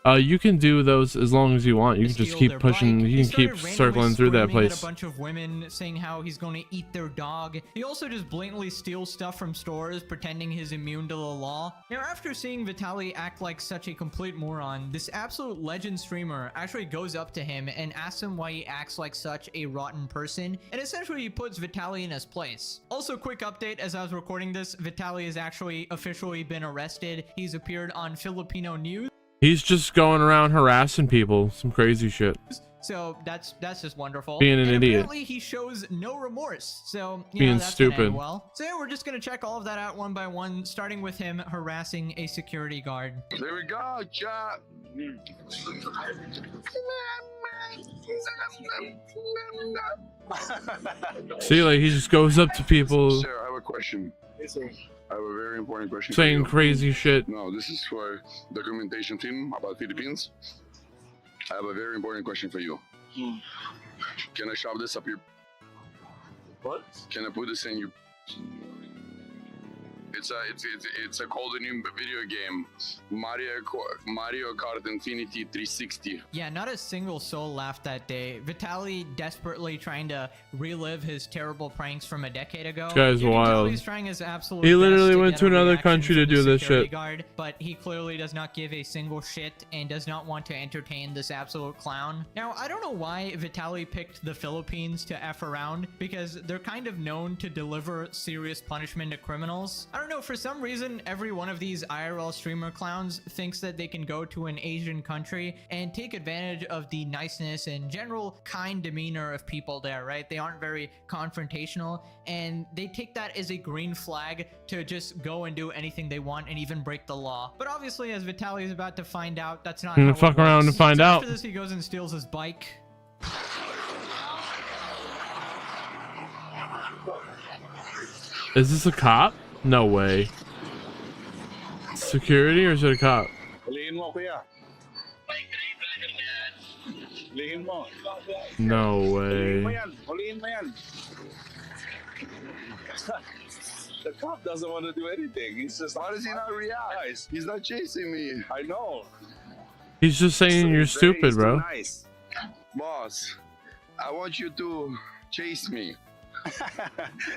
You can do those as long as you want. You can just keep pushing. You can keep circling through that place. At a bunch of women, saying how he's going to eat their dog. He also just blatantly steals stuff from stores, pretending he's immune to the law. Now, after seeing Vitaly act like such a complete moron, this absolute legend streamer actually goes up to him and asks him why he acts like such a rotten person, and essentially he puts Vitaly in his place. Also, quick update: as I was recording this, Vitaly has actually officially been arrested. He's appeared on Filipino news. He's just going around harassing people. Some crazy shit. So that's just wonderful. Being an idiot. Apparently he shows no remorse. So Being that's stupid. gonna end well. So yeah, we're just gonna check all of that out one by one, starting with him harassing a security guard. There we go, chat. See, like he just goes up to people. Sir, I have a question. I have a very important question. Saying crazy shit. No, this is for documentation team about Philippines. I have a very important question for you. Can I shove this up your... What? Can I put this in your... It's a called a new video game, Mario Kart Infinity 360. Yeah, not a single soul laughed that day. Vitaly desperately trying to relive his terrible pranks from a decade ago. This guy's wild. He's trying his absolute He literally best to went get to a another reaction country to from the do this security shit. Guard, but he clearly does not give a single shit and does not want to entertain this absolute clown. Now, I don't know why Vitaly picked the Philippines to F around, because they're kind of known to deliver serious punishment to criminals. I don't know, for some reason, every one of these IRL streamer clowns thinks that they can go to an Asian country and take advantage of the niceness and general kind demeanor of people there, right? They aren't very confrontational, and they take that as a green flag to just go and do anything they want and even break the law. But obviously, as Vitaly is about to find out, that's not how it fuck around works. and find So out. After this, he goes and steals his bike. Is this a cop? No way. Security or is it a cop? Huliin mo, kuya. Huliin mo. No Huliin mo way. yan. Huliin mo yan. The cop doesn't want to do anything. He's just... Why does he not react? Nice. He's not chasing me. I know. He's just saying you're stupid, bro. Nice. Boss, I want you to chase me.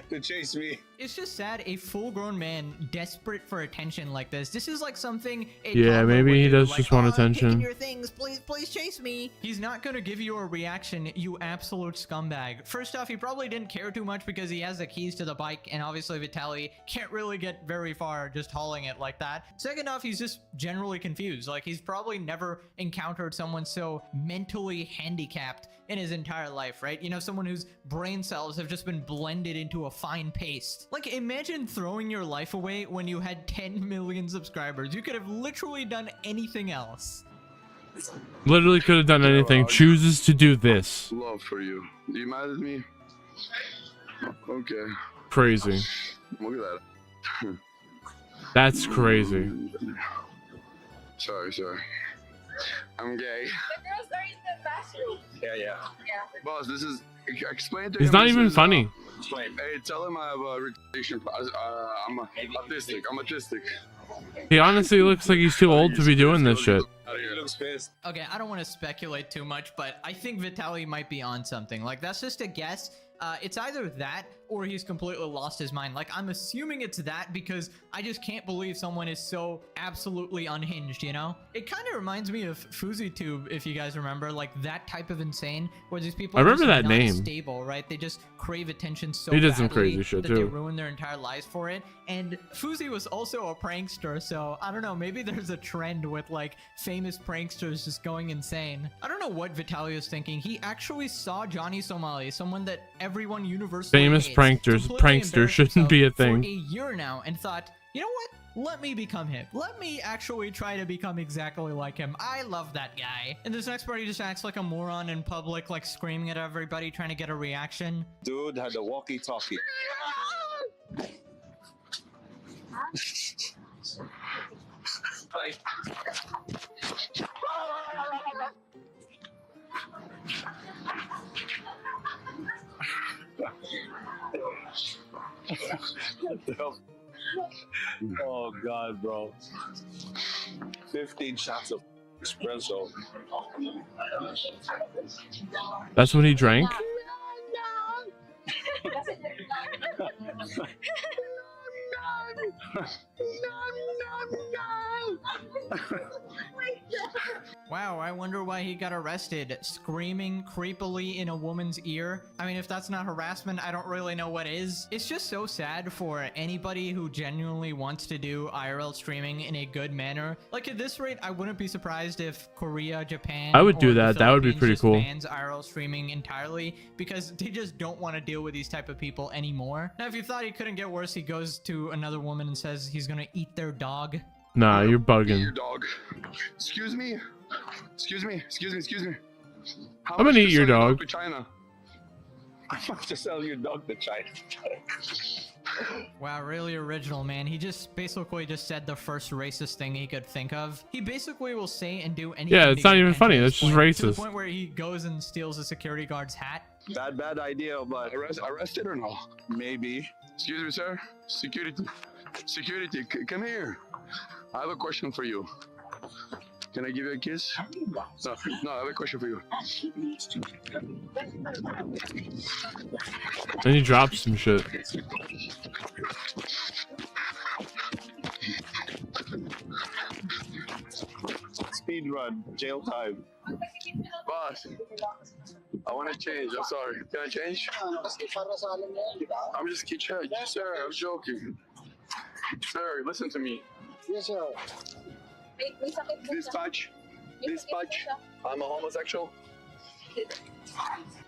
To chase me. It's just sad, a full-grown man desperate for attention like this. This is like something a Yeah, toddler maybe would he do, does like, just want "Oh, I'm taking attention. your things, please chase me." He's not gonna give you a reaction, you absolute scumbag. First off, he probably didn't care too much because he has the keys to the bike, and obviously Vitaly can't really get very far just hauling it like that. Second off, he's just generally confused. Like, he's probably never encountered someone so mentally handicapped in his entire life, right? You know, someone whose brain cells have just been blended into a fine paste. Like, imagine throwing your life away when you had 10 million subscribers. You could have literally done anything else. Literally could have done anything. Chooses to do this. Love for you. Are you mad at me? Okay. Crazy. Look at that. That's crazy. Sorry. I'm gay. Yeah. Boss, this is... Explain to him. He's not this even is, funny. Hey, tell him I have a retardation. I'm autistic. I'm autistic. He honestly looks like he's too old to be doing this shit. He looks pissed. Okay, I don't want to speculate too much, but I think Vitaly might be on something. Like, that's just a guess. It's either that or he's completely lost his mind. Like, I'm assuming it's that because I just can't believe someone is so absolutely unhinged, you know? It kind of reminds me of FuzzyTube, if you guys remember, like that type of insane, where these people I are remember just that name. unstable, right? They just crave attention so He did some badly crazy shit, that they too. ruin their entire lives for it. And Fuzzy was also a prankster, so I don't know, maybe there's a trend with like famous pranksters just going insane. I don't know what Vitaly is thinking. He actually saw Johnny Somali, someone that everyone universally Famous hates, pranksters. completely Prankster embarrass shouldn't be a himself thing. for a year now, and thought, you know what? Let me become him. Let me actually try to become exactly like him. I love that guy. And this next part, he just acts like a moron in public, like screaming at everybody, trying to get a reaction. Dude had a walkie-talkie. Oh God, bro. 15 shots of Espresso. That's what he drank? Wow, I wonder why he got arrested. Screaming creepily in a woman's ear. I mean, if that's not harassment, I don't really know what is. It's just so sad for anybody who genuinely wants to do IRL streaming in a good manner. Like at this rate, I wouldn't be surprised if Korea, Japan, I would do or the that. That would be Philippines pretty just cool. bans IRL streaming entirely because they just don't want to deal with these type of people anymore. Now, if you thought he couldn't get worse, he goes to another woman and says he's gonna eat their dog. Nah, you're Eat bugging. your dog. Excuse me. Excuse me. Excuse me. Excuse me. How I'm gonna much eat to your sell dog. To China. I'm about to sell your dog to China. Wow, really original, man. He just basically just said the first racist thing he could think of. He basically will say and do anything. Yeah, it's to not get even attention funny. at That's this just point, to the racist. point where he goes and steals a security guard's hat. Bad idea, but arrested or no? Maybe. Excuse me, sir. Security. Security, come here. I have a question for you. Can I give you a kiss? No, I have a question for you. Then he drops some shit. Speed run, jail time. Boss, I want to change. I'm sorry. Can I change? I'm just kidding. Sir, I'm joking. Sir, listen to me. Yes, sir. Dispatch. Dispatch. I'm a homosexual.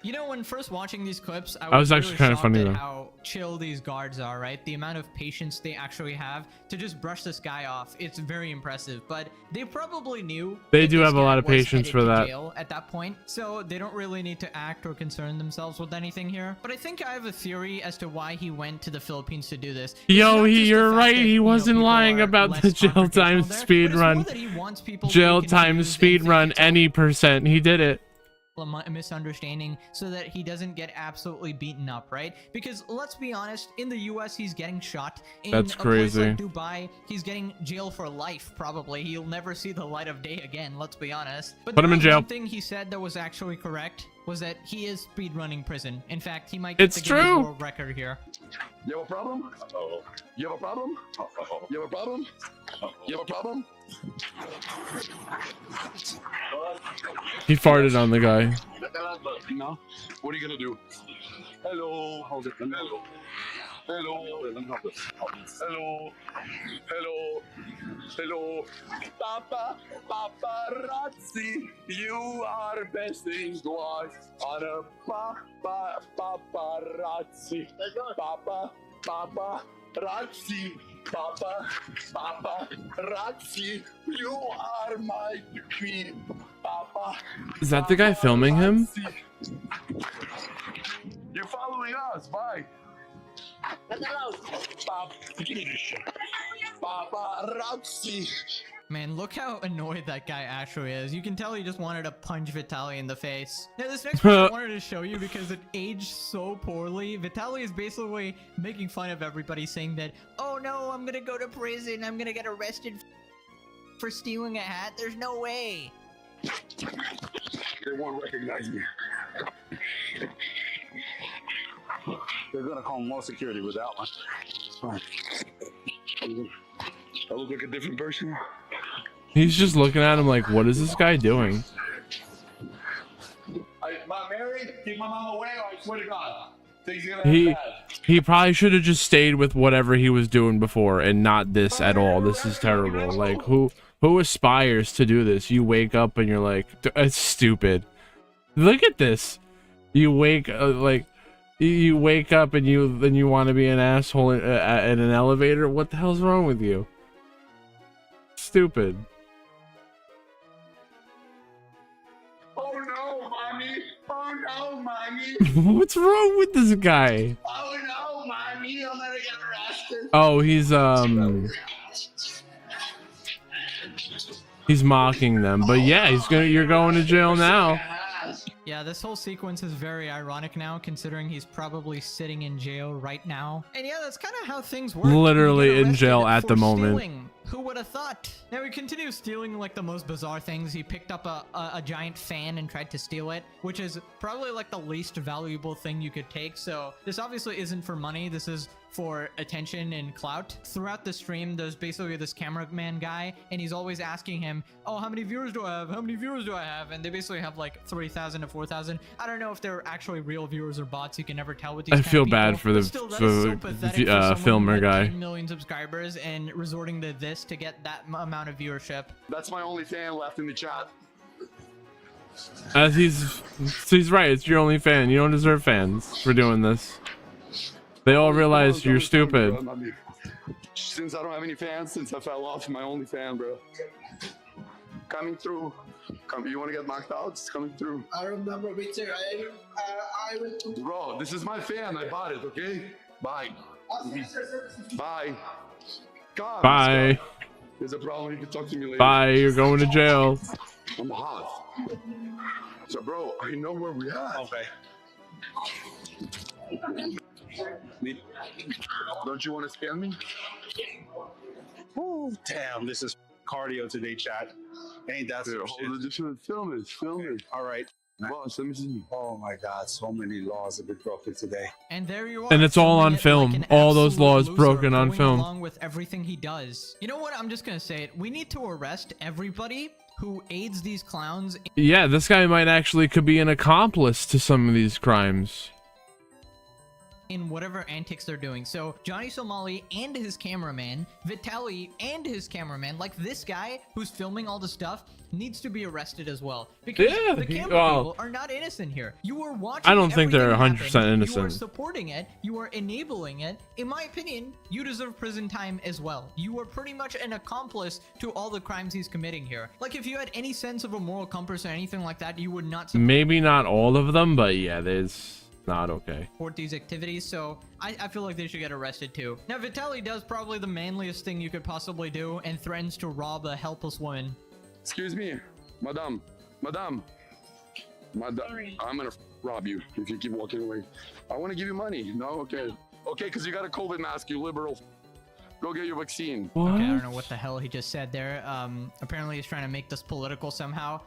You know, when first watching these clips, I was actually really kind of shocked funny at though. how chill these guards are, right? The amount of patience they actually have to just brush this guy off. It's very impressive, but they probably knew They that do this have a guy lot of was patience headed for to that. jail at that point, so they don't really need to act or concern themselves with anything here. But I think I have a theory as to why he went to the Philippines to do this. It's Yo, not just the you're fact right. that, He you know, wasn't people lying are about less the jail time confrontational there, speed but it's more run. that he wants people to Jail be time confused speed and run any percent. He did it. a misunderstanding so that he doesn't get absolutely beaten up, right? Because let's be honest, in the US he's getting shot. In That's a place crazy. like Dubai, he's getting jail for life probably. He'll never see the light of day again, let's be honest. But Put him in jail. One thing he said that was actually correct was that he is speedrunning prison. In fact, he might It's get the Guinness true. World Record here. You have a problem? You have a problem? You have a problem? You have a problem? He farted on the guy. No. What are you gonna do? Hello. Hello. Hello. Hello. Hello. Hello. Papa. Paparazzi. You are besting us on a paparazzi. Paparazzi. Paparazzi. You are my queen. Papa. Is that the guy filming him? You're following us. Bye. Paparazzi. Man, look how annoyed that guy actually is. You can tell he just wanted to punch Vitaly in the face. Now, this next one I wanted to show you because it aged so poorly. Vitaly is basically making fun of everybody, saying that, oh no, I'm gonna go to prison. I'm gonna get arrested for stealing a hat. There's no way. They won't recognize me. They're gonna call more security with that one. It's fine. I look like a different person. He's just looking at him like, what is this guy doing? Am I married? Keep my mom away, or I swear to God, things are gonna He end bad. he probably should have just stayed with whatever he was doing before and not this at all. This is terrible. Like who aspires to do this? You wake up and you're like, it's stupid. Look at this. You wake like you wake up and you want to be an asshole in an elevator. What the hell's wrong with you? Stupid. Oh no, mommy! Oh no, mommy! What's wrong with this guy? Oh no, mommy! I'm gonna get arrested. Oh, he's mocking them. But yeah, you're going to jail now. Yeah, this whole sequence is very ironic now, considering he's probably sitting in jail right now. And yeah, that's kind of how things work. Literally You get in jail arrested at the for moment. stealing Who would have thought? Now he continues stealing like the most bizarre things. He picked up a giant fan and tried to steal it, which is probably like the least valuable thing you could take. So this obviously isn't for money. This is for attention and clout. Throughout the stream, there's basically this cameraman guy, and he's always asking him, oh, how many viewers do I have? How many viewers do I have? And they basically have like 3,000 to 4,000. I don't know if they're actually real viewers or bots. You can never tell with these I kind of feel people. bad for But the still, that is so pathetic for someone who filmer had guy. 10 million subscribers and resorting to this to get that amount of viewership. That's my only fan left in the chat. As he's right. It's your only fan. You don't deserve fans for doing this. They all realize you're stupid. Since I don't have any fans, since I fell off, my only fan, bro. Coming through. You want to get knocked out? It's coming through. I remember me too. I will. Bro, this is my fan. I bought it, okay? Bye. Bye. God, Bye. there's a problem. You can talk to me later. Bye. You're going to jail. I'm hot. So, bro, I know where we are. Okay. Don't you want to scam me? Ooh, damn, this is cardio today, chat. Ain't that some shit? Film it. All right. Boss, let me see. Oh my God, so many laws have been broken today. And there you are. And it's all on filming it film. like an All those absolute laws loser, broken on going film. Along with everything he does. You know what? I'm just gonna say it. We need to arrest everybody who aids these clowns. Yeah, this guy might actually could be an accomplice to some of these crimes. In whatever antics they're doing. So Johnny Somali and his cameraman, Vitaly and his cameraman, like this guy who's filming all the stuff, needs to be arrested as well. Because Yeah, the camera people are not innocent here. You are watching. I don't think they're everything 100% happen. innocent. You are supporting it. You are enabling it. In my opinion, you deserve prison time as well. You are pretty much an accomplice to all the crimes he's committing here. Like if you had any sense of a moral compass or anything like that, you would not Maybe not all of them, but yeah, there's not okay. support these activities, so I feel like they should get arrested too. Now, Vitaly does probably the manliest thing you could possibly do and threatens to rob a helpless woman. Excuse me, madam. I'm gonna rob you if you keep walking away. I want to give you money. No, okay, because you got a COVID mask, you liberal. Go get your vaccine. Okay, I don't know what the hell he just said there. Apparently he's trying to make this political somehow.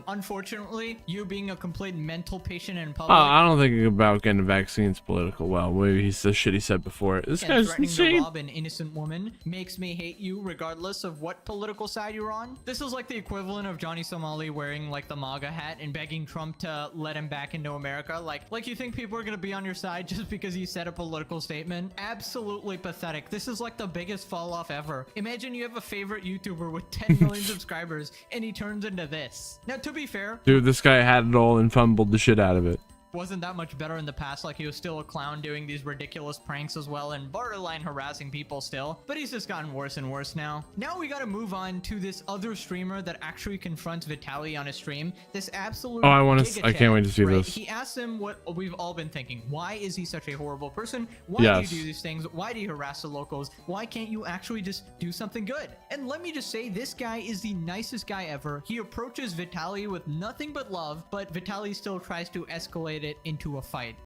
Unfortunately, you being a complete mental patient in public. I don't think about getting vaccines political. Well, maybe he's the shit he said before. This and guy's threatening insane. to rob an innocent woman makes me hate you regardless of what political side you're on. This is like the equivalent of Johnny Somali wearing like the MAGA hat and begging Trump to let him back into America. Like you think people are gonna be on your side just because you said a political statement? Absolutely pathetic. This is like the biggest fall off ever. Imagine you have a favorite YouTuber with 10 million subscribers and he turns into this. Now, to be fair, Dude, this guy had it all and fumbled the shit out of it. wasn't that much better in the past. Like, he was still a clown doing these ridiculous pranks as well and borderline harassing people still, but he's just gotten worse and worse now. Now we gotta move on to this other streamer that actually confronts Vitaly on a stream. This absolute Oh, I giga can't wait to see right? this. He asks him what we've all been thinking. Why is he such a horrible person? Why Yes. do you do these things? Why do you harass the locals? Why can't you actually just do something good? And let me just say, this guy is the nicest guy ever. He approaches Vitaly with nothing but love, but Vitaly still tries to escalate it into a fight.